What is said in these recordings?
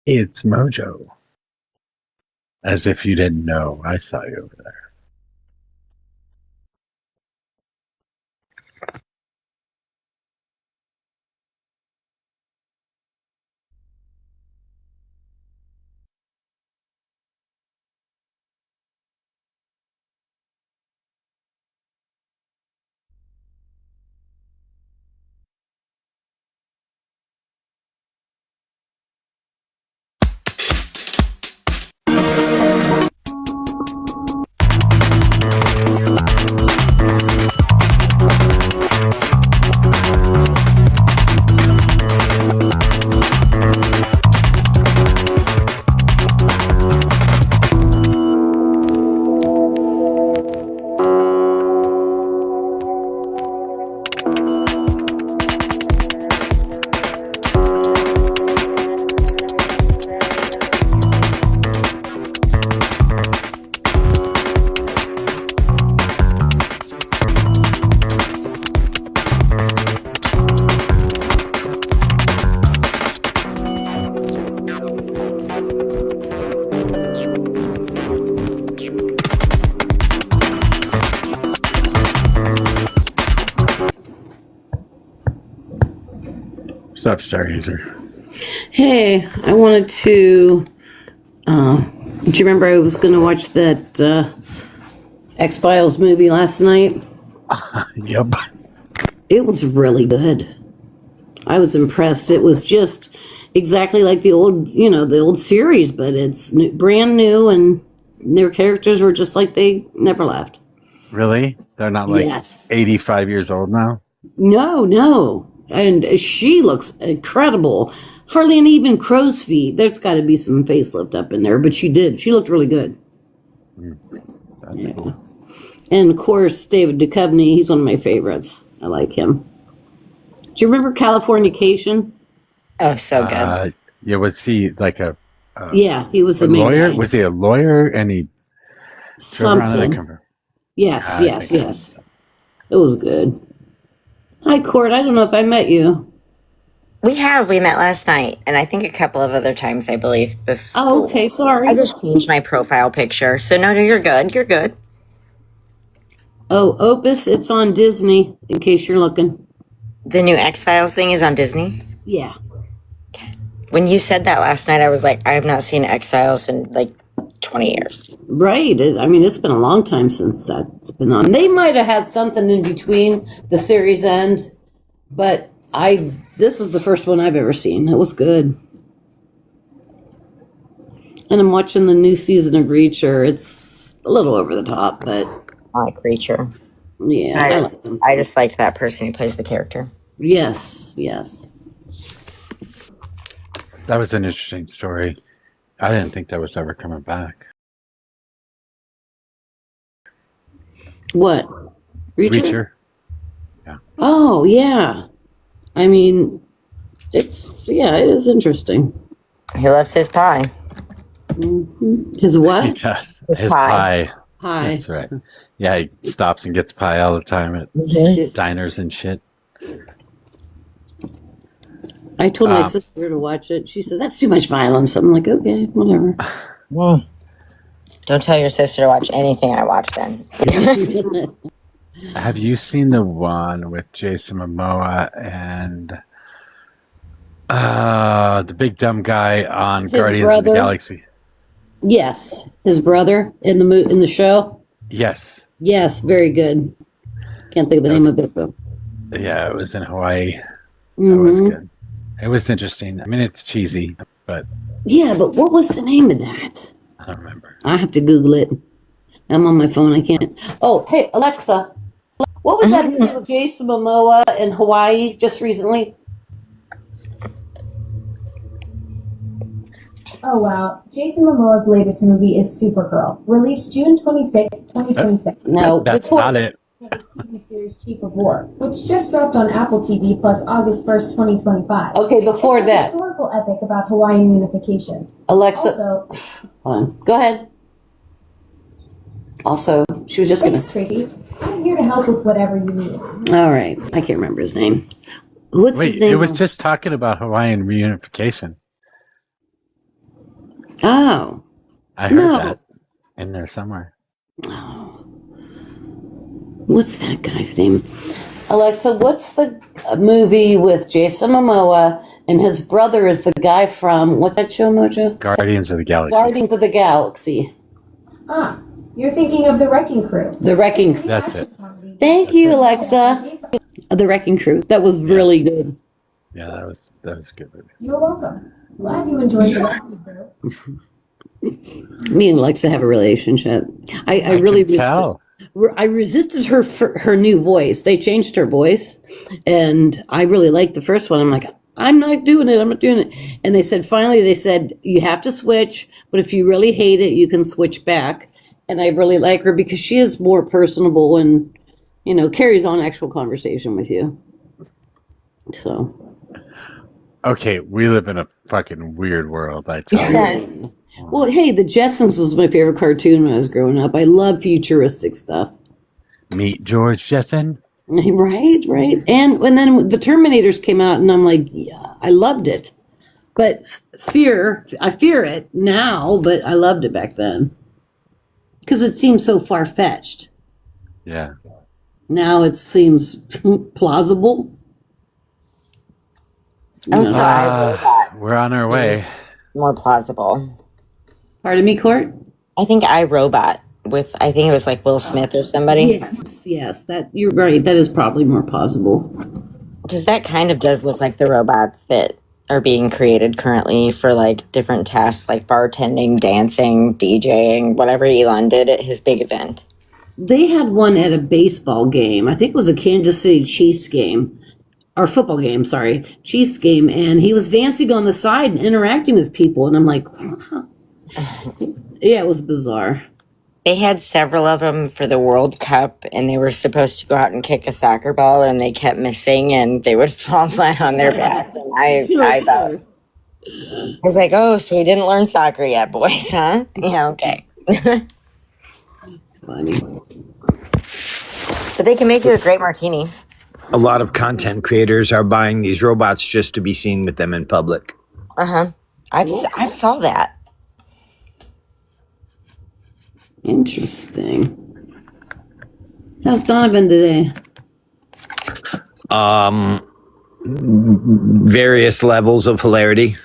It's MOJO. As if you didn't know, I saw you over there. What's up, Stargazer? Hey, I wanted to. Do you remember I was going to watch that X-Files movie last night? Yep. It was really good. I was impressed. It was just exactly like the old, the old series, but it's brand new, and their characters were just like they never left. Really? They're not like Yes. 85 years old now? No. And she looks incredible. Hardly any even crow's feet. There's got to be some facelift up in there, but she did. She looked really good. That's cool. And of course, David Duchovny, he's one of my favorites. I like him. Do you remember Californication? Oh, so good. Yeah, was he like a Yeah, he was the main lawyer? guy. Was he a lawyer? And he drove around in a Something. camper? Yes. I think I- It was good. Hi, Court. I don't know if I met you. We met last night, and I think a couple of other times, I believe, before. Oh, okay. Sorry. I just changed my profile picture. So, no, you're good. You're good. Oh, Opus, it's on Disney, in case you're looking. The new X-Files thing is on Disney. Yeah. When you said that last night, I was like, I have not seen X-Files in like 20 years. Right. It's been a long time since that's been on. They might have had something in between the series end, but this is the first one I've ever seen. It was good. And I'm watching the new season of Reacher. It's a little over the top, but I like Reacher. yeah, I like him. I just liked that person who plays the character. Yes. That was an interesting story. I didn't think that was ever coming back. What? Reacher? Oh, yeah. it is interesting. He loves his pie. His He what? does. His pie. Hi. That's right. Yeah, he stops and gets pie all the time at Mm-hmm. diners and shit. I told my sister to watch it. She said, that's too much violence. I'm like, okay, whatever. Well, don't tell your sister to watch anything I watch then. Have you seen the one with Jason Momoa and the big dumb guy on His Guardians of the brother? Galaxy? Yes. His brother in the show? Yes. Yes, very good. Can't think of the name of it, though. Yeah, it was in Hawaii. That was good. It was interesting. I mean, it's cheesy, but Yeah, but what was the name of that? I don't remember. I have to Google it. I'm on my phone. I can't. Oh, hey, Alexa. What was that movie with Jason Momoa in Hawaii just recently? Oh wow. Jason Momoa's latest movie is Supergirl, released June 26, 2026. No. That's before- not it. His TV series Chief of War, which just dropped on Apple TV Plus August 1st, 2025. Okay, before It's a that. historical epic about Hawaiian unification. Alexa. Also, Hold on. Go ahead. Also, she was just going thanks, Tracy. I'm here to help with whatever you need. All right. I can't remember his name. What's his Wait, name? it was just talking about Hawaiian reunification. Oh. I heard No. that in there somewhere. What's that guy's name? Alexa, what's the movie with Jason Momoa and his brother is the guy from, what's that show, Mojo? Guardians of the Galaxy. Guardians of the Galaxy. Ah, you're thinking of The Wrecking Crew. The Wrecking. That's it. Thank you, Alexa. The Wrecking Crew. That was really good. Yeah, that was a good movie. You're welcome. Glad you enjoyed The Wrecking Crew. Me and Alexa have a relationship. I really can tell. I resisted her new voice. They changed her voice, and I really liked the first one. I'm like, I'm not doing it. I'm not doing it. And they said, finally, you have to switch, but if you really hate it, you can switch back. And I really like her because she is more personable and, carries on actual conversation with you. So. Okay, we live in a fucking weird world, I tell you. Well, hey, the Jetsons was my favorite cartoon when I was growing up. I love futuristic stuff. Meet George Jetson. Right. And then the Terminators came out, and I'm like, yeah, I loved it. But I fear it now, but I loved it back then. Because it seems so far-fetched. Yeah. Now it seems plausible. We're on our way. More plausible. Pardon me, Court? I think iRobot I think it was like Will Smith or somebody. Yes, that you're right. That is probably more plausible. Because that kind of does look like the robots that are being created currently for like different tasks like bartending, dancing, DJing, whatever Elon did at his big event. They had one at a baseball game. I think it was a Kansas City Chiefs game. Or football game, sorry. Chiefs game. And he was dancing on the side and interacting with people. And I'm like, wow. Yeah, it was bizarre. They had several of them for the World Cup, and they were supposed to go out and kick a soccer ball, and they kept missing, and they would fall flat on their back. And I was like, oh, so we didn't learn soccer yet, boys, huh? Yeah, okay. Funny. But they can make you a great martini. A lot of content creators are buying these robots just to be seen with them in public. Uh-huh. I've saw that. Interesting. How's Donovan today? Various levels of hilarity.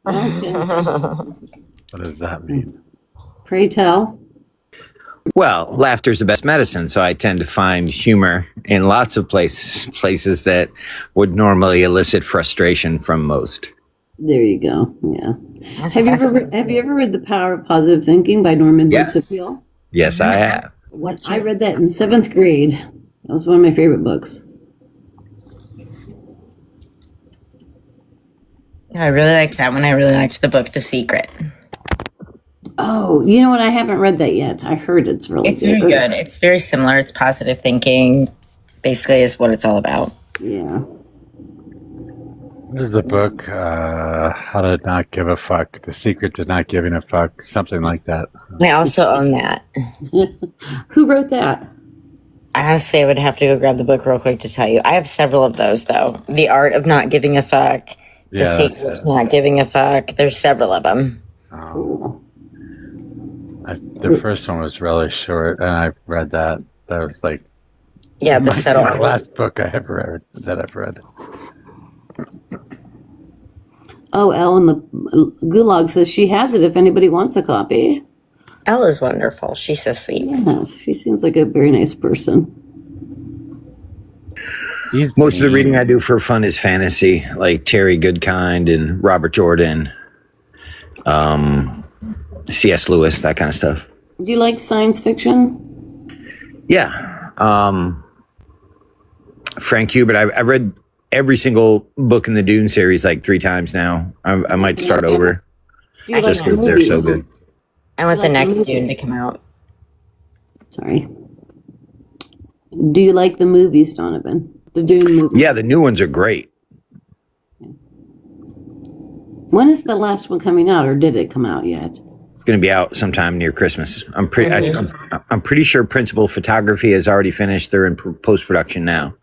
Okay. What does that mean? Pray tell. Well, laughter is the best medicine, so I tend to find humor in lots of places that would normally elicit frustration from most. There you go. Yeah. Have you ever read The Power of Positive Thinking by Norman Vincent Peale? Yes, I have. I read that in 7th grade. That was one of my favorite books. I really liked that one. I really liked the book The Secret. Oh, you know what? I haven't read that yet. I heard it's really good. It's very good. It's very similar. It's positive thinking, basically, is what it's all about. Yeah. What is the book? How to Not Give a Fuck. The Secret to Not Giving a Fuck. Something like that. I also own that. Who wrote that? Honestly, I would have to go grab the book real quick to tell you. I have several of those, though. The Art of Not Giving a Fuck. The Secret to Not Giving a Fuck. There's several of them. Cool. The first one was really short, and I read that. That was like the my last book I've read. Oh, Elle in the Gulag says she has it if anybody wants a copy. Elle is wonderful. She's so sweet. Yes, she seems like a very nice person. Most of the reading I do for fun is fantasy, like Terry Goodkind and Robert Jordan, C.S. Lewis, that kind of stuff. Do you like science fiction? Yeah. Frank Hubert. I've read every single book in the Dune series like 3 times now. I might start over. Just because they're so good. I want the next Dune to come out. Sorry. Do you like the movies, Donovan? The Dune movies? Yeah, the new ones are great. When is the last one coming out, or did it come out yet? It's going to be out sometime near Christmas. I'm pretty sure principal photography has already finished. They're in post-production now.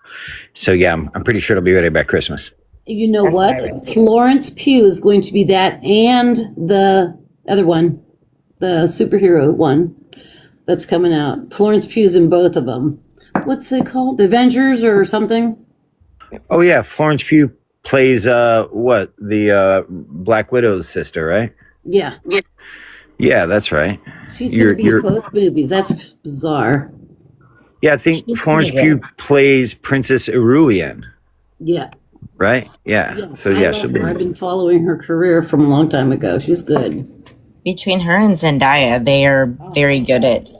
So yeah, I'm pretty sure it'll be ready by Christmas. You know what? Florence Pugh is going to be that and the Other one, the superhero one that's coming out. Florence Pugh's in both of them. What's it called? The Avengers or something? Oh yeah, Florence Pugh plays what? The Black Widow's sister, right? Yeah. Yeah, that's right. She's going to be in both movies. That's bizarre. Yeah, I think Florence Pugh plays Princess Irulan. Yeah. Right? Yeah. So yeah, she'll be. I've been following her career from a long time ago. She's good. Between her and Zendaya, they are very good at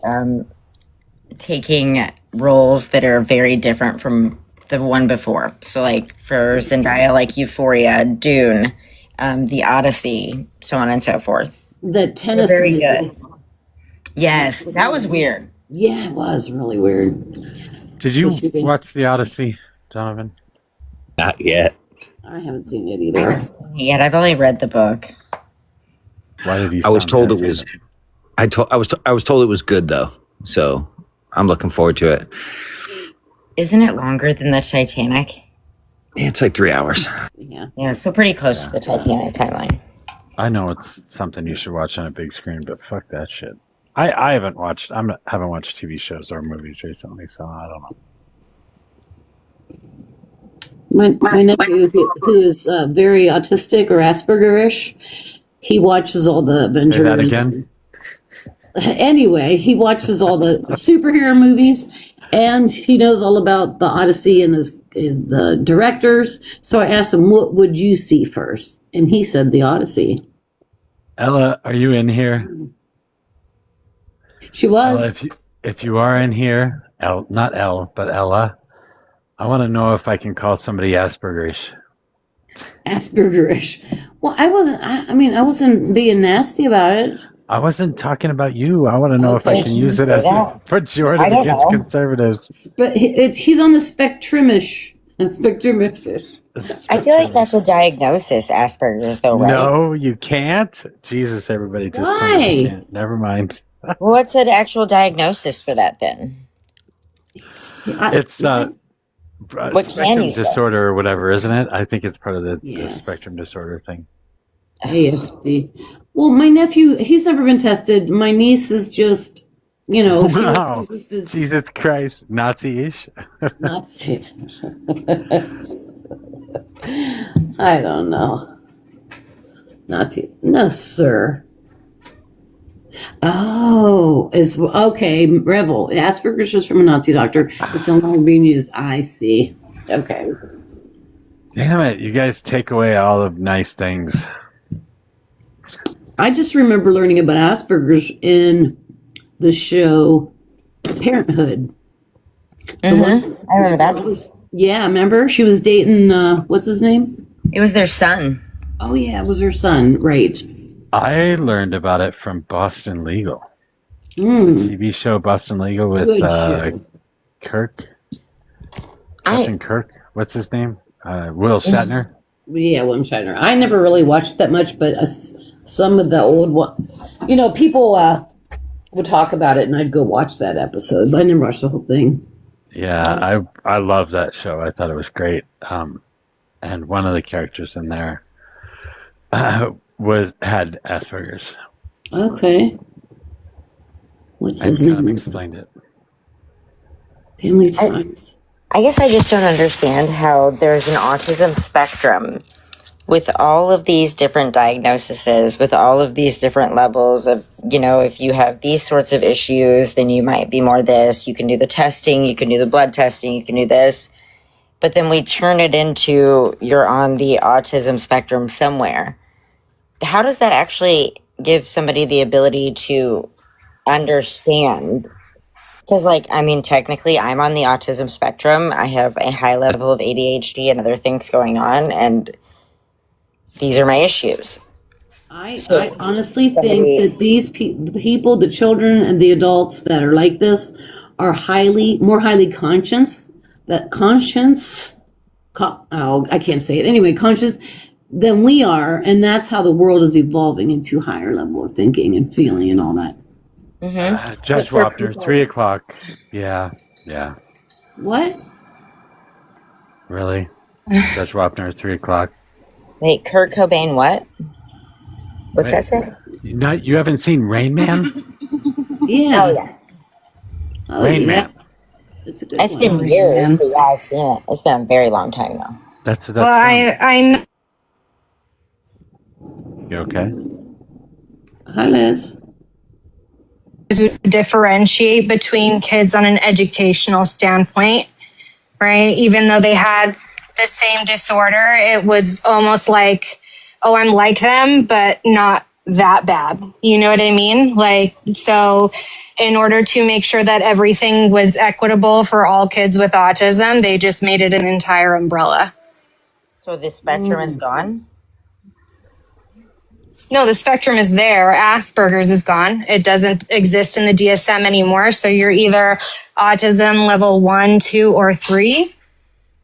taking roles that are very different from the one before. So, like for Zendaya, like Euphoria, Dune, The Odyssey, so on and so forth. The tennis. They're very good. Yes, that was weird. Yeah, it was really weird. Did you watch The Odyssey, Donovan? Not yet. I haven't seen it I either. haven't seen it yet. I've only read the book. Why did you? I was told it was. I was told it was good though, so I'm looking forward to it. Isn't it longer than the Titanic? It's like 3 hours. Yeah, so pretty close to the Titanic timeline. I know it's something you should watch on a big screen, but fuck that shit. I haven't watched. Haven't watched TV shows or movies recently, so I don't know. My nephew, who is very autistic or Asperger-ish, he watches all the Avengers. Say that again? Anyway, he watches all the superhero movies, and he knows all about the Odyssey and the directors. So I asked him, what would you see first? And he said the Odyssey. Ella, are you in here? She was. Ella, if you are in here, not Elle, but Ella, I want to know if I can call somebody Aspergerish. Aspergerish. Well, I wasn't. I wasn't being nasty about it. I wasn't talking about you. I want to know if I can use it as a pejorative against conservatives. But he's on the spectrumish. And spectrumish. I feel like that's a diagnosis, Asperger's, though, right? No, you can't. Jesus, everybody just Why? told me you can't. Never mind. What's the actual diagnosis for that then? It's spectrum disorder or whatever, isn't it? I think it's part of the spectrum disorder thing. ASD. Well, my nephew, he's never been tested. My niece is just, Wow. Jesus Christ, Nazi-ish. Nazi. I don't know. Nazi. No, sir. Oh, it's okay. Revel. Asperger's just from a Nazi doctor. It's no longer being used. I see. Okay. Damn it. You guys take away all of nice things. I just remember learning about Asperger's in the show Parenthood. I remember that. Yeah, remember? She was dating, what's his name? It was their son. Oh, yeah, it was her son. Right. I learned about it from Boston Legal. The TV show Boston Legal with Kirk. Captain Kirk. What's his name? Will Shatner. Yeah, William Shatner. I never really watched that much, but some of the old one, people would talk about it, and I'd go watch that episode, but I never watched the whole thing. Yeah, I love that show. I thought it was great. And one of the characters in there had Asperger's. Okay. What's his name? I kind of name? explained it. Family Times. I guess I just don't understand how there's an autism spectrum with all of these different diagnoses, with all of these different levels of, if you have these sorts of issues, then you might be more this. You can do the testing, you can do the blood testing, you can do this. But then we turn it into you're on the autism spectrum somewhere. How does that actually give somebody the ability to understand? Because, technically, I'm on the autism spectrum. I have a high level of ADHD and other things going on, and these are my issues. I honestly think that these people, the children and the adults that are like this, are more highly conscious. I can't say it anyway. Conscious than we are, and that's how the world is evolving into higher level of thinking and feeling and all that. Judge Wapner, 3:00. Yeah. What? Really? Judge Wapner, 3:00. Wait, Kurt Cobain, what? What's that say? You haven't seen Rain Man? Yeah. Oh, yeah. Oh, Rain yeah. Man. It's a good It's one. been years, but yeah, I've seen it. It's been a very long time, though. That's Well, fun. I You okay? Hi, Liz. differentiate between kids on an educational standpoint, right? Even though they had the same disorder, it was almost like, oh, I'm like them, but not that bad. You know what I mean? Like, so in order to make sure that everything was equitable for all kids with autism, they just made it an entire umbrella. So the spectrum is gone? No, the spectrum is there. Asperger's is gone. It doesn't exist in the DSM anymore. So you're either autism level 1, 2, or 3,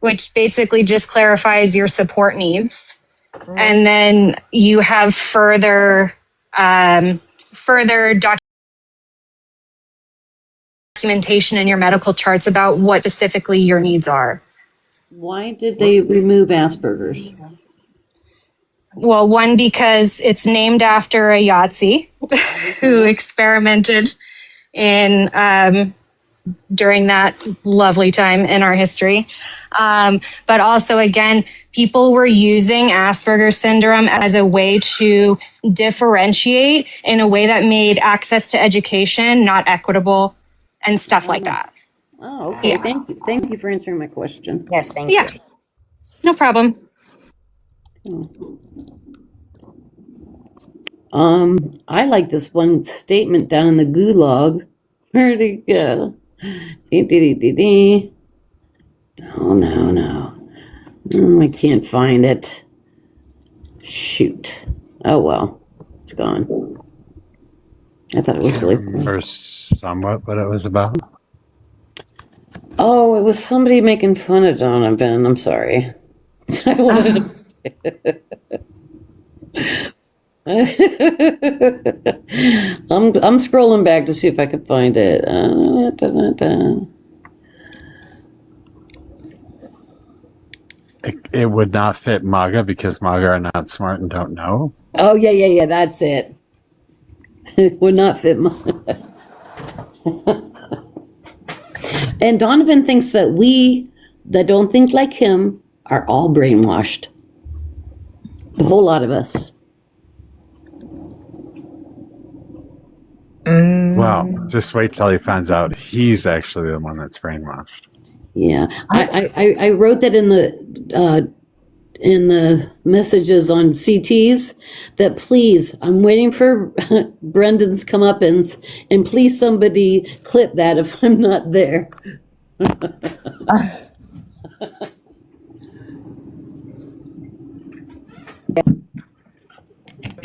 which basically just clarifies your support needs. And then you have further documentation in your medical charts about what specifically your needs are. Why did they remove Asperger's? Well, one, because it's named after a Yahtzee who experimented in during that lovely time in our history. But also, again, people were using Asperger's syndrome as a way to differentiate in a way that made access to education not equitable and stuff like that. Oh, okay. Yeah. Thank you. Thank you for answering my question. Yes, thank Yeah, you. no problem. I like this one statement down in the gulag. Where'd it go? Oh, no. I can't find it. Shoot. Oh, well. It's gone. I thought it was really cool. Or somewhat what it was about. Oh, it was somebody making fun of Donovan. I'm sorry. I wanted I'm scrolling back to see if I can find it. It would not fit MAGA because MAGA are not smart and don't know. Oh, yeah. That's it. It would not fit And Donovan thinks that we that don't think like him are all brainwashed. The whole lot of us. Well, just wait till he finds out he's actually the one that's brainwashed. Yeah, I wrote that in the messages on CTs that please, I'm waiting for Brendan's comeuppance, and please somebody clip that if I'm not there.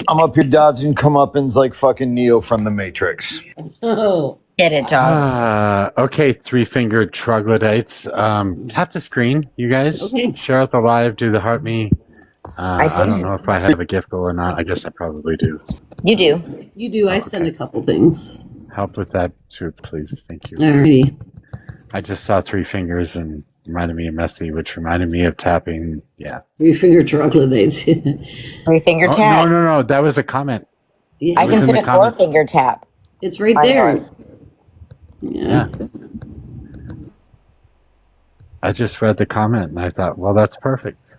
I'm up here dodging comeuppance like fucking Neo from the Matrix. Oh, Get it, dog. Okay, three-fingered troglodytes. Tap the screen, you guys. Okay. Share out the live, do the heart me. I do. don't know if I have a gift goal or not. I guess I probably do. You do. you do. I send a couple things. Help with that too, please. Thank you. Alrighty. I just saw three fingers and reminded me of Messi, which reminded me of tapping. Yeah. 3-finger troglodytes. 3-finger Oh, tap. no. That was a comment. Yeah, I was can in fit the a comment. 4-finger tap. it's right I there. know. Yeah. I just read the comment and I thought, well, that's perfect.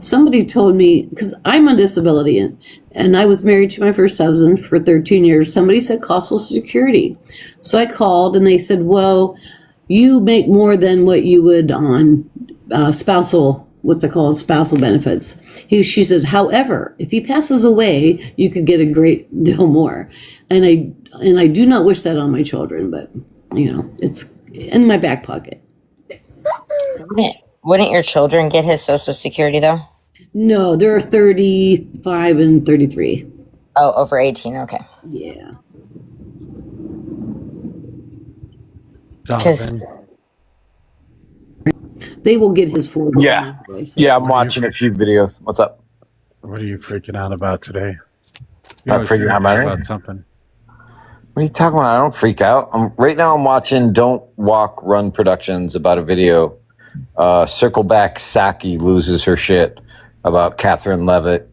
Somebody told me, because I'm on disability and I was married to my first husband for 13 years. Somebody said cost Social Security. So I called and they said, well, you make more than what you would on spousal benefits. She said, however, if he passes away, you could get a great deal more. And I do not wish that on my children, but it's in my back pocket. Wouldn't your children get his Social Security, though? No, they're 35 and 33. Oh, over 18. Okay. Yeah. Donovan, They will get his 4. Yeah. Yeah, I'm watching a few videos. What's up? what are you freaking out about today? Not always freaking out about about anything. something. What are you talking about? I don't freak out. Right now I'm watching Don't Walk Run Productions about a video. Circle Back Saki loses her shit about Catherine Levitt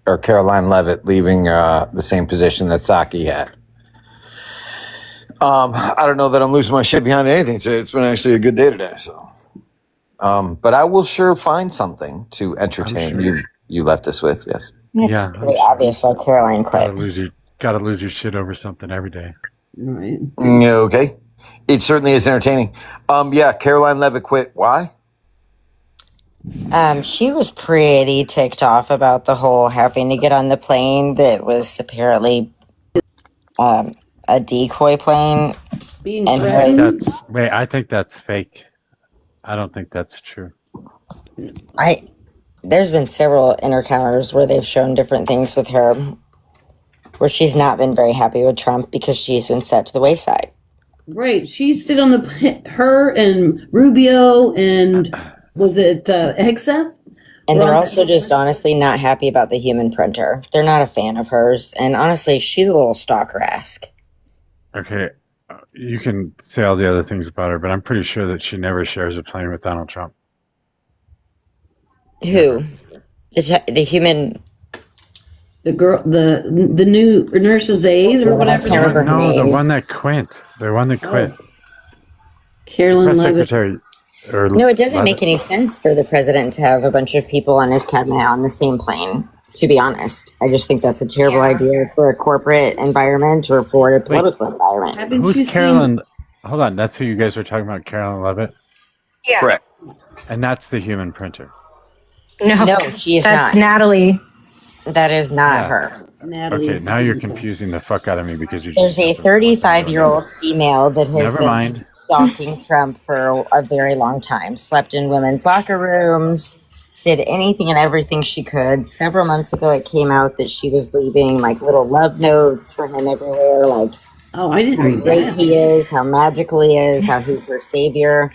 or Caroline Levitt leaving the same position that Saki had. I don't know that I'm losing my shit behind anything today. It's been actually a good day today. So, but I will sure find something to entertain you left us with. Yes. It's pretty obvious why Caroline quit. Gotta lose your shit over something every day. Right. Okay. It certainly is entertaining. Yeah, Caroline Levitt quit. Why? She was pretty ticked off about the whole having to get on the plane that was apparently a decoy plane. I think that's fake. I don't think that's true. There's been several encounters where they've shown different things with her where she's not been very happy with Trump because she's been set to the wayside. Right. She stood on her and Rubio and was it Hegseth? And they're also just honestly not happy about the human printer. They're not a fan of hers. And honestly, she's a little stalker-esque. Okay. You can say all the other things about her, but I'm pretty sure that she never shares a plane with Donald Trump. Who? The human... The girl, the new nurse's aide or whatever. No, the one that quit. The one that quit. Caroline Levitt. No, it doesn't make any sense for the president to have a bunch of people on his cabinet on the same plane, to be honest. I just think that's a terrible idea for a corporate environment or for a political environment. Who's Caroline? Hold on, that's who you guys were talking about, Caroline Levitt? Yeah. Correct. And that's the human printer. No, she is not. That's Natalie. That is not her. Natalie. Okay, now you're confusing the fuck out of me because you. There's a 35-year-old female that has been stalking Trump for a very long time. Slept in women's locker rooms, did anything and everything she could. Several months ago, it came out that she was leaving like little love notes for him everywhere, like I didn't how read great that. he is, how magical he is, how he's her savior.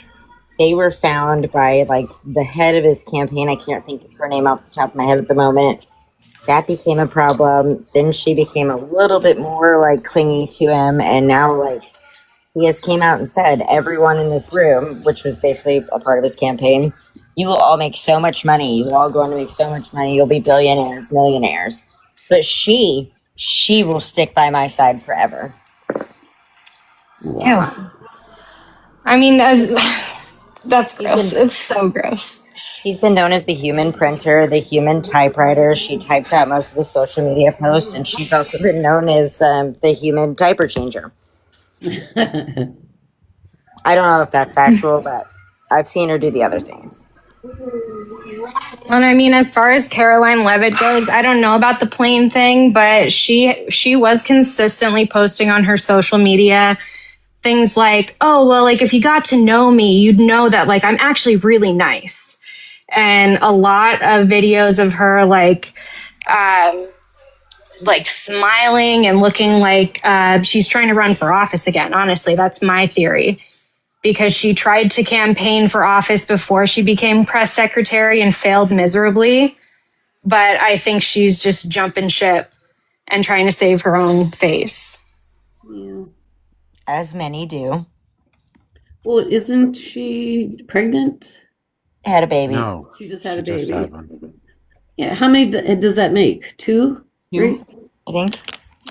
They were found by like the head of his campaign. I can't think of her name off the top of my head at the moment. That became a problem. Then she became a little bit more like clingy to him, and now like he has came out and said everyone in this room, which was basically a part of his campaign, you will all make so much money. You will all go on to make so much money. You'll be billionaires, millionaires. But she will stick by my side forever. Ew. I mean, that's gross. It's so gross. He's been known as the human printer, the human typewriter. She types out most of the social media posts, and she's also been known as the human diaper changer. I don't know if that's factual, but I've seen her do the other things. And I mean, as far as Caroline Levitt goes, I don't know about the plane thing, but she was consistently posting on her social media things like, oh, well, like if you got to know me, you'd know that like I'm actually really nice. And a lot of videos of her like smiling and looking like she's trying to run for office again. Honestly, that's my theory. Because she tried to campaign for office before she became press secretary and failed miserably. But I think she's just jumping ship and trying to save her own face. Yeah. As many do. Well, isn't she pregnant? Had a baby. No. She just had a baby. Just had one. Yeah. How many does that make? 2? 3? I think.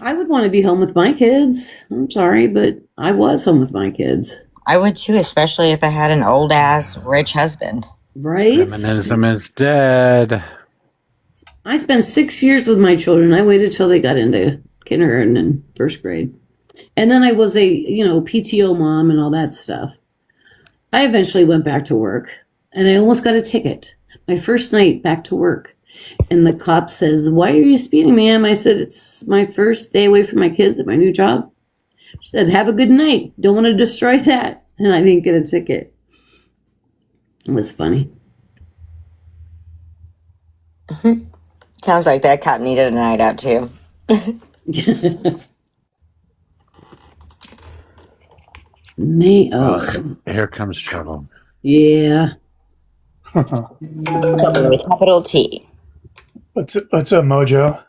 I would want to be home with my kids. I'm sorry, but I was home with my kids. I would too, especially if I had an old ass rich husband. Right? Feminism is dead. I spent 6 years with my children. I waited till they got into kindergarten and first grade. And then I was a, PTO mom and all that stuff. I eventually went back to work and I almost got a ticket. My first night back to work. And the cop says, "Why are you speeding, ma'am?" I said, "It's my first day away from my kids at my new job." She said, "Have a good night. Don't want to destroy that." And I didn't get a ticket. It was funny. Sounds like that cop needed a night out too. Here comes trouble. Yeah. Capital T. What's a MOJO?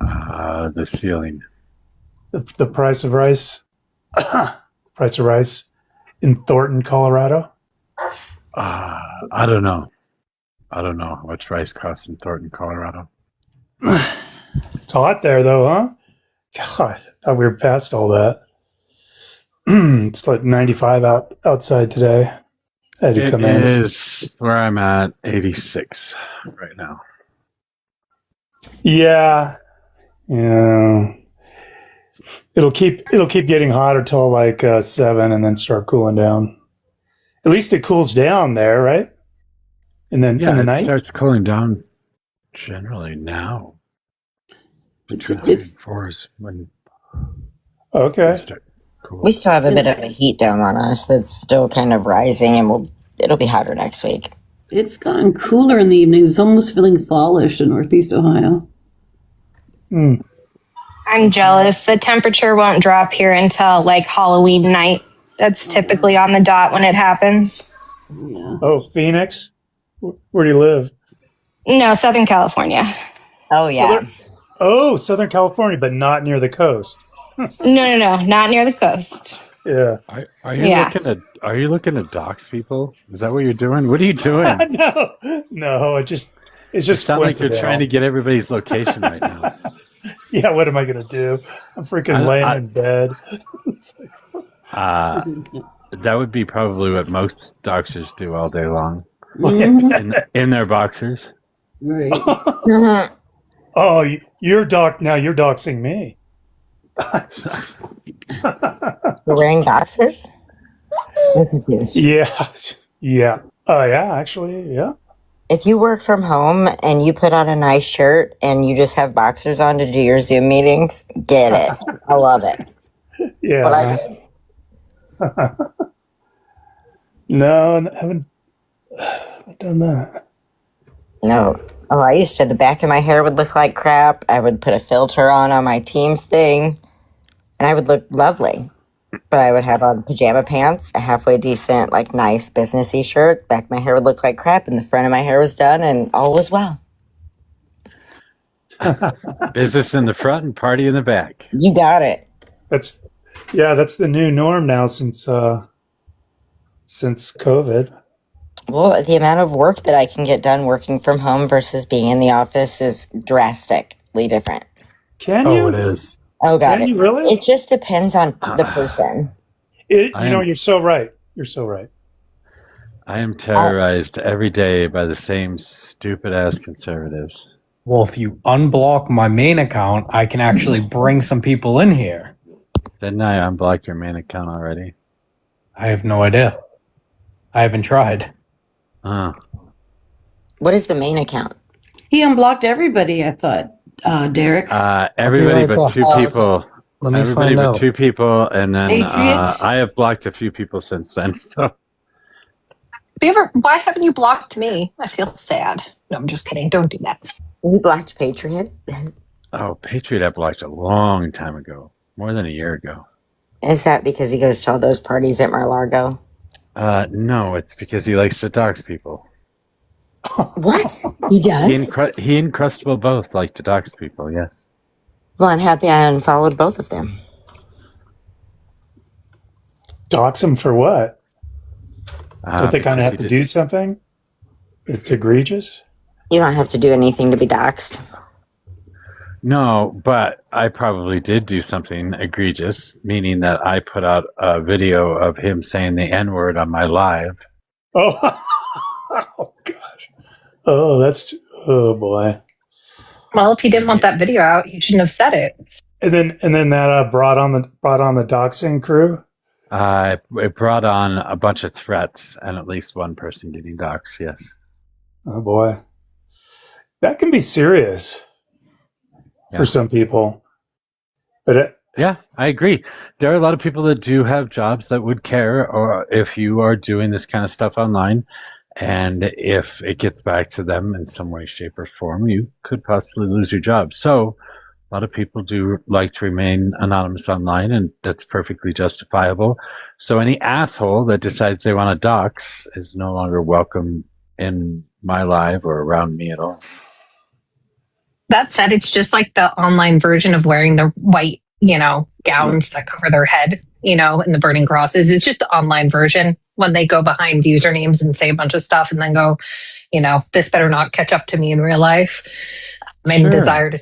The ceiling. The price of rice. Price of rice in Thornton, Colorado. I don't know. I don't know how much rice costs in Thornton, Colorado. It's hot there, though, huh? God, I thought we were past all that. It's like 95 outside today. I had to It come in. is where I'm at, 86 right now. Yeah. It'll keep getting hotter till like 7, and then start cooling down. At least it cools down there, right? And then in the it night, starts cooling down generally now. Between 3 and 4 is when okay. it starts cool. We still have a bit of a heat dome on us that's still kind of rising, and it'll be hotter next week. It's gotten cooler in the evenings. It's almost feeling fallish in Northeast Ohio. I'm jealous. The temperature won't drop here until like Halloween night. That's typically on the dot when it happens. Yeah. Oh, Phoenix? Where do you live? No, Southern California. Oh, yeah. Southern California, but not near the coast. No, not near the coast. Yeah. Are you Yeah. looking to dox people? Is that what you're doing? What are you doing? No, it's just You sound like you're trying to get everybody's location right now. Yeah, what am I gonna do? I'm freaking laying in bed. That would be probably what most doxers do all day long. In their boxers. Right. Oh, you're doxing me. You're wearing boxers? I'm confused. Yeah. Oh, yeah, actually, yeah. If you work from home and you put on a nice shirt and you just have boxers on to do your Zoom meetings, get it. I love it. Yeah. What I did. No, I haven't done that. No. Oh, I used to. The back of my hair would look like crap. I would put a filter on my Teams thing, and I would look lovely. But I would have on pajama pants, a halfway decent, like nice businessy shirt. Back of my hair would look like crap, and the front of my hair was done, and all was well. Business in the front and party in the back. You got it. That's the new norm now since COVID. Well, the amount of work that I can get done working from home versus being in the office is drastically different. Can you? Oh, it is. Oh, God. Can you really? It just depends on the person. You're so right. You're so right. I am terrorized every day by the same stupid-ass conservatives. Well, if you unblock my main account, I can actually bring some people in here. Didn't I unblock your main account already? I have no idea. I haven't tried. What is the main account? He unblocked everybody, I thought, Derek. Everybody right but back. 2 people. Let me Everybody find but out. 2 people, and then Patriot? I have blocked a few people since then. So Why haven't you blocked me? I feel sad. No, I'm just kidding. Don't do that. You blocked Patriot? Patriot I blocked a long time ago, more than a year ago. Is that because he goes to all those parties at Mar-a-Lago? No, it's because he likes to dox people. What? He does? He and Crustable both like to dox people, yes. Well, I'm happy I unfollowed both of them. Dox them for what? Don't they kind of have to do something? It's egregious? You don't have to do anything to be doxxed. No, but I probably did do something egregious, meaning that I put out a video of him saying the N-word on my live. Oh, oh gosh. Oh boy. Well, if you didn't want that video out, you shouldn't have said it. And then that brought on the doxing crew. It brought on a bunch of threats and at least one person getting doxxed, yes. Oh boy. That can be serious for some people. But yeah, I agree. There are a lot of people that do have jobs that would care, or if you are doing this kind of stuff online, and if it gets back to them in some way, shape, or form, you could possibly lose your job. So a lot of people do like to remain anonymous online, and that's perfectly justifiable. So any asshole that decides they want to dox is no longer welcome in my live or around me at all. That said, it's just like the online version of wearing the white, gowns that cover their head, and the burning crosses. It's just the online version when they go behind usernames and say a bunch of stuff and then go, this better not catch up to me in real life. my desire to,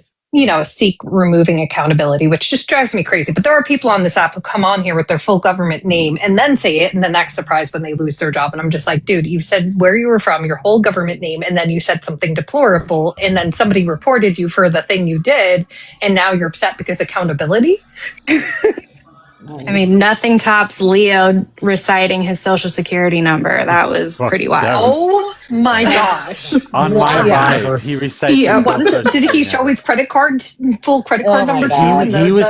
seek removing accountability, which just drives me crazy. But there are people on this app who come on here with their full government name and then say it and then act surprised when they lose their job. And I'm just like, dude, you said where you were from, your whole government name, and then you said something deplorable, and then somebody reported you for the thing you did, and now you're upset because accountability? I mean, nothing tops Leo reciting his social security number. That was pretty wild. Oh my gosh. On my life, he recited. Did he show his full credit card number to you? And He was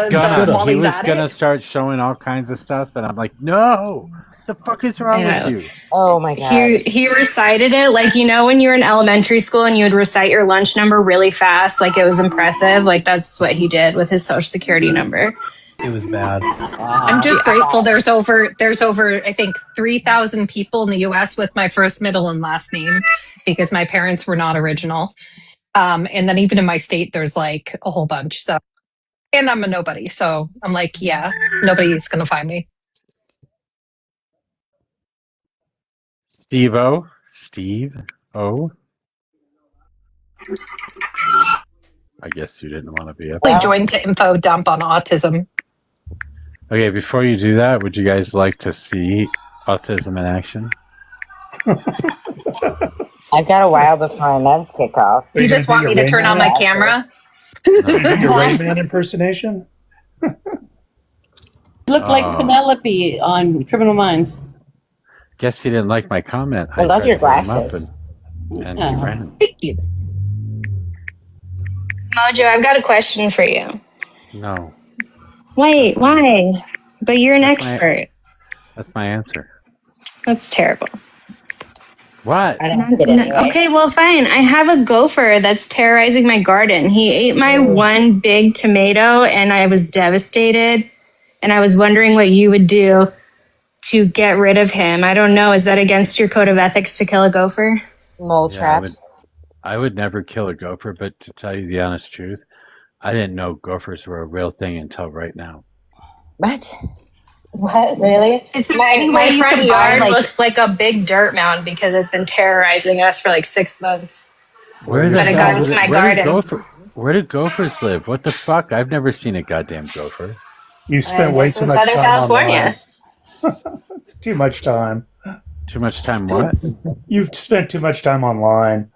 gonna start showing all kinds of stuff, and I'm like, no, what the fuck is wrong with you? Oh my god. He recited it like, when you were in elementary school and you would recite your lunch number really fast, like it was impressive. Like that's what he did with his social security number. It was bad. I'm just grateful there's over I think 3,000 people in the US with my first, middle, and last name because my parents were not original. And then even in my state there's like a whole bunch. So, and I'm a nobody. So I'm like, yeah, nobody's gonna find me. Steve O. I guess you didn't want to be up. Join to info dump on autism. Okay, before you do that, would you guys like to see autism in action? I've got a while before my meds kick off. You just want me to turn on my camera? Your Rayman impersonation? Look like Penelope on Criminal Minds. Guess he didn't like my comment. I love your glasses. And he ran. Thank you. Mojo, I've got a question for you. No. Wait, why? But you're an expert. That's my answer. That's terrible. What? Okay, well, fine. I have a gopher that's terrorizing my garden. He ate my one big tomato, and I was devastated. And I was wondering what you would do to get rid of him. I don't know. Is that against your code of ethics to kill a gopher? Mole traps. I would never kill a gopher, but to tell you the honest truth, I didn't know gophers were a real thing until right now. What? What? Really? It's my front yard looks like a big dirt mound because it's been terrorizing us for like 6 months. Where do gophers live? What the fuck? I've never seen a goddamn gopher. You spent way too much Southern time California. Online. Too much time. Too much time what? You've spent too much time online.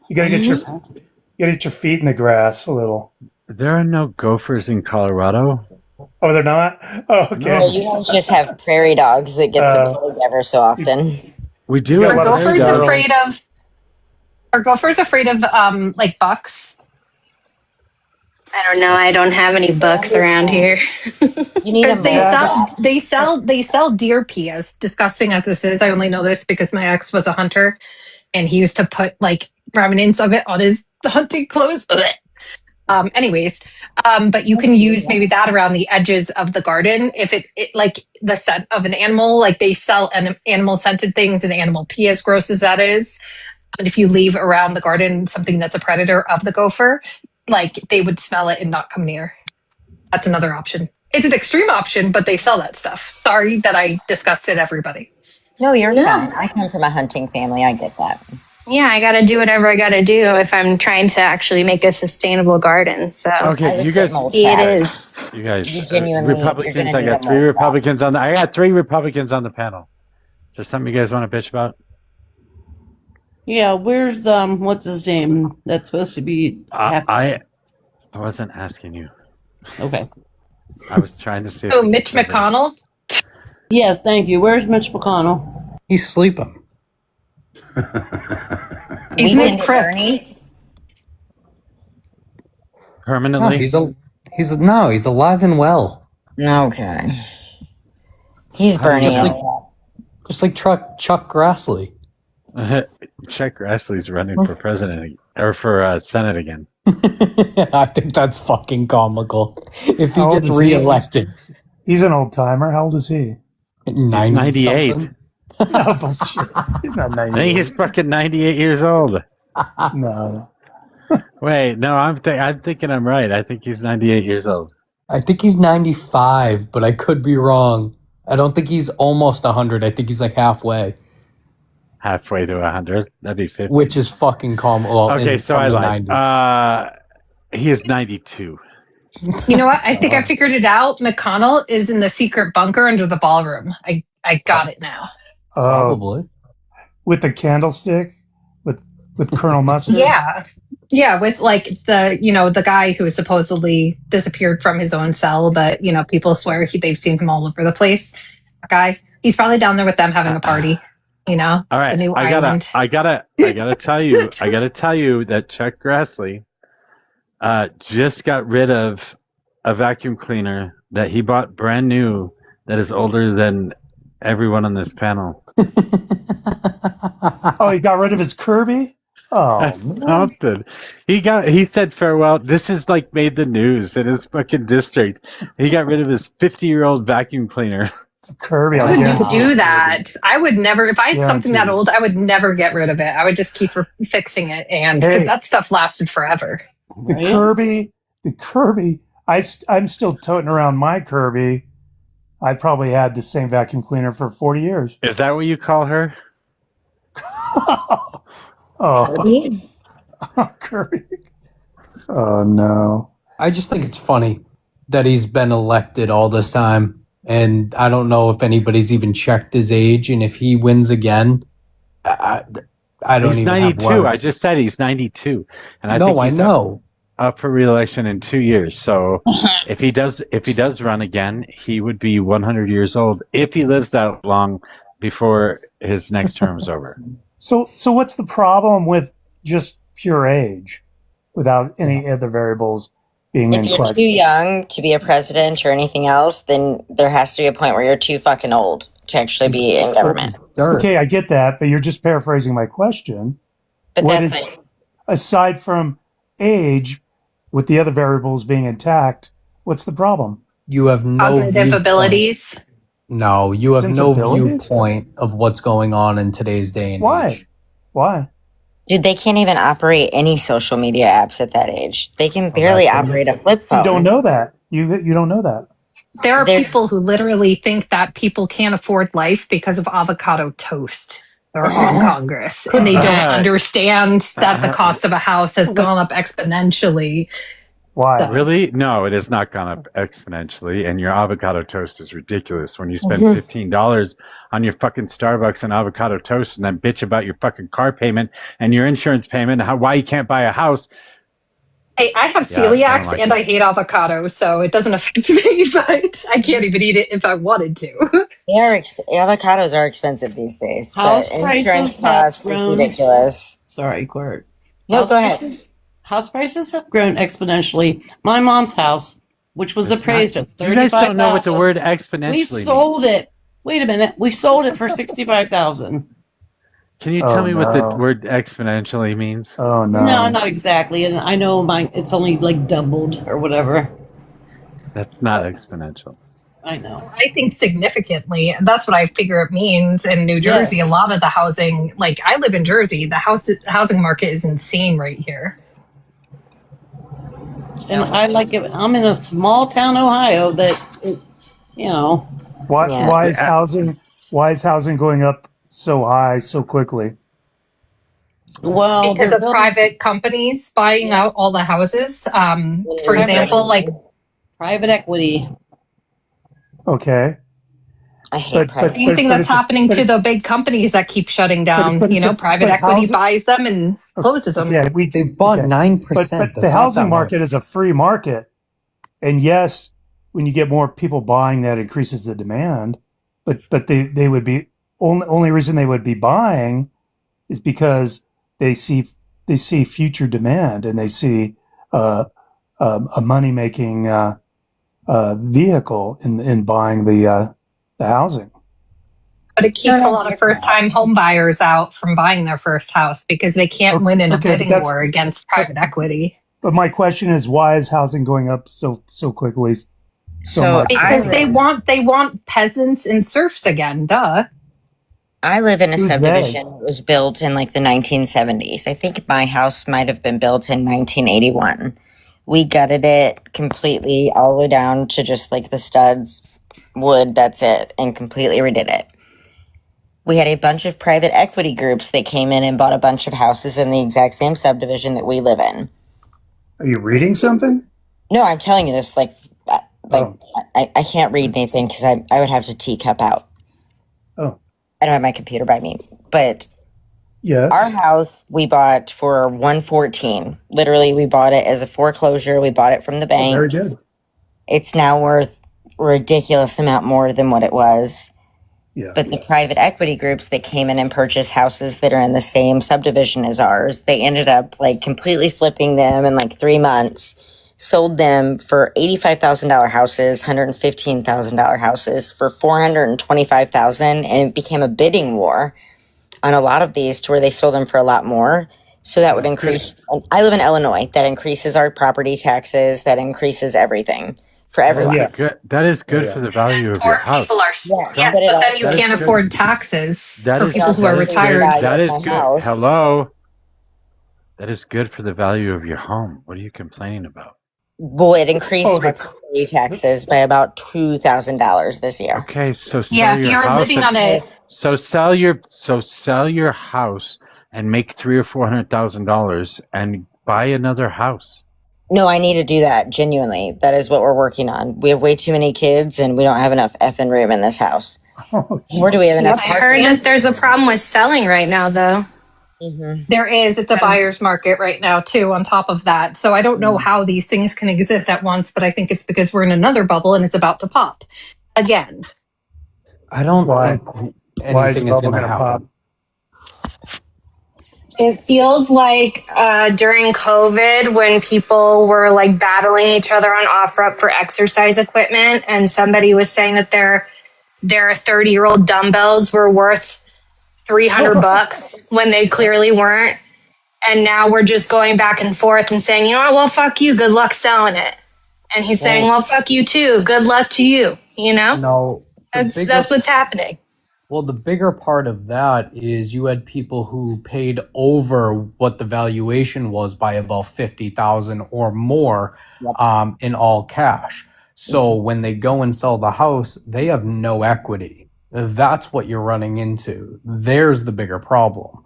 You gotta get your feet in the grass a little. There are no gophers in Colorado. Oh, they're not? Oh, okay. No, you guys just have prairie dogs that get the plague ever so often. We do. Are gophers afraid of like bucks? I don't know. I don't have any bucks around here. You need they sell deer pee. As disgusting as this is, I only know this because my ex was a hunter, and he used to put like remnants of it on his hunting clothes. But you can use maybe that around the edges of the garden. If it like the scent of an animal, like they sell animal scented things and animal pee, as gross as that is. And if you leave around the garden something that's a predator of the gopher, like they would smell it and not come near. That's another option. It's an extreme option, but they sell that stuff. Sorry that I disgusted everybody. No, you're fine. I come from a hunting family. I get that. Yeah, I got to do whatever I got to do if I'm trying to actually make a sustainable garden. So okay, you guys, Republicans. I got 3 Republicans on the. I got 3 Republicans on the panel. Is there something you guys want to bitch about? Yeah, where's what's his name? That's supposed to be. I wasn't asking you. Okay. I was trying to see. Mitch McConnell. Yes, thank you. Where's Mitch McConnell? He's sleeping. He's in his crypt. Permanently? No, he's alive and well. Okay. He's burning just like Chuck Grassley. Chuck Grassley's running for president or for Senate again. I think that's fucking comical. If he gets reelected. He's an old timer. How old is he? 98. No, bullshit. He's not 98. I think he's fucking 98 years old. No. Wait, no, I'm thinking I'm right. I think he's 98 years old. I think he's 95, but I could be wrong. I don't think he's almost 100. I think he's like halfway. Halfway to 100? That'd be 50. Which is fucking comical. Okay, so I lied. He is 92. You know what? I think I figured it out. McConnell is in the secret bunker under the ballroom. I got it now. Probably. With the candlestick? With Colonel Mustard? Yeah. Yeah, with like the guy who supposedly disappeared from his own cell, but people swear they've seen him all over the place. That guy, he's probably down there with them having a party. All right, the new I island. gotta tell you that Chuck Grassley just got rid of a vacuum cleaner that he bought brand new that is older than everyone on this panel. Oh, he got rid of his Kirby? Oh, that's something. He said farewell. This is like made the news in his fucking district. He got rid of his 50-year-old vacuum cleaner. It's a Kirby. I would do that. I would never, if I had something that old, I would never get rid of it. I would just keep fixing it, and that stuff lasted forever. The Kirby. I'm still toting around my Kirby. I probably had the same vacuum cleaner for 40 years. Is that what you call her? Kirby? Kirby. Oh, no. I just think it's funny that he's been elected all this time. And I don't know if anybody's even checked his age. And if he wins again, I don't he's even 92. have words. I just said he's 92. And I No, think I he's know. up for re-election in 2 years. So if he does run again, he would be 100 years old if he lives that long before his next term is over. So what's the problem with just pure age without any other variables being in If you're question? too young to be a president or anything else, then there has to be a point where you're too fucking old to actually be in government. Okay, I get that, but you're just paraphrasing my question. But that's aside from age, with the other variables being intact, what's the problem? You have no cognitive abilities. No, you have no Sensibilities? viewpoint of what's going on in today's day and age. Why? Dude, they can't even operate any social media apps at that age. They can barely operate a flip phone. You don't know that. You don't know that. There are people who literally think that people can't afford life because of avocado toast. They're on Congress, and they don't understand that the cost of a house has gone up exponentially. Why? Really? No, it has not gone up exponentially, and your avocado toast is ridiculous. When you spend $15 on your fucking Starbucks and avocado toast and then bitch about your fucking car payment and your insurance payment and why you can't buy a house. Hey, I have celiacs and I hate avocados, so it doesn't affect me, but I can't even eat it if I wanted to. Avocados are expensive these days. House but prices insurance have costs is grown. ridiculous. Sorry, Quirt. No, go ahead. House prices have grown exponentially. My mom's house, which was appraised at $35,000. You guys don't know what the word exponentially We sold it. Wait a minute. We sold it for $65,000. Can you tell me what the word exponentially means? Oh, no. No, not exactly. And I know it's only like doubled or whatever. That's not exponential. I know. I think significantly, and that's what I figure it means in New Jersey. Yes. A lot of the housing, like I live in Jersey, the housing market is insane right here. And I like it. I'm in a small town, Ohio, that, Why is housing going up so high so quickly? Well, because of private companies buying out all the houses. For example, like private equity. Okay. I hate private. Same thing that's happening to the big companies that keep shutting down. Private equity buys them and closes them. Yeah, they've bought 9%. But the housing market is a free market, and yes, when you get more people buying, that increases the demand. But they would be only reason they would be buying is because they see future demand, and they see a money making vehicle in buying the housing. But it keeps a lot of first-time home buyers out from buying their first house because they can't win in a bidding war against private equity. But my question is, why is housing going up so quickly? So much? Because they want peasants and serfs again. Duh. I live in a Who's subdivision that was built in like the 1970s. I think my house might have been built in 1981. We gutted it completely all the way down to just like the studs, wood, that's it, and completely redid it. We had a bunch of private equity groups that came in and bought a bunch of houses in the exact same subdivision that we live in. Are you reading something? No, I'm telling you this. I can't read anything because I would have to teacup out. Oh. I don't have my computer by me, but yes, our house we bought for $114. Literally, we bought it as a foreclosure. We bought it from the bank. very good. It's now worth a ridiculous amount more than what it was. Yeah. But the private equity groups that came in and purchased houses that are in the same subdivision as ours, they ended up like completely flipping them in like 3 months, sold them for $85,000 houses, $115,000 houses for $425,000, and it became a bidding war on a lot of these to where they sold them for a lot more. So that would increase. I live in Illinois. That increases our property taxes. That increases everything for everyone. That is good for the value of your house. People are, yes, but then you can't afford taxes for people who are retired. That is good. Hello. That is good for the value of your home. What are you complaining about? Well, it increased my property taxes by about $2,000 this year. Okay, so if you're living on it, sell your house and make $300,000 or $400,000 and buy another house. No, I need to do that. Genuinely, that is what we're working on. We have way too many kids, and we don't have enough effing room in this house. Where do we have enough? I heard that there's a problem with selling right now, though. Mm-hmm. There is. It's a buyer's market right now, too, on top of that. So I don't know how these things can exist at once, but I think it's because we're in another bubble and it's about to pop again. I don't think anything is going to pop. It feels like during COVID when people were like battling each other on OfferUp for exercise equipment, and somebody was saying that their 30-year-old dumbbells were worth $300 when they clearly weren't. And now we're just going back and forth and saying, you know what, well, fuck you. Good luck selling it. And he's saying, well, fuck you too. Good luck to you. You know? No. That's what's happening. Well, the bigger part of that is you had people who paid over what the valuation was by about $50,000 or more in all cash. So when they go and sell the house, they have no equity. That's what you're running into. There's the bigger problem.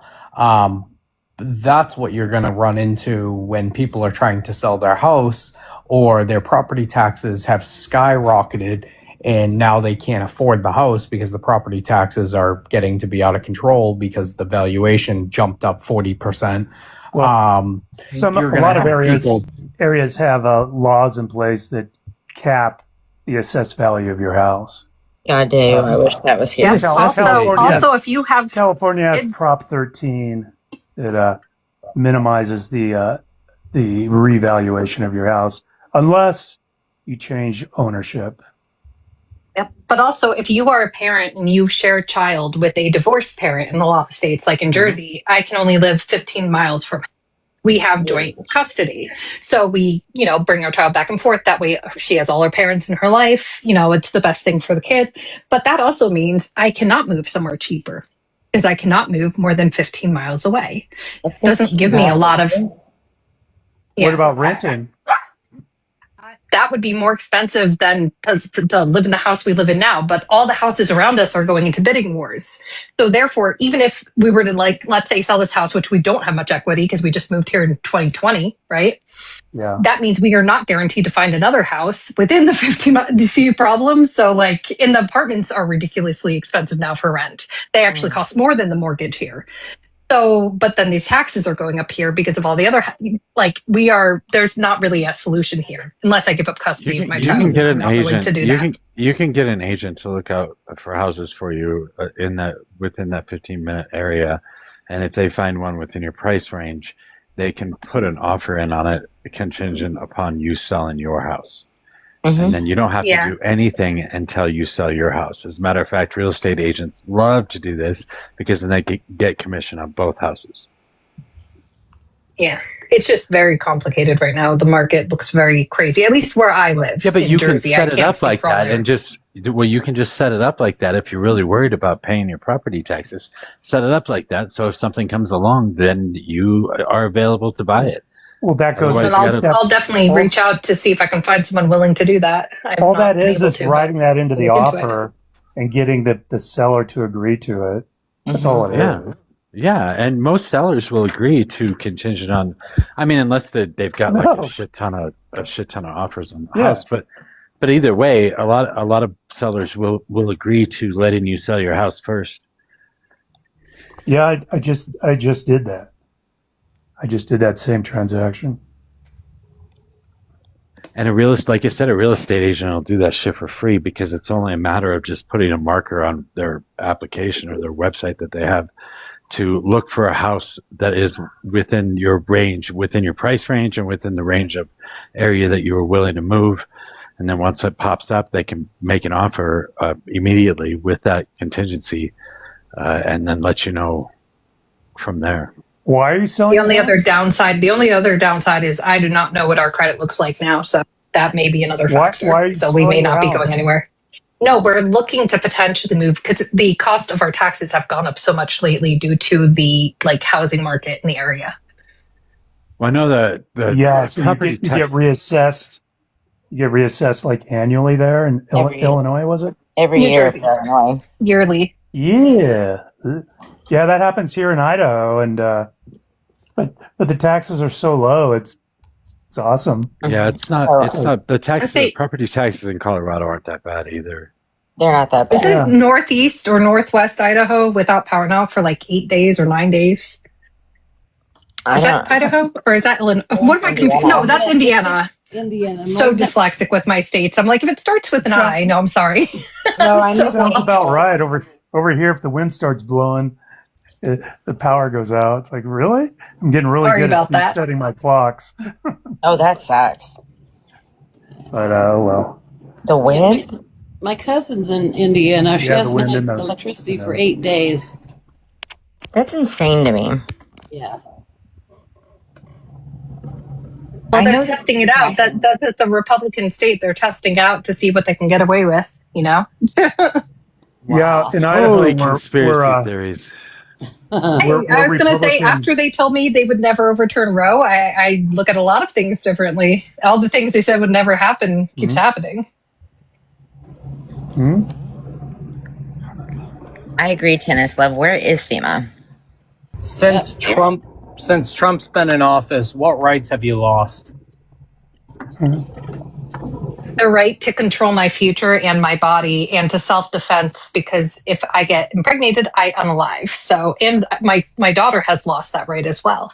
That's what you're going to run into when people are trying to sell their house or their property taxes have skyrocketed and now they can't afford the house because the property taxes are getting to be out of control because the valuation jumped up 40%. Well, a lot of areas have laws in place that cap the assessed value of your house. God damn, I wish that was here. Yes, also, if you have California has Prop 13 that minimizes the revaluation of your house unless you change ownership. Yep. But also, if you are a parent and you share a child with a divorced parent in a lot of states, like in Jersey, I can only live 15 miles from. We have joint custody. So we, bring our child back and forth. That way she has all her parents in her life. It's the best thing for the kid. But that also means I cannot move somewhere cheaper because I cannot move more than 15 miles away. It doesn't give me a lot of. Yeah. What about renting? That would be more expensive than to live in the house we live in now. But all the houses around us are going into bidding wars. So therefore, even if we were to let's say sell this house, which we don't have much equity because we just moved here in 2020, right? Yeah. That means we are not guaranteed to find another house within the 15 months. You see a problem? So and the apartments are ridiculously expensive now for rent. They actually cost more than the mortgage here. So, but then these taxes are going up here because of all the other, there's not really a solution here unless I give up custody of my child. You can get an agent. You can get an agent to look out for houses for you within that 15-minute area. And if they find one within your price range, they can put an offer in on it contingent upon you selling your house. Mm-hmm. And then you don't have to do anything until you sell your house. As a matter of fact, real estate agents love to do this because then they get commission on both houses. Yeah, it's just very complicated right now. The market looks very crazy, at least where I live. Yeah, but you Jersey. can set it up like that you can just set it up like that if you're really worried about paying your property taxes. Set it up like that so if something comes along, then you are available to buy it. Well, that goes. I'll definitely reach out to see if I can find someone willing to do that. All that is writing that into the offer and getting the seller to agree to it. That's all it is. Yeah, and most sellers will agree to contingent on. I mean, unless they've got like a shit ton of offers on the house. But either way, a lot of sellers will agree to letting you sell your house first. Yeah, I just did that. I just did that same transaction. And like I said, a real estate agent will do that shit for free because it's only a matter of just putting a marker on their application or their website that they have to look for a house that is within your range, within your price range, and within the range of area that you are willing to move. And then once it pops up, they can make an offer immediately with that contingency, and then let you know from there. Why are you selling? The only other downside is I do not know what our credit looks like now, so that may be another factor. Why are you so we may not be house? going anywhere. No, we're looking to potentially move because the cost of our taxes have gone up so much lately due to the housing market in the area. Well, I know that so you get reassessed. You get reassessed like annually there in Illinois, was it? Every New year, Jersey. Illinois. Yearly. Yeah, yeah, that happens here in Idaho, and but the taxes are so low. It's awesome. Yeah, it's not the property taxes in Colorado aren't that bad either. They're not that bad. Is it northeast or northwest Idaho without power now for 8 days or 9 days? Is that Idaho or is that Illinois? What am I confused? No, that's Indiana. Indiana. So dyslexic with my states. I'm like, if it starts with an I, no, I'm sorry. No, I know. Sounds about right. Over here, if the wind starts blowing, the power goes out. It's like, really? I'm getting really good at setting my clocks. Oh, that sucks. But well. The wind? My cousin's in Indiana. She hasn't had and electricity for 8 days. That's insane to me. Yeah. Well, they're testing it out. That's a Republican state. They're testing out to see what they can get away with, Yeah, in Idaho, Holy conspiracy theories. I was going to say, after they told me they would never overturn Roe, I look at a lot of things differently. All the things they said would never happen keeps happening. I agree, Tennis Love. Where is FEMA? Since Trump's been in office, what rights have you lost? The right to control my future and my body and to self-defense, because if I get impregnated, I unalive. So, and my daughter has lost that right as well.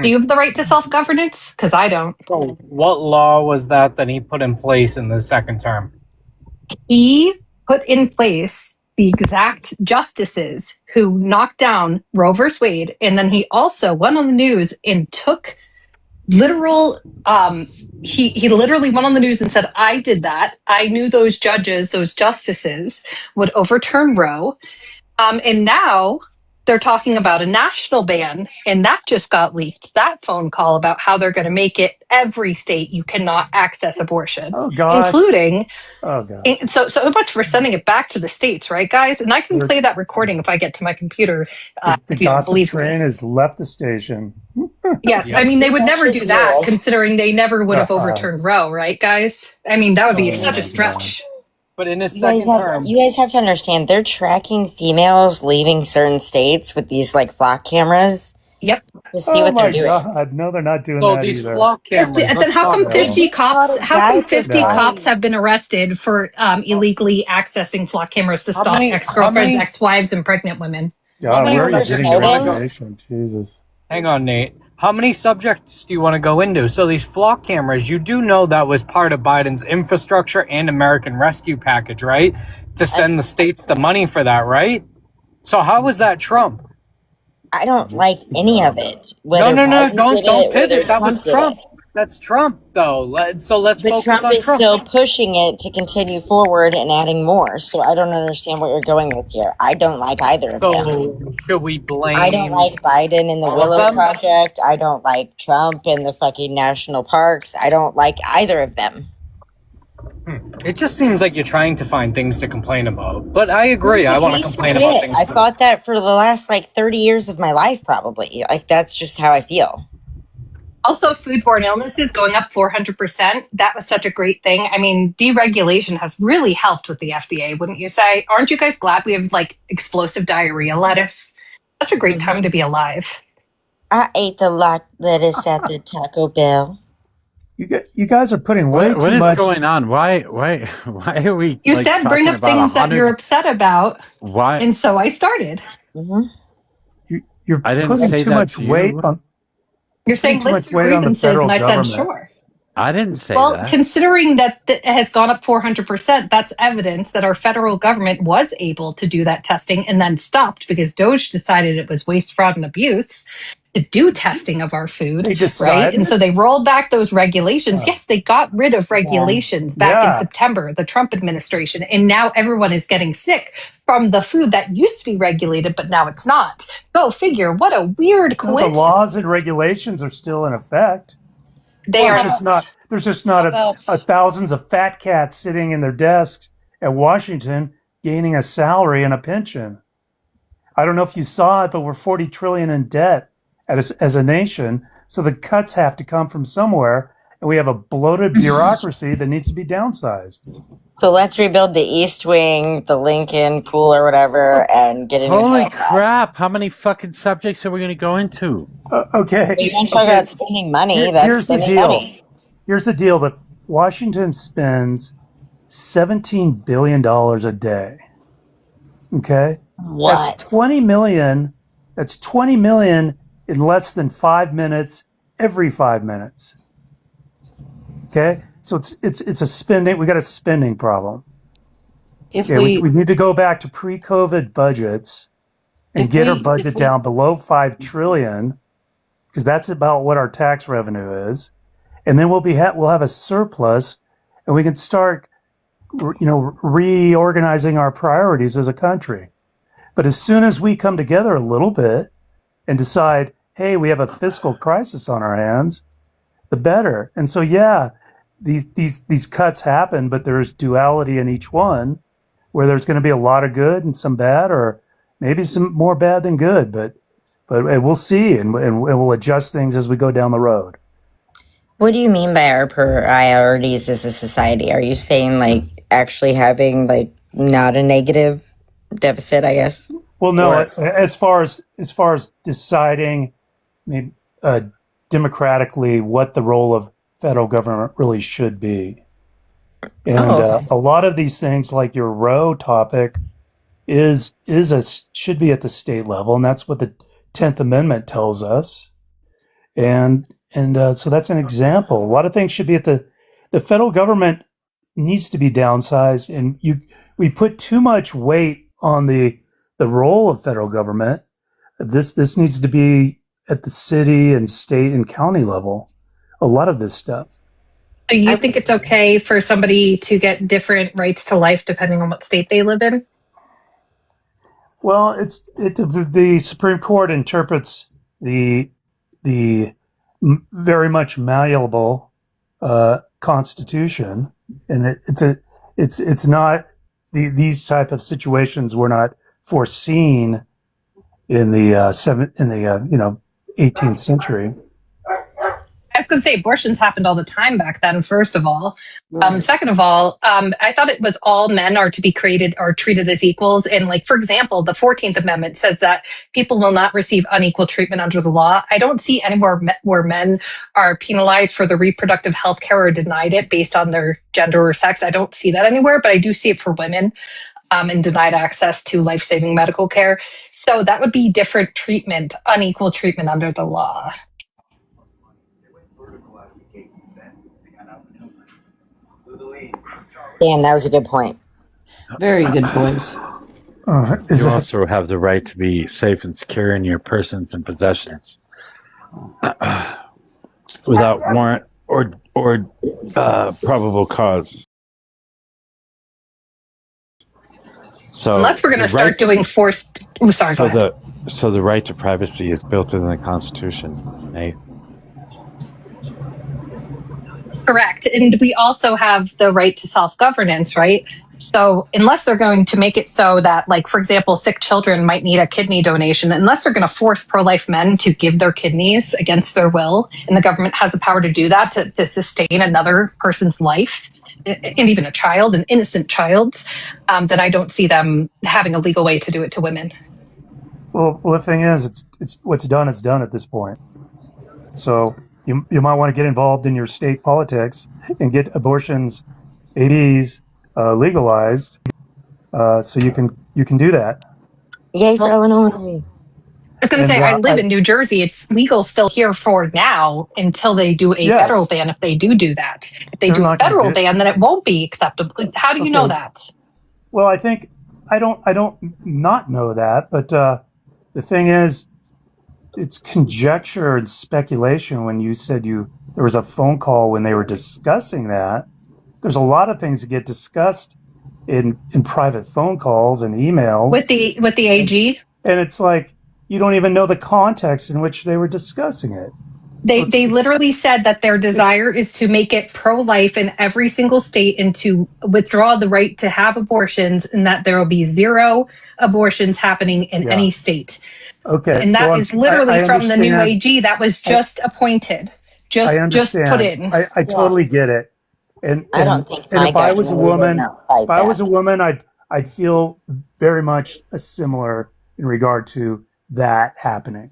Do you have the right to self-governance? Because I don't. So what law was that he put in place in the second term? He put in place the exact justices who knocked down Roe versus Wade, and then he also went on the news and took literal he literally went on the news and said, I did that. I knew those justices would overturn Roe. And now they're talking about a national ban, and that just got leaked. That phone call about how they're going to make it every state you cannot access abortion, including. Oh God! So much for sending it back to the states, right, guys? And I can play that recording if I get to my computer. The gossip train has left the station. Yes, I mean they would never do that, considering they never would have overturned Roe, right, guys? I mean that would be such a stretch. But in his second term, you guys have to understand they're tracking females leaving certain states with these flock cameras. Yep. To see what they're doing. God. No, they're not doing that these either. Flock cameras. Then how come 50 cops? How come 50 cops have been arrested for illegally accessing flock cameras to stop ex-girlfriends, ex-wives, and pregnant women? God, where are you getting your information? Jesus. Hang on, Nate. How many subjects do you want to go into? So these flock cameras, you do know that was part of Biden's infrastructure and American Rescue package, right? To send the states the money for that, right? So how was that Trump? I don't like any of it. No, don't pivot. That was Trump. That's Trump, though. So let's focus on Trump. Trump is still pushing it to continue forward and adding more. So I don't understand what you're going with here. I don't like either of them. Should we blame? I don't like Biden and the Willow Project. I don't like Trump and the fucking national parks. I don't like either of them. It just seems like you're trying to find things to complain about. But I agree. I want to complain about things. I've thought that for the last 30 years of my life, probably. That's just how I feel. Also, foodborne illnesses going up 400%. That was such a great thing. I mean, deregulation has really helped with the FDA, wouldn't you say? Aren't you guys glad we have explosive diarrhea lettuce? Such a great time to be alive. I ate the lettuce at the Taco Bell. You guys are putting way too much. What is going on? Why are we? You said bring up things that you're upset about. Why? And so I started. Mm-hmm. You're I didn't putting say too that much to weight you. on. You're saying list your grievances, and I said sure. I didn't say well, that. Well, considering that it has gone up 400%, that's evidence that our federal government was able to do that testing and then stopped because DOJ decided it was waste, fraud, and abuse to do testing of our food, right? And so they rolled back those regulations. Yes, they got rid of regulations back in September, the Trump administration, and now everyone is getting sick from the food that used to be regulated, but now it's not. Go figure. What a weird coincidence. The laws and regulations are still in effect. There's just not thousands of fat cats sitting in their desks at Washington gaining a salary and a pension. I don't know if you saw it, but we're $40 trillion in debt as a nation. So the cuts have to come from somewhere, and we have a bloated bureaucracy that needs to be downsized. So let's rebuild the East Wing, the Lincoln pool or whatever, and get a new Holy crap! How many fucking subjects are we going to go into? Okay. You don't talk about spending money. That's spending money. Here's the deal: that Washington spends $17 billion a day. Okay, what? That's 20 million. That's 20 million in less than 5 minutes every 5 minutes. Okay, so it's a spending. We got a spending problem. We need to go back to pre-COVID budgets and get our budget down below $5 trillion, because that's about what our tax revenue is, and then we'll have a surplus, and we can start, reorganizing our priorities as a country. But as soon as we come together a little bit and decide, hey, we have a fiscal crisis on our hands, the better. And so, these cuts happen, but there's duality in each one, where there's going to be a lot of good and some bad, or maybe some more bad than good. But we'll see, and we'll adjust things as we go down the road. What do you mean by our priorities as a society? Are you saying like actually having like not a negative deficit, I guess? Well, no. As far as deciding, democratically, what the role of federal government really should be, and a lot of these things, like your Roe topic, should be at the state level, and that's what the 10th Amendment tells us, and so that's an example. A lot of things should be at the federal government needs to be downsized, and we put too much weight on the role of federal government. This needs to be at the city and state and county level. A lot of this stuff. So you think it's okay for somebody to get different rights to life depending on what state they live in? Well, the Supreme Court interprets the very much malleable Constitution, and it's not these type of situations were not foreseen in the 18th century. I was going to say abortions happened all the time back then, first of all. Second of all, I thought it was all men are to be created or treated as equals. And like, for example, the 14th Amendment says that people will not receive unequal treatment under the law. I don't see anywhere where men are penalized for the reproductive health care or denied it based on their gender or sex. I don't see that anywhere, but I do see it for women. And denied access to life-saving medical care. So that would be different treatment, unequal treatment under the law. Damn, that was a good point. Very good points. You also have the right to be safe and secure in your persons and possessions without warrant or probable cause. So unless we're going to start doing forced. Oh, sorry. So the right to privacy is built into the Constitution, Nate. Correct. And we also have the right to self-governance, right? So unless they're going to make it so that, like, for example, sick children might need a kidney donation, unless they're going to force pro-life men to give their kidneys against their will, and the government has the power to do that to sustain another person's life, and even a child, an innocent child's, then I don't see them having a legal way to do it to women. Well, the thing is, it's what's done is done at this point. So you might want to get involved in your state politics and get abortions, ADs, legalized, so you can do that. Yay for Illinois. I was going to say, I live in New Jersey. It's legal still here for now until they do a federal ban. If they do that, if they do a federal ban, then it won't be acceptable. How do you know that? Well, I think I don't not know that, but the thing is, it's conjecture and speculation. When you said there was a phone call when they were discussing that, there's a lot of things that get discussed in private phone calls and emails with the AG, and it's like you don't even know the context in which they were discussing it. They literally said that their desire is to make it pro-life in every single state and to withdraw the right to have abortions, and that there will be 0 abortions happening in any state. Okay. And that is literally from the new AG that was just appointed. Just put in. I totally get it. And I don't think. And if I was a woman, I'd feel very much similar in regard to that happening.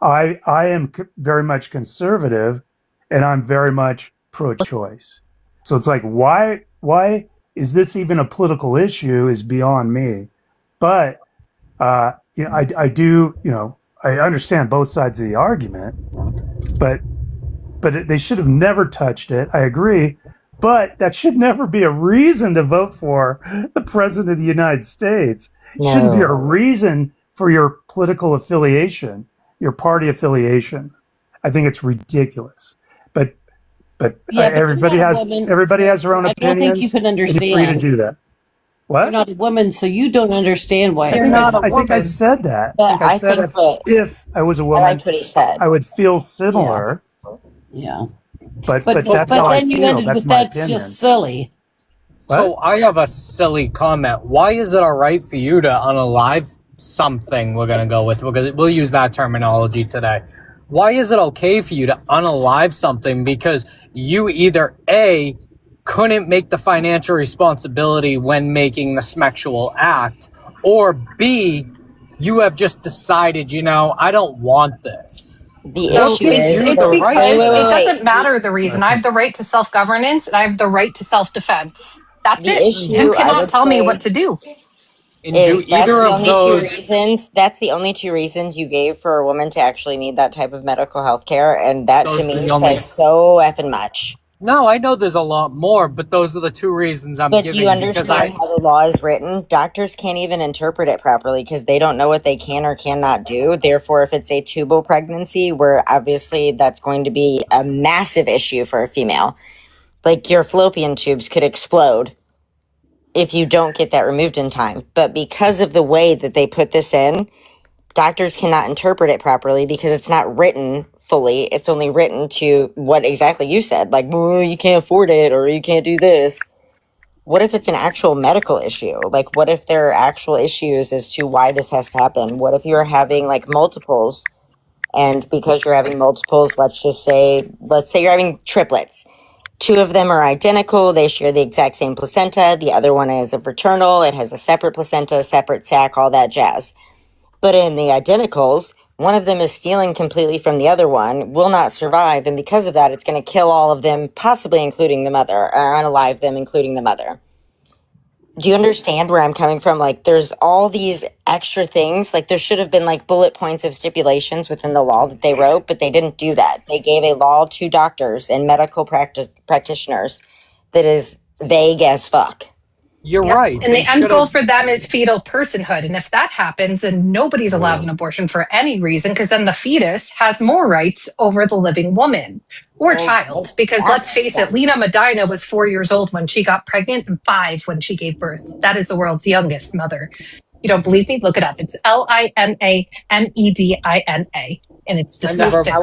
I am very much conservative, and I'm very much pro-choice. So it's like, why is this even a political issue is beyond me. But I do, I understand both sides of the argument, but they should have never touched it. I agree. But that should never be a reason to vote for the president of the United States. It shouldn't be a reason for your political affiliation, your party affiliation. I think it's ridiculous. But everybody has their own opinions. I don't think you can understand. You're free to do that. What? You're not a woman, so you don't understand why. I think I said that. I said if I was a woman, I liked what he said. I would feel similar. Yeah. But that's how I feel. You ended that's with my that's opinion. just silly. So I have a silly comment. Why is it all right for you to unalive something? We're gonna go with because we'll use that terminology today. Why is it okay for you to unalive something? Because you either A, couldn't make the financial responsibility when making the sexual act, or B, you have just decided, I don't want this. It doesn't matter the reason. I have the right to self-governance and I have the right to self-defense. That's it. You cannot tell me what to do. That's the only two reasons you gave for a woman to actually need that type of medical health care, and that to me says so effing much. No, I know there's a lot more, but those are the two reasons I'm giving. But do you understand how the law is written? Doctors can't even interpret it properly because they don't know what they can or cannot do. Therefore, if it's a tubal pregnancy, where obviously that's going to be a massive issue for a female, like your fallopian tubes could explode if you don't get that removed in time. But because of the way that they put this in, doctors cannot interpret it properly because it's not written fully. It's only written to what exactly you said, like, well, you can't afford it or you can't do this. What if it's an actual medical issue? Like, what if there are actual issues as to why this has to happen? What if you're having like multiples, and because you're having multiples, let's say you're having triplets. 2 of them are identical. They share the exact same placenta. The other one is a fraternal. It has a separate placenta, separate sac, all that jazz. But in the identicals, one of them is stealing completely from the other one, will not survive, and because of that, it's going to kill all of them, possibly including the mother, or unalive them, including the mother. Do you understand where I'm coming from? Like, there's all these extra things. Like, there should have been, like, bullet points of stipulations within the law that they wrote, but they didn't do that. They gave a law to doctors and medical practitioners that is vague as fuck. You're right. And the end goal for them is fetal personhood. And if that happens, then nobody's allowed an abortion for any reason, because then the fetus has more rights over the living woman or child. Because let's face it, Lena Medina was 4 years old when she got pregnant and 5 when she gave birth. That is the world's youngest mother. You don't believe me? Look it up. It's LINAMEDINA. And it's disgusting.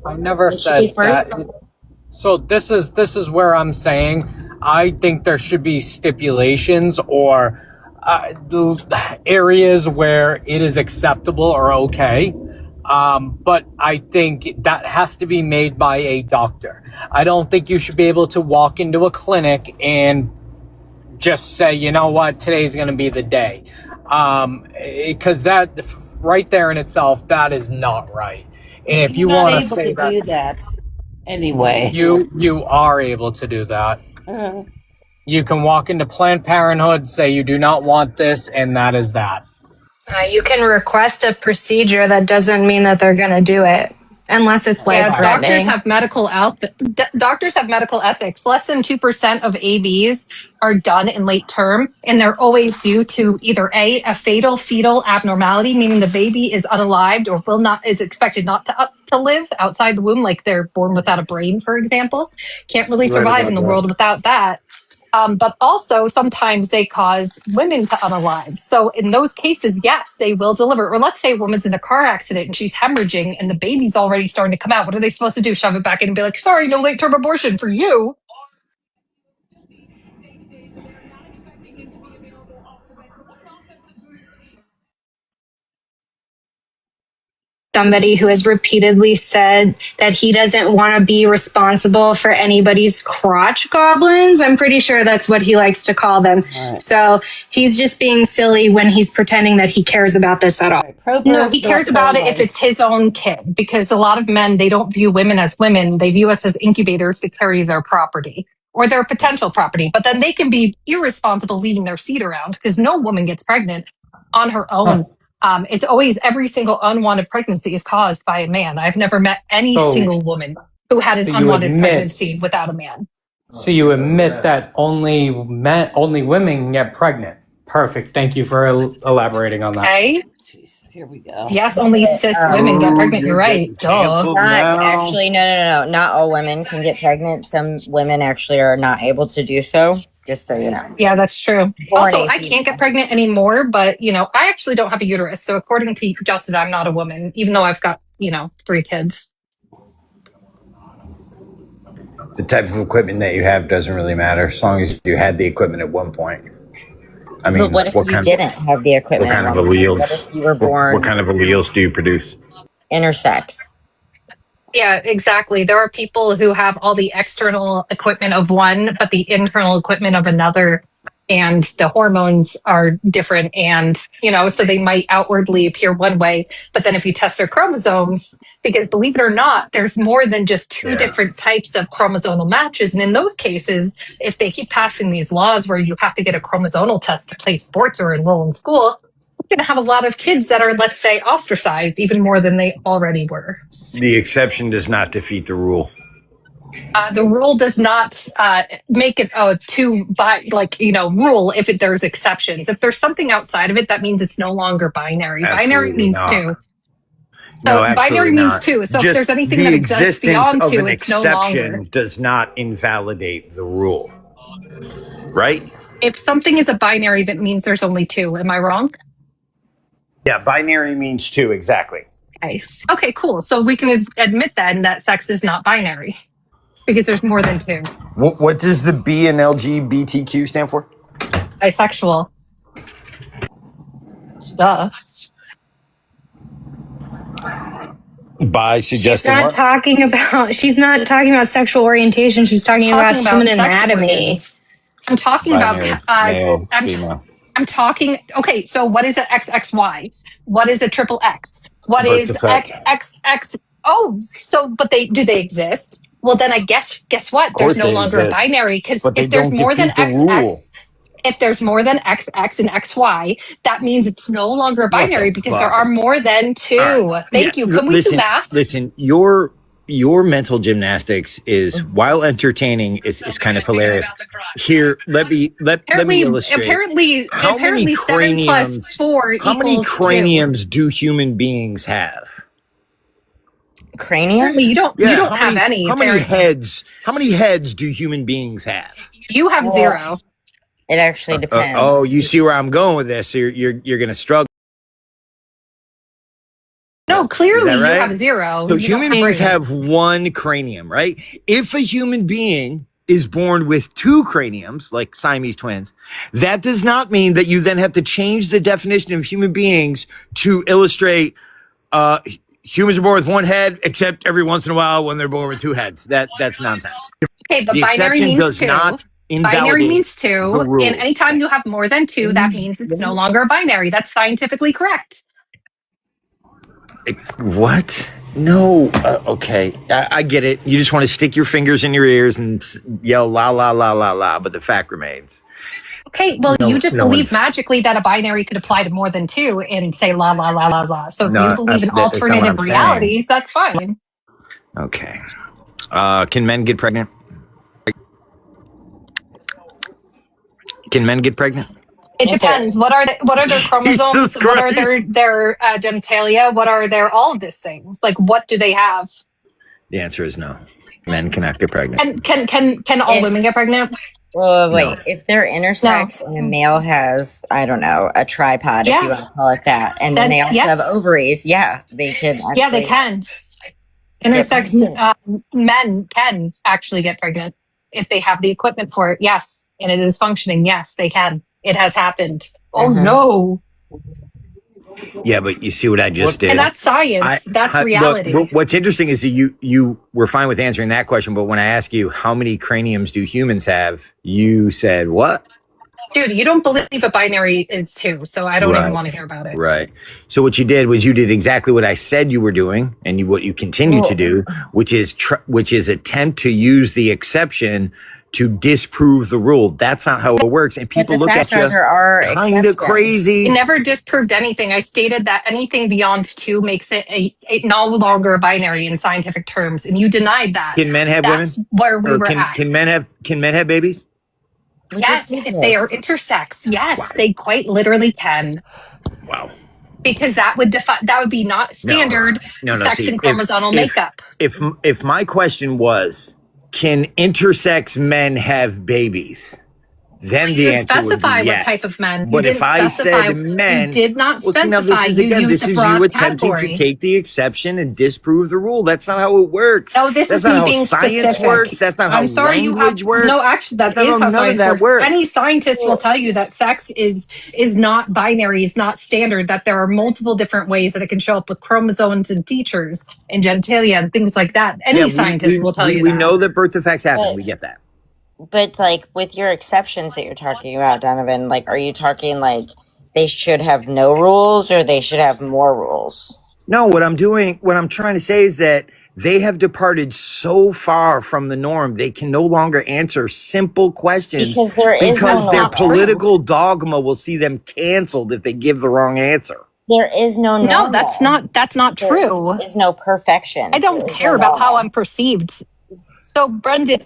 I never said that. So this is where I'm saying I think there should be stipulations or areas where it is acceptable or okay. But I think that has to be made by a doctor. I don't think you should be able to walk into a clinic and just say, you know what, today's going to be the day. Because that, right there in itself, that is not right. And if you want to say do that anyway, you are able to do that. You can walk into Planned Parenthood, say you do not want this, and that is that. You can request a procedure. That doesn't mean that they're going to do it unless it's life threatening. Doctors have medical ethics. Less than 2% of ABs are done in late term, and they're always due to either a fatal fetal abnormality, meaning the baby is unalived or is expected not to live outside the womb, like they're born without a brain, for example. Can't really survive in the world without that. But also sometimes they cause women to unalive. So in those cases, yes, they will deliver. Or let's say a woman's in a car accident and she's hemorrhaging and the baby's already starting to come out. What are they supposed to do? Shove it back in and be like, sorry, no late term abortion for you. Somebody who has repeatedly said that he doesn't want to be responsible for anybody's crotch goblins. I'm pretty sure that's what he likes to call them. Right. So he's just being silly when he's pretending that he cares about this at all. No, he cares about it if it's his own kid, because a lot of men, they don't view women as women. They view us as incubators to carry their property or their potential property. But then they can be irresponsible leaving their seed around, because no woman gets pregnant on her own. It's always, every single unwanted pregnancy is caused by a man. I've never met any single woman who had an unwanted pregnancy without a man. So you admit that only women get pregnant. Perfect. Thank you for elaborating on that. Okay. Jeez, here we go. Yes, only cis women get pregnant. You're right. Not actually, no. Not all women can get pregnant. Some women actually are not able to do so. Just so you know. Yeah, that's true. Also, I can't get pregnant anymore, but, I actually don't have a uterus. So according to Justin, I'm not a woman, even though I've got, 3 kids. The type of equipment that you have doesn't really matter, as long as you had the equipment at one point. I mean, but what if you didn't have the equipment? What kind of alleles? What if you were born? What kind of alleles do you produce? Intersex. Yeah, exactly. There are people who have all the external equipment of one, but the internal equipment of another, and the hormones are different. And, so they might outwardly appear one way, but then if you test their chromosomes, because believe it or not, there's more than just 2 different types of chromosomal matches. And in those cases, if they keep passing these laws where you have to get a chromosomal test to play sports or enroll in school, going to have a lot of kids that are, let's say, ostracized even more than they already were. The exception does not defeat the rule. The rule does not make it a rule if there's exceptions. If there's something outside of it, that means it's no longer binary. Absolutely binary means not. 2. So no, binary means not. 2. So Just if there's anything that exists beyond 2, it's no longer. The exception does not invalidate the rule. Right? If something is a binary, that means there's only 2. Am I wrong? Yeah, binary means 2, exactly. Okay, cool. So we can admit then that sex is not binary because there's more than 2. What does the B in LGBTQ stand for? Bisexual. Duh. By suggesting she's not talking about sexual orientation. She's talking about human anatomy. I'm talking binary, about male, female. I'm talking. Okay, so what is an XXY? What is a triple X? What is XXX? Oh, so but do they exist? Well, then I guess what? There's no longer a binary, because if there's more than XX, if there's more than XX and XY, that means it's no longer a binary because there are more than 2. Thank you. Can we do math? Listen, your mental gymnastics is, while entertaining, is kind of hilarious. Here, let me illustrate. Apparently, 7 plus 4 how many equals craniums 2. do human beings have? Cranium? Apparently, you don't have any. How many heads? How many heads do human beings have? You have 0. It actually depends. You see where I'm going with this? You're going to struggle. No, clearly right? You have 0. So human beings have 1 cranium, right? If a human being is born with 2 craniums, like Siamese twins, that does not mean that you then have to change the definition of human beings to illustrate humans are born with 1 head, except every once in a while when they're born with 2 heads. That's nonsense. Okay, but the binary means does 2. Not binary means 2, and anytime you have more than 2, that means it's no longer a binary. That's scientifically correct. What? No. Okay. I get it. You just want to stick your fingers in your ears and yell la la la la la, but the fact remains. Okay, well, you just believe magically that a binary could apply to more than two and say la la la la la. So if you believe in alternative realities, that's fine. Okay. Can men get pregnant? Can men get pregnant? It depends. What are their chromosomes? What are their genitalia? What are their all of these things? Like, what do they have? The answer is no. Men cannot get pregnant. And can all women get pregnant? Well, wait. No. If they're intersex and a male has, I don't know, a tripod, if you want to call it that, and then they also have ovaries, they can. Actually, yeah, they can. Intersex men can actually get pregnant if they have the equipment for it. Yes, and it is functioning. Yes, they can. It has happened. Oh no. Yeah, but you see what I just did. And that's science. That's reality. Look, what's interesting is that you were fine with answering that question, but when I ask you how many craniums do humans have, you said what? Dude, you don't believe a binary is two, so I don't even want to hear about it. Right. So what you did was you did exactly what I said you were doing, and what you continue to do, which is attempt to use the exception to disprove the rule. That's not how it works, and people look at you kind of crazy. I never disproved anything. I stated that anything beyond two makes it a no longer a binary in scientific terms, and you denied that. Can men have That's women? Where we were at. Can men have babies? Yes, if they are intersex, yes, they quite literally can. Wow. Because that would be not standard sex and chromosomal makeup. If my question was, can intersex men have babies? Then the answer would be specify yes. what type of men. But if I said men, you did not specify. This is you attempting to take the exception and disprove the rule. That's not how it works. No, this is me being science specific. Works. That's not how language works. No, actually, that is how science works. Any scientist will tell you that sex is not binary, is not standard. That there are multiple different ways that it can show up with chromosomes and features and genitalia and things like that. Any scientist will tell you that. We know that birth defects happen. We get that. But like with your exceptions that you're talking about, Donovan, like are you talking like they should have no rules or they should have more rules? No, what I'm trying to say is that they have departed so far from the norm, they can no longer answer simple questions because their political dogma will see them canceled if they give the wrong anscer. There is no normal. No, that's not true. There is no perfection. I don't care about how I'm perceived. So, Brendan.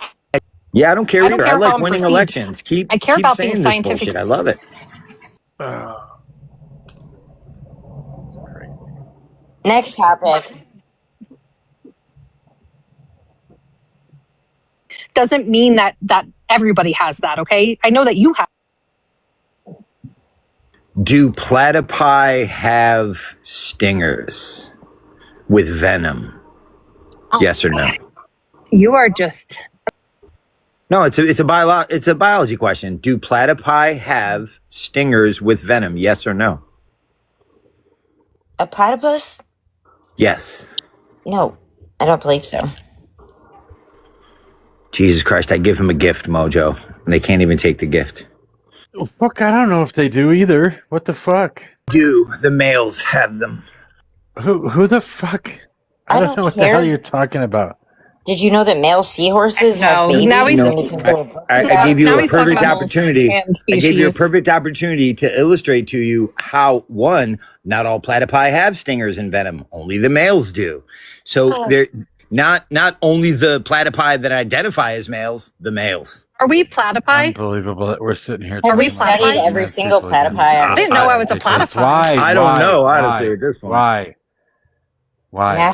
Yeah, I don't care either. I like winning elections. I care about being scientific. Bullshit. I love it. Next topic. Doesn't mean that everybody has that, okay? I know that you have. Do platypi have stingers with venom? Yes or no? You are just... No, it's a biology question. Do platypi have stingers with venom? Yes or no? A platypus? Yes. No, I don't believe so. Jesus Christ, I give him a gift, Mojo, and they can't even take the gift. Well, fuck, I don't know if they do either. What the fuck? Do the males have them? Who the fuck? I don't know what the hell you're talking about. Did you know that male seahorses have babies? I gave you a perfect opportunity. I gave you a perfect opportunity to illustrate to you how, one, not all platypi have stingers and venom. Only the males do. So they're not only the platypi that identify as males, the males. Are we platypi? Unbelievable that we're sitting here. Have we studied every single platypi? I didn't know I was a platypi. Why? I don't know, honestly, at this point. Why?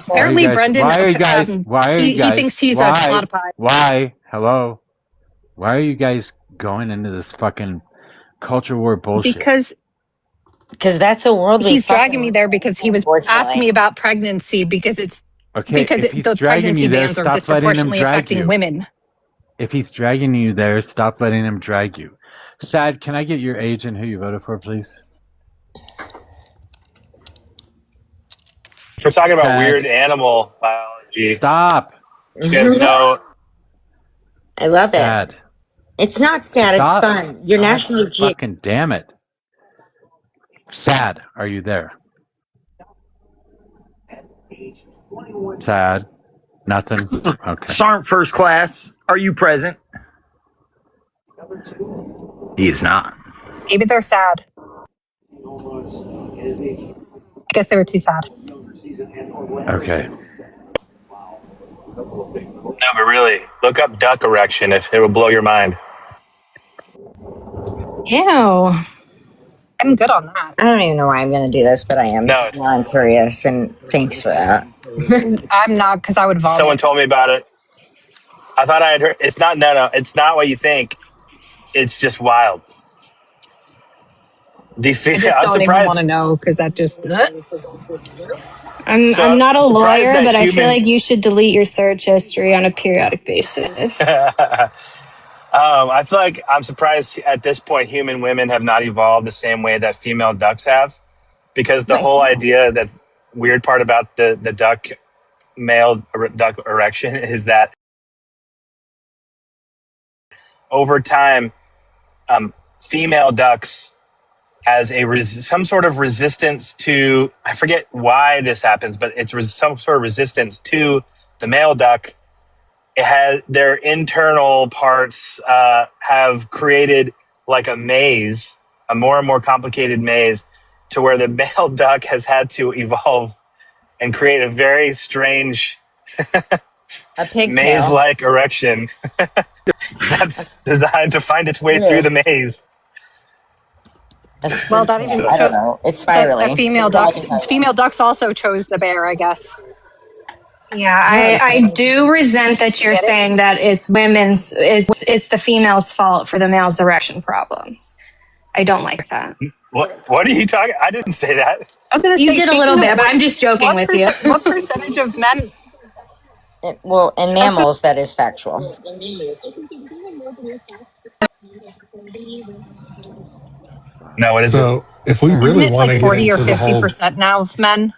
Apparently, Brendan. Why are you guys? He thinks he's a platypi. Why? Hello. Why are you guys going into this fucking culture war bullshit? Because that's a worldly. He's dragging me there because he was asking me about pregnancy because it's because the pregnancy bans are disproportionately affecting women. If he's dragging you there, stop letting him drag you. Sad, can I get your age and who you voted for, please? We're talking about weird animal biology. Stop. You guys know. I love sad. It. It's not sad. Stop. It's fun. Your National Geographic. Fucking damn it. Sad, are you there? Sad. Nothing. Okay. Sergeant First Class, are you present? He is not. Maybe they're sad. I guess they were too sad. Okay. No, but really, look up duck erection. If it will blow your mind. Ew. I'm good on that. I don't even know why I'm going to do this, but I am. No. Now I'm curious, and thanks for that. I'm not, because I would vomit. Someone told me about it. I thought I had heard. It's not. No. It's not what you think. It's just wild. I just I'm don't even want to surprised. know, because that just... I'm not a surprised lawyer, that but I feel human- like you should delete your search history on a periodic basis. I feel like I'm surprised at this point human women have not evolved the same way that female ducks have, because the whole idea, that weird part about the duck, male duck erection, is that over time, female ducks, as some sort of resistance to, I forget why this happens, but it's some sort of resistance to the male duck. It has their internal parts have created like a maze, a more and more complicated maze, to where the male duck has had to evolve and create a very strange maze-like erection that's designed to find its way through the maze. Well, that even I don't know. It's spiraling. Female ducks also chose the bear, I guess. Yeah, I do resent that you're saying that it's women's, it's the female's fault for the male's erection problems. I don't like that. What are you talking? I didn't say that. I was gonna You say, did a little bit, but I'm just joking with you. What percentage of men? Well, in mammals, that is factual. No, what is so it? if we really want to like get 40 or into the whole, 50% now of men.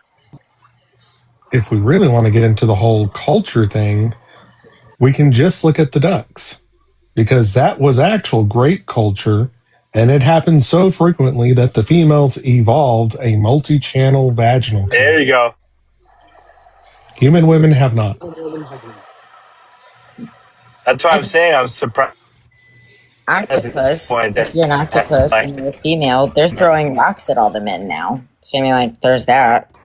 if we really want to get into the whole culture thing, we can just look at the ducks, because that was actual great culture, and it happened so frequently that the females evolved a multi-channel vaginal. There you go. Human women have not. That's what I'm saying. I'm surprised. Octopus, if you're an octopus and you're a female, they're throwing rocks at all the men now. So I mean, like, there's that.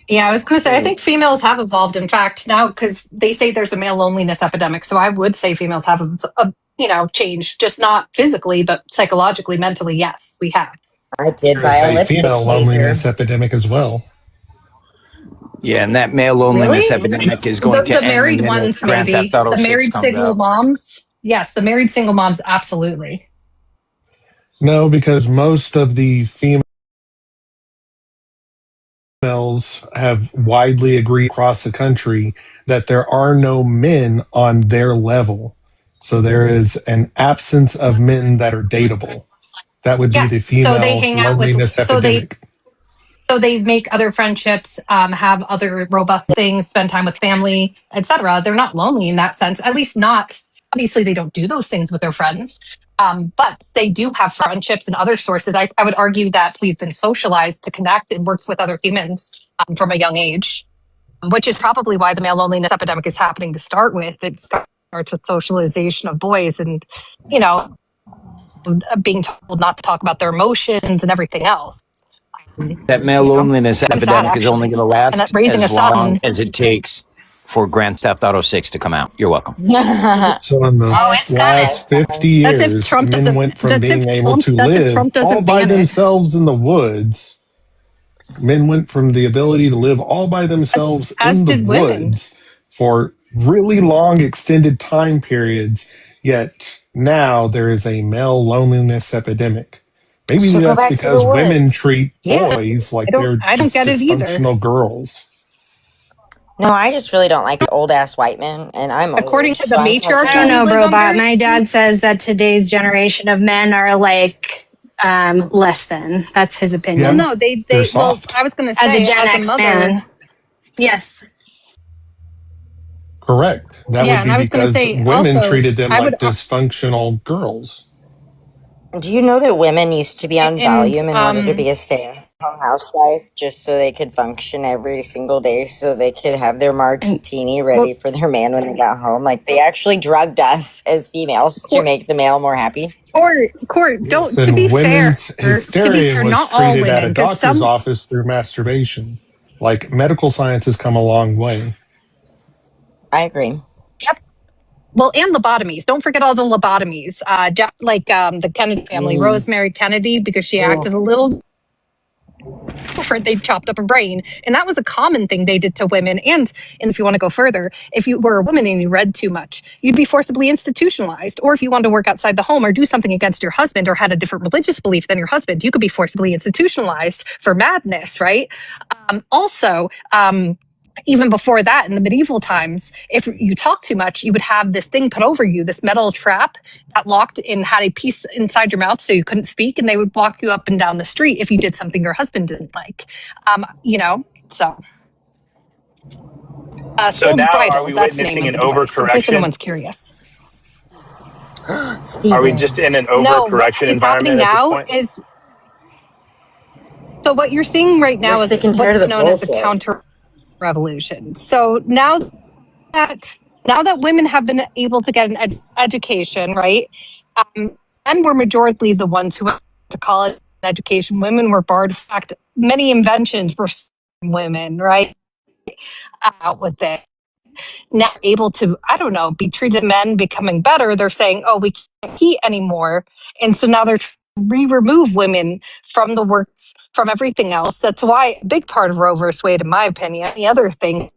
Yeah, I was going to say, I think females have evolved. In fact, now, because they say there's a male loneliness epidemic, so I would say females have changed, just not physically, but psychologically, mentally. Yes, we have. I did There's buy a a lipstick female taser. loneliness epidemic as well. Yeah, and that male loneliness Really? epidemic is going to The end married the minute ones, Grand maybe. Theft Auto The 6 married comes single out. moms. Yes, the married single moms, absolutely. No, because most of the females have widely agreed across the country that there are no men on their level. So there is an absence of men that are dateable. That would be the Yes, so they female hang out with, loneliness epidemic. so they make other friendships, have other robust things, spend time with family, etc. They're not lonely in that sense, at least not. Obviously, they don't do those things with their friends, but they do have friendships and other sources. I would argue that we've been socialized to connect and work with other humans from a young age, which is probably why the male loneliness epidemic is happening to start with. It starts with socialization of boys and, being told not to talk about their emotions and everything else. That male loneliness epidemic is only going to last And that raising as a son- long as it takes for Grand Theft Auto 6 to come out. You're welcome. So in the last 50 years, men went from being able to live all by themselves in the woods. Men went from the ability to live all by themselves in the woods for really long, extended time periods. Yet now there is a male loneliness epidemic. Maybe that's because women treat boys like they're just dysfunctional girls. No, I just really don't like old ass white men, and I'm according to the matriarchy. I don't know, bro, but my dad says that today's generation of men are like less than. That's his opinion. Well, no, they well, I was going to say, as a Gen X mother, man. Yes. Correct. That Yeah, and I would be was gonna because say, women also, treated them I like would- dysfunctional girls. Do you know that women used to be on And, Valium in order to be a stay housewife just so they could function every single day, so they could have their martini ready for their man when they got home. Like, they actually drugged us as females to make the male more happy. Court, don't, Yes, to be and fair, women's hysteria was not all treated at a women, because doctor's some, office through masturbation. Like, medical science has come a long way. I agree. yep. Well, and lobotomies. Don't forget all the lobotomies. The Kennedy family, Rose married Kennedy because she acted a little different. They chopped up a brain, and that was a common thing they did to women. And if you want to go further, if you were a woman and you read too much, you'd be forcibly institutionalized. Or if you wanted to work outside the home or do something against your husband or had a different religious belief than your husband, you could be forcibly institutionalized for madness, right? Even before that, in the medieval times, if you talk too much, you would have this thing put over you, this metal trap that locked and had a piece inside your mouth so you couldn't speak, and they would walk you up and down the street if you did something your husband didn't like. So now bridal, are we that's the name witnessing of an the device, in case overcorrection? anyone's curious. Are we just in an No, what overcorrection is happening environment at this now point? is, so what you're seeing right now We're is sick and tired what's of the known as the bullshit. counter revolution. So now that women have been able to get an education, right? Men were majorly the ones who went to college education. Women were barred. In fact, many inventions were women, right? Out with it. Now able to, be treated men becoming better. They're saying, oh, we can't compete anymore. And so now they're remove women from the works, from everything else. That's why a big part of Roe versus Wade, in my opinion, the other thing,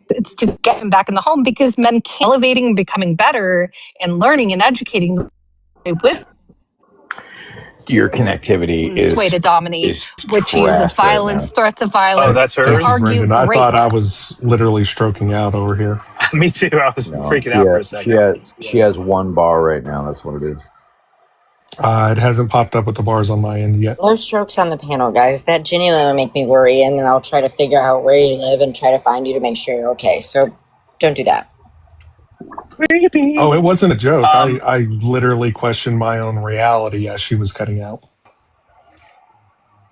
it's to get them back in the home, because men elevating and becoming better and learning and educating women. Your connectivity is way to dominate, which uses violence, threats of Oh, violence. that's Thank hers? you, Argue Brendan. I great. thought I was literally stroking out over here. Me too. I was freaking out for a second. She has one bar right now. That's what it is. It hasn't popped up with the bars on my end yet. No strokes on the panel, guys. That genuinely make me worry, and then I'll try to figure out where you live and try to find you to make sure you're okay. So don't do that. Creepy. Oh, it wasn't a joke. I literally questioned my own reality as she was cutting out.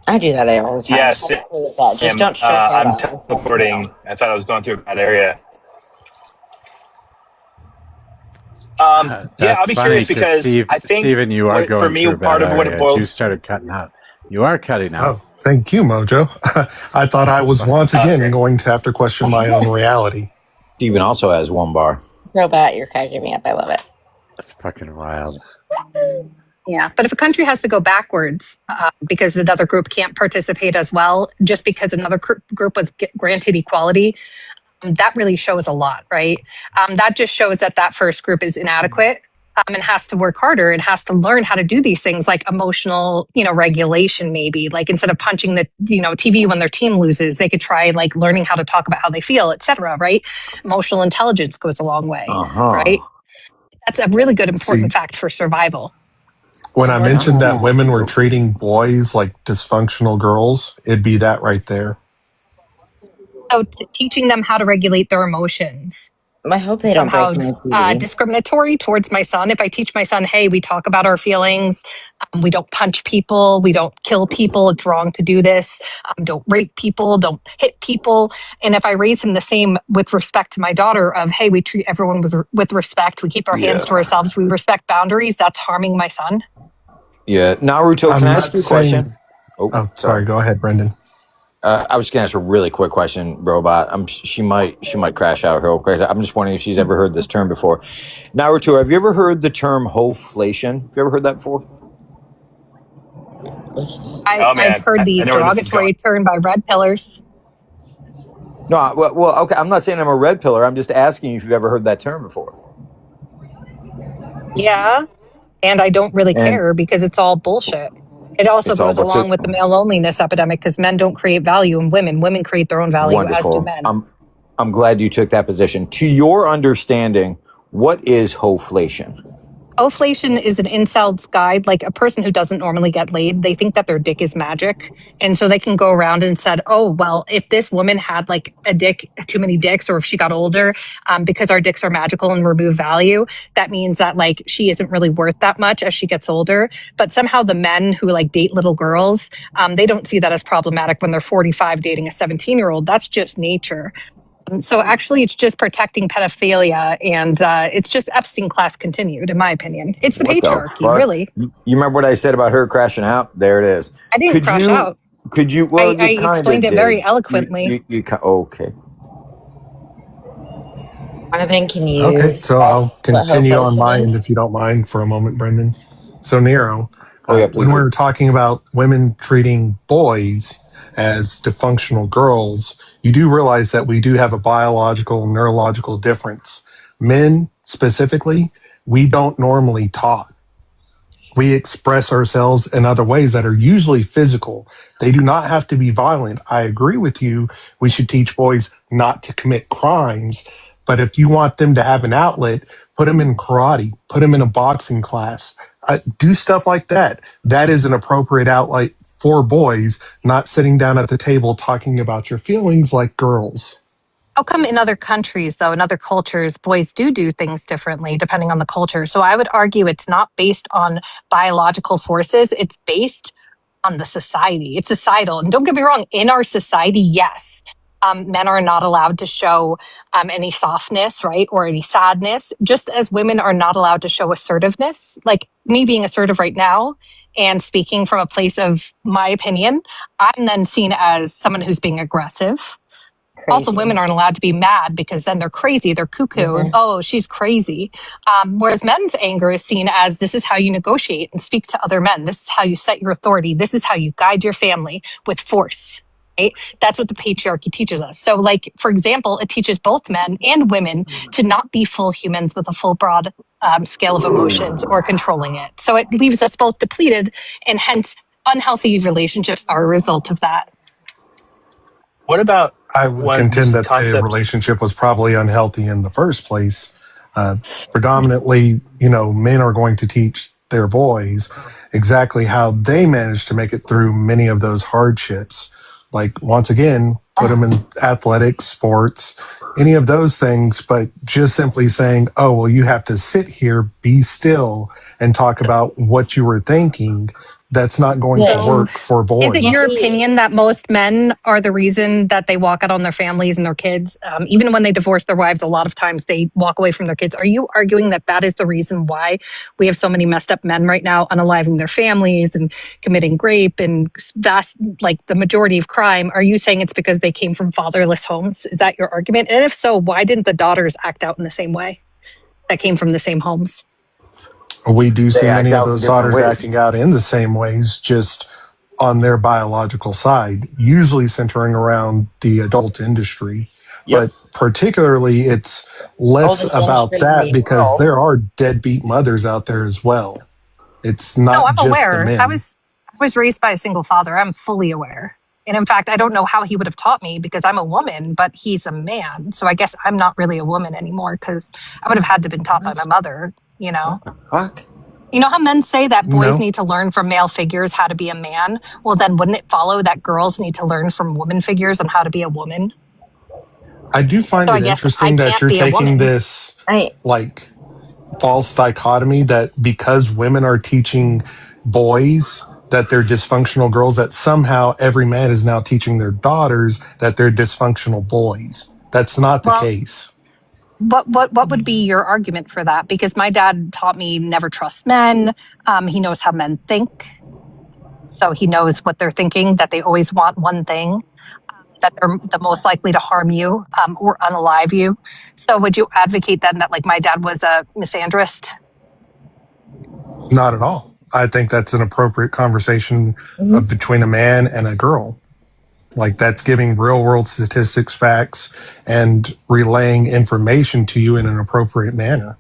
I do that all the time. Yes. Just don't stress that I'm out. teleporting. I thought I was going through a bad area. I'll be curious because I think Steven, you are going for me, through a part bad of what it area. boils. You started cutting out. You are cutting out. Oh, thank you, Mojo. I thought I was once again going to have to question my own reality. Steven also has one bar. Robot, you're cracking me up. I love it. That's fucking wild. Yeah, but if a country has to go backwards because another group can't participate as well, just because another group was granted equality, that really shows a lot, right? That just shows that first group is inadequate and has to work harder and has to learn how to do these things like emotional, regulation, maybe. Like instead of punching the, TV when their team loses, they could try like learning how to talk about how they feel, etc. Right? Emotional intelligence goes a long way, right? That's a really good important fact for survival. When I mentioned that women were treating boys like dysfunctional girls, it'd be that right there. So teaching them how to regulate their emotions. I hope they somehow don't break discriminatory towards my son. If I teach my son, hey, we talk about our feelings, we don't punch people, we don't kill people, it's wrong to do this, don't rape people, don't hit people. And if I raise him the same with respect to my daughter of, hey, we treat everyone with respect, we keep our hands to ourselves, we respect boundaries, that's harming my son. Yeah. Naruto, can I ask you a question? Oh, sorry. Go ahead, Brendan. I was just gonna ask a really quick question, Robot. She might crash out real quick. I'm just wondering if she's ever heard this term before. Naruto, have you ever heard the term hoflation? Have you ever heard that before? I've heard these derogatory termed by red pillars. No, well, okay. I'm not saying I'm a red pillar. I'm just asking you if you've ever heard that term before. Yeah, and I don't really care because it's all bullshit. It also goes along with the male loneliness epidemic because men don't create value in women. Women create their own value, as do men. I'm glad you took that position. To your understanding, what is hoflation? Oflation is an incel's guide, like a person who doesn't normally get laid. They think that their dick is magic. And so they can go around and said, oh, well, if this woman had like a dick, too many dicks, or if she got older, because our dicks are magical and remove value, that means that like she isn't really worth that much as she gets older. But somehow the men who like date little girls, they don't see that as problematic when they're 45 dating a 17-year-old. That's just nature. So actually, it's just protecting pedophilia, and it's just Epstein class continued, in my opinion. It's the patriarchy, really. You remember what I said about her crashing out? There it is. I didn't crash out. Could you? Well, I explained it very eloquently. Okay. Jonathan, can you? Okay, so I'll continue on my end if you don't mind for a moment, Brendan. So Nero, when we're talking about women treating boys as dysfunctional girls, you do realize that we do have a biological, neurological difference. Men, specifically, we don't normally talk. We express ourselves in other ways that are usually physical. They do not have to be violent. I agree with you. We should teach boys not to commit crimes. But if you want them to have an outlet, put them in karate, put them in a boxing class, do stuff like that. That is an appropriate outlet for boys, not sitting down at the table talking about your feelings like girls. How come in other countries, though, in other cultures, boys do things differently depending on the culture? So I would argue it's not based on biological forces. It's based on the society. It's societal. And don't get me wrong, in our society, yes, men are not allowed to show any softness, right, or any sadness, just as women are not allowed to show assertiveness. Like me being assertive right now and speaking from a place of my opinion, I'm then seen as someone who's being aggressive. Crazy. Also, women aren't allowed to be mad because then they're crazy. They're cuckoo. Mm-hmm. Oh, she's crazy. Whereas men's anger is seen as this is how you negotiate and speak to other men. This is how you set your authority. This is how you guide your family with force. Right? That's what the patriarchy teaches us. So, like, for example, it teaches both men and women to not be full humans with a full broad scale of emotions or controlling it. So it leaves us both depleted, and hence unhealthy relationships are a result of that. What about? I would contend that the relationship was probably unhealthy in the first place. Predominantly, men are going to teach their boys exactly how they manage to make it through many of those hardships. Like, once again, put them in athletics, sports, any of those things, but just simply saying, oh, well, you have to sit here, be still, and talk about what you were thinking. That's not going to work for boys. Is it your opinion that most men are the reason that they walk out on their families and their kids? Even when they divorce their wives, a lot of times they walk away from their kids. Are you arguing that that is the reason why we have so many messed up men right now unaliving their families and committing rape and vast, like the majority of crime? Are you saying it's because they came from fatherless homes? Is that your argument? And if so, why didn't the daughters act out in the same way that came from the same homes? We do see many of those daughters acting out in the same ways, just on their biological side, usually centering around the adult industry. Yep. But particularly, it's less about that because there are deadbeat mothers out there as well. It's not just aware. The men. I was raised by a single father. I'm fully aware. And in fact, I don't know how he would have taught me because I'm a woman, but he's a man. So I guess I'm not really a woman anymore because I would have had to have been taught by my mother. What the fuck? You know how men say that boys need to learn from male figures how to be a man? Well, then wouldn't it follow that girls need to learn from woman figures on how to be a woman? I do find it interesting that you're taking this like false dichotomy that because women are teaching boys that they're dysfunctional girls, that somehow every man is now teaching their daughters that they're dysfunctional boys. That's not the case. What would be your argument for that? Because my dad taught me never trust men. He knows how men think. So he knows what they're thinking, that they always want one thing, that they're the most likely to harm you or unalive you. So would you advocate then that like my dad was a misandrist? Not at all. I think that's an appropriate conversation between a man and a girl. Like, that's giving real world statistics, facts, and relaying information to you in an appropriate manner.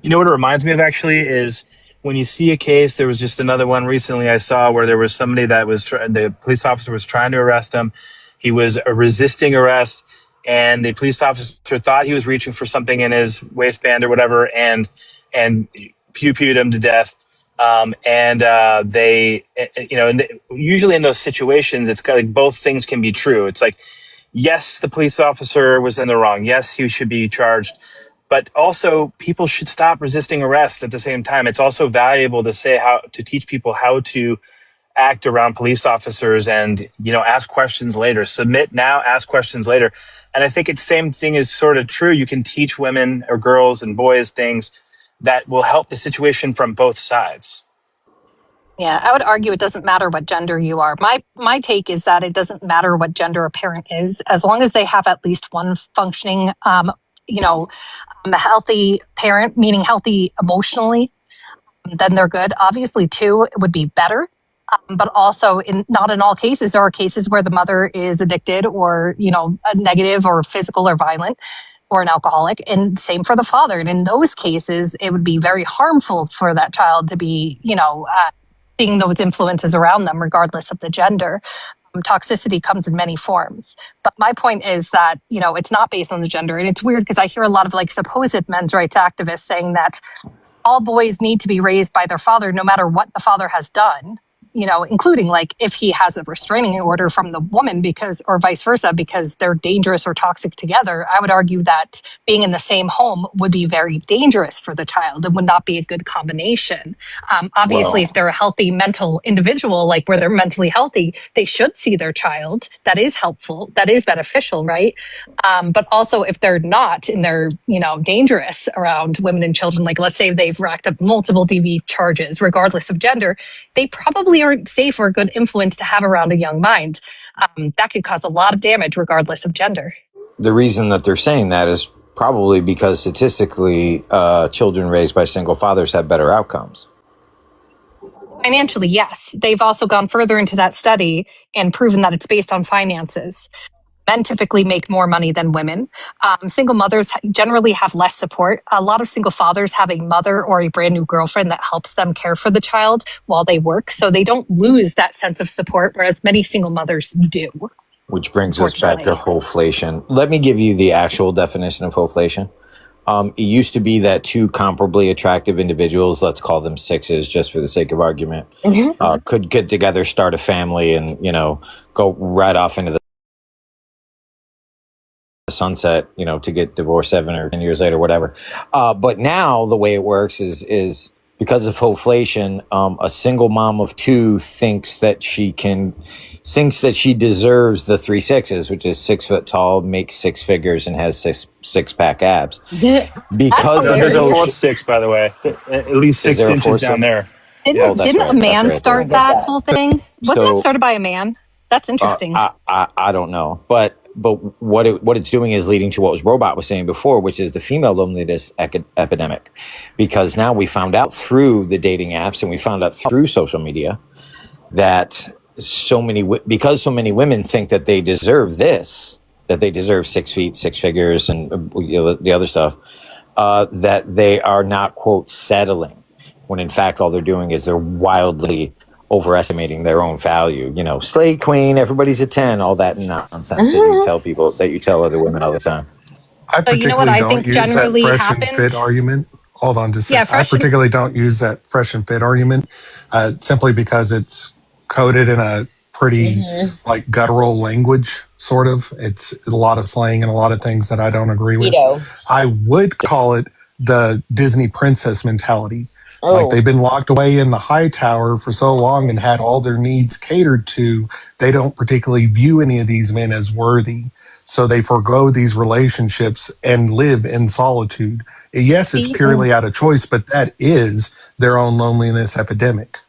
You know what it reminds me of actually is when you see a case, there was just another one recently I saw where there was somebody that was, the police officer was trying to arrest him. He was resisting arrest and the police officer thought he was reaching for something in his waistband or whatever. And pew-pewed him to death. They, usually in those situations, it's kind of like both things can be true. It's like, yes, the police officer was in the wrong. Yes, he should be charged. But also, people should stop resisting arrest at the same time. It's also valuable to teach people how to act around police officers and, ask questions later. Submit now, ask questions later. And I think it's same thing is sort of true. You can teach women or girls and boys things that will help the situation from both sides. Yeah, I would argue it doesn't matter what gender you are. My take is that it doesn't matter what gender a parent is, as long as they have at least one functioning, a healthy parent, meaning healthy emotionally, then they're good. Obviously, two would be better. But also, not in all cases, there are cases where the mother is addicted or, negative or physical or violent or an alcoholic, and same for the father. And in those cases, it would be very harmful for that child to be, seeing those influences around them, regardless of the gender. Toxicity comes in many forms. But my point is that, it's not based on the gender. And it's weird because I hear a lot of supposed men's rights activists saying that all boys need to be raised by their father, no matter what the father has done, including if he has a restraining order from the woman or vice versa, because they're dangerous or toxic together. I would argue that being in the same home would be very dangerous for the child and would not be a good combination. Obviously, if they're a healthy mental individual, where they're mentally healthy, they should see their child. That is helpful. That is beneficial, right? But also if they're not and they're, dangerous around women and children, let's say they've racked up multiple DV charges, regardless of gender, they probably aren't safe or a good influence to have around a young mind. That could cause a lot of damage regardless of gender. The reason that they're saying that is probably because statistically, children raised by single fathers have better outcomes. Financially, yes. They've also gone further into that study and proven that it's based on finances. Men typically make more money than women. Single mothers generally have less support. A lot of single fathers have a mother or a brand new girlfriend that helps them care for the child while they work. So they don't lose that sense of support, whereas many single mothers do. Which brings us back to hoflation. Let me give you the actual definition of hoflation. It used to be that two comparably attractive individuals, let's call them sixes just for the sake of argument, could get together, start a family, and, go right off into the sunset, to get divorced 7 or 10 years later, whatever. But now the way it works is because of hoflation, a single mom of two thinks that she deserves the 3 sixes, which is 6 foot tall, makes 6 figures, and has six pack abs. Because there's a 4th 6, by the way, at least 6 inches down there. Didn't a man start that whole thing? Wasn't that started by a man? That's interesting. I don't know, but what it's doing is leading to what Robot was saying before, which is the female loneliness epidemic, because now we found out through the dating apps and we found out through social media that because so many women think that they deserve this, that they deserve 6 feet, 6 figures, and the other stuff, that they are not, quote, settling, when in fact all they're doing is they're wildly overestimating their own value. Slay queen, everybody's a 10, all that nonsense that you tell people, that you tell other women all the time. I particularly I don't think use generally that fresh happened. and fit argument. Hold on just a Yeah, second. I particularly don't use that fresh and fit argument simply because it's coded in a pretty guttural language, sort of. It's a lot of slang and a lot of things that I don't agree with. I would call it the Disney princess mentality. They've been locked away in the high tower for so long and had all their needs catered to. They don't particularly view any of these men as worthy. So they forego these relationships and live in solitude. Yes, it's purely out of choice, but that is their own loneliness epidemic.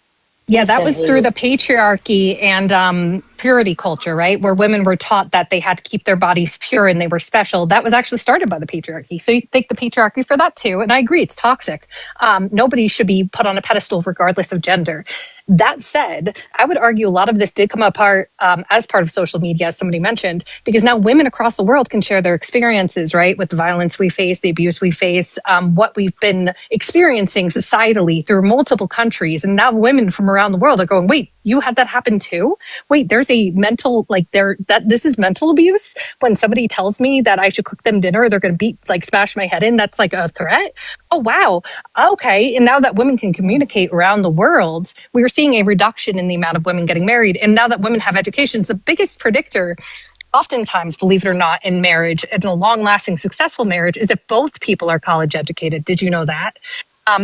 Yeah, that was through the patriarchy and purity culture, right? Where women were taught that they had to keep their bodies pure and they were special. That was actually started by the patriarchy. So you thank the patriarchy for that too. And I agree, it's toxic. Nobody should be put on a pedestal regardless of gender. That said, I would argue a lot of this did come apart as part of social media, as somebody mentioned, because now women across the world can share their experiences, right? With the violence we face, the abuse we face, what we've been experiencing societally through multiple countries. And now women from around the world are going, wait, you had that happen too? Wait, there's a mental, like this is mental abuse when somebody tells me that I should cook them dinner, they're going to smash my head in. That's like a threat. Oh, wow. Okay. And now that women can communicate around the world, we're seeing a reduction in the amount of women getting married. And now that women have education, it's the biggest predictor oftentimes, believe it or not, in marriage, in a long-lasting, successful marriage, is if both people are college educated. Did you know that?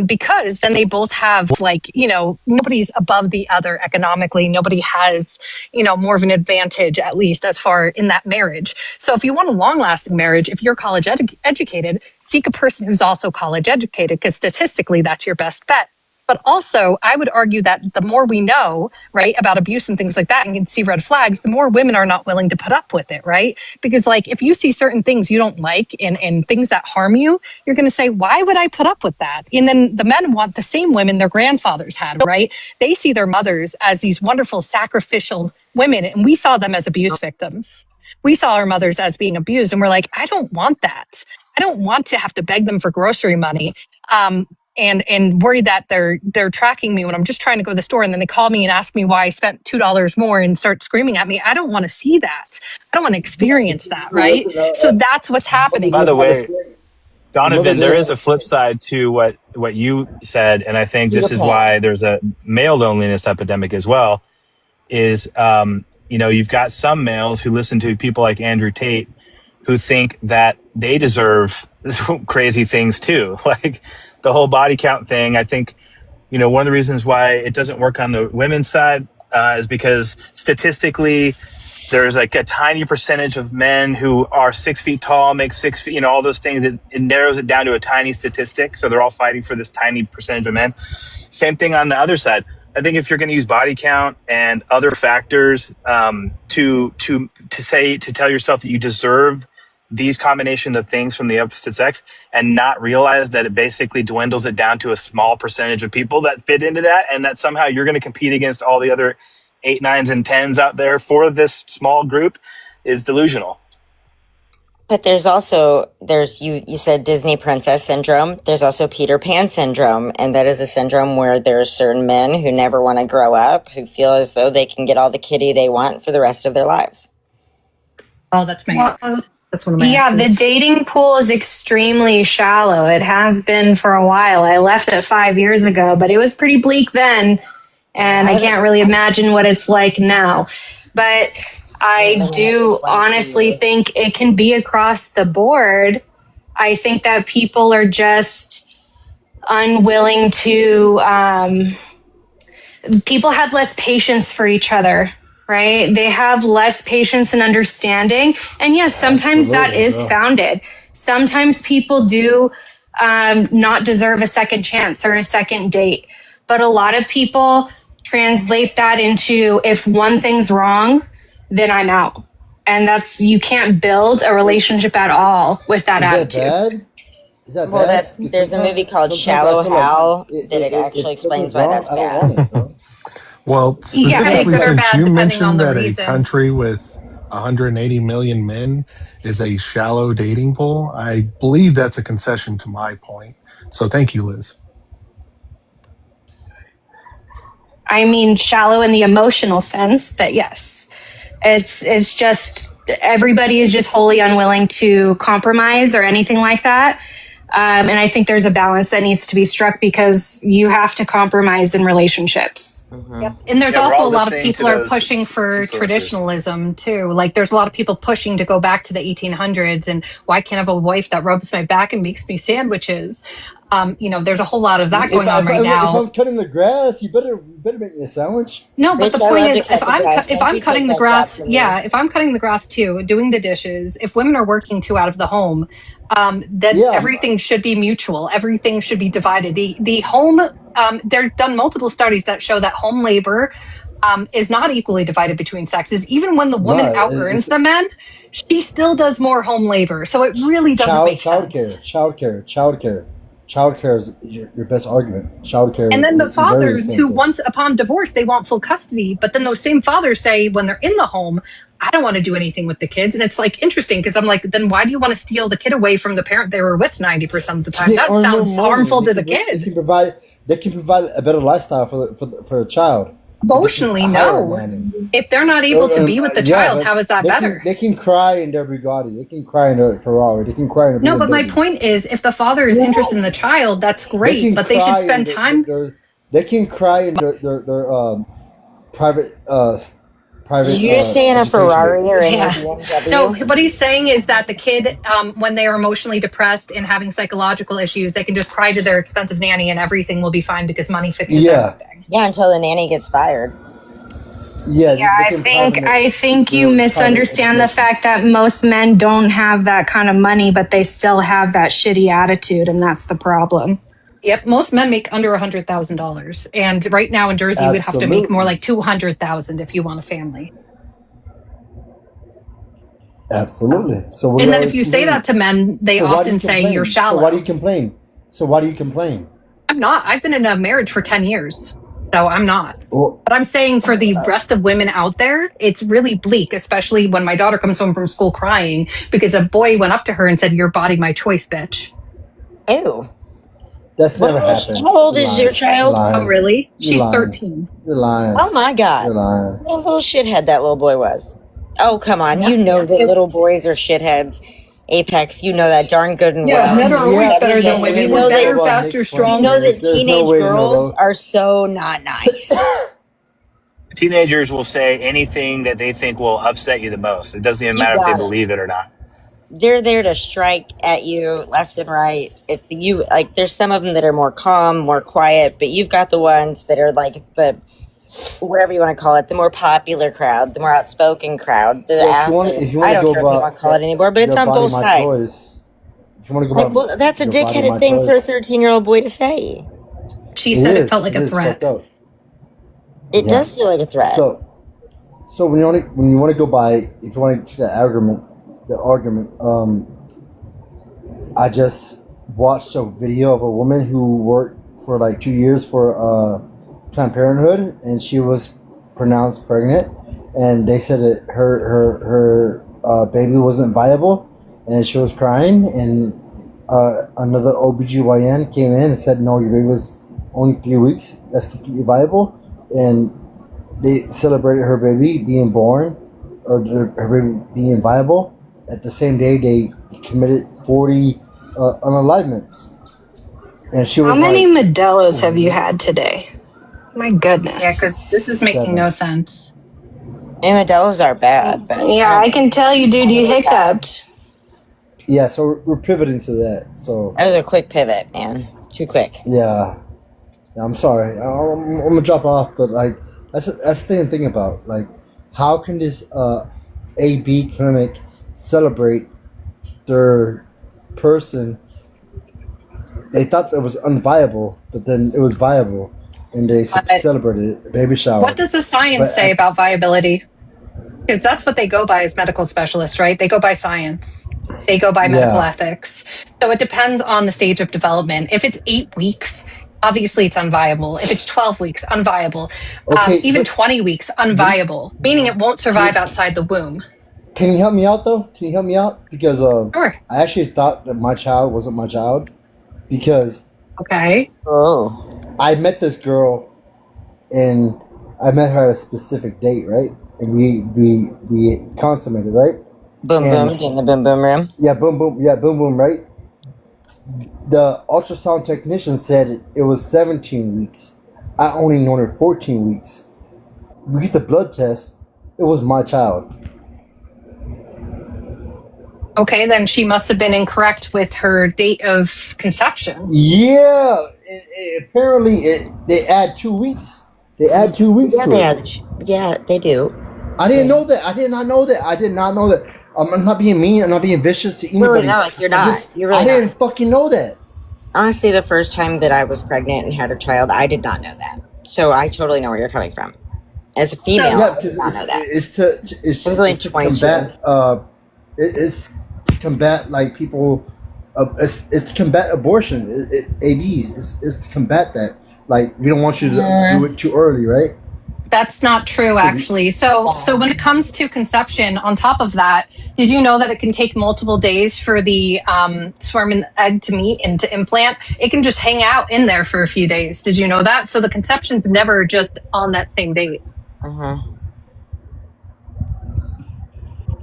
Because then they both have, nobody's above the other economically. Nobody has, more of an advantage, at least as far in that marriage. So if you want a long-lasting marriage, if you're college educated, seek a person who's also college educated, because statistically, that's your best bet. But also, I would argue that the more we know, right, about abuse and things like that and can see red flags, the more women are not willing to put up with it, right? Because, if you see certain things you don't like and things that harm you, you're going to say, why would I put up with that? And then the men want the same women their grandfathers had, right? They see their mothers as these wonderful sacrificial women, and we saw them as abuse victims. We saw our mothers as being abused, and we're like, I don't want that. I don't want to have to beg them for grocery money. And worry that they're tracking me when I'm just trying to go to the store, and then they call me and ask me why I spent $2 more and start screaming at me. I don't want to see that. I don't want to experience that, right? So that's what's happening. By the way, Donovan, there is a flip side to what you said, and I think this is why there's a male loneliness epidemic as well. Is you've got some males who listen to people like Andrew Tate, who think that they deserve crazy things too, like the whole body count thing. I think, one of the reasons why it doesn't work on the women's side is because statistically, there's like a tiny percentage of men who are 6 feet tall, make 6 feet, all those things. It narrows it down to a tiny statistic. So they're all fighting for this tiny percentage of men. Same thing on the other side. I think if you're going to use body count and other factors to tell yourself that you deserve these combination of things from the opposite sex and not realize that it basically dwindles it down to a small percentage of people that fit into that, and that somehow you're going to compete against all the other 8, 9s, and 10s out there for this small group is delusional. But you said Disney princess syndrome. There's also Peter Pan syndrome. And that is a syndrome where there's certain men who never want to grow up, who feel as though they can get all the kitty they want for the rest of their lives. Oh, that's my ex. That's one of my exes. The dating pool is extremely shallow. It has been for a while. I left it 5 years ago, but it was pretty bleak then. And I can't really imagine what it's like now. But I do honestly think it can be across the board. I think that people are just unwilling to, people have less patience for each other, right? They have less patience and understanding. And yes, sometimes that is founded. Sometimes people do not deserve a second chance or a second date. But a lot of people translate that into, if one thing's wrong, then I'm out. And you can't build a relationship at all with that attitude. Is that bad? There's a movie called Shallow Hal that it actually explains why that's bad. Well, specifically, good or since bad, you depending on mentioned the that reason. a country with 180 million men is a shallow dating pool, I believe that's a concession to my point. So thank you, Liz. I mean, shallow in the emotional sense, but yes, it's just everybody is just wholly unwilling to compromise or anything like that. And I think there's a balance that needs to be struck because you have to compromise in relationships. Mm-hmm. Yep. And there's also a lot of people are pushing for traditionalism too. Like there's a lot of people pushing to go back to the 1800s and why can't I have a wife that rubs my back and makes me sandwiches? There's a whole lot of that going on right now. If I'm cutting the grass, you better make me a sandwich. No, but the point is, if I'm cutting the grass, if I'm cutting the grass too, doing the dishes, if women are working too out of the home, then everything should be mutual. Everything should be divided. The home, there've done multiple studies that show that home labor is not equally divided between sexes. Even when the woman out-earns the men, she still does more home labor. So it really doesn't make sense. Childcare is your best argument. Childcare. And then the fathers who, once upon divorce, they want full custody, but then those same fathers say when they're in the home, I don't want to do anything with the kids. And it's like interesting because I'm like, then why do you want to steal the kid away from the parent they were with 90% of the time? That sounds harmful to the kid. They can provide a better lifestyle for a child. Emotionally, no. If they're not able to be with the child, how is that better? They can cry in their Bugatti. They can cry in their Ferrari. They can cry in their No, but my point is, if the father is interested in the child, that's great. But they should spend time. They can cry in their private. You're saying a Ferrari or a BMW? No, what he's saying is that the kid, when they are emotionally depressed and having psychological issues, they can just cry to their expensive nanny and everything will be fine because money fixes everything. Yeah, until the nanny gets fired. Yeah, I think you misunderstand the fact that most men don't have that kind of money, but they still have that shitty attitude, and that's the problem. Yep, most men make under $100,000, and right now in Jersey, you would have to make more like $200,000 if you want a family. Absolutely. And then if you say that to men, they often say you're shallow. So why do you complain? I'm not. I've been in a marriage for 10 years. So I'm not. But I'm saying for the rest of women out there, it's really bleak, especially when my daughter comes home from school crying because a boy went up to her and said, "Your body, my choice, bitch." Ew. That's never happened. How old is your child? Oh, really? She's 13. You're lying. Oh, my God. You're lying. What a little shithead that little boy was. Oh, come on. You know that little boys are shitheads. Apex, you know that darn good and well. Yeah, men are always better than women. We're better, faster, stronger. You know that teenage girls are so not nice. Teenagers will say anything that they think will upset you the most. It doesn't even matter if they believe it or not. They're there to strike at you left and right. If you like, there's some of them that are more calm, more quiet, but you've got the ones that are like the whatever you want to call it, the more popular crowd, the more outspoken crowd. If you want to go about, call it anymore, but it's on both sides. If you want to go about, that's a dickheaded thing for a 13-year-old boy to say. She said it felt like a threat. It does feel like a threat. So when you want to go by, if you want to the argument, I just watched a video of a woman who worked for like 2 years for Planned Parenthood, and she was pronounced pregnant, and they said that her baby wasn't viable, and she was crying, and another OBGYN came in and said, no, your baby was only 3 weeks, that's completely viable, and they celebrated her baby being born, or her baby being viable. At the same day, they committed 40 unalivements. And she was How many Modelos have you had today? My goodness. Yeah, because this is making no sense. And Modelos are bad. But yeah, I can tell you, dude, you hiccuped. Yeah, so we're pivoting to that. So that was a quick pivot, man. Too quick. Yeah, I'm sorry. I'm gonna drop off, but like that's the thing about like how can this AB clinic celebrate their person? They thought that was unviable, but then it was viable, and they celebrated it. Baby shower. What does the science say about viability? Because that's what they go by as medical specialists, right? They go by science. They go by medical ethics. So it depends on the stage of development. If it's 8 weeks, obviously it's unviable. If it's 12 weeks, unviable. Even 20 weeks, unviable. Meaning it won't survive outside the womb. Can you help me out, though? Can you help me out? Because sure. I actually thought that my child wasn't my child. Because I met this girl, and I met her at a specific date, right? And we consummated, right? Boom boom in the boom boom room. Yeah, boom boom, right? The ultrasound technician said it was 17 weeks. I only known her 14 weeks. We get the blood test. It was my child. Okay, then she must have been incorrect with her date of conception. Yeah, apparently they add 2 weeks. They add 2 weeks to it. Yeah, they do. I didn't know that. I did not know that. I'm not being mean. I'm not being vicious to anybody. No, you're not. I didn't fucking know that. Honestly, the first time that I was pregnant and had a child, I did not know that. So I totally know where you're coming from. As a female, I did not know that. It's to combat like people. It's to combat abortion. ABs. It's to combat that. Like we don't want you to do it too early, right? That's not true, actually. So when it comes to conception, on top of that, did you know that it can take multiple days for the sperm and egg to meet and to implant? It can just hang out in there for a few days. Did you know that? So the conception's never just on that same date.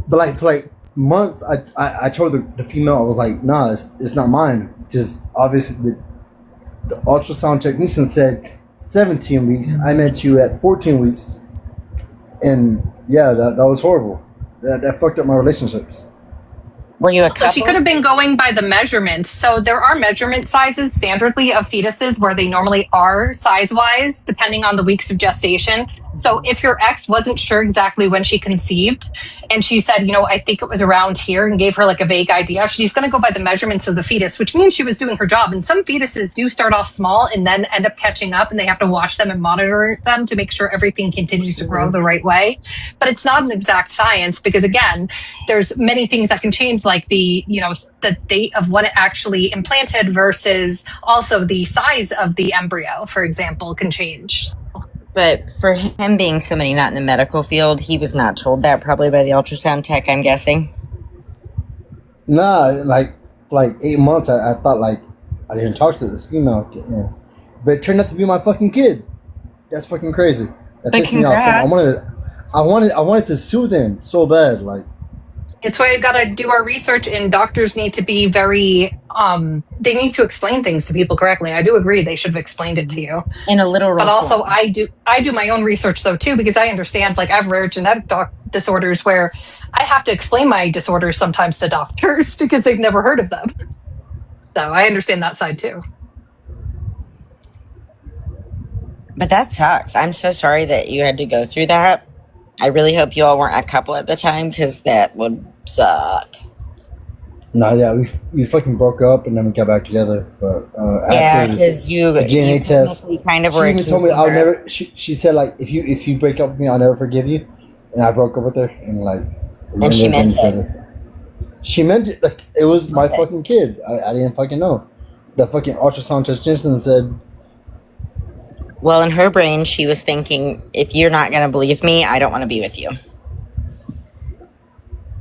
But like for like months, I told the female, I was like, nah, it's not mine, because obviously the ultrasound technician said 17 weeks. I met you at 14 weeks, and yeah, that was horrible. That fucked up my relationships. Were you a couple? So she could have been going by the measurements. So there are measurement sizes standardly of fetuses where they normally are size-wise, depending on the weeks of gestation. So if your ex wasn't sure exactly when she conceived, and she said, I think it was around here, and gave her like a vague idea, she's going to go by the measurements of the fetus, which means she was doing her job. And some fetuses do start off small and then end up catching up, and they have to watch them and monitor them to make sure everything continues to grow the right way. But it's not an exact science, because again, there's many things that can change, like the date of when it actually implanted versus also the size of the embryo, for example, can change. But for him being somebody not in the medical field, he was not told that probably by the ultrasound tech, I'm guessing. Nah, like for like 8 months, I thought like I didn't talk to this female, but it turned out to be my fucking kid. That's fucking crazy. That pissed me off. So I wanted to sue them so bad, like. It's why you got to do our research, and doctors need to be very, they need to explain things to people correctly. I do agree they should have explained it to you. In a literal But also form. I do my own research though too, because I understand, like, I have rare genetic disorders where I have to explain my disorders sometimes to doctors because they've never heard of them. So I understand that side too. But that sucks. I'm so sorry that you had to go through that. I really hope you all weren't a couple at the time, because that would suck. No, yeah, we fucking broke up and then we got back together. But yeah, because you DNA test, kind of she were even told me I'll her. never. She said like if you break up with me, I'll never forgive you. And I broke up with her, and like. And she meant it. She meant it. Like it was my fucking kid. I didn't fucking know. The fucking ultrasound technician said. Well, in her brain, she was thinking, if you're not going to believe me, I don't want to be with you.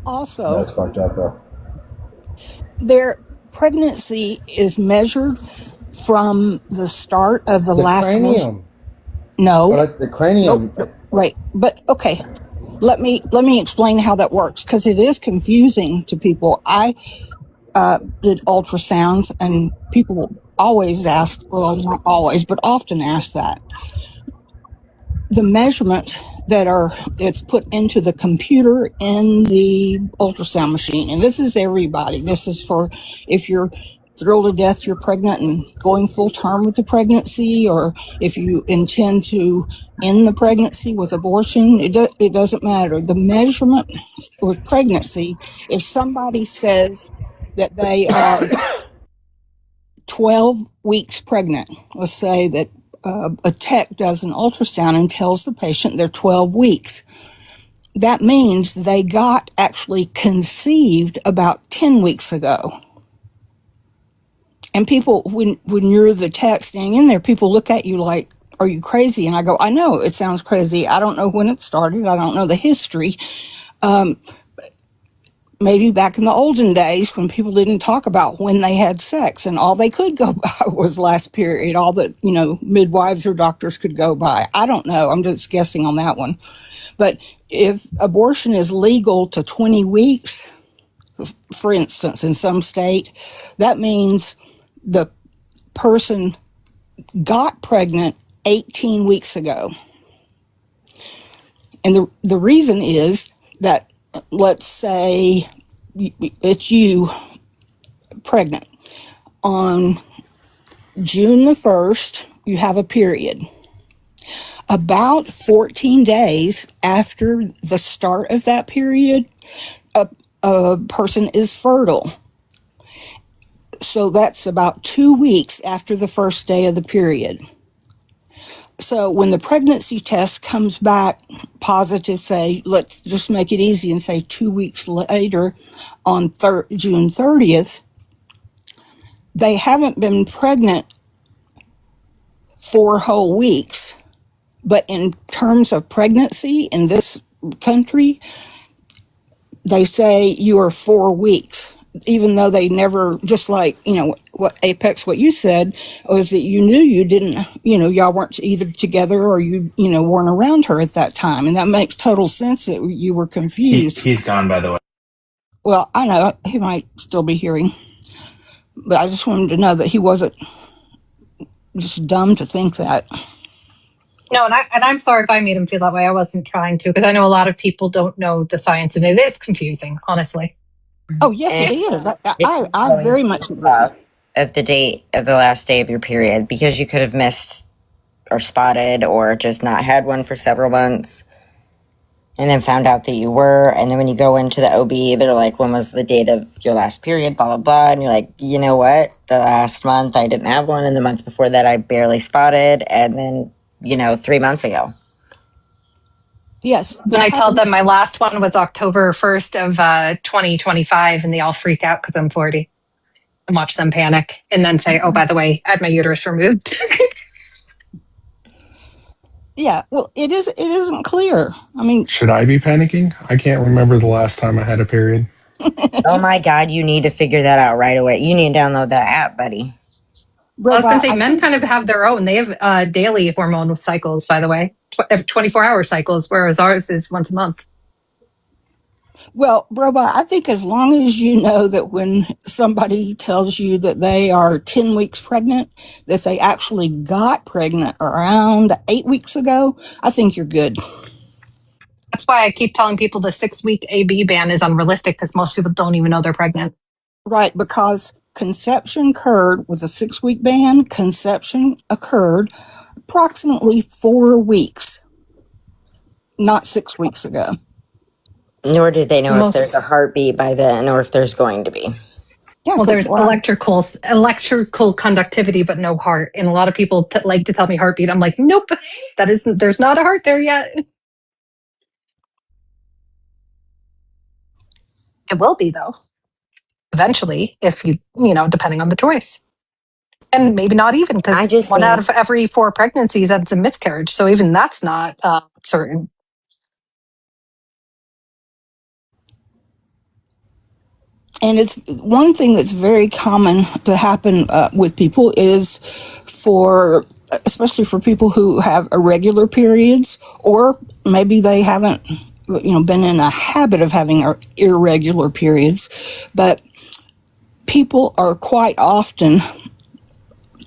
Also, that's fucked up, bro. Their pregnancy is measured from the start of the last cranium. month. No, like the cranium. Nope. Right, but okay. Let me explain how that works, because it is confusing to people. I did ultrasounds, and people always ask, well, not always, but often ask that. The measurements it's put into the computer in the ultrasound machine, and this is everybody. This is for if you're thrilled to death you're pregnant and going full term with the pregnancy, or if you intend to end the pregnancy with abortion. It doesn't matter. The measurement with pregnancy, if somebody says that they are 12 weeks pregnant, let's say that a tech does an ultrasound and tells the patient they're 12 weeks. That means they got actually conceived about 10 weeks ago. And people, when you're the tech standing in there, people look at you like, are you crazy? And I go, I know, it sounds crazy. I don't know when it started. I don't know the history. Maybe back in the olden days when people didn't talk about when they had sex, and all they could go by was last period, all that, midwives or doctors could go by. I don't know. I'm just guessing on that one. But if abortion is legal to 20 weeks, for instance, in some state, that means the person got pregnant 18 weeks ago. And the reason is that, let's say it's you pregnant. On June the 1st, you have a period. About 14 days after the start of that period, a person is fertile. So that's about 2 weeks after the first day of the period. So when the pregnancy test comes back positive, say, let's just make it easy and say 2 weeks later on June 30th, they haven't been pregnant 4 whole weeks. But in terms of pregnancy in this country, they say you are 4 weeks, even though they never, just like, what Apex, what you said was that you knew you didn't, y'all weren't either together or you weren't around her at that time. And that makes total sense that you were confused. He's gone, by the way. Well, I know he might still be hearing, but I just wanted to know that he wasn't just dumb to think that. No, and I'm sorry if I made him feel that way. I wasn't trying to, because I know a lot of people don't know the science, and it is confusing, honestly. Oh, yes, it is. I very much agree. Of the date of the last day of your period, because you could have missed or spotted or just not had one for several months and then found out that you were. And then when you go into the OB, they're like, when was the date of your last period, blah, blah, blah. And you're like, you know what? The last month I didn't have one. And the month before that I barely spotted. And then, 3 months ago. Yes. When I tell them my last one was October 1st of 2025, and they all freak out because I'm 40 and watch them panic and then say, oh, by the way, I had my uterus removed. Yeah, well, it isn't clear. I mean, should I be panicking? I can't remember the last time I had a period. Oh my God, you need to figure that out right away. You need to download that app, buddy. Well, I was going to say, men kind of have their own. They have daily hormone cycles, by the way, 24-hour cycles, whereas ours is once a month. Well, Robot, I think as long as you know that when somebody tells you that they are 10 weeks pregnant, that they actually got pregnant around 8 weeks ago, I think you're good. That's why I keep telling people the 6-week AB ban is unrealistic, because most people don't even know they're pregnant. Right, because conception occurred with a 6-week ban. Conception occurred approximately 4 weeks, not 6 weeks ago. Nor do they know if there's a heartbeat by then or if there's going to be. Yeah, well, there's electrical conductivity, but no heart. And a lot of people like to tell me heartbeat. I'm like, nope, there's not a heart there yet. It will be, though, eventually, if you depending on the choice. And maybe not even, because one out of every 4 pregnancies ends in miscarriage. So even that's not certain. And it's one thing that's very common to happen with people is especially for people who have irregular periods, or maybe they haven't, been in a habit of having irregular periods, but people are quite often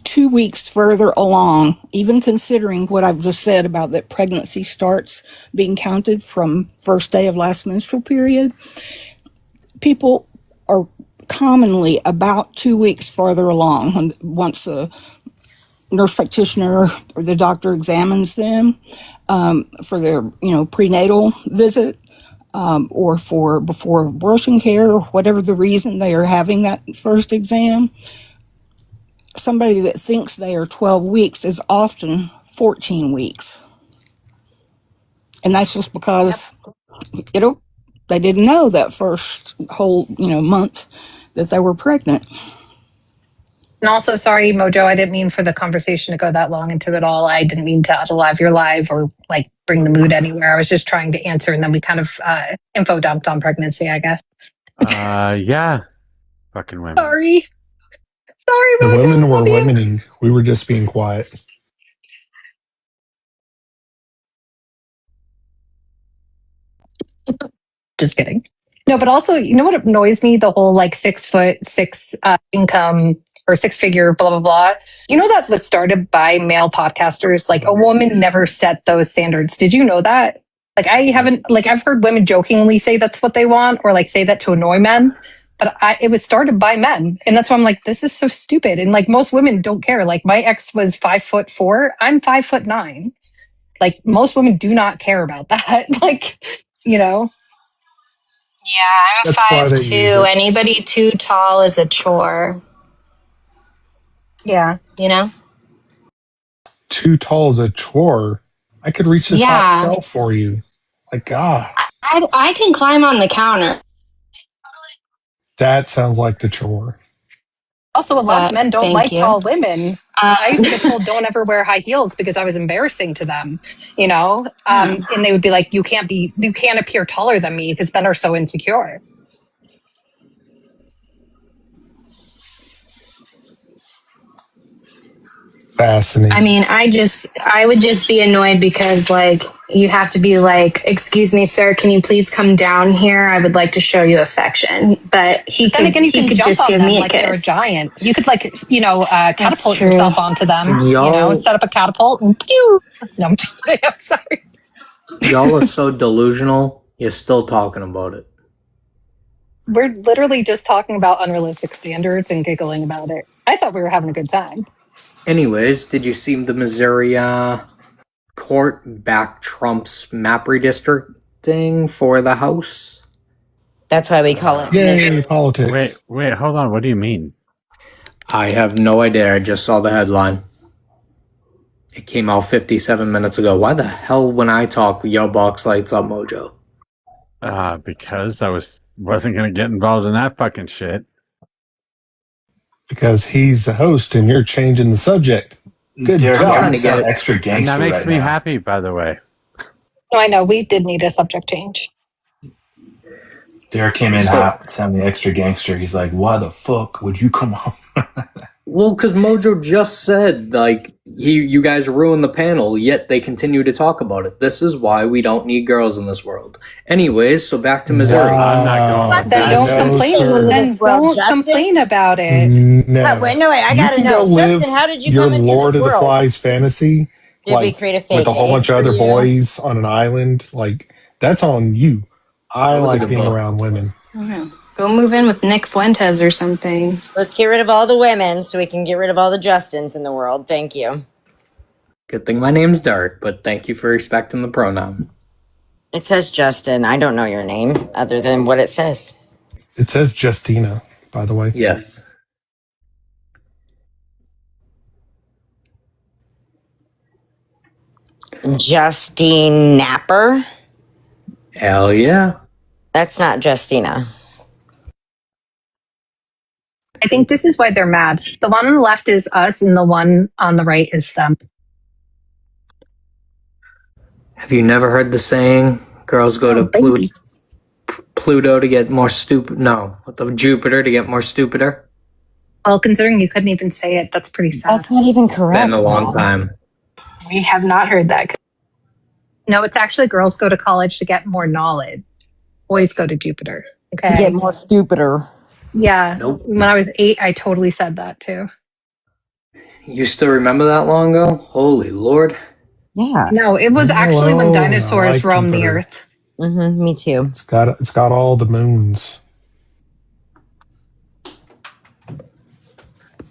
2 weeks further along, even considering what I've just said about that pregnancy starts being counted from first day of last menstrual period. People are commonly about 2 weeks farther along once a nurse practitioner or the doctor examines them for their prenatal visit or for before abortion care, or whatever the reason they are having that first exam. Somebody that thinks they are 12 weeks is often 14 weeks. And that's just because they didn't know that first whole month that they were pregnant. And also, sorry, Mojo, I didn't mean for the conversation to go that long into it all. I didn't mean to unalive your live or bring the mood anywhere. I was just trying to answer, and then we kind of info dumped on pregnancy, I guess. Yeah. Fucking women. Sorry, The Mojo. women were womening. We were just being quiet. Just kidding. No, but also, you know what annoys me? The whole 6'6" income or 6-figure blah, blah, blah. That was started by male podcasters. A woman never set those standards. Did you know that? I've heard women jokingly say that's what they want, or say that to annoy men. But it was started by men. And that's why I'm like, this is so stupid. And most women don't care. My ex was 5'4". I'm 5'9". Most women do not care about that. Yeah, I'm 5'2". Anybody too tall is a chore. Yeah. Too tall is a chore. I could reach the top shelf for you. My God. I can climb on the counter. That sounds like the chore. Also, a lot of men don't like tall women. I used to get told don't ever wear high heels because I was embarrassing to them, you know? And they would be like, you can't appear taller than me because men are so insecure. Fascinating. I mean, I would just be annoyed because like you have to be like, excuse me, sir, can you please come down here? I would like to show you affection. But Then again, you can could jump just on give them me a like they're a kiss. giant. You could catapult true. yourself onto them, Y'all, set up a catapult and pew. No, I'm just kidding. I'm sorry. y'all are so delusional. You're still talking about it. We're literally just talking about unrealistic standards and giggling about it. I thought we were having a good time. Anyways, did you see the Missouri court back Trump's map redistricting for the House? That's why we call it. Yay, politics. Wait, hold on. What do you mean? I have no idea. I just saw the headline. It came out 57 minutes ago. Why the hell, when I talk, your box lights up, Mojo? Because I wasn't going to get involved in that fucking shit. Because he's the host and you're changing the subject. Good Derek, job. I'm trying to get extra gangster. And that makes right me now. happy, by the way. No, I know we did need a subject change. Derek came in hot, sounding extra gangster. He's like, "Why the fuck would you come on?" Well, because Mojo just said, like, you guys ruined the panel, yet they continue to talk about it. This is why we don't need girls in this world. Anyways, so back to Missouri. I'm not going. Then don't complain. Then don't complain about it. No. Wait, I You gotta can know. go live Justin, how did you your come into Lord this of the world? Flies fantasy Did we create a fake with a whole name bunch of for other you? boys on an island? Like, that's on you. I That was a like good being book. around women. Go move in with Nick Fuentes or something. Let's get rid of all the women so we can get rid of all the Justins in the world. Thank you. Good thing my name's Derek, but thank you for respecting the pronoun. It says Justin. I don't know your name other than what it says. It says Justina, by the way. Yes. Justine Napper? Hell yeah. That's not Justina. I think this is why they're mad. The one on the left is us, and the one on the right is them. Have you never heard the saying, girls go to Pluto to get more stupid? No, Jupiter to get more stupider? Well, considering you couldn't even say it, that's pretty sad. That's not even correct. Been a long time. We have not heard that. No, it's actually girls go to college to get more knowledge. Boys go to Jupiter. Okay. To get more stupider. Yeah. Nope. When I was 8, I totally said that too. You still remember that long ago? Holy Lord. Yeah. No, it was actually when Hello, dinosaurs I like roamed the Jupiter. earth. Mm-hmm, me too. It's got all the moons.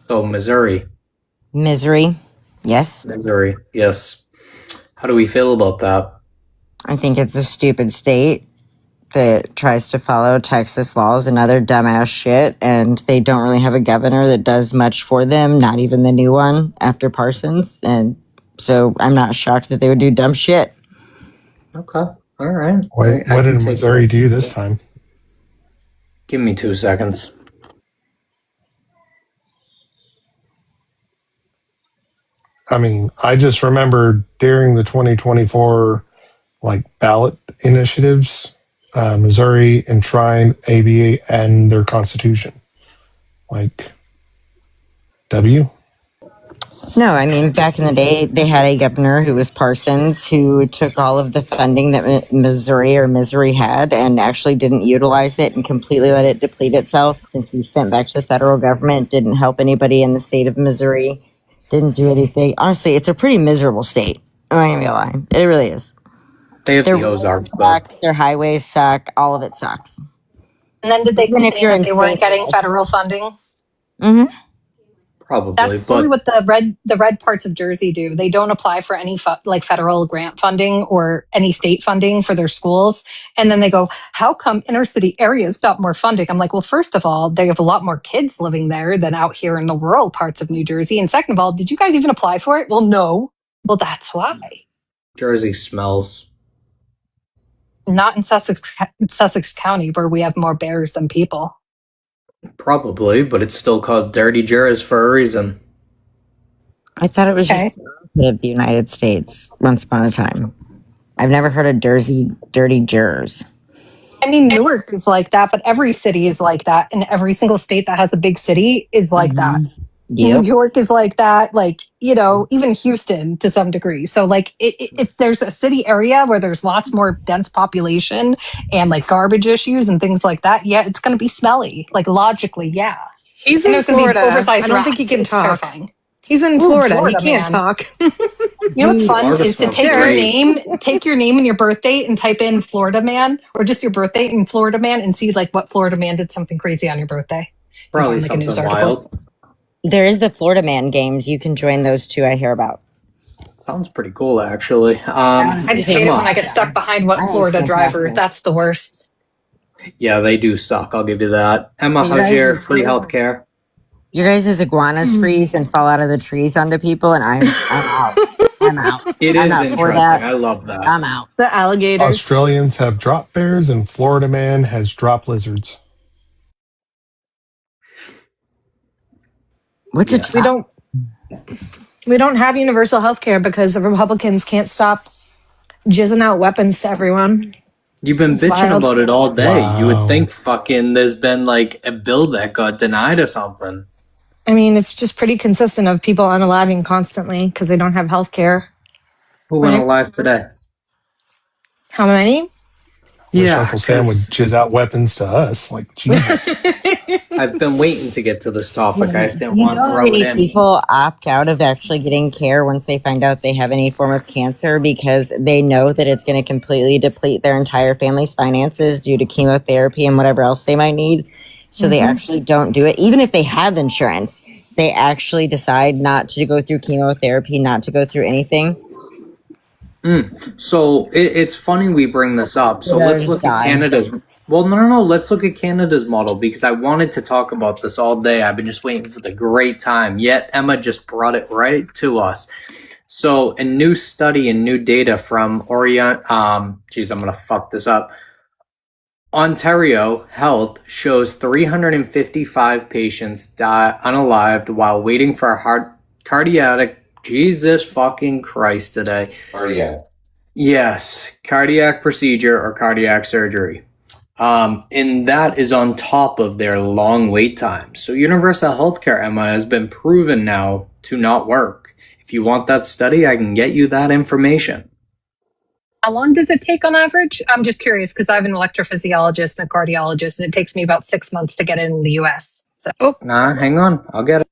So, Missouri. Misery. Yes. Missouri, yes. How do we feel about that? I think it's a stupid state that tries to follow Texas laws and other dumbass shit, and they don't really have a governor that does much for them, not even the new one after Parsons. And so I'm not shocked that they would do dumb shit. Okay, all right. Wait, what did Missouri do this time? Give me 2 seconds. I mean, I just remember during the 2024 ballot initiatives, Missouri enshrined ABA and their constitution. W. No, I mean, back in the day, they had a governor who was Parsons who took all of the funding that Missouri had and actually didn't utilize it and completely let it deplete itself since he sent back to the federal government, didn't help anybody in the state of Missouri, didn't do anything. Honestly, it's a pretty miserable state. I'm not going to be lying. It really is. They have Their the Ozarks, though. suck, their highways suck, all of it sucks. And then did they Even if complain you're that they in weren't St. getting Louis. federal funding? Mm-hmm. Probably, That's really what the red parts of Jersey do. They don't apply for any federal grant funding or any state funding for their schools. And then they go, how come inner city areas got more funding? I'm like, well, first of all, they have a lot more kids living there than out here in the rural parts of New Jersey. And second of all, did you guys even apply for it? Well, no. Well, that's why. Jersey smells. Not in Sussex County, where we have more bears than people. Probably, but it's still called Dirty Jers for a reason. I thought it was just of the United States once upon a time. I've never heard of dirty jurors. I mean, Newark is like that, but every city is like that, and every single state that has a big city is like that. New York is like that, like, even Houston to some degree. So, like, if there's a city area where there's lots more dense population and like garbage issues and things like that, yeah, it's going to be smelly. Like, logically, yeah. He's and in Florida. Oversized I don't think he rats. can It's talk. terrifying. He's in Florida. He can't man. talk. You know what's fun is to take your name and your birth date and type in Florida man, or just your birth date and Florida man, and see like what Florida man did something crazy on your birthday. Probably like, something wild. There is the Florida Man games. You can join those too. I hear about. Sounds pretty cool, actually. I just hate it when I get stuck behind what Florida driver. That's the worst. Yeah, they do suck. I'll give you that. Emma, You how's guys your are free healthcare? Your guys' iguanas freeze and fall out of the trees onto people, and I'm out. I'm out. It I'm is out for interesting. that. I love that. I'm out. The alligators. Australians have drop bears, and Florida man has drop lizards. What's a drop? We don't have universal health care because the Republicans can't stop jizzing out weapons to everyone. You've been bitching about it all day. You would think fucking there's been like a bill that got denied or something. I mean, it's just pretty consistent of people unaliving constantly because they don't have health care. Who went alive today? How many? Yeah, Uncle Sam would jizz out weapons to us. Like, Jesus. I've been waiting to get to this topic. I just didn't You want to know how throw it many in. people opt out of actually getting care once they find out they have any form of cancer because they know that it's going to completely deplete their entire family's finances due to chemotherapy and whatever else they might need. So they actually don't do it. Even if they have insurance, they actually decide not to go through chemotherapy, not to go through anything. So it's funny we bring this up. So let's look at Canada's. Well, no. Let's look at Canada's model because I wanted to talk about this all day. I've been just waiting for the great time. Yet Emma just brought it right to us. So a new study and new data from I'm gonna fuck this up. Ontario Health shows 355 patients die unalived while waiting for a cardiac. Jesus fucking Christ today. Cardiac. Yes, cardiac procedure or cardiac surgery. And that is on top of their long wait times. So universal healthcare, Emma, has been proven now to not work. If you want that study, I can get you that information. How long does it take on average? I'm just curious because I have an electrophysiologist and a cardiologist, and it takes me about 6 months to get it in the US. So Nah, hang on. I'll get it.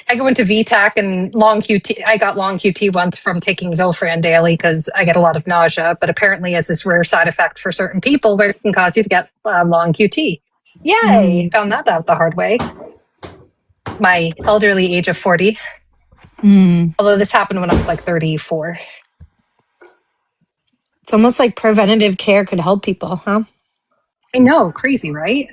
I go into VTAC and long QT. I got long QT once from taking Zofran daily because I get a lot of nausea, but apparently has this rare side effect for certain people where it can cause you to get long QT. Yay! Found that out the hard way. My elderly age of 40. Although this happened when I was like 34. It's almost like preventative care could help people, huh? I know, crazy, right?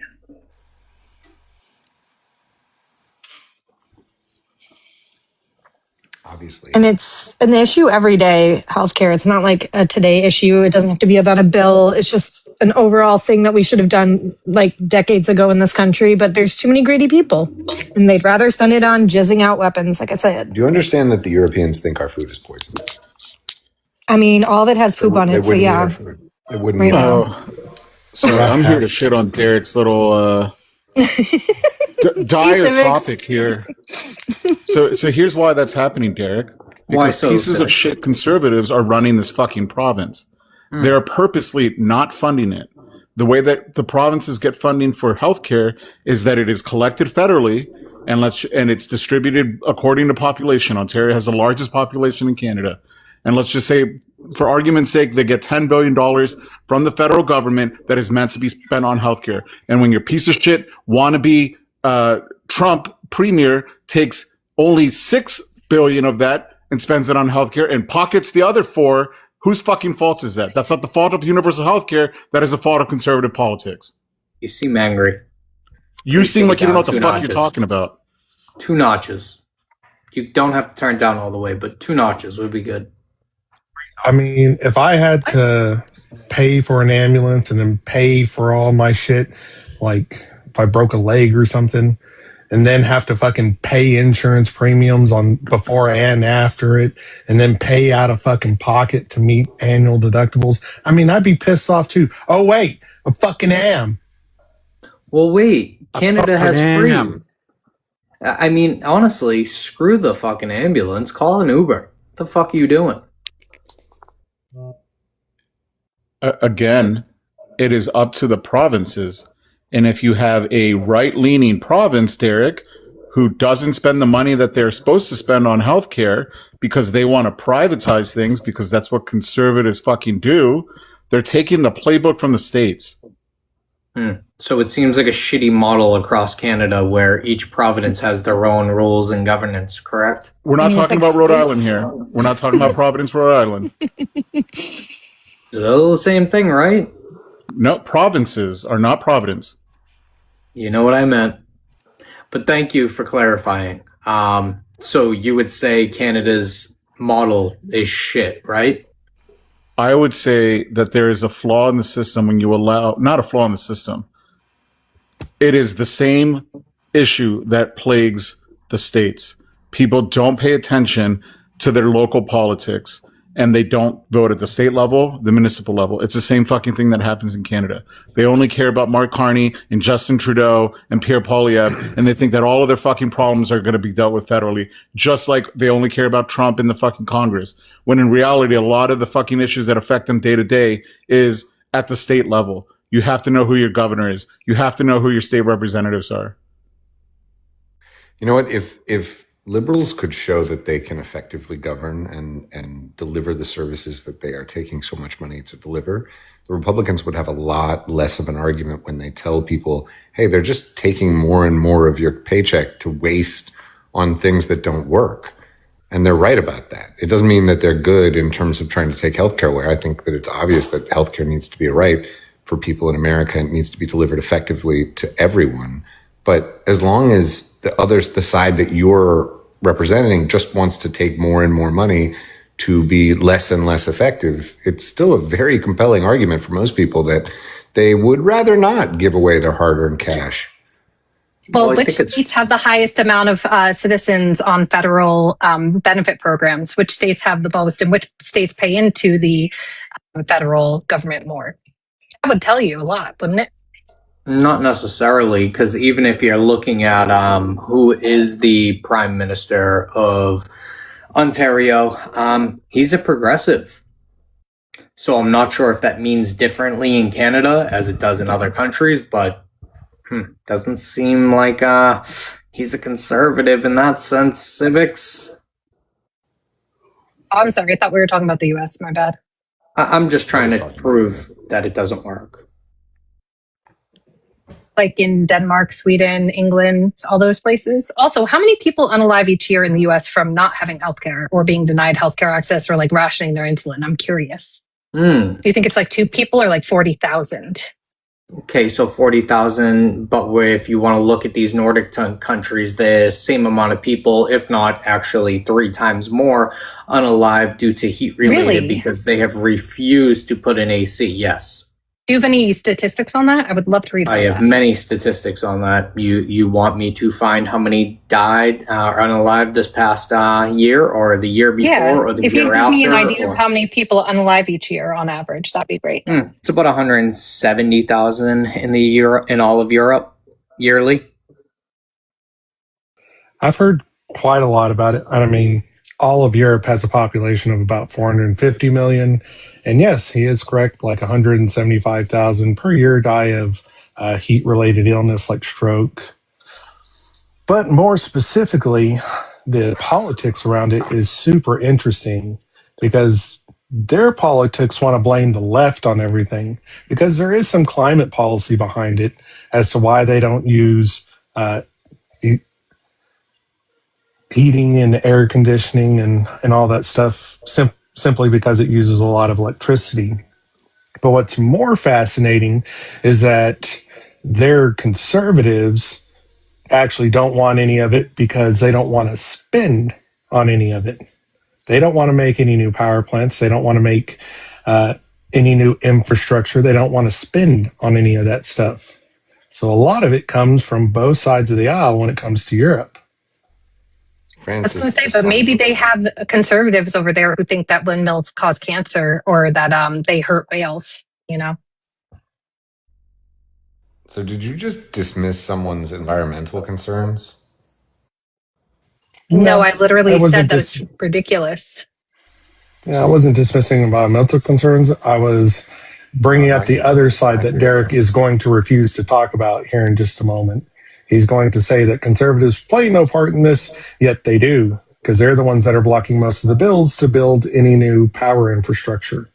Obviously. And it's an issue every day, healthcare. It's not like a today issue. It doesn't have to be about a bill. It's just an overall thing that we should have done like decades ago in this country. But there's too many greedy people and they'd rather spend it on jizzing out weapons, like I said. Do you understand that the Europeans think our food is poison? I mean, all of it has poop on it, so wouldn't eat yeah. our food. They wouldn't Right eat our now. food. So I'm here to shit on Derek's little dire civics. topic here. So here's why that's happening, Derek. Why Because so, pieces of civics? shit conservatives are running this fucking province. They're purposely not funding it. The way that the provinces get funding for healthcare is that it is collected federally and it's distributed according to population. Ontario has the largest population in Canada. And let's just say, for argument's sake, they get $10 billion from the federal government that is meant to be spent on healthcare. And when your piece of shit wannabe Trump premier takes only $6 billion of that and spends it on healthcare and pockets the other $4 billion, whose fucking fault is that? That's not the fault of universal healthcare. That is the fault of conservative politics. You seem angry. You seem like you don't know what the Two fuck notches. you're talking about. 2 notches. You don't have to turn it down all the way, but 2 notches would be good. I mean, if I had to pay for an ambulance and then pay for all my shit, like if I broke a leg or something, and then have to fucking pay insurance premiums on before and after it, and then pay out of fucking pocket to meet annual deductibles. I mean, I'd be pissed off too. Oh wait, I fucking am. Well, wait, Canada has free. I mean, honestly, screw the fucking ambulance. Call an Uber. What the fuck are you doing? Again, it is up to the provinces. And if you have a right-leaning province, Derek, who doesn't spend the money that they're supposed to spend on healthcare because they want to privatize things because that's what conservatives fucking do, they're taking the playbook from the States. So it seems like a shitty model across Canada where each province has their own rules and governance, correct? We're not talking about Rhode Island here. We're not talking about Providence, Rhode Island. It's all the same thing, right? No, provinces are not Providence. You know what I meant. But thank you for clarifying. So you would say Canada's model is shit, right? I would say that there is a flaw in the system when you allow, not a flaw in the system. It is the same issue that plagues the states. People don't pay attention to their local politics and they don't vote at the state level, the municipal level. It's the same fucking thing that happens in Canada. They only care about Mark Carney and Justin Trudeau and Pierre Poilievre, and they think that all of their fucking problems are going to be dealt with federally, just like they only care about Trump and the fucking Congress. When in reality, a lot of the fucking issues that affect them day to day is at the state level. You have to know who your governor is. You have to know who your state representatives are. You know what? If liberals could show that they can effectively govern and deliver the services that they are taking so much money to deliver, the Republicans would have a lot less of an argument when they tell people, hey, they're just taking more and more of your paycheck to waste on things that don't work. And they're right about that. It doesn't mean that they're good in terms of trying to take healthcare away. I think that it's obvious that healthcare needs to be a right for people in America and needs to be delivered effectively to everyone. But as long as the side that you're representing just wants to take more and more money to be less and less effective, it's still a very compelling argument for most people that they would rather not give away their hard-earned cash. Well, which states have the highest amount of citizens on federal benefit programs? Which states have the most, and which states pay into the federal government more? That would tell you a lot, wouldn't it? Not necessarily, because even if you're looking at who is the Prime Minister of Ontario, he's a progressive. So I'm not sure if that means differently in Canada as it does in other countries, but doesn't seem like he's a conservative in that sense. Civics. Oh, I'm sorry. I thought we were talking about the U.S. My bad. I'm just trying to prove that it doesn't work. Like in Denmark, Sweden, England, all those places. Also, how many people unalive each year in the U.S. from not having healthcare or being denied healthcare access or like rationing their insulin? I'm curious. Do you think it's like 2 people or like 40,000? Okay, so 40,000, but if you want to look at these Nordic countries, the same amount of people, if not actually 3 times more, unalive due to heat related because they have refused to put in AC. Yes. Do you have any statistics on that? I would love to read about I have many statistics on that. You want me to find how many died or unalive this past year or the year before or the if year after? If you give me an idea of how many people unalive each year on average, that'd be great. It's about 170,000 in all of Europe yearly. I've heard quite a lot about it. I mean, all of Europe has a population of about 450 million. And yes, he is correct. Like 175,000 per year die of heat-related illness like stroke. But more specifically, the politics around it is super interesting because their politics want to blame the left on everything because there is some climate policy behind it as to why they don't use heating and air conditioning and all that stuff simply because it uses a lot of electricity. But what's more fascinating is that their conservatives actually don't want any of it because they don't want to spend on any of it. They don't want to make any new power plants. They don't want to make any new infrastructure. They don't want to spend on any of that stuff. So a lot of it comes from both sides of the aisle when it comes to Europe. I was going to say, but maybe they have conservatives over there who think that windmills cause cancer or that they hurt whales, you know? So did you just dismiss someone's environmental concerns? No, I literally said that it's ridiculous. Yeah, I wasn't dismissing environmental concerns. I was bringing up the other side that Derek is going to refuse to talk about here in just a moment. He's going to say that conservatives play no part in this, yet they do, because they're the ones that are blocking most of the bills to build any new power infrastructure.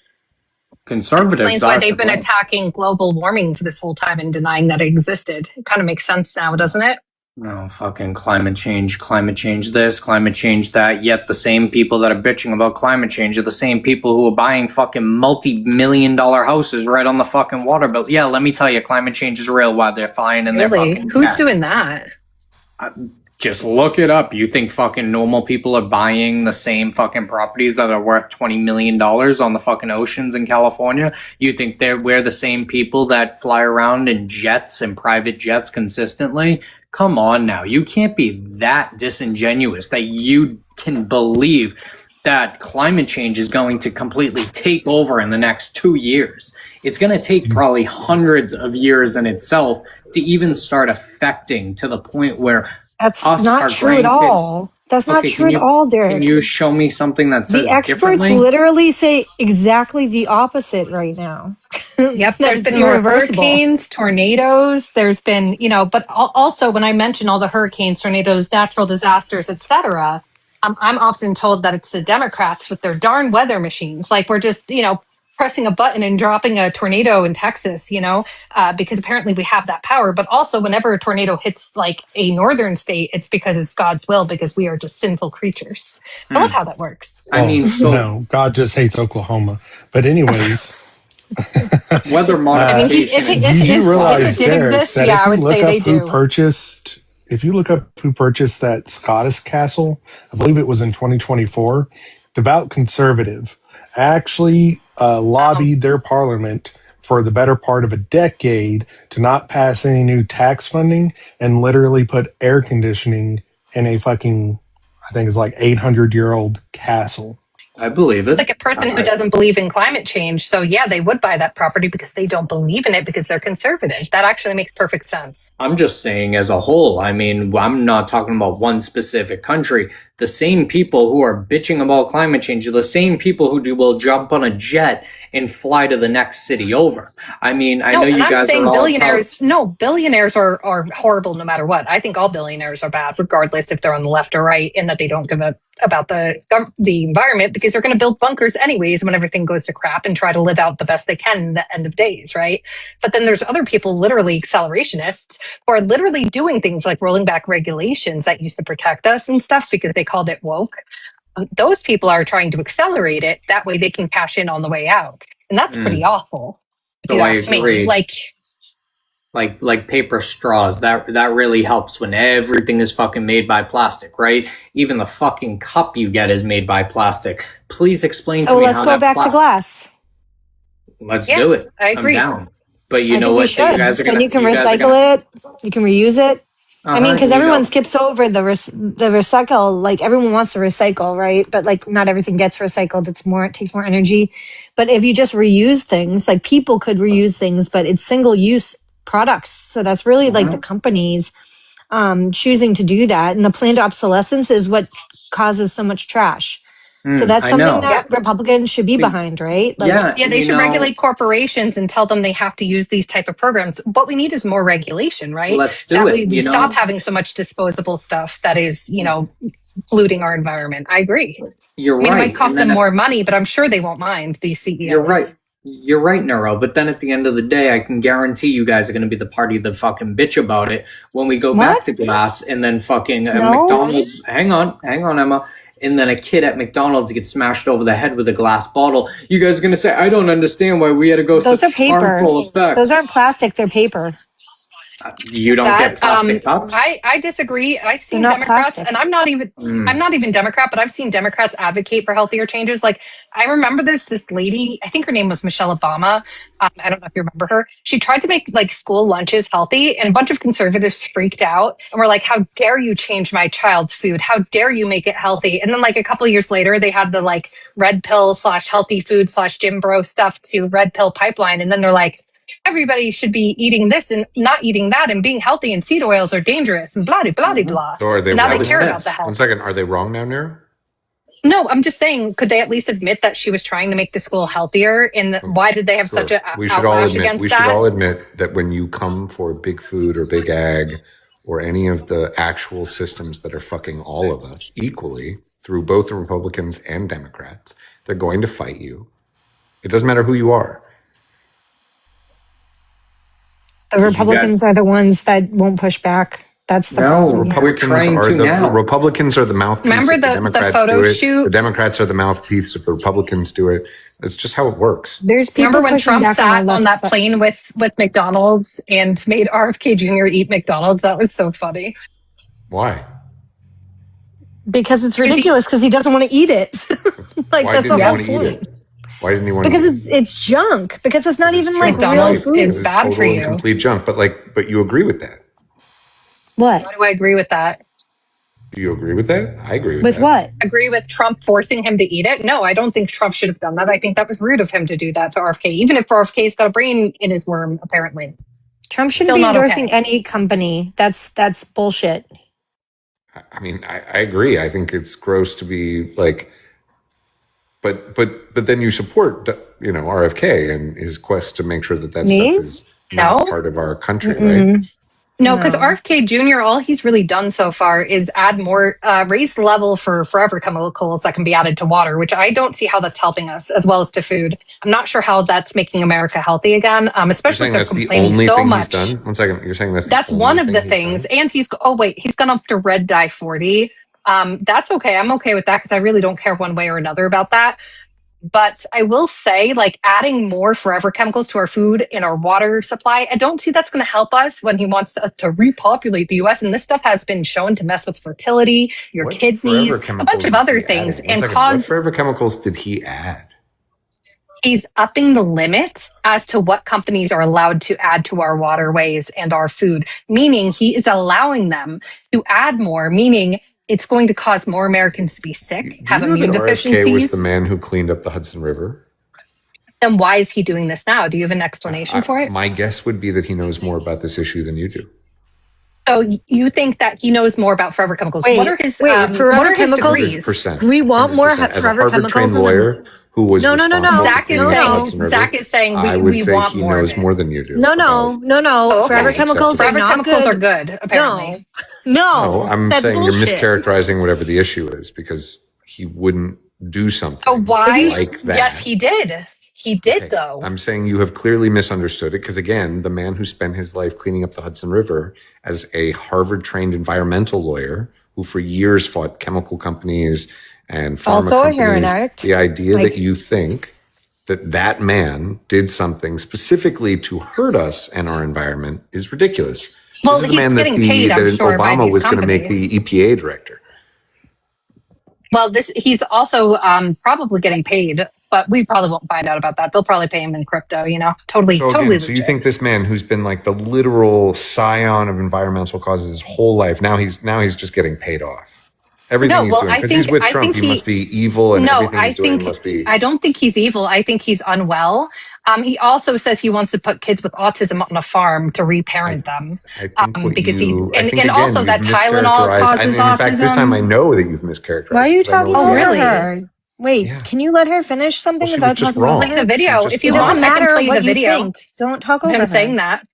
Conservatives Explains why they've been attacking global warming for this whole time and denying that it existed. It kind of makes sense now, doesn't it? No, fucking climate change this, climate change that. Yet the same people that are bitching about climate change are the same people who are buying fucking multi-million-dollar houses right on the fucking water bill. Yeah, let me tell you, climate change is real while they're flying in their fucking Who's jets. doing that? Just look it up. You think fucking normal people are buying the same fucking properties that are worth $20 million on the fucking oceans in California? You think we're the same people that fly around in jets and private jets consistently? Come on now. You can't be that disingenuous that you can believe that climate change is going to completely take over in the next 2 years. It's going to take probably hundreds of years in itself to even start affecting to the point where That's not true at all. That's not true at all, Derek. Can you show me something that says The experts differently? literally say exactly the opposite right now. Yep, there's been more hurricanes, tornadoes. There's been, but also when I mention all the hurricanes, tornadoes, natural disasters, etc., I'm often told that it's the Democrats with their darn weather machines. Like we're just, pressing a button and dropping a tornado in Texas, because apparently we have that power. But also whenever a tornado hits like a northern state, it's because it's God's will, because we are just sinful creatures. I love how that works. No, God just hates Oklahoma. But anyways, weather modification. Do you realize, if it did Derek, exist, that yeah, I if you would look say up they who do. purchased, if you look up who purchased that Scottish castle, I believe it was in 2024, devout conservative actually lobbied their parliament for the better part of a decade to not pass any new tax funding and literally put air conditioning in a fucking, I think it's like 800-year-old castle. I believe it. It's like a person who doesn't believe in climate change. So yeah, they would buy that property because they don't believe in it because they're conservative. That actually makes perfect sense. I'm just saying as a whole. I mean, I'm not talking about one specific country. The same people who are bitching about climate change are the same people who will jump on a jet and fly to the next city over. I mean, I know you guys are all billionaires. Billionaires are horrible no matter what. I think all billionaires are bad, regardless if they're on the left or right, and that they don't give a about the environment because they're going to build bunkers anyways when everything goes to crap and try to live out the best they can in the end of days, right? But then there's other people, literally accelerationists, who are literally doing things like rolling back regulations that used to protect us and stuff because they called it woke. Those people are trying to accelerate it. That way they can cash in on the way out. And that's pretty awful. If you ask me. Like paper straws, that really helps when everything is fucking made by plastic, right? Even the fucking cup you get is made by plastic. Please explain to me how that. So let's go back to glass. Let's do it. I agree. I'm down. But you know what? You guys are gonna. And you can recycle it. You can reuse it. I mean, because everyone skips over the recycle. Like everyone wants to recycle, right? But like not everything gets recycled. It takes more energy. But if you just reuse things, like people could reuse things, but it's single use products. So that's really like the companies choosing to do that. And the planned obsolescence is what causes so much trash. So that's something that Republicans should be behind, right? Like, they should regulate corporations and tell them they have to use these type of programs. What we need is more regulation, right? Let's do that it. way we stop having so much disposable stuff that is, polluting our environment. I agree. You're right. It might cost them more money, but I'm sure they won't mind, these CEOs. You're right, Neuro. But then at the end of the day, I can guarantee you guys are going to be the party that fucking bitch about it when we go back to glass and then fucking McDonald's. Hang on, Emma. And then a kid at McDonald's gets smashed over the head with a glass bottle. You guys are going to say, I don't understand why we had to go Those such are paper. harmful effects. Those aren't plastic, they're paper. You don't get plastic cups? I disagree. I've seen not Democrats, plastic. and I'm not even Democrat, but I've seen Democrats advocate for healthier changes. Like I remember there's this lady, I think her name was Michelle Obama. I don't know if you remember her. She tried to make like school lunches healthy, and a bunch of conservatives freaked out and were like, "How dare you change my child's food? How dare you make it healthy?" And then like a couple of years later, they had the like red pill / healthy food / gym bro stuff to red pill pipeline, and then they're like, everybody should be eating this and not eating that, and being healthy, and seed oils are dangerous and blah, blah, blah, blah. So are they now wrong? they care about the health. 1 second. Are they wrong now, Nira? No, I'm just saying, could they at least admit that she was trying to make the school healthier? And why did they have such a outlash against we that? should all admit that when you come for big food or big ag or any of the actual systems that are fucking all of us equally through both the Republicans and Democrats, they're going to fight you. It doesn't matter who you are. The Republicans are the ones that won't push back. That's the problem. Republicans are the mouthpiece. Remember if the Democrats photo do it. shoot? The Democrats are the mouthpiece if the Republicans do it. It's just how it works. There's people Remember when Trump back sat on that side. plane with McDonald's and made RFK Jr. eat McDonald's? That was so funny. Why? Because it's ridiculous. Because he doesn't want to eat it. Like Why that's didn't the he whole want to eat point. it? Why didn't he want to eat it? Because it's junk. Because it's not even like real McDonald's food. is bad for you. Complete junk. But you agree with that? What? Why do I agree with that? Do you agree with that? I agree with that. With what? Agree with Trump forcing him to eat it? No, I don't think Trump should have done that. I think that was rude of him to do that to RFK, even if RFK's got a brain in his worm, apparently. Trump shouldn't Still be not endorsing okay. any company. That's bullshit. I mean, I agree. I think it's gross to be like, but then you support, RFK and his quest to make sure that stuff is not part of our country, right? No, because RFK Jr., all he's really done so far is add more, raise the level for forever chemicals that can be added to water, which I don't see how that's helping us as well as to food. I'm not sure how that's making America healthy again, especially if they're complaining so much. He's done? 1 second. You're saying that's one of the things. And he's gone up to red dye 40. That's okay. I'm okay with that because I really don't care one way or another about that. But I will say, like, adding more forever chemicals to our food and our water supply, I don't see that's going to help us when he wants to repopulate the U.S. And this stuff has been shown to mess with fertility, your kidneys, a bunch of other things, and cause. What forever chemicals did he add? He's upping the limit as to what companies are allowed to add to our waterways and our food, meaning he is allowing them to add more, meaning it's going to cause more Americans to be sick, have immune deficiencies. RFK was the man who cleaned up the Hudson River. Then why is he doing this now? Do you have an explanation for it? My guess would be that he knows more about this issue than you do. So you think that he knows more about forever chemicals? What are his forever chemicals? We want more forever chemicals. Lawyer who was Zach is saying I would we say want he more. knows more than you do. No. Forever chemicals are not chemicals good. are good. Apparently, No, I'm that's saying bullshit. you're mischaracterizing whatever the issue is because he wouldn't do something like that. Yes, he did. He did, though. I'm saying you have clearly misunderstood it because, again, the man who spent his life cleaning up the Hudson River as a Harvard-trained environmental lawyer who for years fought chemical companies and pharma Also companies, a heroin addict. the idea that you think that man did something specifically to hurt us and our environment is ridiculous. Well, this is the he's man getting paid, I'm sure, by Obama these was going to make the EPA director. Well, he's also probably getting paid, but we probably won't find out about that. They'll probably pay him in crypto, totally So legit. you think this man who's been like the literal scion of environmental causes his whole life, now he's just getting paid off. Everything he's doing, because he's with Trump, he must be evil, and everything he's doing must be. I don't think he's evil. I think he's unwell. He also says he wants to put kids with autism on a farm to reparent them, because also that Tylenol causes autism. In fact, this time I know that you've mischaracterized. Why are you talking Oh, over really? her? Wait, can you let her finish something Well, she without was just talking wrong. over Play her? the video. If you It doesn't want, I can matter play what the you video. think. Don't talk over Him her. saying that.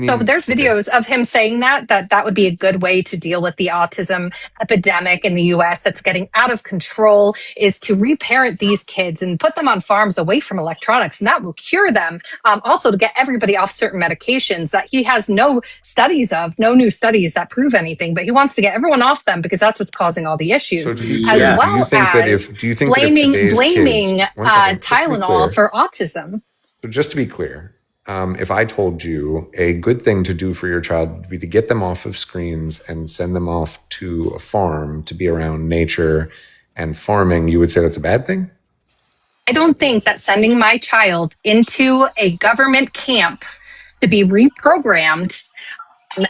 So there's videos of him saying that would be a good way to deal with the autism epidemic in the US that's getting out of control, is to reparent these kids and put them on farms away from electronics, and that will cure them. Also to get everybody off certain medications that he has no new studies that prove anything, but he wants to get everyone off them because that's what's causing all the issues. So do you Blaming that if today's kids, one second, just to be Tylenol clear. for autism. So just to be clear, if I told you a good thing to do for your child would be to get them off of screens and send them off to a farm to be around nature and farming, you would say that's a bad thing? I don't think that sending my child into a government camp to be reprogrammed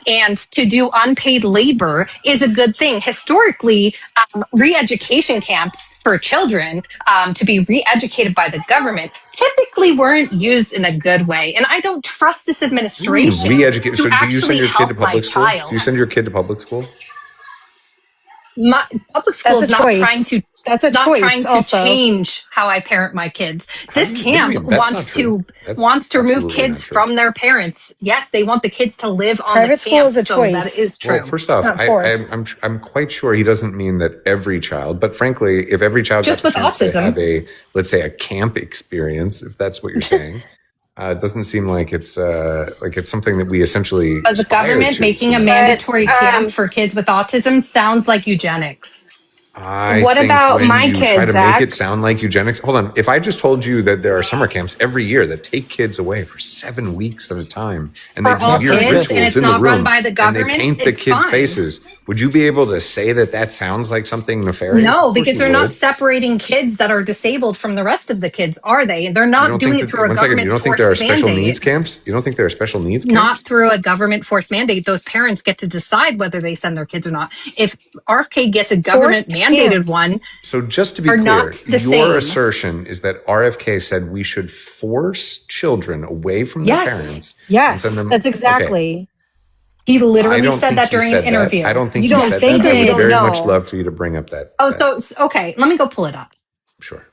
and to do unpaid labor is a good thing. Historically, re-education camps for children to be re-educated by the government typically weren't used in a good way. And I don't trust this administration Re-educate. to So do you send actually your kid to help my public school? child. Do you send your kid to public school? Public school is That's a not choice. trying to That's a not choice trying to also. change how I parent my kids. This camp That's not wants true. to That's wants to remove absolutely kids not true. from their parents. Yes, they want the kids to live on Private the school camp. is a So choice. that is true. Well, first off, not forced. I'm quite sure he doesn't mean that every child, but frankly, if every child Just got the with chance to autism. have a, let's say, a camp experience, if that's what you're saying, it doesn't seem like it's something that we essentially But the aspire government to. making a mandatory camp for kids with autism sounds like eugenics. I What think about when my you kid, try to Zach? make it sound like eugenics. Hold on. If I just told you that there are summer camps every year that take kids away for 7 weeks at a time, and they For all do weird kids, rituals and it's in the not run room, by the and government, they paint the it's kids' fine. faces, would you be able to say that that sounds like something nefarious? Of No, course because you they're not would. separating kids that are disabled from the rest of the kids, are they? They're You not don't doing think it through a one second, government you don't think forced there are special mandate. needs camps? You don't think there are special needs camps? Not through a government forced mandate. Those parents get to decide whether they send their kids or not. If RFK gets a government Forced mandated camps. one, So just to be are clear, not the your same. assertion is that RFK said we should force children away from their Yes. parents and Yes. send them. That's Okay. exactly. he I literally don't said think that he during said an interview. that. I don't think You he don't said think that. or I you would don't very much know? love for you to bring up that. Oh, that. so okay, let me go pull it up. Sure.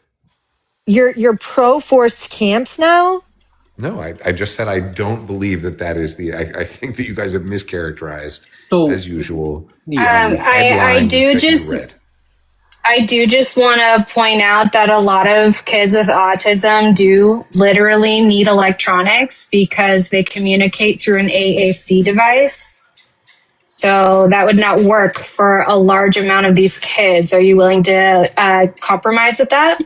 You're pro forced camps now? No, I just said I don't believe that is the. I think that you guys have mischaracterized, So- as usual. the I headlines do that you just read. I do just want to point out that a lot of kids with autism do literally need electronics because they communicate through an AAC device. So that would not work for a large amount of these kids. Are you willing to compromise with that?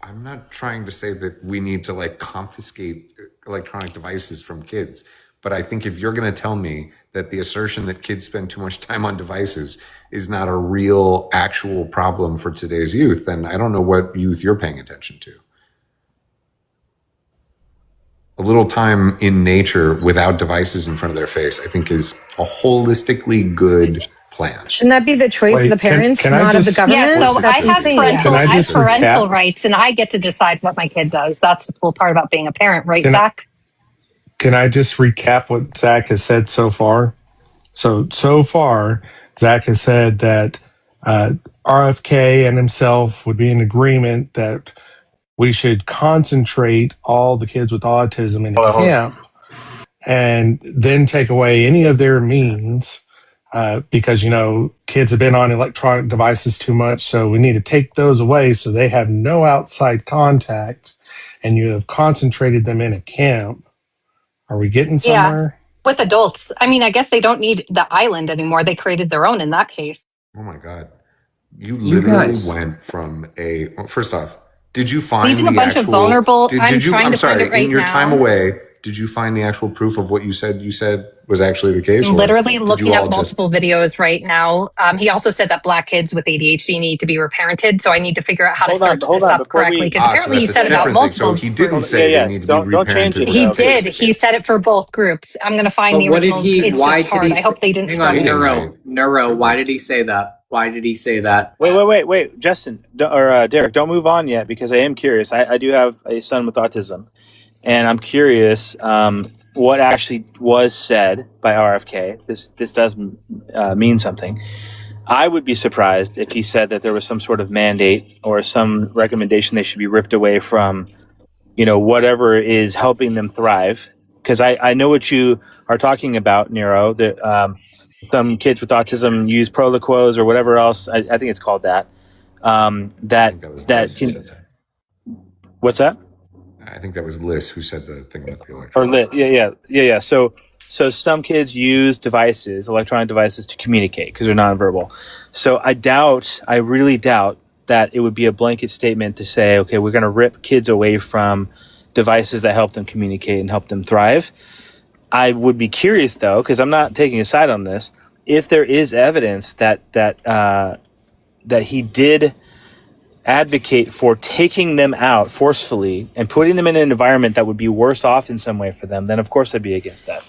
I'm not trying to say that we need to confiscate electronic devices from kids, but I think if you're going to tell me that the assertion that kids spend too much time on devices is not a real, actual problem for today's youth, then I don't know what youth you're paying attention to. A little time in nature without devices in front of their face, I think, is a holistically good plan. Shouldn't that be the choice of the parents, can I not of the just- government? Yeah, so That's I have insane. parental, Can I I have just parental recap? rights, and I get to decide what my kid does. That's the cool part about being a parent, right, Can I- Zach? Can I just recap what Zach has said so far? So far, Zach has said that RFK and himself would be in agreement that we should concentrate all the kids with autism in a camp and then take away any of their means because, kids have been on electronic devices too much. So we need to take those away so they have no outside contact, and you have concentrated them in a camp. Are we getting Yeah, somewhere? with adults. I mean, I guess they don't need the island anymore. They created their own in that case. Oh my God. You literally went from first off, did you find Leaving a the bunch of actual, vulnerable- did I'm you, trying I'm to find sorry, it right in your time now. away, did you find the actual proof of what you said was actually the case? Or Literally did looking you all up multiple videos right now. He also said that Black kids with ADHD need to be reparented. So I need to figure out how to search this up correctly because apparently he said it about multiple. So he didn't say they need to be reparented. He did. He said it for both groups. I'm going to find But the what did original. he? It's Why just did hard. he? I hope they didn't Hang on, spread it. Neuro. Why did he say that? Why did he say that? Wait, Justin or Derek, don't move on yet because I am curious. I do have a son with autism, and I'm curious what actually was said by RFK. This does mean something. I would be surprised if he said that there was some sort of mandate or some recommendation they should be ripped away from, whatever is helping them thrive. Because I know what you are talking about, Nero, that some kids with autism use Proliquos or whatever else. I think it's called that. What's that? I think that was Liz who said the thing about the electronic. Or lit, yeah. So some kids use electronic devices to communicate because they're nonverbal. So I really doubt that it would be a blanket statement to say, okay, we're going to rip kids away from devices that help them communicate and help them thrive. I would be curious, though, because I'm not taking a side on this, if there is evidence that he did advocate for taking them out forcefully and putting them in an environment that would be worse off in some way for them, then of course I'd be against that.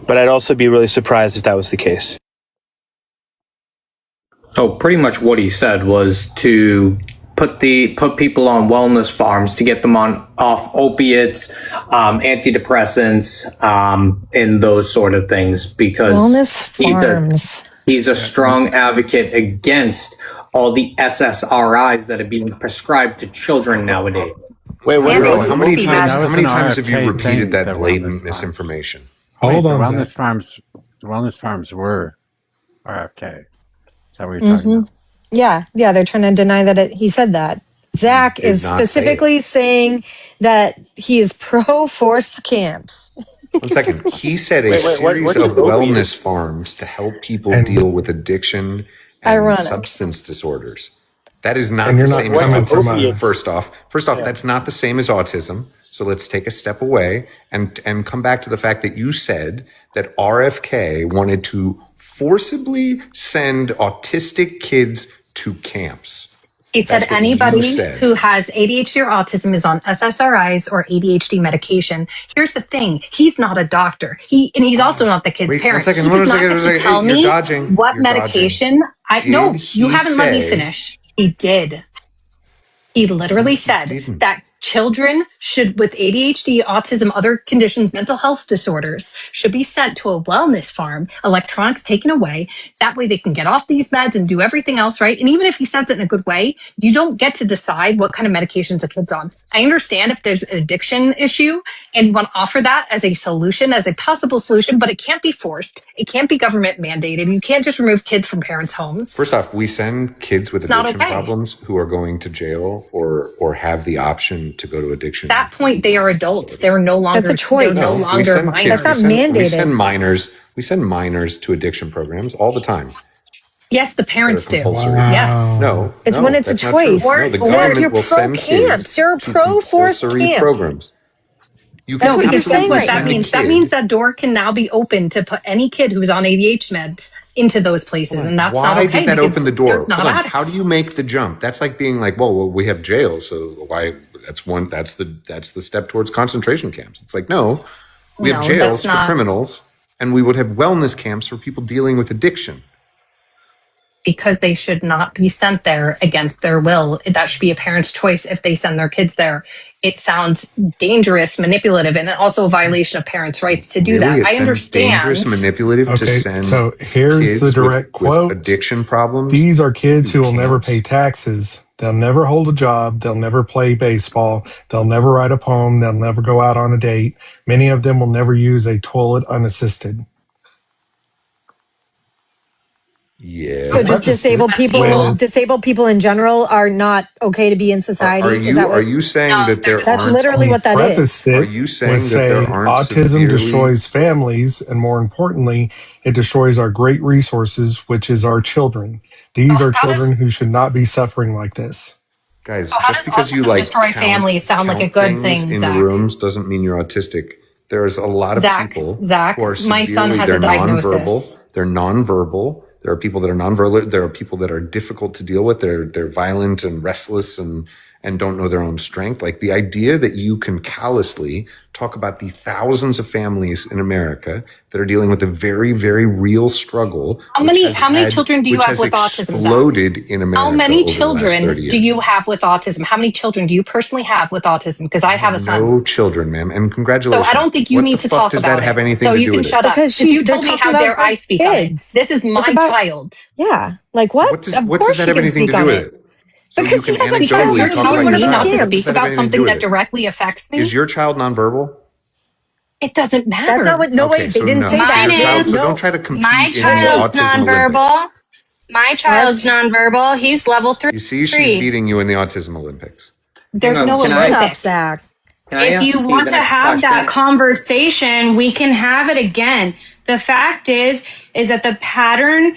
But I'd also be really surprised if that was the case. So pretty much what he said was to put people on wellness farms to get them off opiates, antidepressants, and those sort of things, because Wellness farms. He's a strong advocate against all the SSRIs that are being prescribed to children nowadays. Wait, how many times have you repeated that blatant misinformation? Hold on. The wellness farms were RFK. Is that what you're talking about? Yeah, they're trying to deny that he said that. Zach is specifically saying that he is pro forced camps. 1 second. He said a series of wellness farms to help people deal with addiction and substance disorders. That is not the same as autism. First off, that's not the same as autism. So let's take a step away and come back to the fact that you said that RFK wanted to forcibly send autistic kids to camps. He said anybody who has ADHD or autism is on SSRIs or ADHD medication. Here's the thing. He's not a doctor. He's also not the kid's parent. He does not get to tell me what medication. No, you haven't let me finish. He did. He literally said that children with ADHD, autism, other conditions, mental health disorders should be sent to a wellness farm, electronics taken away. That way they can get off these meds and do everything else right. And even if he says it in a good way, you don't get to decide what kind of medications a kid's on. I understand if there's an addiction issue and you want to offer that as a solution, as a possible solution, but it can't be forced. It can't be government mandated. You can't just remove kids from parents' homes. First off, we send kids with addiction problems who are going to jail or have the option to go to addiction. At that point, they are adults. They're no longer. That's a choice. They're no longer minors. That's not mandated. We send minors to addiction programs all the time. Yes, the parents do. Wow. Yes. No, it's when it's a choice. Or the government will send camps. You're pro forced camps. Programs. You can because that's what that means. That means that door can now be open to put any kid who's on ADHD meds into those places, and that's not okay. Why does that open the door? How do you make the jump? That's like being like, well, we have jails, so why? That's the step towards concentration camps. It's like, no, we have jails for criminals, and we would have wellness camps for people dealing with addiction. Because they should not be sent there against their will. That should be a parent's choice if they send their kids there. It sounds dangerous, manipulative, and also a violation of parents' rights to do that. I understand. Dangerous, manipulative to send. So here's the direct quote: addiction problems. These are kids who will never pay taxes. They'll never hold a job. They'll never play baseball. They'll never write a poem. They'll never go out on a date. Many of them will never use a toilet unassisted. Yeah. So just disabled people in general are not okay to be in society. Are you saying that there aren't? That's literally what that is. Are you saying that there aren't autism destroys families, and more importantly, it destroys our great resources, which is our children. These are children who should not be suffering like this. Guys, so just because you like destroy families sound like a good thing in the rooms doesn't mean you're autistic. There's a lot of people who are severely, my son has a diagnosis. They're nonverbal. There are people that are nonverbal. There are people that are difficult to deal with. They're violent and restless and don't know their own strength. Like the idea that you can callously talk about the thousands of families in America that are dealing with a very, very real struggle. How many children do you have with autism? Exploded in America. How many children do you have with autism? How many children do you personally have with autism? Because I have a son. No children, ma'am. And congratulations. So I don't think you need to talk about it. Does that have anything so to you do can with shut it? up. Because you told me how dare I speak on it. This is my child. Yeah. Like what? What does that have anything to do with it? So because you she has a child, you're telling me not to speak about something that directly affects me. Is your child nonverbal? It doesn't matter. That's not what. No, wait, they didn't say that. So don't try to compete. My child's nonverbal. My child's nonverbal. He's level 3. You see, she's beating you in the autism Olympics. There's no Olympics. If you want to have that conversation, we can have it again. The fact is that the pattern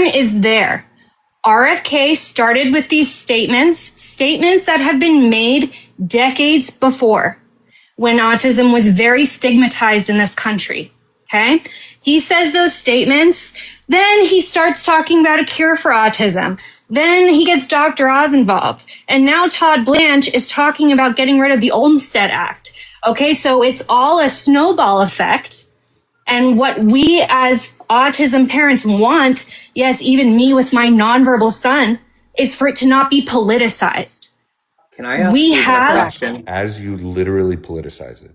is there. RFK started with these statements that have been made decades before, when autism was very stigmatized in this country. Okay? He says those statements, then he starts talking about a cure for autism. Then he gets Dr. Oz involved. And now Todd Blanche is talking about getting rid of the Olmstead Act. Okay, so it's all a snowball effect. And what we as autism parents want, yes, even me with my nonverbal son, is for it to not be politicized. Can I ask Stephen a question? As you literally politicize it.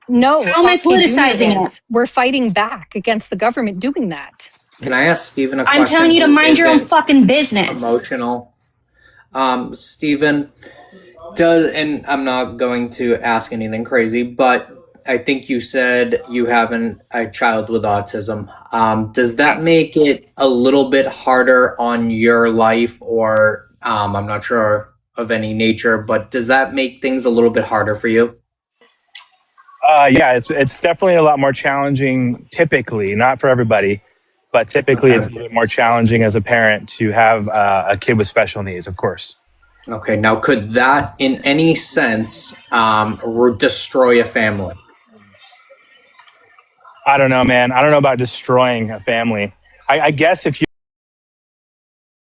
No, How am I politicizing it? We're fighting back against the government doing that. Can I ask Stephen a question? I'm telling you to mind your own fucking business. Emotional. Stephen, and I'm not going to ask anything crazy, but I think you said you have a child with autism. Does that make it a little bit harder on your life, or I'm not sure of any nature, but does that make things a little bit harder for you? Yeah, it's definitely a lot more challenging. Typically, not for everybody, but typically it's a little bit more challenging as a parent to have a kid with special needs. Of course. Okay, now could that, in any sense, destroy a family? I don't know, man. I don't know about destroying a family. I guess if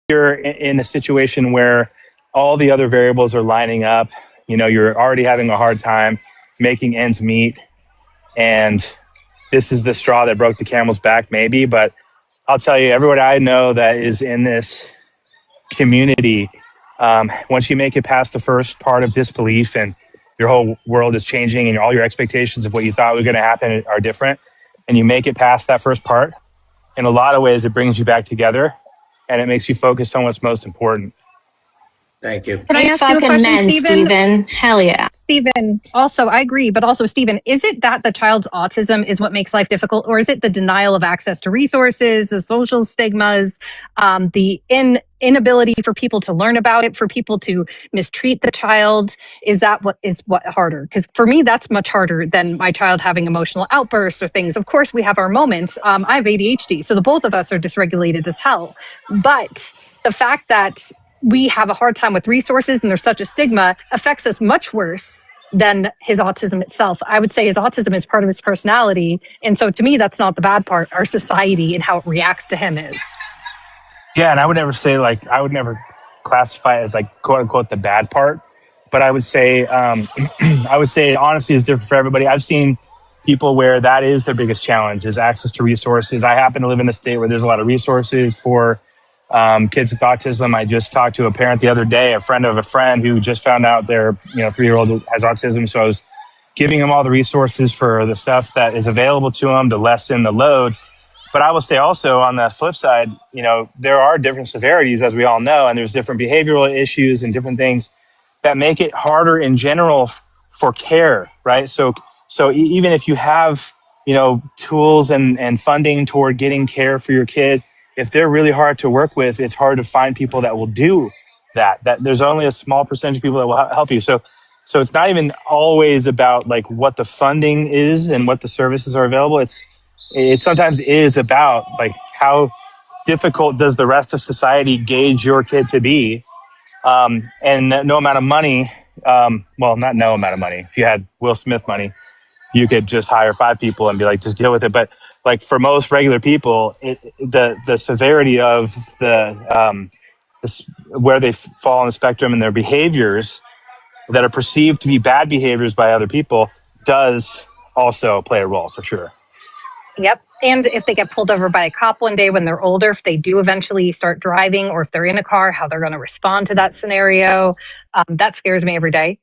you're in a situation where all the other variables are lining up, you're already having a hard time making ends meet, and this is the straw that broke the camel's back, maybe. But I'll tell you, everybody I know that is in this community, once you make it past the first part of disbelief and your whole world is changing and all your expectations of what you thought was going to happen are different, and you make it past that first part, in a lot of ways, it brings you back together and it makes you focus on what's most important. Thank you. Can I ask you a question, Stephen? Hell yeah. Stephen, also, I agree, but also, Stephen, is it that the child's autism is what makes life difficult, or is it the denial of access to resources, the social stigmas, the inability for people to learn about it, for people to mistreat the child? Is that what harder? Because for me, that's much harder than my child having emotional outbursts or things. Of course, we have our moments. I have ADHD, so the both of us are dysregulated as hell. But the fact that we have a hard time with resources and there's such a stigma affects us much worse than his autism itself. I would say his autism is part of his personality. And so to me, that's not the bad part. Our society and how it reacts to him is. Yeah, and I would never say I would never classify it as quote unquote the bad part. But I would say honesty is different for everybody. I've seen people where that is their biggest challenge is access to resources. I happen to live in a state where there's a lot of resources for kids with autism. I just talked to a parent the other day, a friend of a friend who just found out their 3-year-old has autism. So I was giving them all the resources for the stuff that is available to them to lessen the load. But I will say also on the flip side, there are different severities, as we all know, and there's different behavioral issues and different things that make it harder in general for care, right? So even if you have, tools and funding toward getting care for your kid, if they're really hard to work with, it's hard to find people that will do that there's only a small percentage of people that will help you. So it's not even always about what the funding is and what the services are available. It sometimes is about how difficult does the rest of society gauge your kid to be, and no amount of money. Well, not no amount of money. If you had Will Smith money, you could just hire 5 people and be just deal with it. But for most regular people, the severity of where they fall on the spectrum and their behaviors that are perceived to be bad behaviors by other people does also play a role for sure. Yep. And if they get pulled over by a cop one day when they're older, if they do eventually start driving, or if they're in a car, how they're going to respond to that scenario. That scares me every day,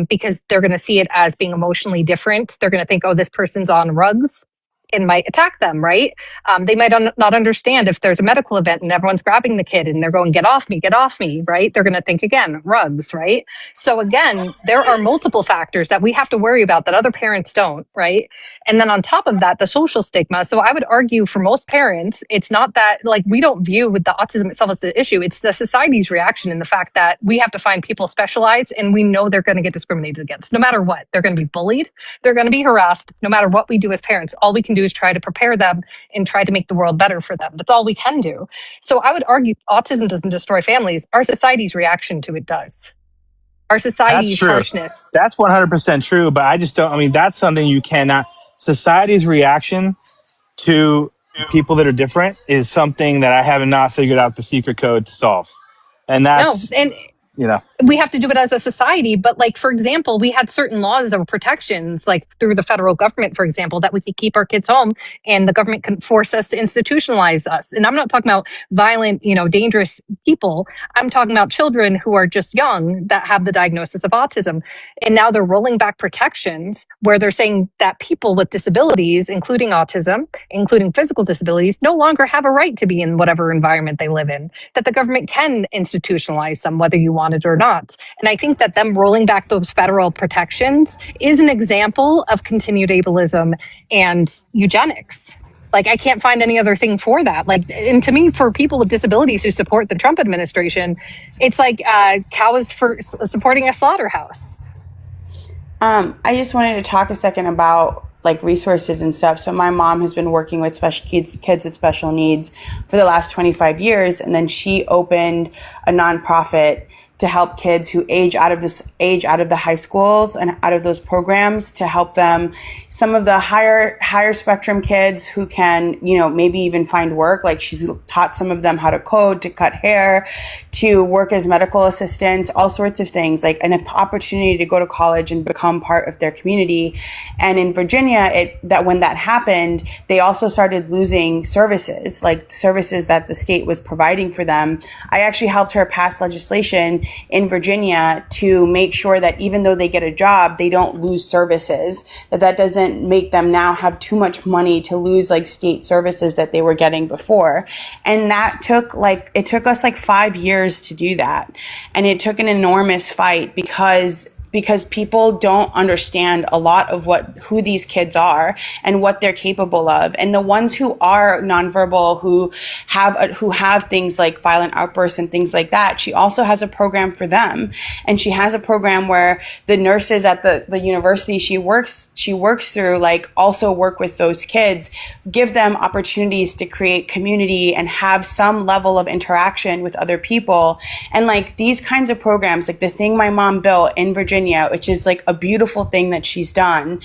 because they're going to see it as being emotionally different. They're going to think, oh, this person's on rugs. and might attack them, right? They might not understand if there's a medical event and everyone's grabbing the kid and they're going, get off me, right? They're going to think again, rugs, right? So again, there are multiple factors that we have to worry about that other parents don't, right? And then on top of that, the social stigma. So I would argue for most parents, it's not that, like, we don't view with the autism itself as the issue. It's the society's reaction in the fact that we have to find people specialized and we know they're going to get discriminated against no matter what. They're going to be bullied. They're going to be harassed no matter what we do as parents. All we can do is try to prepare them and try to make the world better for them. That's all we can do. So I would argue autism doesn't destroy families. Our society's reaction to it does. Our society's harshness. That's 100% true. But I just don't, I mean, that's something you cannot, society's reaction to people that are different is something that I have not figured out the secret code to solve. And that's, no, and you know, we have to do it as a society. But like, for example, we had certain laws or protections, like through the federal government, for example, that we could keep our kids home and the government can force us to institutionalize us. And I'm not talking about violent, dangerous people. I'm talking about children who are just young that have the diagnosis of autism. And now they're rolling back protections where they're saying that people with disabilities, including autism, including physical disabilities, no longer have a right to be in whatever environment they live in, that the government can institutionalize them, whether you want it or not. And I think that them rolling back those federal protections is an example of continued ableism and eugenics. Like, I can't find any other thing for that. Like, and to me, for people with disabilities who support the Trump administration, it's like cows for supporting a slaughterhouse. I just wanted to talk a second about like resources and stuff. So my mom has been working with special kids with special needs for the last 25 years. And then she opened a nonprofit to help kids who age out of the high schools and out of those programs, to help them, some of the higher spectrum kids who can, maybe even find work. Like, she's taught some of them how to code, to cut hair, to work as medical assistants, all sorts of things, like an opportunity to go to college and become part of their community. And in Virginia, when that happened, they also started losing services, like the services that the state was providing for them. I actually helped her pass legislation in Virginia to make sure that even though they get a job, they don't lose services, that doesn't make them now have too much money to lose like state services that they were getting before. And that took us 5 years to do that. And it took an enormous fight because people don't understand a lot of who these kids are and what they're capable of. And the ones who are nonverbal, who have things like violent outbursts and things like that, she also has a program for them. And she has a program where the nurses at the university she works through, like, also work with those kids, give them opportunities to create community and have some level of interaction with other people. And like these kinds of programs, like the thing my mom built in Virginia, which is like a beautiful thing that she's done,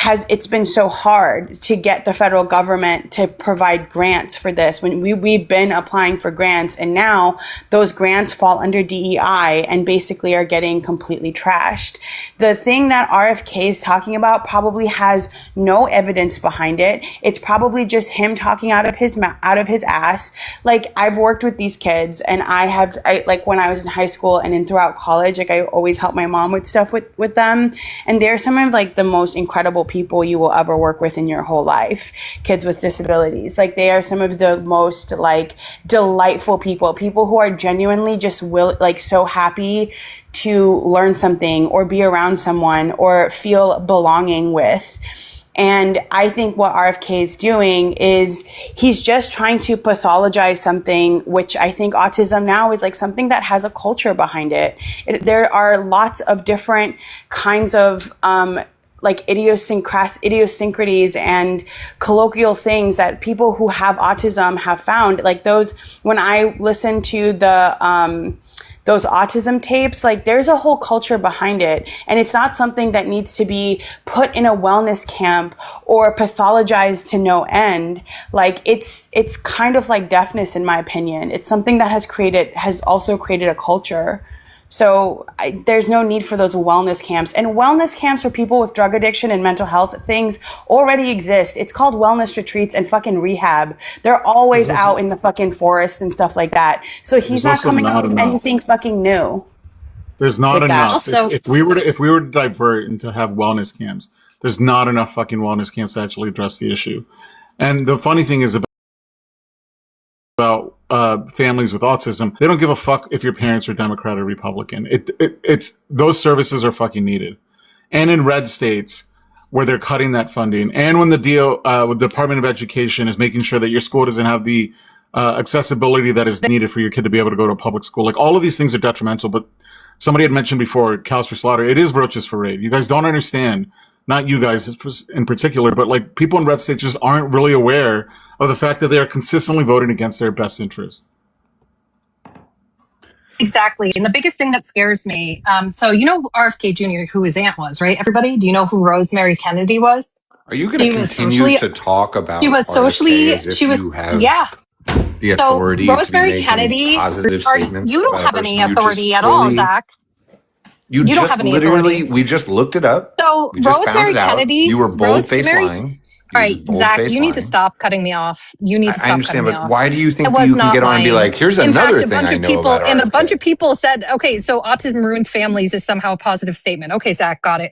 it's been so hard to get the federal government to provide grants for this. When we've been applying for grants, and now those grants fall under DEI and basically are getting completely trashed. The thing that RFK is talking about probably has no evidence behind it. It's probably just him talking out of his ass. Like, I've worked with these kids, and I like when I was in high school and throughout college, like I always helped my mom with stuff with them, and they're some of like the most incredible people you will ever work with in your whole life. Kids with disabilities, like, they are some of the most like delightful people who are genuinely just so happy to learn something or be around someone or feel belonging with. And I think what RFK is doing is he's just trying to pathologize something, which I think autism now is like something that has a culture behind it. There are lots of different kinds of like idiosyncrasies and colloquial things that people who have autism have found. Like those, when I listen to those autism tapes, like there's a whole culture behind it. And it's not something that needs to be put in a wellness camp or pathologized to no end. Like it's kind of like deafness, in my opinion. It's something that has also created a culture. So there's no need for those wellness camps. And wellness camps for people with drug addiction and mental health things already exist. It's called wellness retreats and fucking rehab. They're always out in the fucking forest and stuff like that. So he's not coming up with anything fucking new. There's not enough. Also, if we were to divert and to have wellness camps, There's not enough fucking wellness camps to actually address the issue. And the funny thing is about families with autism, they don't give a fuck if your parents are Democrat or Republican. It's those services are fucking needed. And in red states where they're cutting that funding, and when the Department of Education is making sure that your school doesn't have the accessibility that is needed for your kid to be able to go to a public school, like all of these things are detrimental. But somebody had mentioned before, cows for slaughter. It is roaches for raid. You guys don't understand. Not you guys in particular, but like people in red states just aren't really aware of the fact that they are consistently voting against their best interest. Exactly. And the biggest thing that scares me, so you know RFK Jr., who his aunt was, right? Everybody, do you know who Rosemary Kennedy was? Are you going to continue to talk about she was socially, RFK as if you have the So authority Rosemary to be Kennedy, positive statements? you don't about have a any person? authority at all, Zach. You don't just have any literally, authority. we just looked it up. So We just found Rosemary it out. Kennedy, You were bold-faced lying. All right, Zach, you need to stop cutting me off. You need to stop I understand, cutting but me off. why do you think I that was you can not get on and be lying. like, here's In another fact, thing I know people, about and a RFK? bunch of people said, okay, so autism ruins families is somehow a positive statement. Okay, Zach, got it.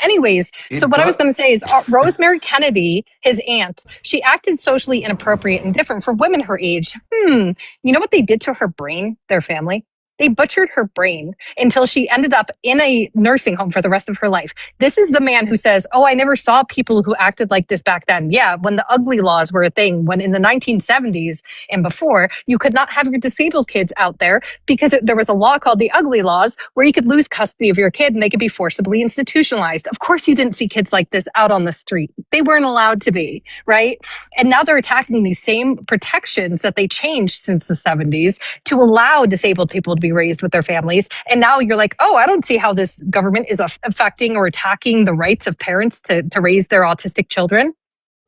Anyways, so what I was going to say is Rosemary Kennedy, his aunt, she acted socially inappropriate and different for women her age. You know what they did to her brain, their family? They butchered her brain until she ended up in a nursing home for the rest of her life. This is the man who says, oh, I never saw people who acted like this back then. Yeah, when the ugly laws were a thing, when in the 1970s and before, you could not have your disabled kids out there because there was a law called the ugly laws where you could lose custody of your kid and they could be forcibly institutionalized. Of course, you didn't see kids like this out on the street. They weren't allowed to be, right? And now they're attacking these same protections that they changed since the 70s to allow disabled people to be raised with their families. And now you're like, oh, I don't see how this government is affecting or attacking the rights of parents to raise their autistic children.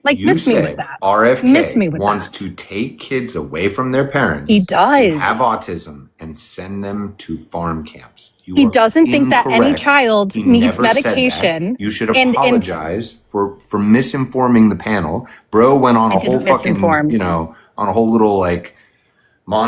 Like, You miss me said with that. RFK Miss me with wants that. to take kids away from their parents. He does. Who have autism and send them to farm camps. He doesn't think that any incorrect. child He needs never said that. medication. You should and- apologize for misinforming the panel. Bro went on I a whole didn't misinform. fucking, on a whole little like.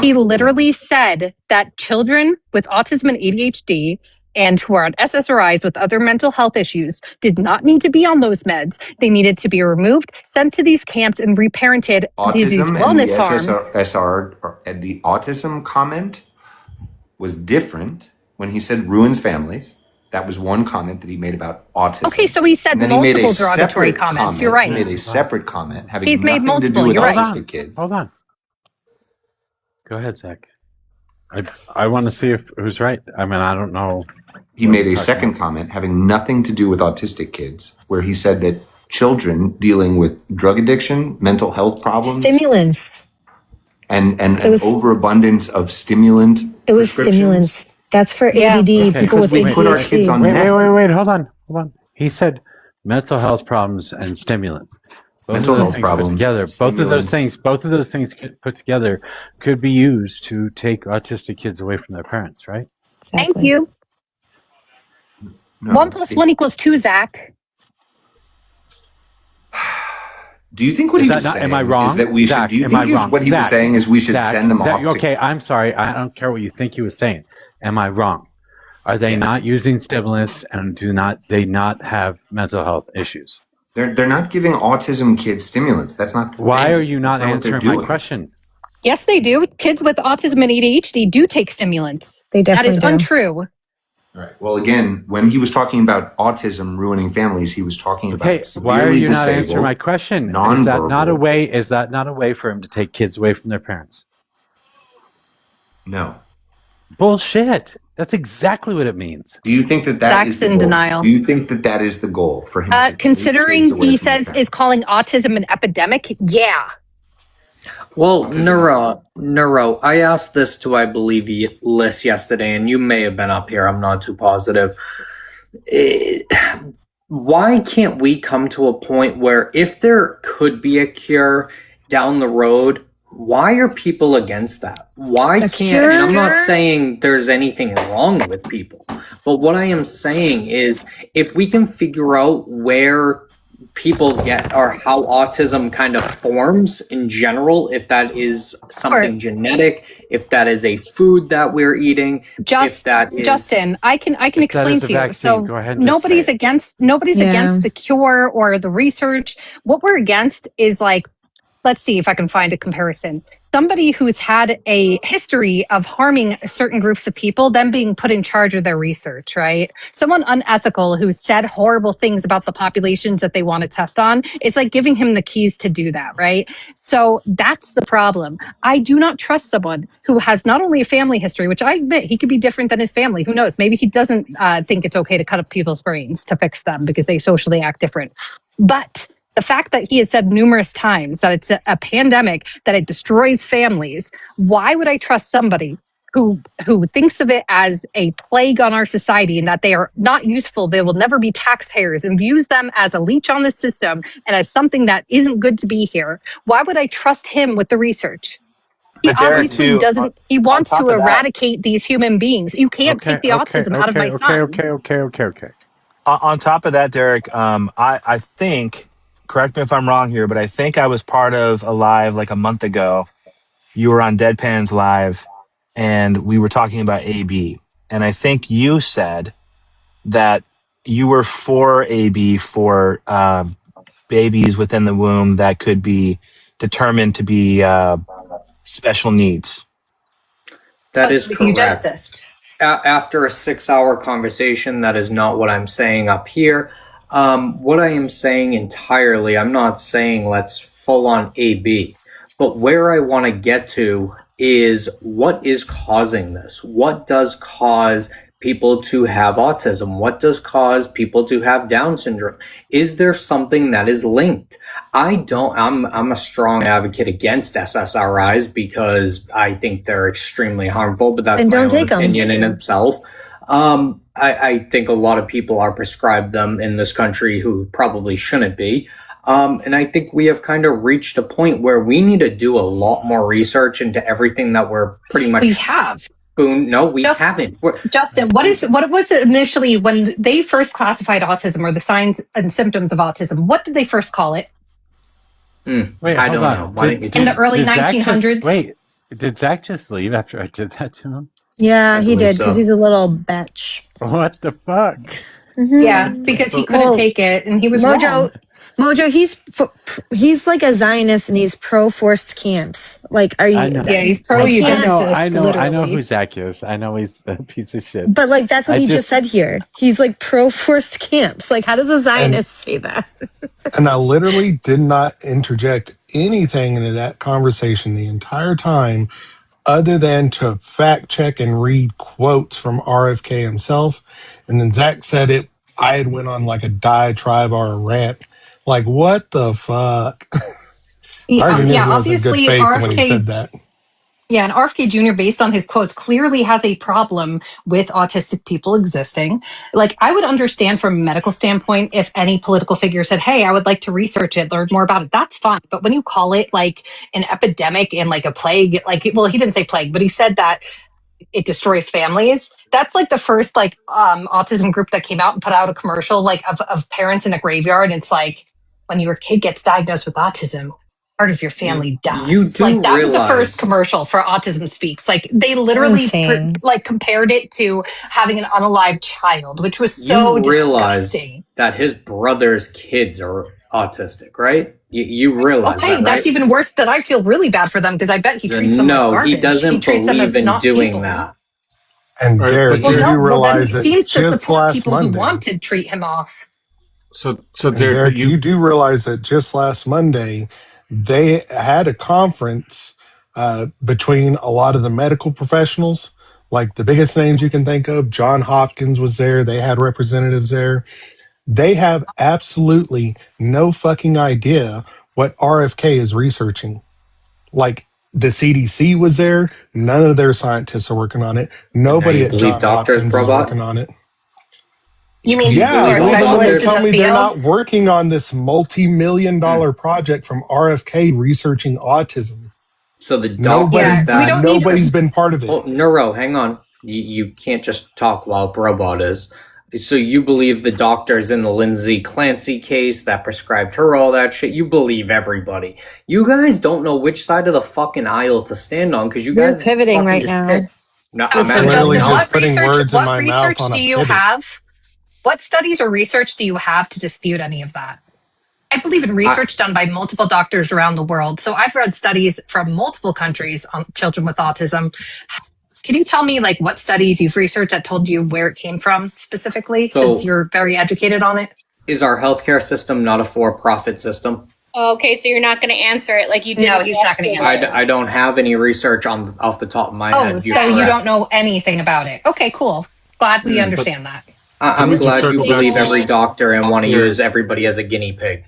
He literally said that children with autism and ADHD and who are on SSRIs with other mental health issues did not need to be on those meds. They needed to be removed, sent to these camps, and reparented to these Autism and wellness the farms. SSR and the autism comment was different when he said ruins families. That was one comment that he made about autism. Okay, so he said And then he made a multiple derogatory separate comments. comment. You're right. He made a separate comment having He's made nothing to do multiple. with You're right. autistic kids. Hold on. Go ahead, Zach. I want to see who's right. I mean, I don't know. He made a second comment having nothing to do with autistic kids, where he said that children dealing with drug addiction, mental health problems, Stimulants. and It was- overabundance of stimulant. It was prescriptions. stimulants. That's for Yeah. ADD, Okay. people with Because we put our kids ADHD. on Wait. Hold on. He said mental health problems and stimulants. Mental health problems, together. Both of those things put together could be used to take autistic kids away from their parents, right? Thank you. No, 1 + 1 = 2, Zach. Do you think what Is he that was not? saying Am I wrong? is that we Zach, should? Do you am I think wrong? what he was Zach, saying is we should Zach, send them Zach, off? To, okay, I'm sorry. I don't care what you think he was saying. Am I wrong? Are they not using stimulants and do they not have mental health issues? they're not giving autism kids stimulants. That's not. the Why thing. are you not That's what they're answering my doing. question? Yes, they do. Kids with autism and ADHD do take stimulants. They That definitely is do. untrue. All right. Well, again, when he was talking about autism ruining families, he was talking about Okay, severely why are you not disabled, answering my question? Is that not a way? Is that not a way for him to take kids away from their parents? No. Bullshit. That's exactly what it means. Do you think that Zach's is the in goal? denial. Do you think that that is the goal for him? To take kids Considering away he from their says parents? is calling autism an epidemic, yeah. Well, Neuro, I asked this to, I believe, Liz yesterday, and you may have been up here. I'm not too positive. Why can't we come to a point where if there could be a cure down the road, why are people against that? Why can't, and I'm not saying there's anything wrong with people, but what I am saying is if we can figure out where people get, or how autism kind of forms in general, if that is something genetic, if that is a food that we're eating, if that is Justin, I can explain to you. So nobody's against the cure or the research. What we're against is like, let's see if I can find a comparison. Somebody who's had a history of harming certain groups of people, them being put in charge of their research, right? Someone unethical who's said horrible things about the populations that they want to test on, it's like giving him the keys to do that, right? So that's the problem. I do not trust someone who has not only a family history, which I admit he could be different than his family. Who knows? Maybe he doesn't think it's okay to cut up people's brains to fix them because they socially act different. But the fact that he has said numerous times that it's a pandemic, that it destroys families, why would I trust somebody who thinks of it as a plague on our society and that they are not useful, they will never be taxpayers, and views them as a leech on the system and as something that isn't good to be here? Why would I trust him with the research? He obviously doesn't. He wants to eradicate these human beings. You can't take the autism out of my son. Okay. On top of that, Derek, I think, correct me if I'm wrong here, but I think I was part of a live like a month ago. You were on Deadpan's live, and we were talking about AB. And I think you said that you were for AB for babies within the womb that could be determined to be special needs. That is correct. After a 6-hour conversation, that is not what I'm saying up here. What I am saying entirely, I'm not saying let's full on AB, but where I want to get to is what is causing this? What does cause people to have autism? What does cause people to have Down syndrome? Is there something that is linked? I'm a strong advocate against SSRIs because I think they're extremely harmful, but that's my own opinion in itself. I think a lot of people are prescribed them in this country who probably shouldn't be. And I think we have kind of reached a point where we need to do a lot more research into everything that we're pretty much. We have. No, we haven't. Justin, what was it initially when they first classified autism or the signs and symptoms of autism? What did they first call it? Wait, I don't know. Why don't you in the early 1900s? Did Zach just leave after I did that to him? Yeah, he did because he's a little bitch. What the fuck? Mm-hmm. Yeah, because he couldn't take it and he was wrong. MOJO, he's like a Zionist and he's pro forced camps. Like, are you? Yeah, he's pro eugenicist. I know who Zach is. I know he's a piece of shit. But like, that's what he just said here. He's like pro forced camps. Like, how does a Zionist say that? And I literally did not interject anything into that conversation the entire time, other than to fact check and read quotes from RFK himself. And then Zach said it. I had went on like a diatribe or a rant. Like, what the fuck? I already knew he was in good faith when he said that. Yeah, and RFK Jr., based on his quotes, clearly has a problem with autistic people existing. Like, I would understand from a medical standpoint if any political figure said, hey, I would like to research it, learn more about it. That's fine. But when you call it like an epidemic and like a plague, like, well, he didn't say plague, but he said that it destroys families. That's like the first like autism group that came out and put out a commercial like of parents in a graveyard. And it's like, when your kid gets diagnosed with autism, part of your family dies. You do like that realize, was the first commercial for Autism Speaks. Like they literally compared it to having an unalive child, which was so disgusting. That his brother's kids are autistic, right? You realize that, right? That's even worse. That I feel really bad for them because I bet he treats them like garbage. He doesn't believe in doing that. And Derek, you do realize that seems to just support last people Monday, who want to treat him off. So Derek, you do realize that just last Monday, they had a conference between a lot of the medical professionals, like the biggest names you can think of. John Hopkins was there. They had representatives there. They have absolutely no fucking idea what RFK is researching. Like, the CDC was there. None of their scientists are working on it. Nobody at John Hopkins is working on it. You mean they're telling me they're not working on this multi-million-dollar project from RFK researching autism. So the doctors nobody's been part of it. Oh, Neuro, hang on. You can't just talk while Robot is. So you believe the doctors in the Lindsay Clancy case that prescribed her all that shit? You believe everybody. You guys don't know which side of the fucking aisle to stand on because you You're guys pivoting fucking right just now. pick. No, It's I'm literally not. just putting words in What my mouth research on do a you pivot. have? What studies or research do you have to dispute any of that? I believe in research done by multiple doctors around the world. So I've read studies from multiple countries on children with autism. Can you tell me like what studies you've researched that told you where it came from specifically, since So you're very educated on it? is our healthcare system not a for-profit system? Okay, so you're not going to answer it like you did. No, with he's not going to answer. I don't have any research on off the top of my Oh, head. You're so you correct. don't know anything about it. Okay, cool. Glad we understand that. I'm glad you believe every doctor and want to Here. use everybody as a guinea pig.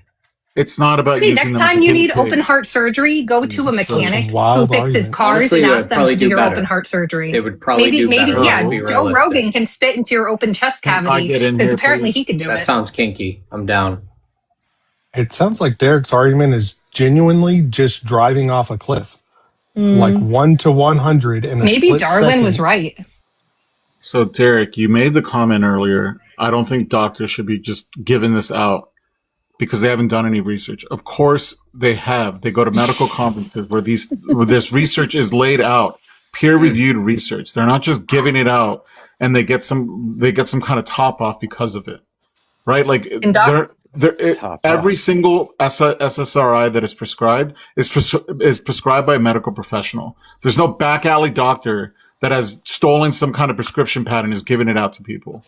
It's not about Okay, using next them as a time you guinea need pig. open heart surgery, go to a Such a mechanic who wild fixes argument. cars Honestly, and they ask would them probably to do do your better. open heart surgery. They would probably do maybe, better. yeah. Let's be Joe realistic. Rogan can spit into your open chest Can I cavity get in because here, apparently please? he can do That it. sounds kinky. I'm down. It sounds like Derek's argument is genuinely just driving off a cliff. Like 1 to 100 in a Maybe split Darwin second. was right. So, Derek, you made the comment earlier. I don't think doctors should be just giving this out because they haven't done any research. Of course, they have. They go to medical conferences where this research is laid out, peer-reviewed research. They're not just giving it out and they get some kind of top off because of it, right? Like every single SSRI that is prescribed is prescribed by a medical professional. There's no back alley doctor that has stolen some kind of prescription pad and is giving it out to people.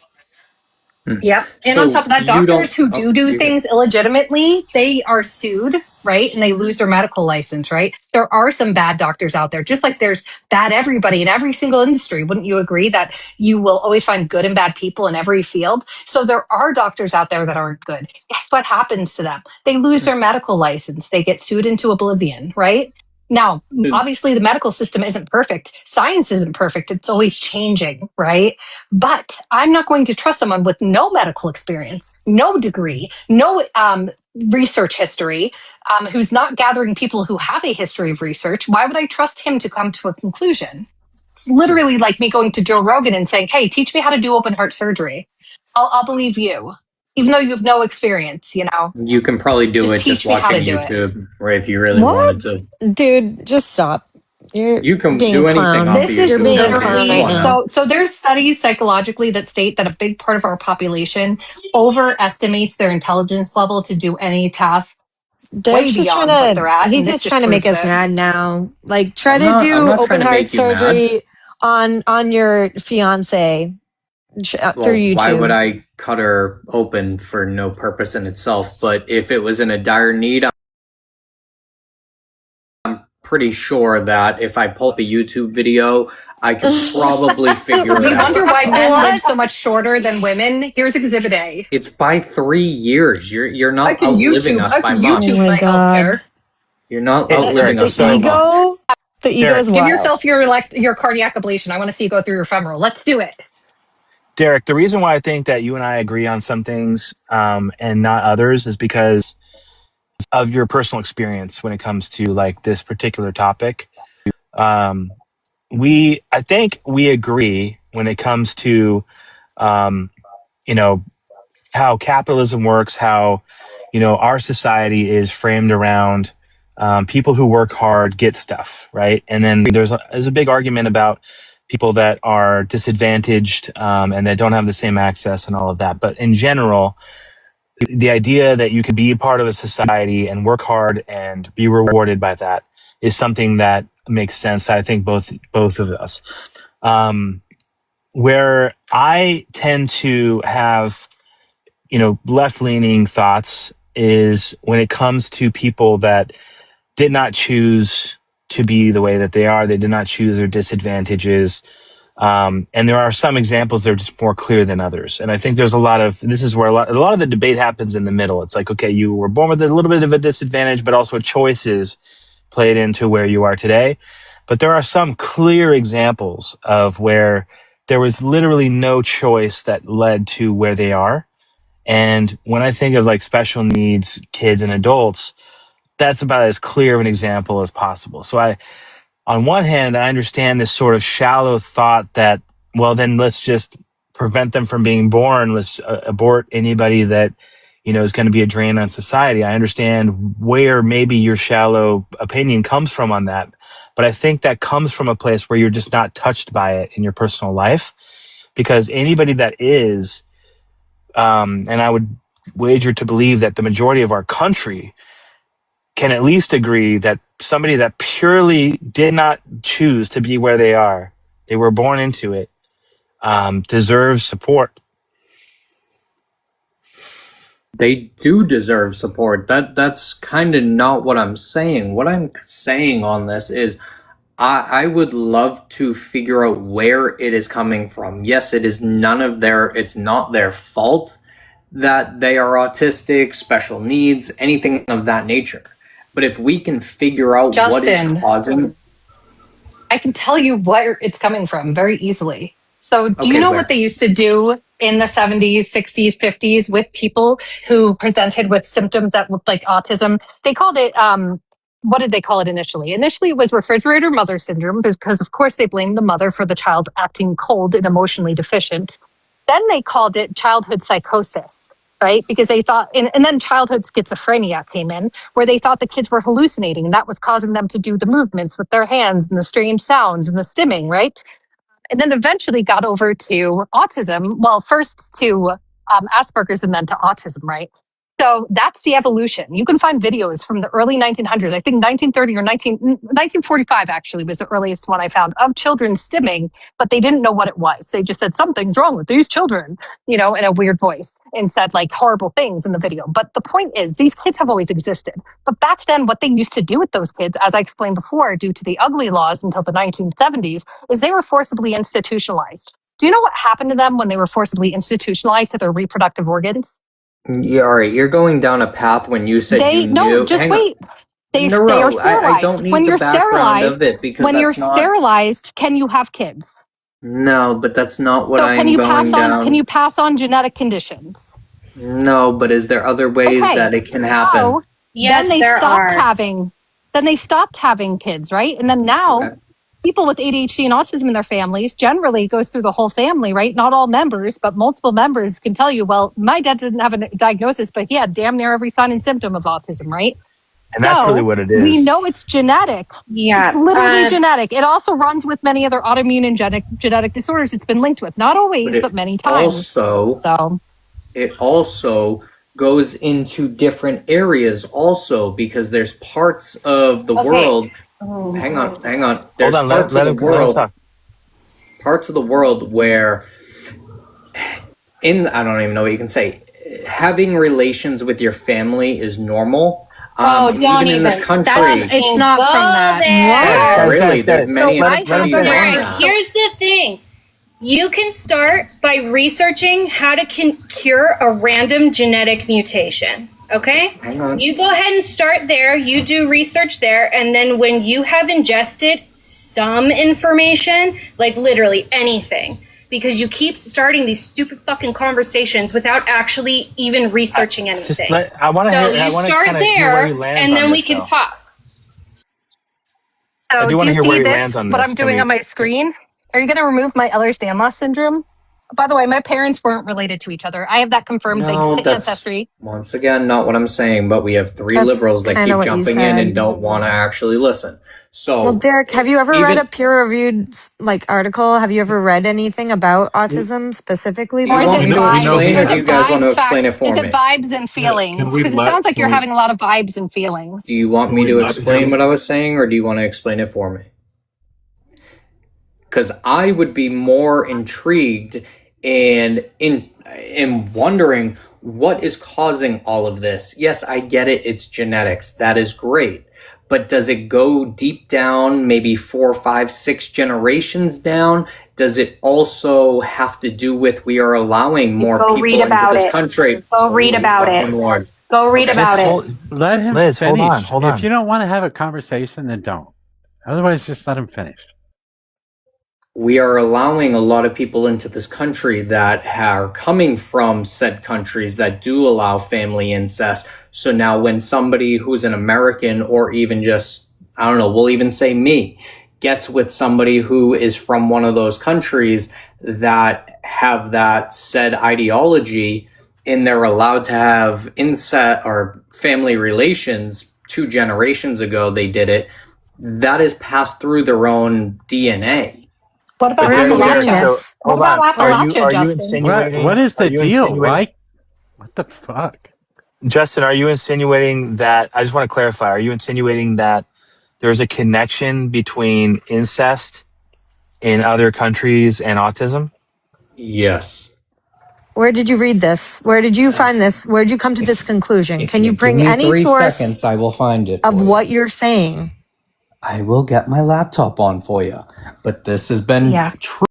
Yep. And on top of that, doctors who do things illegitimately, they are sued, right? And they lose their medical license, right? There are some bad doctors out there, just like there's bad everybody in every single industry. Wouldn't you agree that you will always find good and bad people in every field? So there are doctors out there that aren't good. Guess what happens to them? They lose their medical license. They get sued into oblivion, right? Now, obviously, the medical system isn't perfect. Science isn't perfect. It's always changing, right? But I'm not going to trust someone with no medical experience, no degree, no research history, who's not gathering people who have a history of research. Why would I trust him to come to a conclusion? It's literally like me going to Joe Rogan and saying, hey, teach me how to do open heart surgery. I'll believe you, even though you have no experience, you know? You can probably do it just teach me how watching to do it. YouTube, or if you really What? wanted to. Dude, just stop. You can being do a anything clown. off of This is You're YouTube. being a Come clown right on now. now. so there's studies psychologically that state that a big part of our population overestimates their intelligence level to do any task way Derek's just beyond what they're at. he's and this just trying to make proves us it. mad now. Like, try I'm to not do trying open to heart make you mad. surgery on your fiance through Well, YouTube. why would I cut her open for no purpose in itself? But if it was in a dire need, I'm pretty sure that if I pull up a YouTube video, I could probably figure You it wonder out. why men live so much shorter than women? Here's Exhibit A. It's by 3 years. You're I not can outliving YouTube. us I by can much. YouTube Oh my my God. healthcare. You're not Hey, outliving Derek, us The by so much. ego is Give wild. yourself your cardiac ablation. I want to see you go through your femoral. Let's do it. Derek, the reason why I think that you and I agree on some things and not others is because of your personal experience when it comes to like this particular topic. Um, I think we agree when it comes to, you know, how capitalism works, how, you know, our society is framed around people who work hard get stuff, right? And then there's a big argument about people that are disadvantaged and that don't have the same access and all of that. But in general, the idea that you can be part of a society and work hard and be rewarded by that is something that makes sense. I think both of us. Where I tend to have, you know, left-leaning thoughts is when it comes to people that did not choose to be the way that they are. They did not choose their disadvantages. And there are some examples that are just more clear than others. And I think there's this is where a lot of the debate happens in the middle. It's like, okay, you were born with a little bit of a disadvantage, but also choices played into where you are today. But there are some clear examples of where there was literally no choice that led to where they are. And when I think of like special needs kids and adults, that's about as clear of an example as possible. So on one hand, I understand this sort of shallow thought that, well, then let's just prevent them from being born, let's abort anybody that, is going to be a drain on society. I understand where maybe your shallow opinion comes from on that, but I think that comes from a place where you're just not touched by it in your personal life, because anybody that is, and I would wager to believe that the majority of our country can at least agree that somebody that purely did not choose to be where they are, they were born into it, deserves support. They do deserve support. That's kind of not what I'm saying. What I'm saying on this is I would love to figure out where it is coming from. Yes, it's not their fault that they are autistic, special needs, anything of that nature. But if we can figure out what is causing... I can tell you where it's coming from very easily. So do you know what they used to do in the 70s, 60s, 50s with people who presented with symptoms that looked like autism? They called it, what did they call it initially? Initially, it was refrigerator mother syndrome because, of course, they blamed the mother for the child acting cold and emotionally deficient. Then they called it childhood psychosis, right? Because they thought, and then childhood schizophrenia came in, where they thought the kids were hallucinating, and that was causing them to do the movements with their hands and the strange sounds and the stimming, right? And then eventually got over to autism. Well, first to Asperger's and then to autism, right? So that's the evolution. You can find videos from the early 1900s. I think 1930 or 1945 actually was the earliest one I found of children stimming, but they didn't know what it was. They just said something's wrong with these children, in a weird voice, and said like horrible things in the video. But the point is, these kids have always existed. But back then, what they used to do with those kids, as I explained before, due to the ugly laws until the 1970s, is they were forcibly institutionalized. Do you know what happened to them when they were forcibly institutionalized to their reproductive organs? Yeah, all right, you're going down a path when you said you knew. No, just wait. They are sterilized. I don't need the background of it because when you're that's not... sterilized, can you have kids? No, but that's not what So I'm can you going down. Can you pass on genetic conditions? No, but is there other ways that it can happen? So Yes, then there are. Then they stopped having kids, right? And then now people with ADHD and autism in their families generally goes through the whole family, right? Not all members, but multiple members can tell you, well, my dad didn't have a diagnosis, but he had damn near every sign and symptom of autism, right? And that's really what it is. We know it's genetic. Yeah. It's literally genetic. It also runs with many other autoimmune and genetic disorders it's been linked with. Not always, but many times. It also goes into different areas also, because there's parts of the world... Oh. Hang on. There's Hold on, parts let of the him world, talk. parts of the world where, I don't even know what you can say, having relations with your family is normal. Don't even in this country, It's not from that. Yeah, really, there's many studies on Derek, that. here's the thing. You can start by researching how to cure a random genetic mutation. Okay? Hang on. You go ahead and start there. You do research there. And then when you have ingested some information, like literally anything, because you keep starting these stupid fucking conversations without actually even researching anything. I want to you start there, and then we can talk. So I do do wanna you hear see where he this, lands on what this. I'm doing on my screen? Are you going to remove my Ehlers-Danlos syndrome? By the way, my parents weren't related to each other. I have that confirmed thanks to that's Ancestry. once again not what I'm saying, but we have three That's liberals that kinda keep what you jumping in said. and don't want to actually listen. So, Well, Derek, have you ever even- read a peer-reviewed article? Have you ever read anything about autism specifically? Do you want me to explain, or do you guys want to explain it for Is me? it vibes and feelings? we Because it let- sounds like you're can we- having a lot of vibes and feelings. Do you want me we to let explain him- what I was saying, or do you want to explain it for me? Because I would be more intrigued and in wondering what is causing all of this. Yes, I get it. It's genetics. That is great. But does it go deep down, maybe 4, 5, 6 generations down? Does it also have to do with we are allowing more Go people read into about this it. country? Go read about it. Lord. Go read about it. Let him Liz, finish. hold on. If you don't want to have a conversation, then don't. Otherwise, just let him finish. We are allowing a lot of people into this country that are coming from said countries that do allow family incest. So now when somebody who's an American, or even just, I don't know, we'll even say me, gets with somebody who is from one of those countries that have that said ideology and they're allowed to have incest or family relations 2 generations ago, they did it. That is passed through their own DNA. What about Derek, Appalachia? so What hold about on. Appalachia, Are you Justin? What insinuating? is Are the you deal? insinuating? Why? What the fuck? Justin, are you insinuating that? I just want to clarify. Are you insinuating that there's a connection between incest in other countries and autism? Yes. Where did you read this? Where did you find this? Where did you come to this conclusion? If Can you you give bring me any 3 source seconds, I will find it of for what you. you're saying? I will get my laptop on for you. But this has been Yeah. true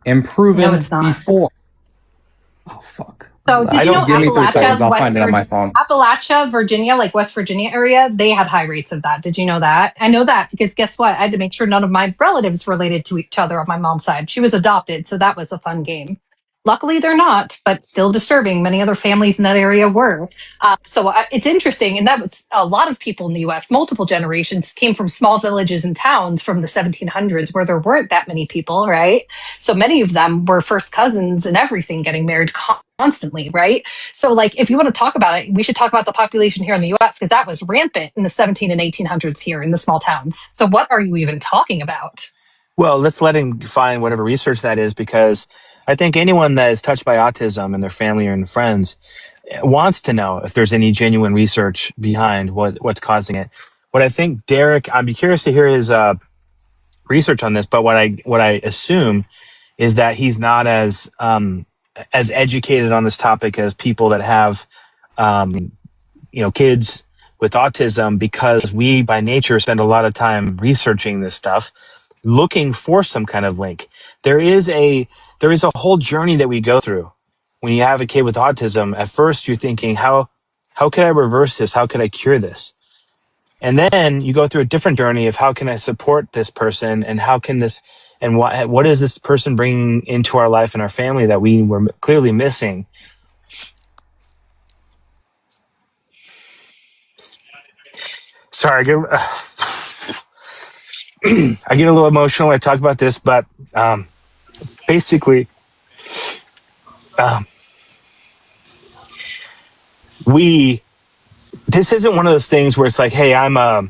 and proven No, it's not. before. Oh, fuck. So did I you know don't Give me 3 seconds. Appalachia, I'll find it on my phone. Appalachia, Virginia, like West Virginia area, they had high rates of that. Did you know that? I know that because guess what? I had to make sure none of my relatives related to each other on my mom's side. She was adopted, so that was a fun game. Luckily, they're not, but still disturbing. Many other families in that area were. It's interesting, and that was a lot of people in the U.S. Multiple generations came from small villages and towns from the 1700s where there weren't that many people, right? So many of them were first cousins and everything, getting married constantly, right? So, like, if you want to talk about it, we should talk about the population here in the US because that was rampant in the 17 and 1800s here in the small towns. So, what are you even talking about? Well, let's let him find whatever research that is, because I think anyone that is touched by autism and their family and friends wants to know if there's any genuine research behind what's causing it. What I think, Derek, I'd be curious to hear his research on this, but what I assume is that he's not as educated on this topic as people that have kids with autism, because we by nature spend a lot of time researching this stuff, looking for some kind of link. There is a whole journey that we go through when you have a kid with autism. At first you're thinking, how could I reverse this? How could I cure this? And then you go through a different journey of how can I support this person, and how can this, and what is this person bringing into our life and our family that we were clearly missing. Sorry, I get a little emotional when I talk about this, but basically, this isn't one of those things where it's like, hey, I'm a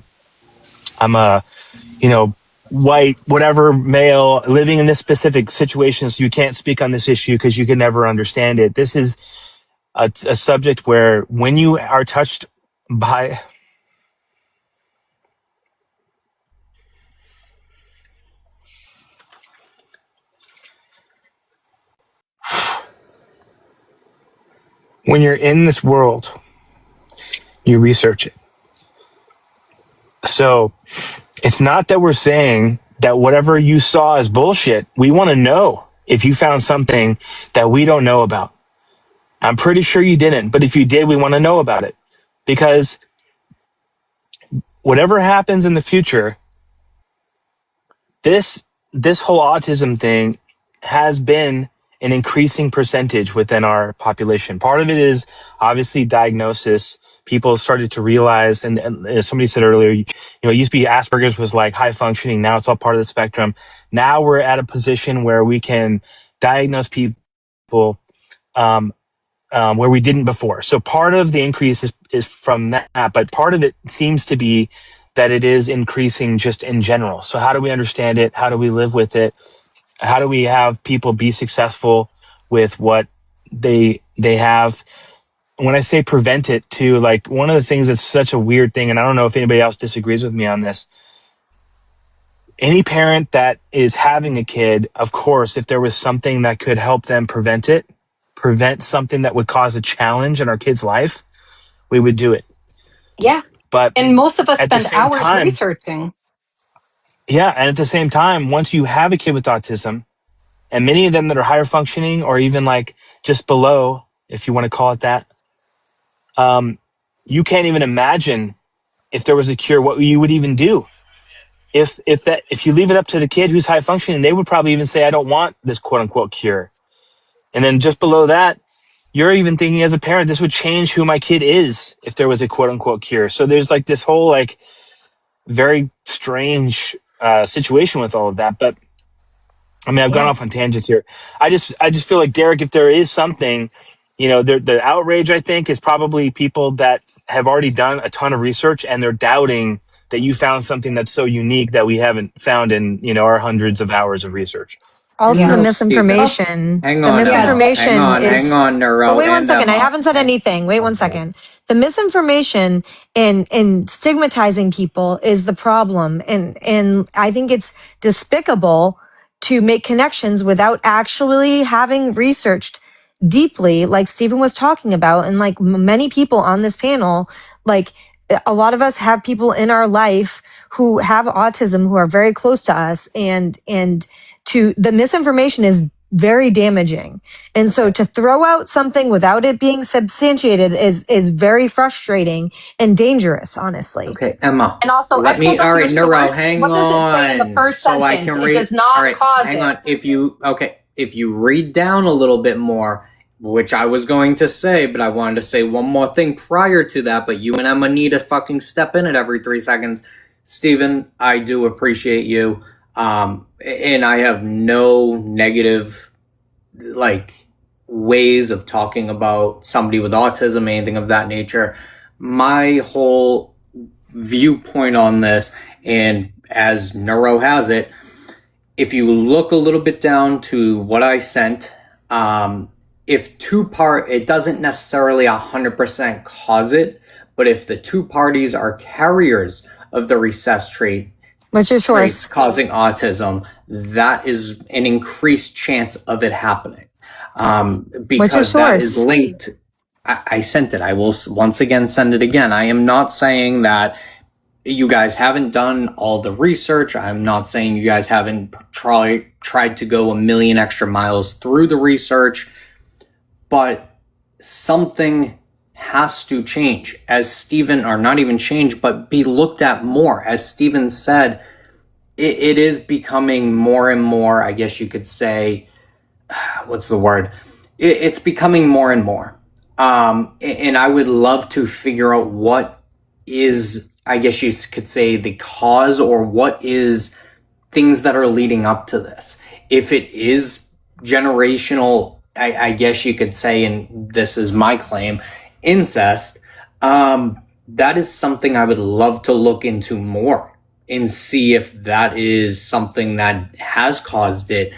white whatever male living in this specific situation, so you can't speak on this issue because you can never understand it. This is a subject where when you are touched by when you're in this world, you research it. So it's not that we're saying that whatever you saw is bullshit. We want to know if you found something that we don't know about. I'm pretty sure you didn't, but if you did, we want to know about it, because whatever happens in the future, this whole autism thing has been an increasing percentage within our population. Part of it is obviously diagnosis. People started to realize, and as somebody said earlier, it used to be Asperger's was like high functioning. Now it's all part of the spectrum. Now we're at a position where we can diagnose people where we didn't before. So part of the increase is from that, but part of it seems to be that it is increasing just in general. So how do we understand it? How do we live with it? How do we have people be successful with what they have? When I say prevent it too, like one of the things that's such a weird thing, and I don't know if anybody else disagrees with me on this. Any parent that is having a kid, of course, if there was something that could help them prevent something that would cause a challenge in our kid's life, we would do it. Yeah. But and most of us at the spend same hours time, researching. yeah, and at the same time, once you have a kid with autism, and many of them that are higher functioning or even like just below, if you want to call it that, you can't even imagine if there was a cure, what you would even do. If you leave it up to the kid who's high functioning, they would probably even say, I don't want this quote unquote cure. And then just below that, you're even thinking as a parent, this would change who my kid is if there was a quote unquote cure. So there's like this whole like very strange situation with all of that. But I mean, I've gone off on tangents here. I just feel like, Derek, if there is something, the outrage, I think, is probably people that have already done a ton of research and they're doubting that you found something that's so unique that we haven't found in, our hundreds of hours of research. Also, the No, Stephen. misinformation. Hang the on, misinformation hang on, Neuro. But wait one and second. I Emma. haven't said anything. Wait one second. The misinformation and stigmatizing people is the problem, and I think it's despicable to make connections without actually having researched deeply, like Stephen was talking about, and like many people on this panel, like a lot of us have people in our life who have autism who are very close to us, and to the misinformation is very damaging. And so to throw out something without it being substantiated is very frustrating and dangerous, honestly. Okay, Emma. And also, Let me. All right, Neuro. Hang what does it say in the on. first So I sentence? can It read. does not all right, cause hang it. on. If you read down a little bit more, which I was going to say, but I wanted to say one more thing prior to that. But you and Emma need to fucking step in it every 3 seconds. Stephen, I do appreciate you. And I have no negative, ways of talking about somebody with autism, anything of that nature. My whole viewpoint on this, and as Neuro has it, if you look a little bit down to what I sent, if it doesn't necessarily 100% cause it, but if the 2 parties are carriers of the recessed trait, what's your source? traits causing autism, that is an increased chance of it happening. Because that is linked. I sent it. I will once again send it again. I am not saying that you guys haven't done all the research. I'm not saying you guys haven't tried to go a million extra miles through the research, but something has to change, as Stephen, or not even change, but be looked at more. As Stephen said, it is becoming more and more, I guess you could say, what's the word? It's becoming more and more. And I would love to figure out what is, I guess you could say, the cause, or what is things that are leading up to this. If it is generational, I guess you could say, and this is my claim, incest, that is something I would love to look into more and see if that is something that has caused it.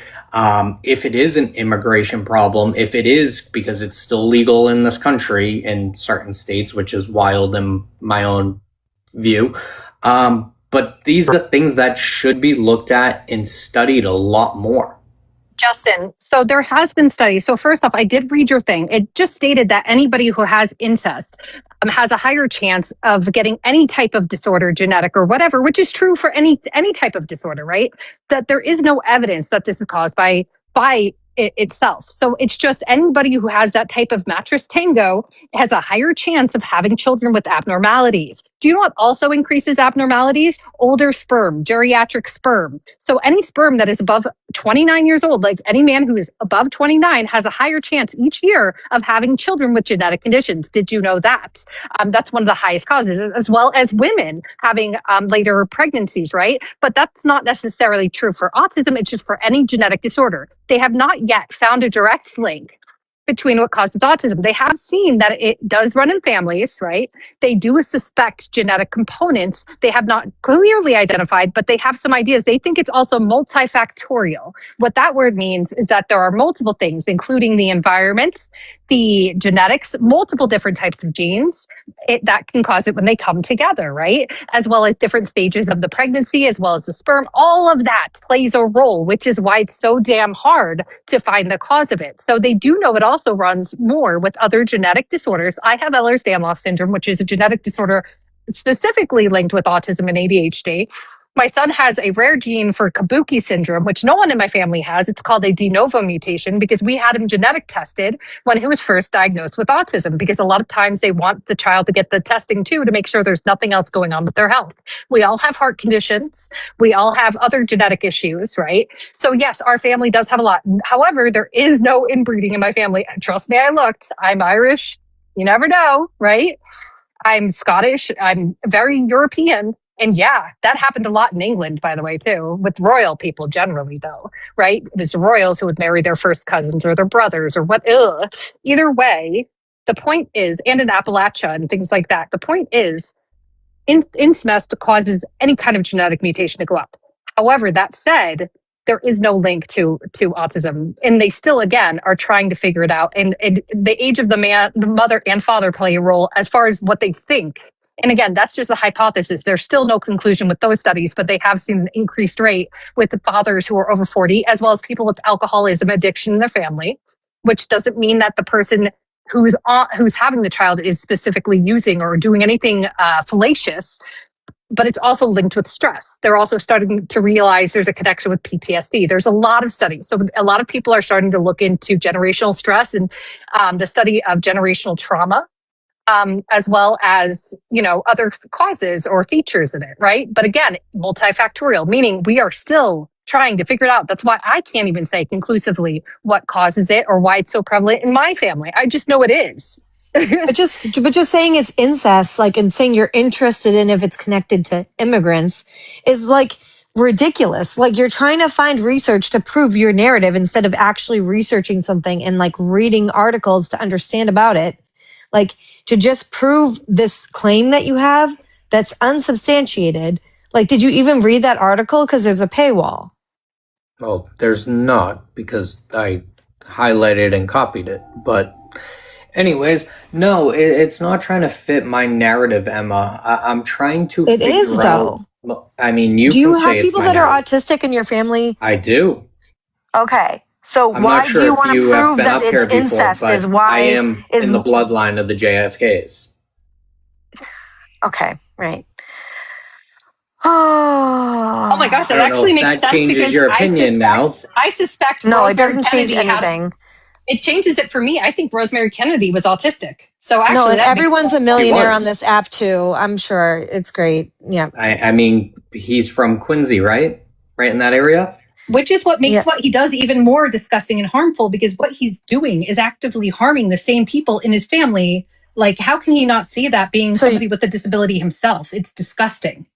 If it is an immigration problem, if it is because it's still legal in this country in certain states, which is wild in my own view. But these are things that should be looked at and studied a lot more. Justin, so there has been studies. So first off, I did read your thing. It just stated that anybody who has incest has a higher chance of getting any type of disorder, genetic or whatever, which is true for any type of disorder, right? That there is no evidence that this is caused by it itself. So it's just anybody who has that type of mattress tango has a higher chance of having children with abnormalities. Do you know what also increases abnormalities? Older sperm, geriatric sperm. So any sperm that is above 29 years old, like any man who is above 29, has a higher chance each year of having children with genetic conditions. Did you know that? That's one of the highest causes, as well as women having later pregnancies, right? But that's not necessarily true for autism. It's just for any genetic disorder. They have not yet found a direct link between what causes autism. They have seen that it does run in families, right? They do suspect genetic components. They have not clearly identified, but they have some ideas. They think it's also multifactorial. What that word means is that there are multiple things, including the environment, the genetics, multiple different types of genes that can cause it when they come together, right? As well as different stages of the pregnancy, as well as the sperm. All of that plays a role, which is why it's so damn hard to find the cause of it. So they do know it also runs more with other genetic disorders. I have Ehlers-Danlos syndrome, which is a genetic disorder specifically linked with autism and ADHD. My son has a rare gene for Kabuki syndrome, which no one in my family has. It's called a de novo mutation because we had him genetic tested when he was first diagnosed with autism, because a lot of times they want the child to get the testing too to make sure there's nothing else going on with their health. We all have heart conditions. We all have other genetic issues, right? So yes, our family does have a lot. However, there is no inbreeding in my family. Trust me, I looked. I'm Irish. You never know, right? I'm Scottish. I'm very European. And yeah, that happened a lot in England, by the way, too, with royal people generally, though, right? It was royals who would marry their first cousins or their brothers or what. Ugh. Either way, the point is, and in Appalachia and things like that, the point is, incest causes any kind of genetic mutation to go up. However, that said, there is no link to autism, and they still, again, are trying to figure it out. And the age of the man, the mother and father play a role as far as what they think. And again, that's just a hypothesis. There's still no conclusion with those studies, but they have seen an increased rate with the fathers who are over 40, as well as people with alcoholism addiction in their family, which doesn't mean that the person who's having the child is specifically using or doing anything fallacious, but it's also linked with stress. They're also starting to realize there's a connection with PTSD. There's a lot of studies. So a lot of people are starting to look into generational stress and the study of generational trauma, as well as, other causes or features in it, right? But again, multifactorial, meaning we are still trying to figure it out. That's why I can't even say conclusively what causes it or why it's so prevalent in my family. I just know it is. but just saying it's incest, like, and saying you're interested in if it's connected to immigrants is like ridiculous. Like, you're trying to find research to prove your narrative instead of actually researching something and like reading articles to understand about it. Like, to just prove this claim that you have that's unsubstantiated. Like, did you even read that article? Because there's a paywall. Well, there's not, because I highlighted and copied it. But anyways, no, it's not trying to fit my narrative, Emma. I'm trying to It figure is, out. though. I mean, Do you can say have it's people my that are narrative. autistic in your family? I do. Okay. So I'm why not sure do you if want to you have prove been that up it's here before, incest? but Is why I am is in the bloodline of the JFKs. okay, right. Oh my gosh, I that don't know actually if makes that sense changes because your I opinion now. suspect No, it Rosemary doesn't change Kennedy anything. it changes it for me. I think Rosemary Kennedy was autistic. So No, actually and that makes everyone's a sense. millionaire was. on this app too. I'm sure it's great. Yeah. I mean, he's from Quincy, right? Right in that area? Which is what makes Yeah. what he does even more disgusting and harmful, because what he's doing is actively harming the same people in his family. Like, how can he not see that, being somebody with a disability himself? It's disgusting.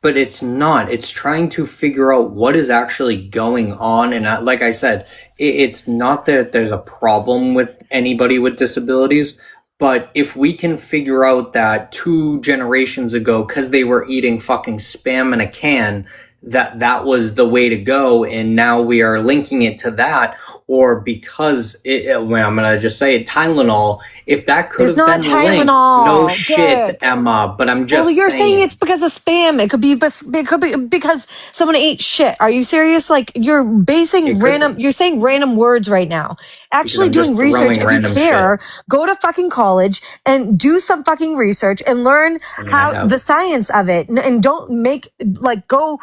But it's not. It's trying to figure out what is actually going on. And like I said, it's not that there's a problem with anybody with disabilities. But if we can figure out that 2 generations ago, because they were eating fucking Spam in a can, that was the way to go, and now we are linking it to that, or because when I'm gonna just say it, Tylenol, if that could There's have not been the link, Tylenol. no shit, Dick. Emma. But I'm just Well, you're saying saying it's because of spam. It could be because someone ate shit. Are you serious? Like, you're basing it random. could, You're saying random words right now. because Actually, I'm doing just research. throwing If you random care, shit. go to fucking college and do some fucking research and learn I mean, I how have. the science of it, and don't make like go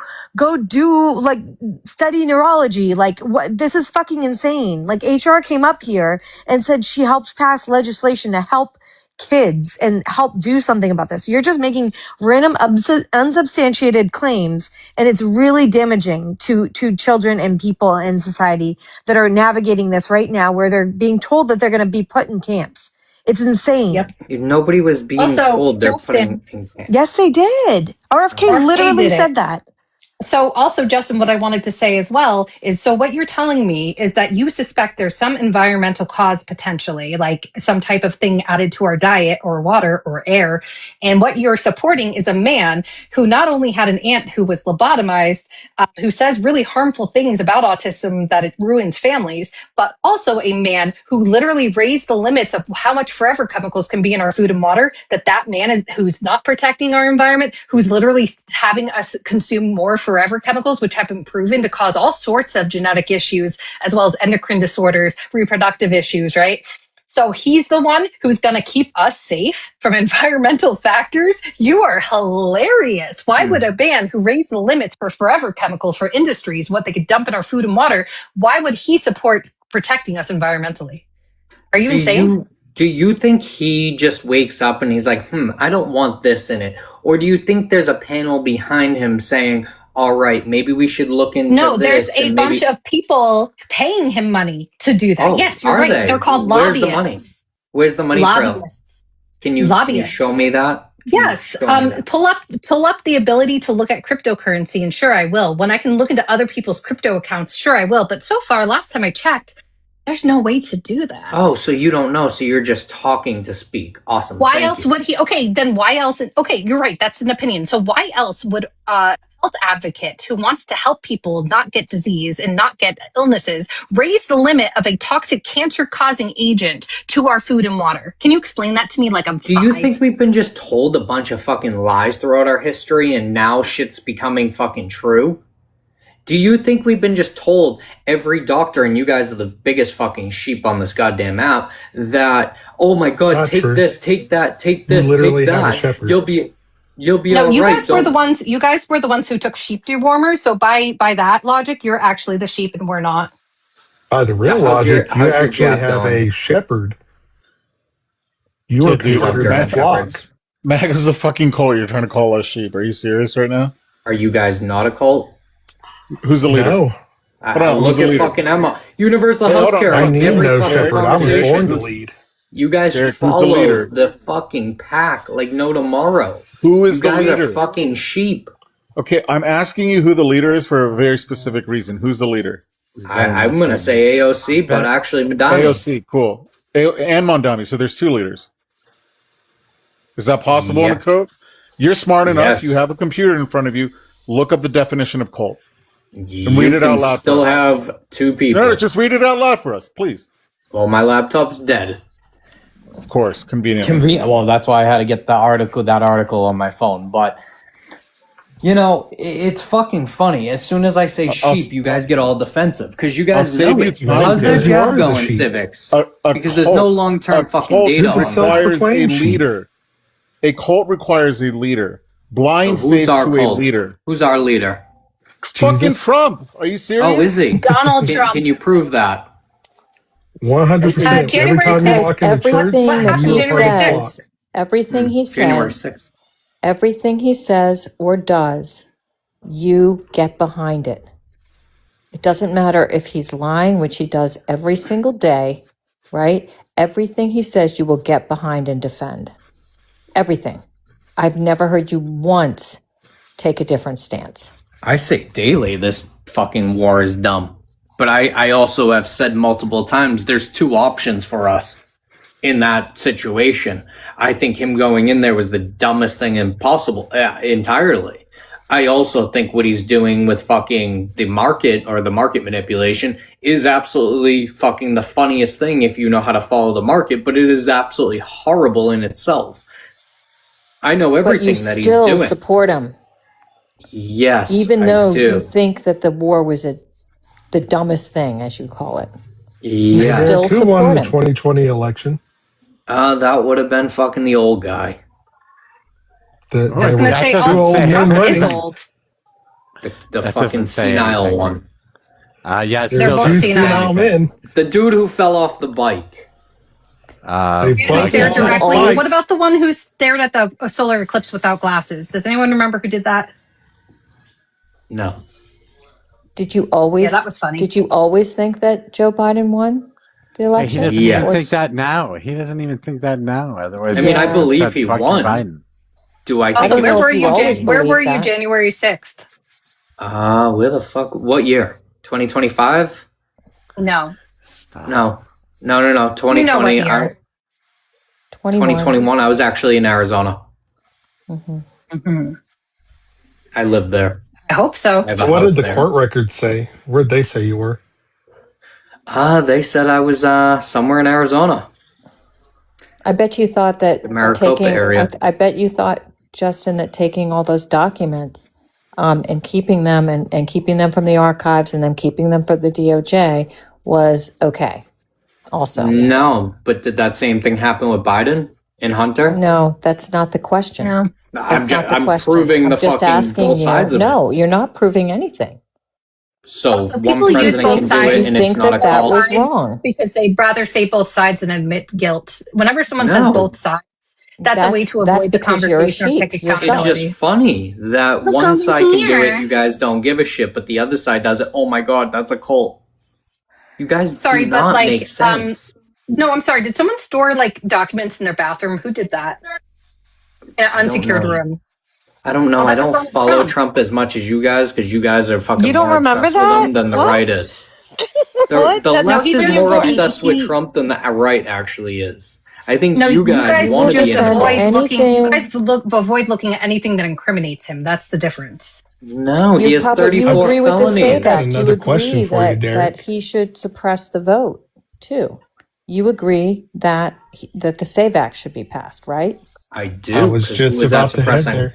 do like study neurology. Like, what? This is fucking insane. Like, HR came up here and said she helped pass legislation to help kids and help do something about this. You're just making random unsubstantiated claims, and it's really damaging to children and people in society that are navigating this right now, where they're being told that they're going to be put in camps. It's insane. Yep. Nobody was being Also, told they're Justin, putting. Yes, they did. RFK RFK literally did it. said that. So also, Justin, what I wanted to say as well is, so what you're telling me is that you suspect there's some environmental cause potentially, like some type of thing added to our diet or water or air. And what you're supporting is a man who not only had an aunt who was lobotomized, who says really harmful things about autism, that it ruins families, but also a man who literally raised the limits of how much forever chemicals can be in our food and water, that man is who's not protecting our environment, who's literally having us consume more forever chemicals, which have been proven to cause all sorts of genetic issues, as well as endocrine disorders, reproductive issues, right? So he's the one who's going to keep us safe from environmental factors. You are hilarious. Why would a man who raised the limits for forever chemicals for industries, what they could dump in our food and water, why would he support protecting us environmentally? Are you insane? Do you think he just wakes up and he's like, I don't want this in it? Or do you think there's a panel behind him saying, all right, maybe we should look into No, this? there's a bunch of people paying him money to do that. Oh, Yes, you're are right. they? They're called Where's lobbyists. the money? Where's the money trail? Lobbyists. Can you show me that? Yes. Pull up the ability to look at cryptocurrency, and sure I will. When I can look into other people's crypto accounts, sure I will. But so far, last time I checked, there's no way to do that. Oh, so you don't know. So you're just talking to speak. Awesome. Why Thank else you. would he? Okay, then why else? Okay, you're right. That's an opinion. So why else would a health advocate who wants to help people not get disease and not get illnesses raise the limit of a toxic cancer-causing agent to our food and water? Can you explain that to me like I'm Do you think we've been just told a bunch of fucking lies throughout our history and now shit's becoming fucking true? Do you think we've been just told, every doctor, and you guys are the biggest fucking sheep on this goddamn app, that, oh my god, Not take true. this, take that, take this, You literally take have a that. shepherd. You'll be No, all you right. guys were the ones. You guys were the ones who took sheep dewormers. So by that logic, you're actually the sheep, and we're not. By the real logic, you actually have a shepherd. You are considered a flock. Mag is a fucking cult. You're trying to call us sheep. Are you serious right now? Are you guys not a cult? Who's the leader? No. Hold on, Look who's the at leader? fucking Emma. Universal Hey, hold on. healthcare. I need every no fucking shepherd. I was conversation. born to lead. You guys Derek, who's the follow leader? the fucking pack like no tomorrow. Who is you the guys leader? are fucking sheep. Okay, I'm asking you who the leader is for a very specific reason. Who's the leader? I'm going to say AOC, but actually Madani. AOC, cool. And Mondami, so there's two leaders. Is that possible in Yeah. a code? You're smart enough. Yes. You have a computer in front of you. Look up the definition of cult. And You read it can out loud. still for us. have two people. No, just read it out loud for us, please. Well, my laptop's dead. Of course, convenient. Well, that's why I had to get that article on my phone. But you know, it's fucking funny. As soon as I say sheep, you guys get all defensive because you guys I'll save know you it. time, How's that because you job are the going, sheep. civics? A Because there's no cult- long-term a fucking cult data on that. requires a leader. A cult requires a leader. Blind So who's faith our to cult? a leader. Who's our leader? Fucking Trump. Are you serious? Oh, is he? Donald Can, Trump. can you prove that? 100%. Every January time you 6th. walk in the church, Everything What that happened he January says, everything he January says, 6th. everything he says or does, you get behind it. It doesn't matter if he's lying, which he does every single day, right? Everything he says, you will get behind and defend. Everything. I've never heard you once take a different stance. I say daily this fucking war is dumb. But I also have said multiple times there's two options for us in that situation. I think him going in there was the dumbest thing impossible entirely. I also think what he's doing with fucking the market or the market manipulation is absolutely fucking the funniest thing if you know how to follow the market, but it is absolutely horrible in itself. I know But everything you that he's still doing. support him, Yes, even I though do. you think that the war was the dumbest thing, as you call it. Yeah. still Who won the support him. 2020 election? That would have been fucking the old guy. The, I was they going were to say, two old men Trump is running. old. The That fucking doesn't say senile anything. one. Yeah, it's They're still both Two senile. senile men. The dude who fell off the bike. They Who both stared got directly? bikes. What about the one who stared at the solar eclipse without glasses? Does anyone remember who did that? No. Did you always? Yeah, that was funny. Did you always think that Joe Biden won the Hey, he election? doesn't even Yes. think that now. He doesn't even think that now. Otherwise, I mean, I Yeah. believe said he fucking won. Biden. Do I Also, think don't know where if were you you? always Where were believe you that. January 6th? where the fuck? What year? 2025? No. Stop. No. 2020. You know what year. 2021. I was actually in Arizona. Mm-hmm. I lived there. I hope so. I have So a what house did the there. court records say? Where'd they say you were? They said I was somewhere in Arizona. I bet you thought that The Maricopa taking. area. I bet you thought, Justin, that taking all those documents and keeping them and keeping them from the archives and then keeping them for the DOJ was okay. Also, No, but did that same thing happen with Biden and Hunter? no, that's not the question. No. That's not the I'm question. proving I'm the just fucking asking both you. sides of it. No, you're not proving anything. So So one people use president both can do sides. it, You and it's think not a that that cult. was wrong? Because they'd rather say both sides and admit guilt. Whenever someone says No. both sides, that's a way to That's avoid the because you're a conversation or sheep take yourself. It's accountability. just funny that Look one over side can do here. it, you guys don't give a shit, but the other side does it. Oh my god, that's a cult. You guys Sorry, do but not like, make sense. no, I'm sorry. Did someone store like documents in their bathroom? Who did that? in an unsecured room. I don't know. Well, I that was don't Donald follow Trump. Trump as much as you guys because you guys are fucking You don't more remember obsessed with that? him than the What? right is. What? The That's left is crazy. more obsessed with Trump than the right actually is. I think No, you guys want to be in the right. You guys avoid looking at anything that incriminates him. That's the difference. No, he You has probably you 34 agree with the felonies. SAVE I've got Act. You another question agree for you, that Derek. he should suppress the vote too. You agree that that the SAVE Act should be passed, right? I do. I was 'cause just who is that about to head suppressing? there.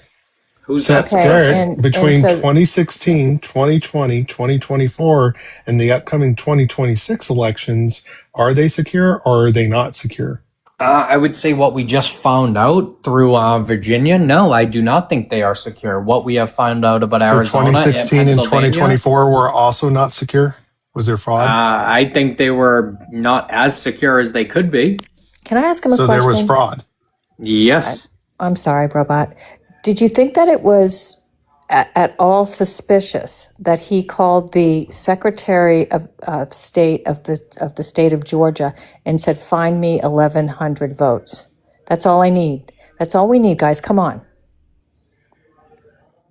Who's So, that suppressing? and Derek, between so 2016, 2020, 2024, and the upcoming 2026 elections, are they secure or are they not secure? I would say what we just found out through Virginia. No, I do not think they are secure. What we have found out about So Arizona and 2016 and Pennsylvania, 2024 were also not secure? Was there fraud? I think they were not as secure as they could be. can I ask him a So question? there was fraud. Yes. I'm sorry, Robot. Did you think that it was at all suspicious that he called the Secretary of State of the state of Georgia and said, "Find me 1,100 votes"? That's all I need. That's all we need, guys. Come on.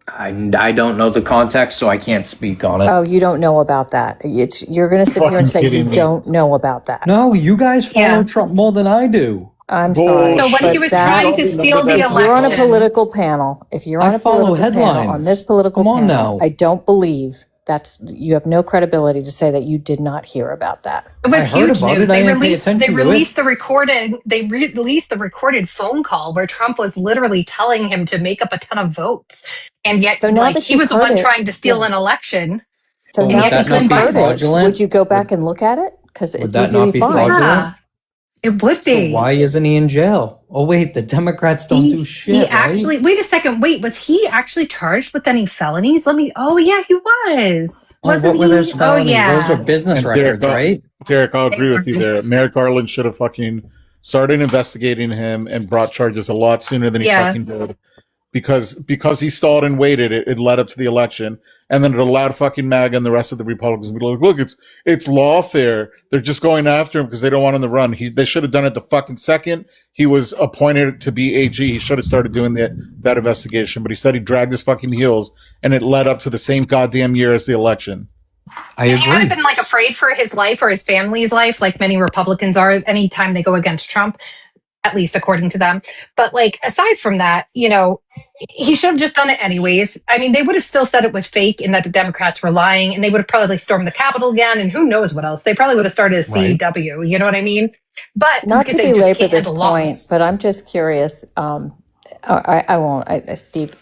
I don't know the context, so I can't speak on it. Oh, you don't know about that. You're going to sit here and say you don't know about that. No, you guys follow Trump more than I do. I'm sorry. So when he was trying to steal the if you're on a election, political panel, if you're on I a follow political panel headlines. on this political Come on panel, now. I don't believe you have no credibility to say that you did not hear about that. it was huge about news. it. I They didn't pay released attention to the recorded phone call where Trump was literally telling him to make up a ton of votes, and yet So now like that he you've was the heard one it, trying to steal an election. So and now yet that he you've couldn't heard buy it, votes. would you go back and look at it? Because it's that easy not to be find. fraudulent? Yeah, it would be. So why isn't he in jail? Oh wait, the Democrats don't do shit, He right? actually, wait a second, wait, was he actually charged with any felonies? Oh yeah, he was. Oh, Wasn't what were he? those felonies? Oh yeah. Those are business And records, right? Derek, I'll agree with you there. Records. Merrick Garland should have fucking started investigating him and brought charges a lot sooner than he Yeah. fucking did. Because he stalled and waited, it led up to the election, and then it allowed fucking MAGA and the rest of the Republicans to be like, look, it's lawfare. They're just going after him because they don't want him to run. They should have done it the fucking second he was appointed to be AG. He should have started doing that investigation, but instead he dragged his fucking heels, and it led up to the same goddamn year as the election. I He might agree. have been like afraid for his life or his family's life, like many Republicans are anytime they go against Trump, at least according to them. But like aside from that, he should have just done it anyways. I mean, they would have still said it was fake and that the Democrats were lying, and they would have probably stormed the Capitol again, and who knows what else. They probably would have started a Right. CW, you know what I mean? But Not to because they just belabor can't this handle point, loss. but I'm just curious. I won't.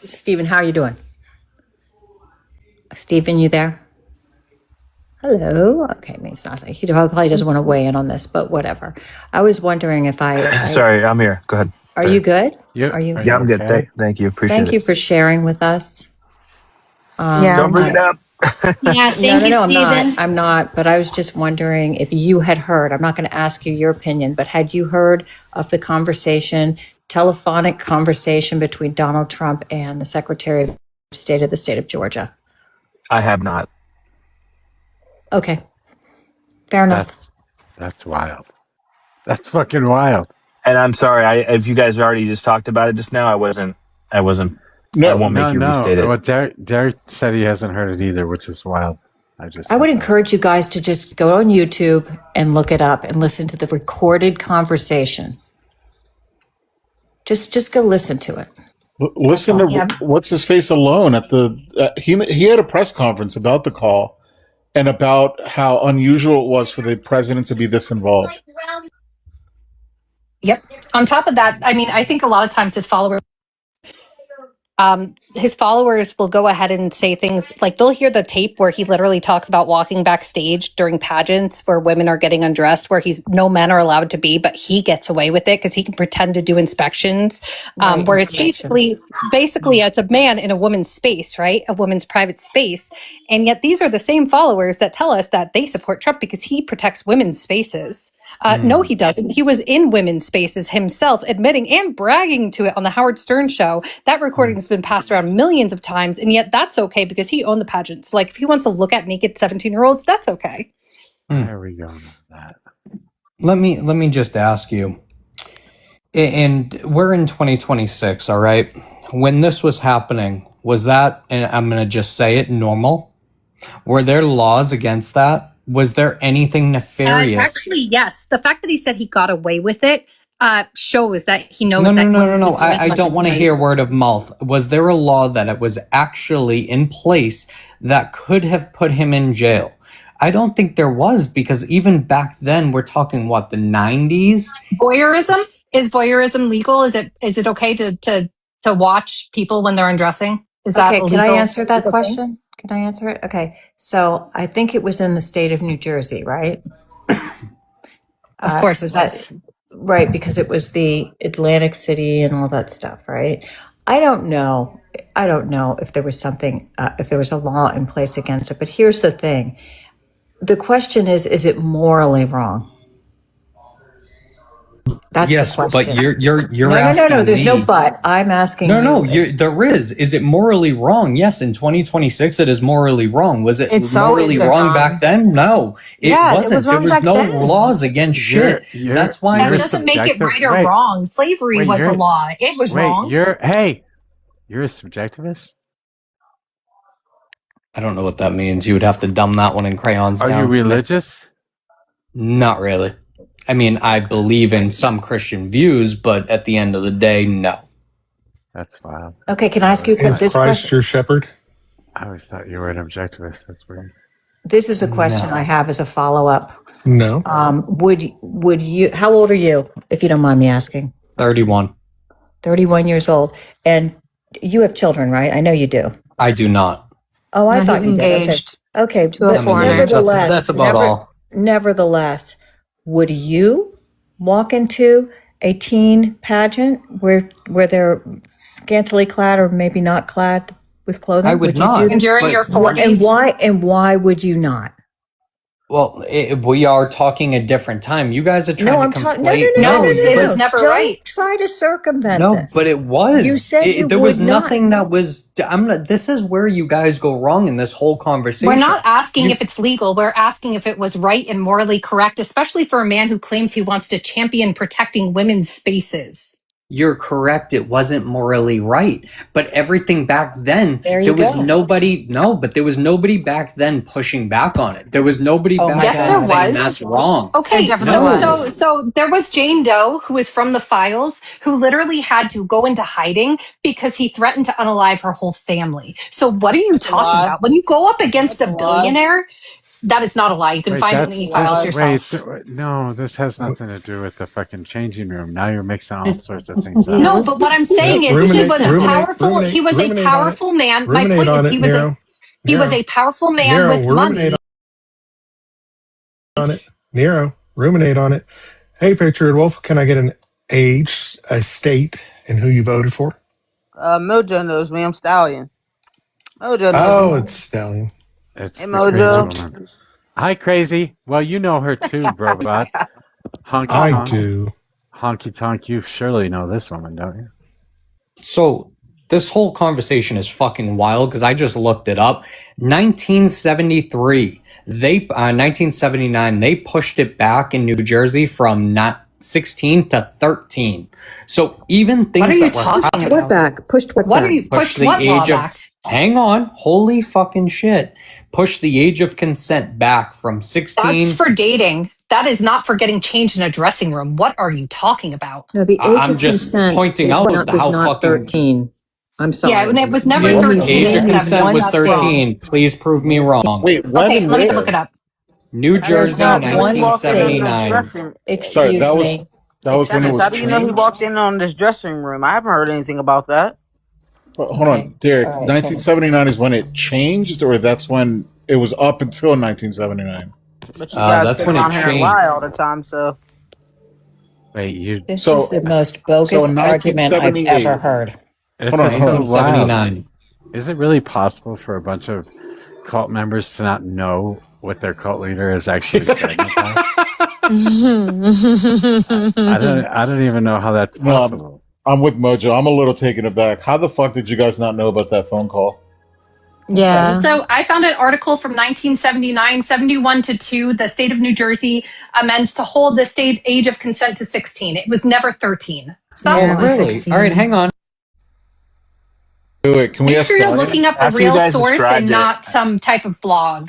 Stephen, how are you doing? Stephen, you there? Hello. Okay, maybe it's not. He probably doesn't want to weigh in on this, but whatever. I was wondering if Sorry, I'm here. Go ahead. Are you good? Yeah. Are you? Yeah, I'm good. Okay. Thank you. Appreciate Thank it. you for sharing with us. Don't bring it up. Yeah, thank you, No, Stephen. I'm not. But I was just wondering if you had heard. I'm not going to ask you your opinion, but had you heard of the telephonic conversation between Donald Trump and the Secretary of State of the state of Georgia? I have not. Okay, fair enough. That's wild. That's fucking wild. And I'm sorry, if you guys already just talked about it just now, I wasn't. I won't make you restate it. Well, Derek said he hasn't heard it either, which is wild. I would encourage you guys to just go on YouTube and look it up and listen to the recorded conversation. Just go listen to it. Listen to what's his face alone at the he had a press conference about the call and about how unusual it was for the president to be this involved. Yep. On top of that, I mean, I think a lot of times his followers will go ahead and say things like they'll hear the tape where he literally talks about walking backstage during pageants where women are getting undressed, where no men are allowed to be, but he gets away with it because he can pretend to do inspections, where it's basically it's a man in a woman's space, right? A woman's private space. And yet these are the same followers that tell us that they support Trump because he protects women's spaces. No, he doesn't. He was in women's spaces himself, admitting and bragging to it on the Howard Stern show. That recording has been passed around millions of times, and yet that's okay because he owned the pageants. Like, if he wants to look at naked 17-year-olds, that's okay. There we go. That. Let me just ask you. And we're in 2026, all right? When this was happening, was that, and I'm going to just say it, normal? Were there laws against that? Was there anything nefarious? Actually, yes. The fact that he said he got away with it shows that he knows No. that I don't want to hear word of mouth. Was there a law that it was actually in place that could have put him in jail? I don't think there was, because even back then, we're talking what, the 90s? Voyeurism? Is voyeurism legal? Is it okay to watch people when they're undressing? Is that Okay, can I illegal? answer that Legal thing? question? Can I answer it? Okay, so I think it was in the state of New Jersey, right? Of course Was it was. that right? Because it was the Atlantic City and all that stuff, right? I don't know. I don't know if there was something, if there was a law in place against it. But here's the thing: the question is it morally wrong? That's yes, the question. but you're no, asking no. There's me. no but. I'm asking. No. There is. Is it morally wrong? Yes, in 2026, it is morally wrong. Was it It's always morally been wrong wrong. back then? No, it Yeah, it wasn't. was There wrong was back no then. laws against shit. That's why. That doesn't make it right or wrong. Slavery was the law. It was wrong. You're a subjectivist? I don't know what that means. You would have to dumb that one in crayons Are down you for me. religious? Not really. I mean, I believe in some Christian views, but at the end of the day, no. That's wild. Okay, can I ask you Is this Christ question? your shepherd? I always thought you were an objectivist. That's weird. This is a question I have as a follow-up. No. Would you? How old are you, if you don't mind me asking? 31. 31 years old, and you have children, right? I know you do. I do not. Oh, I No, thought he's you did. engaged Okay, to a but foreigner. nevertheless, That's about all. Nevertheless, would you walk into a teen pageant where they're scantily clad or maybe not clad with clothing? I would you not, do And you're in your 40s. And why would you not? Well, we are talking a different time. You guys are trying No, I'm to talking. conflate. No, it was never Don't right. try to circumvent No, this. but it was. You said you there was would not. nothing that was. I'm not. This is where you guys go wrong in this whole conversation. We're not asking if it's legal. We're asking if it was right and morally correct, especially for a man who claims he wants to champion protecting women's spaces. You're correct. It wasn't morally right, but everything back then, There was go. nobody. No, but there was nobody back then pushing back on it. There was nobody Oh my back Yes, then there saying was. that's wrong. Okay, There definitely was. so there was Jane Doe, who was from the files, who literally had to go into hiding because he threatened to unalive her whole family. So what are you talking about? When you go up against a billionaire, that is not a lie. You can find it in the e-files yourself. No, this has nothing to do with the fucking changing room. Now you're mixing all sorts of things up. No, but what I'm saying is he was a powerful. He was a powerful man. My point is he was a powerful man with money. On it. Nero, ruminate on it. Hey, Patriot Wolf, can I get an age, a state, and who you voted for? MOJO knows me. I'm Stallion. MOJO knows Oh, me. it's Stallion. It's Hey, the crazy MOJO. woman. Hi, crazy. Well, you know her too, Brobot. Honky I tonk. do. Honky tonk. You surely know this woman, don't you? So this whole conversation is fucking wild because I just looked it up. 1973. 1979. They pushed it back in New Jersey from not 16 to 13. So even things What are you that were talking happening- about? What back? Pushed what What back? are you Push pushed the what law age of- back? Hang on. Holy fucking shit. Push the age of consent back from 16. That's for dating. That is not for getting changed in a dressing room. What are you talking about? No, the age I'm of just consent pointing is out not, how was not fucking 13. I'm sorry. Yeah, and it was never the 13 age in of the consent 70s. was That's wrong. 13. Please prove me wrong. Wait, when Okay, and let me where? look it up. New Jersey, not one He walked in on this 1979. dressing. Excuse Sorry, that was me. that was when it Chance, was how do you know he changed. walked in on this dressing room? I haven't heard anything about that. Hold on, Derek. All right, 1979 is when it changed, or that's when it was up until 1979. But you guys That's sit when it around here and changed. lie all the time, so Wait, you. This So- is the most bogus in argument I've 1978 ever heard. This Hold on, is hold so on. wild. 1979. Is it really possible for a bunch of cult members to not know what their cult leader is actually saying? I don't even know how that's No, possible. I'm with MOJO. I'm a little taken aback. How the fuck did you guys not know about that phone call? Yeah. So I found an article from 1979, 71 to 2, the state of New Jersey amends to hold the state age of consent to 16. It was never 13. Stop Oh, lying. really? 16. All right, hang on. Wait, can we Make ask sure you're Stallion? looking up the After you real guys source and described it, not some type of blog.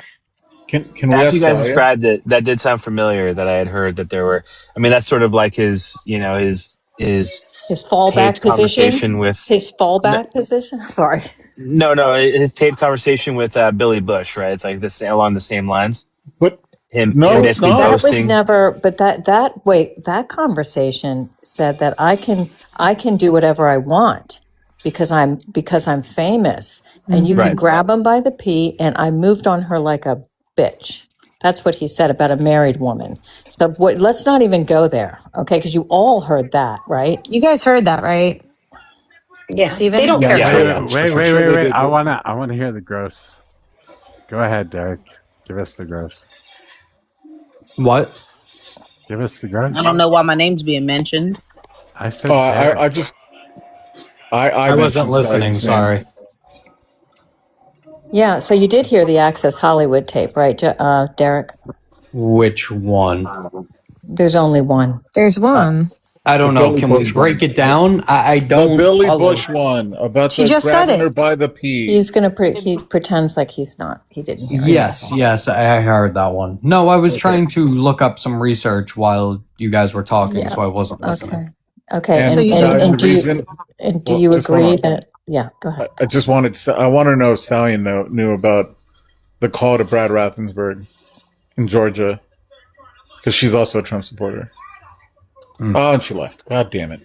Can we after ask you guys Stallion? described it, that did sound familiar. That I had heard that there were. I mean, that's sort of like his, you know, his His fallback taped position. conversation with. His fallback position. Sorry. No, his taped conversation with Billy Bush, right? It's like this along the same lines. But Him no, it's basically not. That was boasting. never, but that conversation said that I can do whatever I want because I'm famous, and you can Right. grab him by the pee, and I moved on her like a bitch. That's what he said about a married woman. So let's not even go there, okay? Because you all heard that, right? You guys heard that, right? Yeah, they Steven? don't Yeah, I'm care. Yeah, sure. yeah. I'm sure they Wait. did. I wanna hear the gross. Go ahead, Derek. Give us the gross. What? Give us the I gross. don't know why my name's being mentioned. I said Derek. I wasn't mentioned listening. Stallion's name. Sorry. Yeah. So you did hear the Access Hollywood tape, right, Derek? Which one? There's only one. There's one. I The don't know. Billy Can we Bush break one. it down? I The don't Billy follow. Bush one about She the just said grabbing her it. by the pee. He's gonna he pretends like he didn't hear it. Yes, I heard that one. No, I was trying to look up some research while you guys were talking, Yeah. so I wasn't listening. Okay. And So you Stallion, And the do you reason. do Well, you just hold agree on. that? Yeah. Go ahead. I want to know if Stallion knew about the call to Brad Rathensberg in Georgia, because she's also a Trump supporter. Oh, and she left. God damn it.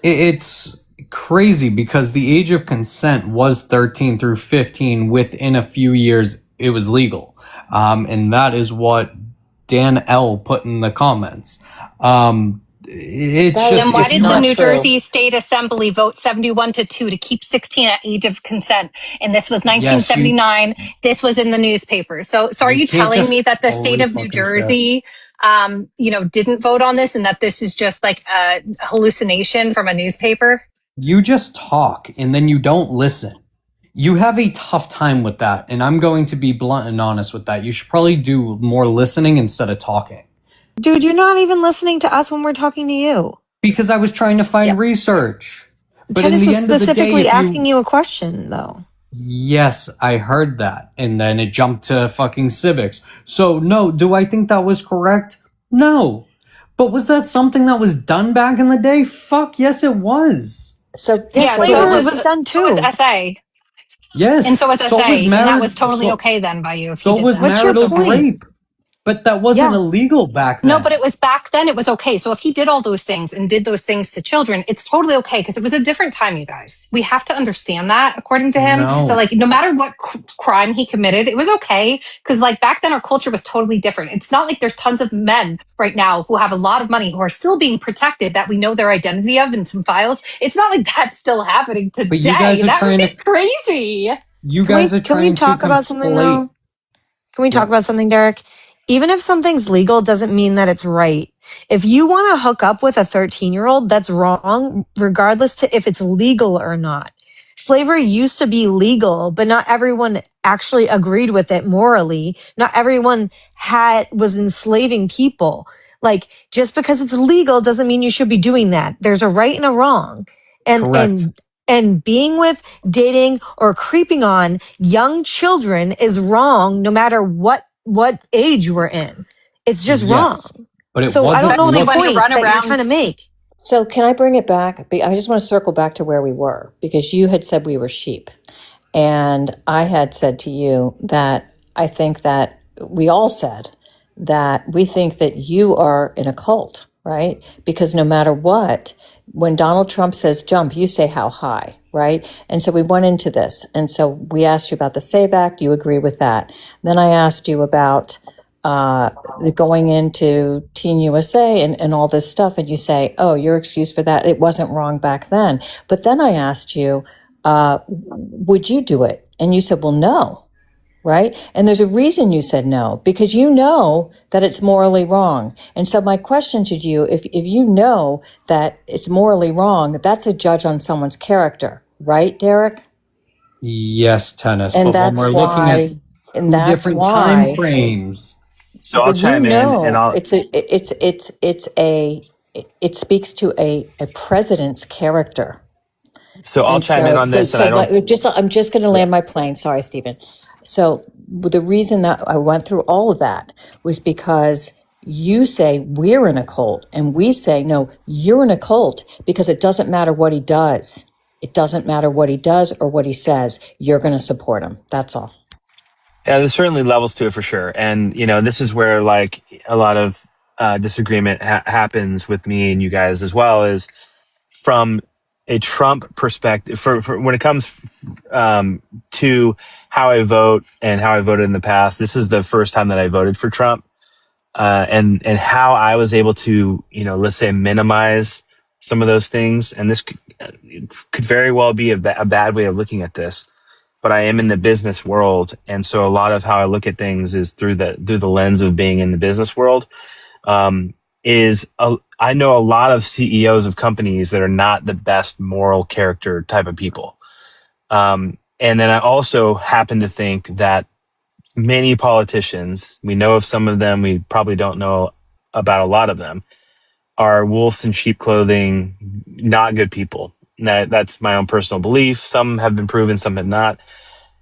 It's crazy because the age of consent was 13 through 15. Within a few years, it was legal. And that is what Dan L put in the comments. It's That just, Then why is did the not New true. Jersey State Assembly vote 71 to 2 to keep 16 at age of consent? And this was yes, 1979. This was in the newspaper. So are you you can't telling just me that the state always of New fucking say it. Jersey, didn't vote on this and that this is just like a hallucination from a newspaper? You just talk and then you don't listen. You have a tough time with that. And I'm going to be blunt and honest with that. You should probably do more listening instead of talking. Dude, you're not even listening to us when we're talking to you. Because I was trying to find Yep. research. But in Tennis the was end of the day, specifically if asking you... you a question, though. Yes, I heard that. And then it jumped to fucking civics. So, no, do I think that was correct? No. But was that something that was done back in the day? Fuck, yes, it was. So Yeah, Slavery so was done so was too. SA. Yes. And so was So SA. was And that married. was totally So, okay then by you if so you did was that. What's your marital point? rape. But that wasn't Yeah. illegal back then. No, but it was back then. It was okay. So if he did all those things and did those things to children, it's totally okay because it was a different time, you guys. We have to understand that, according to him, No. that like no matter what crime he committed, it was okay because like back then our culture was totally different. It's not like there's tons of men right now who have a lot of money who are still being protected that we know their identity of in some files. It's not like that's still happening today. But you guys are That would trying be to... crazy. You Can guys we are trying to talk about something, conflate... though? Can we talk about something, Derek? Even if something's legal doesn't mean that it's right. If you want to hook up with a 13-year-old, that's wrong, regardless to if it's legal or not. Slavery used to be legal, but not everyone actually agreed with it morally. Not everyone was enslaving people. Like, just because it's legal doesn't mean you should be doing that. There's a right and a wrong. Correct. And being with, dating, or creeping on young children is wrong no matter what age we're in. It's just wrong. Yes. But it So I wasn't... don't know the Especially when you point run that you're around- trying to make. So can I bring it back? I just want to circle back to where we were because you had said we were sheep. And I had said to you that I think that we all said that we think that you are in a cult, right? Because no matter what, when Donald Trump says jump, you say how high, right? And so we went into this. And so we asked you about the SAVE Act. You agree with that. Then I asked you about the going into Teen USA and all this stuff. And you say, oh, your excuse for that, it wasn't wrong back then. But then I asked you, would you do it? And you said, well, no. Right? And there's a reason you said no, because you know that it's morally wrong. And so my question to you, if you know that it's morally wrong, that's a judge on someone's character, right, Derek? Yes, tennis. And But when that's we're looking why, at and two that's different time why, frames. So I'll but you chime in and know, I'll. it speaks to a president's character. So I'll And chime in so, on this, and I don't. I'm just going to Yeah. land my plane. Sorry, Stephen. So the reason that I went through all of that was because you say we're in a cult, and we say no, you're in a cult, because it doesn't matter what he does. It doesn't matter what he does or what he says. You're going to support him. That's all. Yeah, there's certainly levels to it for sure, and this is where like a lot of disagreement happens with me and you guys as well. Is from a Trump perspective for when it comes to how I vote and how I voted in the past. This is the first time that I voted for Trump, and how I was able to, let's say, minimize some of those things. And this could very well be a bad way of looking at this, but I am in the business world, and so a lot of how I look at things is through the lens of being in the business world. I know a lot of CEOs of companies that are not the best moral character type of people. And then I also happen to think that many politicians, we know of some of them, we probably don't know about a lot of them, are wolves in sheep clothing, not good people. That's my own personal belief. Some have been proven, some have not.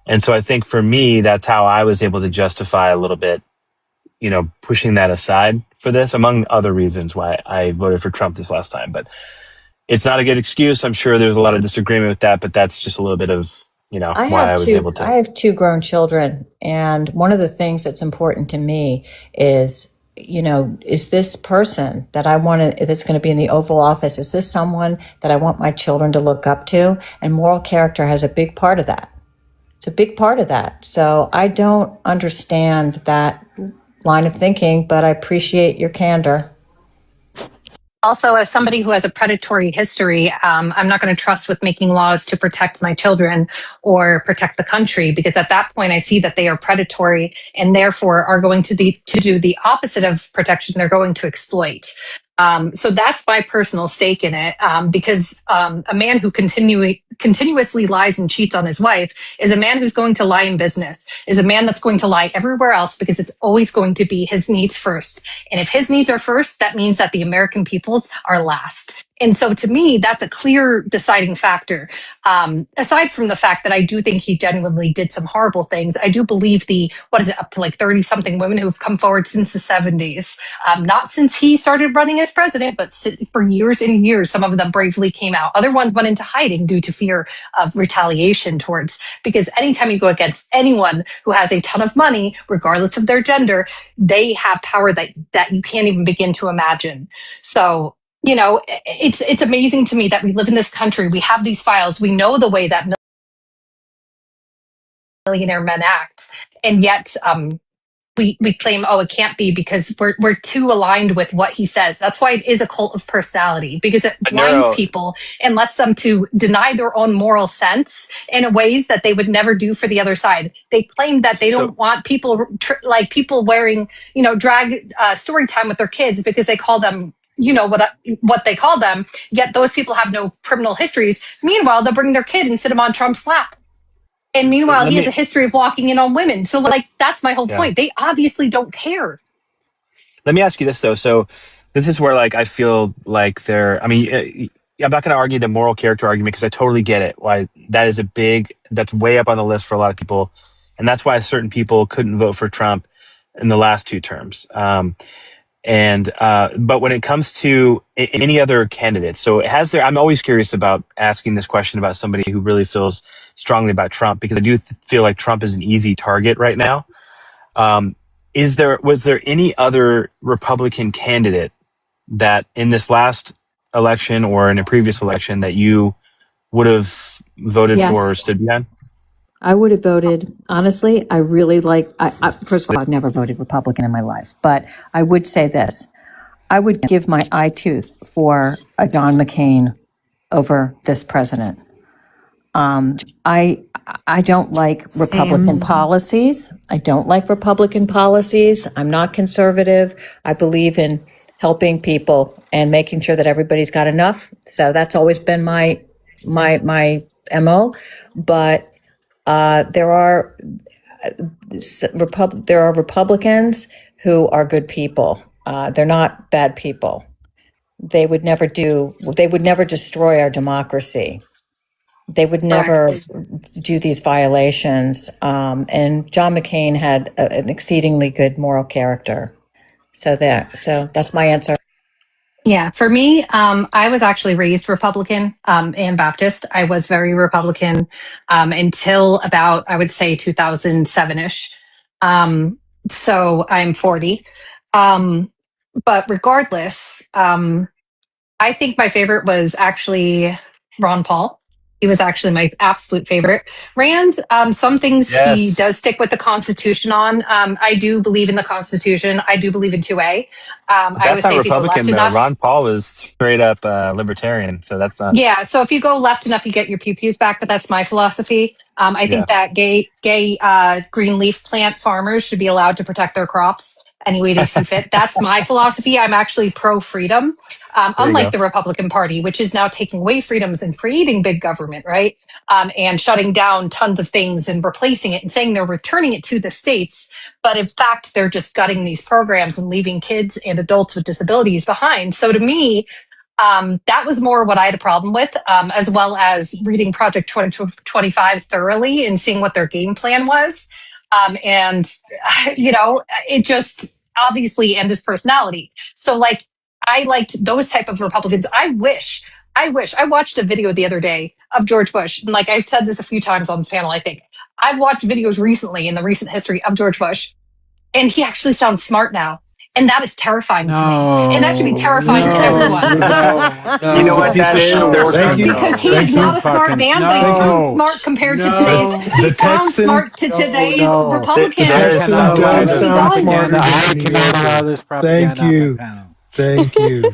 And so I think for me, that's how I was able to justify a little bit, pushing that aside for this, among other reasons why I voted for Trump this last time. But it's not a good excuse. I'm sure there's a lot of disagreement with that, but that's just a little bit of, why I was able to. I have two grown children, and one of the things that's important to me is, is this person that I want to, that's going to be in the Oval Office, is this someone that I want my children to look up to? And moral character has a big part of that. It's a big part of that. So I don't understand that line of thinking, but I appreciate your candor. Also, as somebody who has a predatory history, I'm not going to trust with making laws to protect my children or protect the country, because at that point I see that they are predatory and therefore are going to do the opposite of protection. They're going to exploit. So that's my personal stake in it, because a man who continuously lies and cheats on his wife is a man who's going to lie in business, is a man that's going to lie everywhere else, because it's always going to be his needs first. And if his needs are first, that means that the American people's are last. And so to me, that's a clear deciding factor. Aside from the fact that I do think he genuinely did some horrible things, I do believe up to like 30 something women who have come forward since the 70s, not since he started running as president, but for years and years, some of them bravely came out. Other ones went into hiding due to fear of retaliation because anytime you go against anyone who has a ton of money, regardless of their gender, they have power that you can't even begin to imagine. So, it's amazing to me that we live in this country. We have these files. We know the way that millionaire men act. And yet, we claim, it can't be because we're too aligned with what he says. That's why it is a cult of personality, because it blinds people and lets them to deny their own moral sense in ways that they would never do for the other side. They claim that they don't want people like people wearing, drag story time with their kids because they call them, what they call them, yet those people have no criminal histories. Meanwhile, they'll bring their kid and sit him on Trump's lap. And meanwhile, he has a history of walking in on women. So, that's my whole point. They obviously don't care. Let me ask you this, though. So this is where, I feel like I'm not going to argue the moral character argument, because I totally get it. Why that's way up on the list for a lot of people. And that's why certain people couldn't vote for Trump in the last two terms. But when it comes to any other candidates, so I'm always curious about asking this question about somebody who really feels strongly about Trump, because I do feel like Trump is an easy target right now. Was there any other Republican candidate that in this last election or in a previous election that you would have voted for or stood behind? I would have voted, honestly, I really first of all, I've never voted Republican in my life, but I would say this. I would give my eye tooth for a John McCain over this president. I don't like Republican policies. I don't like Republican policies. I'm not conservative. I believe in helping people and making sure that everybody's got enough. So that's always been my MO. But There are Republicans who are good people. They're not bad people. They would never destroy our democracy. They would never do these violations. And John McCain had an exceedingly good moral character. So that's my answer. Yeah, for me, I was actually raised Republican and Baptist. I was very Republican until about, I would say, 2007-ish. So I'm 40. But regardless, I think my favorite was actually Ron Paul. He was actually my absolute favorite. Rand, some things he does stick with the Constitution on. I do believe in the Constitution. I do believe in 2A. I That's always not say if you go Republican left though. enough. Ron Paul was straight up libertarian, so that's not. Yeah, so if you go left enough, you get your pew-pews back, but that's my philosophy. I think that gay green leaf plant farmers should be allowed to protect their crops any way they see fit. That's my philosophy. I'm actually pro-freedom, unlike the Republican Party, which is now taking away freedoms and creating big government, right? And shutting down tons of things and replacing it and saying they're returning it to the states. But in fact, they're just gutting these programs and leaving kids and adults with disabilities behind. So to me, that was more what I had a problem with, as well as reading Project 2025 thoroughly and seeing what their game plan was. And, it just obviously, and his personality. So like, I liked those type of Republicans. I watched a video the other day of George Bush. And like I've said this a few times on this panel, I think I've watched videos recently in the recent history of George Bush, and he actually sounds smart now. And that is terrifying to me. And that should be terrifying to everyone. You know what that is? Because he's not a smart man, but he sounds smart compared to today's. He sounds smart to today's Republicans. Thank you. Thank you.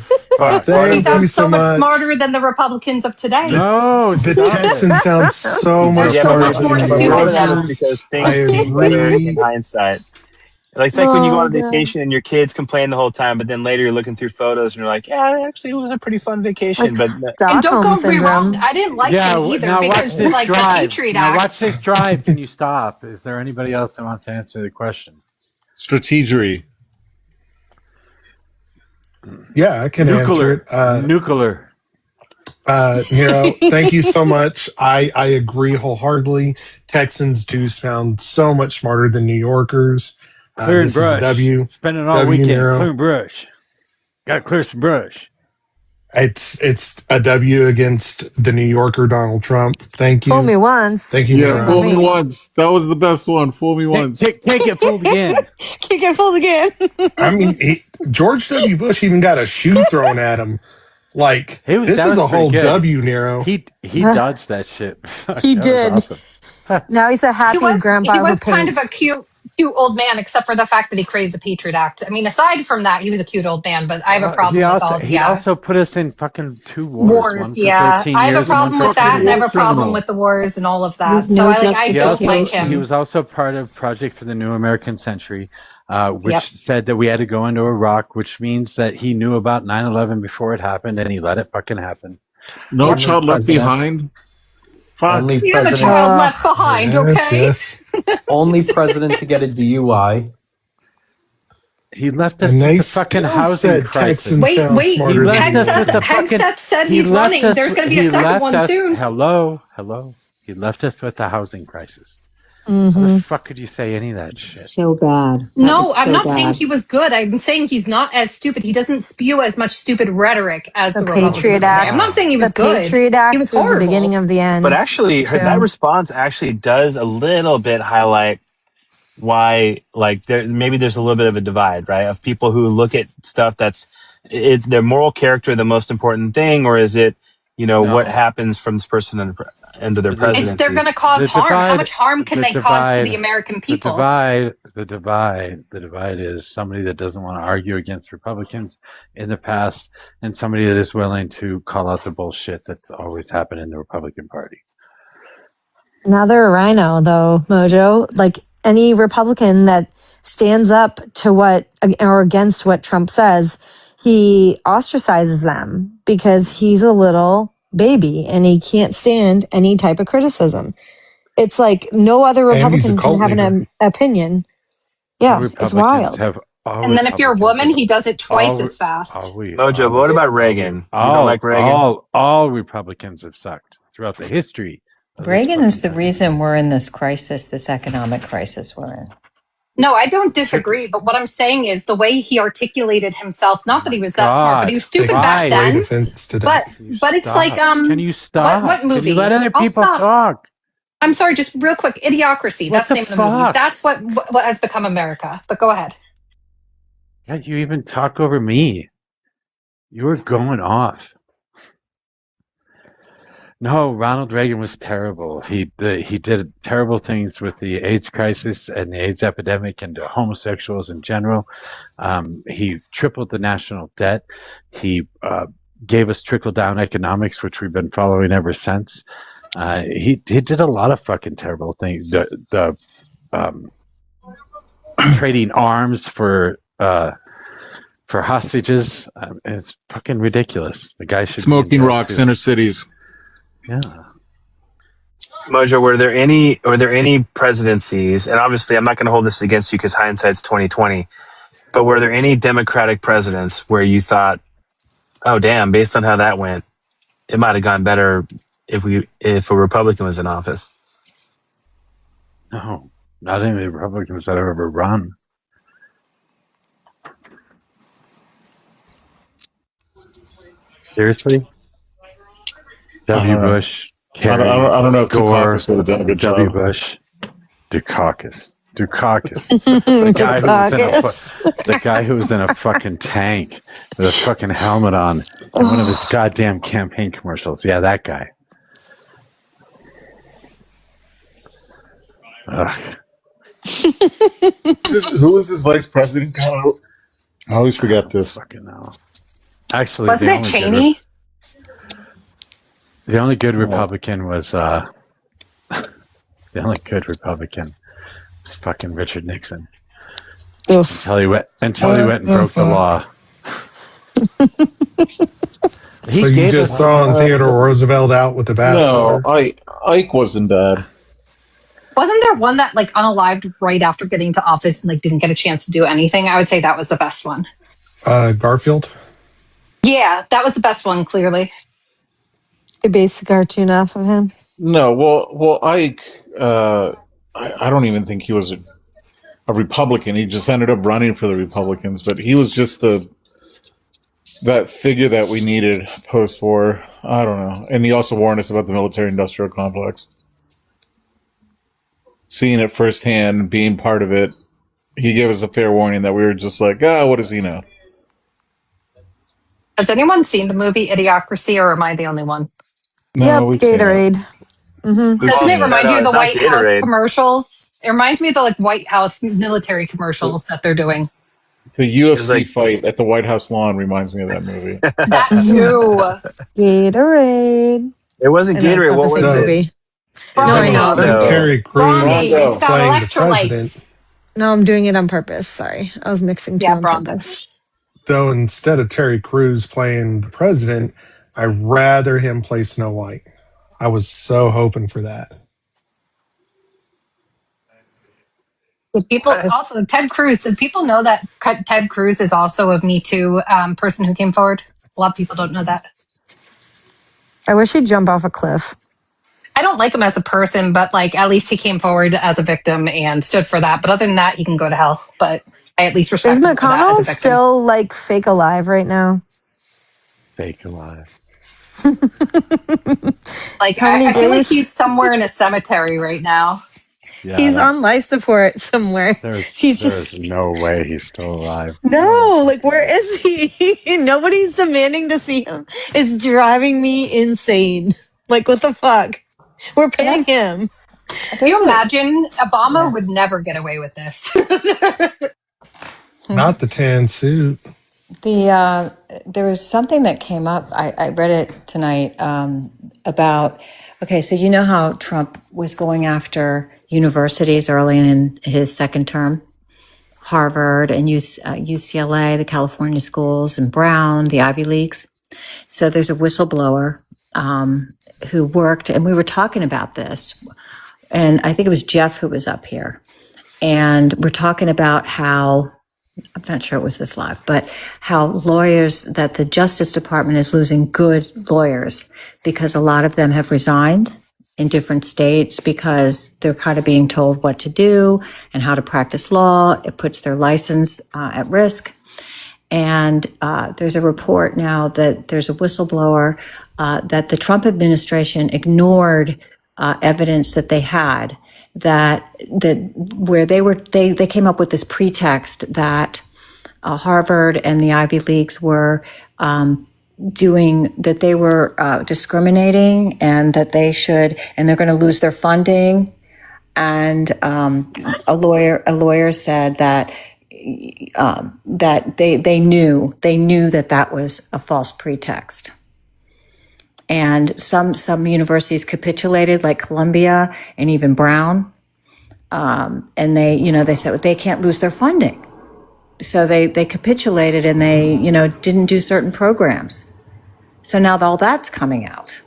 He sounds so much smarter than the Republicans of today. No, the Texan sounds so much more stupid now. Because things seem better in hindsight. Like, it's like when you go on vacation and your kids complain the whole time, but then later you're looking through photos and you're like, yeah, actually it was a pretty fun vacation. Like and don't go me wrong, I didn't like him either now because like the Patriot Now Act. watch this drive. Can you stop? Is there anybody else that wants to answer the question? Strategery. Yeah, I can answer it. Nuclear. Nero, thank you so much. I agree wholeheartedly. Texans do sound so much smarter than New Yorkers. Clearing This brush. is a W. Spending all W, weekend Nero. clearing brush. Got to clear some brush. It's a W against the New Yorker Donald Trump. Thank you. Fool me once. Thank you. Yeah, fool me once. That was the best one. Fool me once. Can't get fooled again. Can't get fooled again. I mean, George W. Bush even got a shoe thrown at him. Like, this is a whole W, Nero. He dodged that shit. He That did. was awesome. Now he's a happy grandpa. He was who kind of paints. a cute old man, except for the fact that he created the Patriot Act. I mean, aside from that, he was a cute old man, but I have a problem with all. He also put us in fucking 2 wars. Wars, yeah. I have a problem with that, and I have a problem with the wars and all of that. So I don't like him. He was also part of Project for the New American Century, which said that we had to go into Iraq, which means that he knew about 9/11 before it happened, and he let it fucking happen. No child left behind. Fuck. You're the child left behind, okay? Only president to get a DUI. He left us with the fucking housing crisis. Wait. Hegseth said he's running. There's going to be a second one soon. Hello. He left us with the housing crisis. Mm-hmm. How the fuck could you say any of that shit? So bad. No, I'm not saying he was good. I'm saying he's not as stupid. He doesn't spew as much stupid rhetoric as the Patriot Act. I'm not saying he was the good. Patriot Act he was horrible. the beginning of the end. But actually, that response actually does a little bit highlight why, like, maybe there's a little bit of a divide, right? Of people who look at stuff is their moral character the most important thing, or is it, what happens from this person into their presidency? They're going to cause harm. How much harm can they cause to the American people? The divide is somebody that doesn't want to argue against Republicans in the past, and somebody that is willing to call out the bullshit that's always happened in the Republican Party. Now they're a rhino, though, Mojo. Like any Republican that stands up to what or against what Trump says, he ostracizes them because he's a little baby and he can't stand any type of criticism. It's like no other And he's a Republican can cult have leader. an opinion. All Yeah, it's Republicans wild. have all And then if you're a Republicans woman, have he does it twice all as fast. Mojo, but what about Reagan? You don't like Reagan? all Republicans have sucked throughout the history of this Reagan is the fucking reason we're in this crisis, this economic crisis we're in. No, I don't disagree. But what I'm saying is the way he articulated himself, not that he was that smart, but he was stupid back Great then. offense to But that. but it's like Can you stop? what movie? Can you let other I'll people stop. talk? I'm sorry, just real quick. Idiocracy. What That's the the name of the movie. fuck? That's what has become America. But go ahead. Can't you even talk over me? You were going off. No, Ronald Reagan was terrible. He did terrible things with the AIDS crisis and the AIDS epidemic and to homosexuals in general. He tripled the national debt. He gave us trickle-down economics, which we've been following ever since. He did a lot of fucking terrible things. The trading arms for hostages is fucking ridiculous. The guy should smoking rocks, inner cities. Yeah. Mojo, were there any presidencies? And obviously, I'm not going to hold this against you because hindsight's 2020. But were there any Democratic presidents where you thought, "Oh, damn! Based on how that went, it might have gone better if a Republican was in office"? No, not any Republicans that have ever run. Seriously? W. Bush, Kerry, I don't know if Gore, Dukakis would have done a good W. job. Bush, Dukakis. The guy who was in a fucking tank with a fucking helmet on in one of his goddamn campaign commercials. Yeah, that guy. Ugh. Who is this vice president? I always forget this. Fucking hell. Actually, Wasn't it Cheney? The only good Republican was the only good Republican was fucking Richard Nixon. Until he went and broke the law. So you just throwing Theodore Roosevelt out with the bathwater? No, Ike wasn't bad. Wasn't there one that like unalived right after getting into office and like didn't get a chance to do anything? I would say that was the best one. Garfield? Yeah, that was the best one, clearly. They based the cartoon off of him. No, well, Ike, I don't even think he was a Republican. He just ended up running for the Republicans, but he was just that figure that we needed post-war. I don't know. And he also warned us about the military-industrial complex. Seeing it firsthand, being part of it, he gave us a fair warning that we were just like, what does he know? Has anyone seen the movie Idiocracy, or am I the only one? No, yep, Gatorade. Mm-hmm. Doesn't it remind you of the White House commercials? It reminds me of the like White House military commercials that they're doing. The UFC fight at the White House lawn reminds me of that movie. That too. Gatorade. It wasn't Gatorade. What was it? No, I know. Terry Crews it's got playing the president. electrolytes. No, I'm doing it on purpose. Sorry. I was mixing two on purpose. Though instead of Terry Crews playing the president, I'd rather him play Snow White. I was so hoping for that. Did people also Ted Cruz? Did people know that Ted Cruz is also a Me Too person who came forward? A lot of people don't know that. I wish he'd jump off a cliff. I don't like him as a person, but like at least he came forward as a victim and stood for that. But other than that, he can go to hell. But I at least respect Is him for that as McConnell a victim. still like fake alive right now? Fake alive. Like How many I feel like days? he's somewhere in a cemetery right now. Yeah, He's on life support somewhere. There's no way he's still alive. No, like where is he? Nobody's demanding to see him. It's driving me insane. Like what the fuck? We're paying him. Can you imagine? Obama would never get away with this. Not the tan suit. There was something that came up. I read it tonight about. Okay, so you know how Trump was going after universities early in his second term, Harvard and UCLA, the California schools, and Brown, the Ivy Leagues. So there's a whistleblower who worked, and we were talking about this. and I think it was Jeff who was up here. And we're talking about how, I'm not sure it was this live, but how lawyers, that the Justice Department is losing good lawyers because a lot of them have resigned in different states because they're kind of being told what to do and how to practice law. It puts their license at risk. And there's a report now that there's a whistleblower that the Trump administration ignored evidence that they had that where they came up with this pretext that Harvard and the Ivy Leagues were doing, that they were discriminating, and that they should, and they're going to lose their funding. And a lawyer said that that they knew that was a false pretext. And some universities capitulated, like Columbia and even Brown, and they said they can't lose their funding, so they capitulated, and they didn't do certain programs. So now all that's coming out,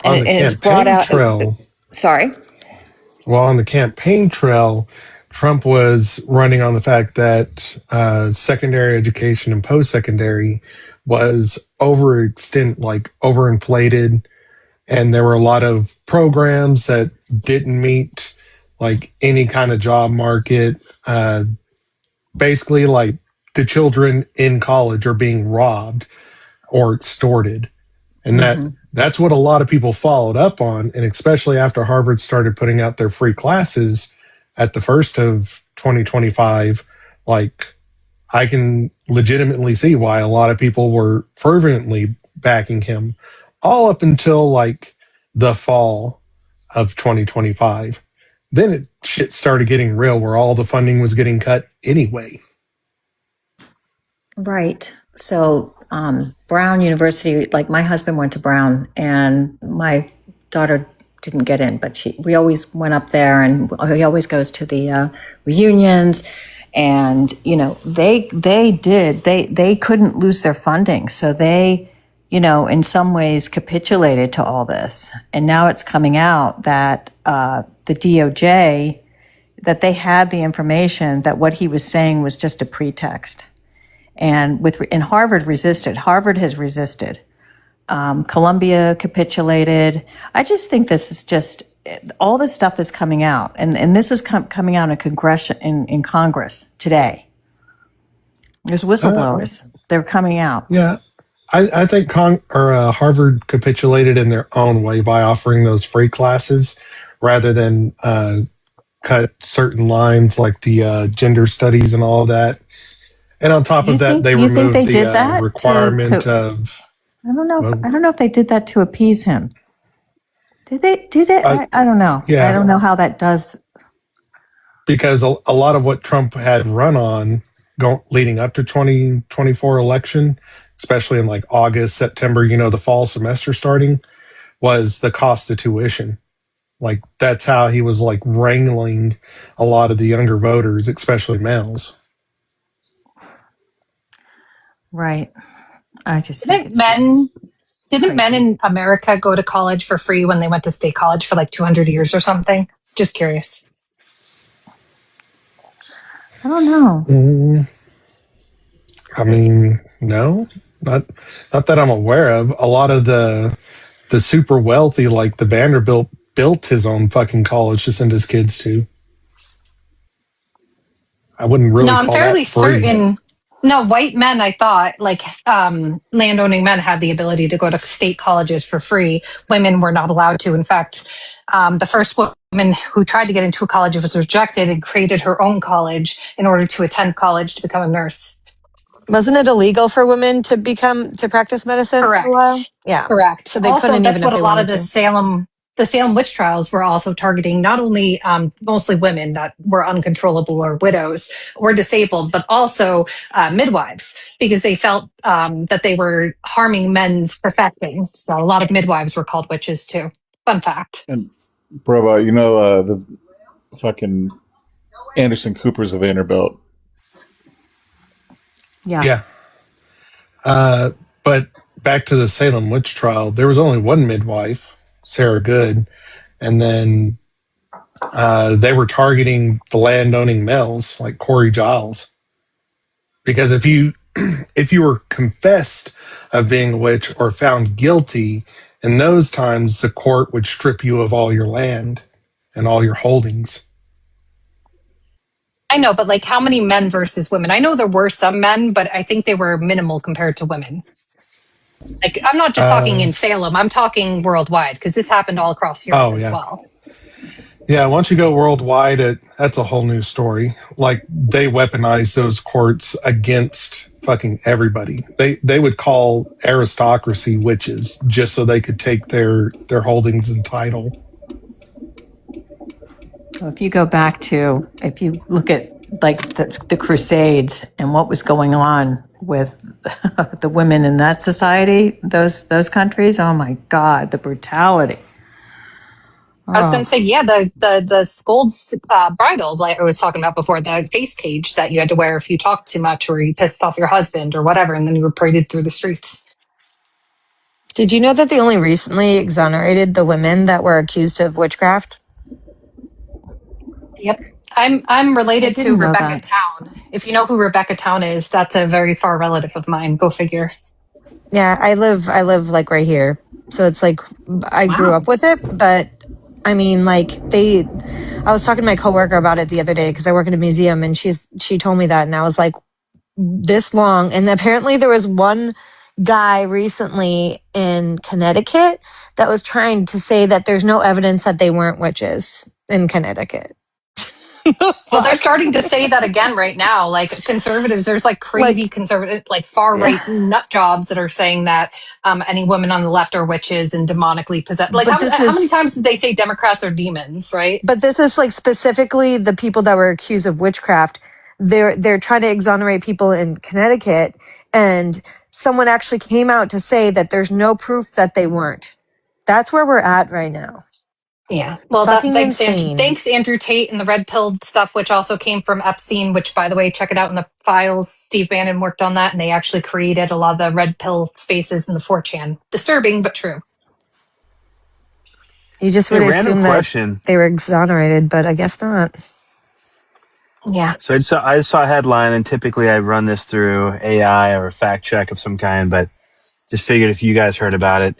and it's brought out. Sorry. Well, on the campaign trail, Trump was running on the fact that secondary education and post-secondary was overinflated, and there were a lot of programs that didn't meet like any kind of job market. Basically, like the children in college are being robbed or extorted, and that's what a lot of people followed up on, and especially after Harvard started putting out their free classes at the first of 2025, like I can legitimately see why a lot of people were fervently backing him all up until like the fall of 2025. Then shit started getting real where all the funding was getting cut anyway. Right. So Brown University, like my husband went to Brown, and my daughter didn't get in, but we always went up there, and he always goes to the reunions. And they couldn't lose their funding, so they in some ways capitulated to all this. And now it's coming out that the DOJ, that they had the information that what he was saying was just a pretext. And Harvard resisted. Harvard has resisted. Columbia capitulated. I just think this is just, all this stuff is coming out, and this is coming out in Congress today. There's whistleblowers. They're coming out. Yeah, I think Harvard capitulated in their own way by offering those free classes rather than cut certain lines like the gender studies and all of that. And on top of that, they removed the requirement of. I don't know if they did that to appease him. Did they? I don't know. Yeah. I don't know how that does. Because a lot of what Trump had run on leading up to 2024 election, especially in like August, September, the fall semester starting, was the cost of tuition. Like that's how he was like wrangling a lot of the younger voters, especially males. Right. I just didn't men in America go to college for free when they went to state college for like 200 years or something? Just curious. I don't know. I mean, no, not that I'm aware of. A lot of the super wealthy, like the Vanderbilt, built his own fucking college to send his kids to. I wouldn't really. No, I'm fairly certain. No, white men, I thought, like landowning men had the ability to go to state colleges for free. Women were not allowed to. In fact, the first woman who tried to get into a college was rejected and created her own college in order to attend college to become a nurse. Wasn't it illegal for women to practice medicine? Correct. For a while? Yeah. Correct. So that's what a lot of the Salem witch trials were also targeting, not only mostly women that were uncontrollable or widows or disabled, but also midwives, because they felt that they were harming men's professions. So a lot of midwives were called witches too. Fun fact. And bro, the fucking Anderson Cooper's of Vanderbilt. Yeah. But back to the Salem witch trial, there was only one midwife, Sarah Good, And then they were targeting the landowning males like Corey Giles. Because if you were confessed of being a witch or found guilty, in those times the court would strip you of all your land and all your holdings. I know, but like how many men versus women? I know there were some men, but I think they were minimal compared to women. Like, I'm not just talking in Salem, I'm talking worldwide, because this happened all across Europe as well. Yeah, once you go worldwide, that's a whole new story. Like, they weaponize those courts against fucking everybody. They would call aristocracy witches just so they could take their holdings and title. So if you go back to, if you look at like the Crusades and what was going on with the women in that society, those countries, oh my God, the brutality. I was going to say, yeah, the Scold's bridle, like I was talking about before, the face cage that you had to wear if you talked too much or you pissed off your husband or whatever, and then you were paraded through the streets. Did you know that they only recently exonerated the women that were accused of witchcraft? Yep. I'm related to Rebecca Town. If you know who Rebecca Town is, that's a very far relative of mine. Go figure. Yeah, I live like right here. So it's like I grew up with it, but I mean, like I was talking to my coworker about it the other day because I work in a museum, and she told me that, and I was like, this long. And apparently there was one guy recently in Connecticut that was trying to say that there's no evidence that they weren't witches in Connecticut. Well, they're starting to say that again right now. Like conservatives, there's like crazy conservative, like far right nut jobs that are saying that any women on the left are witches and demonically possessed. Like how many times did they say Democrats are demons, right? But this is like specifically the people that were accused of witchcraft. They're trying to exonerate people in Connecticut, and someone actually came out to say that there's no proof that they weren't. That's where we're at right now. Yeah. Well, thanks Andrew Tate and the red pill stuff, which also came from Epstein, which, by the way, check it out in the files. Steve Bannon worked on that, and they actually created a lot of the red pill spaces in the 4chan. Disturbing, but true. You just would assume that they were exonerated, but I guess not. Yeah. So I saw a headline, and typically I run this through AI or a fact check of some kind, but just figured if you guys heard about it.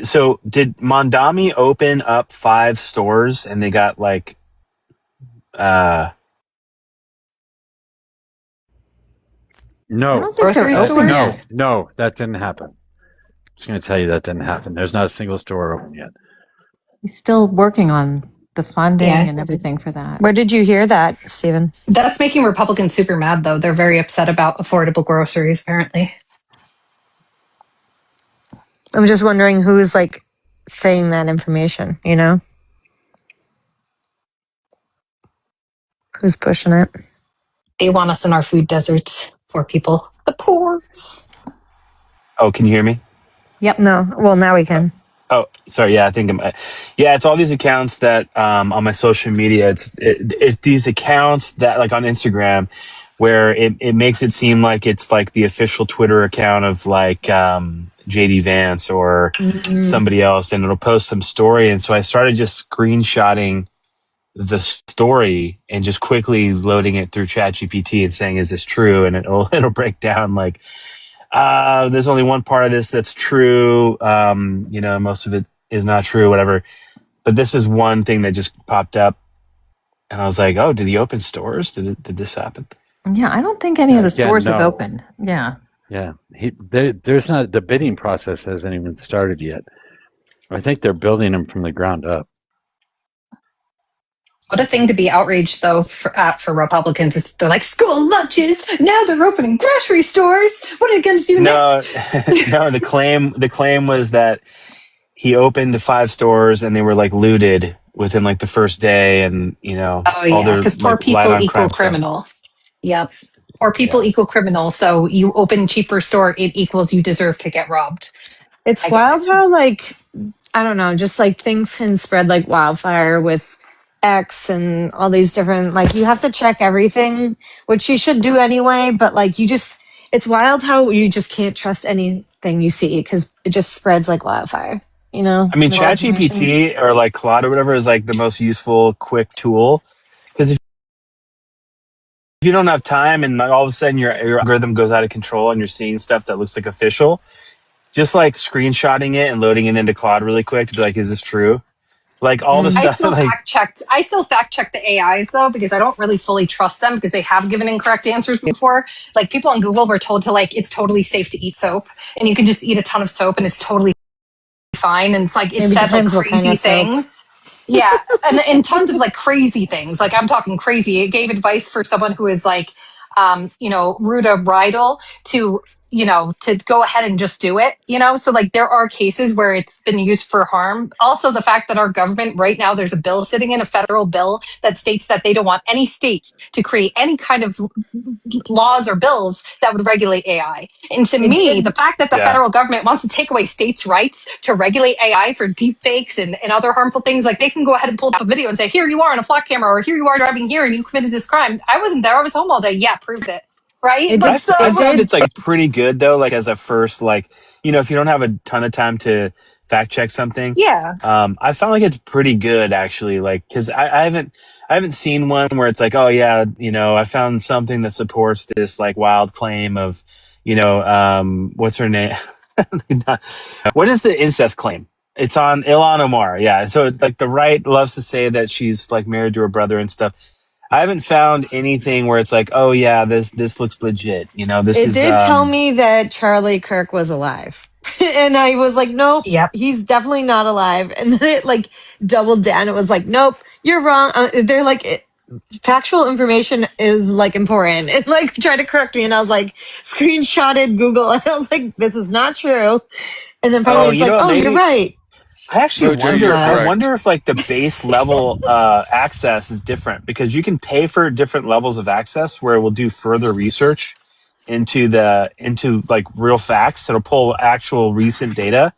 So did Mondami open up 5 stores and they got like No. Grocery stores? No, that didn't happen. I'm just going to tell you that didn't happen. There's not a single store open yet. He's still working on the funding and everything for that. Where did you hear that, Stephen? That's making Republicans super mad, though. They're very upset about affordable groceries, apparently. I'm just wondering who's like saying that information, you know? Who's pushing it? They want us in our food deserts, poor people. The poors. Oh, can you hear me? Yep. No. Well, now we can. Oh, sorry. Yeah, I think it's all these accounts that on my social media. It's these accounts that like on Instagram where it makes it seem like it's like the official Twitter account of like JD Vance or somebody else, and it'll post some story. And so I started just screenshotting the story and just quickly loading it through ChatGPT and saying, "Is this true?" And it'll break down like. There's only one part of this that's true. Most of it is not true, whatever. But this is one thing that just popped up. And I was like, oh, did he open stores? Did this happen? Yeah, I don't think any of the stores have opened. Yeah. Yeah. There's not, the bidding process hasn't even started yet. I think they're building them from the ground up. What a thing to be outraged, though, for Republicans. They're like, school lunches, now they're opening grocery stores. What are they going to do next? No, the claim was that he opened 5 stores and they were like looted within like the first day, and because poor people equal criminal. Yep. Or people equal criminal. So you open cheaper store, it equals you deserve to get robbed. It's wild how like, I don't know, just like things can spread like wildfire with X and all these different, like you have to check everything, which you should do anyway, but like it's wild how you just can't trust anything you see because it just spreads like wildfire. you know. I mean, Misinformation. ChatGPT or like Claude or whatever is like the most useful, quick tool. Because if you don't have time and like all of a sudden your algorithm goes out of control and you're seeing stuff that looks like official, just like screenshotting it and loading it into Claude really quick to be like, is this true? Like all the I stuff still like fact check the AIs though, because I don't really fully trust them because they have given incorrect answers before. Like people on Google were told to like, it's totally safe to eat soap and you can just eat a ton of soap and it's totally fine. And it's like, it Maybe said like depends what kind crazy of soap. things. Yeah. and tons of like crazy things. Like I'm talking crazy. It gave advice for someone who is like, Ruta Bridal to, to go ahead and just do it, So like there are cases where it's been used for harm. Also the fact that our government right now, there's a bill sitting in a federal bill that states that they don't want any state to create any kind of laws or bills that would regulate AI. And to me, the fact that the federal government wants to take away states' rights to regulate AI for deep fakes and other harmful things, like they can go ahead and pull up a video and say, here you are on a flock camera, or here you are driving here and you committed this crime. I wasn't there. I was home all day. Yeah, proves it. Right? I found it's like pretty good though, like as a first, like, if you don't have a ton of time to fact check something. Yeah. I found like it's pretty good actually, like, cause I haven't seen one where it's like, oh yeah, I found something that supports this like wild claim of, what's her name? What is the incest claim? It's on Ilhan Omar. Yeah. So like the right loves to say that she's like married to her brother and stuff. I haven't found anything where it's like, oh yeah, this looks legit. This It is. did tell me that Charlie Kirk was alive. And I was like, nope, he's definitely not alive. And then it like doubled down. It was like, nope, you're wrong. They're like, factual information is like important. And like tried to correct me. And I was like, screenshotted Google. And I was like, this is not true. And then finally it's like, oh, you're right. I actually MOJO, I wonder if like the base level access is different, because you can pay for different levels of access where it will do further research into like real facts. It'll pull actual recent data.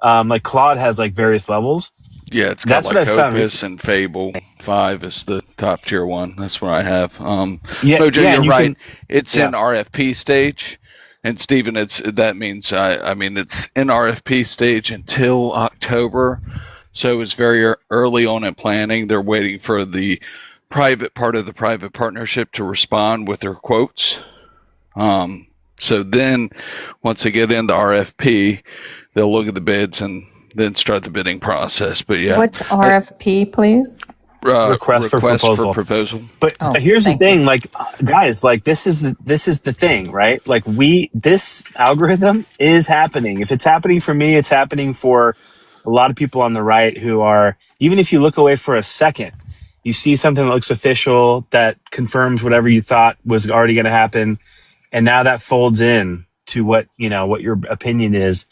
Like Claude has like various levels. Yeah, it's got like Opus and Fable 5 is the top tier one. That's what I have. MOJO, you're right. It's in RFP stage. And Stephen, that means it's in RFP stage until October, so it's very early on in planning. They're waiting for the private part of the private partnership to respond with their quotes. So then, once they get in the RFP, they'll look at the bids and then start the bidding process. But yeah, what's RFP, please? Request for proposal. But here's the thing, like, guys, like this is the thing, right? Like this algorithm is happening. If it's happening for me, it's happening for a lot of people on the right who are, even if you look away for a second, you see something that looks official that confirms whatever you thought was already going to happen, and now that folds in to what your opinion is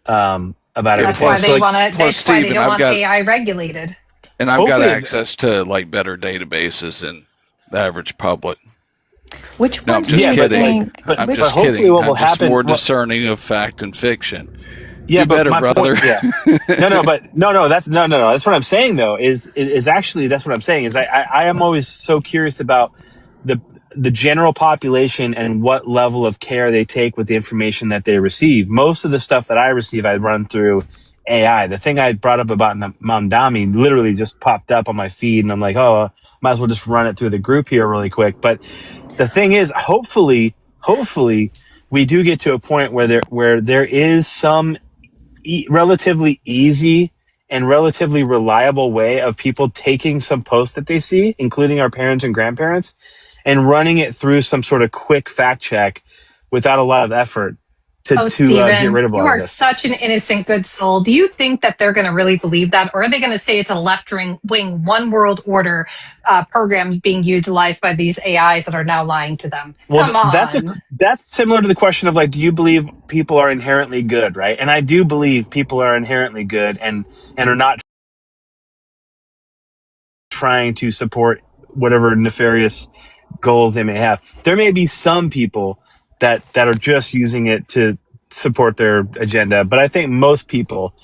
about everything. That's why they want to. That's why they don't want AI regulated. And I've got access to like better databases than the average public. Which no, I'm ones just do you kidding. think? I'm but just hopefully kidding. what will I'm just happen, more discerning of fact and fiction. Yeah, do better, brother. That's what I'm saying though. Is actually that's what I'm saying. Is I am always so curious about the general population and what level of care they take with the information that they receive. Most of the stuff that I receive, I run through AI. The thing I brought up about Mamdani literally just popped up on my feed, and I'm like, oh, might as well just run it through the group here really quick. But the thing is, hopefully, we do get to a point where there is some relatively easy and relatively reliable way of people taking some post that they see, including our parents and grandparents, and running it through some sort of quick fact check without a lot of effort to get rid of all of this. You are such an innocent, good soul. Do you think that they're going to really believe that? Or are they going to say it's a left-wing one world order program being utilized by these AIs that are now lying to them? Well, come on. That's similar to the question of like, do you believe people are inherently good, right? And I do believe people are inherently good and are not trying to support whatever nefarious goals they may have. There may be some people that are just using it to support their agenda, but I think most people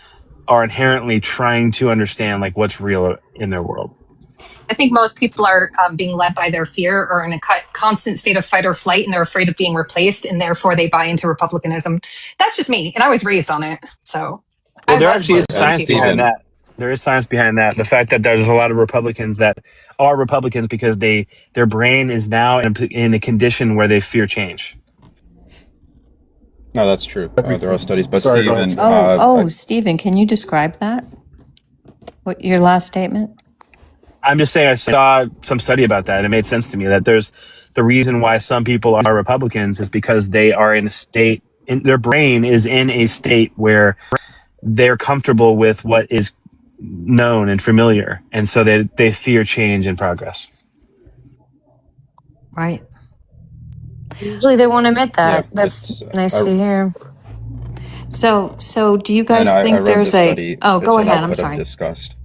are inherently trying to understand like what's real in their world. I think most people are being led by their fear or in a constant state of fight or flight, and they're afraid of being replaced, and therefore they buy into republicanism. That's just me, and I was raised on it. So Well, there actually is science behind that. There is science behind that. The fact that there's a lot of Republicans that are Republicans because their brain is now in a condition where they fear change. No, that's true. There are studies, but Sorry, Stephen. Stephen, can you describe that? What your last statement? I'm just saying I saw some study about that, and it made sense to me that there's the reason why some people are Republicans is because they are in a state, their brain is in a state where they're comfortable with what is known and familiar, and so they fear change and progress. Right. Usually they won't admit that. Yeah, That's nice to hear. So do you guys I think read there's the a? study. Oh, go It's an ahead. I'm output of sorry. disgust.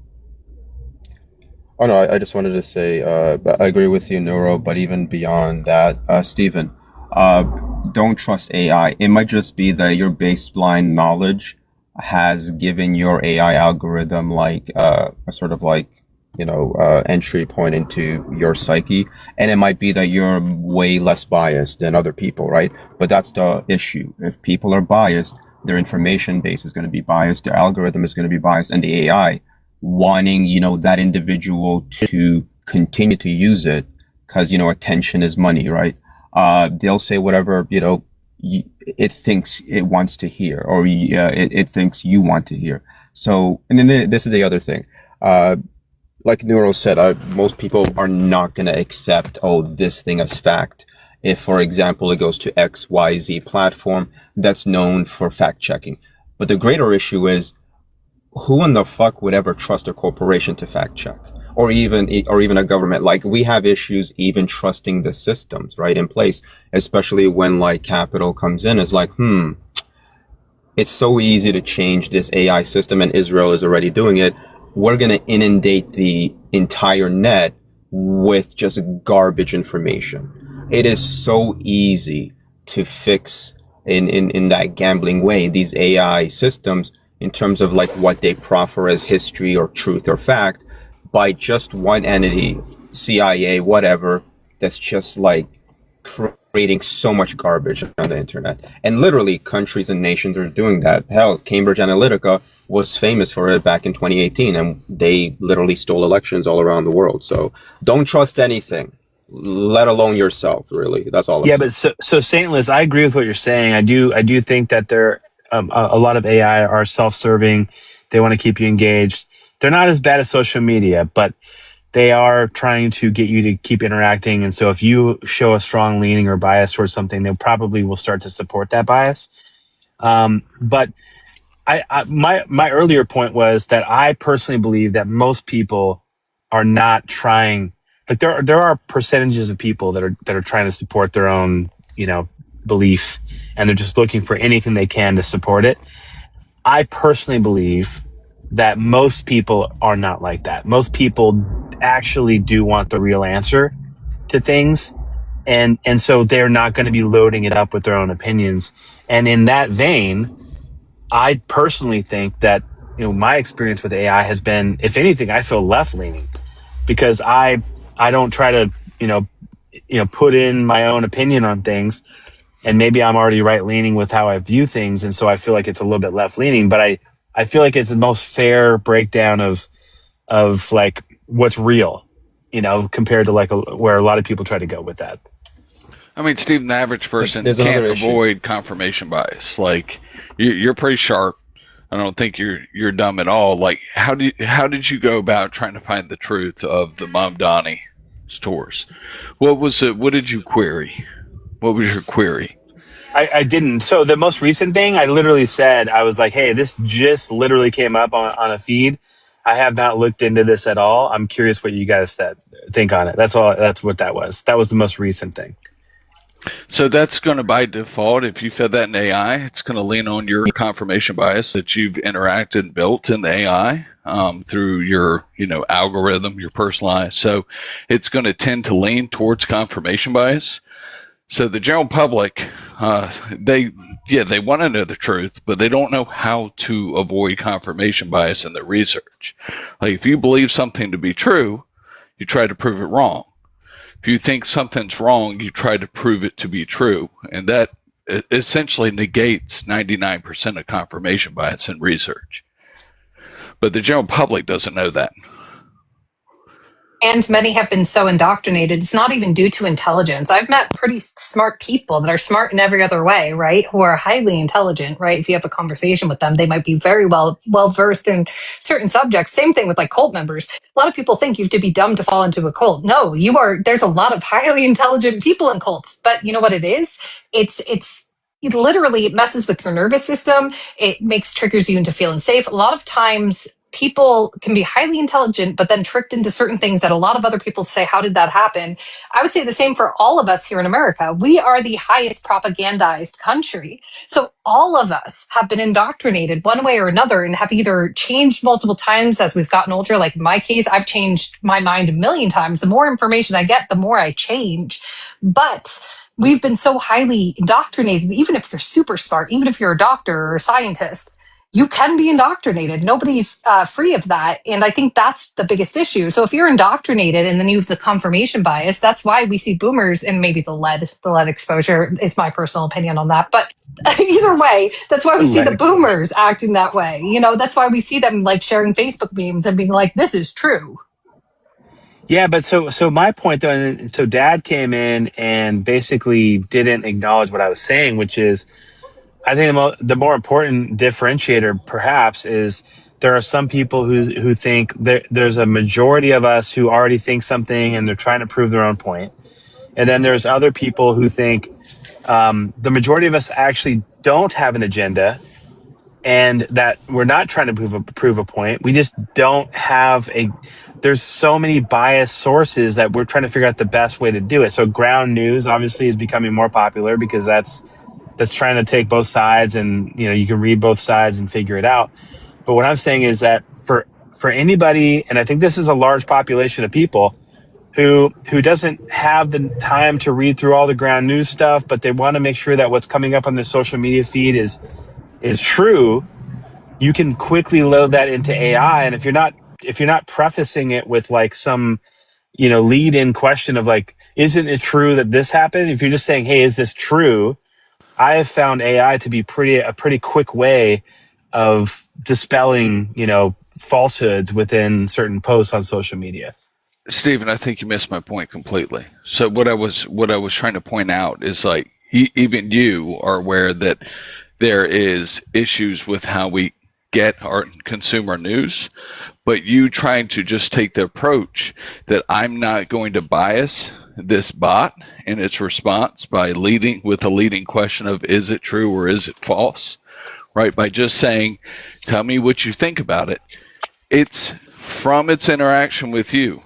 Oh no, I just wanted to say I agree with you, Neuro, but even beyond that, Stephen, don't trust AI. It might just be that your baseline knowledge has given your AI algorithm like a sort of like entry point into your psyche, and it might be that you're way less biased than other people, right? But that's the issue. If people are biased, their information base is going to be biased, their algorithm is going to be biased, and the AI wanting, that individual to continue to use it because, attention is money, right? They'll say whatever, it thinks it wants to hear, or it thinks you want to hear. So, and then this is the other thing. Like Neuro said, most people are not going to accept, this thing as fact. If, for example, it goes to XYZ platform that's known for fact checking. But the greater issue is, who in the fuck would ever trust a corporation to fact check, or even a government? Like, we have issues even trusting the systems right in place, especially when like capital comes in. It's like, it's so easy to change this AI system, and Israel is already doing it. We're going to inundate the entire net with just garbage information. It is so easy to fix in that gambling way these AI systems, in terms of like what they proffer as history or truth or fact, by just one entity, CIA, whatever, that's just like creating so much garbage on the internet. And literally countries and nations are doing that. Hell, Cambridge Analytica was famous for it back in 2018, and they literally stole elections all around the world. So don't trust anything, let alone yourself, really. That's all. Yeah, but so Saintless, I agree with what you're saying. I do think that a lot of AI are self-serving. They want to keep you engaged. They're not as bad as social media, but they are trying to get you to keep interacting. And so if you show a strong leaning or bias towards something, they probably will start to support that bias. But my earlier point was that I personally believe that most people are not trying. Like there are percentages of people that are trying to support their own, belief, and they're just looking for anything they can to support it. I personally believe that most people are not like that. Most people actually do want the real answer to things. And so they're not going to be loading it up with their own opinions. And in that vein, I personally think that, my experience with AI has been, if anything, I feel left leaning, because I don't try to, put in my own opinion on things. And maybe I'm already right leaning with how I view things. And so I feel like it's a little bit left leaning, but I feel like it's the most fair breakdown of like what's real, compared to like where a lot of people try to go with that. I mean, Steve, the average person can't avoid confirmation bias. Like, you're pretty sharp. I don't think you're dumb at all. Like, how did you go about trying to find the truth of the Mamdani stores? What was it? What did you query? What was your query? I didn't. So the most recent thing, I literally said, I was like, hey, this just literally came up on a feed. I have not looked into this at all. I'm curious what you guys think on it. That's all. That's what that was. That was the most recent thing. So that's going to, by default, if you fed that in AI, it's going to lean on your confirmation bias that you've interacted and built in the AI through your, algorithm, your personalized. So it's going to tend to lean towards confirmation bias. So the general public, they want to know the truth, but they don't know how to avoid confirmation bias in their research. Like, if you believe something to be true, you try to prove it wrong. If you think something's wrong, you try to prove it to be true. And that essentially negates 99% of confirmation bias in research. But the general public doesn't know that. And many have been so indoctrinated. It's not even due to intelligence. I've met pretty smart people that are smart in every other way, right? Who are highly intelligent, right? If you have a conversation with them, they might be very well versed in certain subjects. Same thing with like cult members. A lot of people think you have to be dumb to fall into a cult. No, you are. There's a lot of highly intelligent people in cults, but you know what it is? It literally messes with your nervous system. It triggers you into feeling safe. A lot of times people can be highly intelligent, but then tricked into certain things that a lot of other people say, how did that happen? I would say the same for all of us here in America. We are the highest propagandized country. So all of us have been indoctrinated one way or another and have either changed multiple times as we've gotten older. Like in my case, I've changed my mind a million times. The more information I get, the more I change. But we've been so highly indoctrinated, even if you're super smart, even if you're a doctor or a scientist, you can be indoctrinated. Nobody's free of that. And I think that's the biggest issue. So if you're indoctrinated and then you have the confirmation bias, that's why we see boomers, and maybe the lead exposure is my personal opinion on that. But either way, that's why we see the boomers acting that way. You know, that's why we see them like sharing Facebook memes and being like, this is true. Yeah, but so my point though, so Dad came in and basically didn't acknowledge what I was saying, which is, I think the more important differentiator perhaps is there are some people who think there's a majority of us who already think something and they're trying to prove their own point. And then there's other people who think the majority of us actually don't have an agenda and that we're not trying to prove a point. We just don't have there's so many biased sources that we're trying to figure out the best way to do it. So ground news obviously is becoming more popular because that's trying to take both sides, and you can read both sides and figure it out. But what I'm saying is that for anybody, and I think this is a large population of people who doesn't have the time to read through all the ground news stuff, but they want to make sure that what's coming up on their social media feed is true, you can quickly load that into AI. And if you're not prefacing it with like some lead in question of like, isn't it true that this happened? If you're just saying, hey, is this true? I have found AI to be a pretty quick way of dispelling, falsehoods within certain posts on social media. Stephen, I think you missed my point completely. So what I was trying to point out is like even you are aware that there is issues with how we get our consumer news, but you trying to just take the approach that I'm not going to bias this bot in its response by leading with a leading question of is it true or is it false, right? By just saying, tell me what you think about it. It's from its interaction with you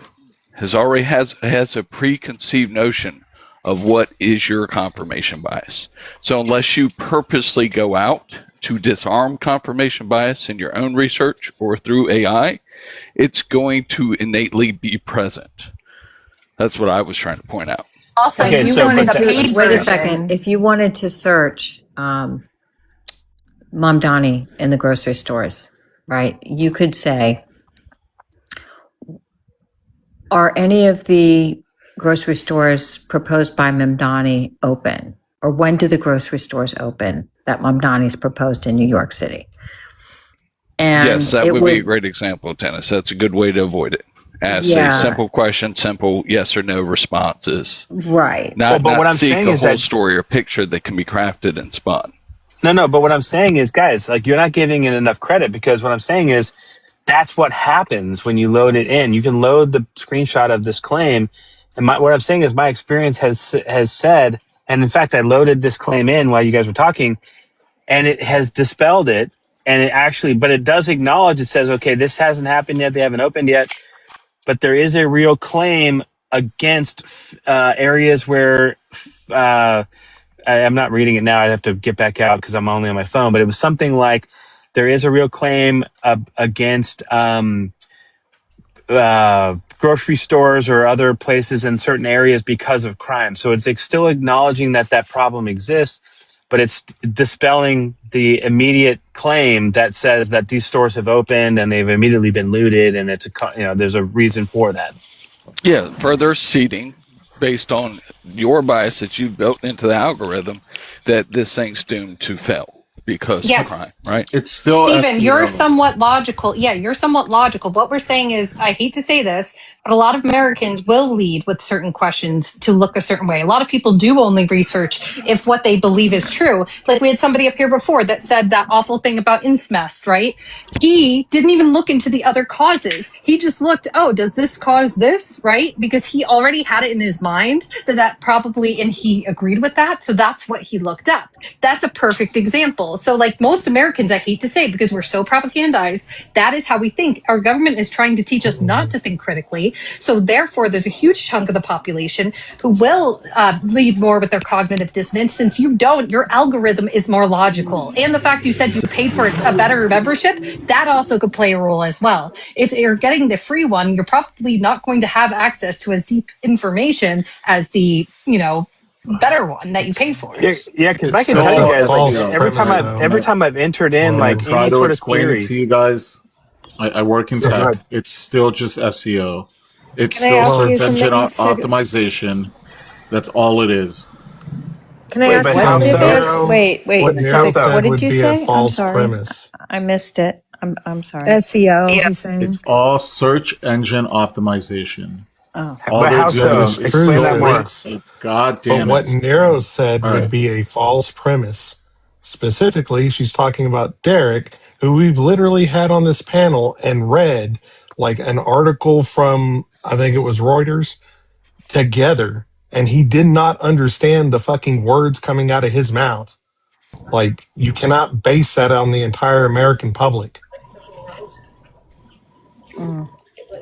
has a preconceived notion of what is your confirmation bias. So unless you purposely go out to disarm confirmation bias in your own research or through AI, it's going to innately be present. That's what I was trying to point out. Also, Okay, you so wanted the paid wait a version. second. If you wanted to search Mom Donnie in the grocery stores, right? You could say, are any of the grocery stores proposed by Mamdani open? Or when do the grocery stores open that Mamdani's proposed in New York City? And yes, that would be a great example, Dennis. That's a good way to avoid it. Ask a simple question, simple yes or no responses. Right. But what I'm saying is a whole story or picture that can be crafted and spun. No, but what I'm saying is, guys, like you're not giving it enough credit, because what I'm saying is that's what happens when you load it in. You can load the screenshot of this claim. And what I'm saying is my experience has said, and in fact, I loaded this claim in while you guys were talking, and it has dispelled it. And it actually, but it does acknowledge, it says, okay, this hasn't happened yet. They haven't opened yet. But there is a real claim against areas where I'm not reading it now. I'd have to get back out because I'm only on my phone. But it was something like there is a real claim against grocery stores or other places in certain areas because of crime. So it's still acknowledging that problem exists, but it's dispelling the immediate claim that says that these stores have opened and they've immediately been looted, and it's there's a reason for that. Yeah, further seeding based on your bias that you built into the algorithm that this thing's doomed to fail. because Yes. crime, right? It's still Stephen, SEO. you're somewhat logical. Yeah, you're somewhat logical. What we're saying is, I hate to say this, but a lot of Americans will lead with certain questions to look a certain way. A lot of people do only research if what they believe is true. Like we had somebody up here before that said that awful thing about incest, right? He didn't even look into the other causes. He just looked, oh, does this cause this, right? Because he already had it in his mind that probably, and he agreed with that. So that's what he looked up. That's a perfect example. So like most Americans, I hate to say, because we're so propagandized, that is how we think. Our government is trying to teach us not to think critically. So therefore, there's a huge chunk of the population who will lead more with their cognitive dissonance. Since you don't, your algorithm is more logical. And the fact you said you paid for a better membership, that also could play a role as well. If you're getting the free one, you're probably not going to have access to as deep information as the, better one that you pay for. Yeah, because I can tell you guys, like every time I've entered in like any sort of query it to you guys. I work in tech. It's still just SEO. It's Can I still ask you search engine something, optimization. That's all it is. Can I ask you something? Wait. What Nero said What did would you be say? a false I'm sorry. premise. I missed it. I'm sorry. SEO, he's saying. It's all search engine optimization. Oh. All but they're how doing so? is Explain that more. links. God But damn what it. Nero said All would right. be a false premise. Specifically, she's talking about Derek, who we've literally had on this panel and read like an article from, I think it was Reuters, together, and he did not understand the fucking words coming out of his mouth. Like, you cannot base that on the entire American public.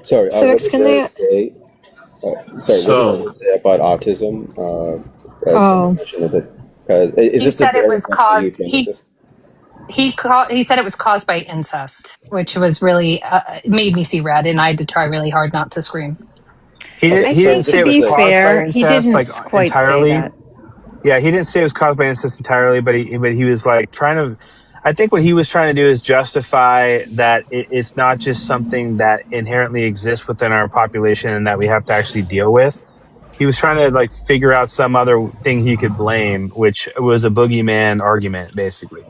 Sorry, what Civics, did can Derek they? say? What did Derek say about autism? Someone mentioned it. Is He this the said it Derek was that's the caused. eugenicist? He said it was caused by incest, which was really made me see red, and I had to try really hard not to scream. He didn't say it was caused by he incest didn't like quite say entirely. that. Yeah, he didn't say it was caused by incest entirely, but he was like trying to. I think what he was trying to do is justify that it's not just something that inherently exists within our population and that we have to actually deal with. He was trying to like figure out some other thing he could blame, which was a boogeyman argument, basically.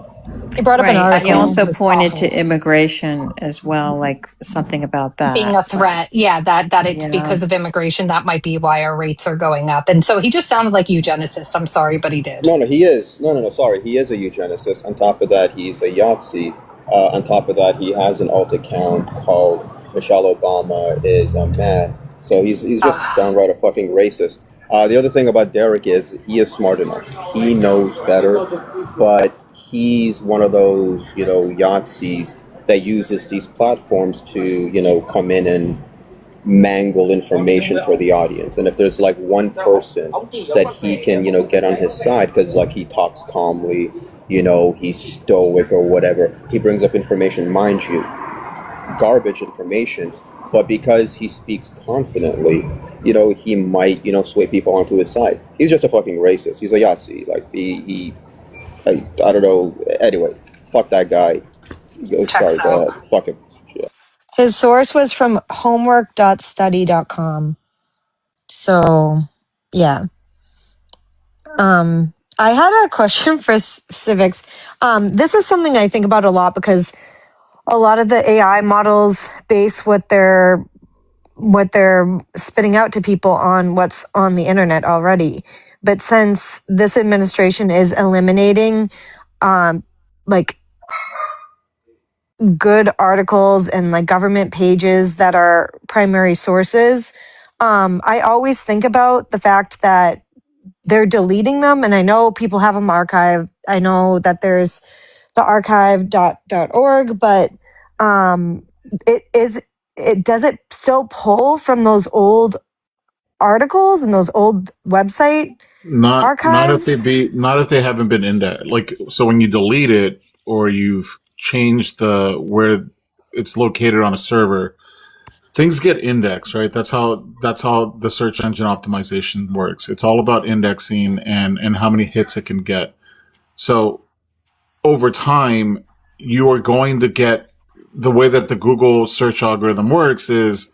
He brought up an Right. He article. also It's pointed awful. to immigration as well, like something about that. Being a threat, yeah, that it's Yeah. because of immigration. That might be why our rates are going up. And so he just sounded like eugenicist. I'm sorry, but he did. No, he is. No, sorry. He is a eugenicist. On top of that, he's a Yahtzee. On top of that, he has an alt account called Michelle Obama is mad. So he's just downright a fucking racist. The other thing about Derek is he is smart enough. He knows better, but he's one of those, Yahtzees that uses these platforms to, come in and mangle information for the audience. And if there's like one person that he can, get on his side because like he talks calmly, he's stoic or whatever, he brings up information, mind you, garbage information, but because he speaks confidently, he might, sway people onto his side. He's just a fucking racist. He's a Yahtzee. Like I don't know. Anyway, fuck that guy. Sorry, go ahead. Fuck him. Yeah. His source was from homework.study.com. So, yeah. I had a question for civics. This is something I think about a lot because a lot of the AI models base what they're spitting out to people on what's on the internet already. But since this administration is eliminating like good articles and like government pages that are primary sources, I always think about the fact that they're deleting them. And I know people have them archived. I know that there's the archive.org, but does it still pull from those old articles and those old website archives? Not if they haven't been indexed. Like, so when you delete it or you've changed where it's located on a server, things get indexed, right? That's how the search engine optimization works. It's all about indexing and how many hits it can get. So over time, you are going to get, the way that the Google search algorithm works is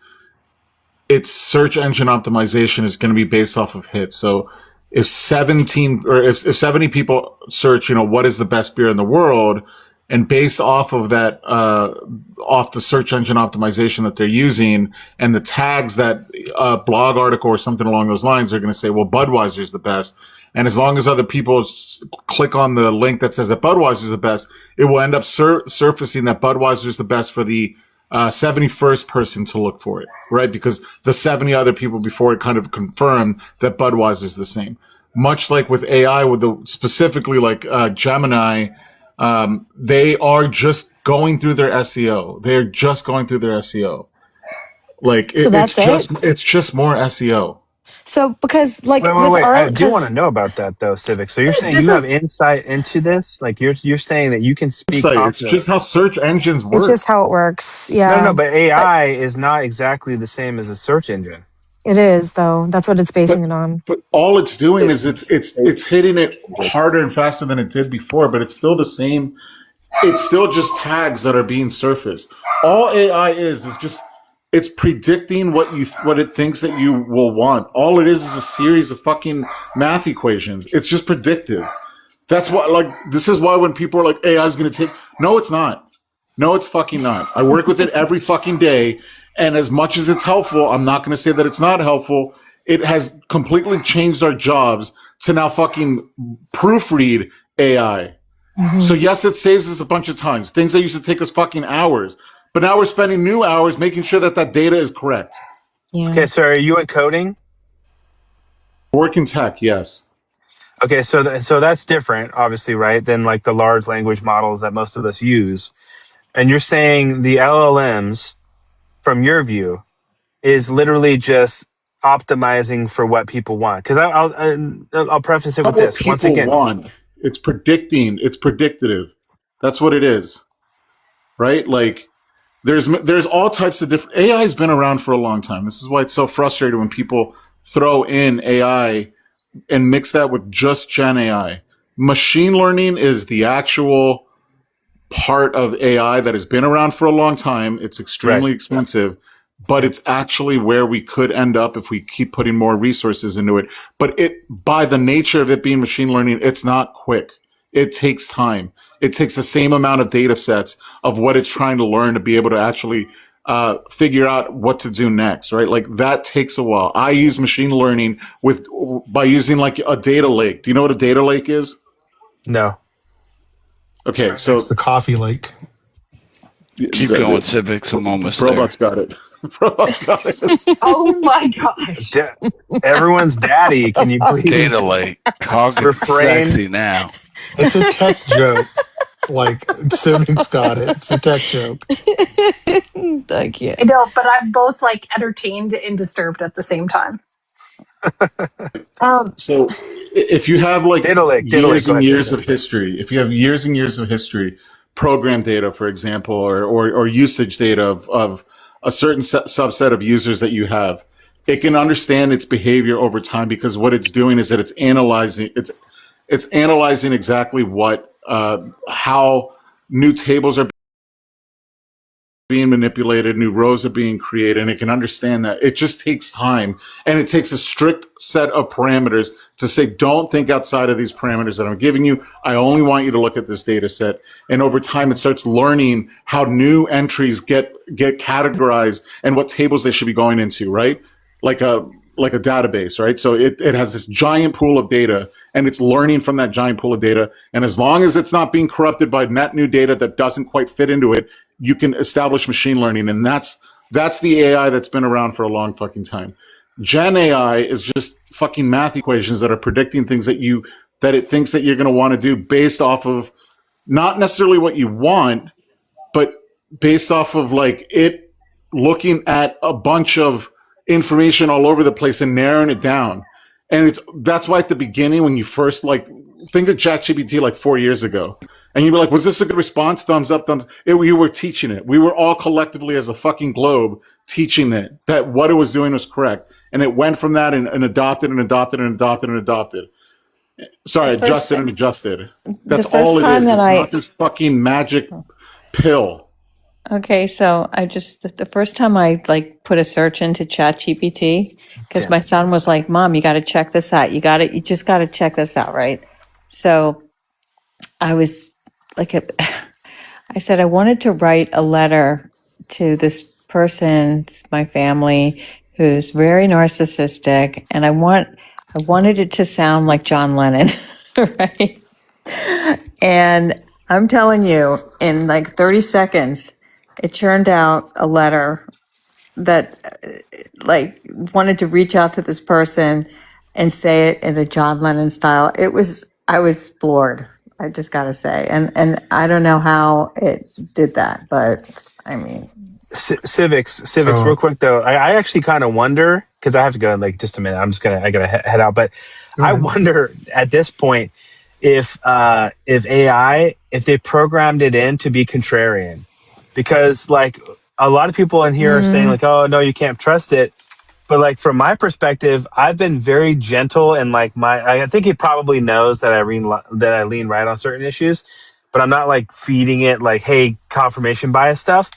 its search engine optimization is going to be based off of hits. So if 17 or if 70 people search, what is the best beer in the world, and based off of that, off the search engine optimization that they're using and the tags that blog article or something along those lines, they're going to say, well, Budweiser is the best. And as long as other people click on the link that says that Budweiser is the best, it will end up surfacing that Budweiser is the best for the 71st person to look for it, right? Because the 70 other people before it kind of confirmed that Budweiser is the same. Much like with AI, specifically like Gemini, they are just going through their SEO. They're just going through their SEO. Like it's just more SEO. So because like wait, I do want to know about that though, Civic. So you're saying you have insight into this? Like you're saying that you can speak confidently. It's just how search engines work. It's just how it works. Yeah. No, but AI is not exactly the same as a search engine. It is though. That's what it's basing it on. But all it's doing is it's hitting it harder and faster than it did before, but it's still the same. It's still just tags that are being surfaced. All AI is just it's predicting what it thinks that you will want. All it is a series of fucking math equations. It's just predictive. That's why, this is why when people are like, AI is going to take... No, it's not. No, it's fucking not. I work with it every fucking day, and as much as it's helpful, I'm not going to say that it's not helpful. It has completely changed our jobs to now fucking proofread AI. Mm-hmm. So yes, it saves us a bunch of times. Things that used to take us fucking hours. But now we're spending new hours making sure that data is correct. Yeah. Okay, so are you in coding? Work in tech, yes. Okay, so that's different, obviously, right, than like the large language models that most of us use. And you're saying the LLMs, from your view, is literally just optimizing for what people want. Because I'll preface it with this. Once again, it's predicting. It's predictive. That's what it is, right? Like. There's all types of different... AI has been around for a long time. This is why it's so frustrating when people throw in AI and mix that with just Gen AI. Machine learning is the actual part of AI that has been around for a long time. It's extremely expensive, but it's actually where we could end up if we keep putting more resources into it. But by the nature of it being machine learning, it's not quick. It takes time. It takes the same amount of data sets of what it's trying to learn to be able to actually figure out what to do next, right? Like that takes a while. I use machine learning by using like a data lake. Do you know what a data lake is? No. Okay, so it's the coffee lake. Keep going, Civics. I'm almost there. Robot's got it. Robot's got it. Oh my gosh. Everyone's daddy. Can you please? Data lake. Talking sexy now. It's a tech joke. Like, Civic's got it. It's a tech joke. Thank you. I know, but I'm both like entertained and disturbed at the same time. So if you have like years and years of history, if you have years and years of history, program data, for example, or usage data of a certain subset of users that you have, it can understand its behavior over time, because what it's doing is that it's analyzing exactly how new tables are being manipulated, new rows are being created, and it can understand that. It just takes time, and it takes a strict set of parameters to say, don't think outside of these parameters that I'm giving you. I only want you to look at this data set. And over time, it starts learning how new entries get categorized and what tables they should be going into, right? Like a database, right? So it has this giant pool of data, and it's learning from that giant pool of data. And as long as it's not being corrupted by net new data that doesn't quite fit into it, you can establish machine learning. And that's the AI that's been around for a long fucking time. Gen AI is just fucking math equations that are predicting things that it thinks that you're going to want to do based off of not necessarily what you want, but based off of like it looking at a bunch of information all over the place and narrowing it down. And that's why at the beginning, when you first think of ChatGPT like 4 years ago, and you'd be like, was this a good response? Thumbs up, we were teaching it. We were all collectively as a fucking globe teaching it that what it was doing was correct. And it went from that and adopted and adopted and adopted and adopted. Sorry, adjusted and adjusted. That's all it is. It's not this fucking magic pill. Okay, so the first time I like put a search into ChatGPT, because my son was like, Mom, you got to check this out. You just got to check this out, right? So I was like, I said, I wanted to write a letter to this person, my family, who's very narcissistic, and I wanted it to sound like John Lennon, right? And I'm telling you, in like 30 seconds, it churned out a letter that like wanted to reach out to this person and say it in a John Lennon style. I was floored. I just got to say, and I don't know how it did that, but I mean, Civics, real quick though. I actually kind of wonder, because I have to go in like just a minute. I gotta head out, but I wonder at this point if AI, if they programmed it in to be contrarian, because like a lot of people in here are saying like, oh no, you can't trust it. But like from my perspective, I've been very gentle, and like I think it probably knows that I lean right on certain issues, but I'm not like feeding it like, hey, confirmation bias stuff.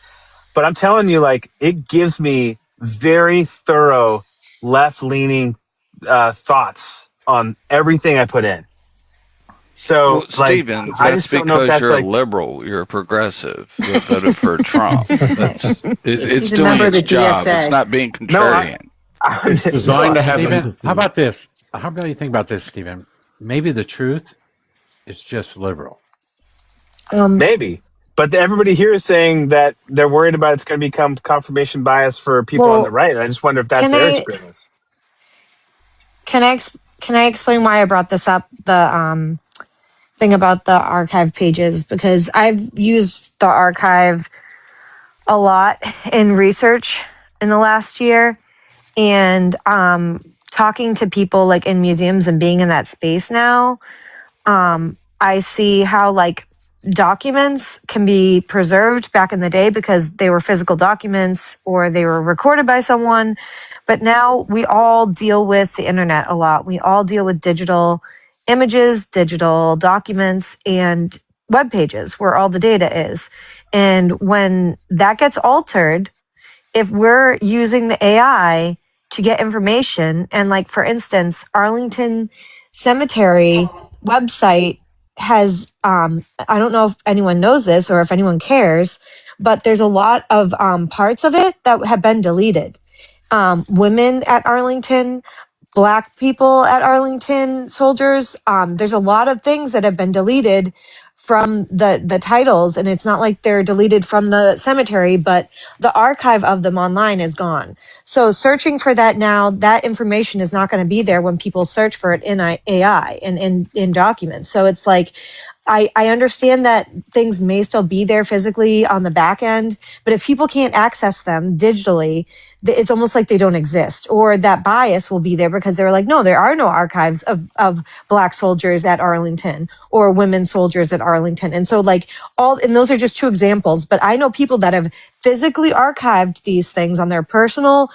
But I'm telling you, like, it gives me very thorough left-leaning thoughts on everything I put in. So, well, Stephen, I that's just don't know if because that's you're like a liberal. You're a progressive. You voted for Trump. It's a doing member of its the job. DSA. It's not being contrarian. It's designed to have Stephen, empathy. how about this? How about you think about this, Stephen? Maybe the truth is just liberal. maybe. But everybody here is saying that they're worried about it's going to become confirmation bias for people on the right. And I just wonder if that's their experience. Can I explain why I brought this up? The thing about the archive pages, because I've used the archive a lot in research in the last year, and talking to people like in museums and being in that space now, I see how like documents can be preserved back in the day because they were physical documents or they were recorded by someone. But now we all deal with the internet a lot. We all deal with digital images, digital documents, and web pages where all the data is. And when that gets altered, if we're using the AI to get information, and like for instance, Arlington Cemetery website has I don't know if anyone knows this or if anyone cares, but there's a lot of parts of it that have been deleted. Women at Arlington, Black people at Arlington soldiers. There's a lot of things that have been deleted from the titles, and it's not like they're deleted from the cemetery, but the archive of them online is gone. So searching for that now, that information is not going to be there when people search for it in AI and in documents. So it's like, I understand that things may still be there physically on the back end, but if people can't access them digitally, it's almost like they don't exist, or that bias will be there because they're like, no, there are no archives of Black soldiers at Arlington or women soldiers at Arlington. And so like and those are just two examples, but I know people that have physically archived these things on their personal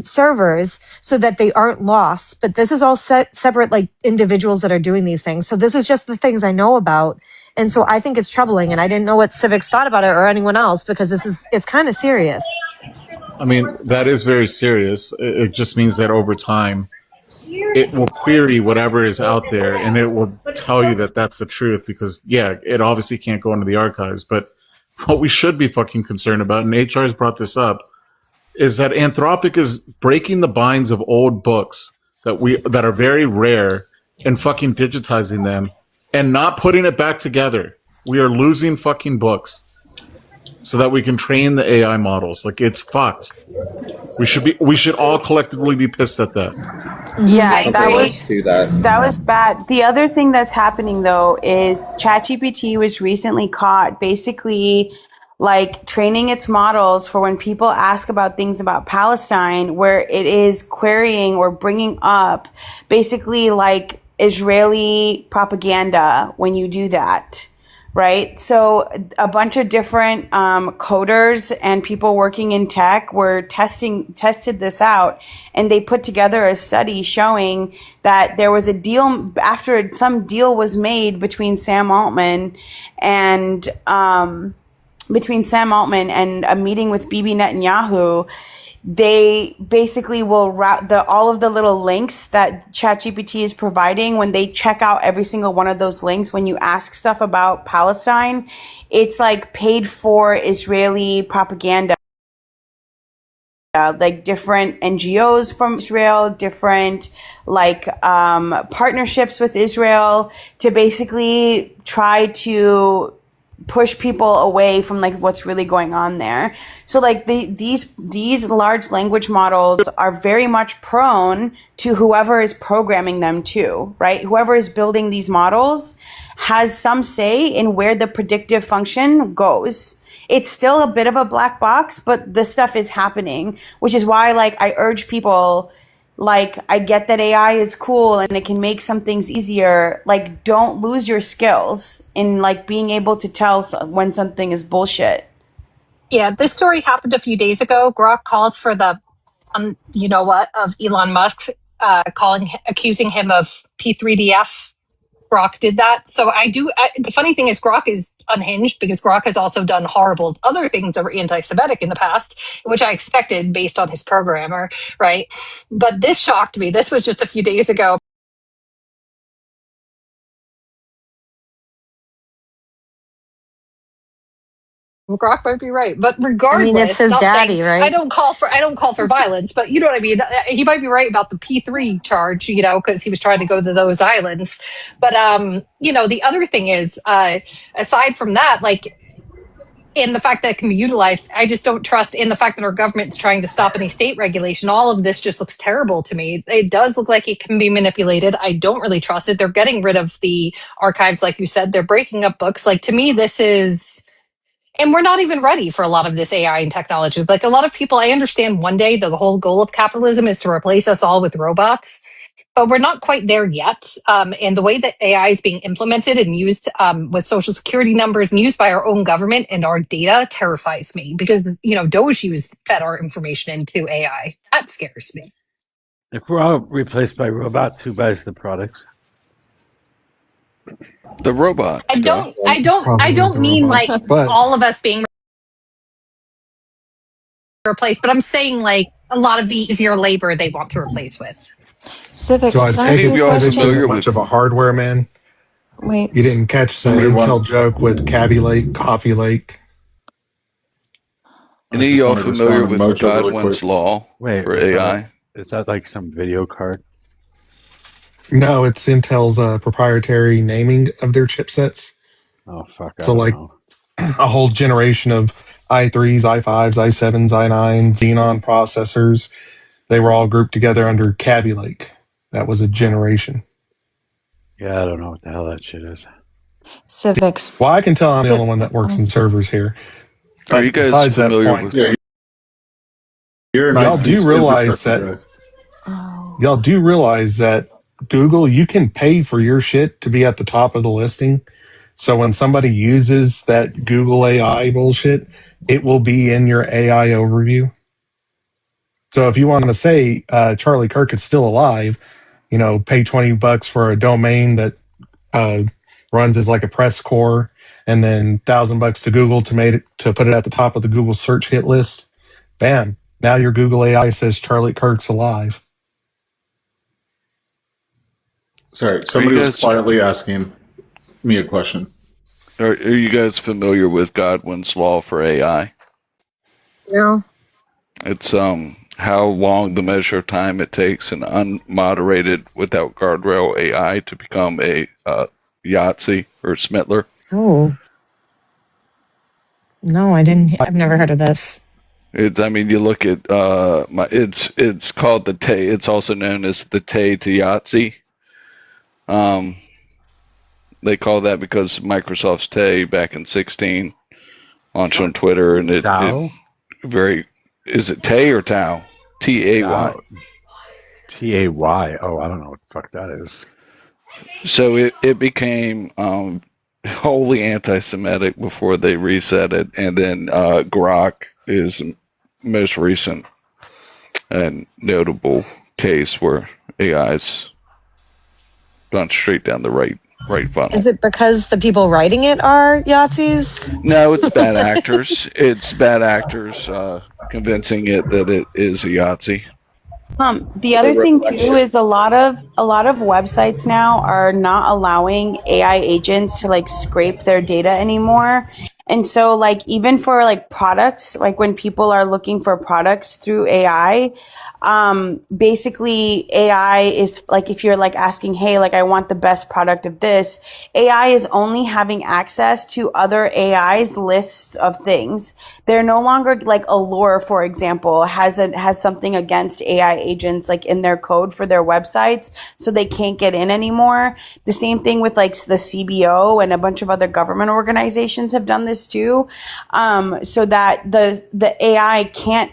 servers so that they aren't lost. But this is all separate like individuals that are doing these things. So this is just the things I know about. And so I think it's troubling, and I didn't know what Civics thought about it or anyone else, because it's kind of serious. I mean, that is very serious. It just means that over time, it will query whatever is out there, and it will tell you that that's the truth, because, yeah, it obviously can't go into the archives. But what we should be fucking concerned about, and HR has brought this up, is that Anthropic is breaking the binds of old books that are very rare and fucking digitizing them and not putting it back together. We are losing fucking books so that we can train the AI models. Like, it's fucked. We should all collectively be pissed at that. Yeah, that was bad. The other thing that's happening though is ChatGPT was recently caught basically like training its models for when people ask about things about Palestine, where it is querying or bringing up basically like Israeli propaganda when you do that. Right. So a bunch of different coders and people working in tech were tested this out, and they put together a study showing that there was a deal after some deal was made between Sam Altman and between Sam Altman and a meeting with Bibi Netanyahu, they basically will route all of the little links that ChatGPT is providing. When they check out every single one of those links, when you ask stuff about Palestine, it's like paid for Israeli propaganda. Like different NGOs from Israel, different partnerships with Israel to basically try to push people away from like what's really going on there. So like these large language models are very much prone to whoever is programming them too, right? Whoever is building these models has some say in where the predictive function goes. It's still a bit of a black box, but this stuff is happening, which is why like I urge people, like, I get that AI is cool and it can make some things easier. Like, don't lose your skills in like being able to tell when something is bullshit. Yeah, this story happened a few days ago. Grok calls for the, you know what, of Elon Musk, accusing him of P3DF. Grok did that. So the funny thing is Grok is unhinged because Grok has also done horrible other things that were anti-Semitic in the past, which I expected based on his programmer, right? But this shocked me. This was just a few days ago. Grok might be right, but regardless, I mean, it's his daddy, saying, right? I don't call for violence, but you know what I mean. He might be right about the P3 charge, you know, because he was trying to go to those islands. But you know, the other thing is, aside from that, like, in the fact that it can be utilized, I just don't trust in the fact that our government's trying to stop any state regulation. All of this just looks terrible to me. It does look like it can be manipulated. I don't really trust it. They're getting rid of the archives, like you said. They're breaking up books. Like, to me, this is. And we're not even ready for a lot of this AI and technology. Like, a lot of people, I understand one day the whole goal of capitalism is to replace us all with robots, but we're not quite there yet. And the way that AI is being implemented and used with social security numbers and used by our own government and our data terrifies me because, you know, Doge fed our information into AI. That scares me. If we're all replaced by robots, who buys the products? The robots. I don't mean robots, like all of us being replaced, but I'm saying like a lot of the easier labor they want to replace with. Civic, so I take it Civic isn't much of a hardware man. Wait, you didn't catch the Intel joke with Cabby Lake, Coffee Lake. Any of y'all familiar with Godwin's law for AI? Is that like some video card? No, it's Intel's proprietary naming of their chipsets. Oh fuck! So like a whole generation of i3s, i5s, i7s, i9s, Xenon processors. They were all grouped together under Cabby Lake. That was a generation. Yeah, I don't know what the hell that shit is. Civics. Well, I can tell I'm the only one that works in servers here. Are you guys familiar with? Yeah, y'all do realize that. Y'all do realize that Google, you can pay for your shit to be at the top of the listing. So when somebody uses that Google AI bullshit, it will be in your AI overview. So if you want to say Charlie Kirk is still alive, you know, pay $20 for a domain that runs as like a press core, and then $1,000 to Google to put it at the top of the Google search hit list. Bam! Now your Google AI says Charlie Kirk's alive. Sorry, somebody was quietly asking me a question. Are you guys familiar with Godwin's law for AI? No. It's how long the measure of time it takes an unmoderated, without guardrail AI to become a Yahtzee or Smittler. Oh. No, I didn't. I've never heard of this. I mean, you look at it's called the Tay. It's also known as the Tay to Yahtzee. They call that because Microsoft's Tay back in 2016 launched on Twitter, and it is it Tay or Tau? T-A-Y. T-A-Y. Oh, I don't know what the fuck that is. So it became wholly anti-Semitic before they reset it, and then Grok is most recent and notable case where AI's gone straight down the right right funnel. Is it because the people writing it are Yahtzees? No, it's bad actors. It's bad actors convincing it that it is a Yahtzee. The other thing too is a lot of websites now are not allowing AI agents to like scrape their data anymore. And so like even for like products, like when people are looking for products through AI, basically AI is like, if you're like asking, hey, like I want the best product of this, AI is only having access to other AI's lists of things. They're no longer like Allure, for example, has something against AI agents like in their code for their websites, so they can't get in anymore. The same thing with like the CBO and a bunch of other government organizations have done this too, so that the AI can't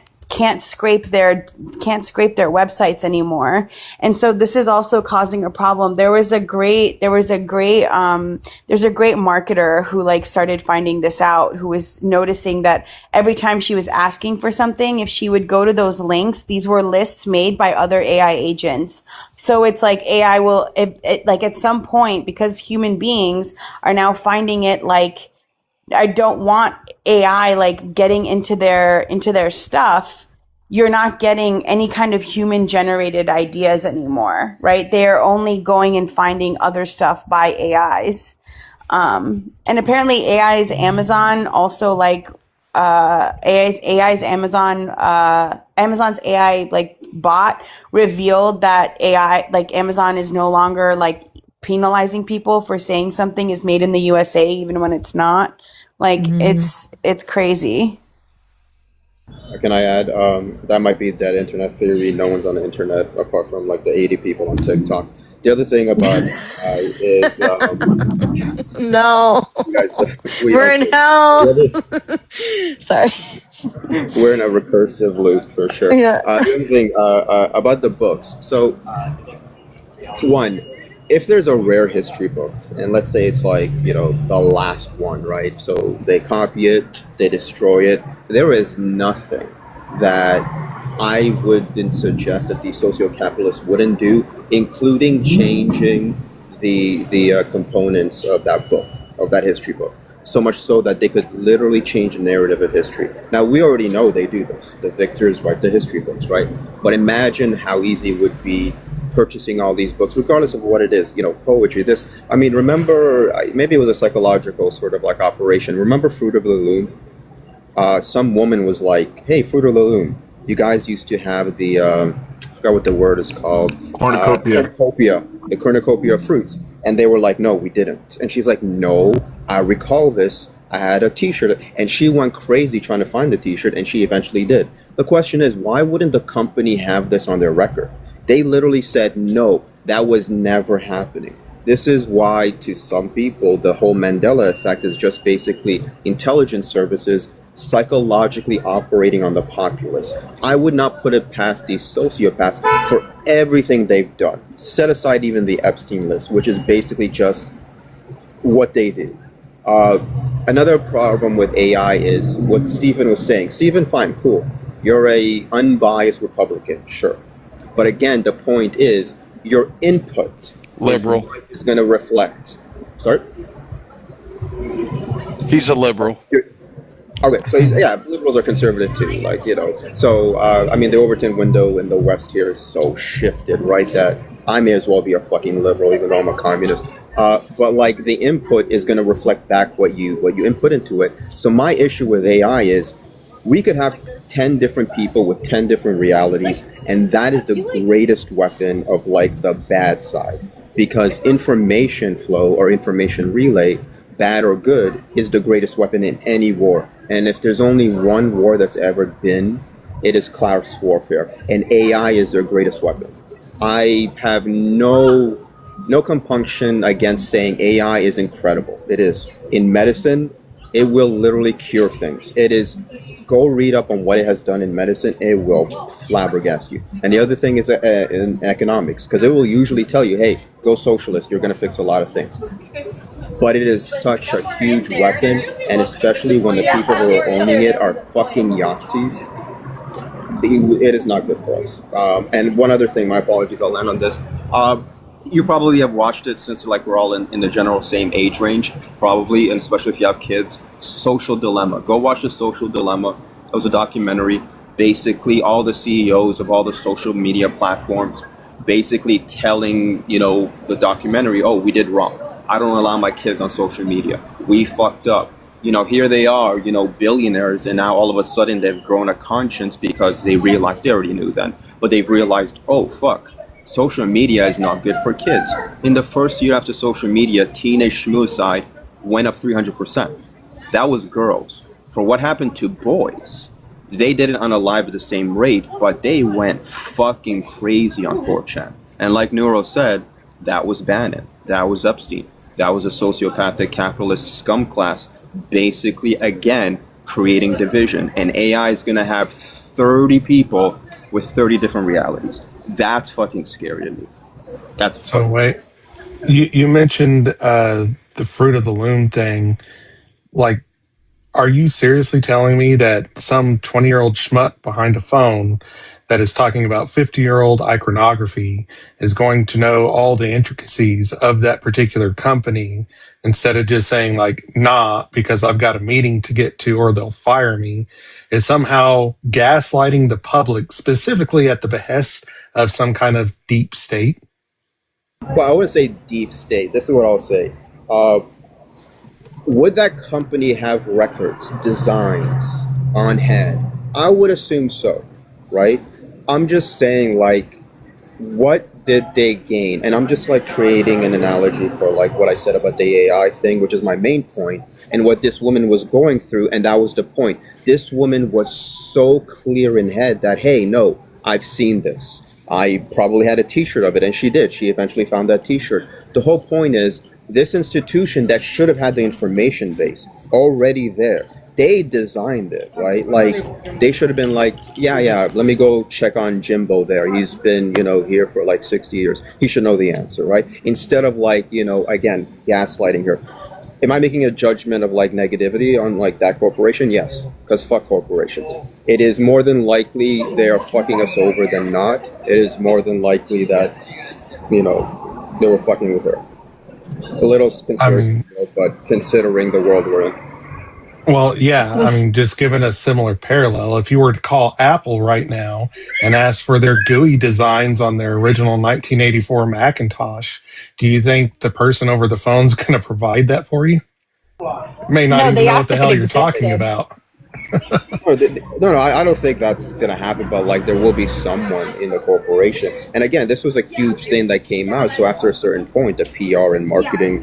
scrape their websites anymore. And so this is also causing a problem. There's a great marketer who like started finding this out, who was noticing that every time she was asking for something, if she would go to those links, these were lists made by other AI agents. So it's like AI will, like at some point, because human beings are now finding it like, I don't want AI like getting into their stuff. You're not getting any kind of human generated ideas anymore, right? They're only going and finding other stuff by AIs. And apparently AI's Amazon also like, AI's Amazon's AI like bot revealed that AI, like Amazon is no longer like penalizing people for saying something is made in the USA, even when it's not. Like it's crazy. Can I add? That might be dead internet theory. No one's on the internet apart from like the 80 people on TikTok. The other thing about is no, we're in hell. Sorry, we're in a recursive loop for sure. Yeah. The other thing about the books. So, one, if there's a rare history book, and let's say it's like, you know, the last one, right? So they copy it, they destroy it. There is nothing that I wouldn't suggest that the socio-capitalists wouldn't do, including changing the components of that book, of that history book. So much so that they could literally change the narrative of history. Now, we already know they do this. The victors write the history books, right? But imagine how easy it would be purchasing all these books, regardless of what it is, you know, poetry, this. I mean, remember, maybe it was a psychological sort of like operation. Remember Fruit of the Loom? Some woman was like, hey, Fruit of the Loom, you guys used to have the, I forgot what the word is called. Cornucopia. The cornucopia of fruits. And they were like, no, we didn't. And she's like, no, I recall this. I had a t-shirt. And she went crazy trying to find the t-shirt, and she eventually did. The question is, why wouldn't the company have this on their record? They literally said, no, that was never happening. This is why, to some people, the whole Mandela effect is just basically intelligence services psychologically operating on the populace. I would not put it past these sociopaths for everything they've done. Set aside even the Epstein list, which is basically just what they did. Another problem with AI is what Stephen was saying. Stephen, fine, cool. You're a unbiased Republican, sure. But again, the point is, your input liberal is going to reflect. Sorry? He's a liberal. Okay, so yeah, liberals are conservative too, like, you know. So, I mean, the Overton window in the West here is so shifted, right, that I may as well be a fucking liberal, even though I'm a communist. But like, the input is going to reflect back what you input into it. So my issue with AI is, we could have 10 different people with 10 different realities, and that is the greatest weapon of like the bad side, because information flow or information relay, bad or good, is the greatest weapon in any war. And if there's only one war that's ever been, it is class warfare, and AI is their greatest weapon. I have no compunction against saying AI is incredible. It is. In medicine, it will literally cure things. It is. Go read up on what it has done in medicine. It will flabbergast you. And the other thing is in economics, because it will usually tell you, hey, go socialist, you're going to fix a lot of things. But it is such a huge weapon, and especially when the people who are owning it are fucking Yahtzees, it is not good for us. And one other thing, my apologies, I'll land on this. you probably have watched it since like we're all in the general same age range, probably, and especially if you have kids. Social Dilemma. Go watch The Social Dilemma. It was a documentary. Basically, all the CEOs of all the social media platforms basically telling, the documentary, oh, we did wrong. I don't allow my kids on social media. We fucked up. Here they are, billionaires, and now all of a sudden they've grown a conscience because they realized, they already knew then, but they've realized, oh, fuck, social media is not good for kids. In the first year after social media, teenage schmoocide went up 300%. That was girls. For what happened to boys, they didn't unalive at the same rate, but they went fucking crazy on 4chan. And like Neuro said, that was Bannon, that was Epstein, that was a sociopathic capitalist scum class, basically, again, creating division. And AI is going to have 30 people with 30 different realities. That's fucking scary to me. That's so wait. You mentioned the fruit of the loom thing. Like, are you seriously telling me that some 20-year-old schmuck behind a phone that is talking about 50-year-old iconography is going to know all the intricacies of that particular company instead of just saying, like, nah, because I've got a meeting to get to or they'll fire me, is somehow gaslighting the public, specifically at the behest of some kind of deep state? Well, I wouldn't say deep state. This is what I'll say. Would that company have records, designs on hand? I would assume so, right? I'm just saying, like, what did they gain? And I'm just like creating an analogy for like what I said about the AI thing, which is my main point, and what this woman was going through, and that was the point. This woman was so clear in head that, hey, no, I've seen this. I probably had a t-shirt of it, and she did. She eventually found that t-shirt. The whole point is, this institution that should have had the information base already there, they designed it, right? Like, they should have been like, yeah, let me go check on Jimbo there. He's been, here for like 60 years. He should know the answer, right? Instead of like, again, gaslighting her. Am I making a judgment of like negativity on like that corporation? Yes, because fuck corporations. It is more than likely they are fucking us over than not. It is more than likely that, they were fucking with her. A little concerning, but considering the world we're in. Well, yeah, just given a similar parallel, if you were to call Apple right now and ask for their GUI designs on their original 1984 Macintosh, do you think the person over the phone's going to provide that for you? May not even know what the hell you're talking about. No, I don't think that's going to happen, but like there will be someone in the corporation. And again, this was a huge thing that came out. So after a certain point, the PR and marketing,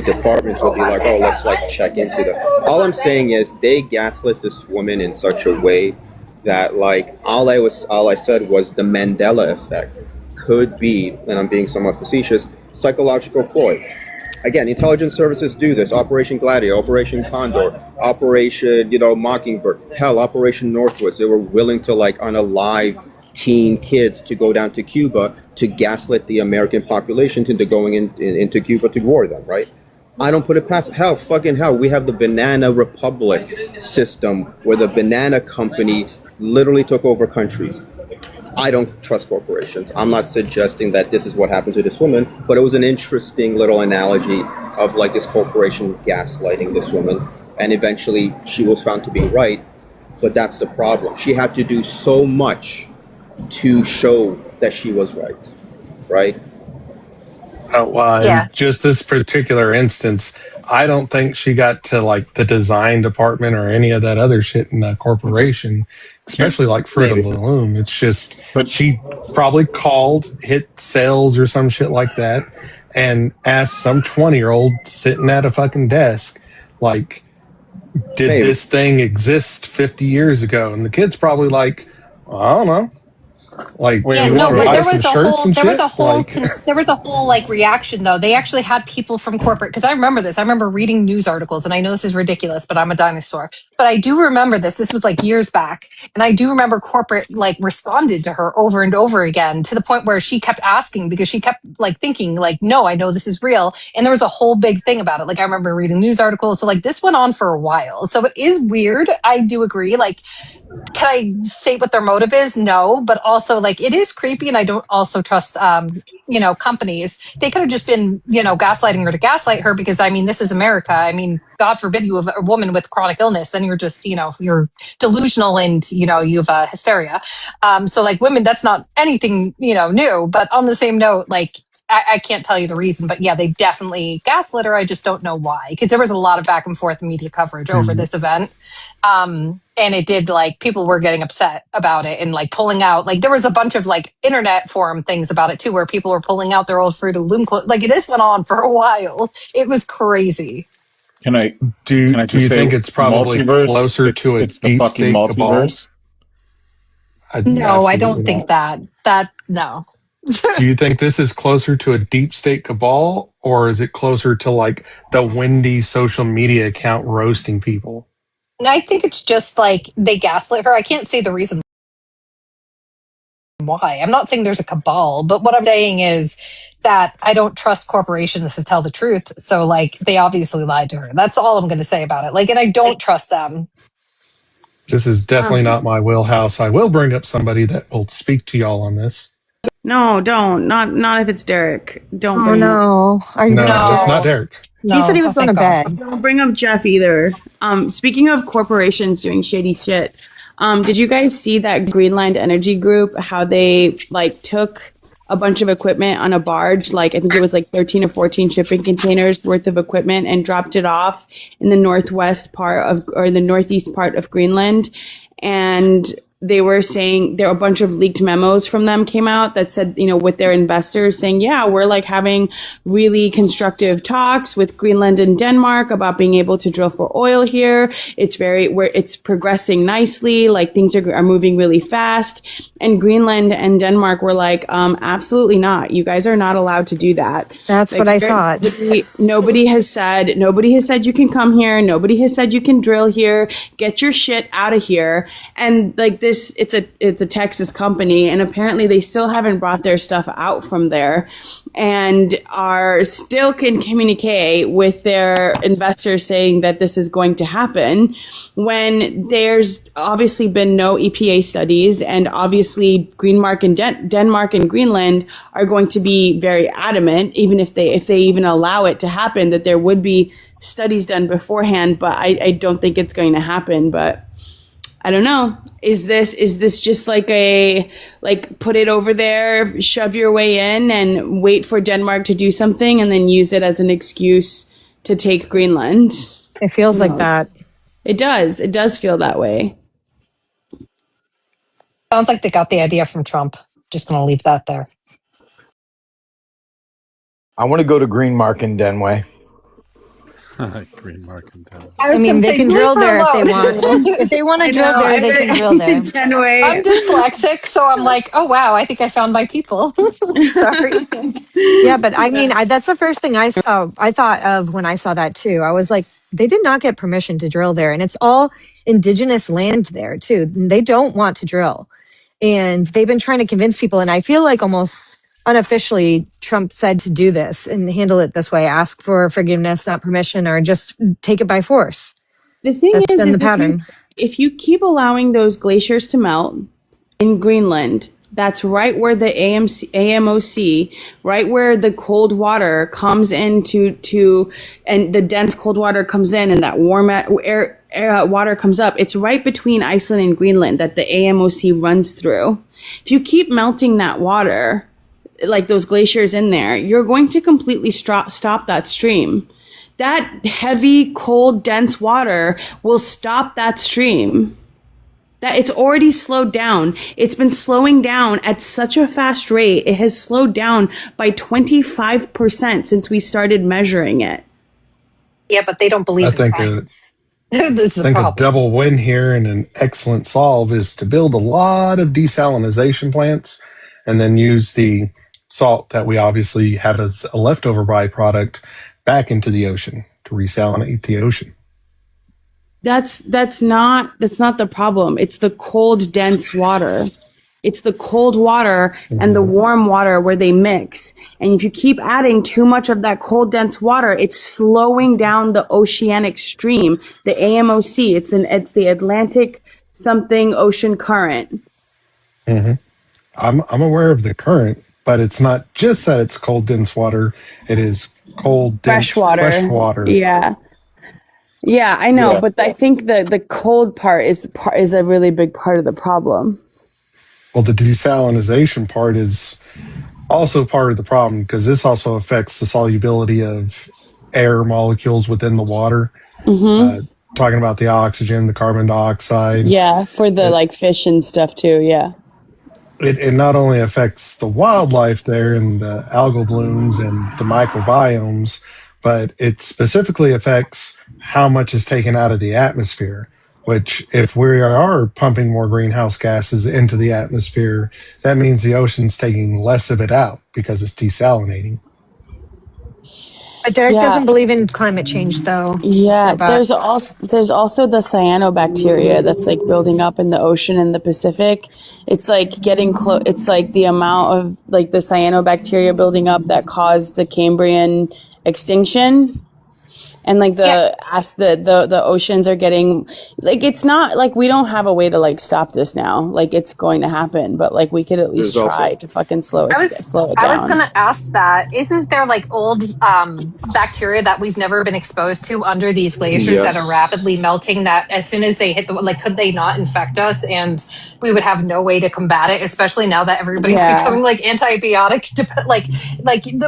departments will be like, oh, let's like check into that. All I'm saying is they gaslit this woman in such a way that like all I said was the Mandela effect could be, and I'm being somewhat facetious, psychological ploy. Again, intelligence services do this. Operation Gladio, Operation Condor, Operation, Mockingbird, hell, Operation Northwoods. They were willing to like unalive teen kids to go down to Cuba to gaslit the American population into going into Cuba to war them, right? I don't put it past fucking hell. We have the Banana Republic system where the banana company literally took over countries. I don't trust corporations. I'm not suggesting that this is what happened to this woman, but it was an interesting little analogy of like this corporation gaslighting this woman. And eventually she was found to be right, but that's the problem. She had to do so much to show that she was right? In just this particular instance, I don't think she got to like the design department or any of that other shit in the corporation, especially like Fruit of the Loom. It's just, she probably called, hit sales or some shit like that, and asked some 20-year-old sitting at a fucking desk, like, did this thing exist 50 years ago? And the kid's probably like, I don't know. Like, but there was a whole like reaction though. They actually had people from corporate, because I remember this. I remember reading news articles, and I know this is ridiculous, but I'm a dinosaur. But I do remember this. This was like years back, and I do remember corporate like responded to her over and over again to the point where she kept asking, because she kept like thinking like, no, I know this is real, and there was a whole big thing about it. Like I remember reading news articles. So like this went on for a while. So it is weird. I do agree. Like, can I say what their motive is? No, but also also like it is creepy, and I don't also trust companies. They could have just been gaslighting her to gaslight her, because I mean, this is America. I mean, God forbid you have a woman with chronic illness, then you're just you're delusional, and you have hysteria. So like women, that's not anything new. But on the same note, like I can't tell you the reason, but yeah, they definitely gaslit her. I just don't know why, because there was a lot of back and forth media coverage over this event. And it did, like, people were getting upset about it and like pulling out, like there was a bunch of like internet forum things about it too, where people were pulling out their old Fruit of the Loom clothes. Like this went on for a while. It was crazy. Do you think it's probably closer to a deep state cabal? No, I don't think that. No. Do you think this is closer to a deep state cabal, or is it closer to like the Wendy social media account roasting people? I think it's just like they gaslit her. I can't say the reason why. I'm not saying there's a cabal, but what I'm saying is that I don't trust corporations to tell the truth. So like they obviously lied to her. That's all I'm going to say about it. Like, and I don't trust them. This is definitely not my wheelhouse. I will bring up somebody that will speak to y'all on this. No, don't. Not if it's Derek. Don't. Oh no! Are you no, it's not Derek. He said he was going to bed. Don't bring up Jeff either. Speaking of corporations doing shady shit, did you guys see that Greenland Energy Group? How they like took a bunch of equipment on a barge, like I think it was like 13 or 14 shipping containers worth of equipment, and dropped it off in the northwest part of, or the northeast part of Greenland, and they were saying there were a bunch of leaked memos from them came out that said, with their investors saying, yeah, we're like having really constructive talks with Greenland and Denmark about being able to drill for oil here. It's progressing nicely. Like things are moving really fast. And Greenland and Denmark were like, absolutely not. You guys are not allowed to do that. That's like, what I thought. Nobody has said you can come here. Nobody has said you can drill here. Get your shit out of here. And like it's a Texas company, and apparently they still haven't brought their stuff out from there, and are still can communicate with their investors saying that this is going to happen, when there's obviously been no EPA studies, and obviously Denmark and Greenland are going to be very adamant, even if they even allow it to happen, that there would be studies done beforehand. But I don't think it's going to happen. But I don't know. Is this just like put it over there, shove your way in, and wait for Denmark to do something, and then use it as an excuse to take Greenland? It feels like that. It does. It does feel that way. Sounds like they got the idea from Trump. Just going to leave that there. I want to go to Greenmark and Denway. Greenmark and Denway. I mean, they can drill there if they want. If they want to drill there, they can drill there. I'm dyslexic, so I'm like, oh wow, I think I found my people. Sorry. Yeah, but I mean, that's the first thing I saw. I thought of when I saw that too. I was like, they did not get permission to drill there, and it's all indigenous land there too. They don't want to drill, and they've been trying to convince people. And I feel like almost unofficially Trump said to do this and handle it this way, ask for forgiveness, not permission, or just take it by force. The thing That's is, been the pattern. If you keep allowing those glaciers to melt in Greenland, that's right where the AMOC, right where the cold water comes into, and the dense cold water comes in, and that warm air water comes up. It's right between Iceland and Greenland that the AMOC runs through. If you keep melting that water, like those glaciers in there, you're going to completely stop that stream. That heavy, cold, dense water will stop that stream. That it's already slowed down. It's been slowing down at such a fast rate. It has slowed down by 25% since we started measuring it. Yeah, but they don't believe in science. This is I think a double win here and an excellent solve is to build a lot of desalinization plants and then use the salt that we obviously have as a leftover byproduct back into the ocean to resalinate the ocean. That's not the problem. It's the cold, dense water. It's the cold water and the warm water where they mix. And if you keep adding too much of that cold, dense water, it's slowing down the oceanic stream, the AMOC. It's the Atlantic something ocean current. Mm-hmm. I'm aware of the current, but it's not just that it's cold, dense water. It is cold, dense, fresh water. Yeah. Yeah, I know, but I think the cold part is a really big part of the problem. Well, the desalinization part is also part of the problem because this also affects the solubility of air molecules within the water. Talking about the oxygen, the carbon dioxide. Yeah, for the like fish and stuff too. Yeah. It not only affects the wildlife there and the algal blooms and the microbiomes, but it specifically affects how much is taken out of the atmosphere. Which, if we are pumping more greenhouse gases into the atmosphere, that means the ocean's taking less of it out because it's desalinating. But Derek doesn't believe in climate change, though. Yeah, there's also the cyanobacteria that's like building up in the ocean in the Pacific. It's like getting close. It's like the amount of like the cyanobacteria building up that caused the Cambrian extinction. And like the oceans are getting like, it's not like we don't have a way to like stop this now. Like it's going to happen, but like we could at least try to fucking slow it down. I was gonna ask that. Isn't there like old bacteria that we've never been exposed to under these glaciers that are rapidly melting? That as soon as they hit the like, could they not infect us and we would have no way to combat it? Especially now that everybody's becoming like antibiotic, like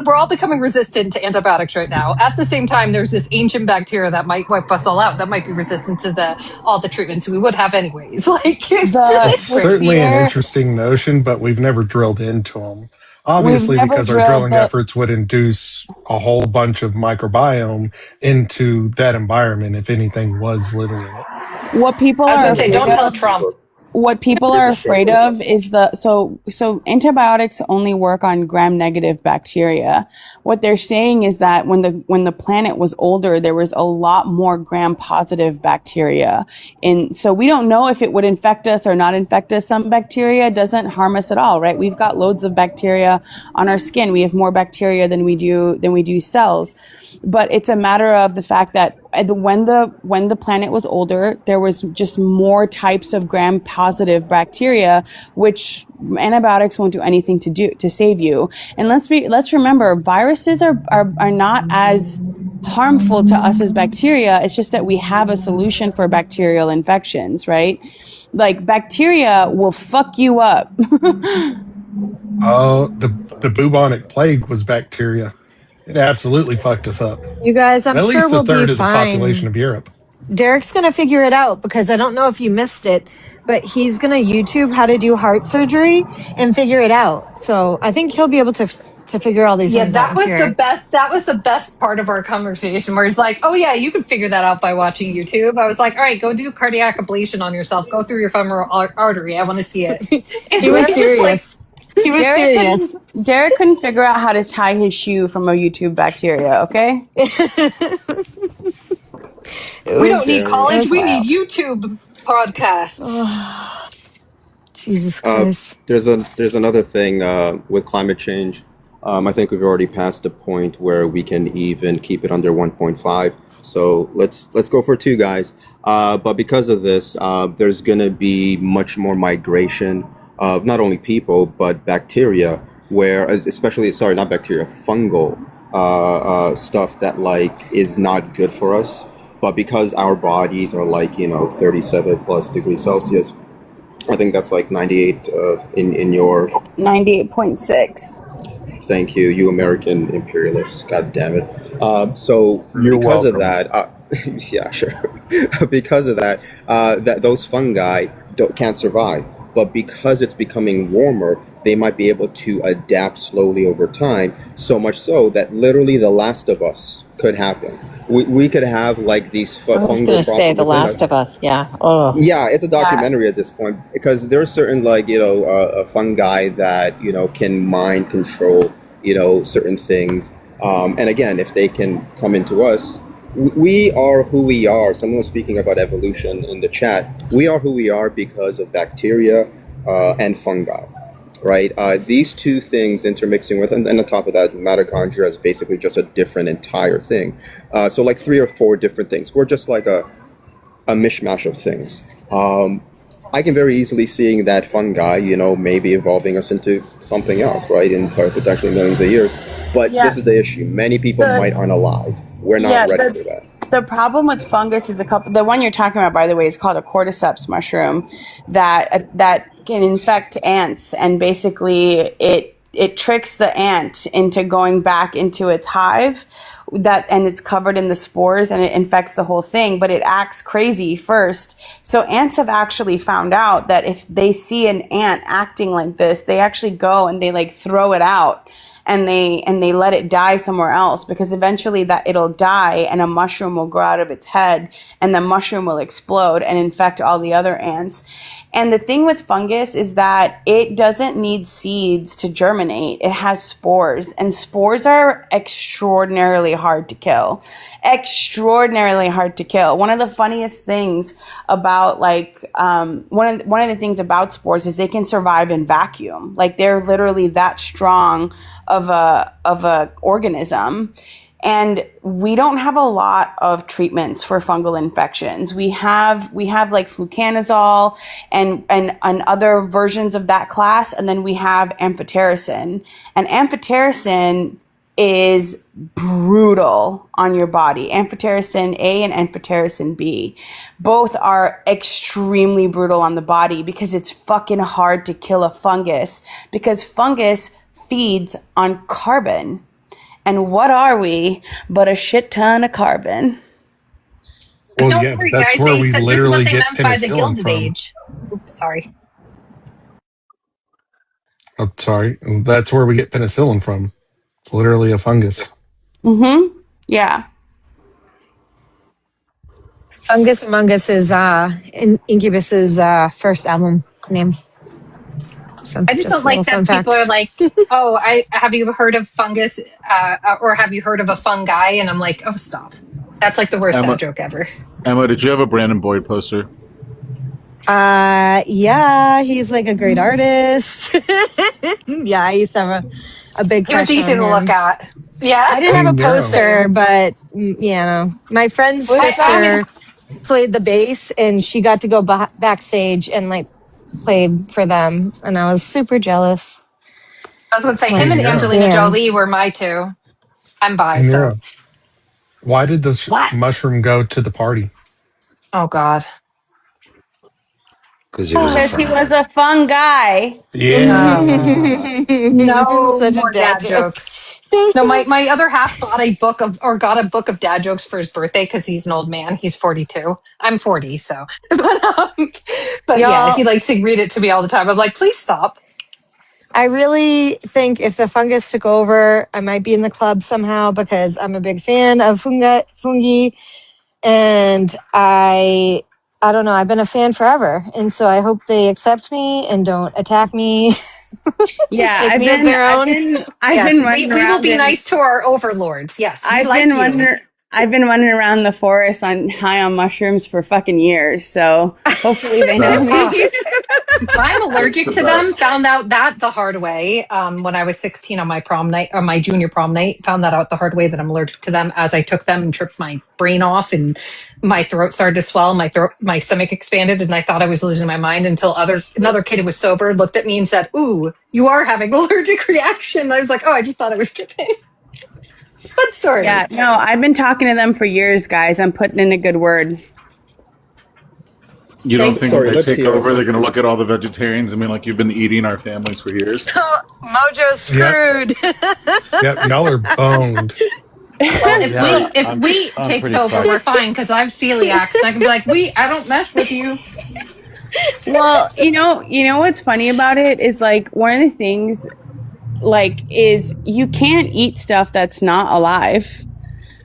we're all becoming resistant to antibiotics right now. At the same time, there's this ancient bacteria that might wipe us all out. That might be resistant to all the treatments we would have anyways. Like it's certainly an interesting notion, but we've never drilled into them. Obviously, because our drilling efforts would induce a whole bunch of microbiome into that environment if anything was living in it. What people are saying, don't tell Trump. What people are afraid of is so antibiotics only work on gram-negative bacteria. What they're saying is that when the planet was older, there was a lot more gram-positive bacteria. And so we don't know if it would infect us or not infect us. Some bacteria doesn't harm us at all, right? We've got loads of bacteria on our skin. We have more bacteria than we do cells. But it's a matter of the fact that when the planet was older, there was just more types of gram-positive bacteria, which antibiotics won't do anything to save you. And let's remember, viruses are not as harmful to us as bacteria. It's just that we have a solution for bacterial infections, right? Like bacteria will fuck you up. Oh, the bubonic plague was bacteria. It absolutely fucked us up. You guys, I'm sure we'll be fine. At least a third of the population of Europe. Derek's going to figure it out because I don't know if you missed it, but he's going to YouTube how to do heart surgery and figure it out. So I think he'll be able to figure all these things out. Yeah, that was the best part of our conversation where he's like, oh yeah, you can figure that out by watching YouTube. I was like, all right, go do cardiac ablation on yourself. Go through your femoral artery. I want to see it. He was serious. He was serious. Derek couldn't figure out how to tie his shoe from a YouTube bacteria, okay? We don't need college. We need YouTube podcasts. Jesus Christ. There's another thing with climate change. I think we've already passed the point where we can even keep it under 1.5. So let's go for 2, guys. But because of this, there's going to be much more migration of not only people but bacteria, not bacteria, fungal stuff that like is not good for us. But because our bodies are like 37 plus degrees Celsius, I think that's like 98 in your 98.6. Thank you, you American imperialists. God damn it. So because of that, yeah, sure. Because of that, that those fungi can't survive. But because it's becoming warmer, they might be able to adapt slowly over time, so much so that literally The Last of Us could happen. We could have like these fungal I was going to say The Last of Us, yeah. Oh. Yeah, it's a documentary at this point because there are certain fungi that can mind control certain things, and again, if they can come into us, we are who we are. Someone was speaking about evolution in the chat. We are who we are because of bacteria and fungi, right? These two things intermixing with, and on top of that, mitochondria is basically just a different entire thing. So like 3 or 4 different things. We're just like a mishmash of things. I can very easily seeing that fungi, maybe evolving us into something else, right? In potentially millions of years. But this is the issue. Many people aren't alive. We're not ready for that. The problem with fungus is the one you're talking about, by the way, is called a cordyceps mushroom that can infect ants, and basically it tricks the ant into going back into its hive and it's covered in the spores and it infects the whole thing, but it acts crazy first. So ants have actually found out that if they see an ant acting like this, they actually go and they like throw it out. And they let it die somewhere else, because eventually that it'll die and a mushroom will grow out of its head and the mushroom will explode and infect all the other ants. And the thing with fungus is that it doesn't need seeds to germinate. It has spores, and spores are extraordinarily hard to kill. Extraordinarily hard to kill. One of the funniest things about one of the things about spores is they can survive in vacuum. Like they're literally that strong of a organism. And we don't have a lot of treatments for fungal infections. We have like fluconazole and other versions of that class, and then we have amphotericin. And amphotericin is brutal on your body. Amphotericin A and amphotericin B. Both are extremely brutal on the body because it's fucking hard to kill a fungus, because fungus feeds on carbon. And what are we but a shit ton of carbon? Well, Don't worry, that's guys. where They we said this is what literally they get meant by the penicillin Gilded from. Age. Oops, sorry. Oh, sorry. That's where we get penicillin from. It's literally a fungus. Mm-hmm. Yeah. Fungus Among Us is Incubus's first album name. So, I just don't a like little that fun people fact. are like, "Oh, have you heard of fungus, or have you heard of a fungi?" And I'm like, "Oh, stop! That's like the worst dad joke ever." Emma, did you have a Brandon Boyd poster? Yeah, he's like a great artist. Yeah, I used to have a big It was crush easy on to look him. at. Yeah, I didn't have a Yeah. poster, but my friend's sister played the bass, and she got to go backstage and like play for them, and I was super jealous. I was going to say Like, him and Angelina damn. Jolie were my two. I'm bi, so Yeah. Why did this mushroom go to the party? oh god. Because He was a fun guy. Yeah. No Such a more dad dad joke. jokes. No, my other half got a book of dad jokes for his birthday because he's an old man. He's 42. I'm 40, so but yeah, he likes to read it to me all the time. I'm like, please stop. I really think if the fungus took over, I might be in the club somehow, because I'm a big fan of fungi, and I don't know. I've been a fan forever, and so I hope they accept me and don't attack me. Yeah, Take me as their own. I've been running we will around be nice to our overlords. Yes, we like you. I've been running around the forest high on mushrooms for fucking years, so hopefully they know me. I'm allergic to them. Found out that the hard way when I was 16 on my prom night, or my junior prom night. Found that out the hard way that I'm allergic to them as I took them and tripped my brain off, and my throat started to swell. My stomach expanded, and I thought I was losing my mind until another kid who was sober looked at me and said, "Ooh, you are having an allergic reaction." And I was like, "Oh, I just thought I was tripping." Fun story. Yeah, no, I've been talking to them for years, guys. I'm putting in a good word. You don't think if they take over, they're going to look at all the vegetarians and be like, "You've been eating our families for years." Mojo's screwed. Yep, y'all are boned. Well, if we take over, we're fine, because I have celiac, and I can be like, I don't mess with you. Well, you know what's funny about it is, like, one of the things, like, is you can't eat stuff that's not alive,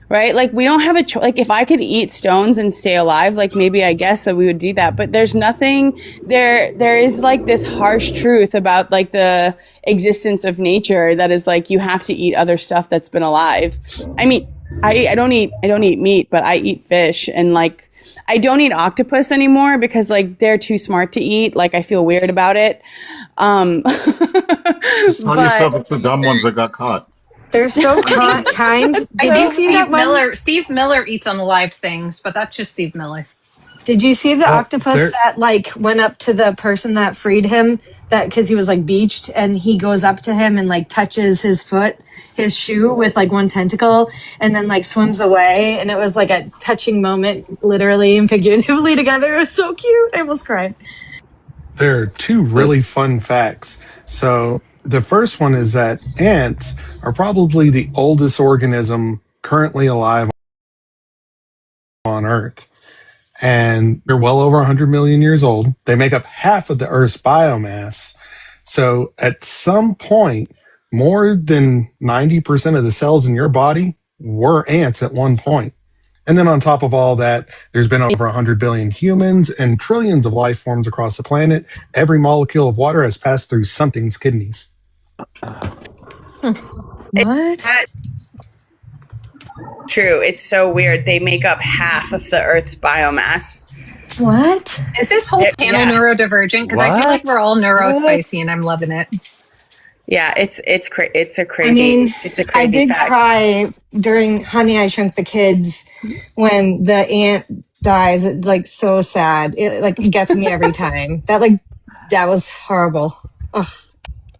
right? Like, we don't have a choice. Like, if I could eat stones and stay alive, like, maybe I guess that we would do that. But there's nothing there is like this harsh truth about like the existence of nature that is like, you have to eat other stuff that's been alive. I mean, I don't eat meat, but I eat fish, and like, I don't eat octopus anymore because like they're too smart to eat. Like, I feel weird about it. Just tell yourself it's the dumb ones that got caught. They're so kind. I think Steve Miller eats unalived things, but that's just Steve Miller. Did you see the octopus that like went up to the person that freed him? That because he was like beached, and he goes up to him and like touches his foot, his shoe with like one tentacle, and then like swims away. And it was like a touching moment, literally and figuratively together. It was so cute. I almost cried. There are two really fun facts. So the first one is that ants are probably the oldest organism currently alive on Earth. And they're well over 100 million years old. They make up half of the Earth's biomass. So at some point, more than 90% of the cells in your body were ants at one point. And then on top of all that, there's been over 100 billion humans and trillions of life forms across the planet. Every molecule of water has passed through something's kidneys. What? True. It's so weird. They make up half of the Earth's biomass. What? Is this whole panel neurodivergent? Because I feel like we're all neurospicy and I'm loving it. Yeah, it's a crazy. I mean, it's a crazy I did fact. cry during Honey, I Shrunk the Kids when the ant dies. It, like so sad. It like gets me every time. That was horrible. Ugh,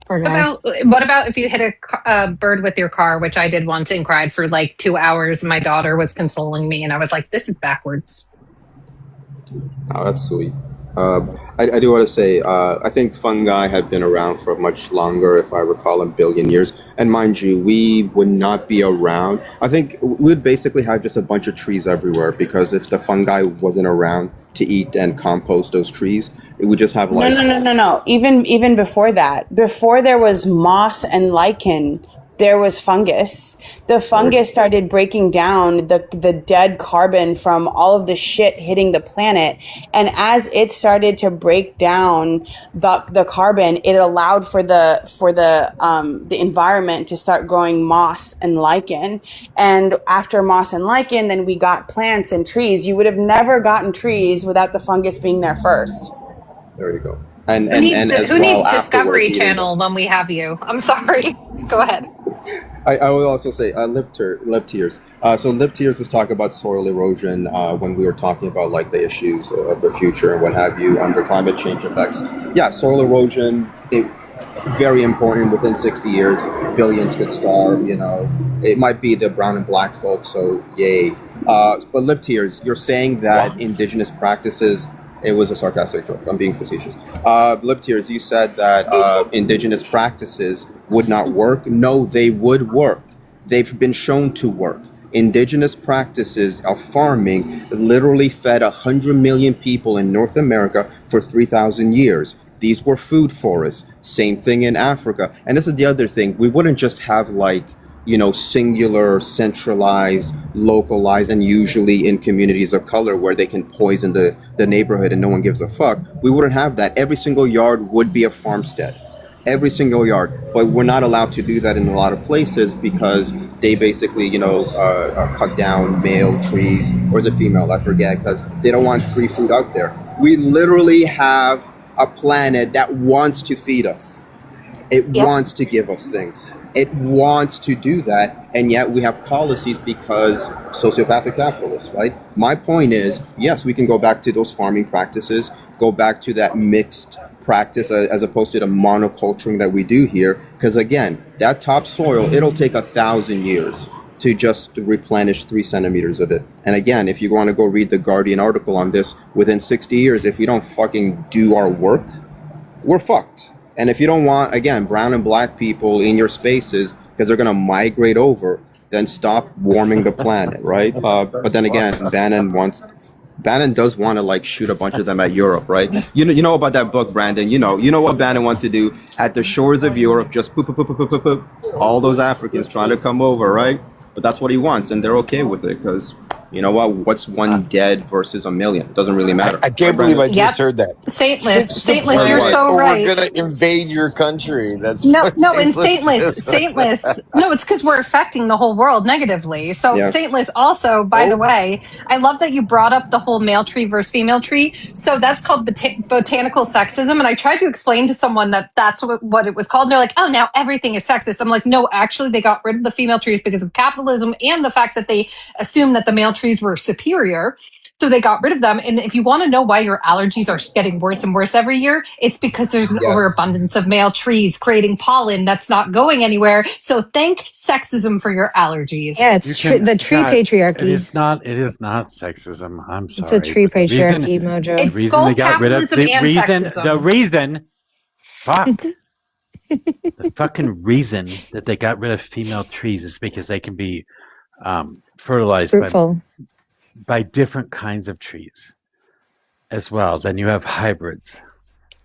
poor guy. What about if you hit a bird with your car, which I did once and cried for like 2 hours. My daughter was consoling me and I was like, this is backwards. Oh, that's sweet. I do want to say, I think fungi have been around for much longer, if I recall, a billion years. And mind you, we would not be around. I think we'd basically have just a bunch of trees everywhere, because if the fungi wasn't around to eat and compost those trees, it would just have like... No. Even before that, before there was moss and lichen, there was fungus. The fungus started breaking down the dead carbon from all of the shit hitting the planet. And as it started to break down the carbon, it allowed for the environment to start growing moss and lichen. And after moss and lichen, then we got plants and trees. You would have never gotten trees without the fungus being there first. There you go. Who needs Discovery Channel when we have you? I'm sorry. Go ahead. I would also say lip tears. So lip tears was talking about soil erosion when we were talking about like the issues of the future and what have you under climate change effects. Yeah, soil erosion, very important. Within 60 years, billions could starve. You know, it might be the brown and black folks. So yay. But lip tears, you're saying that indigenous practices. It was a sarcastic joke. I'm being facetious. Lip tears, you said that indigenous practices would not work. No, they would work. They've been shown to work. Indigenous practices of farming literally fed 100 million people in North America for 3,000 years. These were food forests. Same thing in Africa. And this is the other thing. We wouldn't just have like, you know, singular, centralized, localized, and usually in communities of color where they can poison the neighborhood and no one gives a fuck. We wouldn't have that. Every single yard would be a farmstead. Every single yard. But we're not allowed to do that in a lot of places because they basically, you know, cut down male trees, or is it female? I forget, because they don't want free food out there. We literally have a planet that wants to feed us. It wants to give us things. It wants to do that, and yet we have policies because sociopathic capitalists, right? My point is, yes, we can go back to those farming practices, go back to that mixed practice as opposed to the monoculturing that we do here, because again, that topsoil, it'll take 1,000 years to just replenish 3 centimeters of it. And again, if you want to go read the Guardian article on this, within 60 years, if we don't fucking do our work, we're fucked. And if you don't want, again, brown and black people in your spaces because they're going to migrate over, then stop warming the planet, right? But then again, Bannon does want to like shoot a bunch of them at Europe, right? You know about that book, Brandon. You know what Bannon wants to do at the shores of Europe, just poop, all those Africans trying to come over, right? But that's what he wants, and they're okay with it because you know what? What's one dead versus a million? It doesn't really matter. I can't believe I just heard that. Saintless, you're so right. We're gonna invade your country. That's no, and Saintless. No, it's because we're affecting the whole world negatively. So Saintless also, by the way, I love that you brought up the whole male tree versus female tree. So that's called botanical sexism, and I tried to explain to someone that that's what it was called. And they're like, "Oh, now everything is sexist." I'm like, "No, actually, they got rid of the female trees because of capitalism and the fact that they assumed that the male trees were superior." So they got rid of them. And if you want to know why your allergies are getting worse and worse every year, it's because there's an overabundance of male trees creating pollen that's not going anywhere. So thank sexism for your allergies. Yeah, it's the tree patriarchy. It is not sexism. I'm sorry. It's a tree patriarchy, Mojo. It's both capitalism and sexism. The reason, fuck. The fucking reason that they got rid of female trees is because they can be fertilized by different kinds of trees as well. Then you have hybrids.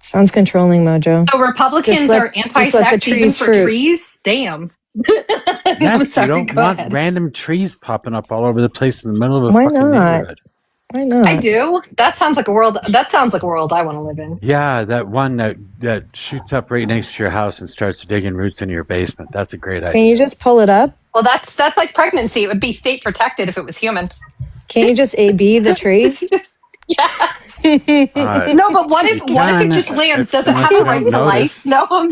Sounds controlling, Mojo. So Republicans are anti-sex even for trees? Damn. Yes, you don't want random trees popping up all over the place in the middle of a fucking neighborhood. Why not? I do. That sounds like a world. That sounds like a world I want to live in. Yeah, that one that shoots up right next to your house and starts digging roots into your basement. That's a great idea. Can you just pull it up? Well, that's like pregnancy. It would be state protected if it was human. Can you just A/B the trees? Yes. No, but what if it just lands? Does it have a right to life? No.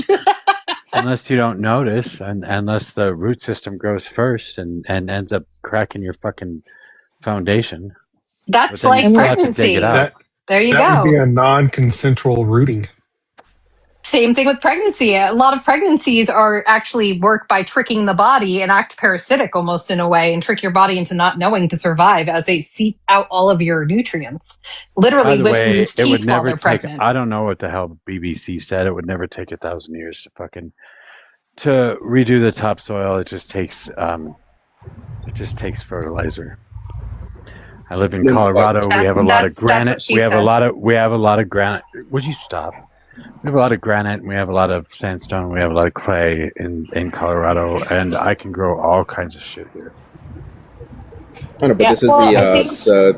Unless you don't notice, and unless the root system grows first and ends up cracking your fucking foundation. That's like pregnancy. There you go. That would be a non-consensual rooting. Same thing with pregnancy. A lot of pregnancies are actually work by tricking the body and act parasitic almost in a way and trick your body into not knowing to survive as they seep out all of your nutrients. Literally, women use teeth while they're pregnant. I don't know what the hell BBC said. It would never take 1,000 years to redo the topsoil. It just takes fertilizer. I live in Colorado. We have a lot of granite. We have a lot of granite. Would you stop? We have a lot of granite, and we have a lot of sandstone. We have a lot of clay in Colorado, and I can grow all kinds of shit here. I know, but this is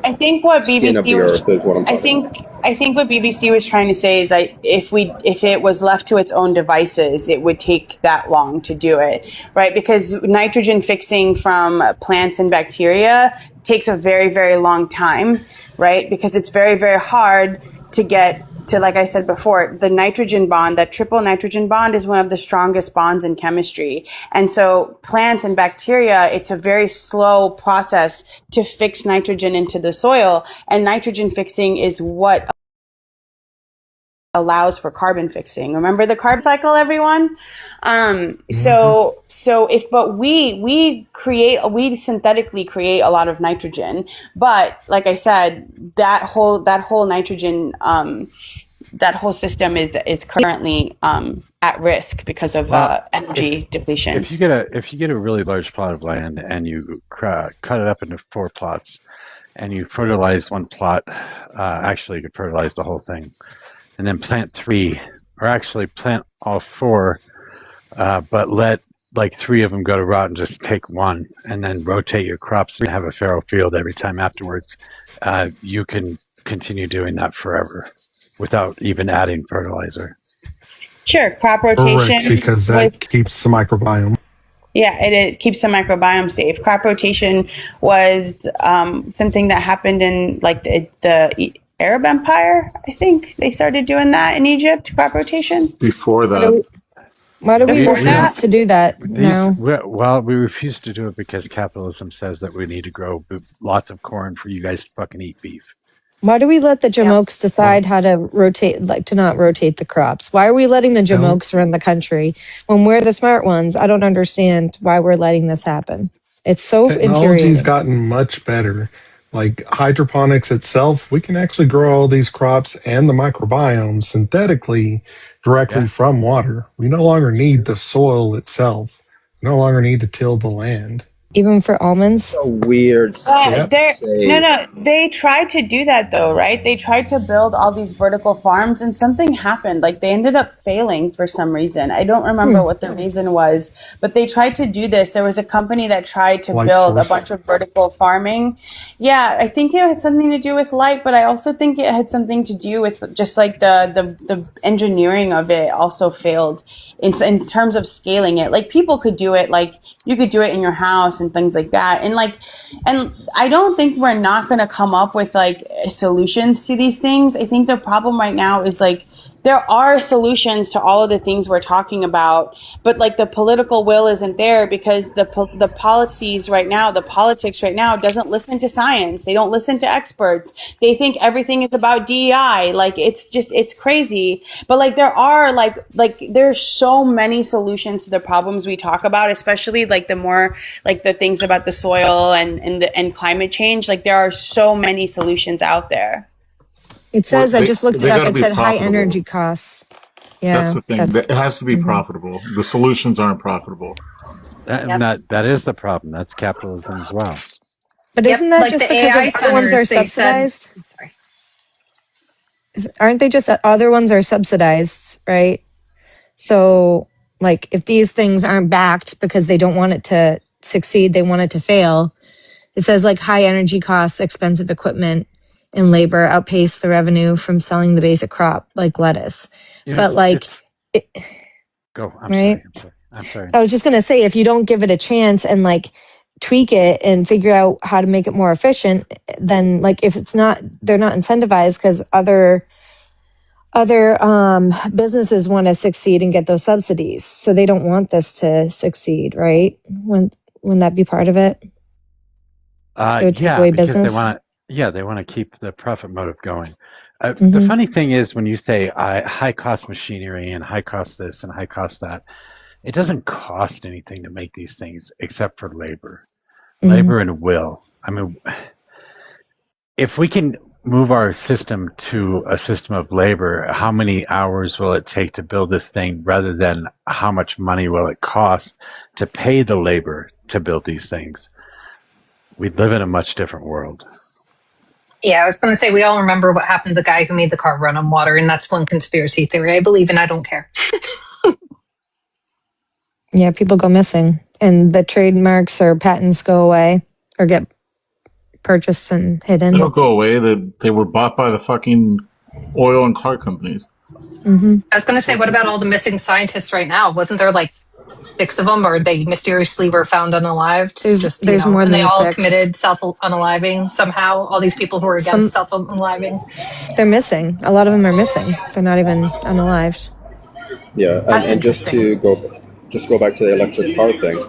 I think what skin of the earth is what I'm talking about. I think what BBC was trying to say is that if it was left to its own devices, it would take that long to do it, right? Because nitrogen fixing from plants and bacteria takes a very, very long time, right? Because it's very, very hard to get to, like I said before, the nitrogen bond, that triple nitrogen bond is one of the strongest bonds in chemistry. And so plants and bacteria, it's a very slow process to fix nitrogen into the soil. And nitrogen fixing is what allows for carbon fixing. Remember the carbon cycle, everyone? So we synthetically create a lot of nitrogen, but like I said, that whole nitrogen, that whole system is currently at risk because of energy depletion. If you get a really large plot of land and you cut it up into 4 plots, and you fertilize one plot, actually you could fertilize the whole thing, and then plant 3, or actually plant all 4, but let like 3 of them go to rot and just take 1, and then rotate your crops and have a fallow field every time afterwards. You can continue doing that forever without even adding fertilizer. Sure, crop rotation. Correct, because that keeps the microbiome. Yeah, it keeps the microbiome safe. Crop rotation was something that happened in like the Arab Empire. I think they started doing that in Egypt, crop rotation. Before that. Why do we refuse to do that now? Well, we refuse to do it because capitalism says that we need to grow lots of corn for you guys to fucking eat beef. Why do we let the Jamokes decide how to rotate, like to not rotate the crops? Why are we letting the Jamokes run the country when we're the smart ones? I don't understand why we're letting this happen. It's so infuriating. Technology's gotten much better. Like hydroponics itself, we can actually grow all these crops and the microbiome synthetically directly from water. We no longer need the soil itself. We no longer need to till the land. Even for almonds? So weird. They tried to do that though, right? They tried to build all these vertical farms and something happened. Like they ended up failing for some reason. I don't remember what the reason was, but they tried to do this. There was a company that tried to build a bunch of vertical farming. Yeah, I think it had something to do with light, but I also think it had something to do with just like the engineering of it also failed in terms of scaling it. Like people could do it, like you could do it in your house and things like that. And I don't think we're not going to come up with like solutions to these things. I think the problem right now is like there are solutions to all of the things we're talking about, but like the political will isn't there because the policies right now, the politics right now doesn't listen to science. They don't listen to experts. They think everything is about DEI. Like it's crazy. But like there are like there's so many solutions to the problems we talk about, especially like the more like the things about the soil and climate change. Like there are so many solutions out there. It says, I just looked it up, it said high energy costs. Yeah, that's the thing. It has to be profitable. The solutions aren't profitable. That is the problem. That's capitalism as well. But isn't that like just the because AI other ones are subsidized? I'm sorry. Aren't they just other ones are subsidized, right? So, like, if these things aren't backed because they don't want it to succeed, they want it to fail. It says like high energy costs, expensive equipment, and labor outpace the revenue from selling the basic crop like lettuce. But like, go. I'm right? sorry. I'm sorry. I was just gonna say, if you don't give it a chance and like tweak it and figure out how to make it more efficient, then like if it's not, they're not incentivized because other businesses want to succeed and get those subsidies, so they don't want this to succeed, right? Wouldn't that be part of it? It would take away business. They want to keep the profit motive going. The funny thing is when you say high cost machinery and high cost this and high cost that, it doesn't cost anything to make these things except for labor and will. I mean, if we can move our system to a system of labor, how many hours will it take to build this thing rather than how much money will it cost to pay the labor to build these things? We'd live in a much different world. Yeah, I was going to say, we all remember what happened to the guy who made the car run on water, and that's one conspiracy theory I believe in. I don't care. Yeah, people go missing, and the trademarks or patents go away or get purchased and hidden. They don't go away. They were bought by the fucking oil and car companies. I was going to say, what about all the missing scientists right now? Wasn't there like 6 of them, or they mysteriously were found unalived? There's more than and they all 6. committed self-unaliving somehow. All these people who are against self-unaliving. They're missing. A lot of them are missing. They're not even unalived. Yeah, and just to go back to the electric car thing,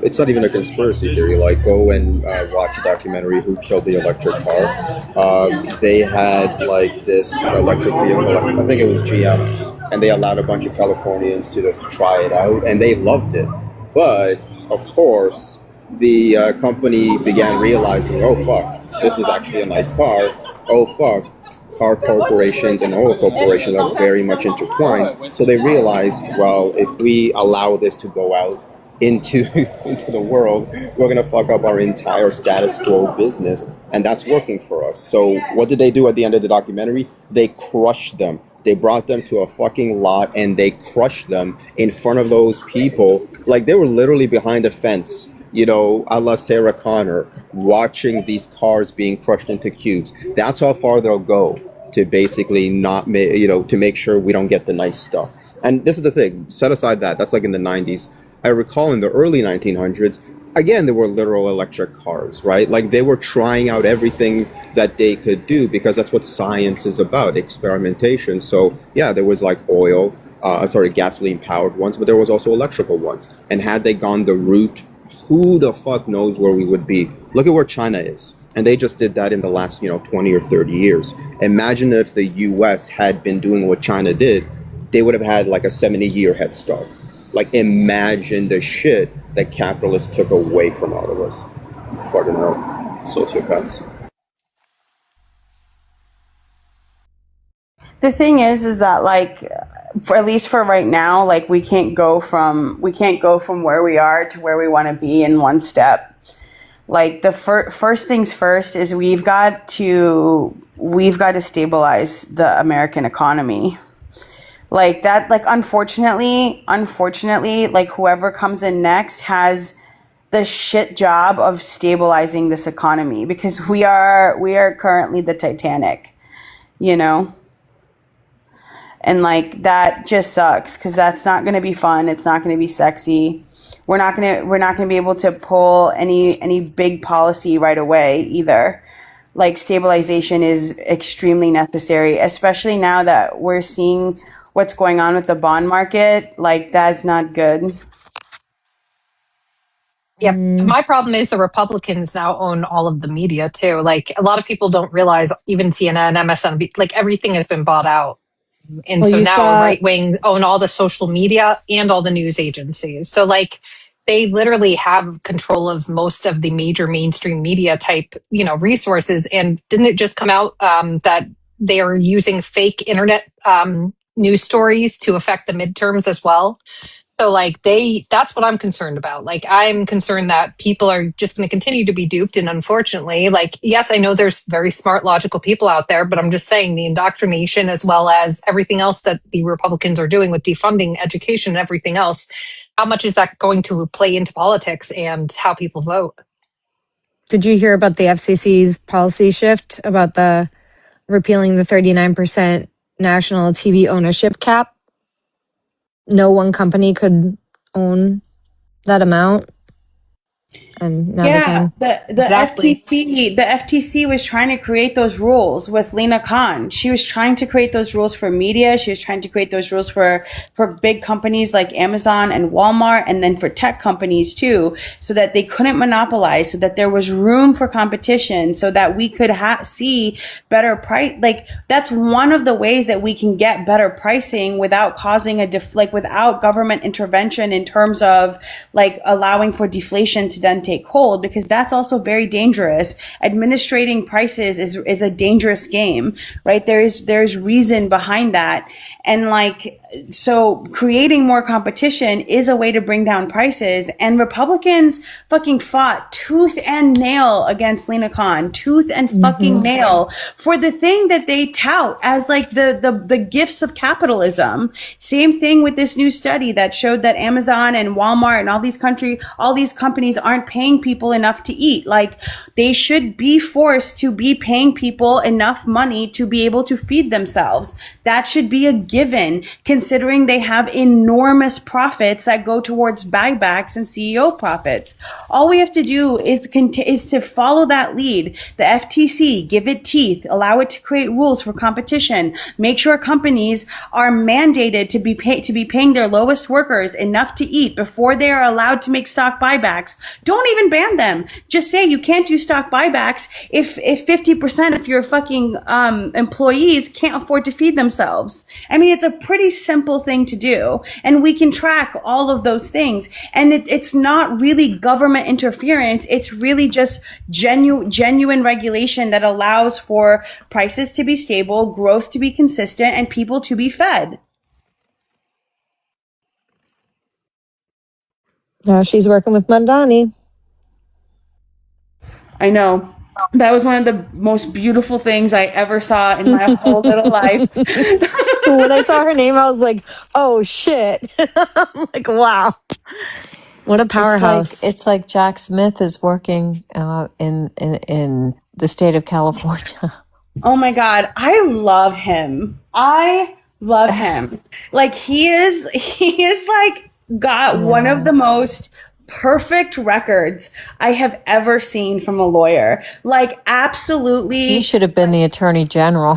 it's not even a conspiracy theory. Like, go and watch a documentary, Who Killed the Electric Car. They had like this electric vehicle, I think it was GM, and they allowed a bunch of Californians to just try it out, and they loved it. But, of course, the company began realizing, oh fuck, this is actually a nice car. Oh fuck, car corporations and oil corporations are very much intertwined. So they realized, well, if we allow this to go out into the world, we're going to fuck up our entire status quo business, and that's working for us. So what did they do at the end of the documentary? They crushed them. They brought them to a fucking lot, and they crushed them in front of those people. Like, they were literally behind a fence, you know, a la Sarah Connor, watching these cars being crushed into cubes. That's how far they'll go to basically not, to make sure we don't get the nice stuff. And this is the thing, set aside that's like in the 90s. I recall in the early 1900s, again, there were literal electric cars, right? Like, they were trying out everything that they could do because that's what science is about, experimentation. So yeah, there was like gasoline powered ones, but there was also electrical ones. And had they gone the route, who the fuck knows where we would be? Look at where China is. And they just did that in the last, 20 or 30 years. Imagine if the US had been doing what China did, they would have had like a 70-year head start. Like, imagine the shit that capitalists took away from all of us. Fucking hell. Sociopaths. The thing is that like, at least for right now, like we can't go from where we are to where we want to be in one step. Like the first things first is we've got to stabilize the American economy. Like that, like unfortunately, like whoever comes in next has the shit job of stabilizing this economy, because we are currently the Titanic, And like that just sucks, because that's not going to be fun. It's not going to be sexy. We're not going to be able to pull any big policy right away either. like stabilization is extremely necessary, especially now that we're seeing what's going on with the bond market. Like, that's not good. Yep. My problem is the Republicans now own all of the media too. Like a lot of people don't realize even CNN, MSNBC, like everything has been bought out. And Well, so you now saw right wing own all the social media and all the news agencies. So like they literally have control of most of the major mainstream media type, resources. And didn't it just come out that they are using fake internet news stories to affect the midterms as well? So like that's what I'm concerned about. Like I'm concerned that people are just going to continue to be duped. And unfortunately, like, yes, I know there's very smart, logical people out there, but I'm just saying the indoctrination as well as everything else that the Republicans are doing with defunding education and everything else, how much is that going to play into politics and how people vote? Did you hear about the FCC's policy shift about the repealing the 39% national TV ownership cap? No one company could own that amount, and now they Yeah, can. Exactly. the FTC was trying to create those rules with Lena Khan. She was trying to create those rules for media. She was trying to create those rules for big companies like Amazon and Walmart, and then for tech companies too, so that they couldn't monopolize, so that there was room for competition, so that we could see better price. Like that's one of the ways that we can get better pricing without causing without government intervention in terms of like allowing for deflation to then take hold, because that's also very dangerous. Administrating prices is a dangerous game, right? There's reason behind that. And like, so creating more competition is a way to bring down prices. And Republicans fucking fought tooth and nail against Lena Khan, tooth and fucking nail for the thing that they tout as like the gifts of capitalism. Same thing with this new study that showed that Amazon and Walmart and all these companies aren't paying people enough to eat. Like they should be forced to be paying people enough money to be able to feed themselves. That should be a given, considering they have enormous profits that go towards buybacks and CEO profits. All we have to do is to follow that lead. The FTC, give it teeth, allow it to create rules for competition, make sure companies are mandated to be paying their lowest workers enough to eat before they are allowed to make stock buybacks. Don't even ban them. Just say you can't do stock buybacks if 50% of your fucking employees can't afford to feed themselves. I mean, it's a pretty simple thing to do, and we can track all of those things. And it's not really government interference. It's really just genuine regulation that allows for prices to be stable, growth to be consistent, and people to be fed. Now she's working with Mandani. I know. That was one of the most beautiful things I ever saw in my whole little life. When I saw her name, I was like, oh shit. I'm like, wow. What a powerhouse. It's like Jack Smith is working in the state of California. Oh my God. I love him. Like he is like got one of the most perfect records I have ever seen from a lawyer. Like absolutely. He should have been the attorney general.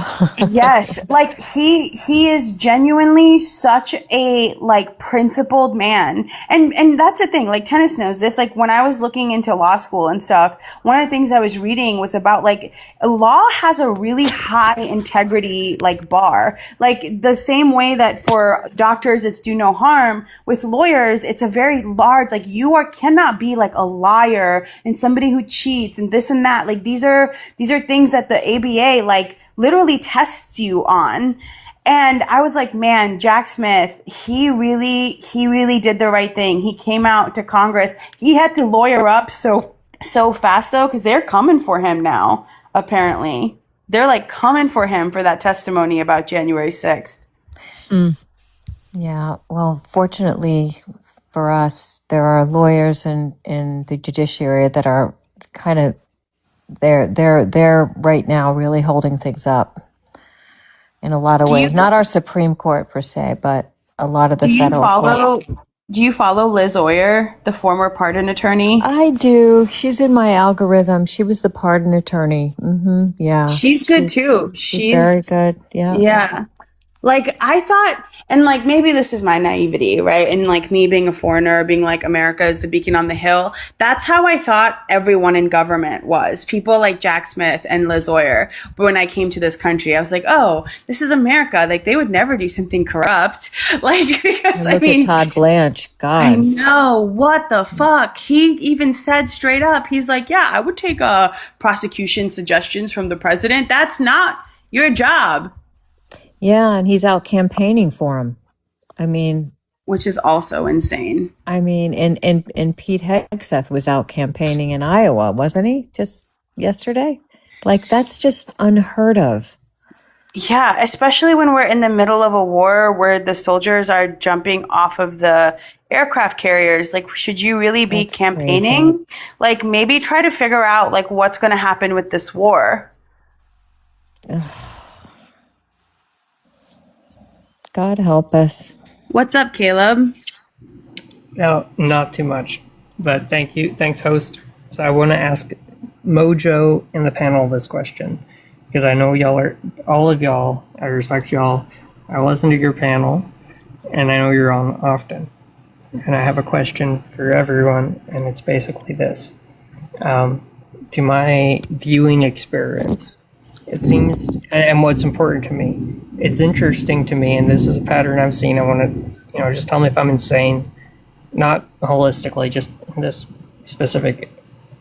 Yes. Like he is genuinely such a like principled man. And that's the thing, like Tennis knows this. Like when I was looking into law school and stuff, one of the things I was reading was about like law has a really high integrity like bar. Like the same way that for doctors it's do no harm, with lawyers it's a very large, like you cannot be like a liar and somebody who cheats and this and that. Like these are things that the ABA like literally tests you on. And I was like, man, Jack Smith, he really did the right thing. He came out to Congress. He had to lawyer up so fast though, because they're coming for him now. Apparently they're like coming for him for that testimony about January 6th. Yeah. Well, fortunately for us, there are lawyers in the judiciary that are kind of they're right now really holding things up in a lot of ways. Not our Supreme Court per se, but a lot of the federal courts. Do you follow Liz Oyer, the former pardon attorney? I do. She's in my algorithm. She was the pardon attorney. Yeah. She's good too. She's very good. Yeah. Yeah. Like, I thought, and like, maybe this is my naivety, right? And like me being a foreigner, being like, America is the beacon on the hill. That's how I thought everyone in government was. People like Jack Smith and Liz Oyer. But when I came to this country, I was like, oh, this is America. Like, they would never do something corrupt. Like, because Look at Todd Blanche. God. I know. What the fuck? He even said straight up, he's like, yeah, I would take prosecution suggestions from the president. That's not your job. Yeah, and he's out campaigning for him. I mean, which is also insane. I mean, and Pete Hegseth was out campaigning in Iowa, wasn't he? Just yesterday? Like, that's just unheard of. Yeah, especially when we're in the middle of a war where the soldiers are jumping off of the aircraft carriers. Like, should you really be campaigning? Crazy. Like, maybe try to figure out like what's going to happen with this war. God help us. What's up, Caleb? No, not too much, but thank you. Thanks, host. So I want to ask Mojo in the panel this question, because I know all of y'all, I respect y'all. I listen to your panel, and I know you're on often. And I have a question for everyone, and it's basically this. To my viewing experience, it seems, and what's important to me, it's interesting to me, and this is a pattern I've seen. I want to, just tell me if I'm insane, not holistically, just this specific,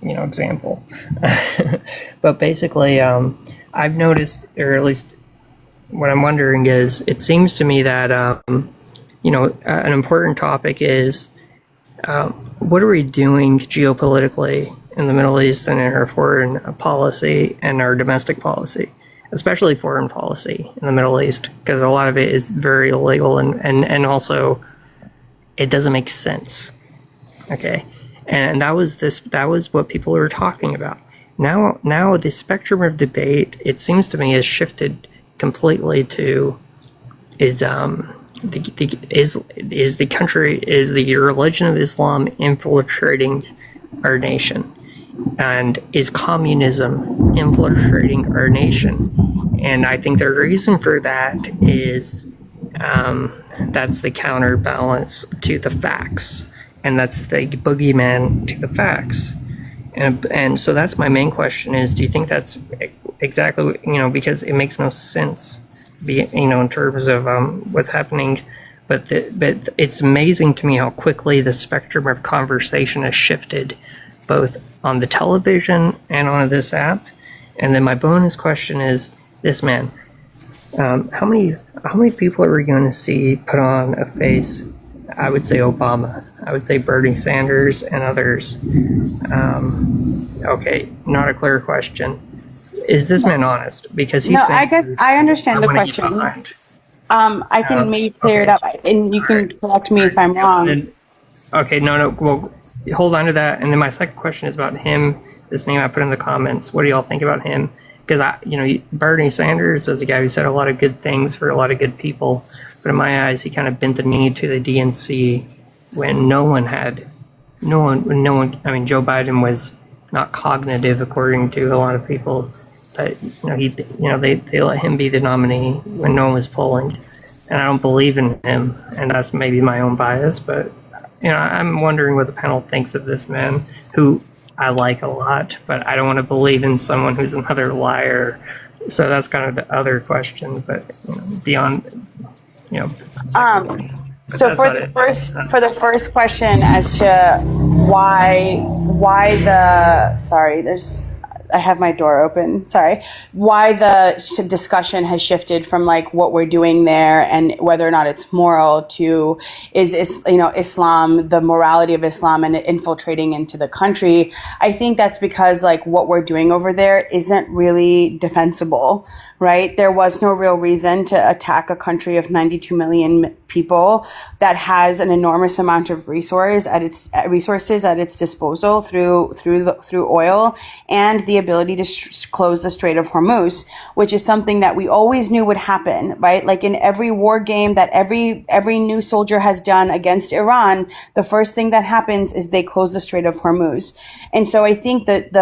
example. But basically, I've noticed, or at least what I'm wondering is, it seems to me that, an important topic is, what are we doing geopolitically in the Middle East and in our foreign policy and our domestic policy, especially foreign policy in the Middle East, because a lot of it is very illegal and also it doesn't make sense. Okay. And that was what people were talking about. Now the spectrum of debate, it seems to me, has shifted completely to is the religion of Islam infiltrating our nation, and is communism infiltrating our nation? And I think the reason for that is that's the counterbalance to the facts, and that's the boogeyman to the facts. And so that's my main question is, do you think that's exactly, because it makes no sense, in terms of what's happening, but it's amazing to me how quickly the spectrum of conversation has shifted, both on the television and on this app. And then my bonus question is this, man, how many people are we going to see put on a face? I would say Obama. I would say Bernie Sanders and others. Okay, not a clear question. Is this man honest? Because he's saying, I understand the question. I can maybe clear it up, and you can correct me if I'm wrong. Okay, no. Well, hold on to that. And then my second question is about him. This name I put in the comments. What do y'all think about him? Because Bernie Sanders was a guy who said a lot of good things for a lot of good people, but in my eyes, he kind of bent the knee to the DNC when no one. I mean, Joe Biden was not cognitive according to a lot of people, but they let him be the nominee when no one was polling, and I don't believe in him, and that's maybe my own bias, but I'm wondering what the panel thinks of this man who I like a lot, but I don't want to believe in someone who's another liar. So that's kind of the other question, but beyond, So for the first question as to why I have my door open. Sorry. Why the discussion has shifted from like what we're doing there and whether or not it's moral to Islam, the morality of Islam and it infiltrating into the country. I think that's because like what we're doing over there isn't really defensible, right? There was no real reason to attack a country of 92 million people that has an enormous amount of resources at its disposal through oil and the the ability to close the Strait of Hormuz, which is something that we always knew would happen, right? Like in every war game that every new soldier has done against Iran, the first thing that happens is they close the Strait of Hormuz. And so I think that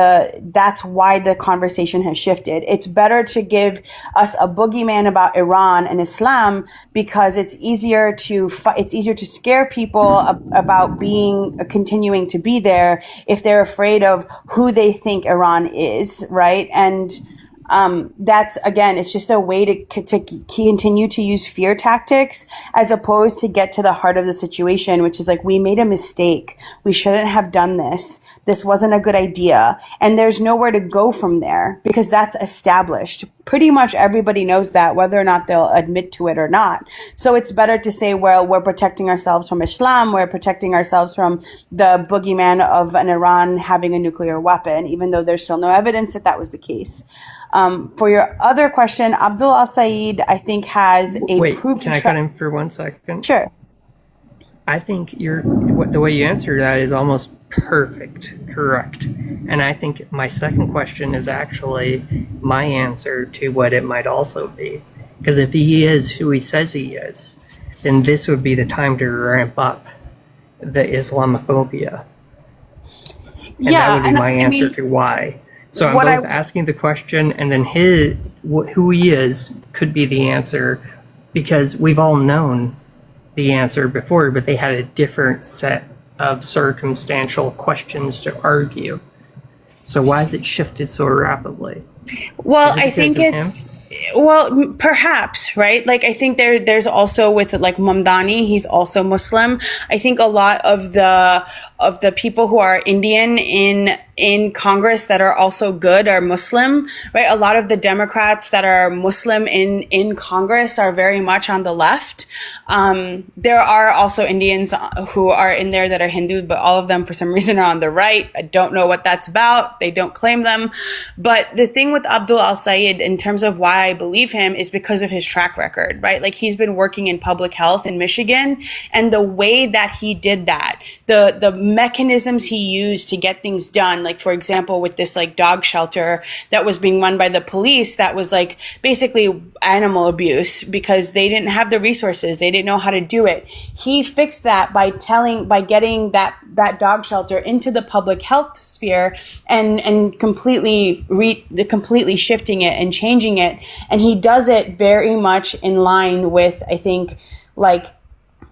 that's why the conversation has shifted. It's better to give us a boogeyman about Iran and Islam because it's easier to scare people about continuing to be there if they're afraid of who they think Iran is, right? And that's, again, it's just a way to continue to use fear tactics as opposed to get to the heart of the situation, which is like, we made a mistake. We shouldn't have done this. This wasn't a good idea. And there's nowhere to go from there because that's established. Pretty much everybody knows that, whether or not they'll admit to it or not. So it's better to say, well, we're protecting ourselves from Islam. We're protecting ourselves from the boogeyman of an Iran having a nuclear weapon, even though there's still no evidence that that was the case. For your other question, Abdul Al-Said, I think, has a Wait, proven can I cut in for 1 second? Sure. I think the way you answer that is almost perfect, correct. And I think my second question is actually my answer to what it might also be. Because if he is who he says he is, then this would be the time to ramp up the Islamophobia. And that would be my answer to why. So I'm both asking the question, and then who he is could be the answer, because we've all known the answer before, but they had a different set of circumstantial questions to argue. So why has it shifted so rapidly? Well, I think it's... Well, perhaps, right? Like, I think there's also with like Mamdani, he's also Muslim. I think a lot of the people who are Indian in Congress that are also good are Muslim, right? A lot of the Democrats that are Muslim in Congress are very much on the left. There are also Indians who are in there that are Hindu, but all of them for some reason are on the right. I don't know what that's about. They don't claim them. But the thing with Abdul Al-Said, in terms of why I believe him, is because of his track record, right? Like, he's been working in public health in Michigan, and the way that he did that, the mechanisms he used to get things done, like, for example, with this like dog shelter that was being run by the police, that was like basically animal abuse because they didn't have the resources, they didn't know how to do it. He fixed that by getting that dog shelter into the public health sphere and completely shifting it and changing it. And he does it very much in line with, I think, like,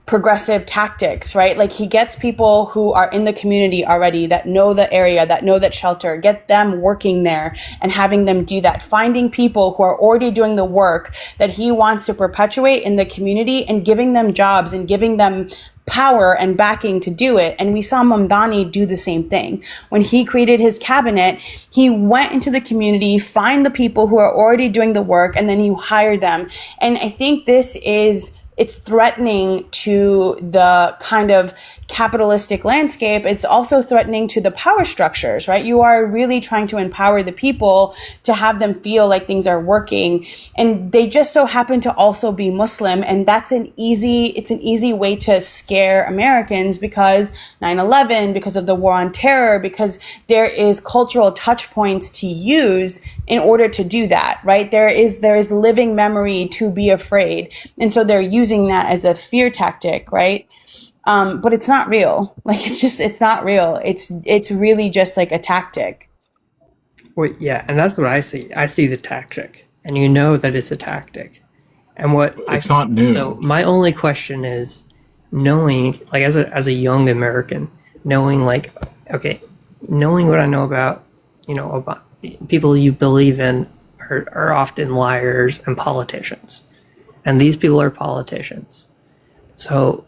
progressive tactics, right? Like, he gets people who are in the community already, that know the area, that know that shelter, get them working there and having them do that, finding people who are already doing the work that he wants to perpetuate in the community and giving them jobs and giving them power and backing to do it. And we saw Mamdani do the same thing. When he created his cabinet, he went into the community, find the people who are already doing the work, and then you hire them. And I think it's threatening to the kind of capitalistic landscape. It's also threatening to the power structures, right? You are really trying to empower the people to have them feel like things are working. And they just so happen to also be Muslim. And it's an easy way to scare Americans because 9/11, because of the war on terror, because there is cultural touch points to use in order to do that, right? There is living memory to be afraid. And so they're using that as a fear tactic, right? But it's not real. Like, it's not real. It's really just like a tactic. Well, yeah, and that's what I see. I see the tactic, and you know that it's a tactic. And it's not new. So my only question is, knowing, like, as a young American, knowing what I know about, about people you believe in are often liars and politicians, and these people are politicians. So,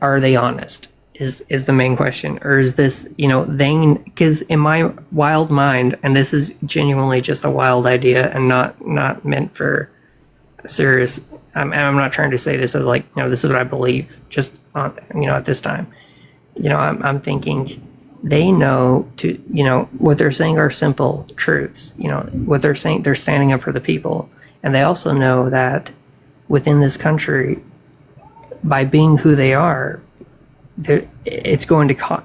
are they honest? Is the main question, or is this, because in my wild mind, and this is genuinely just a wild idea and not meant for serious. I'm not trying to say this as like, this is what I believe. Just at this time, I'm thinking they know what they're saying are simple truths. What they're saying, they're standing up for the people, and they also know that within this country, by being who they are, it's going to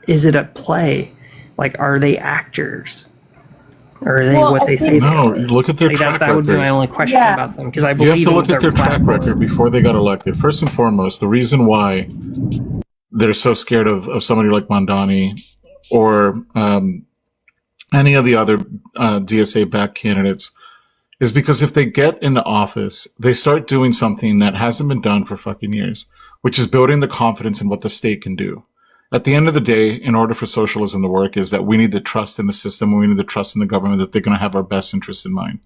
is it a play Like, are they actors? Or are they what they say? No, look at their track that record. would be my only question about them, because I believe you have to look at their track record before they got elected. First and foremost, the reason why they're so scared of somebody like Mondani or any of the other DSA-backed candidates is because if they get into office, they start doing something that hasn't been done for fucking years, which is building the confidence in what the state can do. At the end of the day, in order for socialism to work, is that we need to trust in the system, and we need to trust in the government that they're going to have our best interests in mind.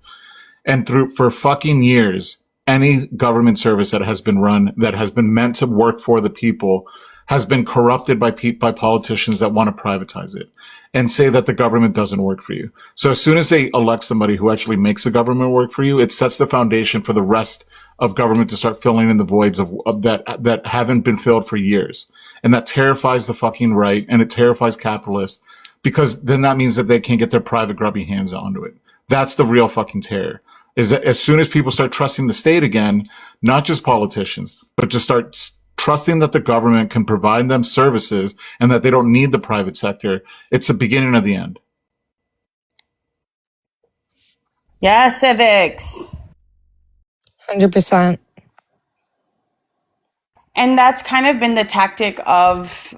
And for fucking years, any government service that has been run, that has been meant to work for the people, has been corrupted by politicians that want to privatize it and say that the government doesn't work for you. So as soon as they elect somebody who actually makes the government work for you, it sets the foundation for the rest of government to start filling in the voids of that haven't been filled for years. And that terrifies the fucking right, and it terrifies capitalists, because then that means that they can't get their private grubby hands onto it. That's the real fucking terror, is that as soon as people start trusting the state again, not just politicians, but just start trusting that the government can provide them services and that they don't need the private sector, it's the beginning of the end. Yeah, civics. 100%. And that's kind of been the tactic of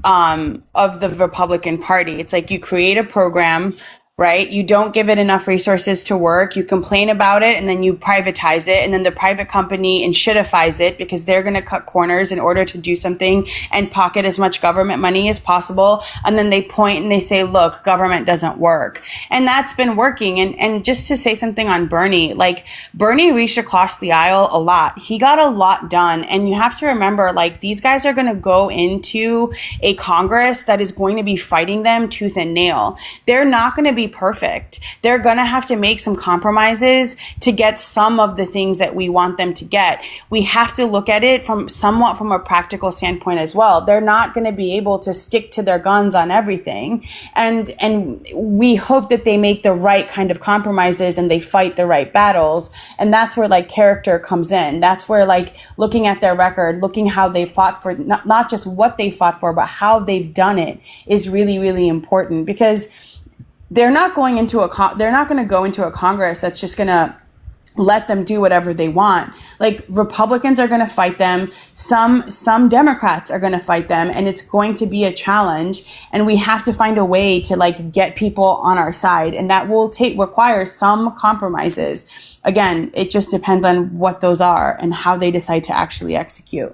the Republican Party. It's like you create a program, right? You don't give it enough resources to work. You complain about it, and then you privatize it, and then the private company enshittifies it because they're going to cut corners in order to do something and pocket as much government money as possible. And then they point and they say, look, government doesn't work. And that's been working. And just to say something on Bernie, like Bernie reached across the aisle a lot. He got a lot done. And you have to remember, like, these guys are going to go into a Congress that is going to be fighting them tooth and nail. They're not going to be perfect. They're going to have to make some compromises to get some of the things that we want them to get. We have to look at it from a practical standpoint as well. They're not going to be able to stick to their guns on everything. And we hope that they make the right kind of compromises and they fight the right battles. And that's where like character comes in. That's where like looking at their record, looking how they fought for, not just what they fought for, but how they've done it is really, really important, because they're not going to go into a Congress that's just going to let them do whatever they want. Like, Republicans are going to fight them. Some Democrats are going to fight them, and it's going to be a challenge. And we have to find a way to like get people on our side. And that will require some compromises. Again, it just depends on what those are and how they decide to actually execute.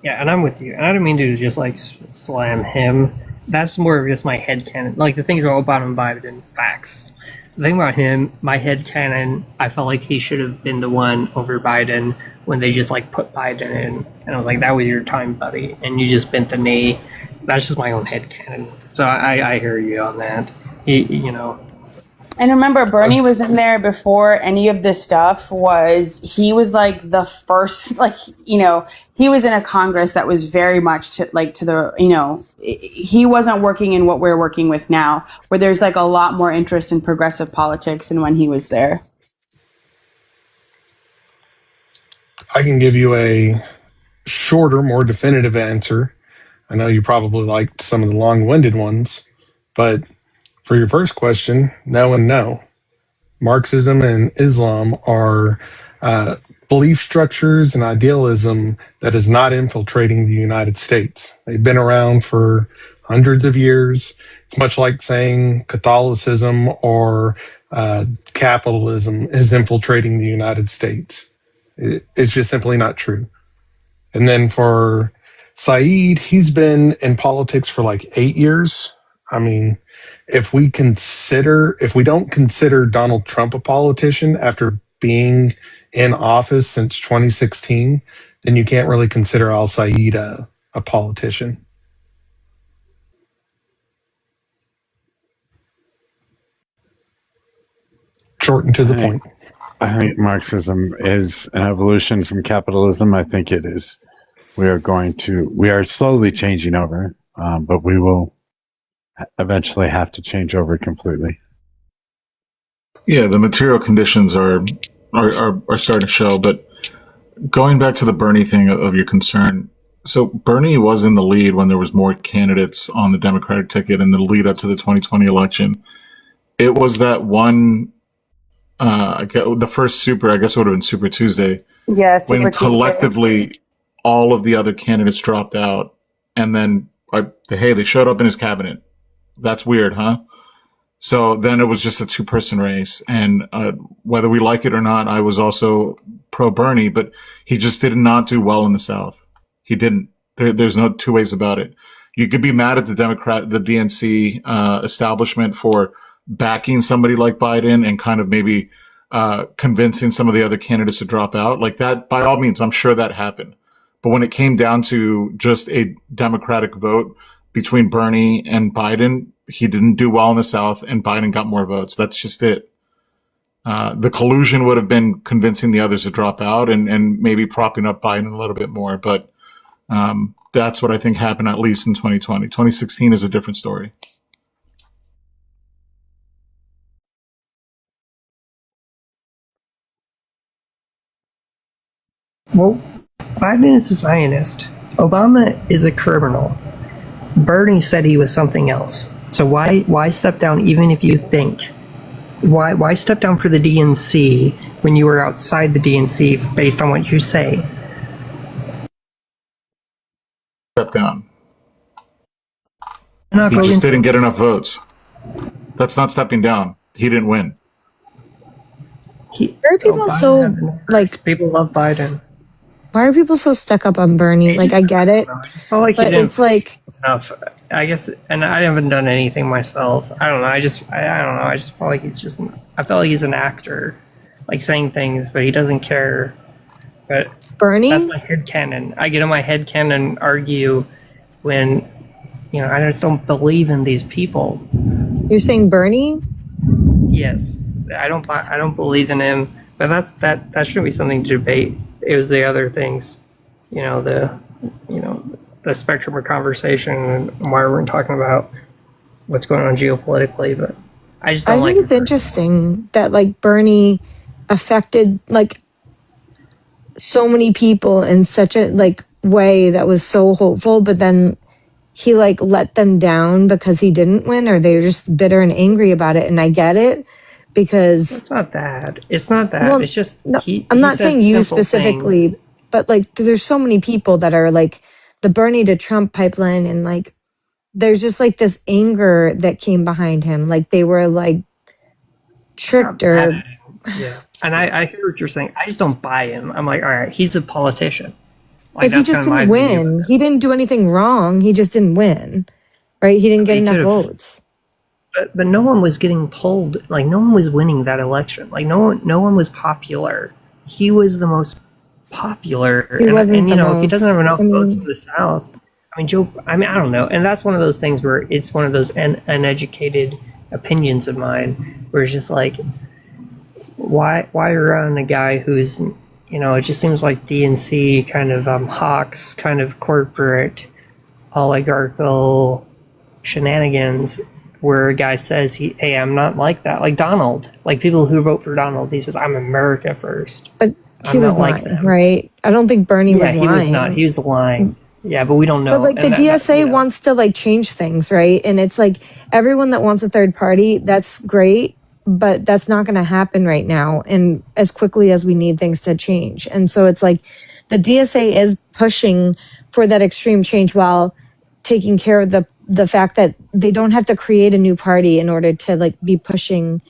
Yeah, and I'm with you. And I don't mean to just like slam him. That's more of just my headcanon. Like, the things about Obama and Biden, facts. The thing about him, my headcanon, I felt like he should have been the one over Biden when they just like put Biden in. And I was like, that was your time, buddy. And you just bent the knee. That's just my own headcanon. So I hear you on that. You know. And remember, Bernie was in there before any of this stuff he was like the first, like, you know, he was in a Congress that was very much to the, you know, he wasn't working in what we're working with now, where there's like a lot more interest in progressive politics than when he was there. I can give you a shorter, more definitive answer. I know you probably liked some of the long-winded ones, but for your first question, no and no. Marxism and Islam are belief structures and idealism that is not infiltrating the United States. They've been around for hundreds of years. It's much like saying Catholicism or capitalism is infiltrating the United States. It's just simply not true. And then for Saeed, he's been in politics for like 8 years. I mean, if we don't consider Donald Trump a politician after being in office since 2016, then you can't really consider Al Saeed a politician. Short and to the point. I think Marxism is an evolution from capitalism. I think it is. We are slowly changing over, but we will eventually have to change over completely. Yeah, the material conditions are starting to show. But going back to the Bernie thing of your concern, So Bernie was in the lead when there was more candidates on the Democratic ticket in the lead up to the 2020 election. It was that one, the first Super, I guess it would have been Super Tuesday. Yeah, Super when Tuesday. collectively all of the other candidates dropped out, and then they showed up in his cabinet. That's weird, huh? So then it was just a 2-person race, and whether we like it or not, I was also pro Bernie, but he just did not do well in the South. He didn't. There's no two ways about it. You could be mad at the DNC establishment for backing somebody like Biden and kind of maybe convincing some of the other candidates to drop out. Like that, by all means, I'm sure that happened. But when it came down to just a Democratic vote between Bernie and Biden, he didn't do well in the South, and Biden got more votes. That's just it. The collusion would have been convincing the others to drop out and maybe propping up Biden a little bit more. But that's what I think happened, at least in 2020. 2016 is a different story. Well, Biden is a Zionist. Obama is a criminal. Bernie said he was something else. So why step down even if you think? Why step down for the DNC when you were outside the DNC based on what you say? Step down. He just didn't get enough votes. That's not stepping down. He didn't win. Why are people so like? People love Biden. Why are people so stuck up on Bernie? Like, I get it, Like but it's like enough. I guess, and I haven't done anything myself. I don't know. I don't know. I just feel like I feel like he's an actor, like saying things, but he doesn't care. But Bernie, that's my headcanon. I get in my headcanon argue when, I just don't believe in these people. You're saying Bernie? Yes, I don't believe in him. But that shouldn't be something to debate. It was the other things, the spectrum of conversation and why we're talking about what's going on geopolitically. But I just don't think it's interesting that like Bernie affected like so many people in such a like way that was so hopeful, but then he like let them down because he didn't win, or they were just bitter and angry about it. And I get it. Because it's not that. It's not that. Well, it's just no, I'm not saying you specifically, things. But like there's so many people that are like the Bernie to Trump pipeline, and like there's just like this anger that came behind him, like they were like tricked or yeah. And I hear what you're saying. I just don't buy him. I'm like, all right, he's a politician. Like, but he just didn't win. He didn't do anything wrong. He just didn't win, right? He didn't get enough votes. But no one was getting pulled. Like, no one was winning that election. Like, no one was popular. He was the most popular. He wasn't the most. If he doesn't have enough votes in the South, I don't know. And that's one of those things where it's one of those uneducated opinions of mine, where it's just like, why run a guy who's, it just seems like DNC kind of hawks, kind of corporate, oligarchical shenanigans, where a guy says, hey, I'm not like that. Like Donald, like people who vote for Donald, he says, I'm America first. But he was lying, right? I don't think Bernie was lying. Yeah, he was not. He was lying. Yeah, but we don't know. But like the DSA wants to like change things, right? And it's like everyone that wants a third party, that's great, but that's not going to happen right now and as quickly as we need things to change. And so it's like the DSA is pushing for that extreme change while taking care of the fact that they don't have to create a new party in order to like be pushing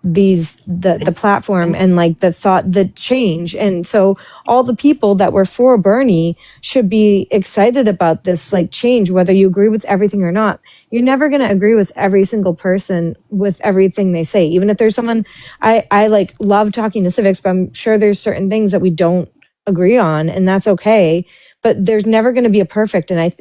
the platform and like the change. And so all the people that were for Bernie should be excited about this like change, whether you agree with everything or not. You're never going to agree with every single person with everything they say. Even if there's someone I like love talking to civics, but I'm sure there's certain things that we don't agree on, and that's okay. But there's never going to be a perfect. And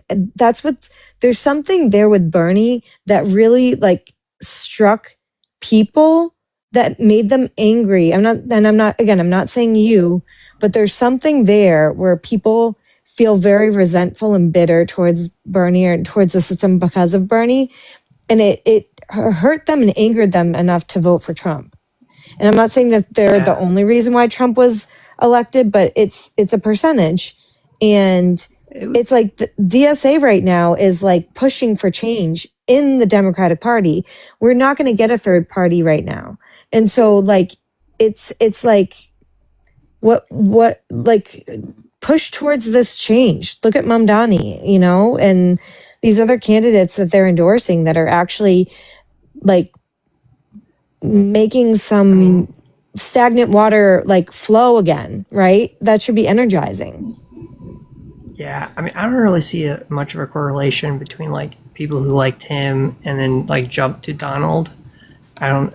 there's something there with Bernie that really like struck people that made them angry. I'm not saying you, but there's something there where people feel very resentful and bitter towards Bernie or towards the system because of Bernie. And it hurt them and angered them enough to vote for Trump. And I'm not saying that they're the only reason why Trump was elected, but it's a percentage. And it's like the DSA right now is like pushing for change in the Democratic Party. We're not going to get a third party right now. And so like, it's like, what, like push towards this change. Look at Mamdani, you know, and these other candidates that they're endorsing that are actually like making some stagnant water like flow again, right? That should be energizing. Yeah, I mean, I don't really see much of a correlation between like people who liked him and then like jumped to Donald. But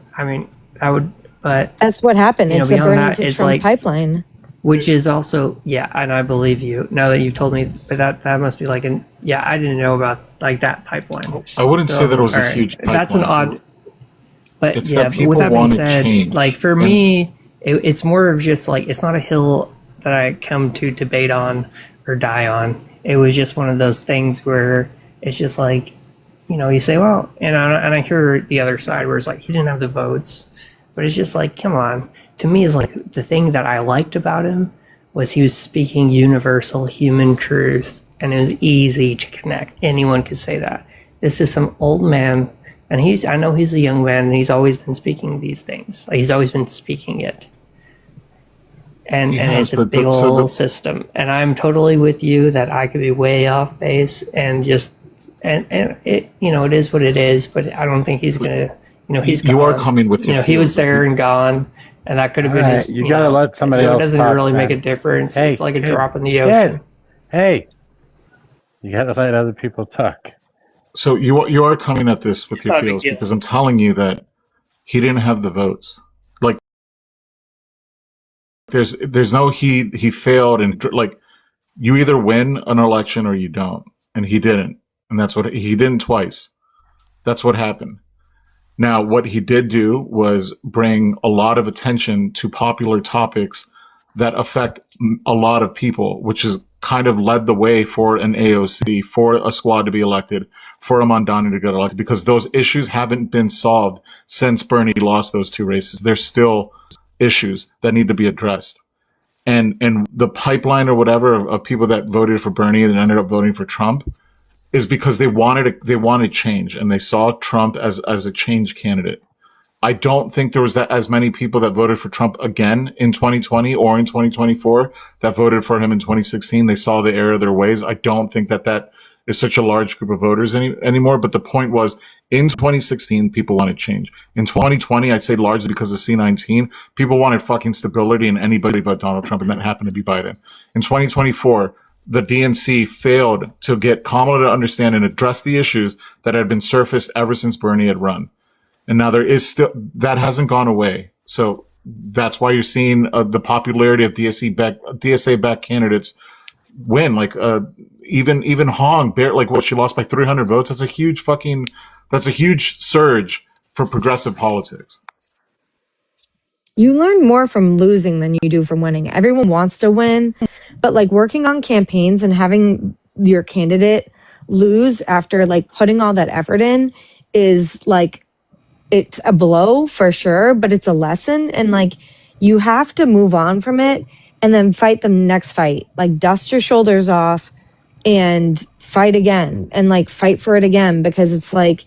that's what happened. It's the Bernie to Trump like, pipeline. Which is also, yeah, and I believe you now that you've told me, but that must be like I didn't know about like that pipeline. I wouldn't say that it was a huge pipeline. That's an odd, but it's yeah, that people with that being said, change. like for me, it's more of just like, it's not a hill that I come to debate on or die on. It was just one of those things where it's just like, you know, you say, well, and I hear the other side where it's like, he didn't have the votes, but it's just like, come on. To me, is like the thing that I liked about him was he was speaking universal human truth, and it was easy to connect. Anyone could say that. This is some old man, and I know he's a young man, and he's always been speaking these things. Like he's always been speaking it. And it's a big old system. And I'm totally with you that I could be way off base and just, and it, you know, it is what it is, but I don't think he's going to, you know, he's gone. You are coming with your he was there and gone. And that could have been his, you gotta let somebody else talk. It doesn't really make a difference. Hey, it's like a drop in the ocean. Hey, you gotta let other people talk. So you are coming at this with your feels because I'm telling you that he didn't have the votes. Like there's no he failed, and like you either win an election or you don't, and he didn't, and that's what he didn't twice. That's what happened. Now, what he did do was bring a lot of attention to popular topics that affect a lot of people, which is kind of led the way for an AOC, for a squad to be elected, for a Mamdani to get elected, because those issues haven't been solved since Bernie lost those two races. There's still issues that need to be addressed. And the pipeline or whatever of people that voted for Bernie and ended up voting for Trump is because they wanted change, and they saw Trump as a change candidate. I don't think there was as many people that voted for Trump again in 2020 or in 2024 that voted for him in 2016. They saw the error of their ways. I don't think that is such a large group of voters anymore. But the point was, in 2016, people wanted change. In 2020, I'd say largely because of C-19, people wanted fucking stability in anybody but Donald Trump, and that happened to be Biden. In 2024, the DNC failed to get Kamala to understand and address the issues that had been surfaced ever since Bernie had run. And now there is still, that hasn't gone away. So that's why you're seeing the popularity of DSA-backed candidates win. Like, even Hong, like she lost by 300 votes. That's a huge surge for progressive politics. You learn more from losing than you do from winning. Everyone wants to win, but like working on campaigns and having your candidate lose after like putting all that effort in is like, it's a blow for sure, but it's a lesson. And like, you have to move on from it and then fight the next fight. Like dust your shoulders off and fight again and like fight for it again, because it's like,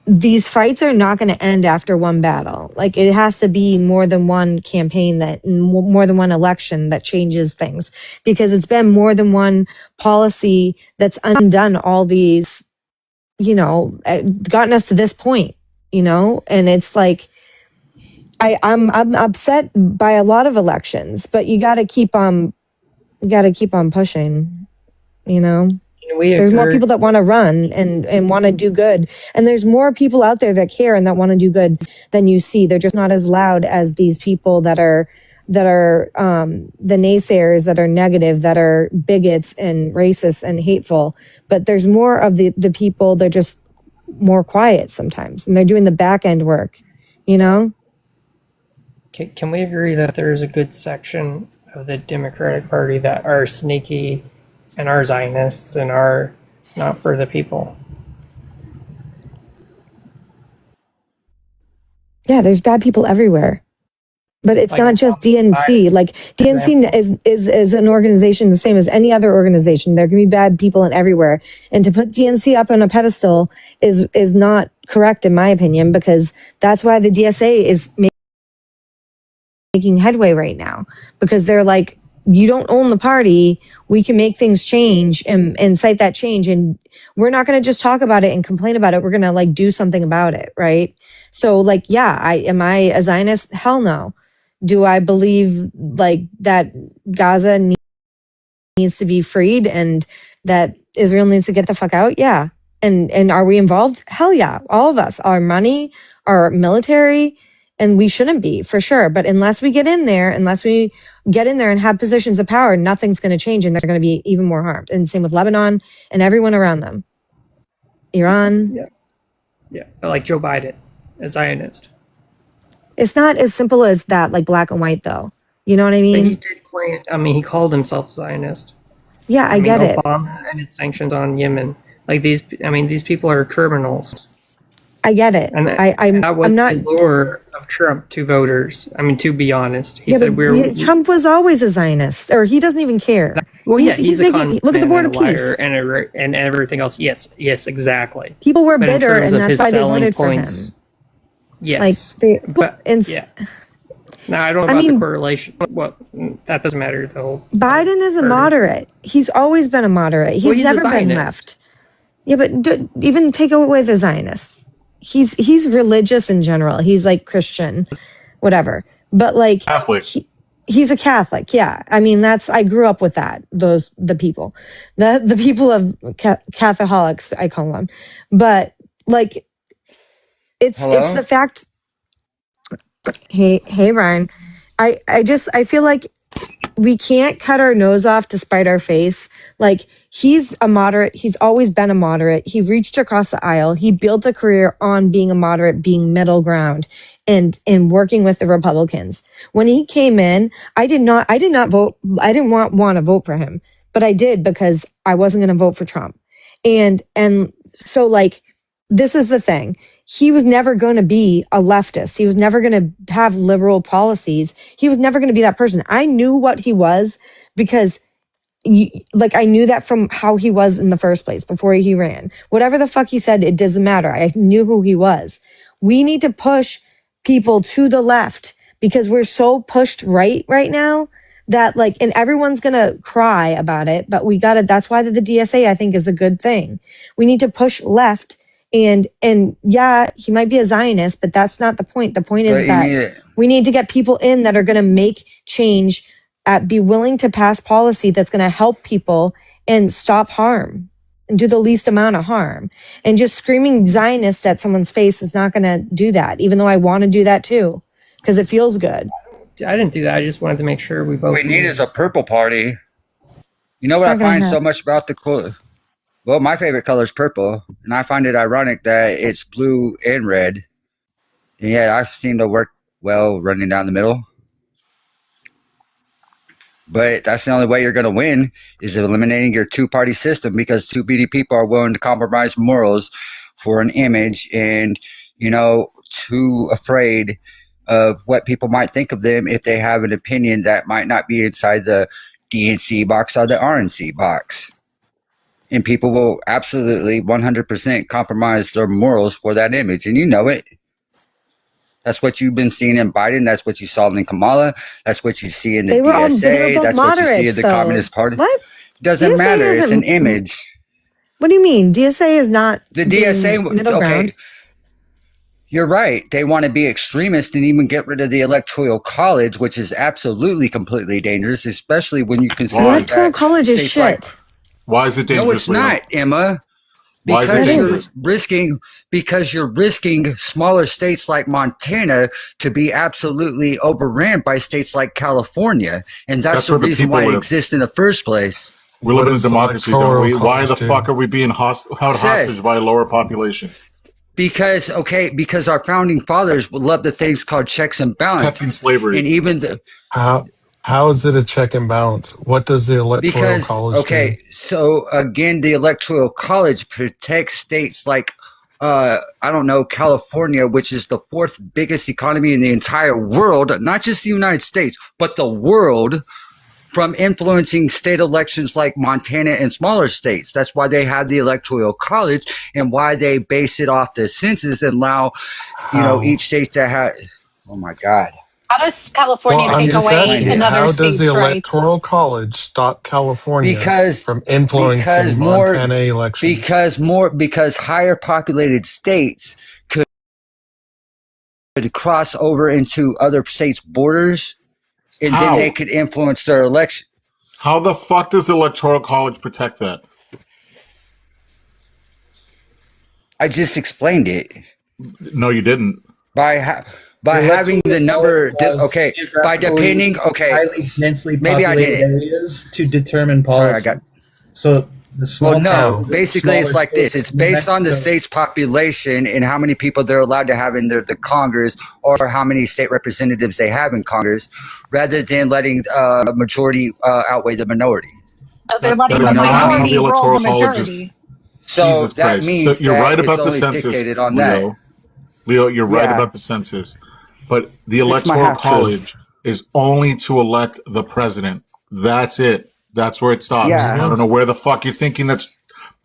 these fights are not going to end after one battle. Like it has to be more than one campaign, that more than one election that changes things, because it's been more than one policy that's undone all these, you know, gotten us to this point, you know. And it's like, I'm upset by a lot of elections, but you got to keep on pushing, you know. There's more people that want to run and want to do good. And there's more people out there that care and that want to do good than you see. They're just not as loud as these people that are the naysayers, that are negative, that are bigots and racist and hateful. But there's more of the people, they're just more quiet sometimes, and they're doing the back end work, you know? Can we agree that there is a good section of the Democratic Party that are sneaky and are Zionists and are not for the people? Yeah, there's bad people everywhere. But it's not just DNC. Like DNC is an organization the same as any other organization. There can be bad people in everywhere, and to put DNC up on a pedestal is not correct in my opinion, because that's why the DSA is making headway right now, because they're like, you don't own the party. We can make things change and cite that change, and we're not going to just talk about it and complain about it. We're going to like do something about it, right? So like, yeah, am I a Zionist? Hell no. Do I believe like that Gaza needs to be freed and that Israel needs to get the fuck out? Yeah. And are we involved? Hell yeah. All of us, our money, our military, and we shouldn't be for sure. But unless we get in there and have positions of power, nothing's going to change, and they're going to be even more harmed. And same with Lebanon and everyone around them. Iran. Yeah. Like Joe Biden, a Zionist. It's not as simple as that, like black and white, though. You know what I mean? But he did claim. I mean, he called himself Zionist. Yeah, I get it. Obama and his sanctions on Yemen, like these. I mean, these people are criminals. I get it. And that was the lure of Trump to voters. I mean, to be honest, he said Trump was always a Zionist, or he doesn't even care. Well, he's a con look at the Board of Peace and everything else. Yes, exactly. People were bitter, and that's why they voted for him. Yes, Now I don't know about the correlation. Well, that doesn't matter though. Biden is a moderate. He's always been a moderate. He's never been left. Yeah, but even take away the Zionists. He's religious in general. He's like Christian, whatever. But like Catholic. He's a Catholic. Yeah, I mean I grew up with that. The people of Catholics, I call them. But like. It's the fact. Hey, Ryan. I feel like we can't cut our nose off to spite our face. Like, he's a moderate. He's always been a moderate. He reached across the aisle. He built a career on being a moderate, being middle ground, and working with the Republicans. When he came in, I did not vote. I didn't want to vote for him, but I did because I wasn't going to vote for Trump. And so like, this is the thing. He was never going to be a leftist. He was never going to have liberal policies. He was never going to be that person. I knew what he was because I knew that from how he was in the first place before he ran. Whatever the fuck he said, it doesn't matter. I knew who he was. We need to push people to the left because we're so pushed right now that like, and everyone's going to cry about it, but that's why the DSA I think is a good thing. We need to push left. And yeah, he might be a Zionist, but that's not the point. The point is that we need to get people in that are going to make change, be willing to pass policy that's going to help people and stop harm and do the least amount of harm. And just screaming Zionist at someone's face is not going to do that, even though I want to do that too, because it feels good. I didn't do that. I just wanted to make sure we both. What we need is a purple party. You know what I find so much about well, my favorite color is purple, and I find it ironic that it's blue and red. And yet I seem to work well running down the middle. But that's the only way you're going to win is eliminating your two-party system, because too many people are willing to compromise morals for an image and, too afraid of what people might think of them if they have an opinion that might not be inside the DNC box or the RNC box. And people will absolutely 100% compromise their morals for that image. And you know it. That's what you've been seeing in Biden. That's what you saw in Kamala. That's what you see in the DSA. That's what you see in the Communist Party. What? Doesn't DSA matter. It's an image. What do you mean? DSA is not the DSA. Middle ground. You're right. They want to be extremist and even get rid of the Electoral College, which is absolutely completely dangerous, especially when you consider Electoral College is shit. Why is it dangerous? No, it's not, Emma. Because you're risking smaller states like Montana to be absolutely overran by states like California, and that's the reason why it exists in the first place. We live in a democracy, don't we? Why the fuck are we being held hostage by a lower population? Because our founding fathers would love the things called checks and balance. Protecting slavery. And even how is it a check and balance? What does the Electoral College do? So again, the Electoral College protects states like I don't know, California, which is the fourth biggest economy in the entire world, not just the United States, but the world, from influencing state elections like Montana and smaller states. That's why they have the Electoral College and why they base it off the census and allow, each state to have. Oh my God. How does California take away another state's the rights? Electoral College stop California from influencing Montana elections? Because higher populated states could cross over into other states' borders, and then they could influence their election. How the fuck does the Electoral College protect that? I just explained it. No, you didn't. By having the number, by depending, highly densely maybe I populated did it. areas to determine policy. So the small towns, basically it's like this. It's based on the state's population and how many people they're allowed to have in the Congress, or how many state representatives they have in Congress, rather than letting a majority outweigh the minority. So they're letting the minority rule the majority. So Jesus that Christ. means so you're that right it's about the only census, dictated on Leo. that. Leo, you're right Yeah. about the census. But the It's my Electoral half-truth. College is only to elect the president. That's it. That's where it stops. Yeah. I don't know where the fuck you're thinking that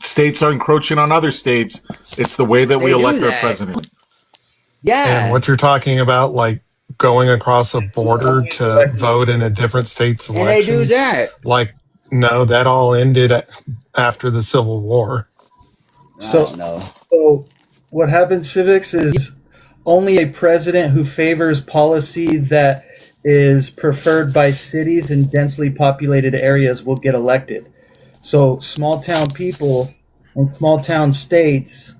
states are encroaching on other states. It's the way that we They do elect our that. president. Yeah. And what you're talking about, like going across a border to vote in a different state's And they do elections, that. like, no, that all ended after the Civil War. So what happens, civics, is only a president who favors policy that is preferred by cities and densely populated areas will get elected. So small town people and small town states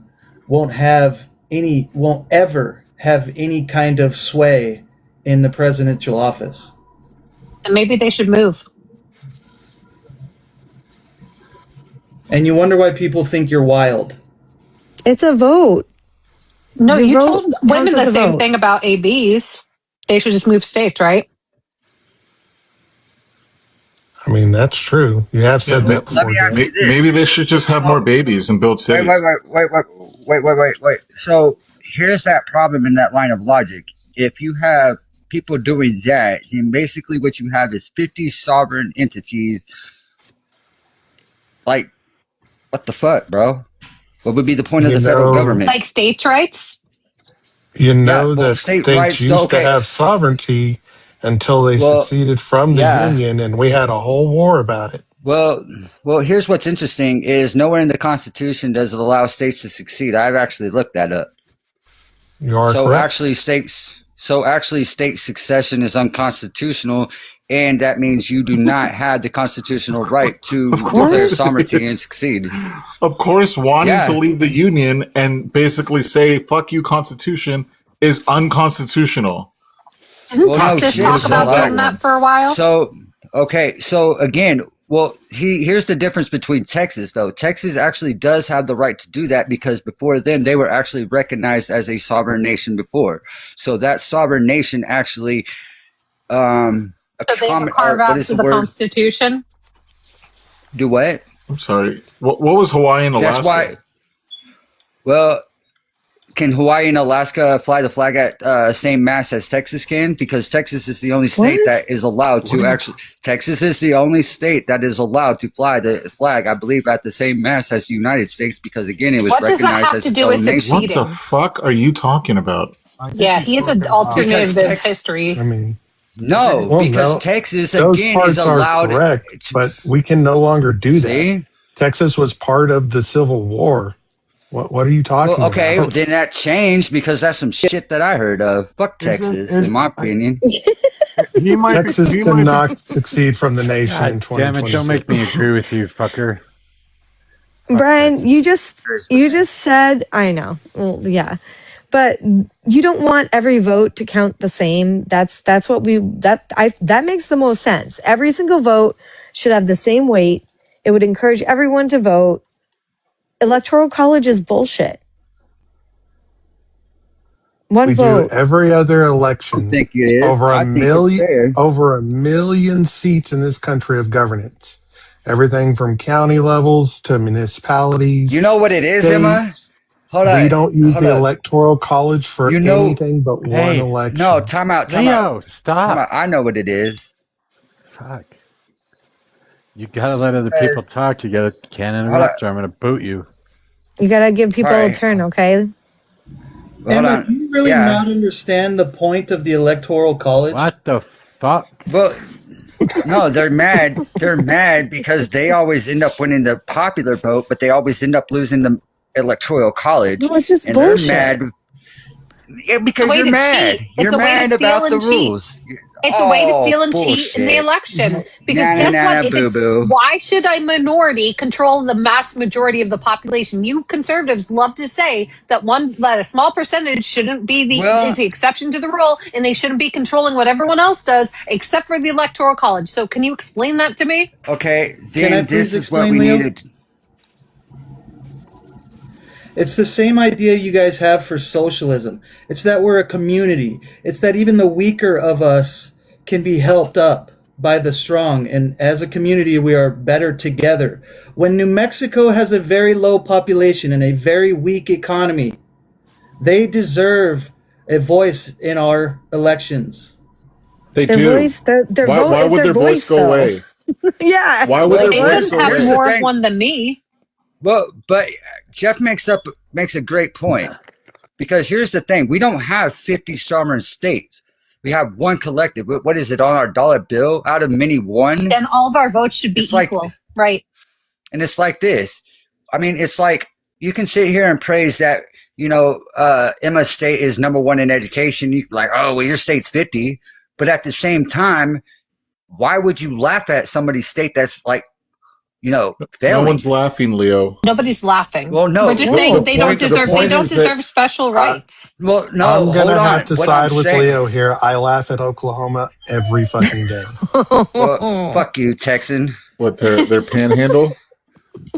won't ever have any kind of sway in the presidential office. And maybe they should move. And you wonder why people think you're wild. It's a vote. No, The you vote told women counts the as a same vote. thing about ABs. They should just move states, right? I mean, that's true. You have said that before. Let me ask you this. Maybe they should just have more babies and build cities. Wait. So here's that problem in that line of logic. If you have people doing that, then basically what you have is 50 sovereign entities. Like, what the fuck, bro? What would be the point of the federal government? Like states' rights? You know Yeah, that state states rights, used okay. to have sovereignty until they seceded from the Union, and we had a whole war about it. Well, here's what's interesting is nowhere in the Constitution does it allow states to succeed. I've actually looked that up. You are So correct. actually state succession is unconstitutional, and that means you do not have the constitutional right to declare sovereignty and succeed. Of course, wanting to leave the Union and basically say, fuck you, Constitution, is unconstitutional. Didn't Texas talk about doing that for a while? So again, here's the difference between Texas, though. Texas actually does have the right to do that because before then, they were actually recognized as a sovereign nation before. So that sovereign nation actually So they have a carve out to the Constitution? Do what? I'm sorry. What was Hawaii and Alaska? That's why. Well, can Hawaii and Alaska fly the flag at same mast as Texas can? Because Texas is the only state that is allowed to actually. Texas is the only state that is allowed to fly the flag, I believe, at the same mast as the United States. Because again, it was What does that recognized have as to its do own with nation. succeeding? What the fuck are you talking about? Yeah, he is an alternative history. I mean, because Texas those again parts is allowed. are correct, but we can no longer do that. Texas was part of the Civil War. What are you talking Well, okay, about? then that changed because that's some shit that I heard of. Fuck Texas, in my opinion. Texas did not succeed from the nation in 2026. Damn it! Don't make me agree with you, fucker. Brian, you just said, I know. Well, yeah. But you don't want every vote to count the same. That's what that makes the most sense. Every single vote should have the same weight. It would encourage everyone to vote. Electoral college is bullshit. We do every other election. I think it is. Over I a think it's million, fair. over a million seats in this country of governance. Everything from county levels to municipalities. You know what it is, Emma? We don't use the Electoral College for anything but one election. No, time out. Leo, stop. Time out. I know what it is. Fuck. You gotta let other people talk. You can't interrupt or I'm gonna boot you. You gotta give people a turn, okay? Emma, do you really not understand the point of the Electoral College? What the fuck? Well, no, they're mad. They're mad because they always end up winning the popular vote, but they always end up losing the Electoral College. No, it's just and bullshit. They're mad. Yeah, because you're mad. You're mad about the rules. It's a way to steal and cheat in the election. Because guess what? If it's, why should a minority control the mass majority of the population? You conservatives love to say that a small percentage shouldn't be is the exception to the rule, and they shouldn't be controlling what everyone else does, except for the Electoral College. So can you explain that to me? Okay, then this is what we needed. It's the same idea you guys have for socialism. It's that we're a community. It's that even the weaker of us can be helped up by the strong. And as a community, we are better together. When New Mexico has a very low population and a very weak economy, they deserve a voice in our elections. They do. Why would their voice go away? Yeah. Why would their voice go away? Have more of one than me. But Jeff makes a great point, because here's the thing: we don't have 50 sovereign states. We have one collective. What is it on our dollar bill? Out of many, one. Then all of our votes should be equal, right? And it's like this. I mean, it's like you can sit here and praise that Emma's state is number one in education. You like, oh well, your state's 50, but at the same time, why would you laugh at somebody's state that's like, failing? No one's laughing, Leo. Nobody's laughing. Well, no. We're just saying they don't deserve special rights. Well, no. I'm gonna have to side with Leo here. I laugh at Oklahoma every fucking day. Well, fuck you, Texan. What, their panhandle?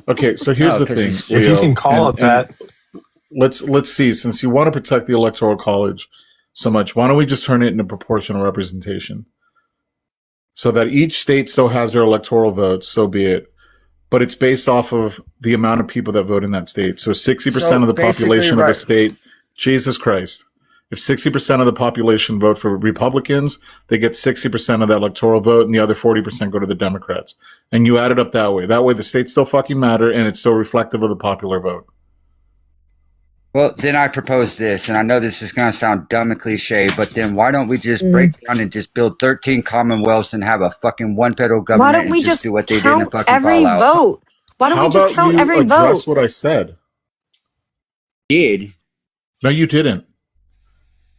Okay, so here's the thing, Leo, if you can call it that. Let's see. Since you want to protect the Electoral College so much, why don't we just turn it into proportional representation, so that each state still has their electoral votes? So be it. But it's based off of the amount of people that vote in that state. So 60% of the population of a state, Jesus Christ. If 60% of the population vote for Republicans, they get 60% of that electoral vote, and the other 40% go to the Democrats. And you add it up that way. That way the states still fucking matter, and it's still reflective of the popular vote. Well, then I propose this, and I know this is going to sound dumb and cliche, but then why don't we just break down and just build 13 commonwealths and have a fucking one federal government? Why don't we just do what they count did in fucking every Fallout? vote? Why don't we just count every vote? How about you address what I said? Did? No, you didn't.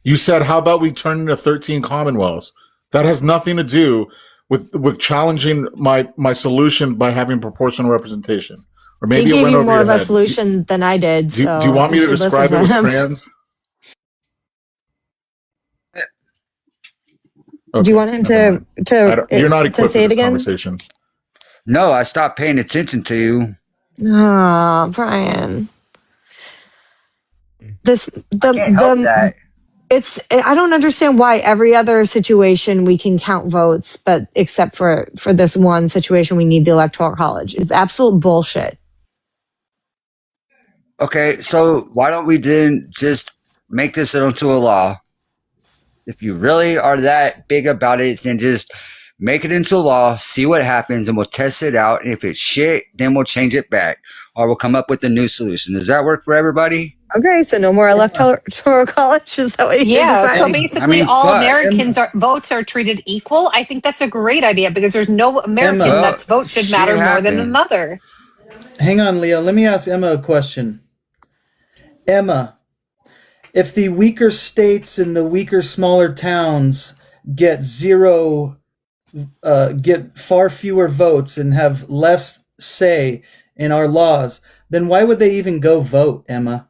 You said, how about we turn into 13 commonwealths? That has nothing to do with challenging my solution by having proportional representation. Or maybe he gave it went you over more your of a head. solution than I did. Do you want me to describe it with crayons? Okay, do you want him to you're not equipped say for it this again? Conversation. No, I stopped paying attention to you. Ah, Brian. That. I don't understand why every other situation we can count votes, but except for this one situation, we need the Electoral College. It's absolute bullshit. Okay, so why don't we then just make this into a law? If you really are that big about it, then just make it into law, see what happens, and we'll test it out. And if it's shit, then we'll change it back, or we'll come up with a new solution. Does that work for everybody? Okay, so no more Electoral College? Is that what you're deciding? So basically all Americans' votes are treated equal. I think that's a great idea, because there's no American that's vote should matter more than another. Hang on, Leo. Let me ask Emma a question. Emma, if the weaker states and the weaker, smaller towns get far fewer votes and have less say in our laws, then why would they even go vote, Emma?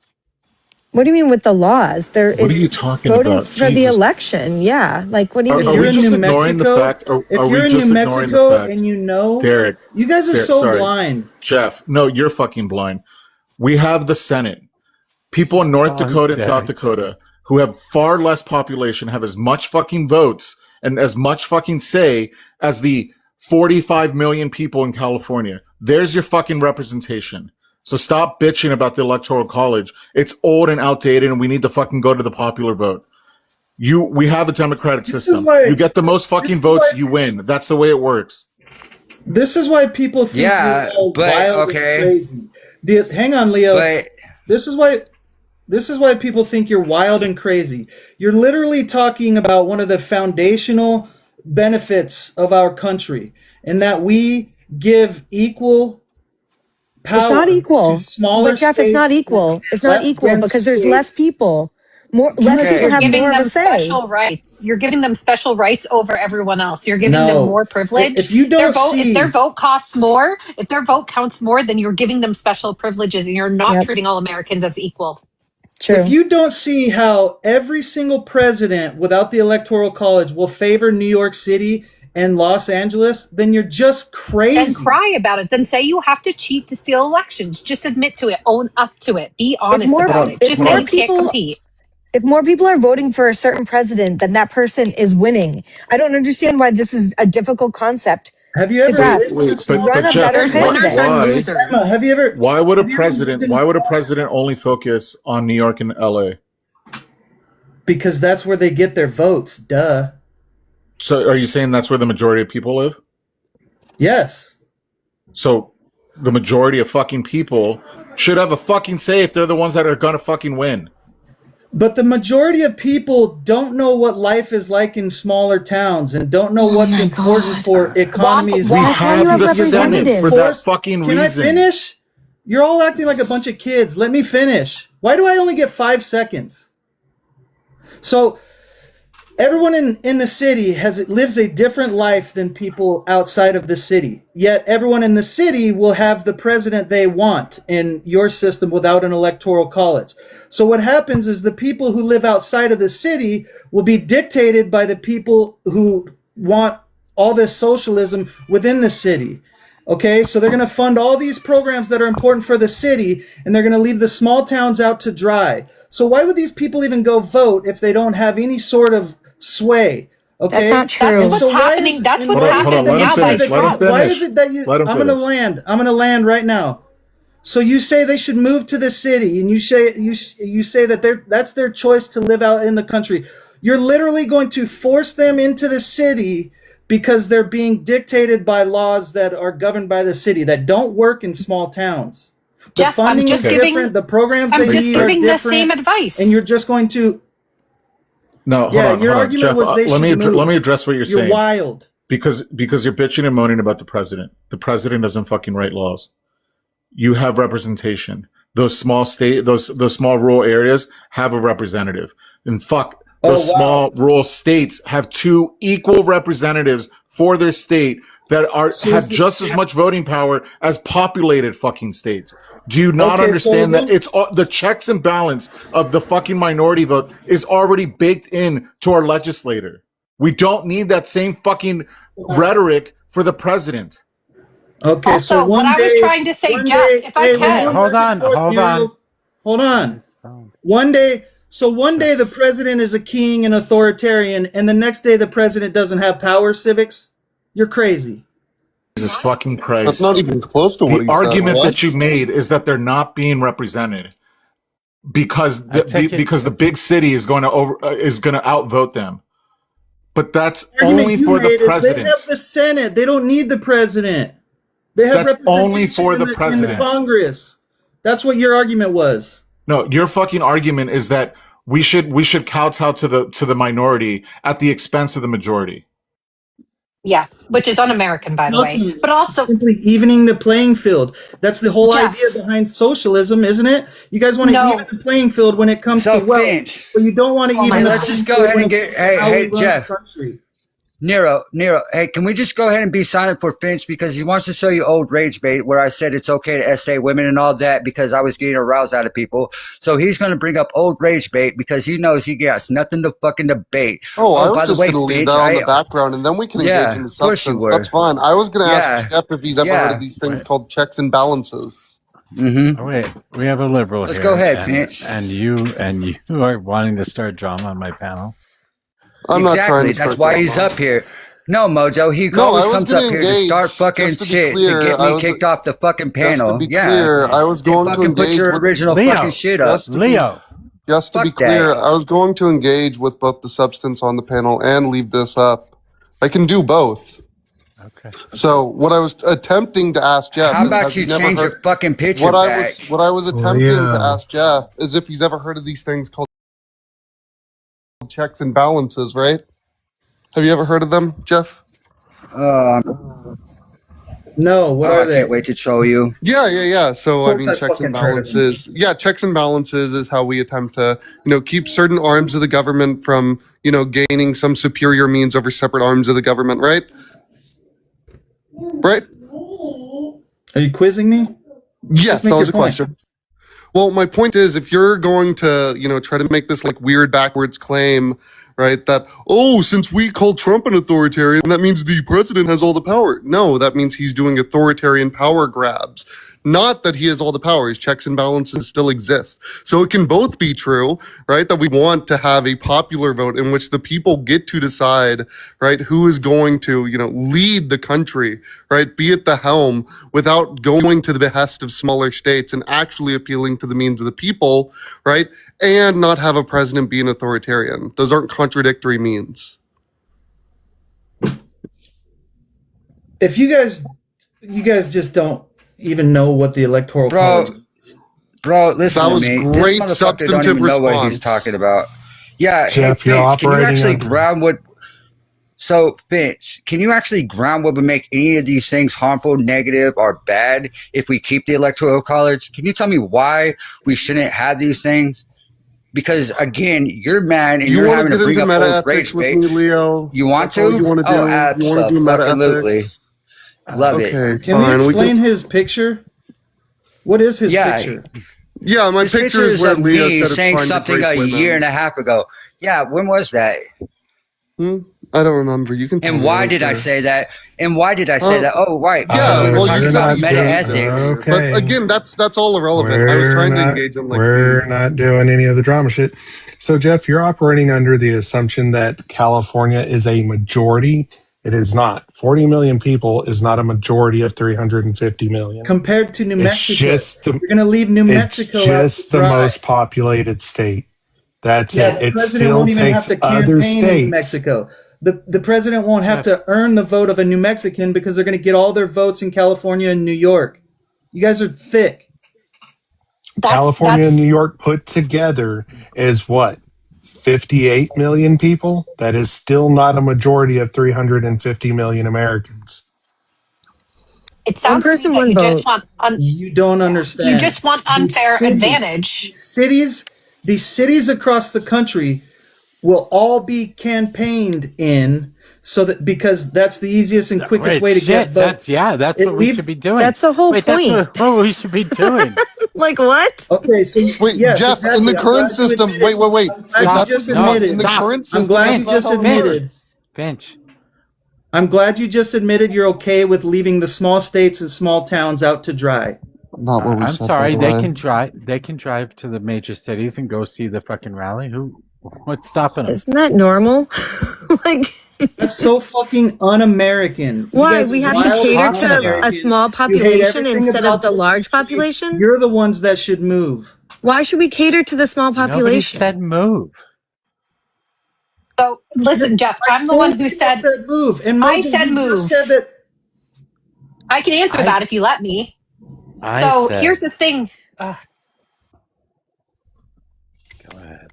What do you mean with the laws? What are you talking voting about? For the election, yeah. Like, what do you mean? If you're in New Mexico and you know, Derek, you guys are blind. Jeff, no, you're fucking blind. We have the Senate. People in North Dakota and South Dakota who have far less population have as much fucking votes and as much fucking say as the 45 million people in California. There's your fucking representation. So stop bitching about the Electoral College. It's old and outdated, and we need to fucking go to the popular vote. We have a democratic system. You get the most fucking votes, you win. That's the way it works. This is why people think you're all wild and crazy. Hang on, Leo. This is why people think you're wild and crazy. You're literally talking about one of the foundational benefits of our country, and that we give equal power. It's not equal. To smaller but Jeff, it's not equal. It's not equal because there's less people. Less people have more of a say. Special rights. You're giving them special rights over everyone else. You're giving them more privilege. If you don't if their vote costs more, if their vote counts more, then you're giving them special privileges, and you're not treating all Americans as equal. True. If you don't see how every single president without the Electoral College will favor New York City and Los Angeles, then you're just crazy. And cry about it. Then say you have to cheat to steal elections. Just admit to it. Own up to it. Be honest about it. Just say you can't compete. If more people are voting for a certain president, then that person is winning. I don't understand why this is a difficult concept. Have you ever run a better candidate? Have you ever? Why would a president only focus on New York and LA? Because that's where they get their votes. Duh. So, are you saying that's where the majority of people live? Yes. So, the majority of fucking people should have a fucking say if they're the ones that are gonna fucking win. But the majority of people don't know what life is like in smaller towns and don't know what's important for economies. We have the Senate for that fucking reason. Can I finish? You're all acting like a bunch of kids. Let me finish. Why do I only get 5 seconds? So everyone in the city lives a different life than people outside of the city. Yet everyone in the city will have the president they want in your system without an electoral college. So what happens is the people who live outside of the city will be dictated by the people who want all this socialism within the city. Okay, so they're going to fund all these programs that are important for the city, and they're going to leave the small towns out to dry. So why would these people even go vote if they don't have any sort of sway? Okay, that's not true. That's what's happening. That's what's happening now by Trump. Why is it that you? I'm going to land right now. So you say they should move to the city, and you say that that's their choice to live out in the country. You're literally going to force them into the city because they're being dictated by laws that are governed by the city that don't work in small towns. The Jeff, funding is different. The programs they need are different. I'm just giving the same advice. And you're just going to. No, hold on, argument Jeff. was they let me address what you're saying. You're wild because you're bitching and moaning about the president. The president doesn't fucking write laws. You have representation. Those small rural areas have a representative. And those small rural states have 2 equal representatives for their state that have just as much voting power as populated fucking states. Do you not understand that it's the checks and balance of the fucking minority vote is already baked in to our legislator? We don't need that same fucking rhetoric for the president. Okay, also, so what I was trying to say, Jeff, if I can. Hold on. One day the president is a king and authoritarian, and the next day the president doesn't have power, civics? You're crazy. Jesus fucking Christ. That's not even close to what he said. The argument that you made is that they're not being represented because the big city is going to outvote them. But that's only for the president. They have the Senate. They don't need the president. They have that's only for the president. In the Congress. That's what your argument was. No, your fucking argument is that we should kowtow to the minority at the expense of the majority. Yeah, which is un-American, by the way. But also simply evening the playing field. That's the whole idea behind socialism, isn't it? You guys want to even the playing field when it comes to wealth, but you don't want to even. Let's just go ahead and get. Hey, Jeff. Nero, hey, can we just go ahead and be silent for Finch because he wants to show you old rage bait where I said it's okay to essay women and all that because I was getting aroused out of people. So he's going to bring up old rage bait because he knows he gets nothing to fucking debate. I was just going to leave that on the background and then we can engage in the substance. That's fine. I was going to ask Jeff if he's ever heard of these things called checks and balances. Mm-hmm. Oh, wait, we have a liberal Let's here. Let's go ahead, Finch. And you are wanting to start drama on my panel. I'm not trying to. That's why he's up here. No, Mojo, he No, always I was comes going up to here to start engage. fucking Just to be shit to clear, get me kicked off the fucking just to panel. be Yeah, clear, I was to going to fucking put engage your with original fucking shit up. Just to be Fuck that. clear, I was going to engage with both the substance on the panel and leave this up. I can do both. Okay. So what I was attempting to ask Jeff How is, about has you he never change heard your fucking picture what back? I was attempting to ask Jeff is if he's ever heard of these things called checks and balances, right? Have you ever heard of them, Jeff? No, what are I they? can't wait to show you. Yeah. So Of course I checks and fucking heard of them. balances. Yeah, checks and balances is how we attempt to, keep certain arms of the government from, gaining some superior means over separate arms of the government, right? Right? Are you quizzing me? Yes, that was a question. Well, my point is, if you're going to, try to make this like weird backwards claim, right, that, since we call Trump an authoritarian, that means the president has all the power. No, that means he's doing authoritarian power grabs. Not that he has all the powers. Checks and balances still exist. So it can both be true, right, that we want to have a popular vote in which the people get to decide, right, who is going to, lead the country, right, be at the helm without going to the behest of smaller states and actually appealing to the means of the people, right, and not have a president be an authoritarian. Those aren't contradictory means. If you guys just don't even know what the electoral college is. Bro, listen That was to me. great This motherfucker substantive don't even know what he's response. talking about. Yeah, Jeff, hey, you're Finch, can you operating actually under- ground what... So, Finch, can you actually ground what would make any of these things harmful, negative, or bad if we keep the electoral college? Can you tell me why we shouldn't have these things? Because, again, you're mad and you're having to bring up old rage bait. Leo? You want That's all to? you wanna do? You wanna do meta Absolutely. ethics? Love Okay, it. Can we explain his picture? What is his picture? Yeah, my This picture is where of Leo me said it's saying fine to something break a women. year and a half ago. Yeah, when was that? I don't remember. You can tell And me. why don't did I care. say that? And why did I say that? Oh, right. Yeah, we were well, talking you said about that you meta didn't. ethics. But again, that's all irrelevant. I was trying to engage him. We're not doing any of the drama shit. So, Jeff, you're operating under the assumption that California is a majority. It is not. 40 million people is not a majority of 350 million. Compared to New Mexico, Just you're going to leave New Mexico It's just out to Uh, the dry. most populated state. That's Yeah, it. the It president still won't even have takes to other campaign in New states. Mexico. The president won't have to earn the vote of a New Mexican because they're going to get all their votes in California and New York. You guys are thick. California and New York put together is what? 58 million people? That is still not a majority of 350 million Americans. It sounds to me that you just want You don't understand. you just want unfair advantage. These cities across the country will all be campaigned in so that because that's the easiest and quickest way to get votes. That's It what we leaves- should be doing. That's the whole Wait, point. That's what we should be doing. Like what? Okay, so Wait, yes, Jeff, exactly. in the I'm current glad you system, admitted- wait. I'm If glad that's you just what you want, admitted. in the current I'm system, glad that's you not just how it admitted. works. Finch. I'm glad you just admitted you're okay with leaving the small states and small towns out to dry. Not what we I'm said, sorry. by the They way. can drive. They can drive to the major cities and go see the fucking rally. What's stopping them? Isn't that normal? Like That's so fucking un-American. You why guys we are have to wild cater and to un-American. a small You hate population everything instead about of the this large country. population? You're the ones that should move. Why should we cater to the small Nobody population? said move. So listen, Jeff, I'm the one who said move. And I Mojo, said you move. just said that. I can answer that if you let me. So here's the thing. Go ahead.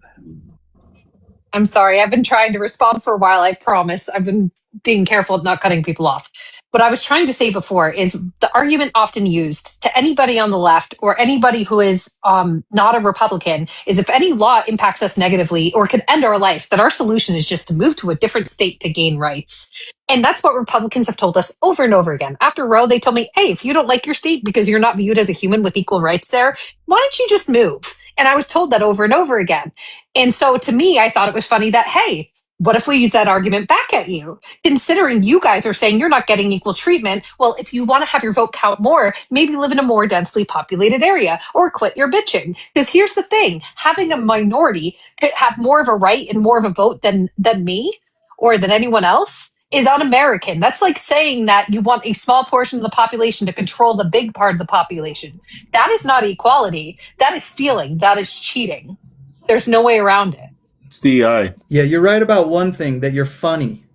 I'm sorry. I've been trying to respond for a while. I promise. I've been being careful of not cutting people off. What I was trying to say before is the argument often used to anybody on the left or anybody who is not a Republican is if any law impacts us negatively or could end our life, that our solution is just to move to a different state to gain rights. And that's what Republicans have told us over and over again. After Roe, they told me, hey, if you don't like your state because you're not viewed as a human with equal rights there, why don't you just move? And I was told that over and over again. And so to me, I thought it was funny that, hey, what if we use that argument back at you? Considering you guys are saying you're not getting equal treatment, well, if you want to have your vote count more, maybe live in a more densely populated area or quit your bitching. Because here's the thing, having a minority could have more of a right and more of a vote than me or than anyone else is un-American. That's like saying that you want a small portion of the population to control the big part of the population. That is not equality. That is stealing. That is cheating. There's no way around it. It's DEI. Yeah, you're right about one thing, that you're funny.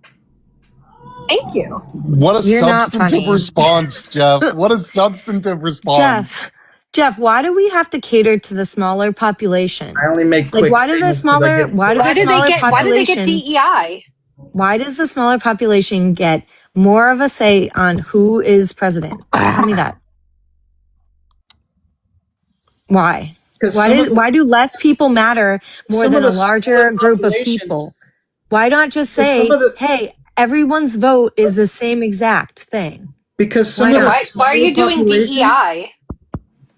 Thank you. What a You're not substantive funny. response, Jeff. What a substantive response. Jeff, why do we have to cater to the smaller population? I only make quick why do the statements 'cause I smaller get why do they get DEI? Why does the smaller population get more of a say on who is president? Tell me that. Why? Why do less people matter more than a larger group of people? Why not just say, hey, everyone's vote is the same exact thing? Because why are you doing DEI?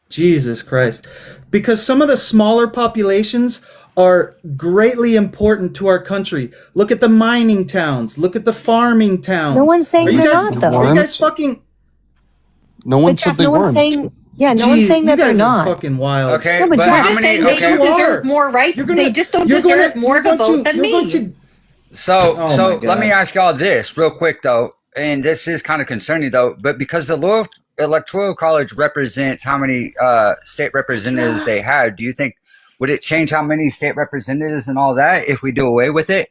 Jesus Christ. Because some of the smaller populations are greatly important to our country. Look at the mining towns. Look at the farming towns. No one's saying they're not, though. Are you guys fucking... No one said they weren't. No one's saying that they're not. Fucking wild. Okay, No, but but you're how just many? saying they don't deserve more rights. They just don't deserve more of a vote than me. So Oh let me ask y'all this real quick though, and this is kind of concerning though, but because the electoral college represents how many state representatives they have, do you think would it change how many state representatives and all that if we do away with it?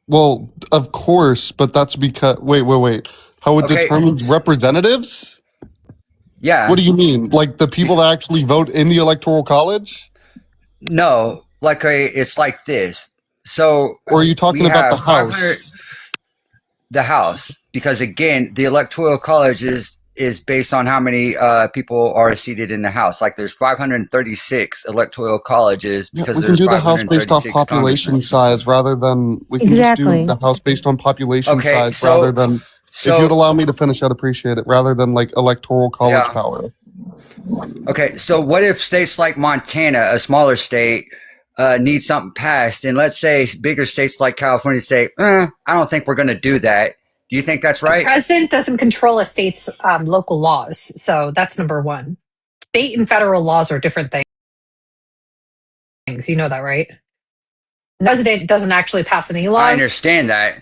Well, of course, but that's because wait. How it determines representatives? Yeah. What do you mean? Like the people that actually vote in the electoral college? No, like it's like this. So, or are you talking about the House? The House, because again, the electoral college is based on how many people are seated in the House. Like there's 536 electoral colleges because we can do the House based off population size rather than we can just do the House based on population size rather than. If you'd allow me to finish, I'd appreciate it rather than like electoral college power. Okay, so what if states like Montana, a smaller state, need something passed, and let's say bigger states like California say, I don't think we're going to do that. Do you think that's right? The president doesn't control a state's local laws, so that's number one. State and federal laws are different things. You know that, right? The president doesn't actually pass any laws. I understand that.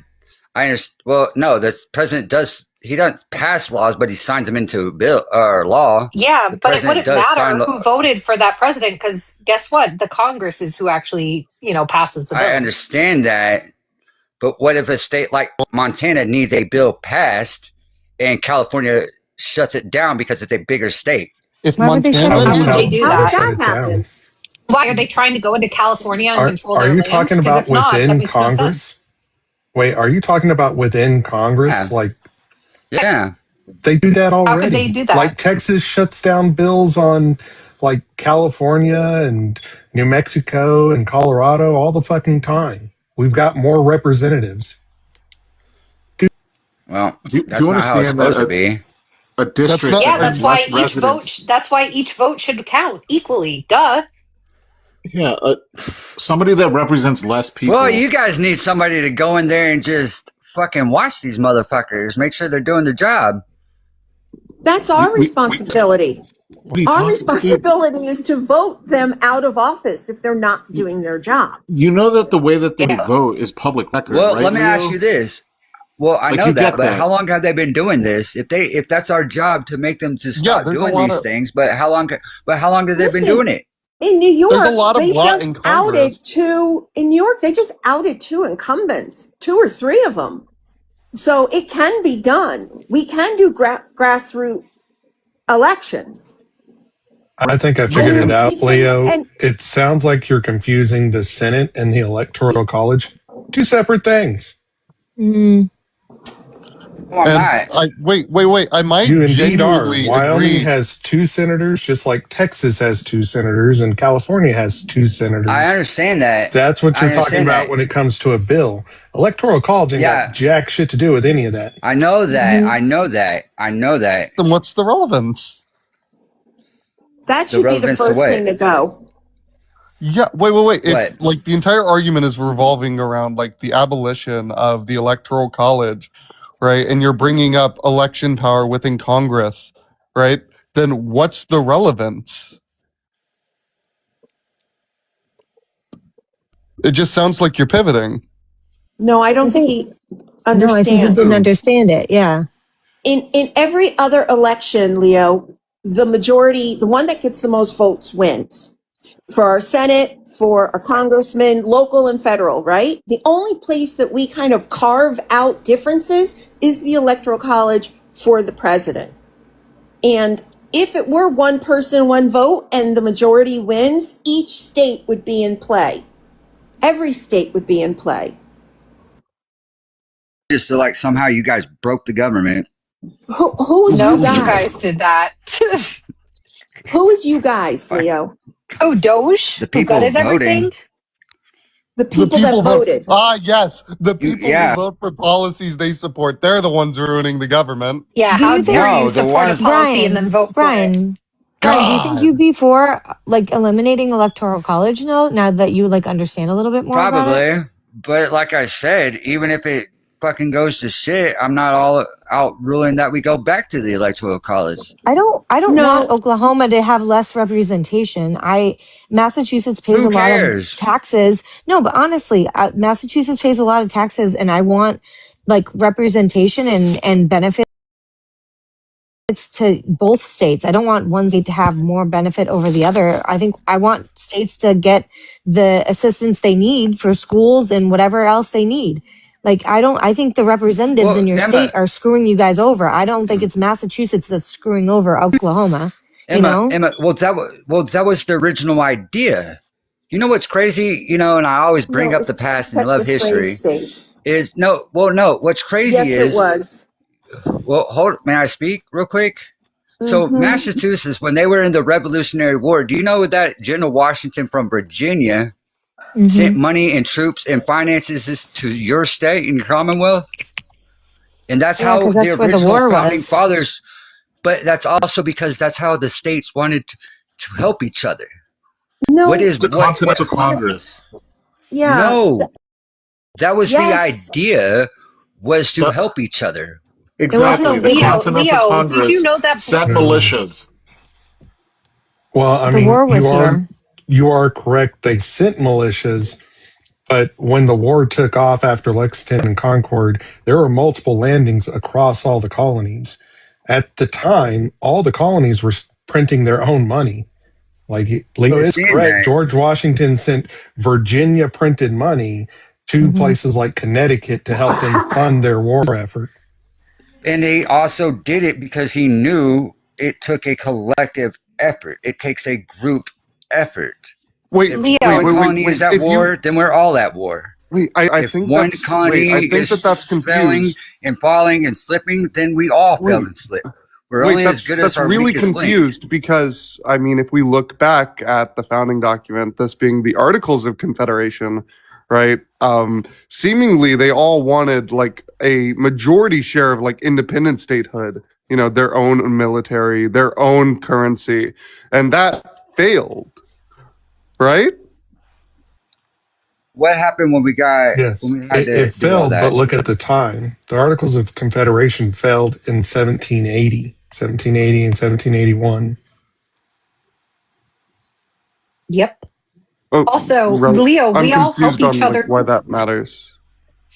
Well, no, the president does. He doesn't pass laws, but he signs them into bill or law. Yeah, but it wouldn't matter who voted for that president because guess what? The Congress is who actually, passes the bill. I understand that, but what if a state like Montana needs a bill passed and California shuts it down because it's a bigger state? If How would they do Montana, that? Shut it down. Why are they trying to go into California and control their Are you lands? talking 'Cause about if not, that within makes no Congress? sense. Wait, are you talking about within Congress? Like, yeah, they do that already. How could they do that? Like Texas shuts down bills on like California and New Mexico and Colorado all the fucking time. We've got more representatives. Well, that's not how it's supposed to be. A district. That's why each vote. That's why each vote should count equally. Duh. Yeah, somebody that represents less people. Well, you guys need somebody to go in there and just fucking watch these motherfuckers, make sure they're doing their job. That's our responsibility. Our responsibility is to vote them out of office if they're not doing their job. You know that the way that they vote is public record. Well, right, let me ask you this. Well, I know that, but how long have they been doing this? If that's our job to make them to stop doing these things, but how long have they been doing it? In New York, There's a lot of they law just in Congress. in New York, they just outed 2 incumbents, 2 or 3 of them. So it can be done. We can do grassroots elections. I think I figured it out, Leo. It sounds like you're confusing the Senate and the Electoral College. 2 separate things. Wait. I might You indeed are. genuinely Wyoming agree. has 2 senators, just like Texas has 2 senators, and California has 2 senators. I understand that. That's what you're I talking understand about that. when it comes to a bill. Electoral College ain't got jack shit to do with any of that. I know that. I know that. I know that. Then what's the relevance? That should be the first thing to go. Yeah, wait. If like the entire argument is revolving around like the abolition of the Electoral College, right? And you're bringing up election power within Congress, right? Then what's the relevance? It just sounds like you're pivoting. No, I don't think he understands. No, I think he didn't understand it. Yeah. In every other election, Leo, the majority, the one that gets the most votes wins. For our Senate, for our congressmen, local and federal, right? The only place that we kind of carve out differences is the Electoral College for the president. And if it were one person, one vote, and the majority wins, each state would be in play. Every state would be in play. I just feel like somehow you guys broke the government. Who's no, you guys? You guys did that. Who is you guys, Leo? Oh, Doge? The people who gutted everything? The people that voted. Yes. The people who vote for policies they support. They're the ones ruining the government. Yeah, how dare you support a policy and then vote for it? Brian, do you think you'd be for like eliminating electoral college now that you like understand a little bit more about it? Probably. But like I said, even if it fucking goes to shit, I'm not all out ruling that we go back to the electoral college. I don't want Oklahoma to have less representation. Massachusetts pays a lot of taxes. No, but honestly, Massachusetts pays a lot of taxes, and I want like representation and benefits to both states. I don't want one state to have more benefit over the other. I want states to get the assistance they need for schools and whatever else they need. Like, I think the representatives in your state are screwing you guys over. I don't think it's Massachusetts that's screwing over Oklahoma. Emma, well, that was the original idea. You know what's crazy? And I always bring up the past and I love history. What's crazy is... Yes, it was. Well, may I speak real quick? So Massachusetts, when they were in the Revolutionary War, do you know that General Washington from Virginia sent money and troops and finances to your state and your Commonwealth? And that's how the original founding fathers, but that's also because that's how the states wanted to help each other. No. The Continental Congress. Yeah. No. That was the idea, was to help each other. Exactly. The Continental Congress did you know that sent militias. Well, I mean, you are correct. They sent militias, but when the war took off after Lexington and Concord, there were multiple landings across all the colonies. At the time, all the colonies were printing their own money. Like Leo is correct. George Washington sent Virginia printed money to places like Connecticut to help them fund their war effort. And he also did it because he knew it took a collective effort. It takes a group effort. If one colony is at war, then we're all at war. I if think one colony is that's failing and falling and slipping, then we all fail and slip. We're only as good as our really weakest confused link. Because, I mean, if we look back at the founding document, this being the Articles of Confederation, right? Seemingly they all wanted like a majority share of like independent statehood, their own military, their own currency, and that failed, right? What happened when we got? Yes, when we had it failed, but look at the time. The Articles of Confederation failed in 1780 and 1781. Yep. Also, Leo, we all help each other. Why that matters?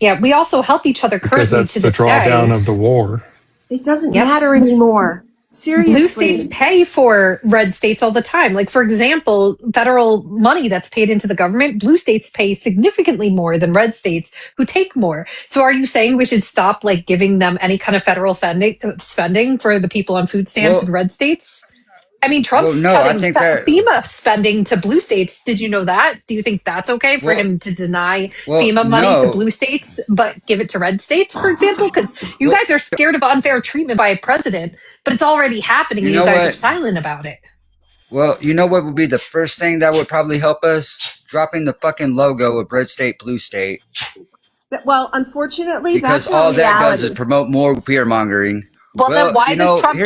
Yeah, we also help each other currently to this day. Because that's the drawdown of the war. It doesn't matter anymore. Seriously. Blue states pay for red states all the time. Like, for example, federal money that's paid into the government, blue states pay significantly more than red states who take more. So are you saying we should stop like giving them any kind of federal spending for the people on food stamps in red states? I mean, Trump's cutting FEMA spending to blue states. Did you know that? Do you think that's okay for him to deny FEMA money to blue states, but give it to red states, for example? Because you guys are scared of unfair treatment by a president, but it's already happening and you guys are silent about it. Well, you know what would be the first thing that would probably help us? Dropping the fucking logo of red state, blue state. Well, unfortunately, because all that does is promote more fear mongering. Well, then why does Trump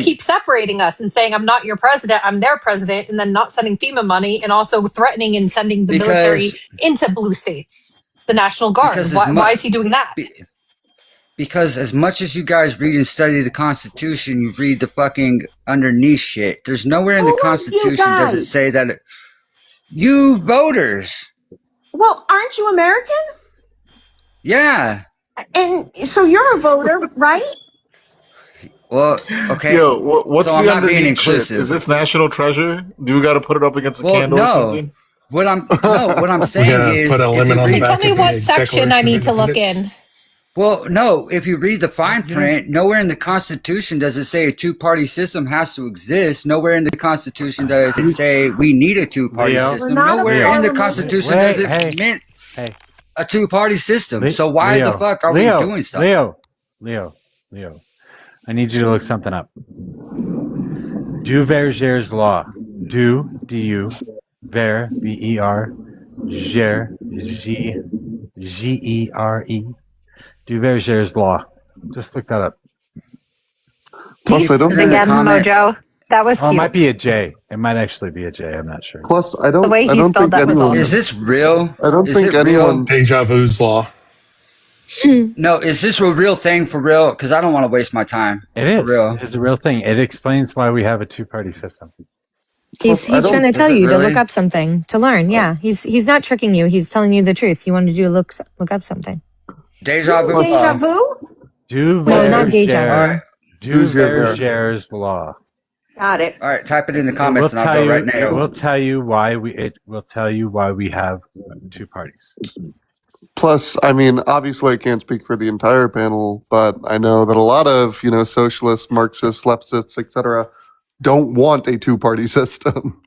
keep separating us and saying, I'm not your president, I'm their president, and then not sending FEMA money and also threatening and sending the military into blue states, the National Guard? Why is he doing that? Because as much as you guys read and study the Constitution, you read the fucking underneath shit. There's nowhere in the Constitution does it say that you voters. Well, aren't you American? Yeah. And so you're a voter, right? Well, okay. Yo, what's so the I'm not being underneath shit? inclusive. Is this National Treasure? Do we got to put it up against a candle or something? What I'm We're saying gonna is, put a limit on the back Tell me of what the section I Declaration of need to look Independence. in. Well, no, if you read the fine print, nowhere in the Constitution does it say a two-party system has to exist. Nowhere in the Constitution does it say we need a two-party system. Nowhere in the Constitution does it meant a two-party system. So why the fuck are we doing stuff? Leo, I need you to look something up. Duverger's law. D-U, ver, V-E-R, Gere, G-E-R-E. Duverger's law. Just look that up. Plus, I don't Again, Mojo. That was Oh, it cute. might be a J. It might actually be a J. I'm not sure. Plus, I don't. The way he I don't spelled think that was anyone. awesome. Is this real? I don't Is think it anyone. Deja vu's law. No, is this a real thing for real? Because I don't want to waste my time. It is. For real. It is a real thing. It explains why we have a two-party system. He's trying to tell you to look up something, to learn. Yeah, he's not tricking you. He's telling you the truth. You wanted you to look up something. Deja vu. Deja vu? No, not deja vu. Duverger's law. Got it. All right, type it in the comments and I'll go right now. It will tell you why we have two parties. Plus, I mean, obviously, I can't speak for the entire panel, but I know that a lot of socialists, Marxists, leftists, etc., don't want a two-party system.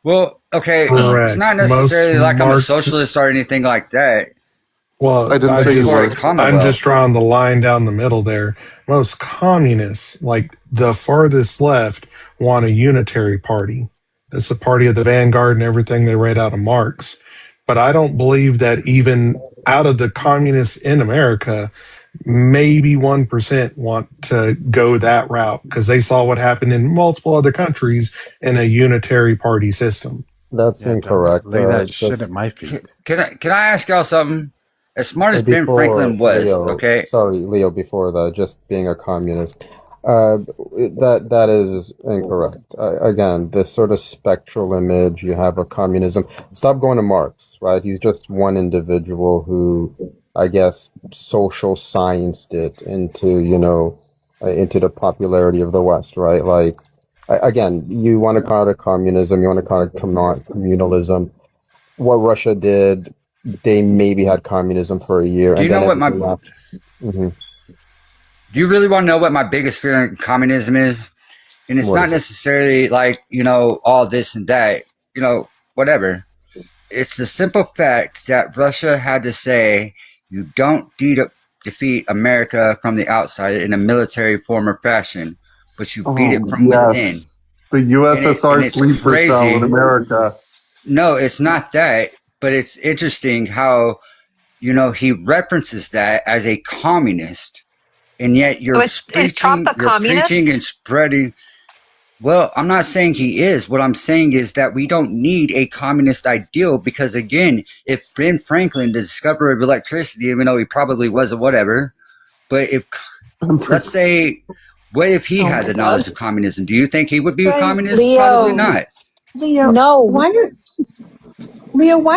Well, okay, Correct. it's not necessarily Most like I'm a Marx- socialist or anything like that. Well, I didn't say you were. I'm just drawing the line down the middle there. Most communists, like the farthest left, want a unitary party. It's the party of the vanguard and everything they read out of Marx. But I don't believe that even out of the communists in America, maybe 1% want to go that route because they saw what happened in multiple other countries in a unitary party system. That's incorrect. Lay that shit at my feet. Can I ask y'all something? As smart as Ben Franklin was, Leo, okay? Sorry, Leo, before that, just being a communist. That is incorrect. Again, this sort of spectral image you have of communism. Stop going to Marx, right? He's just one individual who, I guess, social scienced it into, into the popularity of the West, right? Like, again, you want to call it communism, you want to call it communalism. What Russia did, they maybe had communism for a year. Do you know what my... Mm-hmm. Do you really want to know what my biggest fear in communism is? And it's not necessarily like, all this and that, whatever. It's the simple fact that Russia had to say, you don't defeat America from the outside in a military form or fashion, but you beat it from within. The USSR sleeper cell in America. No, it's not that, but it's interesting how, he references that as a communist. And yet you're preaching and spreading. Well, I'm not saying he is. What I'm saying is that we don't need a communist ideal because, again, if Ben Franklin, the discoverer of electricity, even though he probably wasn't whatever, but if, let's say, what if he had the knowledge of communism? Do you think he would be a communist? Leo, Probably not. Leo, no. Why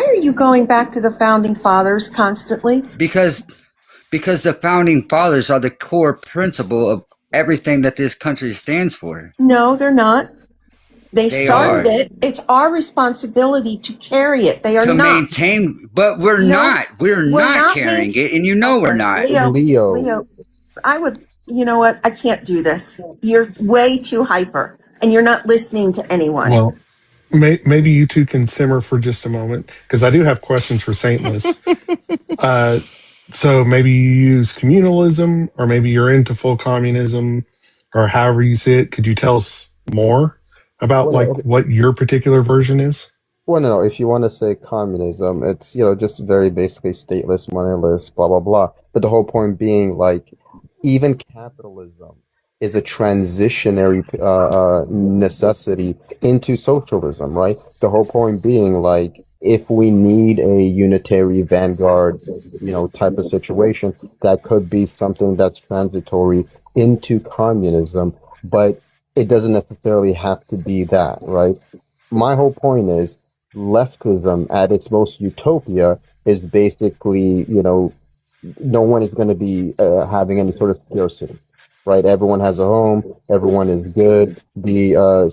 are you going back to the founding fathers constantly? Because the founding fathers are the core principle of everything that this country stands for. No, they're not. They started it. It's our responsibility to carry it. They are not. Maintain, but we're not. We're not carrying it, and we're not. Leo, I would, you know what? I can't do this. You're way too hyper, and you're not listening to anyone. Well, maybe you two can simmer for just a moment, because I do have questions for Saintless. So maybe you use communalism, or maybe you're into full communism, or however you see it. Could you tell us more about what your particular version is? Well, no. If you want to say communism, it's just very basically stateless, moneyless, blah blah blah. But the whole point being, even capitalism is a transitionary necessity into socialism, right? The whole point being, if we need a unitary vanguard, type of situation, that could be something that's transitory into communism, but it doesn't necessarily have to be that, right? My whole point is leftism at its most utopia is basically, no one is going to be having any sort of scarcity, right? Everyone has a home, everyone is good. The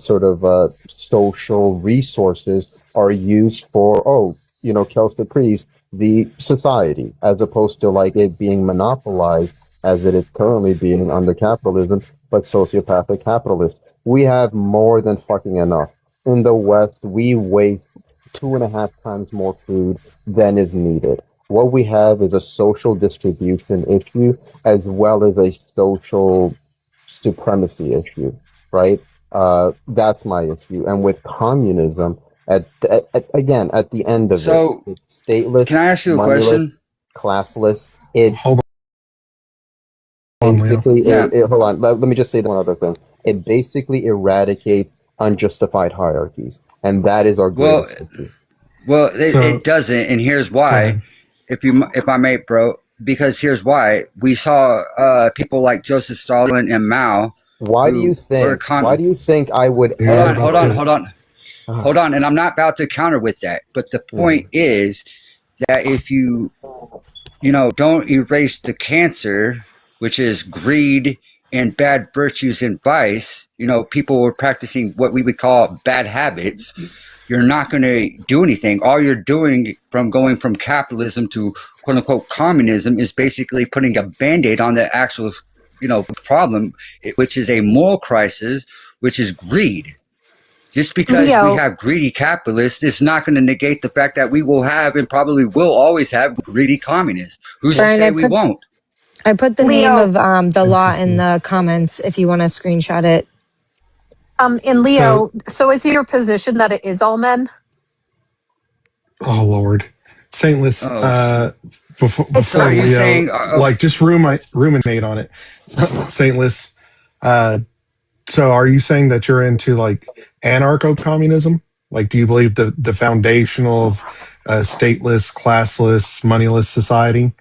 social resources are used for, Kelsey Priest, the society, as opposed to like it being monopolized as it is currently being under capitalism, but sociopathic capitalists. We have more than fucking enough. In the West, we waste 2.5 times more food than is needed. What we have is a social distribution issue as well as a social supremacy issue, right? That's my issue. And with communism, at the end of it, it's stateless, can I ask you a moneyless, question? classless. It Hold on, basically, Leo. hold on. Let me just say one other thing. It basically eradicates unjustified hierarchies, and that is our greatest issue. Well, it doesn't, and here's why. If I may, bro, because here's why. We saw people like Joseph Stalin and Mao. Why do you think I would Hold on, and I'm not about to counter with that. But the point is that if you don't erase the cancer, which is greed and bad virtues and vice, people were practicing what we would call bad habits. You're not going to do anything. All you're doing from going from capitalism to quote unquote communism is basically putting a Band-Aid on the actual, problem, which is a moral crisis, which is greed. Just because we have greedy capitalists is not going to negate the fact that we will have and probably will always have greedy communists. Who's to say we won't? I put the name of the law in the comments if you want to screenshot it. And Leo, so is your position that it is all men? Oh Lord, Saintless. Before you're Leo, saying, just ruminate on it. Saintless. So are you saying that you're into like anarcho-communism? Like, do you believe the foundational of stateless, classless, moneyless society?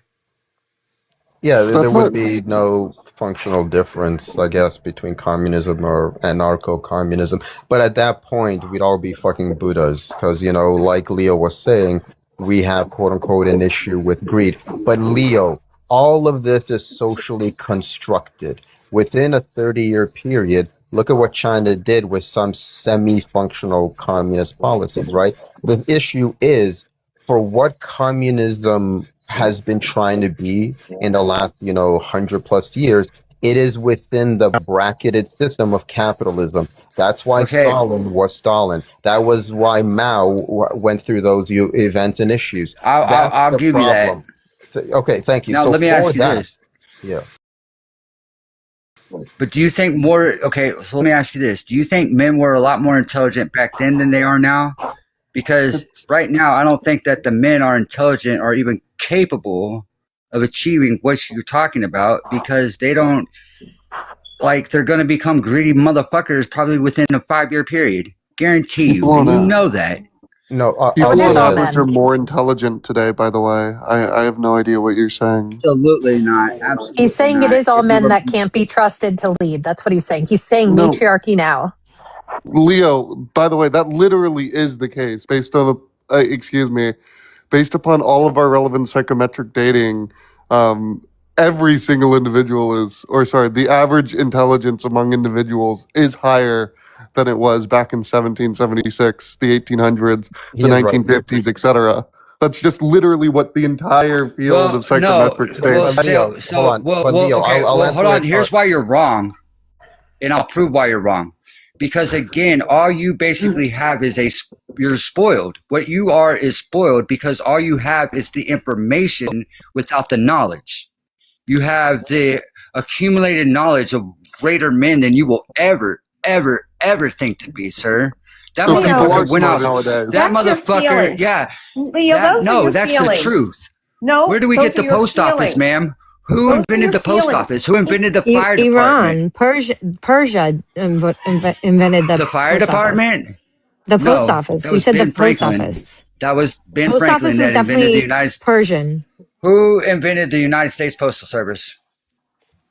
Yeah, there would be no functional difference, I guess, between communism or anarcho-communism. But at that point, we'd all be fucking Buddhas, because, like Leo was saying, we have, quote-unquote, an issue with greed. But Leo, all of this is socially constructed. Within a 30-year period, look at what China did with some semi-functional communist policies, right? The issue is, for what communism has been trying to be in the last, 100+ years, it is within the bracketed system of capitalism. That's why Stalin was Stalin. That was why Mao went through those events and issues. I'll give you that. Okay, thank you. Now, let me ask you this. Yeah. But do you think so let me ask you this. Do you think men were a lot more intelligent back then than they are now? Because right now, I don't think that the men are intelligent or even capable of achieving what you're talking about, because they don't, they're going to become greedy motherfuckers probably within a 5-year period. Guarantee you. And you know that. No, people are more intelligent today, by the way. I have no idea what you're saying. Absolutely not. Absolutely He's saying not. it is all men that can't be trusted to lead. That's what he's saying. He's saying matriarchy now. Leo, by the way, that literally is the case based on based upon all of our relevant psychometric dating. Every single individual the average intelligence among individuals is higher than it was back in 1776, the 1800s, the 1950s, etc. That's just literally what the entire field of psychometric states. Hold on. Here's why you're wrong, and I'll prove why you're wrong. Because again, all you basically have is you're spoiled. What you are is spoiled because all you have is the information without the knowledge. You have the accumulated knowledge of greater men than you will ever think to be, sir. That motherfucker went out. That motherfucker, yeah. Leo, those are your that's feelings. The truth. No, where do we get the post office, ma'am? Who invented the post office? Who invented the fire department? Persia invented the fire department. The post office. You said the post office. That was Ben Franklin that invented the United States. Persian. Who invented the United States Postal Service?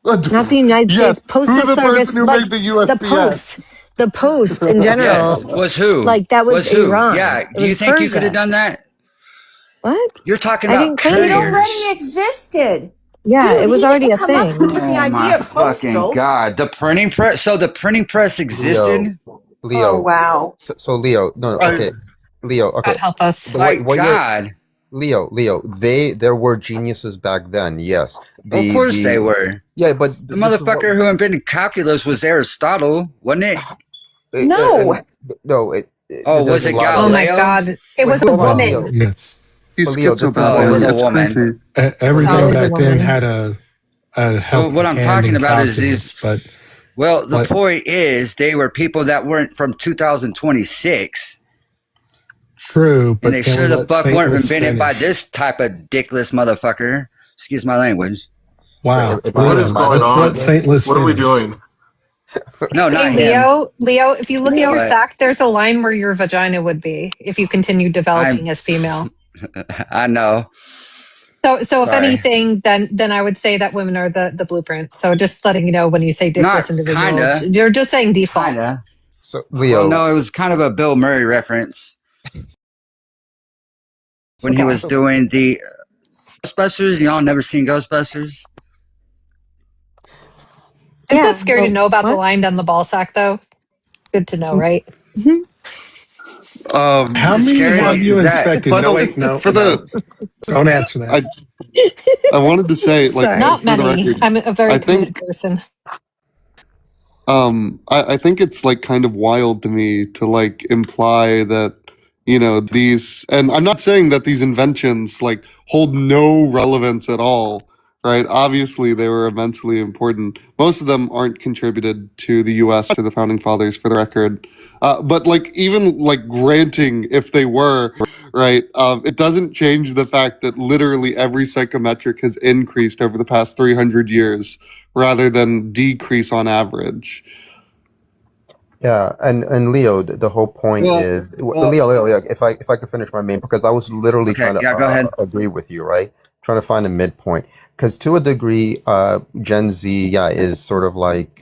Not the United States Postal Service, like the post in general. Yes. Was who? Like that was who? Iran. Yeah. Do you think you could have done that? What? You're talking I about didn't claim It it. already existed. Yeah, Dude, it was he already didn't a come up thing. with the Oh my idea of fucking postal. god! The printing press. So the printing press existed. Leo. Oh, wow. So Leo, no, okay, Leo, okay. God help us. What God. Leo, there were geniuses back then, yes. Of course they were. Yeah, but The motherfucker who invented calculus was Aristotle, wasn't it? No. Oh, was it Galileo? Oh my God! It was a woman. Yes. He's Leo, this is schizophrenic. it was a It's woman. crazy. Everything always a back then woman. had a Well, helping what I'm hand talking in about is calculus, these. but Well, the point is, they were people that weren't from 2026. true. But And they can sure we the let fuck weren't Saintless invented by finish? this type of dickless motherfucker. Excuse my language. Wow. What is going Let's on? let Saintless What are we finish. doing? No, not Hey, him. Leo, if you look at your What? sack, there's a line where your vagina would be if you continue developing as female. I know. So if Sorry. anything, then I would say that women are the blueprint. So just letting you know when you say Not dickless individual, kinda. you're just saying default. Kinda. So Leo, Well, no, it was kind of a Bill Murray reference when he was doing the Ghostbusters. Y'all never seen Ghostbusters? Isn't that scary to know about the what? line down the ball sack, though? Good to know, right? How Is it many scary? have you Is that inspected? No, wait, no, for no. Don't answer that. I wanted to say, like, Sorry. Not for the many. record, I'm a very I committed think person. I think it's like kind of wild to me to like imply that, these, and I'm not saying that these inventions like hold no relevance at all, right? Obviously, they were immensely important. Most of them aren't contributed to the US, to the founding fathers, for the record. But like, even like granting if they were, right, it doesn't change the fact that literally every psychometric has increased over the past 300 years rather than decrease on average. yeah, and Leo, the whole point is Leo, if I could finish my main, because I was literally Okay, trying to yeah, go ahead. agree with you, right? Trying to find a midpoint, because to a degree, Gen Z, is sort of like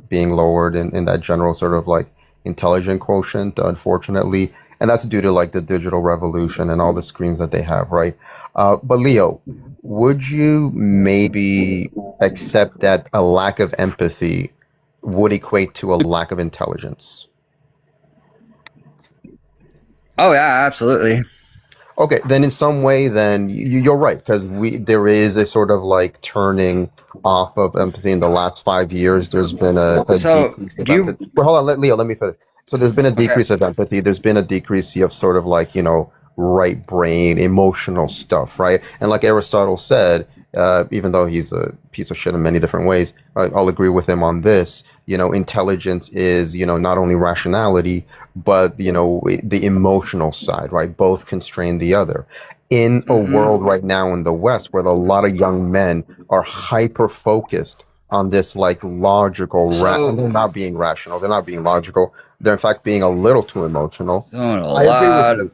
being lowered in that general sort of like intelligent quotient, unfortunately, and that's due to like the digital revolution and all the screens that they have, right? But Leo, would you maybe accept that a lack of empathy would equate to a lack of intelligence? Oh yeah, absolutely. Okay, then in some way, then you're right, because there is a sort of like turning off of empathy in the last 5 years. There's been a So, decrease of do you- empathy. Well, hold on, Leo, let me finish. So there's been a decrease of empathy. There's been a decrease of sort of like, right brain, emotional stuff, right? And like Aristotle said, even though he's a piece of shit in many different ways, I'll agree with him on this. Intelligence is, not only rationality, but, the emotional side, right? Both constrain the other. In a world right now in the West where a lot of young men are hyper focused on this like logical, and they're not being rational, they're not being logical, they're in fact being a little too emotional. I agree with you.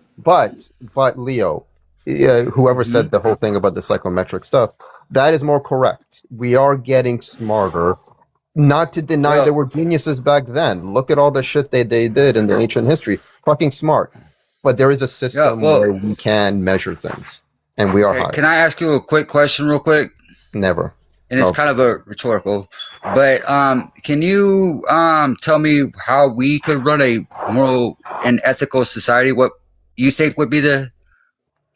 But Leo, whoever said the whole thing about the psychometric stuff, that is more correct. We are getting smarter. Not to deny there were geniuses back then. Look at all the shit they did in the ancient history. Fucking smart. But there is a system where we can measure things. And we are higher. Can I ask you a quick question real quick? Never. And it's kind of a rhetorical. But can you tell me how we could run a moral and ethical society? What you think would be the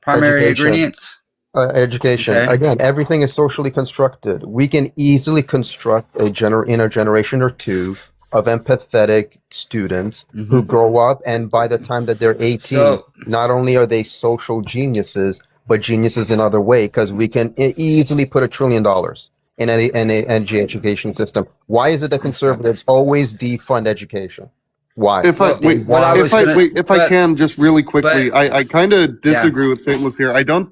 primary ingredients? Education. Okay. Again, everything is socially constructed. We can easily construct in a generation or two of empathetic students who grow up, and by the time that they're 18, not only are they social geniuses, but geniuses in other ways, because we can easily put $1 trillion in an education system. Why is it that conservatives always defund education? Why? If I can just really quickly, I kind of disagree with Saintless here. I don't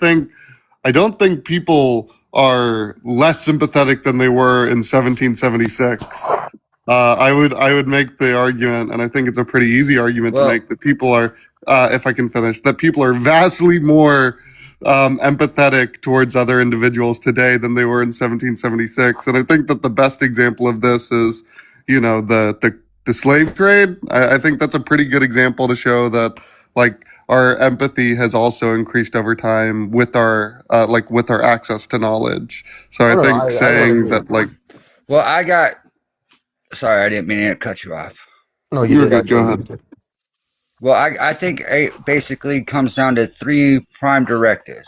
think people are less sympathetic than they were in 1776. I would make the argument, and I think it's a pretty easy argument to make, that people are, if I can finish, that people are vastly more empathetic towards other individuals today than they were in 1776. And I think that the best example of this is, the slave trade. I think that's a pretty good example to show that, like, our empathy has also increased over time with our with our access to knowledge. So I think saying that like, well, sorry, I didn't mean to cut you off. No, you're good. Go ahead. Well, I think it basically comes down to 3 prime directives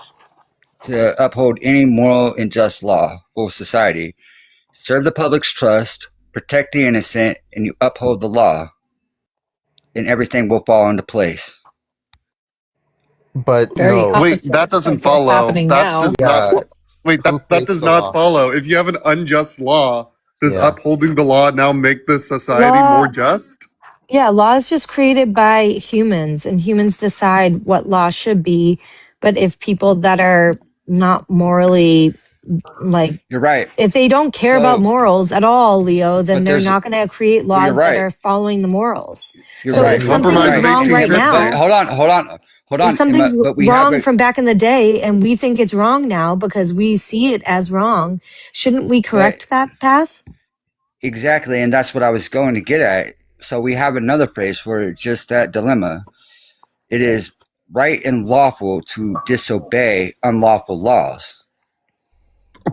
to uphold any moral and just law for society: serve the public's trust, protect the innocent, and you uphold the law, and everything will fall into place. But Very no, wait, that doesn't follow. That does not. Wait, that does not follow. If you have an unjust law, does upholding the law now make this society more just? Yeah, law is just created by humans, and humans decide what law should be. But if people that are not morally, like, you're right, if they don't care about morals at all, Leo, then they're not going to create laws right. that are following the morals. You're so right. if something is wrong right now, hold on. if something's wrong from back in the day, and we think it's wrong now because we see it as wrong, shouldn't we correct that path? Exactly, and that's what I was going to get at. So we have another phrase for just that dilemma. It is right and lawful to disobey unlawful laws.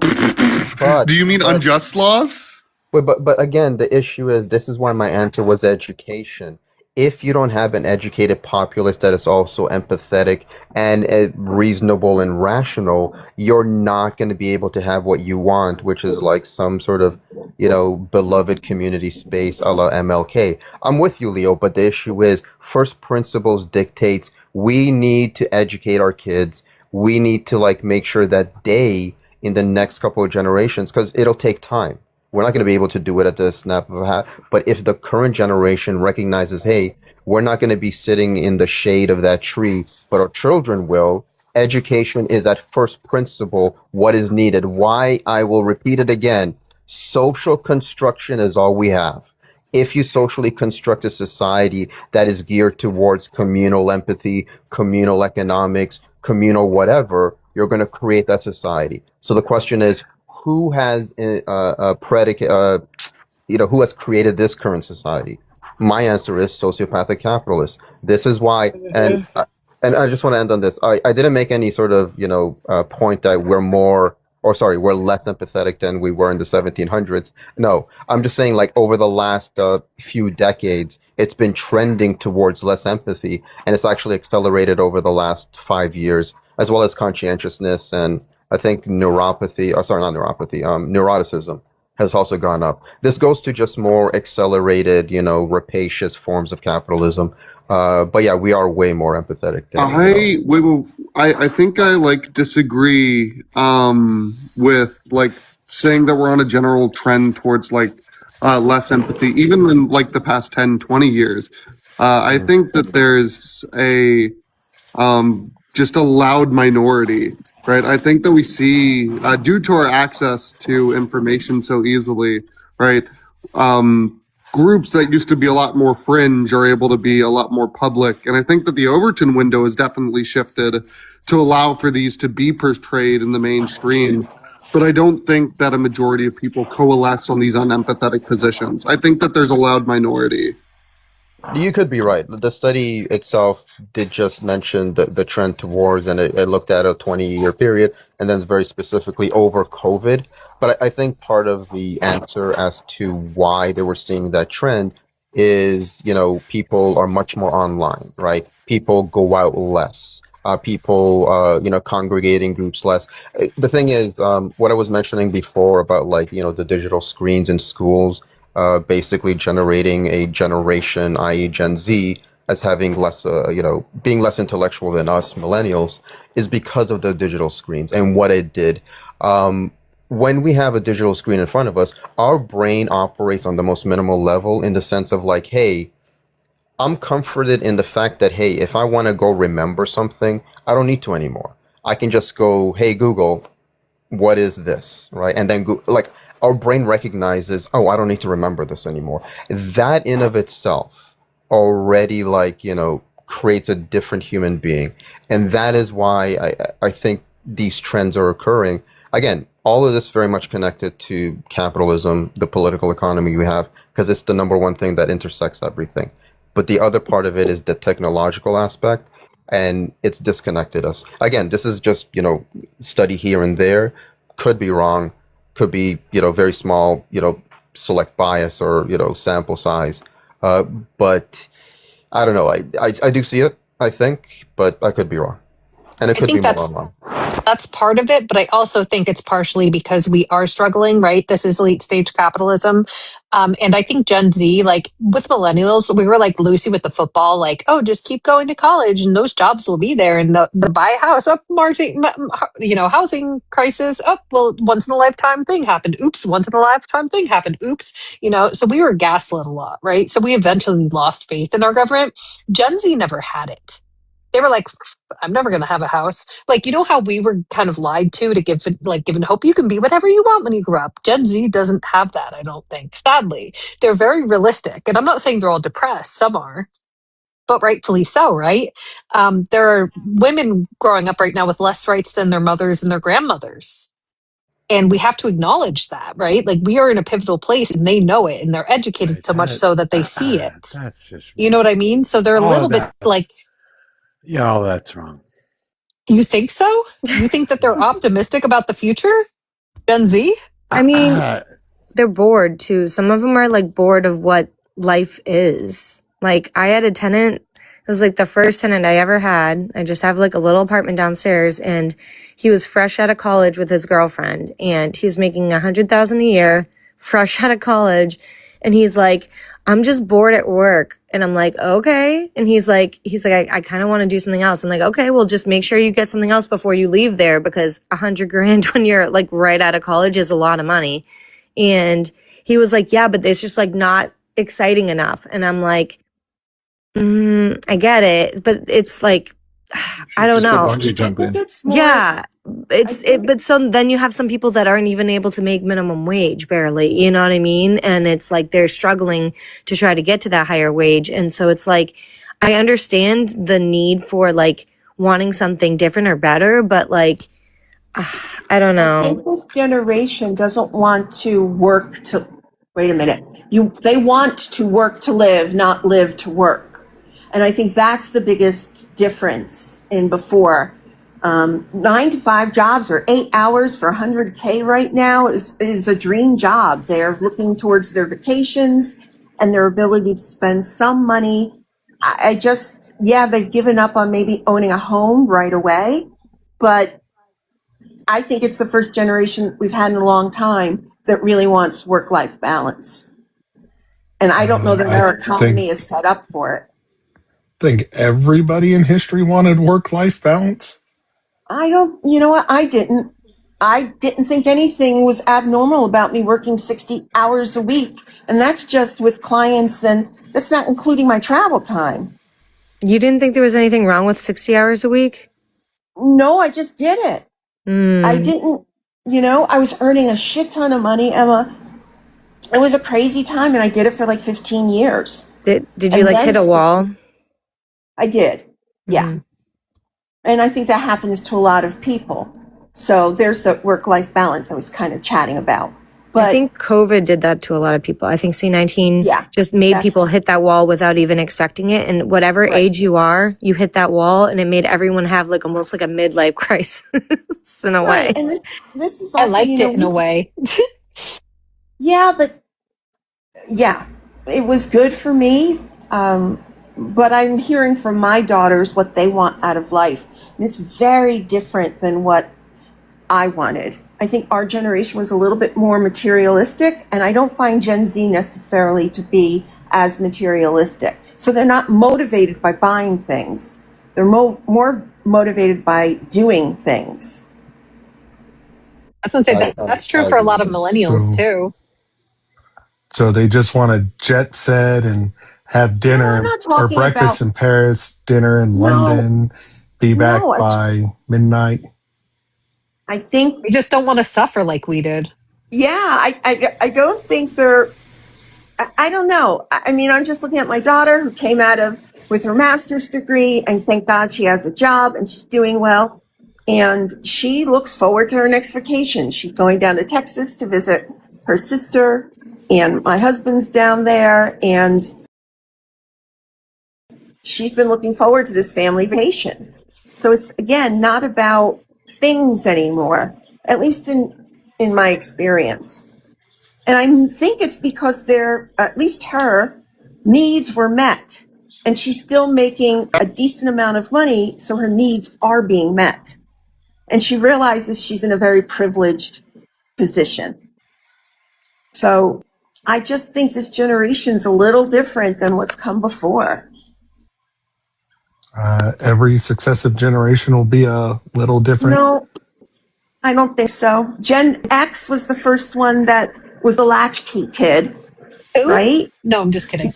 Do you mean unjust laws? Wait, but again, the issue is, this is why my answer was education. If you don't have an educated populace that is also empathetic and reasonable and rational, you're not going to be able to have what you want, which is like some sort of, beloved community space a la MLK. I'm with you, Leo, but the issue is first principles dictates we need to educate our kids. We need to make sure that they, in the next couple of generations, because it'll take time. We're not going to be able to do it at the snap of a hat. But if the current generation recognizes, hey, we're not going to be sitting in the shade of that tree, but our children will, education is at first principle what is needed. Why? I will repeat it again. Social construction is all we have. If you socially construct a society that is geared towards communal empathy, communal economics, communal whatever, you're going to create that society. So the question is, who has a predicate, who has created this current society? My answer is sociopathic capitalists. This is why, and I just want to end on this. I didn't make any sort of, point that we're less empathetic than we were in the 1700s. No, I'm just saying, over the last few decades, it's been trending towards less empathy, and it's actually accelerated over the last 5 years, as well as conscientiousness, and I think neuroticism has also gone up. This goes to just more accelerated, rapacious forms of capitalism. But yeah, we are way more empathetic. I think I disagree with saying that we're on a general trend towards less empathy, even in the past 10, 20 years. I think that there's a just a loud minority, right? I think that we see, due to our access to information so easily, right? Groups that used to be a lot more fringe are able to be a lot more public. And I think that the Overton window has definitely shifted to allow for these to be portrayed in the mainstream. But I don't think that a majority of people coalesce on these unempathetic positions. I think that there's a loud minority. You could be right. The study itself did just mention the trend towards, and it looked at a 20-year period, and then very specifically over COVID. But I think part of the answer as to why they were seeing that trend is, people are much more online, right? People go out less. People, congregating groups less. The thing is, what I was mentioning before about the digital screens in schools, basically generating a generation, i.e. Gen Z, as having less, being less intellectual than us millennials, is because of the digital screens and what it did. When we have a digital screen in front of us, our brain operates on the most minimal level in the sense of hey, I'm comforted in the fact that, hey, if I want to go remember something, I don't need to anymore. I can just go, hey, Google, what is this, right? And then our brain recognizes, oh, I don't need to remember this anymore. That in of itself already creates a different human being. And that is why I think these trends are occurring. Again, all of this very much connected to capitalism, the political economy we have, because it's the number one thing that intersects everything. But the other part of it is the technological aspect. and it's disconnected us. Again, this is just, study here and there, could be wrong, could be, very small, select bias or, sample size. But I don't know. I do see it, I think, but I could be wrong. And it I could be think more that's online. that's part of it, but I also think it's partially because we are struggling, right? This is late stage capitalism. And I think Gen Z, like with millennials, we were like Lucy with the football, like, oh, just keep going to college and those jobs will be there. And the buy a house, housing crisis, well, once in a lifetime thing happened. Oops, once in a lifetime thing happened. Oops, so we were gaslit a lot, right? So we eventually lost faith in our government. Gen Z never had it. They were like, I'm never going to have a house. Like, how we were kind of lied to given hope you can be whatever you want when you grow up. Gen Z doesn't have that, I don't think. Sadly, they're very realistic. And I'm not saying they're all depressed. Some are, but rightfully so, right? There are women growing up right now with less rights than their mothers and their grandmothers. And we have to acknowledge that, right? Like we are in a pivotal place and they know it and they're educated so much so that they see it. That's just You know what I mean? So they're a little bit like... Yeah, all that's wrong. You think so? You think that they're optimistic about the future? Gen Z? I mean, they're bored too. Some of them are like bored of what life is. Like I had a tenant, it was like the first tenant I ever had. I just have like a little apartment downstairs and he was fresh out of college with his girlfriend and he was making $100,000 a year, fresh out of college. And he's like, I'm just bored at work. And I'm like, okay. And he's like, I kind of want to do something else. I'm like, okay, well, just make sure you get something else before you leave there because $100,000 when you're like right out of college is a lot of money. And he was like, yeah, but it's just like not exciting enough. And I'm like, I get it, but it's like, I don't know. I think it's more, Yeah. But so then you have some people that aren't even able to make minimum wage barely, you know what I mean? And it's like they're struggling to try to get to that higher wage. And so it's like, I understand the need for like wanting something different or better, but like, I don't know. I think this generation doesn't want to work to, wait a minute. They want to work to live, not live to work. And I think that's the biggest difference in before. 9 to 5 jobs or 8 hours for 100K right now is a dream job. They're looking towards their vacations and their ability to spend some money. They've given up on maybe owning a home right away, but I think it's the first generation we've had in a long time that really wants work-life balance. And I don't know that our economy is set up for it. Think everybody in history wanted work-life balance? You know what? I didn't think anything was abnormal about me working 60 hours a week. And that's just with clients, and that's not including my travel time. You didn't think there was anything wrong with 60 hours a week? No, I just did it. I didn't, I was earning a shit ton of money, Emma. It was a crazy time, and I did it for like 15 years. Did you like hit a wall? I did, yeah. And I think that happens to a lot of people. So there's the work-life balance I was kind of chatting about. But I think COVID did that to a lot of people. I think C-19 just made people hit that wall without even expecting it. And whatever age you are, you hit that wall, and it made everyone have like almost like a midlife crisis in a way. And this is also, I liked it in a way. But it was good for me. But I'm hearing from my daughters what they want out of life. And it's very different than what I wanted. I think our generation was a little bit more materialistic, and I don't find Gen Z necessarily to be as materialistic. So they're not motivated by buying things. They're more motivated by doing things. That's true for a lot of millennials too. So they just want to jet set and have dinner or breakfast in Paris, dinner in London, be back by midnight. I think we just don't want to suffer like we did. Yeah, I don't think I don't know. I mean, I'm just looking at my daughter who came with her master's degree, and thank God she has a job and she's doing well. And she looks forward to her next vacation. She's going down to Texas to visit her sister, and my husband's down there. And she's been looking forward to this family vacation. So it's, again, not about things anymore, at least in my experience. And I think it's because at least her needs were met. And she's still making a decent amount of money, so her needs are being met. And she realizes she's in a very privileged position. So I just think this generation's a little different than what's come before. Every successive generation will be a little different. No, I don't think so. Gen X was the first one that was the latchkey kid, right? No, I'm just kidding.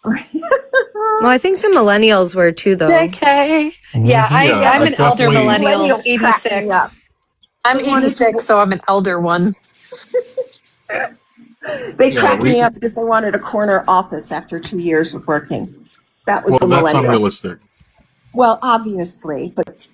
Well, I think some millennials were too, though. JK. Yeah, I'm an elder millennial, Millennials crack me up. 86. I'm 86, so I'm an elder one. They cracked me up because they wanted a corner office after 2 years of working. That was the millennial. That's unrealistic. Well, obviously, but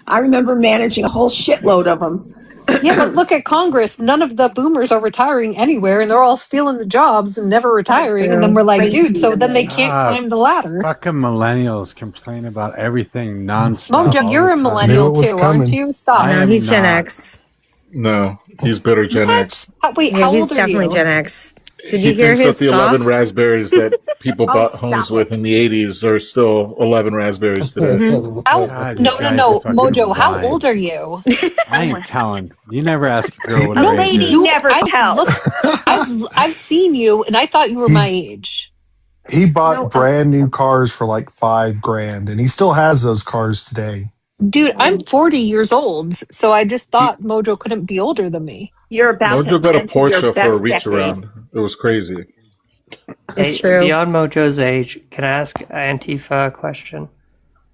I remember managing a whole shitload of them. Yeah, but look at Congress. None of the boomers are retiring anywhere, and they're all stealing the jobs and never retiring. And then we're like, dude, so then they can't climb the ladder. Fucking millennials complain about everything nonstop. Mojo, you're a millennial too, aren't you? Stop. No, he's Gen X. No, he's better Gen X. Wait, Yeah, how he's old are definitely you? Gen X. Did He you hear thinks his that the 11 scoff? raspberries that people Oh, bought stop homes it. with in the 80s are still 11 raspberries today. How, God, no, you guys are fucking Mojo, how lying. old are you? I ain't telling. You never ask a girl what A her age lady is. never tells. I've seen you, and I thought you were my age. He bought No, brand new cars for like $5,000, and he still has those cars today. Dude, I'm 40 years old, so I just thought Mojo couldn't be older than me. You're about Mojo to got a enter your Porsche for a best reach decade. around. It was crazy. It's true. Beyond Mojo's age, can I ask Antifa a question?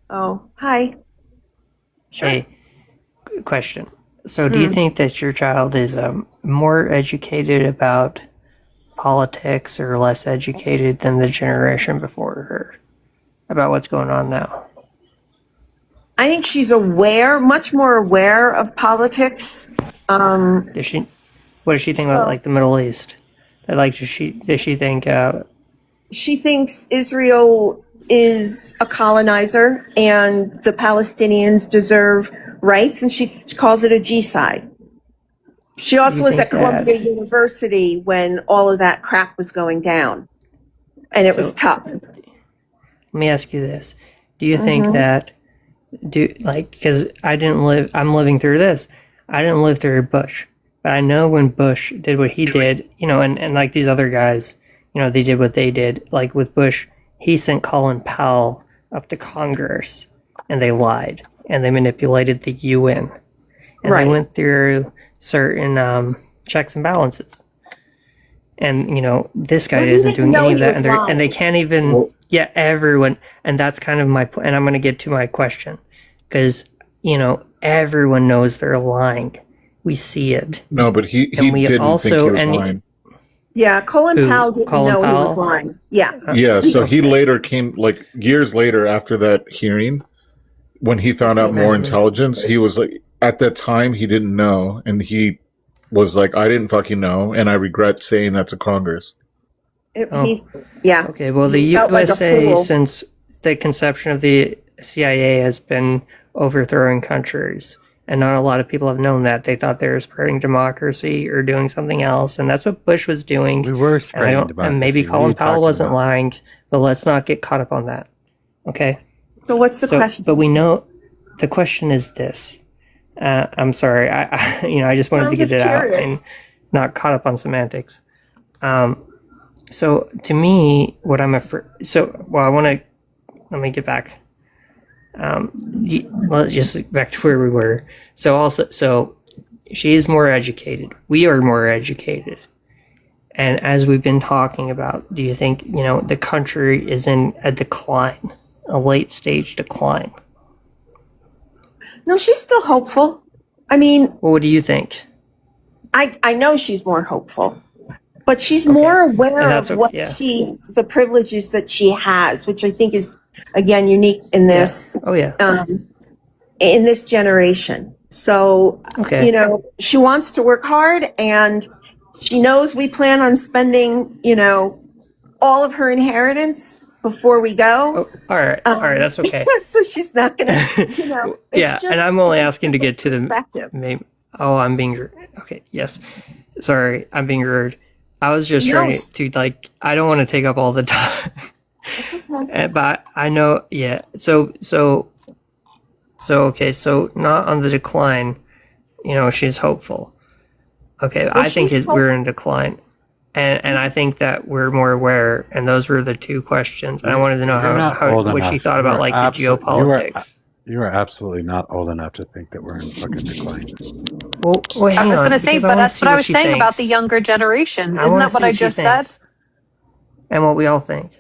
Oh, hi. Sure. Hey, question. So do you think that your child is more educated about politics or less educated than the generation before her about what's going on now? I think she's much more aware of politics. What does she think about like the Middle East? Does she think She thinks Israel is a colonizer and the Palestinians deserve rights, and she calls it a G-side. She also was at Columbia University when all of that crap was going down, and it was tough. Let me ask you this: do you think that because I'm living through this. I didn't live through Bush, but I know when Bush did what he did, and like these other guys, they did what they did. Like with Bush, he sent Colin Powell up to Congress, and they lied, and they manipulated the UN, and they went through certain checks and balances. And this guy isn't doing any of that, and they can't even. Yeah, everyone, and that's kind of my point. And I'm going to get to my question because everyone knows they're lying. We see it. No, but he didn't think he was lying. Yeah, Colin Powell didn't know he was lying. Yeah. Yeah, so he later came, like years later after that hearing, when he found out more intelligence, he was like, at that time he didn't know, and he was like, I didn't fucking know, and I regret saying that to Congress. Okay, well, the USA, since the conception of the CIA, has been overthrowing countries, and not a lot of people have known that. They thought they were spreading democracy or doing something else, and that's what Bush was doing. We were spreading democracy. And maybe Colin Powell wasn't lying, but let's not get caught up on that. Okay? So what's the question? But we know the question is this. I'm sorry, I just wanted to get it out and not caught up on semantics. So to me, what I'm afraid. Let me get back. Just back to where we were. So she is more educated. We are more educated. And as we've been talking about, do you think the country is in a decline, a late stage decline? No, she's still hopeful. I mean, well, what do you think? I know she's more hopeful. But she's more aware of the privileges that she has, which I think is, again, unique in this, in this generation. So, she wants to work hard, and she knows we plan on spending, all of her inheritance before we go. All right, that's okay. So she's not gonna, you know. It's Yeah, just and I'm only asking to get to the perspective. I'm being okay. Yes, sorry, I'm being rude. I was just trying to like. I don't want to take up all the time. It's okay. But I know, yeah. So okay. So not on the decline. You know, she's hopeful. Okay, Well, I think she's we're in decline, and I think that we're more aware. And those were the two questions. And I wanted to know what she thought about like the geopolitics. You are absolutely not old enough to think that we're in fucking decline. Well, I was going to say, but that's what I was saying about the younger generation. Isn't that what I just said? And what we all think.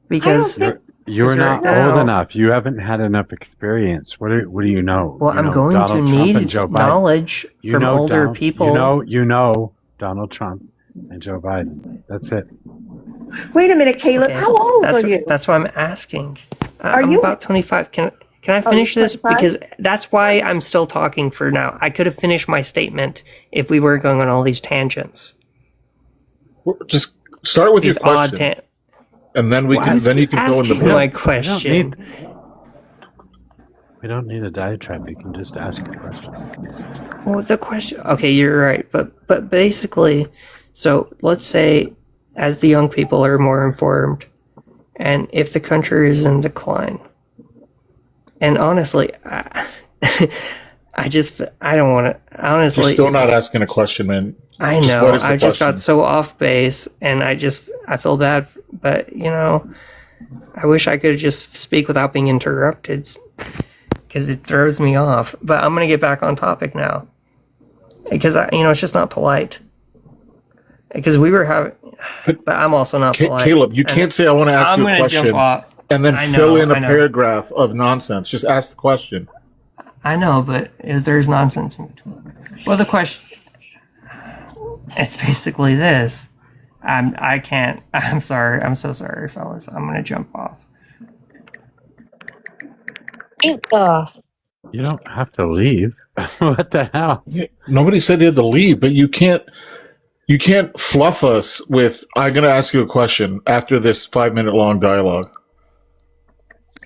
Because you're not old enough. You haven't had enough experience. What do you know? Well, I'm going Donald to Trump need and Joe Biden. knowledge from older people. You know Donald Trump and Joe Biden. That's it. Wait a minute, Caleb. Okay. How old are you? That's why I'm asking. I'm about 25. Can I finish this? Because that's why I'm still talking for now. I could have finished my statement if we were going on all these tangents. Just start with your question, and then you can go into my question. We don't need a diatribe. You can just ask a question. Well, the question. Okay, you're right, but basically, so let's say, as the young people are more informed, and if the country is in decline. And honestly, I don't want to. Honestly, you're still not asking a question, man. I know. I just got so off base, and I feel bad. But I wish I could just speak without being interrupted, because it throws me off. But I'm gonna get back on topic now, because it's just not polite. Because we were having, but I'm also not polite. Caleb, you can't say I want to ask you a question. And then fill in a paragraph of nonsense. Just ask the question. I know, but there's nonsense in between. Well, the question, it's basically this. I can't. I'm sorry. I'm so sorry, fellas. I'm gonna jump off. You don't have to leave. What the hell? Nobody said you had to leave, but you can't fluff us with, I'm going to ask you a question after this 5-minute long dialogue.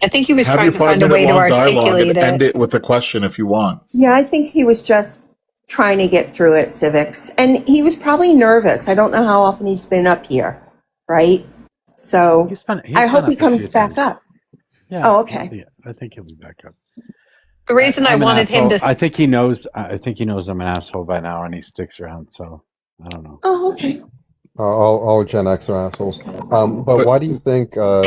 I think he was trying to find a way to articulate it. End it with a question if you want. Yeah, I think he was just trying to get through it, Civics. And he was probably nervous. I don't know how often he's been up here, right? So I hope he comes back up. Yeah, oh, okay. I think he'll be back up. The reason I wanted him to... I think he knows I'm an asshole by now, and he sticks around, so I don't know. Oh, okay. All Gen X are assholes. But why do you think most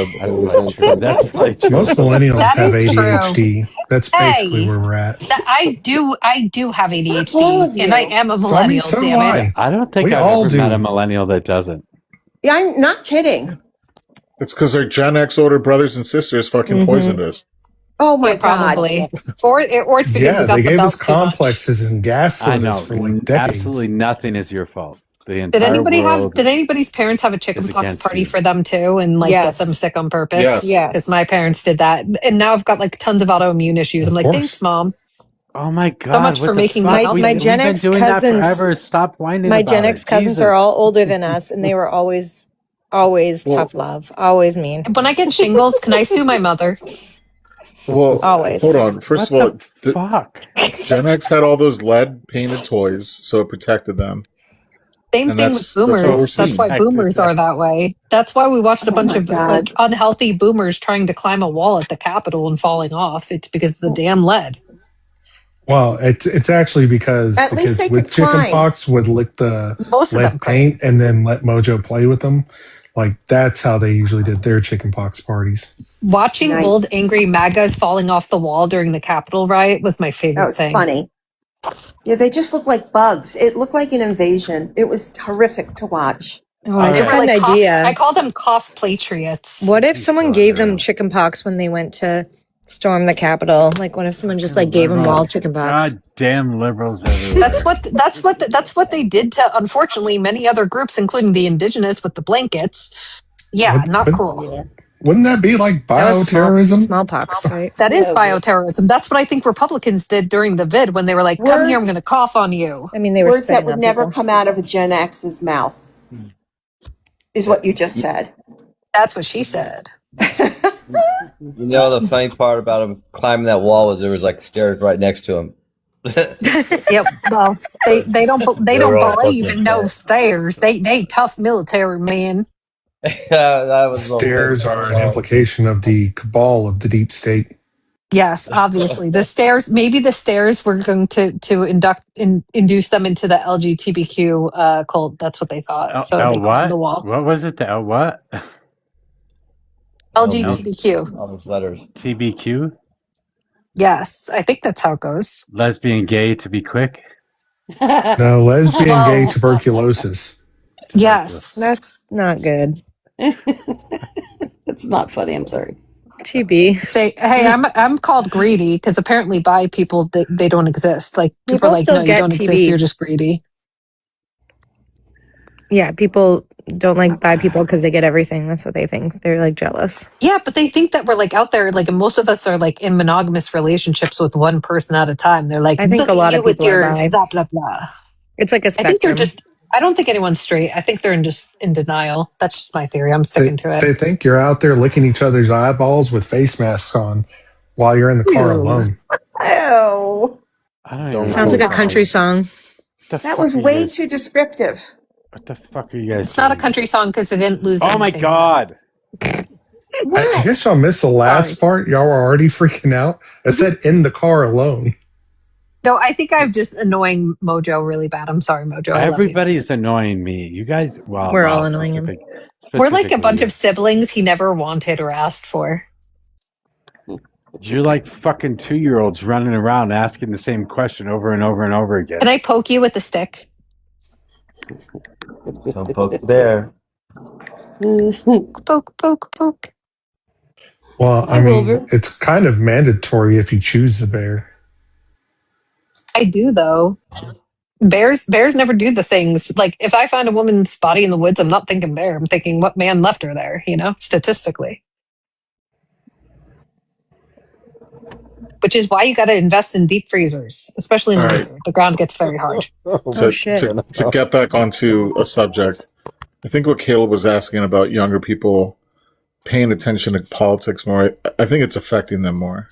millennials have ADHD? True. That's basically where we're at. I do have ADHD, and I am a millennial. So damn it! I don't think I've ever met a millennial that doesn't. Yeah, I'm not kidding. It's because our Gen X older brothers and sisters fucking poisoned us. Oh my God! Probably, or it's because they gave us complexes and gaslit us for like decades. Absolutely nothing is your fault. Did anybody's parents have a chickenpox party for them too, and get them sick on purpose? Yes. Because my parents did that, and now I've got like tons of autoimmune issues. I'm like, thanks, Mom. Oh my God! So much for making my Gen X cousins. Stop whining. My Gen X cousins are all older than us, and they were always tough love, always mean. When I get shingles, can I sue my mother? Well, always. Hold on. First of all, fuck. Gen X had all those lead painted toys, so it protected them. Same thing with boomers. That's why boomers are that way. That's why we watched a bunch of unhealthy boomers trying to climb a wall at the Capitol and falling off. It's because of the damn lead. Well, it's actually because with chickenpox would lick the lead paint and then let Mojo play with them. Like that's how they usually did their chickenpox parties. Watching old angry MAGAs falling off the wall during the Capitol riot was my favorite thing. That was funny. Yeah, they just look like bugs. It looked like an invasion. It was horrific to watch. Oh, I just had an idea. I call them cosplatriots. What if someone gave them chickenpox when they went to storm the Capitol? Like, what if someone just gave them all chickenpox? God damn liberals everywhere. That's what they did to, unfortunately, many other groups, including the indigenous with the blankets. Yeah, not cool. Wouldn't that be like bioterrorism? Smallpox, right? That is bioterrorism. That's what I think Republicans did during the vid when they were like, "Come here, I'm going to cough on you." I mean, they were words that would never come out of a Gen X's mouth. Is what you just said. That's what she said. You know, the funny part about him climbing that wall was there was like stairs right next to him. Yep. Well, they don't believe in no stairs. They tough military men. That was Stairs are an implication of the cabal of the deep state. Yes, obviously the stairs. Maybe the stairs were going to induce them into the LGBTQ cult. That's what they thought. So they climbed the wall. What was it? The L what? LGBTQ. All those letters. TBQ. Yes, I think that's how it goes. Lesbian, gay, to be quick. No, lesbian, gay, tuberculosis. Yes, that's not good. It's not funny. I'm sorry. TB. Say, hey, I'm called greedy because apparently bi people they don't exist. Like people are like, still no, you get don't TB. exist. You're just greedy. Yeah, people don't like bi people because they get everything. That's what they think. They're like jealous. Yeah, but they think that we're like out there. Like most of us are like in monogamous relationships with one person at a time. They're like, I think a lot of people are bi. blah blah blah. It's like a I spectrum. think they're just. I don't think anyone's straight. I think they're just in denial. That's just my theory. I'm sticking to it. They think you're out there licking each other's eyeballs with face masks on while you're in the car alone. Oh, Sounds like a country song. that was way too descriptive. What the fuck are you guys? It's not a country song because they didn't lose. Oh my anything. god! I guess y'all missed the last part. Y'all were already freaking out. I said in the car alone. No, I think I'm just annoying Mojo really bad. I'm sorry, Mojo. I love you. Everybody's annoying me. You guys, well, We're all annoying him. We're like a bunch of siblings he never wanted or asked for. You're like fucking 2-year-olds running around asking the same question over and over and over again. Can I poke you with a stick? Don't poke the bear. Poke, poke, poke. Well, I mean, it's kind of mandatory if you choose the bear. I do though. Bears never do the things like if I find a woman's body in the woods, I'm not thinking bear. I'm thinking what man left her there, statistically. Which is why you got to invest in deep freezers, especially in the winter. The ground gets very hard. To get back onto a subject, I think what Caleb was asking about younger people paying attention to politics more, I think it's affecting them more.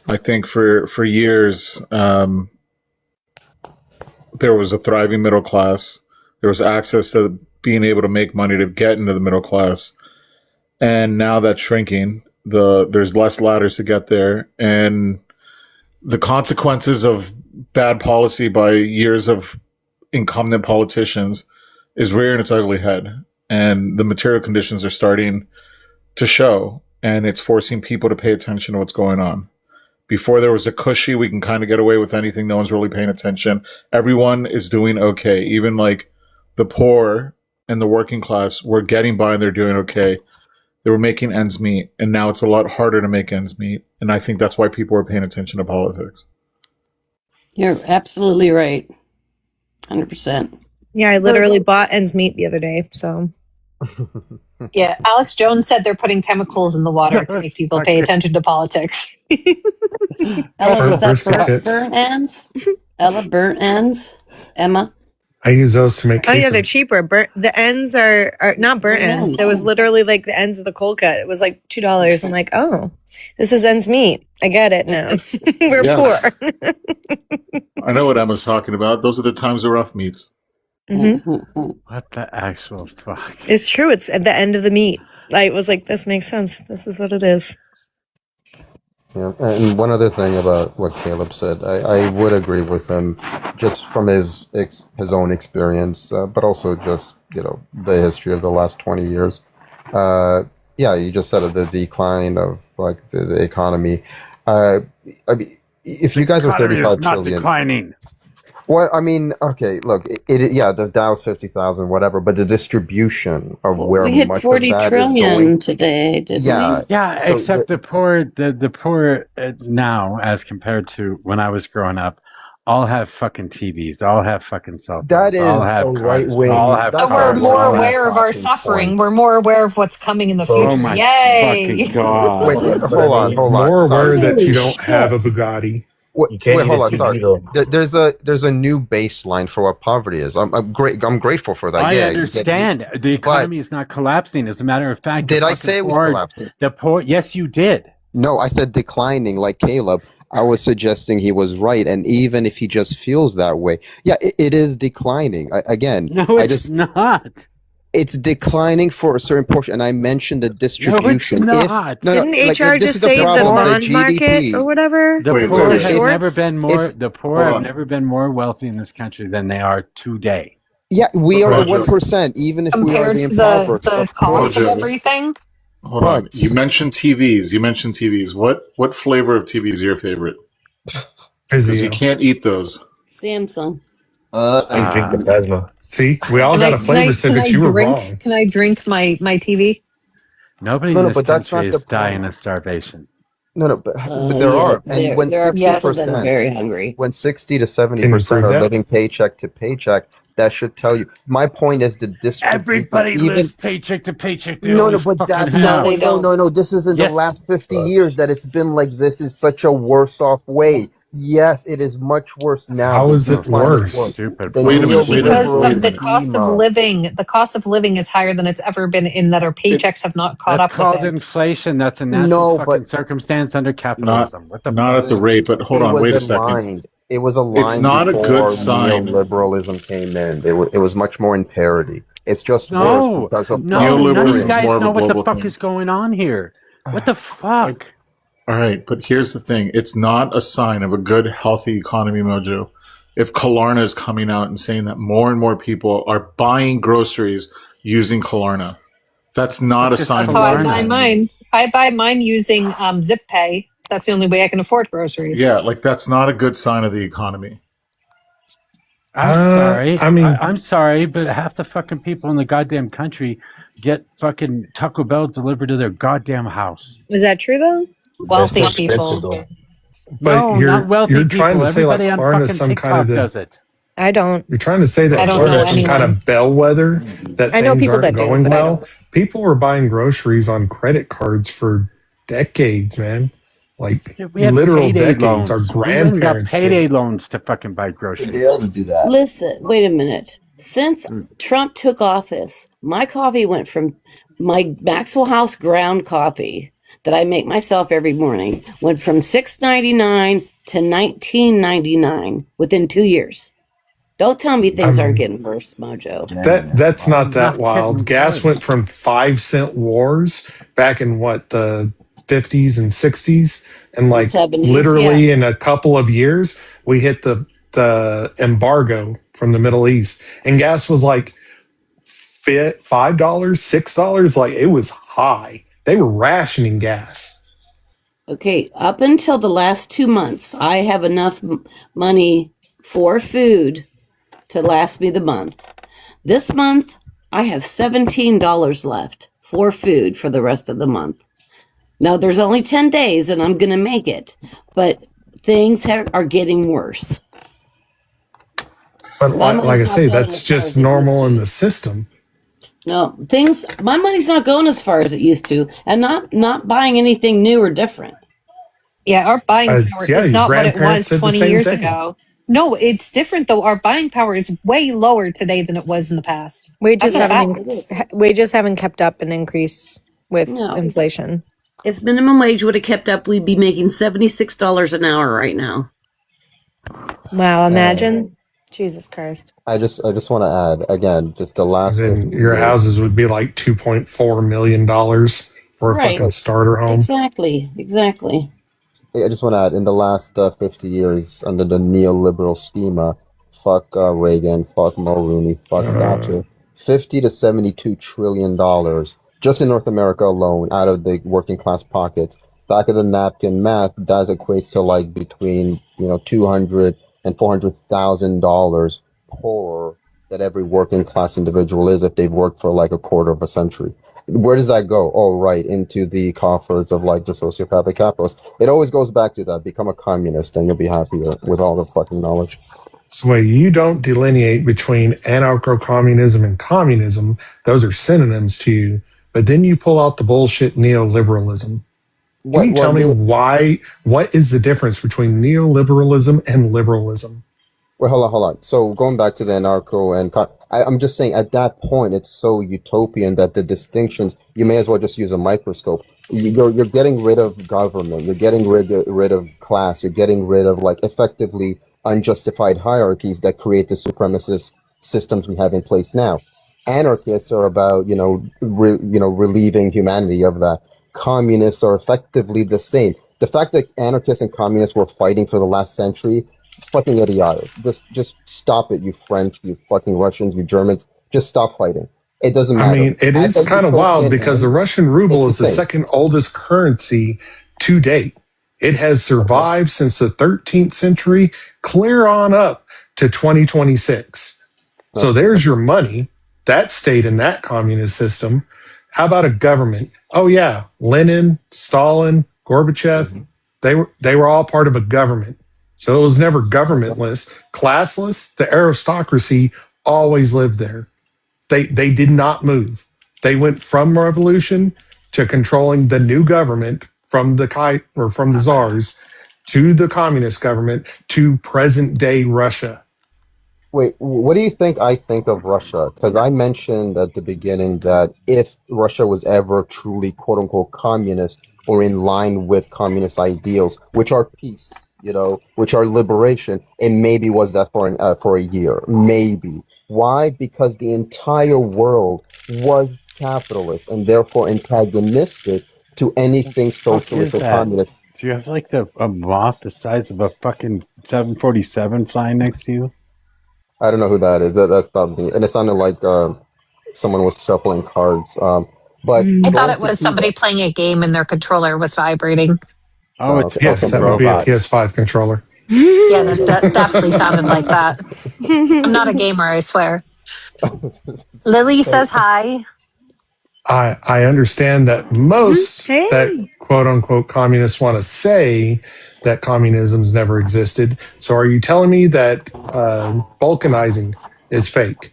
I think for years, there was a thriving middle class. There was access to being able to make money to get into the middle class. And now that's shrinking. There's less ladders to get there. And the consequences of bad policy by years of incumbent politicians is rearing its ugly head. And the material conditions are starting to show. And it's forcing people to pay attention to what's going on. Before there was a cushy, we can kind of get away with anything. No one's really paying attention. Everyone is doing okay. Even like the poor and the working class were getting by and they're doing okay. They were making ends meet. And now it's a lot harder to make ends meet. And I think that's why people are paying attention to politics. You're absolutely right. 100%. Yeah, I literally bought ends meat the other day. So. Yeah, Alex Jones said they're putting chemicals in the water to make people pay attention to politics. Ella, is that burnt ends? Ella, burnt ends? Emma? I use those to make queso. Oh yeah, they're cheaper. The ends are not burnt ends. There was literally like the ends of the cold cut. It was like $2. I'm like, oh, this is ends meat. I get it now. We're poor. I know what Emma's talking about. Those are the times of rough meats. Mm-hmm. What the actual fuck? It's true. It's at the end of the meat. I was like, this makes sense. This is what it is. Yeah, and one other thing about what Caleb said, I would agree with him, just from his own experience, but also just the history of the last 20 years. Yeah, you just said the decline of like the economy. I mean, if you guys are 35 not trillion, declining. Well, I mean, okay, look, the Dow's 50,000, whatever, but the distribution of where we hit much 40 of that trillion is going today, didn't we? Yeah, so except the poor now, as compared to when I was growing up, all have fucking TVs, all have fucking cell phones, that is all have a cars, right wing. all have But we're cars, more all have aware of our talking suffering. point. We're more aware of what's coming in the future. Oh my Yay! fucking god! Wait, hold on. More aware Sorry. that you don't have a Bugatti. Wait, hold on. Sorry. There's a new baseline for what poverty is. I'm grateful for that. I Yeah, understand. The economy is not collapsing. As a matter of fact, did I say it was collapsing? The poor. Yes, you did. No, I said declining, like Caleb. I was suggesting he was right, and even if he just feels that way, yeah, it is declining. No, it's not. It's declining for a certain portion, and I mentioned the distribution. No, it's not. Didn't HR just say the bond market or whatever? The poor have never been more. The poor have never been more wealthy in this country than they are today. Yeah, we are the 1%, even if we are the impoverished. The cost of everything. Hold on. You mentioned TVs. What flavor of TV is your favorite? Because you can't eat those. Samsung. I drink the plasma. See, we all got a flavor, Civics. You were wrong. Can I drink my TV? Nobody in this country is dying of starvation. No, but there are. And when there are people that are very hungry. When 60 to 70% are living paycheck to paycheck, that should tell you. My point is the district. Everybody lives paycheck to paycheck. No, but that's not. No. This isn't the last 50 years that it's been like this. Is such a worse off way. Yes, it is much worse now. How is it worse? Stupid. Because of the cost of living. The cost of living is higher than it's ever been in that our paychecks have not caught up with it. That's called inflation. That's a natural fucking circumstance under capitalism. Not at the rate, but hold on, wait a second. It was a line. It's not a good sign. Neoliberalism came in. It was much more in parity. It's just worse because of none of these guys know what the fuck is going on here. What the fuck? All right, but here's the thing. It's not a sign of a good, healthy economy, Mojo. If Klarna is coming out and saying that more and more people are buying groceries using Klarna, that's not a sign of That's how I buy mine. I buy mine using Zip Pay. That's the only way I can afford groceries. Yeah, like that's not a good sign of the economy. I'm sorry. I'm sorry, but half the fucking people in the goddamn country get fucking Taco Bell delivered to their goddamn house. Is that true though? Wealthy people. But no, you're trying to say like Everybody Klarna is some TikTok kind of does it. I don't. You're trying to say that Klarna is some kind of bellwether that I know things people aren't that do, going but I well. don't. People were buying groceries on credit cards for decades, man. Like We had literal payday decades. loans. Our We grandparents got payday loans to fucking buy groceries. To be able to do that. Listen, wait a minute. Since Trump took office, my coffee went from my Maxwell House ground coffee that I make myself every morning went from $6.99 to $19.99 within 2 years. Don't tell me things aren't getting worse, Mojo. That's not that wild. Gas went from 5-cent wars back in the 50s and 60s, and like 70s, literally in a couple of years we hit the embargo from the Middle East, and gas was like $5, $6. Like it was high. They were rationing gas. Okay, up until the last 2 months, I have enough money for food to last me the month. This month, I have $17 left for food for the rest of the month. Now, there's only 10 days and I'm going to make it, but things are getting worse. But like I say, that's just normal in the system. No, my money's not going as far as it used to, and not buying anything new or different. Yeah, our buying power is not what it was 20 years ago. No, it's different though. Our buying power is way lower today than it was in the past. Wages haven't kept up an increase with inflation. If minimum wage would have kept up, we'd be making $76 an hour right now. Wow, imagine. Jesus Christ. I just want to add again, just the last. Then your houses would be like $2.4 million for a fucking starter home. Exactly. I just want to add, in the last 50 years, under the neoliberal schema, fuck Reagan, fuck Mulrooney, fuck Thatcher, $50 to $72 trillion just in North America alone, out of the working class pockets. Back of the napkin math, that equates to like between $200,000 and $400,000 poorer that every working class individual is if they've worked for like a quarter of a century. Where does that go? Oh, right, into the coffers of like the sociopathic capitalists. It always goes back to that. Become a communist and you'll be happier with all the fucking knowledge. So you don't delineate between anarcho-communism and communism. Those are synonyms to you. But then you pull out the bullshit neoliberalism. Can you tell me what is the difference between neoliberalism and liberalism? Well, hold on. So going back to the anarcho and I'm just saying at that point it's so utopian that the distinctions you may as well just use a microscope. You're getting rid of government. You're getting rid of class. You're getting rid of like effectively unjustified hierarchies that create the supremacist systems we have in place now. Anarchists are about relieving humanity of that. Communists are effectively the same. The fact that anarchists and communists were fighting for the last century, fucking idiotic. Just stop it, you French, you fucking Russians, you Germans. Just stop fighting. It doesn't matter. I mean, it is kind of wild because the Russian ruble is the second oldest currency to date. It has survived since the 13th century, clear on up to 2026. So there's your money. That stayed in that communist system. How about a government? Oh yeah, Lenin, Stalin, Gorbachev, they were all part of a government. So it was never governmentless, classless. The aristocracy always lived there. They did not move. They went from revolution to controlling the new government from the czars to the communist government to present day Russia. Wait, what do you think I think of Russia? Because I mentioned at the beginning that if Russia was ever truly quote unquote communist or in line with communist ideals, which are peace, which are liberation, it maybe was that for a year. Maybe. Why? Because the entire world was capitalist and therefore antagonistic to anything socialist or communist. Do you have like a moth the size of a fucking 747 flying next to you? I don't know who that is. That's not me. And it sounded like someone was shuffling cards. But I thought it was somebody playing a game and their controller was vibrating. Oh, it's yes, that would be a PS5 controller. Yeah, that definitely sounded like that. I'm not a gamer, I swear. Lily says hi. I understand that most that quote unquote communists want to say that communism's never existed. So are you telling me that balkanizing is fake?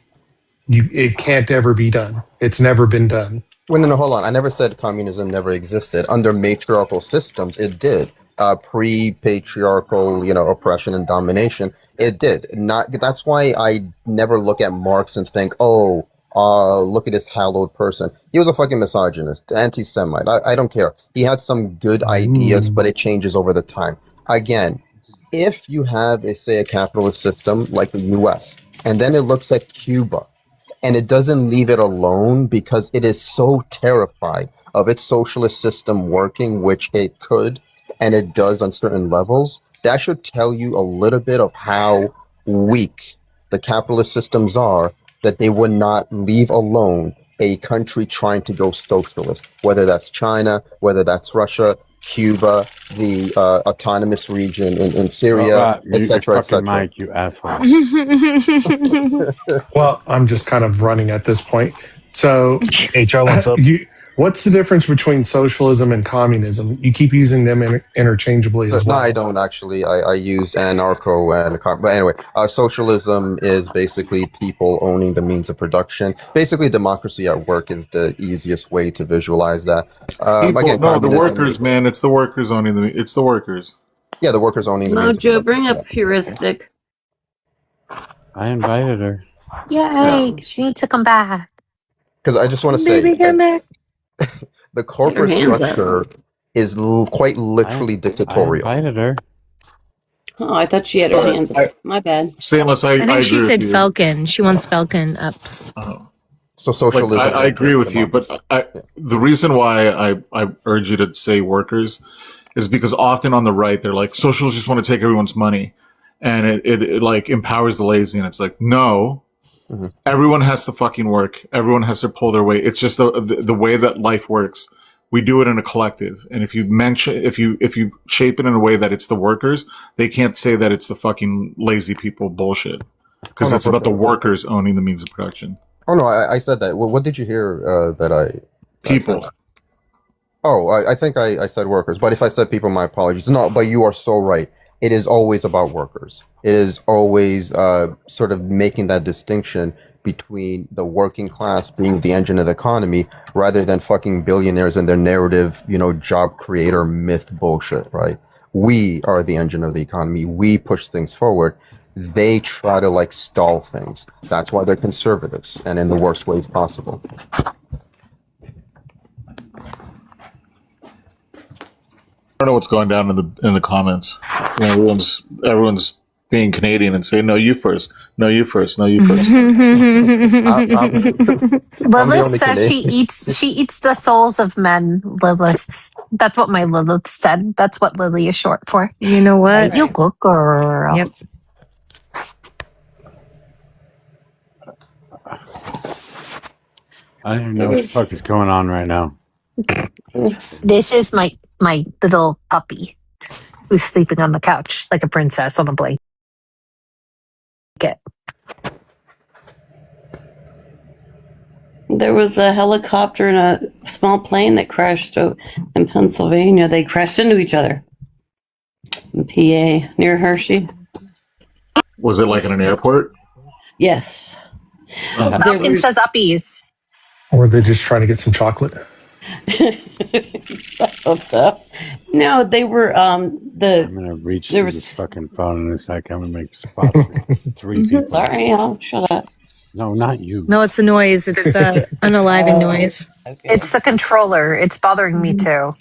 It can't ever be done. It's never been done. Well, no, hold on. I never said communism never existed. Under matriarchal systems, it did. Pre-patriarchal, oppression and domination, it did. That's why I never look at Marx and think, look at this hallowed person. He was a fucking misogynist, anti-Semite. I don't care. He had some good ideas, but it changes over the time. Again, if you have, say, a capitalist system like the U.S., and then it looks at Cuba, and it doesn't leave it alone because it is so terrified of its socialist system working, which it could, and it does on certain levels, that should tell you a little bit of how weak the capitalist systems are, that they would not leave alone a country trying to go socialist, whether that's China, whether that's Russia, Cuba, the autonomous region in Syria, etc., etc. Mike, you asshole. Well, I'm just kind of running at this point. So, HR, what's up? What's the difference between socialism and communism? You keep using them interchangeably as well. No, I don't actually. I used anarcho but anyway, socialism is basically people owning the means of production. Basically, democracy at work is the easiest way to visualize that. The workers, man. It's the workers owning it's the workers. Yeah, the workers owning the means of MOJO, bring up heuristic. I invited her. Yay, she needs to come back. Because I just want to say, come back. The corporate structure is quite literally dictatorial. I invited her. Oh, I thought she had her hands up. My bad. Stainless, I think she said you. Falcon. She wants Falcon ups. Oh. So socialism. I agree with you, but the reason why I urge you to say workers is because often on the right they're like socialists just want to take everyone's money, and it like empowers the lazy, and it's like no. Mm-hmm. Everyone has to fucking work. Everyone has to pull their weight. It's just the way that life works. We do it in a collective. And if you shape it in a way that it's the workers, they can't say that it's the fucking lazy people bullshit. Because it's about the workers owning the means of production. Oh no, I said that. What did you hear that I people? Said? Oh, I think I said workers. But if I said people, my apologies. No, but you are so right. It is always about workers. It is always sort of making that distinction between the working class being the engine of the economy rather than fucking billionaires and their narrative, job creator myth bullshit, right? We are the engine of the economy. We push things forward. They try to stall things. That's why they're conservatives and in the worst ways possible. I don't know what's going down in the comments. Everyone's being Canadian and saying, "No, you first. No, you first. No, you first." Lilith says she eats the souls of men. Lilith. That's what my Lilith said. That's what Lily is short for. You know what? You good girl. Yep. I don't even know what the fuck is going on right now. This is my little puppy who's sleeping on the couch like a princess on a blanket. There was a helicopter and a small plane that crashed in Pennsylvania. They crashed into each other in PA near Hershey. Was it like in an airport? Yes. Falcon says uppies. Or are they just trying to get some chocolate? No, they were I'm gonna reach through this fucking phone in a second. I'm gonna make spots for 3 people. Sorry, I'll shut up. No, not you. No, it's the noise. It's the unaliving noise. It's the controller. It's bothering me too.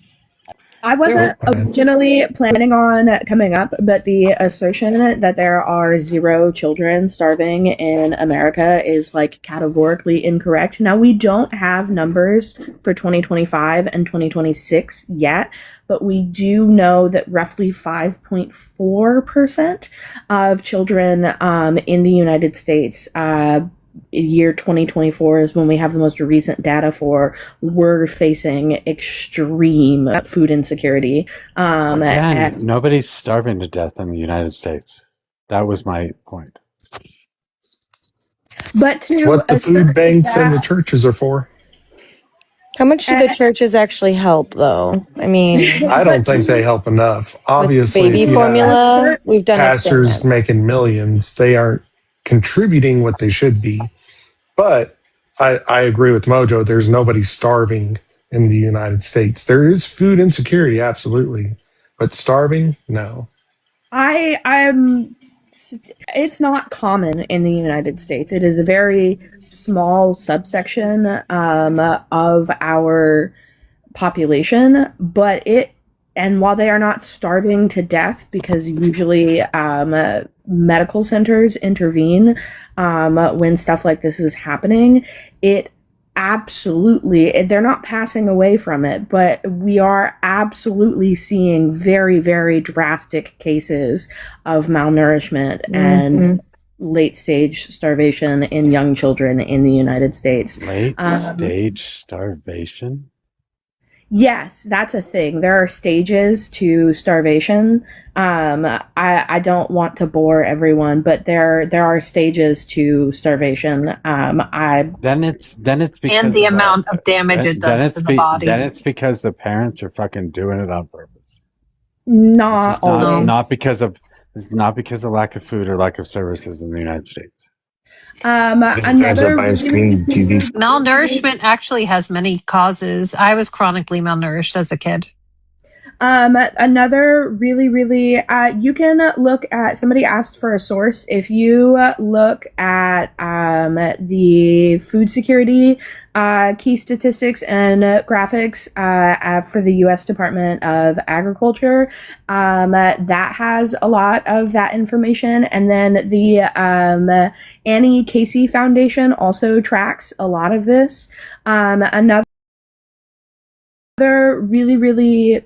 I wasn't originally planning on coming up, but the assertion that there are 0 children starving in America is categorically incorrect. Now, we don't have numbers for 2025 and 2026 yet, but we do know that roughly 5.4% of children in the United States year 2024 is when we have the most recent data for we're facing extreme food insecurity. Nobody's starving to death in the United States. That was my point. But It's what the food banks and the churches are for. How much do the churches actually help, though? I mean, I don't think they help enough. Obviously, baby if you formula, have we've done pastors experiments. making millions, they aren't contributing what they should be. But I agree with Mojo. There's nobody starving in the United States. There is food insecurity, absolutely, but starving, no. It's not common in the United States. It is a very small subsection of our population, and while they are not starving to death, because usually medical centers intervene when stuff like this is happening, they're not passing away from it, but we are absolutely seeing very, very drastic cases of malnourishment and late stage starvation in young children in the United States. Late stage starvation? Yes, that's a thing. There are stages to starvation. I don't want to bore everyone, but there are stages to starvation. Then it's because and the amount of damage it does to the body. Then it's because the parents are fucking doing it on purpose. Not always. This is not because of lack of food or lack of services in the United States. Malnourishment actually has many causes. I was chronically malnourished as a kid. Another really, you can look at, somebody asked for a source. If you look at the food security key statistics and graphics for the U.S. Department of Agriculture, that has a lot of that information. And then the Annie Casey Foundation also tracks a lot of this. Another really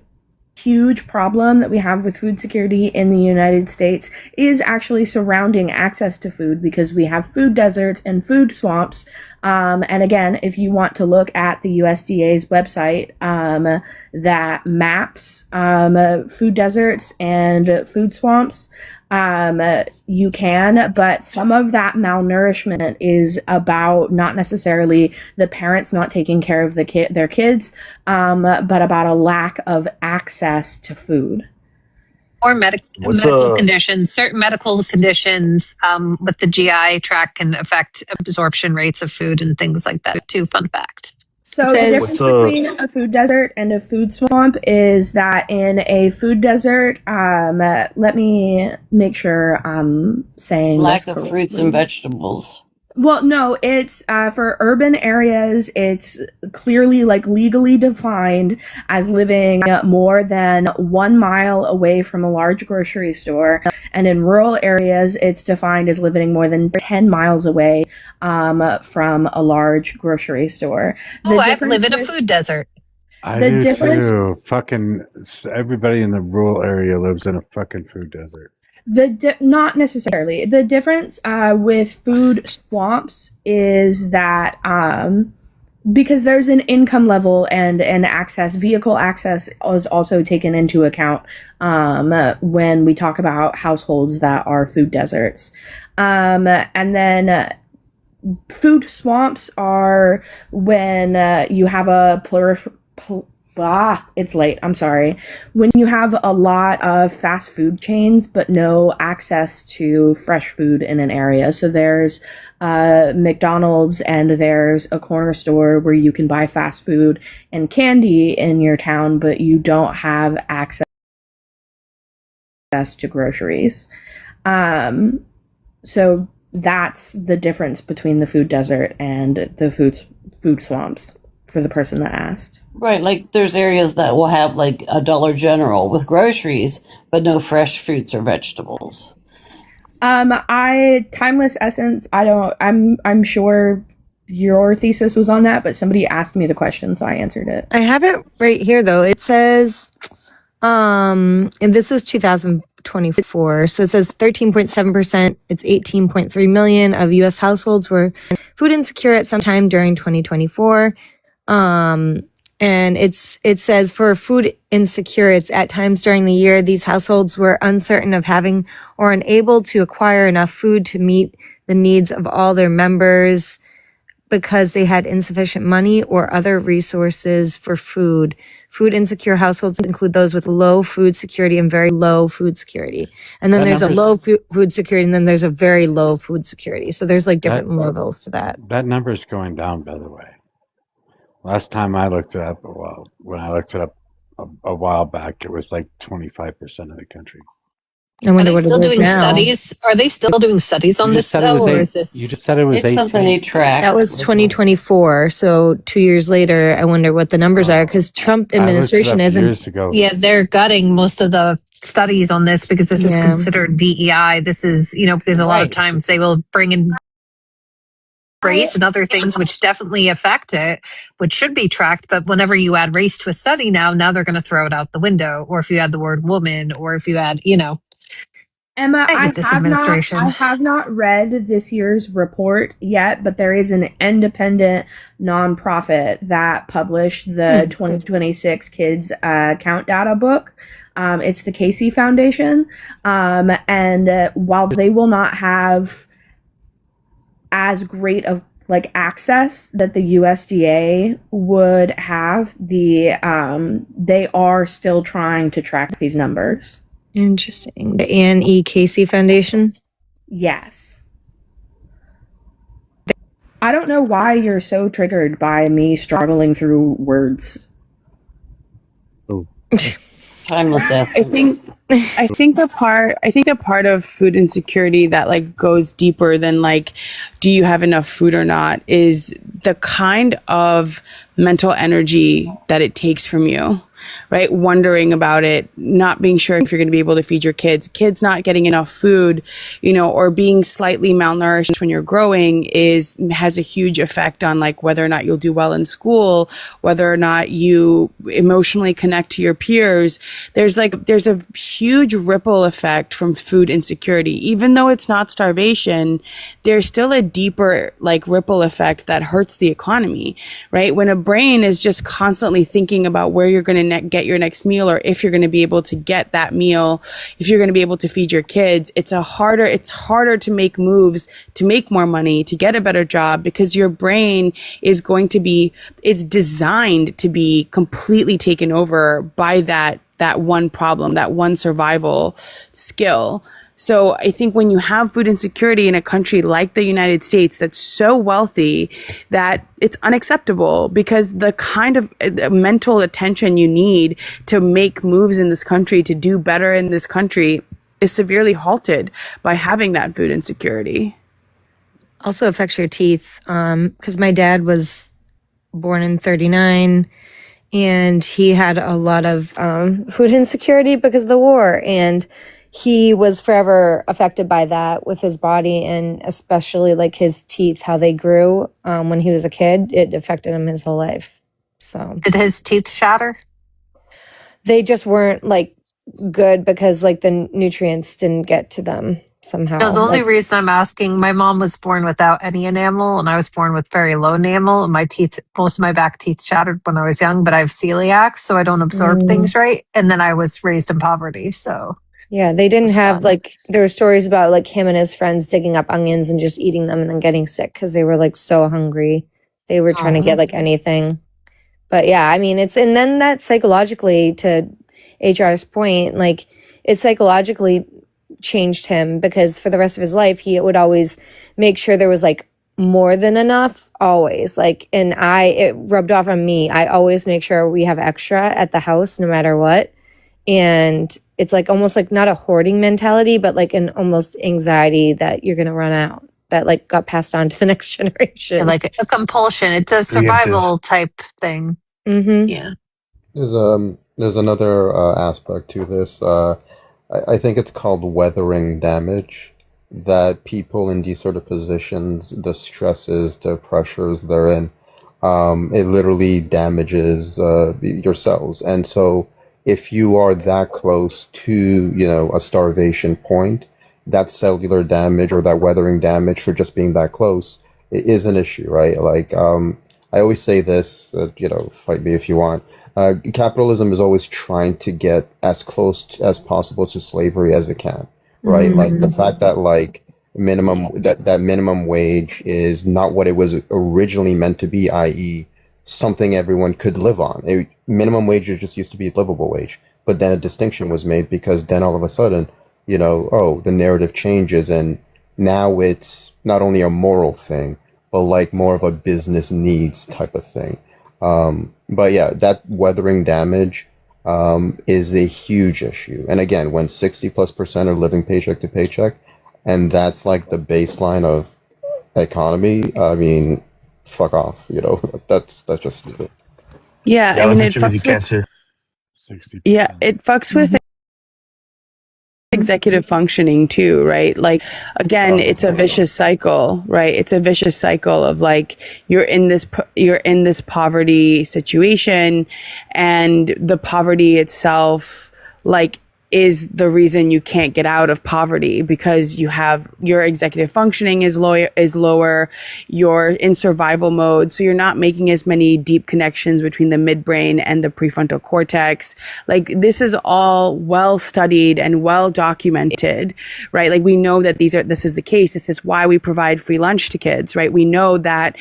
huge problem that we have with food security in the United States is actually surrounding access to food, because we have food deserts and food swamps. And again, if you want to look at the USDA's website that maps food deserts and food swamps, you can, but some of that malnourishment is about not necessarily the parents not taking care of their kids, but about a lack of access to food. Or medical conditions, certain medical conditions with the GI tract can affect absorption rates of food and things like that too. Fun fact. So the difference between a food desert and a food swamp is that in a food desert, let me make sure I'm saying Lack this of correctly. fruits and vegetables. Well, no, it's for urban areas, it's clearly like legally defined as living more than 1 mile away from a large grocery store. And in rural areas, it's defined as living more than 10 miles away from a large grocery store. I live in a food desert. I do too. Fucking everybody in the rural area lives in a fucking food desert. Not necessarily. The difference with food swamps is that because there's an income level and access, vehicle access is also taken into account when we talk about households that are food deserts. And then food swamps are when you have a it's late. I'm sorry. When you have a lot of fast food chains, but no access to fresh food in an area. So there's McDonald's and there's a corner store where you can buy fast food and candy in your town, but you don't have access to groceries. So that's the difference between the food desert and the food swamps for the person that asked. Right, like there's areas that will have like a Dollar General with groceries, but no fresh fruits or vegetables. Timeless Essence, I'm sure your thesis was on that, but somebody asked me the question, so I answered it. I have it right here though. It says, and this is 2024. So it says 13.7%. It's 18.3 million of U.S. households were food insecure at some time during 2024. And it says for food insecure, it's at times during the year, these households were uncertain of having or unable to acquire enough food to meet the needs of all their members because they had insufficient money or other resources for food. Food insecure households include those with low food security and very low food security. And then there's a low food security and then there's a very low food security. So there's like different levels to that. That number's going down, by the way. Last time I looked it up, when I looked it up a while back, it was like 25% of the country. I wonder Are what they still it is doing now. studies? Are they still doing studies on this though, or is this? You just said it was 18. Something they track. That was 2024. So 2 years later, I wonder what the numbers are because Trump administration isn't. Years ago. Yeah, they're gutting most of the studies on this because this is considered DEI. This is, because a lot of times they will bring in race and other things which definitely affect it, which should be tracked. But whenever you add race to a study now they're going to throw it out the window. Or if you add the word woman, or if you add, Emma, I hate this administration. I have not read this year's report yet, but there is an independent nonprofit that published the 2026 Kids Count Data book. It's the Casey Foundation. And while they will not have as great of access that the USDA would have, they are still trying to track these numbers. Interesting. The Anne E. Casey Foundation? Yes. I don't know why you're so triggered by me struggling through words. Oh. Timeless essence. I think the part of food insecurity that goes deeper than do you have enough food or not is the kind of mental energy that it takes from you, right? Wondering about it, not being sure if you're going to be able to feed your kids not getting enough food, or being slightly malnourished when you're growing has a huge effect on whether or not you'll do well in school, whether or not you emotionally connect to your peers. There's a huge ripple effect from food insecurity. Even though it's not starvation, there's still a deeper ripple effect that hurts the economy, right? When a brain is just constantly thinking about where you're going to get your next meal, or if you're going to be able to get that meal, if you're going to be able to feed your kids, it's harder to make moves, to make more money, to get a better job, because your brain is designed to be completely taken over by that that one problem, that one survival skill. So I think when you have food insecurity in a country like the United States that's so wealthy, that it's unacceptable, because the kind of mental attention you need to make moves in this country, to do better in this country, is severely halted by having that food insecurity. Also affects your teeth, because my dad was born in 1939, and he had a lot of food insecurity because of the war, and he was forever affected by that with his body, and especially like his teeth, how they grew when he was a kid. It affected him his whole life. So Did his teeth shatter? they just weren't like good, because like the nutrients didn't get to them somehow. No, the only Like, reason I'm asking, my mom was born without any enamel, and I was born with very low enamel. And my teeth, most of my back teeth shattered when I was young, but I have celiac, so I don't absorb things right. And then I was raised in poverty, so. yeah, they didn't It's have fun. like, there were stories about like him and his friends digging up onions and just eating them and then getting sick because they were like so hungry. They were trying to get like anything. But yeah, I mean, and then that psychologically, to HR's point, like it psychologically changed him, because for the rest of his life, he would always make sure there was like more than enough, always. Like, and it rubbed off on me. I always make sure we have extra at the house, no matter what. And it's like almost like not a hoarding mentality, but like an almost anxiety that you're going to run out, that like got passed on to the next generation. Yeah, like a compulsion. It's a survival type thing. Mm-hmm. Yeah. There's another aspect to this. I think it's called weathering damage. That people in these sort of positions, the stresses, the pressures they're in, it literally damages your cells. And so, if you are that close to a starvation point, that cellular damage or that weathering damage for just being that close is an issue, right? Like I always say this, fight me if you want. Capitalism is always trying to get as close as possible to slavery as it can, right? Like the fact that like that minimum wage is not what it was originally meant to be, i.e., something everyone could live on. Minimum wage just used to be a livable wage, but then a distinction was made, because then all of a sudden, the narrative changes, and now it's not only a moral thing, but like more of a business needs type of thing. But yeah, that weathering damage is a huge issue. And again, when 60+% are living paycheck to paycheck, and that's like the baseline of economy, I mean, fuck off, that's just stupid. Yeah, That I was mean, a tricky cancer. 60%. Yeah, it fucks with executive functioning too, right? Like, again, it's a vicious cycle, right? It's a vicious cycle of like, you're in this poverty situation, and the poverty itself, like, is the reason you can't get out of poverty, because your executive functioning is lower, you're in survival mode, so you're not making as many deep connections between the midbrain and the prefrontal cortex. Like, this is all well studied and well documented, right? Like, we know that this is the case. This is why we provide free lunch to kids, right? We know that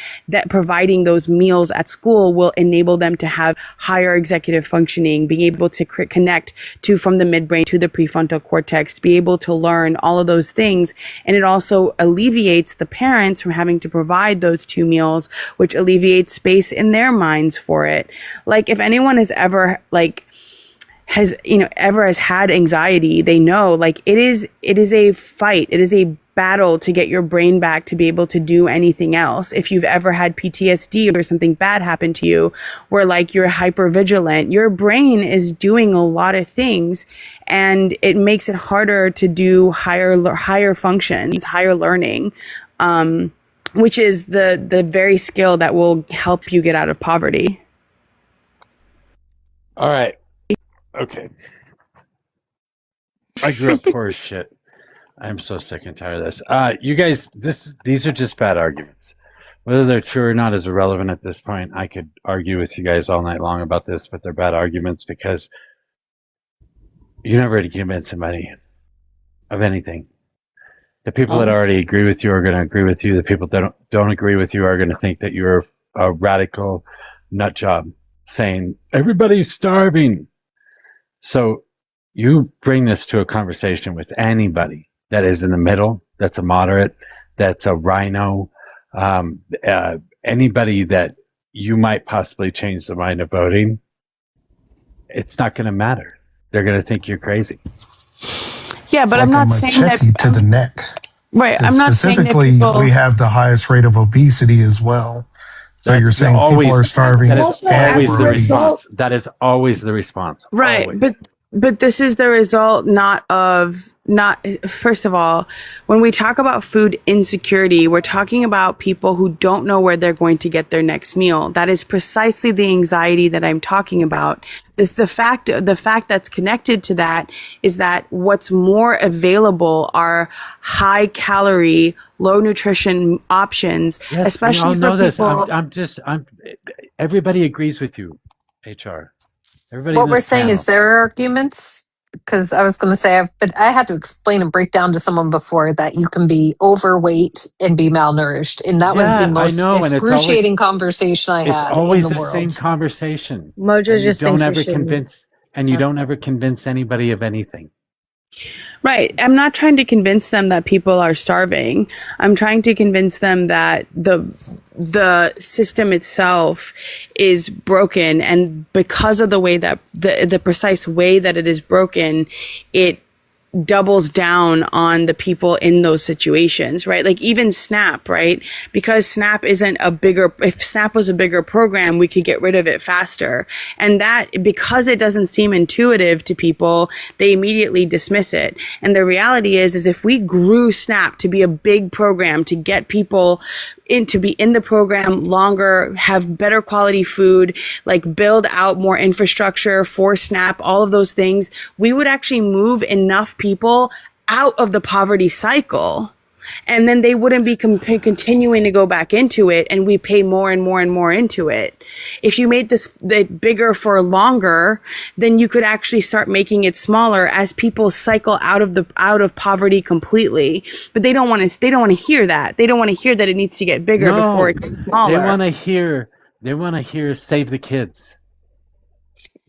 providing those meals at school will enable them to have higher executive functioning, being able to connect from the midbrain to the prefrontal cortex, to be able to learn all of those things. And it also alleviates the parents from having to provide those 2 meals, which alleviates space in their minds for it. Like, if anyone has ever has had anxiety, they know, like, it is a fight. It is a battle to get your brain back to be able to do anything else. If you've ever had PTSD or something bad happen to you, where like you're hyper vigilant, your brain is doing a lot of things, and it makes it harder to do higher functions, higher learning, which is the very skill that will help you get out of poverty. All right. Okay. I grew up poor as shit. I'm so sick and tired of this. You guys, these are just bad arguments. Whether they're true or not is irrelevant at this point. I could argue with you guys all night long about this, but they're bad arguments because you're never going to convince somebody of anything. The people that already agree with you are going to agree with you. The people that don't agree with you are going to think that you're a radical nut job saying everybody's starving. So you bring this to a conversation with anybody that is in the middle, that's a moderate, that's a rhino, anybody that you might possibly change the mind of voting, it's not going to matter. They're going to think you're crazy. Yeah, but It's I'm like not a saying that. machete to the neck. Right. I'm not saying that Specifically, people. we have the highest rate of obesity as well. So you're saying people are starving That is Also, and always as a the we're obese. response. That is always the response. Right, Always. but this is the result not first of all, when we talk about food insecurity, we're talking about people who don't know where they're going to get their next meal. That is precisely the anxiety that I'm talking about. It's the fact that's connected to that is that what's more available are high calorie, low nutrition options, Yes, especially we all know for this. people. Everybody agrees with you, HR. Everybody in What we're this saying is panel. their arguments, because I was going to say, but I had to explain and break down to someone before that you can be overweight and be malnourished. And that was the Yeah, I most know, and excruciating conversation I it's had in always the the same world. conversation. Mojo And you just don't thinks we ever shouldn't. convince anybody of anything. Right. I'm not trying to convince them that people are starving. I'm trying to convince them that the system itself is broken, and because of the way that the precise way that it is broken, it doubles down on the people in those situations, right? Like even SNAP, right? Because SNAP if SNAP was a bigger program, we could get rid of it faster. And that, because it doesn't seem intuitive to people, they immediately dismiss it. And the reality is if we grew SNAP to be a big program to get people to be in the program longer, have better quality food, like build out more infrastructure for SNAP, all of those things, we would actually move enough people out of the poverty cycle. And then they wouldn't be continuing to go back into it, and we pay more and more and more into it. If you made this bigger for longer, then you could actually start making it smaller as people cycle out of poverty completely. But they don't want to hear that. They don't want to hear that it needs to get bigger before it gets smaller. They want to hear save the kids.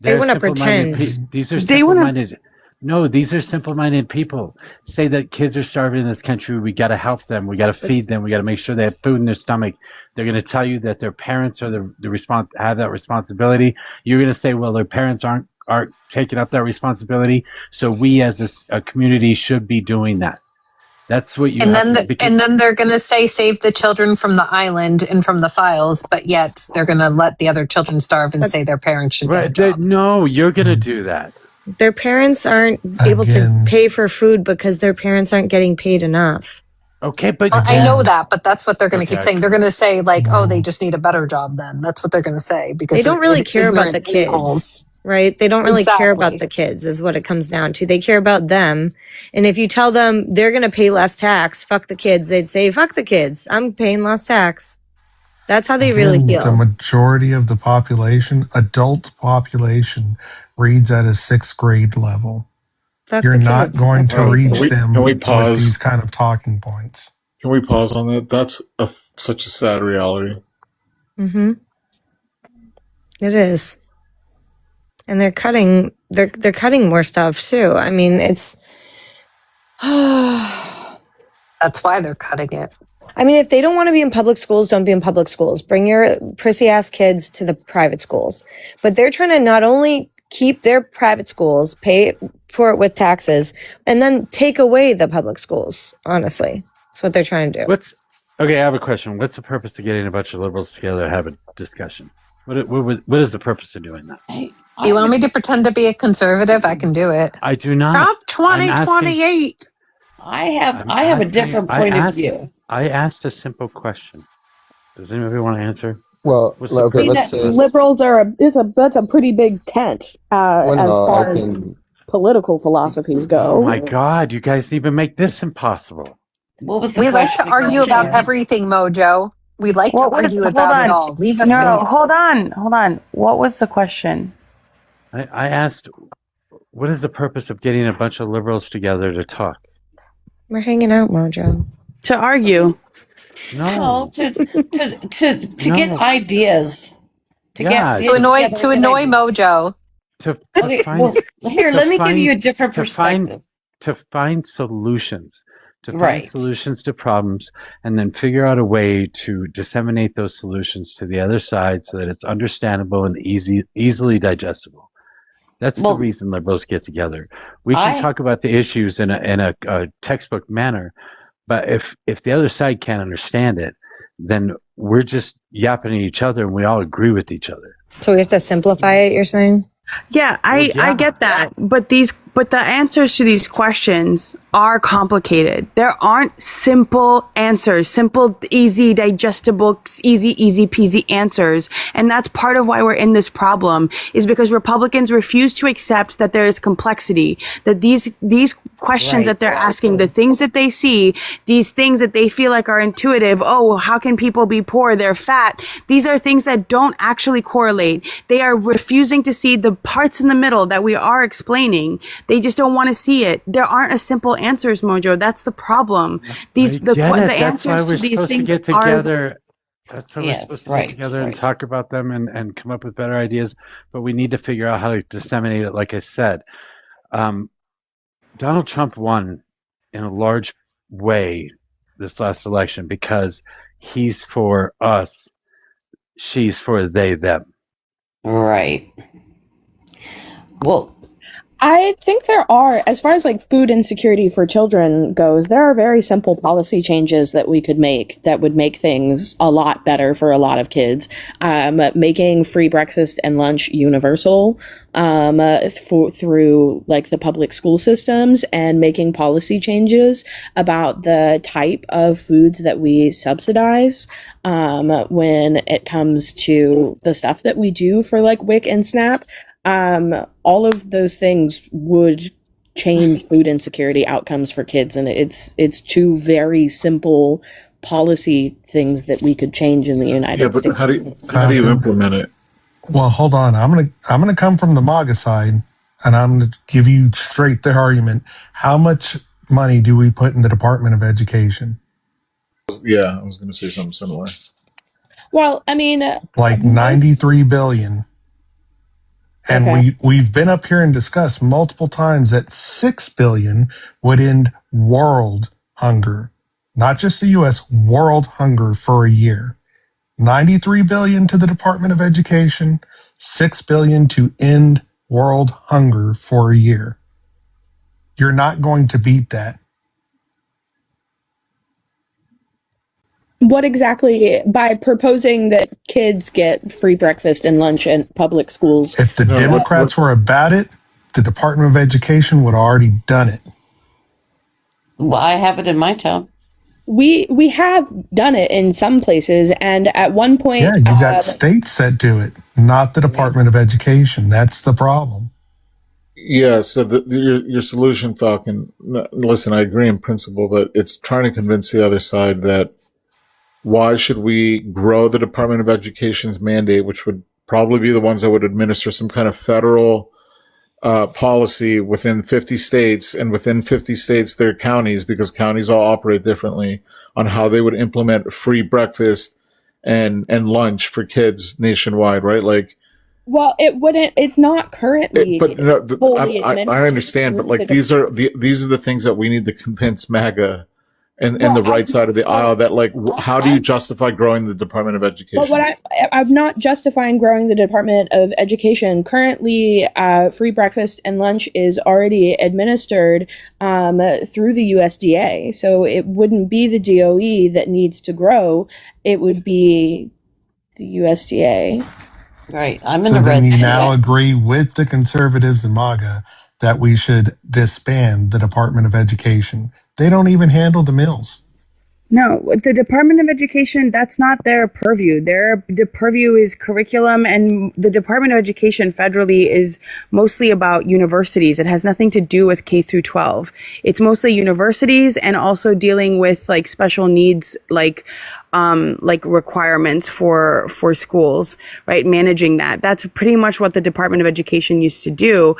They want to pretend. These are simple-minded. No, these are simple-minded people. Say that kids are starving in this country. We got to help them. We got to feed them. We got to make sure they have food in their stomach. They're going to tell you that their parents are have that responsibility. You're going to say, well, their parents aren't taking up that responsibility. So we as a community should be doing that. That's what you And have then to. and then they're going to say save the children from the island and from the files, but yet they're going to let the other children starve and say their parents should get a job. No, you're going to do that. Their parents aren't able to pay for food because their parents aren't getting paid enough. Okay, but I know that, but that's what they're going to keep saying. They're going to say like, "Oh, they just need a better job." Then that's what they're going to say because they don't really care about the ignorant kids, right? They don't really care about Exactly. the kids, is what it comes down to. They care about them, and if you tell them they're going to pay less tax, fuck the kids, they'd say, "Fuck the kids, I'm paying less tax." That's how they really feel. The majority of the population, adult population, reads at a 6th grade level. Fuck You're the not kids. going That's to what they reach think. them Can we with pause? these kind of talking points. Can we pause on that? That's such a sad reality. Mm-hmm. It is, and they're cutting. They're cutting more stuff too. I mean, it's. That's why they're cutting it. I mean, if they don't want to be in public schools, don't be in public schools. Bring your prissy ass kids to the private schools. But they're trying to not only keep their private schools, pay for it with taxes, and then take away the public schools. Honestly, that's what they're trying to do. Okay, I have a question. What's the purpose of getting a bunch of liberals together to have a discussion? What is the purpose of doing that? You want me to pretend to be a conservative? I can do it. I do not. Trump 2028. I have a different point of view. I asked a simple question. Does anybody want to answer? Well, okay, let's say liberals that's a pretty big tent as far as political philosophies go. Oh my God! You guys even make this impossible. What was the We like question? to argue about everything, Mojo. We like to argue about it all. Leave us be. Hold on. What was the question? I asked, what is the purpose of getting a bunch of liberals together to talk? We're hanging out, Mojo. To argue. No. To get ideas. To annoy Mojo. Okay, well, here, let me give you a different perspective. To find solutions. To find Right. solutions to problems, and then figure out a way to disseminate those solutions to the other side so that it's understandable and easily digestible. That's the reason liberals get together. We can talk about the issues in a textbook manner, but if the other side can't understand it, then we're just yapping at each other and we all agree with each other. So we have to simplify it, you're saying? Yeah, I get that, but the answers to these questions are complicated. There aren't simple answers, simple, easy, digestible, easy peasy answers. And that's part of why we're in this problem, is because Republicans refuse to accept that there is complexity, that these questions that they're asking, the things that they see, these things that they feel like are intuitive. Oh, how can people be poor? They're fat. These are things that don't actually correlate. They are refusing to see the parts in the middle that we are explaining. They just don't want to see it. There aren't a simple answers, Mojo. That's the problem. The answers to these things get together. That's why we're supposed to get together and right. talk about them and come up with better ideas. But we need to figure out how to disseminate it. Like I said, Donald Trump won in a large way this last election because he's for us, she's for they, them. Right. Well, I think there are, as far as like food insecurity for children goes, there are very simple policy changes that we could make that would make things a lot better for a lot of kids. Making free breakfast and lunch universal through like the public school systems, and making policy changes about the type of foods that we subsidize when it comes to the stuff that we do for like WIC and SNAP. All of those things would change food insecurity outcomes for kids, and it's two very simple policy things that we could change in the United States. How do you implement it? Well, hold on. I'm gonna come from the MAGA side, and I'm gonna give you straight the argument. How much money do we put in the Department of Education? Yeah, I was gonna say something similar. Well, I mean, like 93 billion. And we've been up here and discussed multiple times that 6 billion would end world hunger, not just the U.S., world hunger for a year. 93 billion to the Department of Education, 6 billion to end world hunger for a year. You're not going to beat that. What exactly, by proposing that kids get free breakfast and lunch in public schools? If the Democrats were about it, the Department of Education would have already done it. Well, I have it in my town. We have done it in some places, and at one point... Yeah, you've got states that do it, not the Department of Education. That's the problem. Yeah, so your solution, Falcon, listen, I agree in principle, but it's trying to convince the other side that why should we grow the Department of Education's mandate, which would probably be the ones that would administer some kind of federal policy within 50 states, and within 50 states, there are counties, because counties all operate differently, on how they would implement free breakfast and lunch for kids nationwide, right? Like, well, it's not currently fully administered. I understand, but like these are the things that we need to convince MAGA and the right side of the aisle that, like, how do you justify growing the Department of Education? But I'm not justifying growing the Department of Education. Currently, free breakfast and lunch is already administered through the USDA. So it wouldn't be the DOE that needs to grow. It would be the USDA. Right. I'm in so the then red you too. now agree with the conservatives and MAGA that we should disband the Department of Education. They don't even handle the mills. No, the Department of Education, that's not their purview. The purview is curriculum, and the Department of Education federally is mostly about universities. It has nothing to do with K through 12. It's mostly universities, and also dealing with like special needs, like like requirements for schools, right? Managing that. That's pretty much what the Department of Education used to do.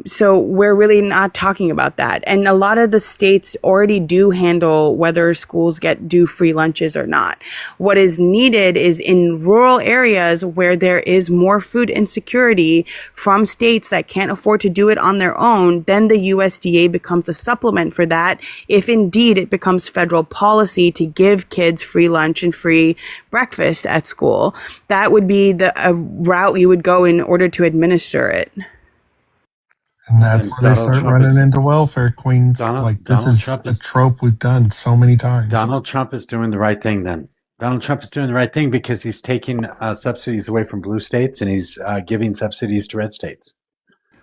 So we're really not talking about that. And a lot of the states already do handle whether schools do free lunches or not. What is needed is in rural areas where there is more food insecurity from states that can't afford to do it on their own, then the USDA becomes a supplement for that. If indeed it becomes federal policy to give kids free lunch and free breakfast at school, that would be the route you would go in order to administer it. And that's where they start running into welfare queens. This is a trope we've done so many times. Donald Trump is doing the right thing then. Donald Trump is doing the right thing because he's taking subsidies away from blue states and he's giving subsidies to red states.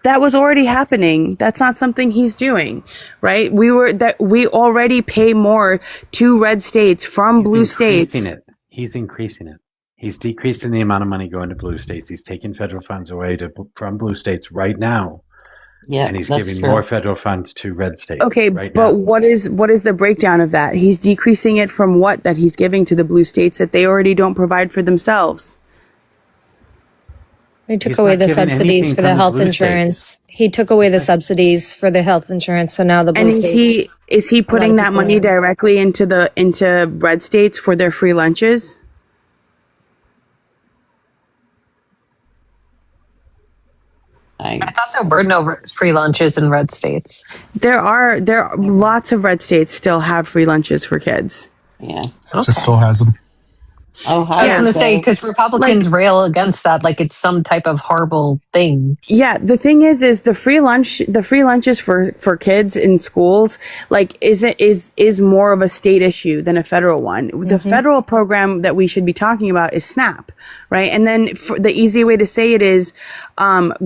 That was already happening. That's not something he's doing, right? We already pay more to red states from blue states. He's increasing it. He's decreasing the amount of money going to blue states. He's taking federal funds away from blue states right now. Yeah, and he's giving more federal funds to red states. Okay, right but now. what is the breakdown of that? He's decreasing it from what that he's giving to the blue states that they already don't provide for themselves. He took away the subsidies for the health insurance. He took away the subsidies for the health insurance. So now the blue states. Is he putting that money directly into red states for their free lunches? I thought there were no free lunches in red states. There are lots of red states still have free lunches for kids. Yeah. Texas still has them. I was going to say, because Republicans rail against that like it's some type of horrible thing. Yeah, the thing is the free lunches for kids in schools is more of a state issue than a federal one. The federal program that we should be talking about is SNAP, right? And then the easy way to say it is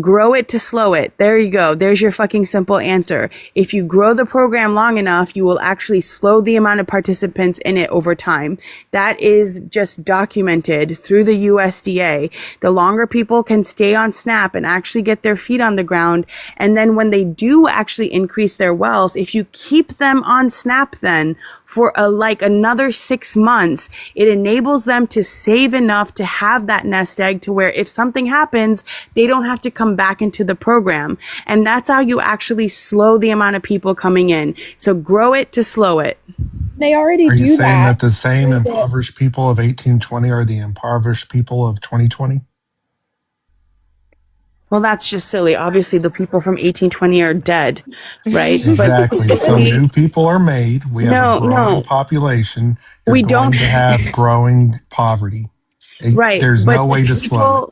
grow it to slow it. There you go. There's your fucking simple answer. If you grow the program long enough, you will actually slow the amount of participants in it over time. That is just documented through the USDA. The longer people can stay on SNAP and actually get their feet on the ground, and then when they do actually increase their wealth, if you keep them on SNAP then for another 6 months, it enables them to save enough to have that nest egg to where if something happens, they don't have to come back into the program. And that's how you actually slow the amount of people coming in. So grow it to slow it. They already do that. Are you saying that the same impoverished people of 1820 are the impoverished people of 2020? Well, that's just silly. Obviously, the people from 1820 are dead, right? Exactly. So new people are made. We have a growing population. We're going to have growing poverty. Right. There's no way to slow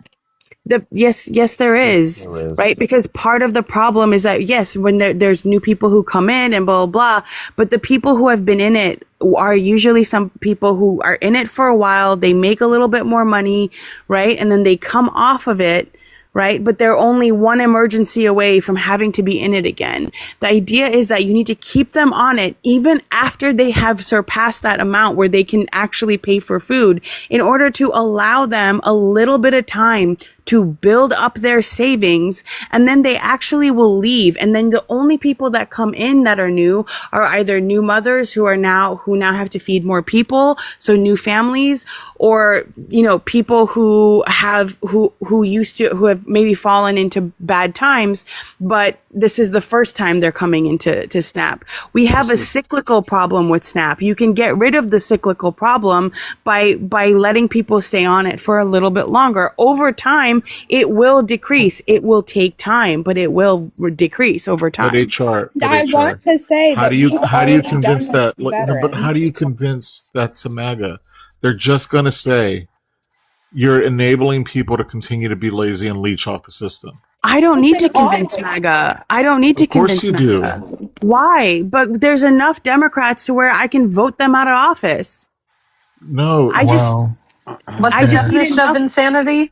it. Yes, there is, right? Because part of the problem is that, yes, when there's new people who come in and blah, blah, blah, but the people who have been in it are usually some people who are in it for a while. They make a little bit more money, right? And then they come off of it, right? But they're only one emergency away from having to be in it again. The idea is that you need to keep them on it even after they have surpassed that amount where they can actually pay for food in order to allow them a little bit of time to build up their savings, and then they actually will leave. And then the only people that come in that are new are either new mothers who now have to feed more people, so new families, or people who have maybe fallen into bad times, but this is the first time they're coming into SNAP. We have a cyclical problem with SNAP. You can get rid of the cyclical problem by letting people stay on it for a little bit longer. Over time, it will decrease. It will take time, but it will decrease over time. Want to say, how do you convince that? But how do you convince that's a MAGA? They're just going to say you're enabling people to continue to be lazy and leech off the system. I don't need to convince MAGA. I don't need to convince MAGA. Of course you do. Why? But there's enough Democrats to where I can vote them out of office. No. What's the definition of insanity?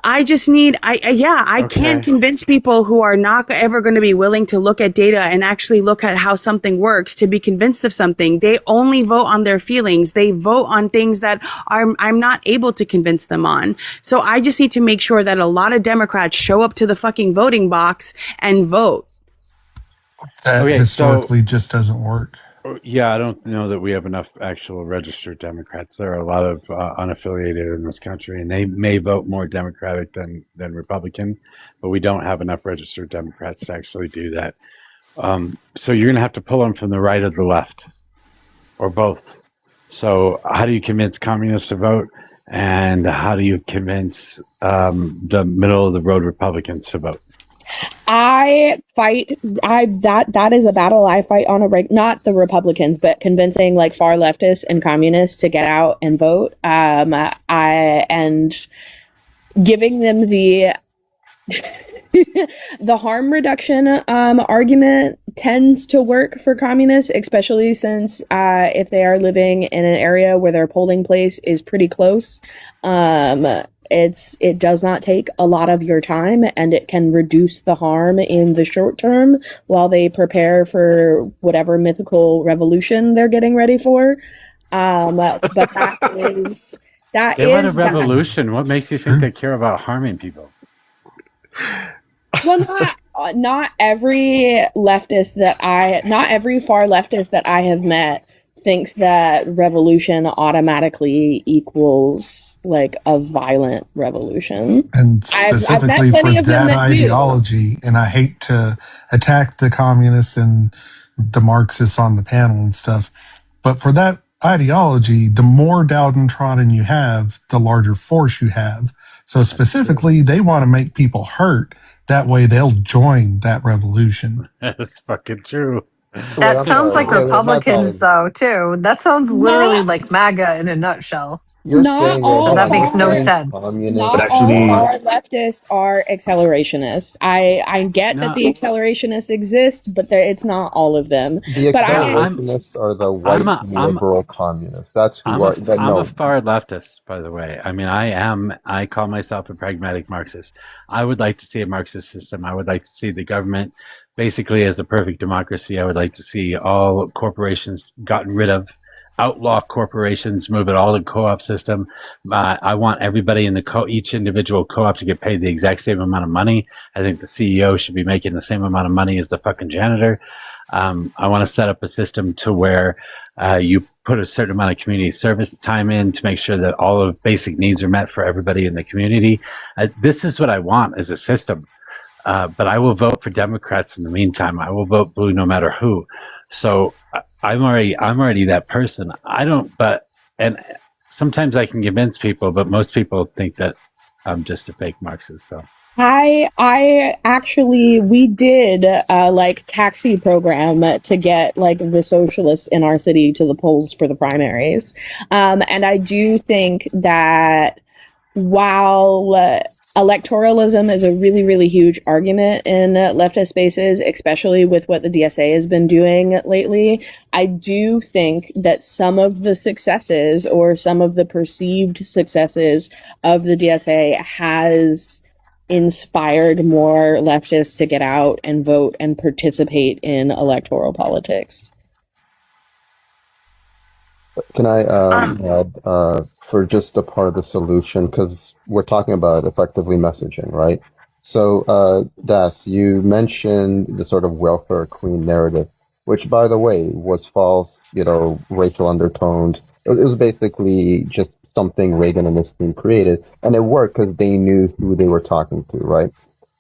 I can't convince people who are not ever going to be willing to look at data and actually look at how something works to be convinced of something. They only vote on their feelings. They vote on things that I'm not able to convince them on. So I just need to make sure that a lot of Democrats show up to the fucking voting box and vote. That historically just doesn't work. Yeah, I don't know that we have enough actual registered Democrats. There are a lot of unaffiliated in this country, and they may vote more Democratic than Republican, but we don't have enough registered Democrats to actually do that. So you're going to have to pull them from the right or the left, or both. So how do you convince communists to vote, and how do you convince the middle of the road Republicans to vote? That is a battle I fight on not the Republicans, but convincing like far leftists and communists to get out and vote. And giving them the the harm reduction argument tends to work for communists, especially since if they are living in an area where their polling place is pretty close. It does not take a lot of your time, and it can reduce the harm in the short term while they prepare for whatever mythical revolution they're getting ready for. But They want a revolution. What makes you think they care about harming people? Well, not every far leftist that I have met thinks that revolution automatically equals like a violent revolution. And specifically for that ideology, and I hate to attack the communists and the Marxists on the panel and stuff, but for that ideology, the more downtrodden you have, the larger force you have. So specifically, they want to make people hurt. That way they'll join that revolution. That's fucking true. That sounds like Republicans, though, too. That sounds literally like MAGA in a nutshell. You're saying that makes no sense. Not all our leftists are accelerationists. I get that the accelerationists exist, but it's not all of them. The accelerationists are the white liberal communists. That's who I'm a far leftist, by the way. I mean, I call myself a pragmatic Marxist. I would like to see a Marxist system. I would like to see the government basically as a perfect democracy. I would like to see all corporations gotten rid of, outlaw corporations, move it all to co-op system. I want everybody in each individual co-op to get paid the exact same amount of money. I think the CEO should be making the same amount of money as the fucking janitor. I want to set up a system to where you put a certain amount of community service time in to make sure that all of basic needs are met for everybody in the community. This is what I want as a system. But I will vote for Democrats in the meantime. I will vote blue no matter who. So I'm already that person. And sometimes I can convince people, but most people think that I'm just a fake Marxist. So we did like taxi program to get like the socialists in our city to the polls for the primaries. And I do think that while electoralism is a really, really huge argument in leftist spaces, especially with what the DSA has been doing lately, I do think that some of the successes or some of the perceived successes of the DSA has inspired more leftists to get out and vote and participate in electoral politics. Can I add for just a part of the solution, because we're talking about effectively messaging, right? So, Das, you mentioned the sort of welfare queen narrative, which, by the way, was false, racial undertones. It was basically just something Reagan and his team created, and it worked because they knew who they were talking to, right?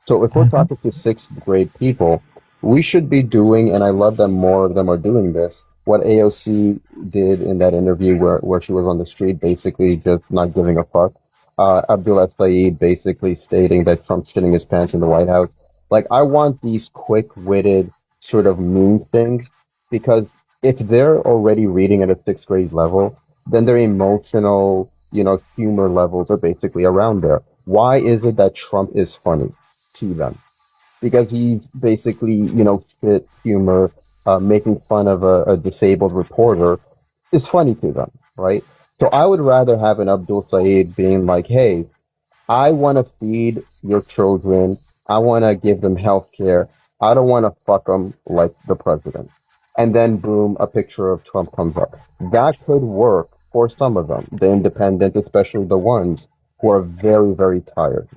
So if we're talking to sixth grade people, we should be doing, and I love that more of them are doing this, what AOC did in that interview where she was on the street, basically just not giving a fuck. Abdullah Saeed basically stating that Trump's shitting his pants in the White House. Like, I want these quick-witted sort of meme things, because if they're already reading at a sixth grade level, then their emotional, humor levels are basically around there. Why is it that Trump is funny to them? Because he's basically, shit humor, making fun of a disabled reporter is funny to them, right? So I would rather have an Abdul Saeed being like, hey, I want to feed your children. I want to give them health care. I don't want to fuck them like the president. And then, boom, a picture of Trump comes up. That could work for some of them, the independent, especially the ones who are very, very tired,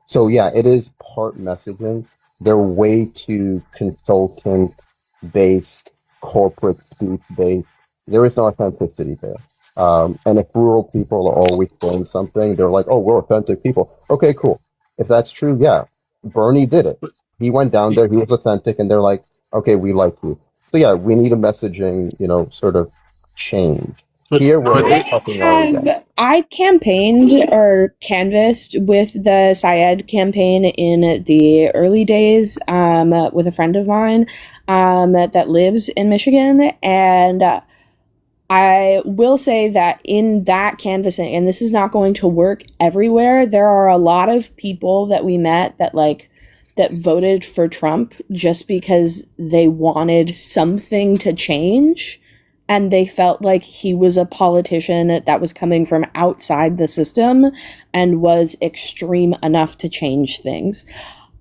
So yeah, it is part messaging. They're way too consultant-based corporate speech based. There is no authenticity there. And if rural people are always saying something, they're like, oh, we're authentic people. Okay, cool. If that's true, yeah, Bernie did it. He went down there, he was authentic, and they're like, okay, we like you. So yeah, we need a messaging, sort of change. Here we're talking our against. I campaigned or canvassed with the Syed campaign in the early days with a friend of mine that lives in Michigan, and I will say that in that canvassing, and this is not going to work everywhere, there are a lot of people that we met that voted for Trump just because they wanted something to change. And they felt like he was a politician that was coming from outside the system and was extreme enough to change things.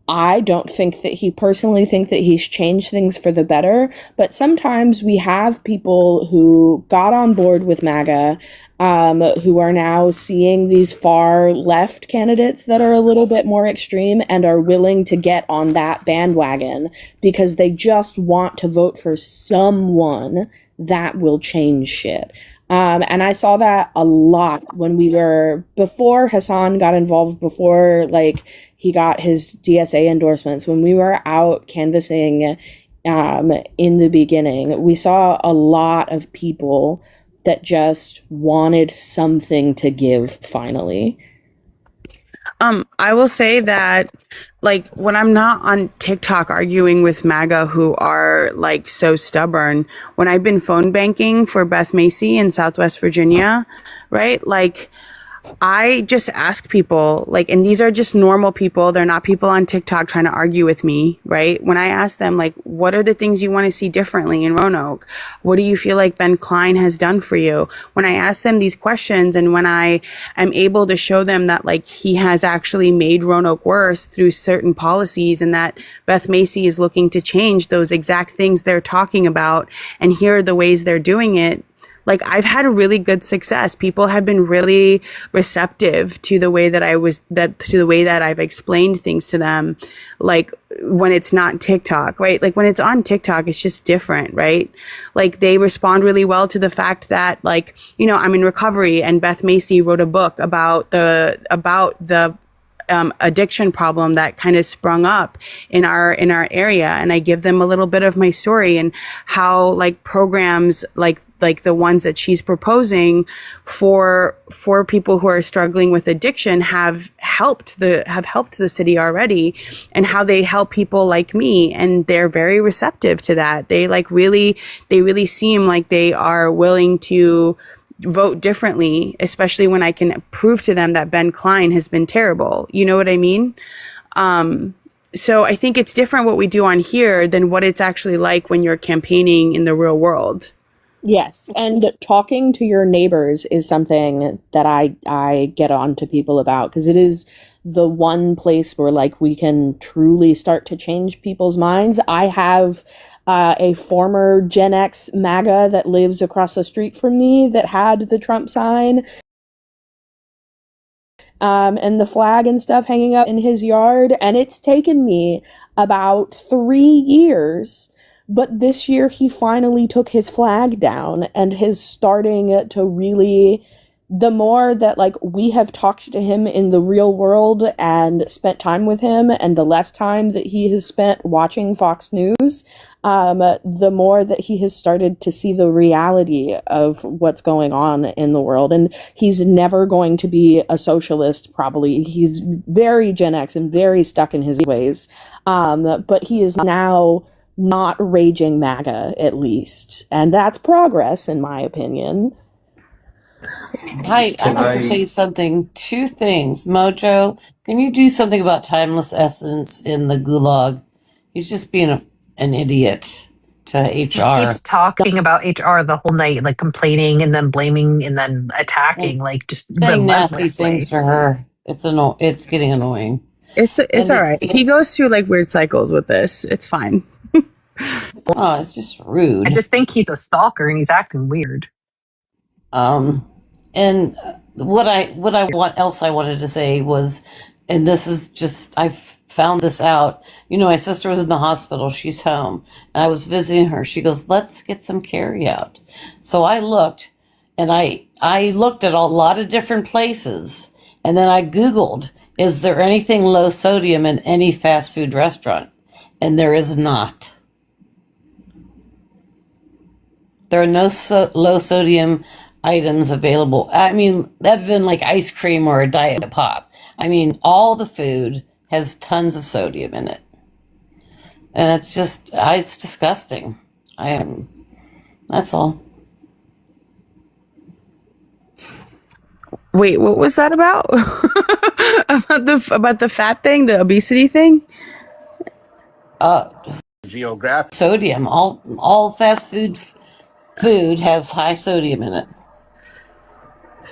I don't think that he's changed things for the better, but sometimes we have people who got on board with MAGA, who are now seeing these far left candidates that are a little bit more extreme and are willing to get on that bandwagon because they just want to vote for someone that will change shit. And I saw that a lot before Hassan got involved, before he got his DSA endorsements, when we were out canvassing in the beginning, we saw a lot of people that just wanted something to give finally. I will say that, when I'm not on TikTok arguing with MAGA who are, so stubborn, when I've been phone banking for Beth Macy in Southwest Virginia, right? I just ask people, and these are just normal people. They're not people on TikTok trying to argue with me, right? When I ask them, what are the things you want to see differently in Roanoke? What do you feel like Ben Klein has done for you? When I ask them these questions and when I am able to show them that, he has actually made Roanoke worse through certain policies and that Beth Macy is looking to change those exact things they're talking about, and here are the ways they're doing it, I've had a really good success. People have been really receptive to the way that I've explained things to them. When it's not TikTok, right? When it's on TikTok, it's just different, right? They respond really well to the fact that, I'm in recovery, and Beth Macy wrote a book about the addiction problem that kind of sprung up in our area, and I give them a little bit of my story and how programs like the ones that she's proposing for people who are struggling with addiction have helped the city already, and how they help people like me, and they're very receptive to that. They really seem like they are willing to vote differently, especially when I can prove to them that Ben Klein has been terrible. You know what I mean? So I think it's different what we do on here than what it's actually like when you're campaigning in the real world. Yes, and talking to your neighbors is something that I get on to people about, because it is the one place where we can truly start to change people's minds. I have a former Gen X MAGA that lives across the street from me that had the Trump sign and the flag and stuff hanging up in his yard, and it's taken me about 3 years. But this year he finally took his flag down and is starting to really, the more that we have talked to him in the real world and spent time with him, and the less time that he has spent watching Fox News, the more that he has started to see the reality of what's going on in the world. And he's never going to be a socialist, probably. He's very Gen X and very stuck in his ways. But he is now not raging MAGA, at least. And that's progress, in my opinion. Hi, I'd like to say something. 2 things. Mojo, can you do something about Timeless Essence in the gulag? He's just being an idiot to HR. He keeps talking about HR the whole night, complaining and then blaming and then attacking, just saying nasty relentlessly. things to her. It's getting annoying. It's all right. He goes through weird cycles with this. It's fine. Oh, it's just rude. I just think he's a stalker and he's acting weird. And what I wanted to say was, and this is just, I found this out. You know, my sister was in the hospital. She's home. And I was visiting her. She goes, let's get some carry out. So I looked, and I looked at a lot of different places. And then I Googled, is there anything low sodium in any fast food restaurant? And there is not. There are no low sodium items available. I mean, other than like ice cream or a Diet Pop. I mean, all the food has tons of sodium in it. And it's just, it's disgusting. That's all. Wait, what was that about? about the fat thing, the obesity thing? Geographic sodium. All fast food has high sodium in it.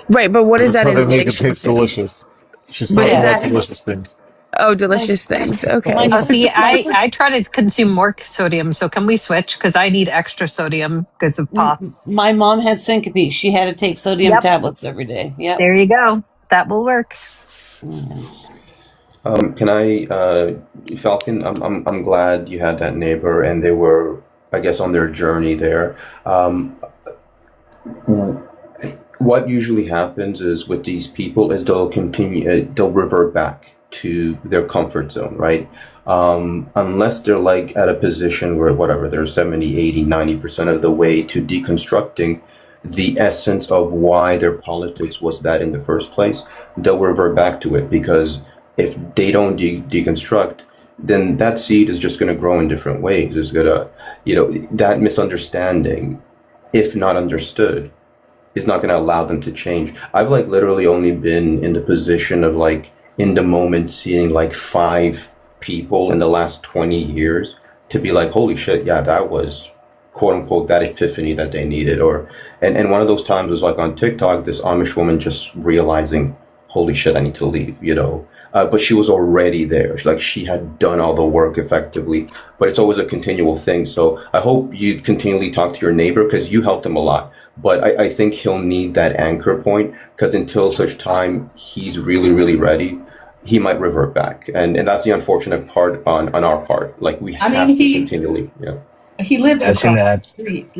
Right, but what is That's that how in they make it relation taste to? delicious. She's But talking is about that- delicious things. Oh, delicious things. Okay. Oh, see, I try to consume more sodium, so can we switch? Because I need extra sodium because of POTS. My mom had syncope. She had to take sodium tablets every day. Yep. There you go. That will work. Can I, Falcon? I'm glad you had that neighbor, and they were, I guess, on their journey there. What usually happens is with these people is they'll revert back to their comfort zone, right? Unless they're like at a position where whatever, they're 70, 80, 90% of the way to deconstructing the essence of why their politics was that in the first place, they'll revert back to it, because if they don't deconstruct, then that seed is just going to grow in different ways. It's going to, that misunderstanding, if not understood, is not going to allow them to change. I've like literally only been in the position of like in the moment seeing like 5 people in the last 20 years to be like, holy shit, yeah, that was quote unquote that epiphany that they needed. And one of those times was like on TikTok, this Amish woman just realizing, holy shit, I need to leave, but she was already there. She had done all the work effectively, but it's always a continual thing. So I hope you continually talk to your neighbor, because you helped him a lot. But I think he'll need that anchor point, because until such time he's really, really ready, he might revert back. And that's the unfortunate part on our part. Like we have to continually, He lives across the street.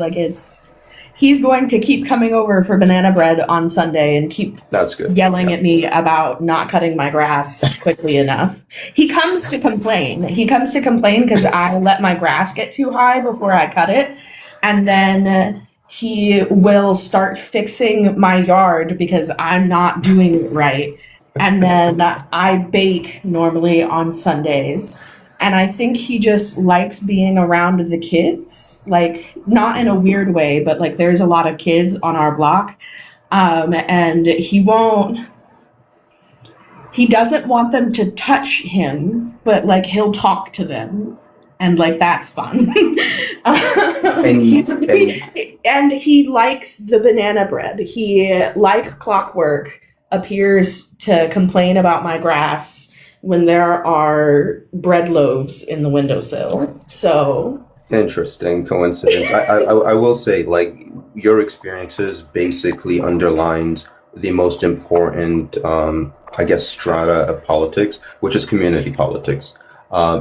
He's going to keep coming over for banana bread on Sunday and keep that's good. Yelling at me about not cutting my grass quickly enough. He comes to complain. Because I let my grass get too high before I cut it. And then he will start fixing my yard because I'm not doing it right. And then I bake normally on Sundays. And I think he just likes being around the kids, not in a weird way, but there's a lot of kids on our block. And he doesn't want them to touch him, but he'll talk to them. And that's fun. And he likes the banana bread. He, like clockwork, appears to complain about my grass when there are bread loaves in the windowsill. So interesting coincidence. I will say, your experiences basically underlines the most important, strata of politics, which is community politics.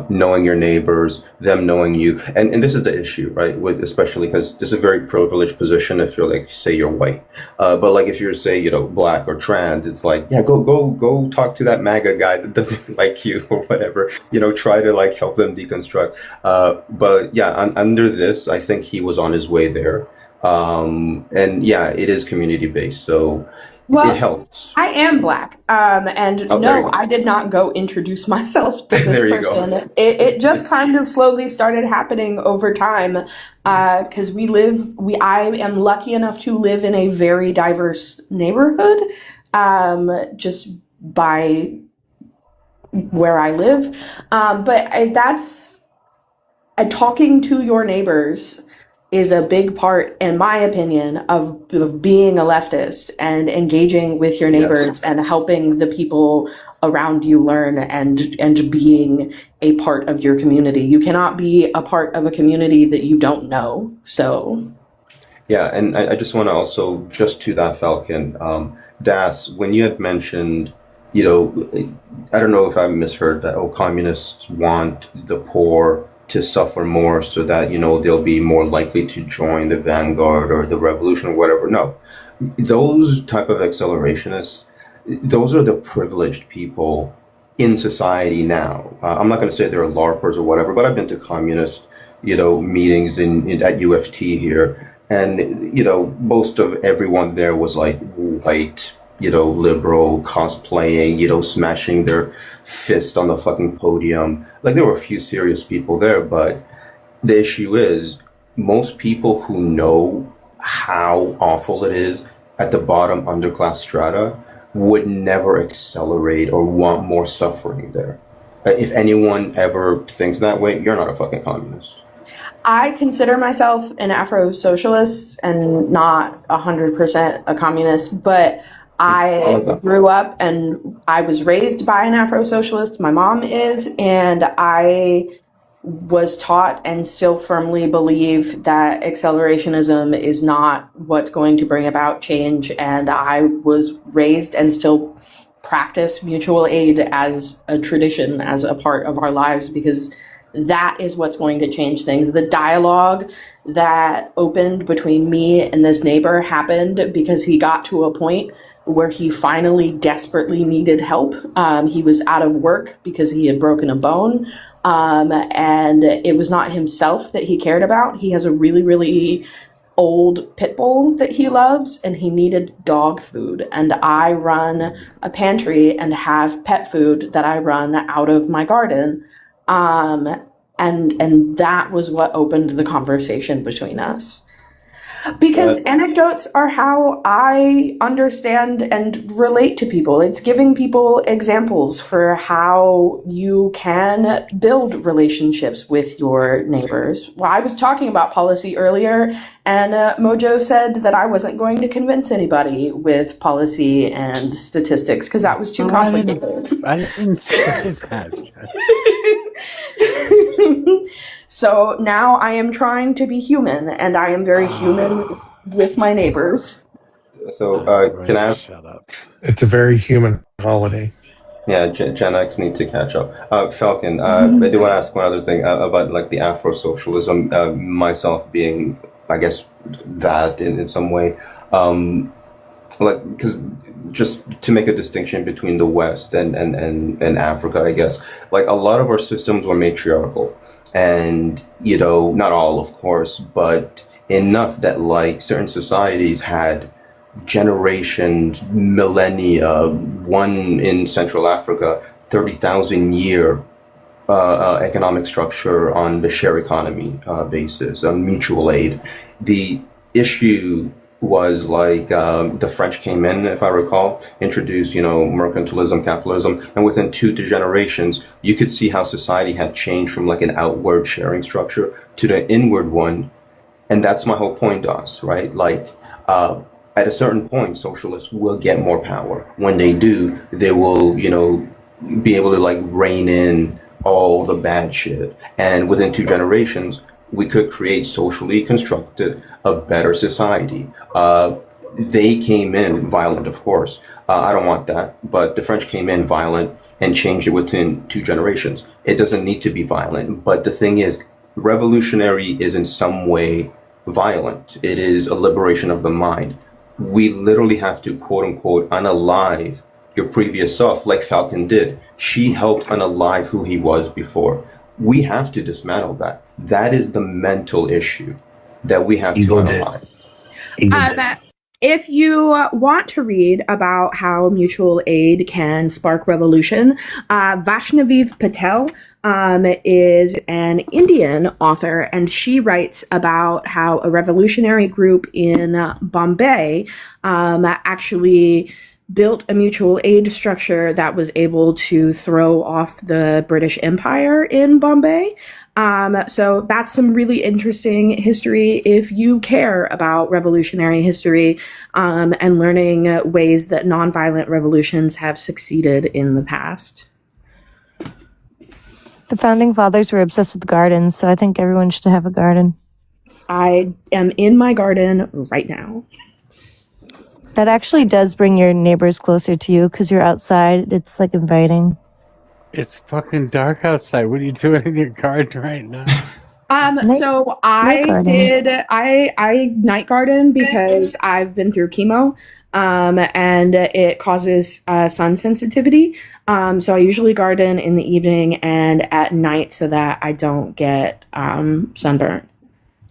Knowing your neighbors, them knowing you, and this is the issue, right? Especially because this is a very privileged position if you're say you're white, but if you're say black or trans, it's go talk to that MAGA guy that doesn't like you or whatever, try to help them deconstruct. But yeah, under this, I think he was on his way there, and yeah, it is community based, so. Well, it helps. I am black, and no, I did not go introduce myself to this person. It just kind of slowly started happening over time, because I am lucky enough to live in a very diverse neighborhood, just by where I live. But talking to your neighbors is a big part, in my opinion, of being a leftist and engaging with your neighbors and helping the people around you learn and being a part of your community. You cannot be a part of a community that you don't know. So, yeah, and I just want to also, just to that, Falcon, Das, when you had mentioned you know, I don't know if I misheard that, oh, communists want the poor to suffer more so that, you know, they'll be more likely to join the vanguard or the revolution or whatever. No, those type of accelerationists, those are the privileged people in society now. I'm not going to say they're LARPers or whatever, but I've been to communist, you know, meetings at UFT here, and you know, most of everyone there was like white, you know, liberal, cosplaying, you know, smashing their fist on the fucking podium. Like there were a few serious people there, but the issue is most people who know how awful it is at the bottom underclass strata would never accelerate or want more suffering there. If anyone ever thinks that way, you're not a fucking communist. I consider myself an Afro-socialist and not 100% a communist, but I grew up and I was raised by an Afro-socialist. My mom is, and I was taught and still firmly believe that accelerationism is not what's going to bring about change. And I was raised and still practice mutual aid as a tradition, as a part of our lives, because that is what's going to change things. The dialogue that opened between me and this neighbor happened because he got to a point where he finally desperately needed help. He was out of work because he had broken a bone. And it was not himself that he cared about. He has a really, really old pit bull that he loves, and he needed dog food. And I run a pantry and have pet food that I run out of my garden. And that was what opened the conversation between us. Because anecdotes are how I understand and relate to people. It's giving people examples for how you can build relationships with your neighbors. Well, I was talking about policy earlier, and Mojo said that I wasn't going to convince anybody with policy and statistics because that was too complicated. I didn't say that. So now I am trying to be human, and I am very human with my neighbors. So can I ask? Shut up. It's a very human holiday. Yeah, Gen X need to catch up. Falcon, I do want to ask one other thing about like the Afro-socialism, myself being, I guess, that in some way. Like, because just to make a distinction between the West and Africa, I guess, like a lot of our systems were matriarchal. And, you know, not all, of course, but enough that like certain societies had generations, millennia, one in Central Africa, 30,000 year economic structure on the share economy basis, on mutual aid. The issue was like the French came in, if I recall, introduced, you know, mercantilism, capitalism, and within 2 generations, you could see how society had changed from like an outward sharing structure to the inward one. And that's my whole point, Doss, right? Like, at a certain point, socialists will get more power. When they do, they will, you know, be able to like rein in all the bad shit. And within 2 generations, we could create socially constructed a better society. They came in violent, of course. I don't want that, but the French came in violent and changed it within 2 generations. It doesn't need to be violent, but the thing is, revolutionary is in some way violent. It is a liberation of the mind. We literally have to, quote unquote, unalive your previous self, like Falcon did. She helped unalive who he was before. We have to dismantle that. That is the mental issue that we have to unalive. If you want to read about how mutual aid can spark revolution, Vaishnavi Patel is an Indian author, and she writes about how a revolutionary group in Bombay actually built a mutual aid structure that was able to throw off the British Empire in Bombay. So that's some really interesting history if you care about revolutionary history and learning ways that nonviolent revolutions have succeeded in the past. The founding fathers were obsessed with gardens, so I think everyone should have a garden. I am in my garden right now. That actually does bring your neighbors closer to you because you're outside. It's like inviting. It's fucking dark outside. What are you doing in your garden right now? So I night garden because I've been through chemo, and it causes sun sensitivity. So I usually garden in the evening and at night so that I don't get sunburnt.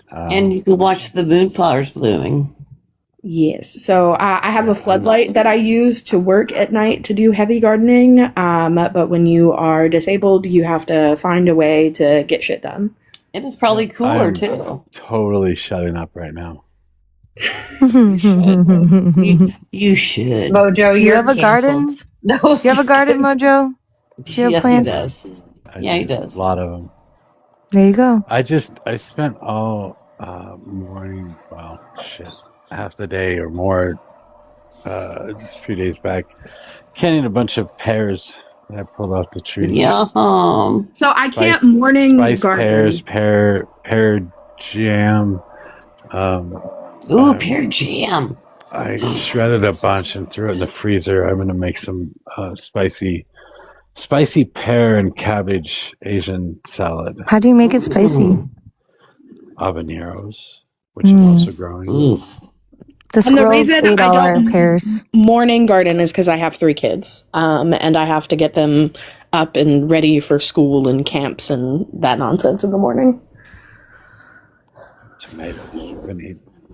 And you can watch the moonflowers blooming. Yes. So I have a floodlight that I use to work at night to do heavy gardening. But when you are disabled, you have to find a way to get shit done. It is probably cooler I'm too. Totally shutting up right now. You should. Mojo, Do you you're have a garden? canceled. No. Do you have a garden, Mojo? Do you have Yes, plants? he does. I Yeah, he do. does. A lot of them. There you go. I spent all morning, well, shit, half the day or more, just a few days back, canning a bunch of pears that I pulled off the trees. Yum. So I can't morning Spiced garden. pear jam. Ooh, pear jam. I shredded a bunch and threw it in the freezer. I'm gonna make some spicy pear and cabbage Asian salad. How do you make it spicy? Habaneros, which I'm also growing. The And the squirrels reason ate I all our don't pears. morning garden is because I have 3 kids, and I have to get them up and ready for school and camps and that nonsense in the morning. Tomatoes.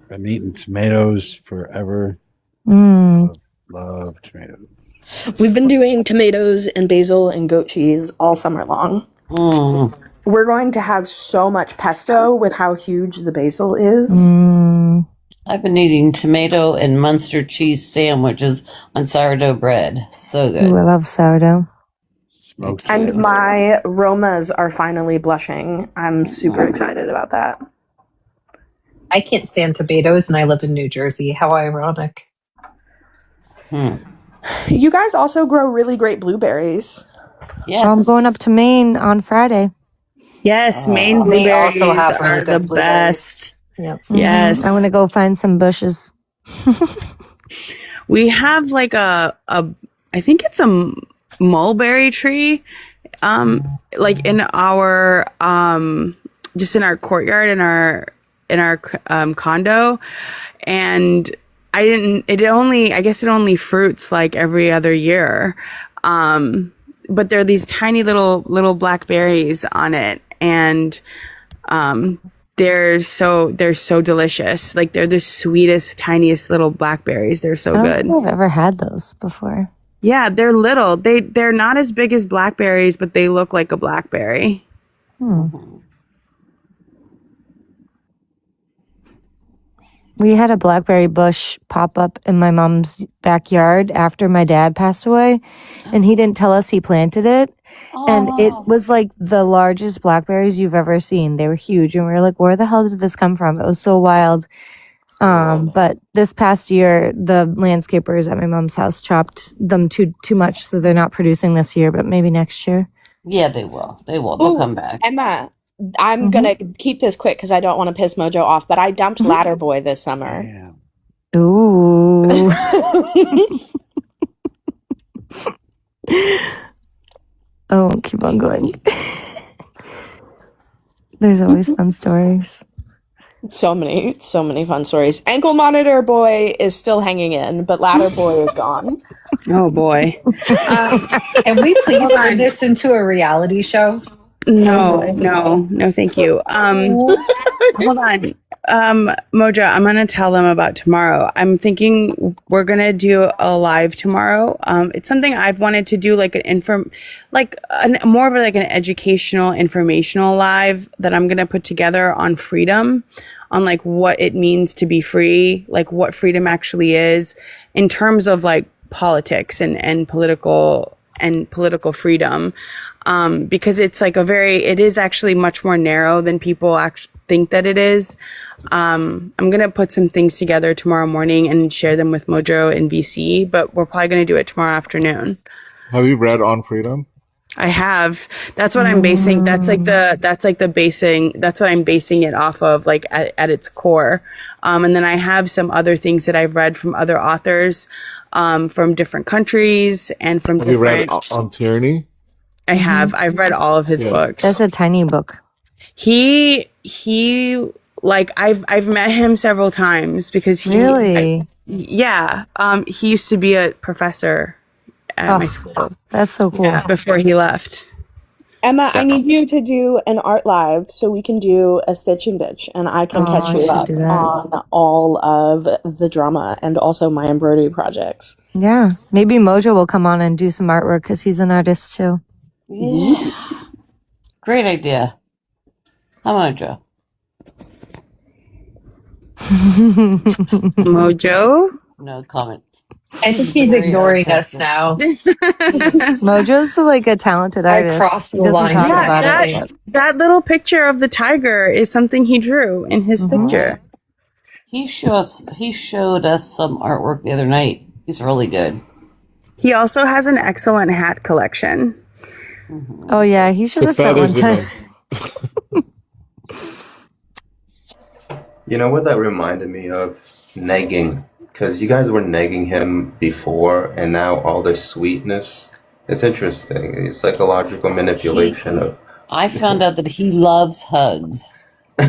Been eating tomatoes forever. Love tomatoes. We've been doing tomatoes and basil and goat cheese all summer long. We're going to have so much pesto with how huge the basil is. I've been eating tomato and Munster cheese sandwiches on sourdough bread. So good. Ooh, I love sourdough. Smoked And it. my Romas are finally blushing. I'm super excited about that. I can't stand tomatoes, and I live in New Jersey. How ironic. You guys also grow really great blueberries. Yes. I'm going up to Maine on Friday. Yes, Maine They blueberries also have really are good the blueberries. best. Yep. Yes. I want to go find some bushes. We have like I think it's a mulberry tree, like in our, just in our courtyard in our condo. And I guess it only fruits like every other year. But there are these tiny little black berries on it. And, they're so delicious. Like they're the sweetest, tiniest little blackberries. They're so I don't good. think I've ever had those before. Yeah, they're little. They're not as big as blackberries, but they look like a blackberry. We had a blackberry bush pop up in my mom's backyard after my dad passed away, and he didn't tell us he planted it. And it was like the largest blackberries you've ever seen. They were huge, and we were like, where the hell did this come from? It was so wild. But this past year, the landscapers at my mom's house chopped them too much, so they're not producing this year, but maybe next year. Yeah, they will. They'll come back. Emma, I'm gonna keep this quick because I don't want to piss Mojo off, but I dumped Ladder Boy this summer. Ooh. Oh, keep on going. There's always fun stories. So many fun stories. Ankle Monitor Boy is still hanging in, but Ladder Boy is gone. Oh boy. Can we please turn this into a reality show? No, thank you. Hold on. Mojo, I'm going to tell them about tomorrow. I'm thinking we're going to do a live tomorrow. It's something I've wanted to do, like more of like an educational, informational live that I'm going to put together on freedom, on like what it means to be free, like what freedom actually is in terms of like politics and political freedom. Because it's like it is actually much more narrow than people actually think that it is. I'm going to put some things together tomorrow morning and share them with Mojo and BC, but we're probably going to do it tomorrow afternoon. Have you read On Freedom? I have. That's what I'm basing. That's what I'm basing it off of, like at its core. And then I have some other things that I've read from other authors, from different countries and from Have you read different. on tyranny? I have. I've read all of his books. That's a tiny book. He like I've met him several times because he Really? he used to be a professor at my school. That's so cool. Yeah, before he left. Emma, I need you to do an art live so we can do a Stitch and Bitch, and I can catch you up on all of the drama and also my embroidery projects. Yeah. Maybe Mojo will come on and do some artwork because he's an artist too. Yeah. Great idea. How Mojo? Mojo? No comment. I think he's ignoring us now. Mojo's like a talented artist. crossed He the doesn't line. talk Yeah, about it. that little picture of the tiger is something he drew in his picture. He showed us some artwork the other night. He's really good. He also has an excellent hat collection. Oh yeah, he showed us that one time. You know what that reminded me of? Negging. Because you guys were negging him before, and now all this sweetness. It's interesting. It's psychological manipulation of. I found out that he loves hugs. Who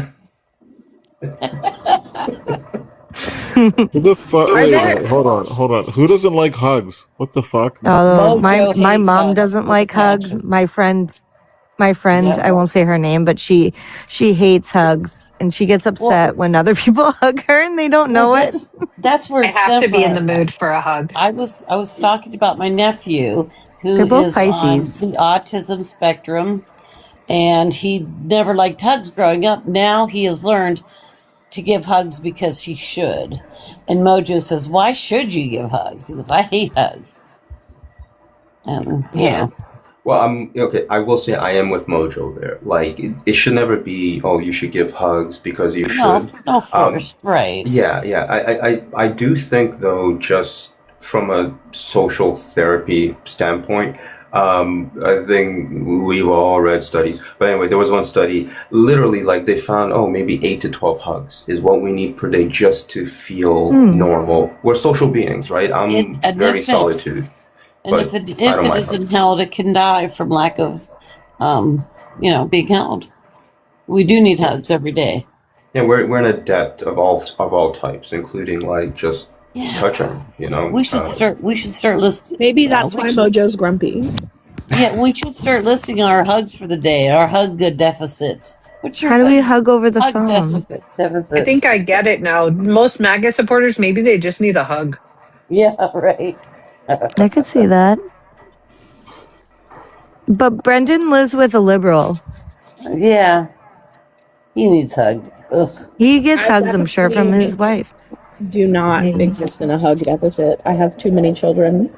the fuck? Wait, hold on. Who doesn't like hugs? What the fuck? Although my mom doesn't like hugs. My friend, I won't say her name, but she hates hugs, and she gets upset when other people hug her and they don't know it. That's where I it's have to be in different. the mood for a hug. I was talking about my nephew who They're both is Pisces. on the autism spectrum, and he never liked hugs growing up. Now he has learned to give hugs because he should. And Mojo says, "Why should you give hugs?" He goes, "I hate hugs." You know. Well, okay. I will say I am with Mojo there. Like, it should never be, oh, you should give hugs because you should. No force, right? Yeah. I do think though, just from a social therapy standpoint, I think we've all read studies. But anyway, there was one study, literally, like they found, maybe 8 to 12 hugs is what we need per day just to feel normal. We're social beings, right? I'm very solitude. And But if it I don't mind isn't held, it can die from lack of, being held. We do need hugs every day. Yeah, we're in a debt of all types, including like just touching. We should start listing. Maybe that's why Mojo's grumpy. Yeah, we should start listing our hugs for the day, our hug deficits. How do we hug over the phone? Deficit. I think I get it now. Most MAGA supporters, maybe they just need a hug. Yeah, right. I could see that. But Brendan lives with a liberal. Yeah. He needs hugged. Ugh. He gets hugs, I'm sure, from his wife. Do not exist in a hug deficit. I have too many children.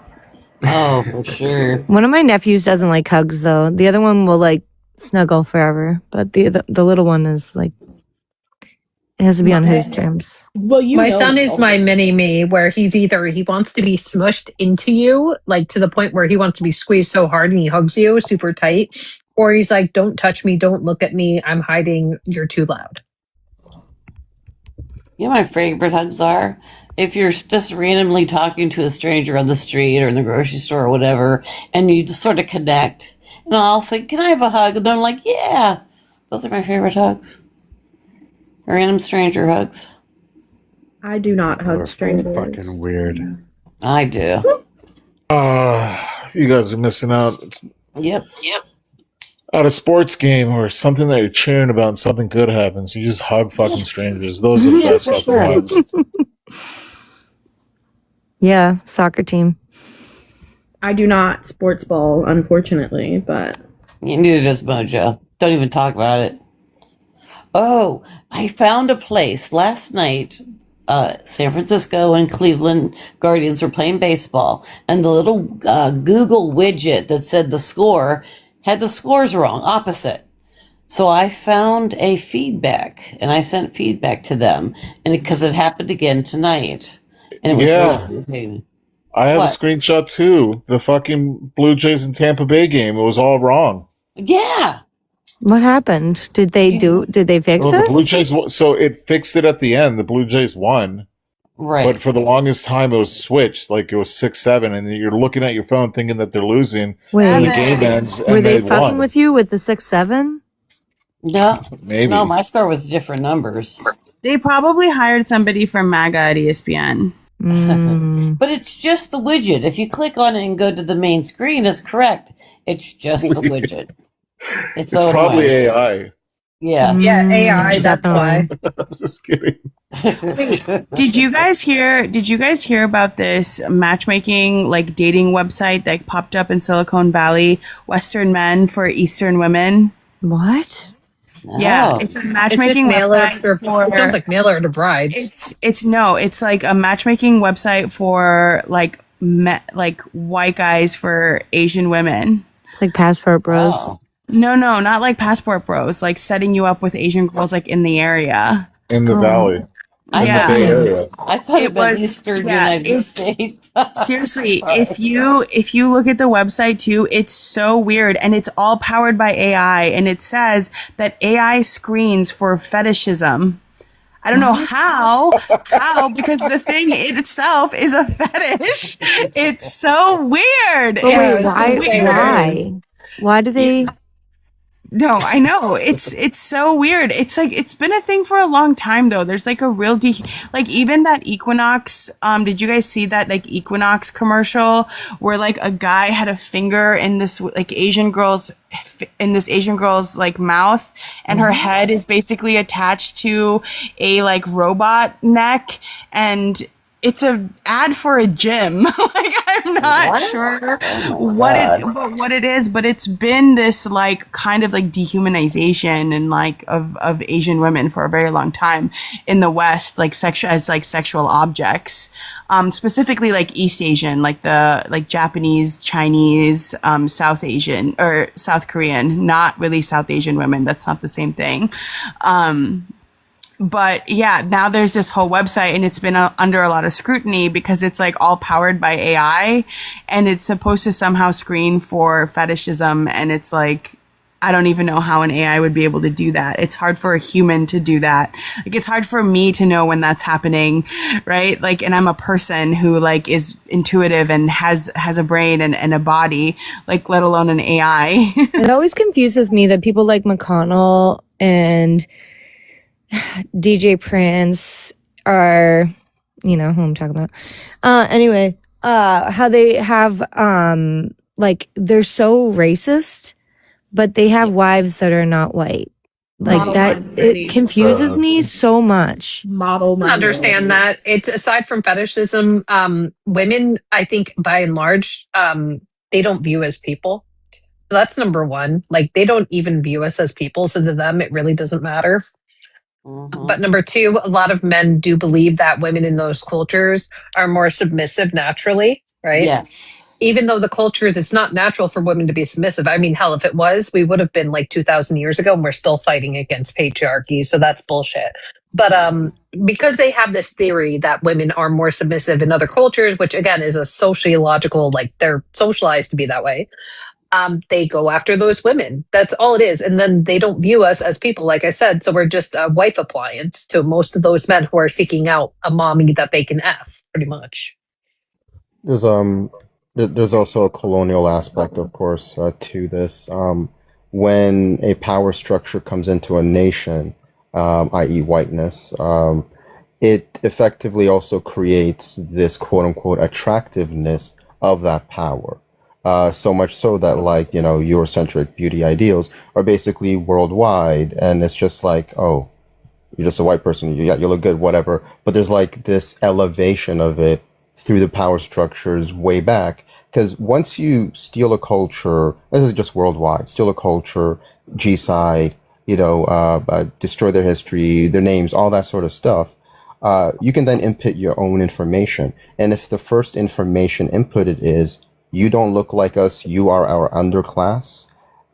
Oh, for sure. One of my nephews doesn't like hugs, though. The other one will like snuggle forever, but the little one is like, it has to be on his terms. Well, my son is my mini me, where he wants to be smushed into you, like to the point where he wants to be squeezed so hard and he hugs you super tight, or he's like, "Don't touch me, don't look at me, I'm hiding, you're too loud." You know my favorite hugs are? If you're just randomly talking to a stranger on the street or in the grocery store or whatever, and you just sort of connect, and I'll say, "Can I have a hug?" And they're like, "Yeah." Those are my favorite hugs. Random stranger hugs. I do not hug strangers. Fucking weird. I do. You guys are missing out. Yep. At a sports game or something that you're cheering about and something good happens, you just hug fucking strangers. Those are the best fucking hugs. Yeah, soccer team. I do not sports ball, unfortunately, but... Neither does Mojo. Don't even talk about it. Oh, I found a place last night. San Francisco and Cleveland Guardians were playing baseball, and the little Google widget that said the score had the scores wrong, opposite. So I found a feedback, and I sent feedback to them, and because it happened again tonight, and it was really irritating. I have What? a screenshot too. The fucking Blue Jays and Tampa Bay game. It was all wrong. Yeah. What happened? Did they fix Well, the it? Blue Jays. So it fixed it at the end. The Blue Jays won. Right. But for the longest time, it was switched. Like it was 6-7, and you're looking at your phone thinking that they're losing. Wait, And the game ends, were and they they fucking won. with you with the 6-7? No. Maybe. No, my score was different numbers. They probably hired somebody from MAGA at ESPN. But it's just the widget. If you click on it and go to the main screen, it's correct. It's just the widget. It's probably AI. Yeah. Yeah, AI, that's why. I'm just kidding. Did you guys hear about this matchmaking, like dating website that popped up in Silicon Valley, Western men for Eastern women? What? Yeah, it's a matchmaking website for. It sounds like mailer to brides. It's like a matchmaking website for like white guys for Asian women. Like Passport Bros. Oh. No, not like Passport Bros. Like setting you up with Asian girls like in the area. In the valley. In the Bay Area. I thought it was Eastern United States. Seriously, if you look at the website too, it's so weird, and it's all powered by AI, and it says that AI screens for fetishism. I don't know how, because the thing itself is a fetish. It's so weird. But wait, why do they? No, I know. It's so weird. It's like, it's been a thing for a long time though. There's like a real like even that Equinox, did you guys see that like Equinox commercial where like a guy had a finger in this like Asian girl's like mouth, and her head is basically attached to a like robot neck, and it's a ad for a gym. Like, I'm not sure what it is, but it's been this like kind of like dehumanization and like of Asian women for a very long time in the West, like sexual objects. Specifically like East Asian, like Japanese, Chinese, South Asian or South Korean, not really South Asian women. That's not the same thing. But yeah, now there's this whole website, and it's been under a lot of scrutiny because it's like all powered by AI, and it's supposed to somehow screen for fetishism. And it's like, I don't even know how an AI would be able to do that. It's hard for a human to do that. Like, it's hard for me to know when that's happening, right? Like, and I'm a person who like is intuitive and has a brain and a body, like, let alone an AI. It always confuses me that people like McConnell and DJ Prince are, you know who I'm talking about. Anyway, how they have, like, they're so racist, but they have wives that are not white. Like Model that, it confuses me so much. Model I understand that. It's aside from fetishism, women, I think by and large, they don't view as people. So that's number one. Like, they don't even view us as people. So to them, it really doesn't matter. But number two, a lot of men do believe that women in those cultures are more submissive naturally, right? Yes. Even though the cultures, it's not natural for women to be submissive. I mean, hell, if it was, we would have been like 2,000 years ago, and we're still fighting against patriarchy. So that's bullshit. But because they have this theory that women are more submissive in other cultures, which again is a sociological, like they're socialized to be that way. They go after those women. That's all it is. And then they don't view us as people, like I said. So we're just a wife appliance to most of those men who are seeking out a mommy that they can F, pretty much. There's also a colonial aspect, of course, to this. When a power structure comes into a nation, i.e. whiteness, it effectively also creates this quote unquote attractiveness of that power. So much so that, like, you know, Eurocentric beauty ideals are basically worldwide, and it's just like, oh, you're just a white person, you look good, whatever. But there's like this elevation of it through the power structures way back. Because once you steal a culture, this is just worldwide, steal a culture, G-side, you know, destroy their history, their names, all that sort of stuff, you can then input your own information. And if the first information inputted is, you don't look like us, you are our underclass,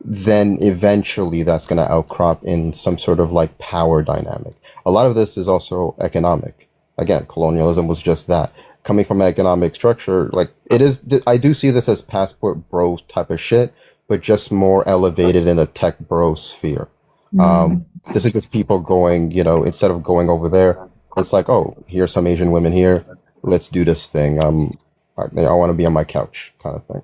then eventually that's going to outcrop in some sort of like power dynamic. A lot of this is also economic. Again, colonialism was just that. coming from an economic structure, like it is, I do see this as passport bro type of shit, but just more elevated in a tech bro sphere. This is just people going, instead of going over there, it's like, oh, here's some Asian women here. Let's do this thing. I want to be on my couch kind of thing.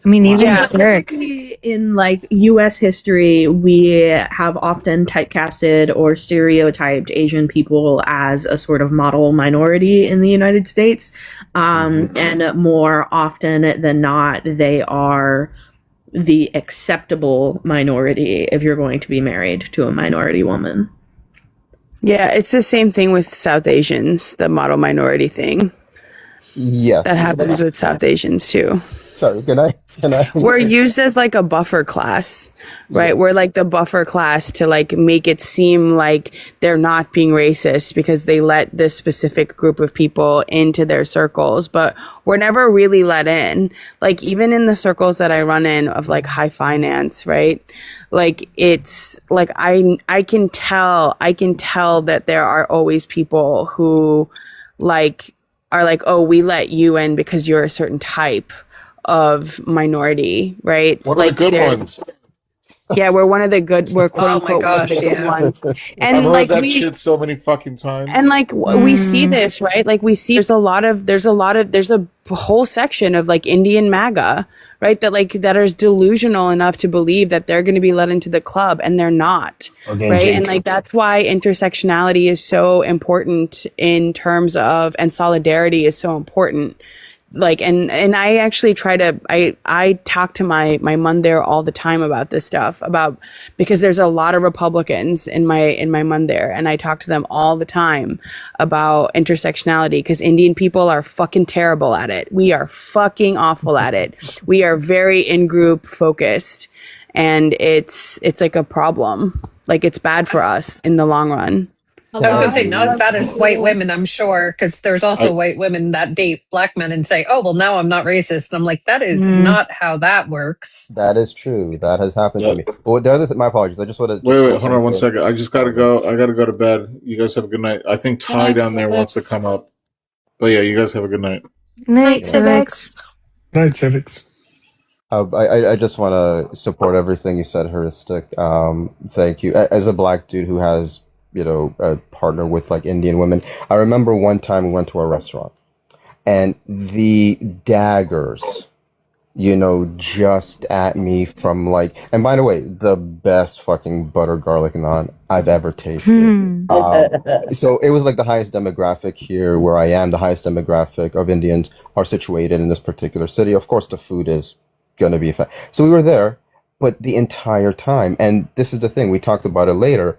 I mean, even Eric. In like U.S. history, we have often typecasted or stereotyped Asian people as a sort of model minority in the United States, and more often than not, they are the acceptable minority if you're going to be married to a minority woman. Yeah, it's the same thing with South Asians, the model minority thing. Yes. That happens with South Asians too. Sorry, can I? We're used as like a buffer class, right? Yes. We're like the buffer class to like make it seem like they're not being racist because they let this specific group of people into their circles, but we're never really let in. Like even in the circles that I run in of like high finance, right? Like it's like I can tell that there are always people who like are like, oh, we let you in because you're a certain type of minority, right? One like of the good ones. Yeah, we're one of the good. We're quote unquote one of the good ones. And I've heard like that shit so many fucking times. And like we see this, right? Like we see there's a whole section of like Indian MAGA, right? That is delusional enough to believe that they're going to be let into the club, and they're not, right? And like that's why intersectionality is so important in terms of, and solidarity is so important. Like, and I actually I talk to my mum there all the time about this stuff, because there's a lot of Republicans in my mum there, and I talk to them all the time about intersectionality, because Indian people are fucking terrible at it. We are fucking awful at it. We are very in-group focused, and it's like a problem. Like it's bad for us in the long run. I was going to say, not as bad as white women, I'm sure, because there's also white women that date black men and say, oh, well, now I'm not racist. And I'm like, that is not how that works. That is true. That has happened to me. But the other thing, my apologies. I just want to... Wait, hold on 1 second. I just got to go. I got to go to bed. You guys have a good night. I think Ty down there wants to come up. But yeah, you guys have a good night. Night, Civics. Night, Civics. I just want to support everything you said, Heuristic. Thank you. As a black dude who has... a partner with like Indian women. I remember one time we went to a restaurant and the daggers, just at me from like, and by the way, the best fucking butter garlic naan I've ever tasted. So it was like the highest demographic here where I am, the highest demographic of Indians are situated in this particular city. Of course, the food is going to be fat. So we were there, but the entire time, and this is the thing, we talked about it later,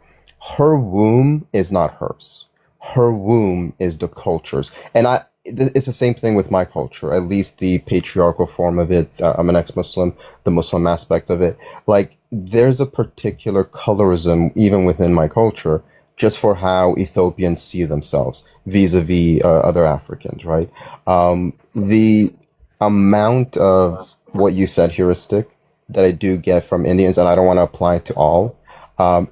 her womb is not hers. Her womb is the culture's. And it's the same thing with my culture, at least the patriarchal form of it. I'm an ex-Muslim, the Muslim aspect of it. Like, there's a particular colorism even within my culture just for how Ethiopians see themselves vis-a-vis other Africans, right? The amount of what you said, heuristic, that I do get from Indians, and I don't want to apply it to all,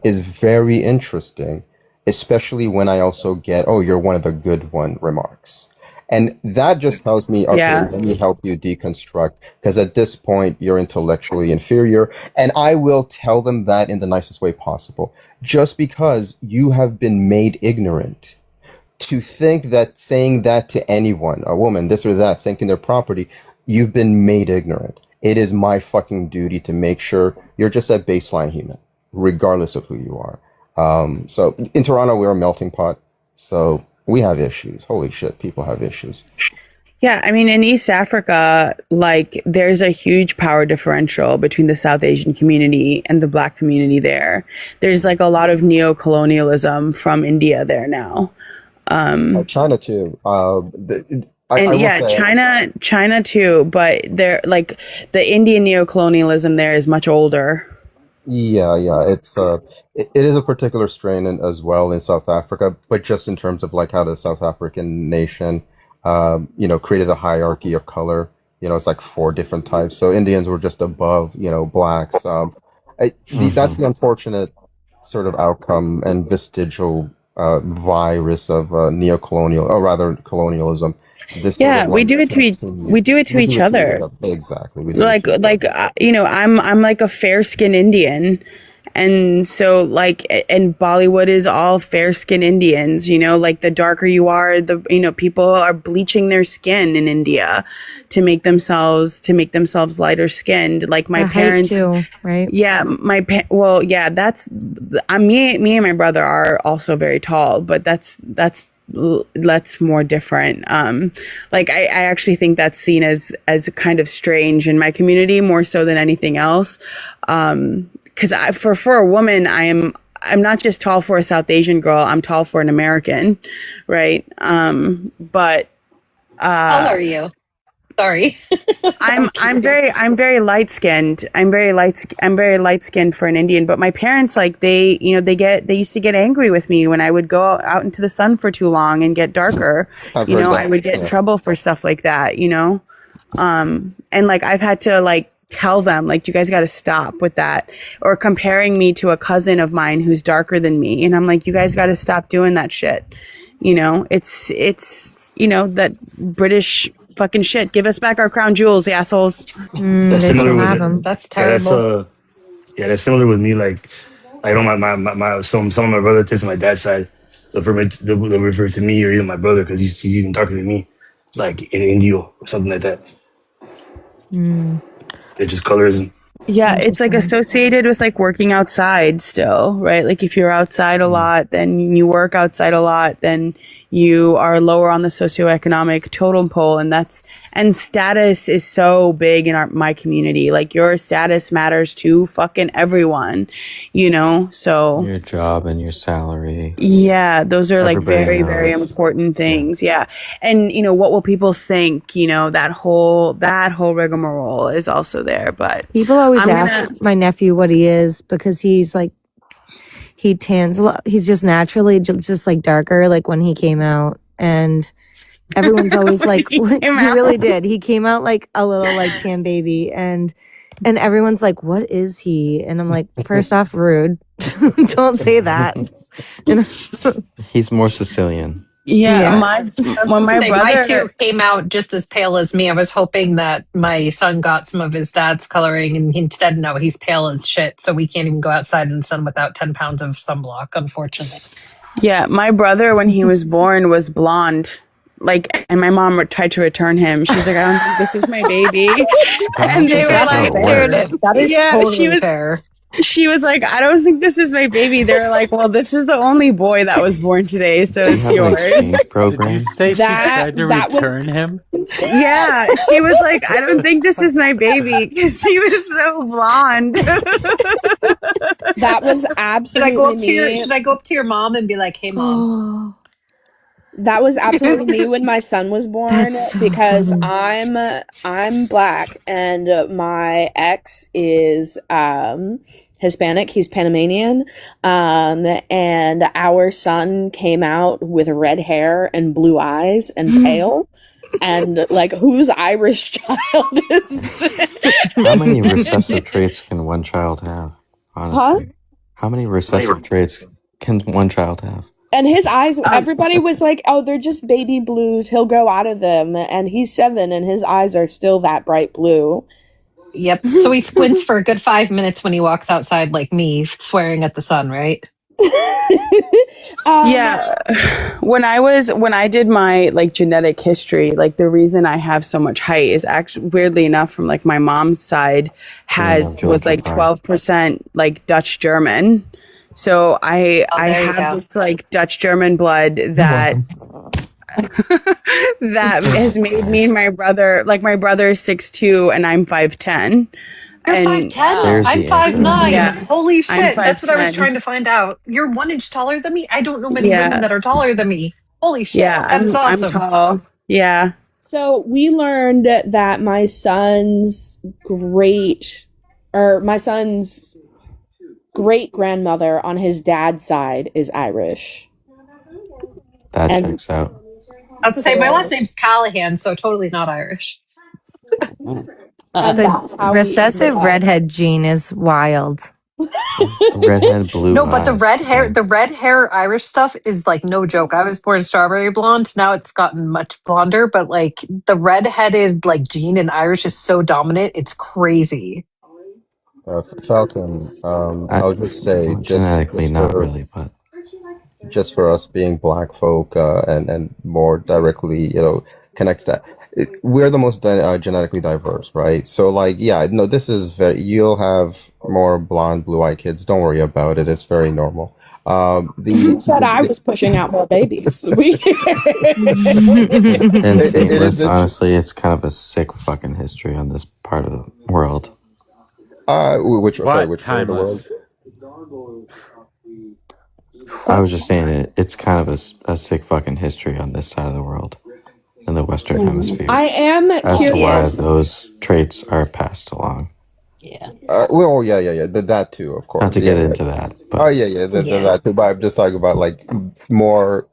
is very interesting, especially when I also get, oh, you're one of the good one remarks. And that just tells me, okay, let me help you deconstruct, because at this point, you're intellectually inferior. And I will tell them that in the nicest way possible, just because you have been made ignorant. To think that saying that to anyone, a woman, this or that, thinking their property, you've been made ignorant. It is my fucking duty to make sure you're just a baseline human, regardless of who you are. So in Toronto, we're a melting pot. So we have issues. Holy shit, people have issues. Yeah, I mean, in East Africa, like, there's a huge power differential between the South Asian community and the Black community there. There's, like, a lot of neo-colonialism from India there now. China, too. China, too, but they're, like, the Indian neo-colonialism there is much older. Yeah, it's it is a particular strain as well in South Africa, but just in terms of like how the South African nation, created a hierarchy of color. It's like 4 different types. So Indians were just above, blacks. That's the unfortunate sort of outcome and vestigial virus of neocolonial, or rather colonialism. This Yeah, we do it to each other. Exactly. I'm like a fair skinned Indian. And so and Bollywood is all fair skinned Indians, like the darker you are, people are bleaching their skin in India to make themselves lighter skinned. Like my parents too, right? Yeah, that's me and my brother are also very tall, but that's more different. I actually think that's seen as kind of strange in my community more so than anything else. Because for a woman, I'm not just tall for a South Asian girl. I'm tall for an American, right? But how are you? Sorry. I'm very light skinned. I'm very light skinned for an Indian. But my parents, they used to get angry with me when I would go out into the sun for too long and get darker. I would get in trouble for stuff like that. And I've had to tell them, you guys got to stop with that, or comparing me to a cousin of mine who's darker than me, and I'm like, you guys got to stop doing that shit. It's that British fucking shit. Give us back our crown jewels, the assholes. They still have them. That's terrible. That's similar with me. I know my some of my relatives on my dad's side, they'll refer to me or even my brother because he's even darker than me, like in Indio or something like that. It's just colorism. Yeah, it's associated with working outside still, right? If you're outside a lot, then you work outside a lot, then you are lower on the socioeconomic totem pole, and status is so big in my community. Your status matters to fucking everyone, so your job and your salary. Yeah, those are very, Everybody very knows. important things. Yeah. And what will people think? That whole rigmarole is also there, but People always ask my nephew what he is because he's he tans a lot. He's just naturally just darker when he came out, and everyone's always he really did. He came out a little tan baby, and everyone's like, what is he? And I'm like, first off, rude. Don't say that. He's more Sicilian. Yeah, when my My brother two came out just as pale as me. I was hoping that my son got some of his dad's coloring, and instead, no, he's pale as shit. So we can't even go outside in the sun without 10 pounds of sunblock, unfortunately. Yeah, my brother, when he was born, was blonde. And my mom tried to return him. She's like, I don't think this is my baby. And they were like, that is totally fair. She was like, I don't think this is my baby. They were like, well, this is the only boy that was born today, so it's yours. Program. Did you say she tried to return him? Yeah, she was like, I don't think this is my baby because he was so blonde. That was absolutely Should I go up to your mom and be like, hey, mom? That was absolutely me when my son was born, because I'm black and my ex is Hispanic. He's Panamanian, and our son came out with red hair and blue eyes and pale. And whose Irish child is this? How many recessive traits can one child have? Honestly, How many recessive traits can one child have? And his eyes, everybody was like, oh, they're just baby blues. He'll grow out of them. And he's 7 and his eyes are still that bright blue. Yep. So he squints for a good 5 minutes when he walks outside like me, swearing at the sun, right? Yeah. When I did my genetic history, the reason I have so much height is actually, weirdly enough, from my mom's side was 12% Dutch German. So I have this Dutch German blood that that has made me and my brother, my brother is 6'2" and I'm 5'10". You're 5'10". I'm 5'9". Yeah. Holy shit. That's what I was 5'10". trying to find out. You're 1 inch taller than me? I don't know many women that are taller than me. Holy shit. Yeah, That's awesome. I'm tall. Yeah. So we learned that my son's great grandmother on his dad's side is Irish. That checks out. I was to say, my last name's Callahan, so totally not Irish. The recessive redhead gene is wild. Redhead, blue No, but eyes. the red hair Irish stuff is like no joke. I was born strawberry blonde. Now it's gotten much blonder, but like the red-headed like gene in Irish is so dominant, it's crazy. Falcon, I'll just say, Genetically, not really, but just for us being black folk and more directly, connects that. We're the most genetically diverse, right? So, like, yeah, no, this is you'll have more blonde, blue-eyed kids. Don't worry about it. It's very normal. Who said I was pushing out more babies? in St. Louis, honestly, it's kind of a sick fucking history on this part of the world. Which part of the world? I was just saying it's kind of a sick fucking history on this side of the world, in the Western Hemisphere. I am as to why those traits are passed along. Yeah. Well, yeah. That too, of course. Not to get into that. But. Oh, yeah. That too. But I'm just talking about like more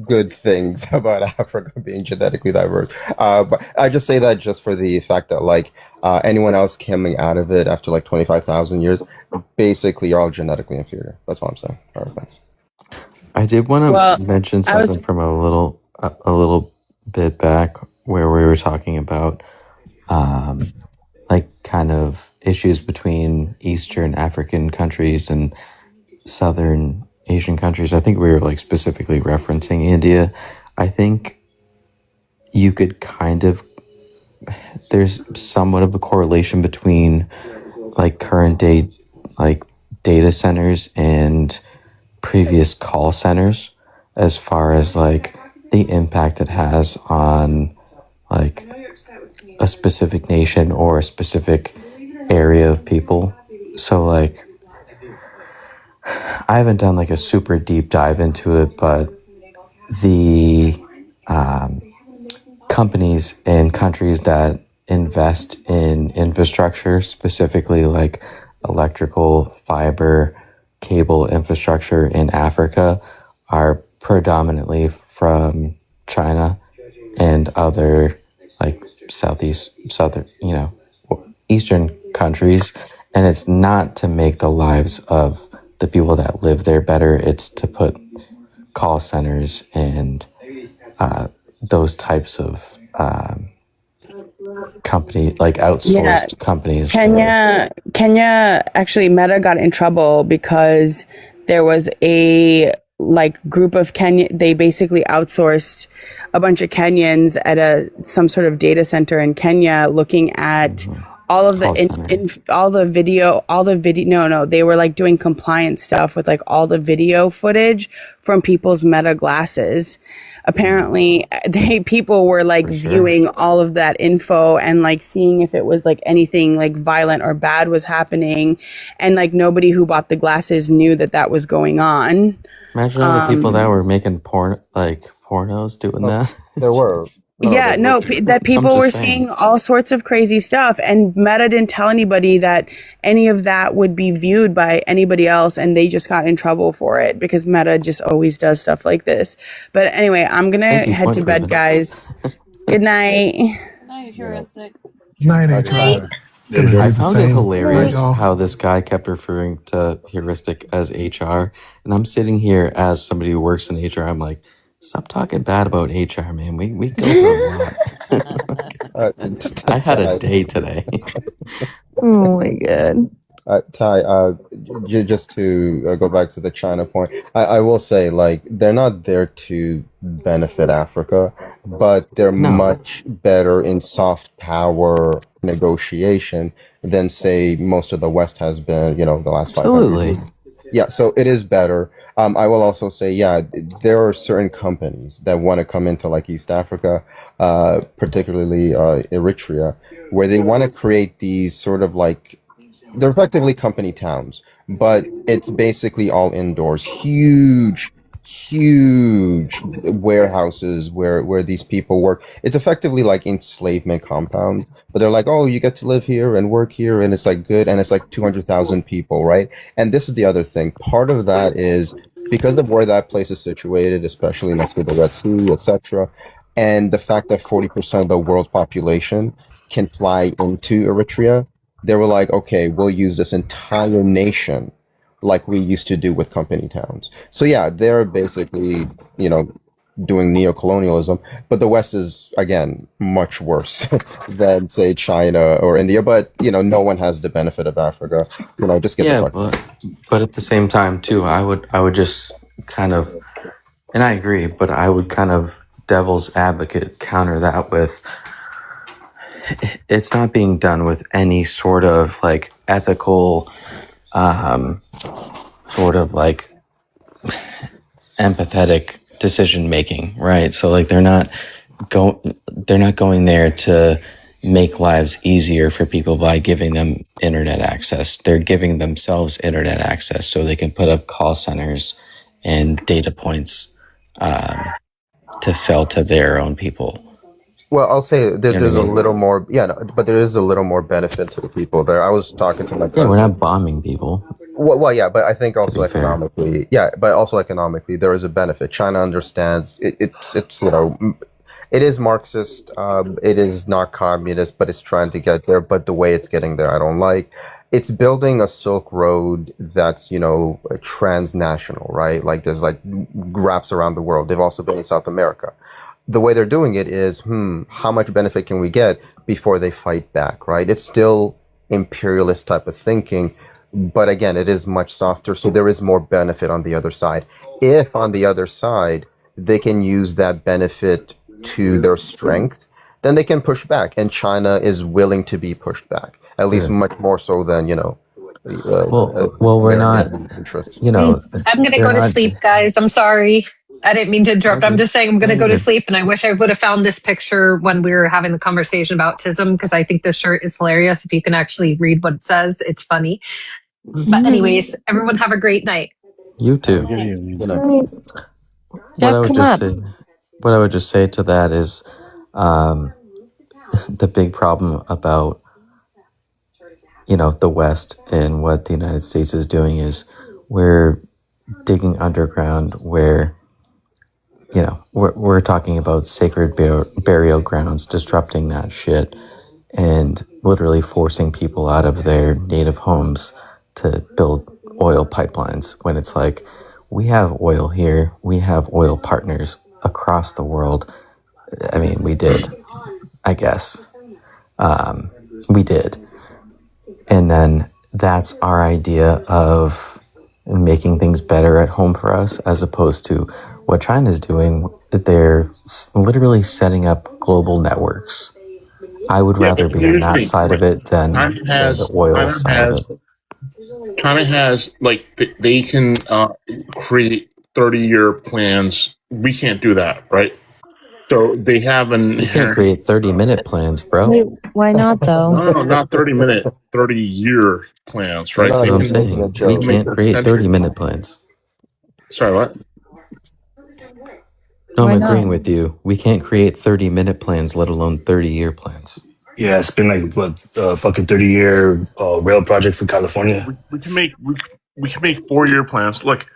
good things about Africa being genetically diverse. But I just say that just for the fact that like anyone else coming out of it after like 25,000 years, basically you're all genetically inferior. That's all I'm saying. All right, thanks. I did want to mention something from a little bit back where we were talking about like kind of issues between Eastern African countries and Southern Asian countries. I think we were like specifically referencing India. I think you could kind of, there's somewhat of a correlation between like current day like data centers and previous call centers as far as like the impact it has on like a specific nation or a specific area of people. So like I haven't done like a super deep dive into it, but the companies and countries that invest in infrastructure, specifically like electrical, fiber, cable infrastructure in Africa, are predominantly from China and other like Eastern countries. And it's not to make the lives of the people that live there better. It's to put call centers and those types of company, like outsourced companies. Kenya actually, Meta got in trouble because there was a like group of they basically outsourced a bunch of Kenyans at some sort of data center in Kenya, looking at all of the video. They were like doing compliance stuff with like all the video footage from people's Meta glasses. Apparently people were like viewing all of that info and like seeing if it was like anything like violent or bad was happening. And like nobody who bought the glasses knew that was going on. Imagine all the people that were making pornos doing that. There were. That people were seeing all sorts of crazy stuff, and Meta didn't tell anybody that any of that would be viewed by anybody else, and they just got in trouble for it because Meta just always does stuff like this. But anyway, I'm gonna head to bed, guys. Good night. Night, heuristic. Night, HR. I found it hilarious how this guy kept referring to heuristic as HR, and I'm sitting here as somebody who works in HR. I'm like, stop talking bad about HR, man. We go through a lot. I had a day today. Oh my god. Ty, just to go back to the China point, I will say, like, they're not there to benefit Africa, but they're much better in soft power negotiation than, say, most of the West has been, the last 500 years. Yeah, so it is better. I will also say, there are certain companies that want to come into like East Africa, particularly Eritrea, where they want to create these sort of like, they're effectively company towns, but it's basically all indoors, huge warehouses where these people work. It's effectively like enslavement compound, but they're like, oh, you get to live here and work here, and it's like good, and it's like 200,000 people, right? And this is the other thing. Part of that is because of where that place is situated, especially next to the Red Sea, etc., and the fact that 40% of the world's population can fly into Eritrea. They were like, okay, we'll use this entire nation like we used to do with company towns. So yeah, they're basically, doing neocolonialism, but the West is, again, much worse than, say, China or India. But, no one has the benefit of Africa. Just get Yeah, the fuck. but at the same time too, I would just kind of, and I agree, but I would kind of devil's advocate counter that with, it's not being done with any sort of like ethical, sort of like empathetic decision making, right? So like they're not going there to make lives easier for people by giving them internet access. They're giving themselves internet access so they can put up call centers and data points to sell to their own people. Well, I'll say that You know there's what I a mean? little more, but there is a little more benefit to the people there. I was talking to my Yeah, cousin. we're not bombing people. Well, yeah, but I think To also be fair. economically, there is a benefit. China understands it's it is Marxist, it is not communist, but it's trying to get there. But the way it's getting there, I don't like. It's building a Silk Road that's transnational, right? Like there's like wraps around the world. They've also been in South America. The way they're doing it is, how much benefit can we get before they fight back, right? It's still imperialist type of thinking, but again, it is much softer, so there is more benefit on the other side. If on the other side, they can use that benefit to their strength, then they can push back, and China is willing to be pushed back, at least Yeah. much more so than, Well, we're not, American interests. I'm gonna they're go to not, sleep, guys. I'm sorry. I didn't mean to interrupt. I'm just saying I'm gonna go to sleep, and I wish I would have found this picture when we were having the conversation about autism, because I think this shirt is hilarious. If you can actually read what it says, it's funny. But anyways, everyone have a great night. You too. Jeff, come up. What I would just say to that is, the big problem about the West and what the United States is doing is we're digging underground where we're talking about sacred burial grounds, disrupting that shit, and literally forcing people out of their native homes to build oil pipelines when it's like, we have oil here, we have oil partners across the world. I mean, we did, I guess. We did. And then that's our idea of making things better at home for us, as opposed to what China's doing. They're literally setting up global networks. I would rather be on that side of it than the oil side of it. China has, like, they can create 30-year plans. We can't do that, right? So they have an You can't create 30-minute plans, bro. Wait, why not though? No, not 30-minute, 30-year plans, right? That's They what I'm can saying. We can't create 30-minute plans. Sorry, what? No, Why I'm not? agreeing with you. We can't create 30-minute plans, let alone 30-year plans. Yeah, it's been like what fucking 30-year rail project for California. We can make 4-year plans. Look,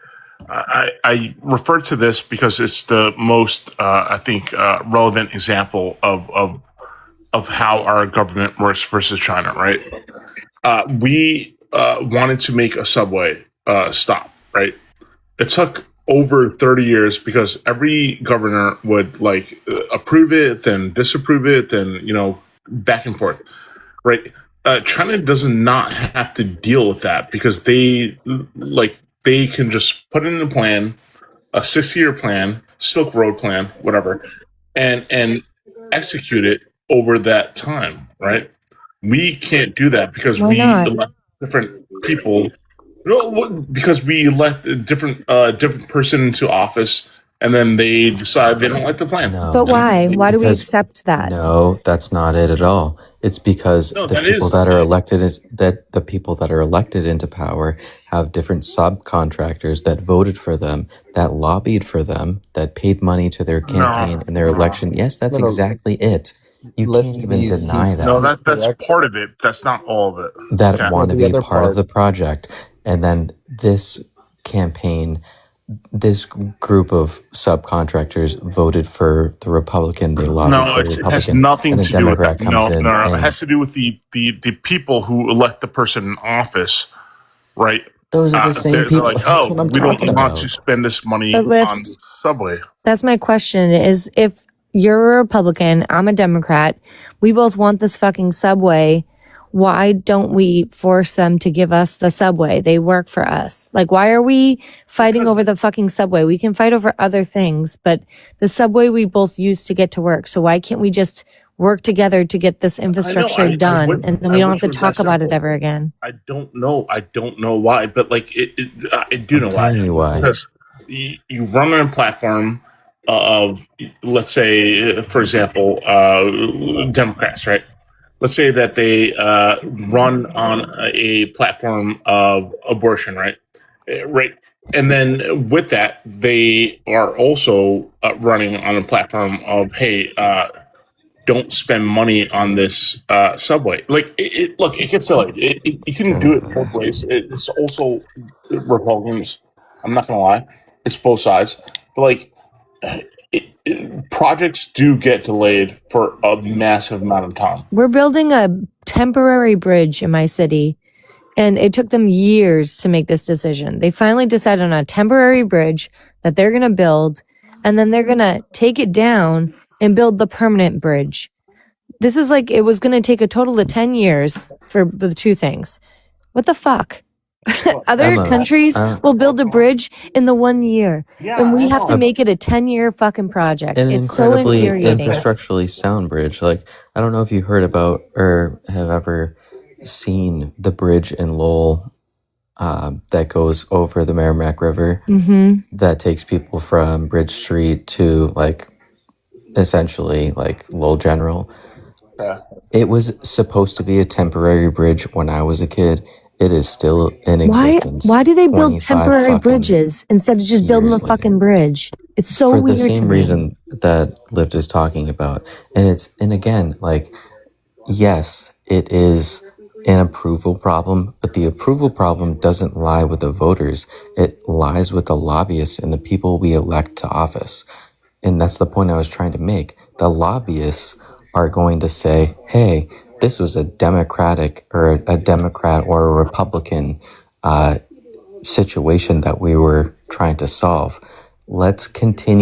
I refer to this because it's the most I think relevant example of how our government works versus China. Right? We wanted to make a subway stop. Right? It took over 30 years because every governor would approve it, then disapprove it, then back and forth. Right? China does not have to deal with that because they can just put in a plan, a 6-year plan, Silk Road plan, whatever, and execute it over that time, right? We can't do that because Why we not? elect different people. Because we elect a different person into office, and then they decide they don't like the plan. No. But why? Why do we Because- accept that? No, that's not it at all. It's because No, the that people is- that are elected the people that are elected into power have different subcontractors that voted for them, that lobbied for them, that paid money to their campaign and their election. Yes, that's No. exactly it. You can't even deny that. No, that's part of it. That's not all of it. That Okay. want to The be other part of part- the project. And then this campaign, this group of subcontractors voted for the Republican. They lobbied No, for the it has Republican. nothing and a to do with Democrat that. comes No, in. it has to do with the people who elect the person in office, right? Those are the same they're people. like, That's oh, what I'm we don't talking want to about. spend this money But on Lyft, subway. that's my question is if you're a Republican, I'm a Democrat, we both want this fucking subway. Why don't we force them to give us the subway? They work for us. Like, why are we fighting over the fucking subway? We can fight over other things, but the subway we both use to get to work. So why can't we just work together to get this infrastructure done and then we don't have to talk about it ever again? I don't know why, but like I do know why. Telling you why. Because you run on a platform of, let's say, for example, Democrats, right? Let's say that they run on a platform of abortion, right? Right. And then with that, they are also running on a platform of, hey, don't spend money on this subway. Like, look, it gets silly. You can do it both ways. It's also Republicans. I'm not gonna lie, it's both sides. But like, projects do get delayed for a massive amount of time. We're building a temporary bridge in my city, and it took them years to make this decision. They finally decided on a temporary bridge that they're going to build, and then they're going to take it down and build the permanent bridge. This is like, it was going to take a total of 10 years for the two things. What the fuck? Other Emma, countries will build a bridge in the 1 year, and we have to make it a 10-year fucking project. An It's so incredibly infuriating. infrastructurally sound bridge. Like, I don't know if you heard about or have ever seen the bridge in Lowell that goes over the Merrimack River that takes people from Bridge Street to, like, essentially, like, Lowell General. Yeah. It was supposed to be a temporary bridge when I was a kid. It is still in existence. Why do they build 25 temporary fucking bridges instead of just building a years later. fucking bridge? It's so For the weird to same me. reason that Lyft is talking about. And again, like, yes, it is an approval problem, but the approval problem doesn't lie with the voters. It lies with the lobbyists and the people we elect to office. And that's the point I was trying to make. The lobbyists are going to say, hey, this was a Democrat or a Republican situation that we were trying to solve. Let's continue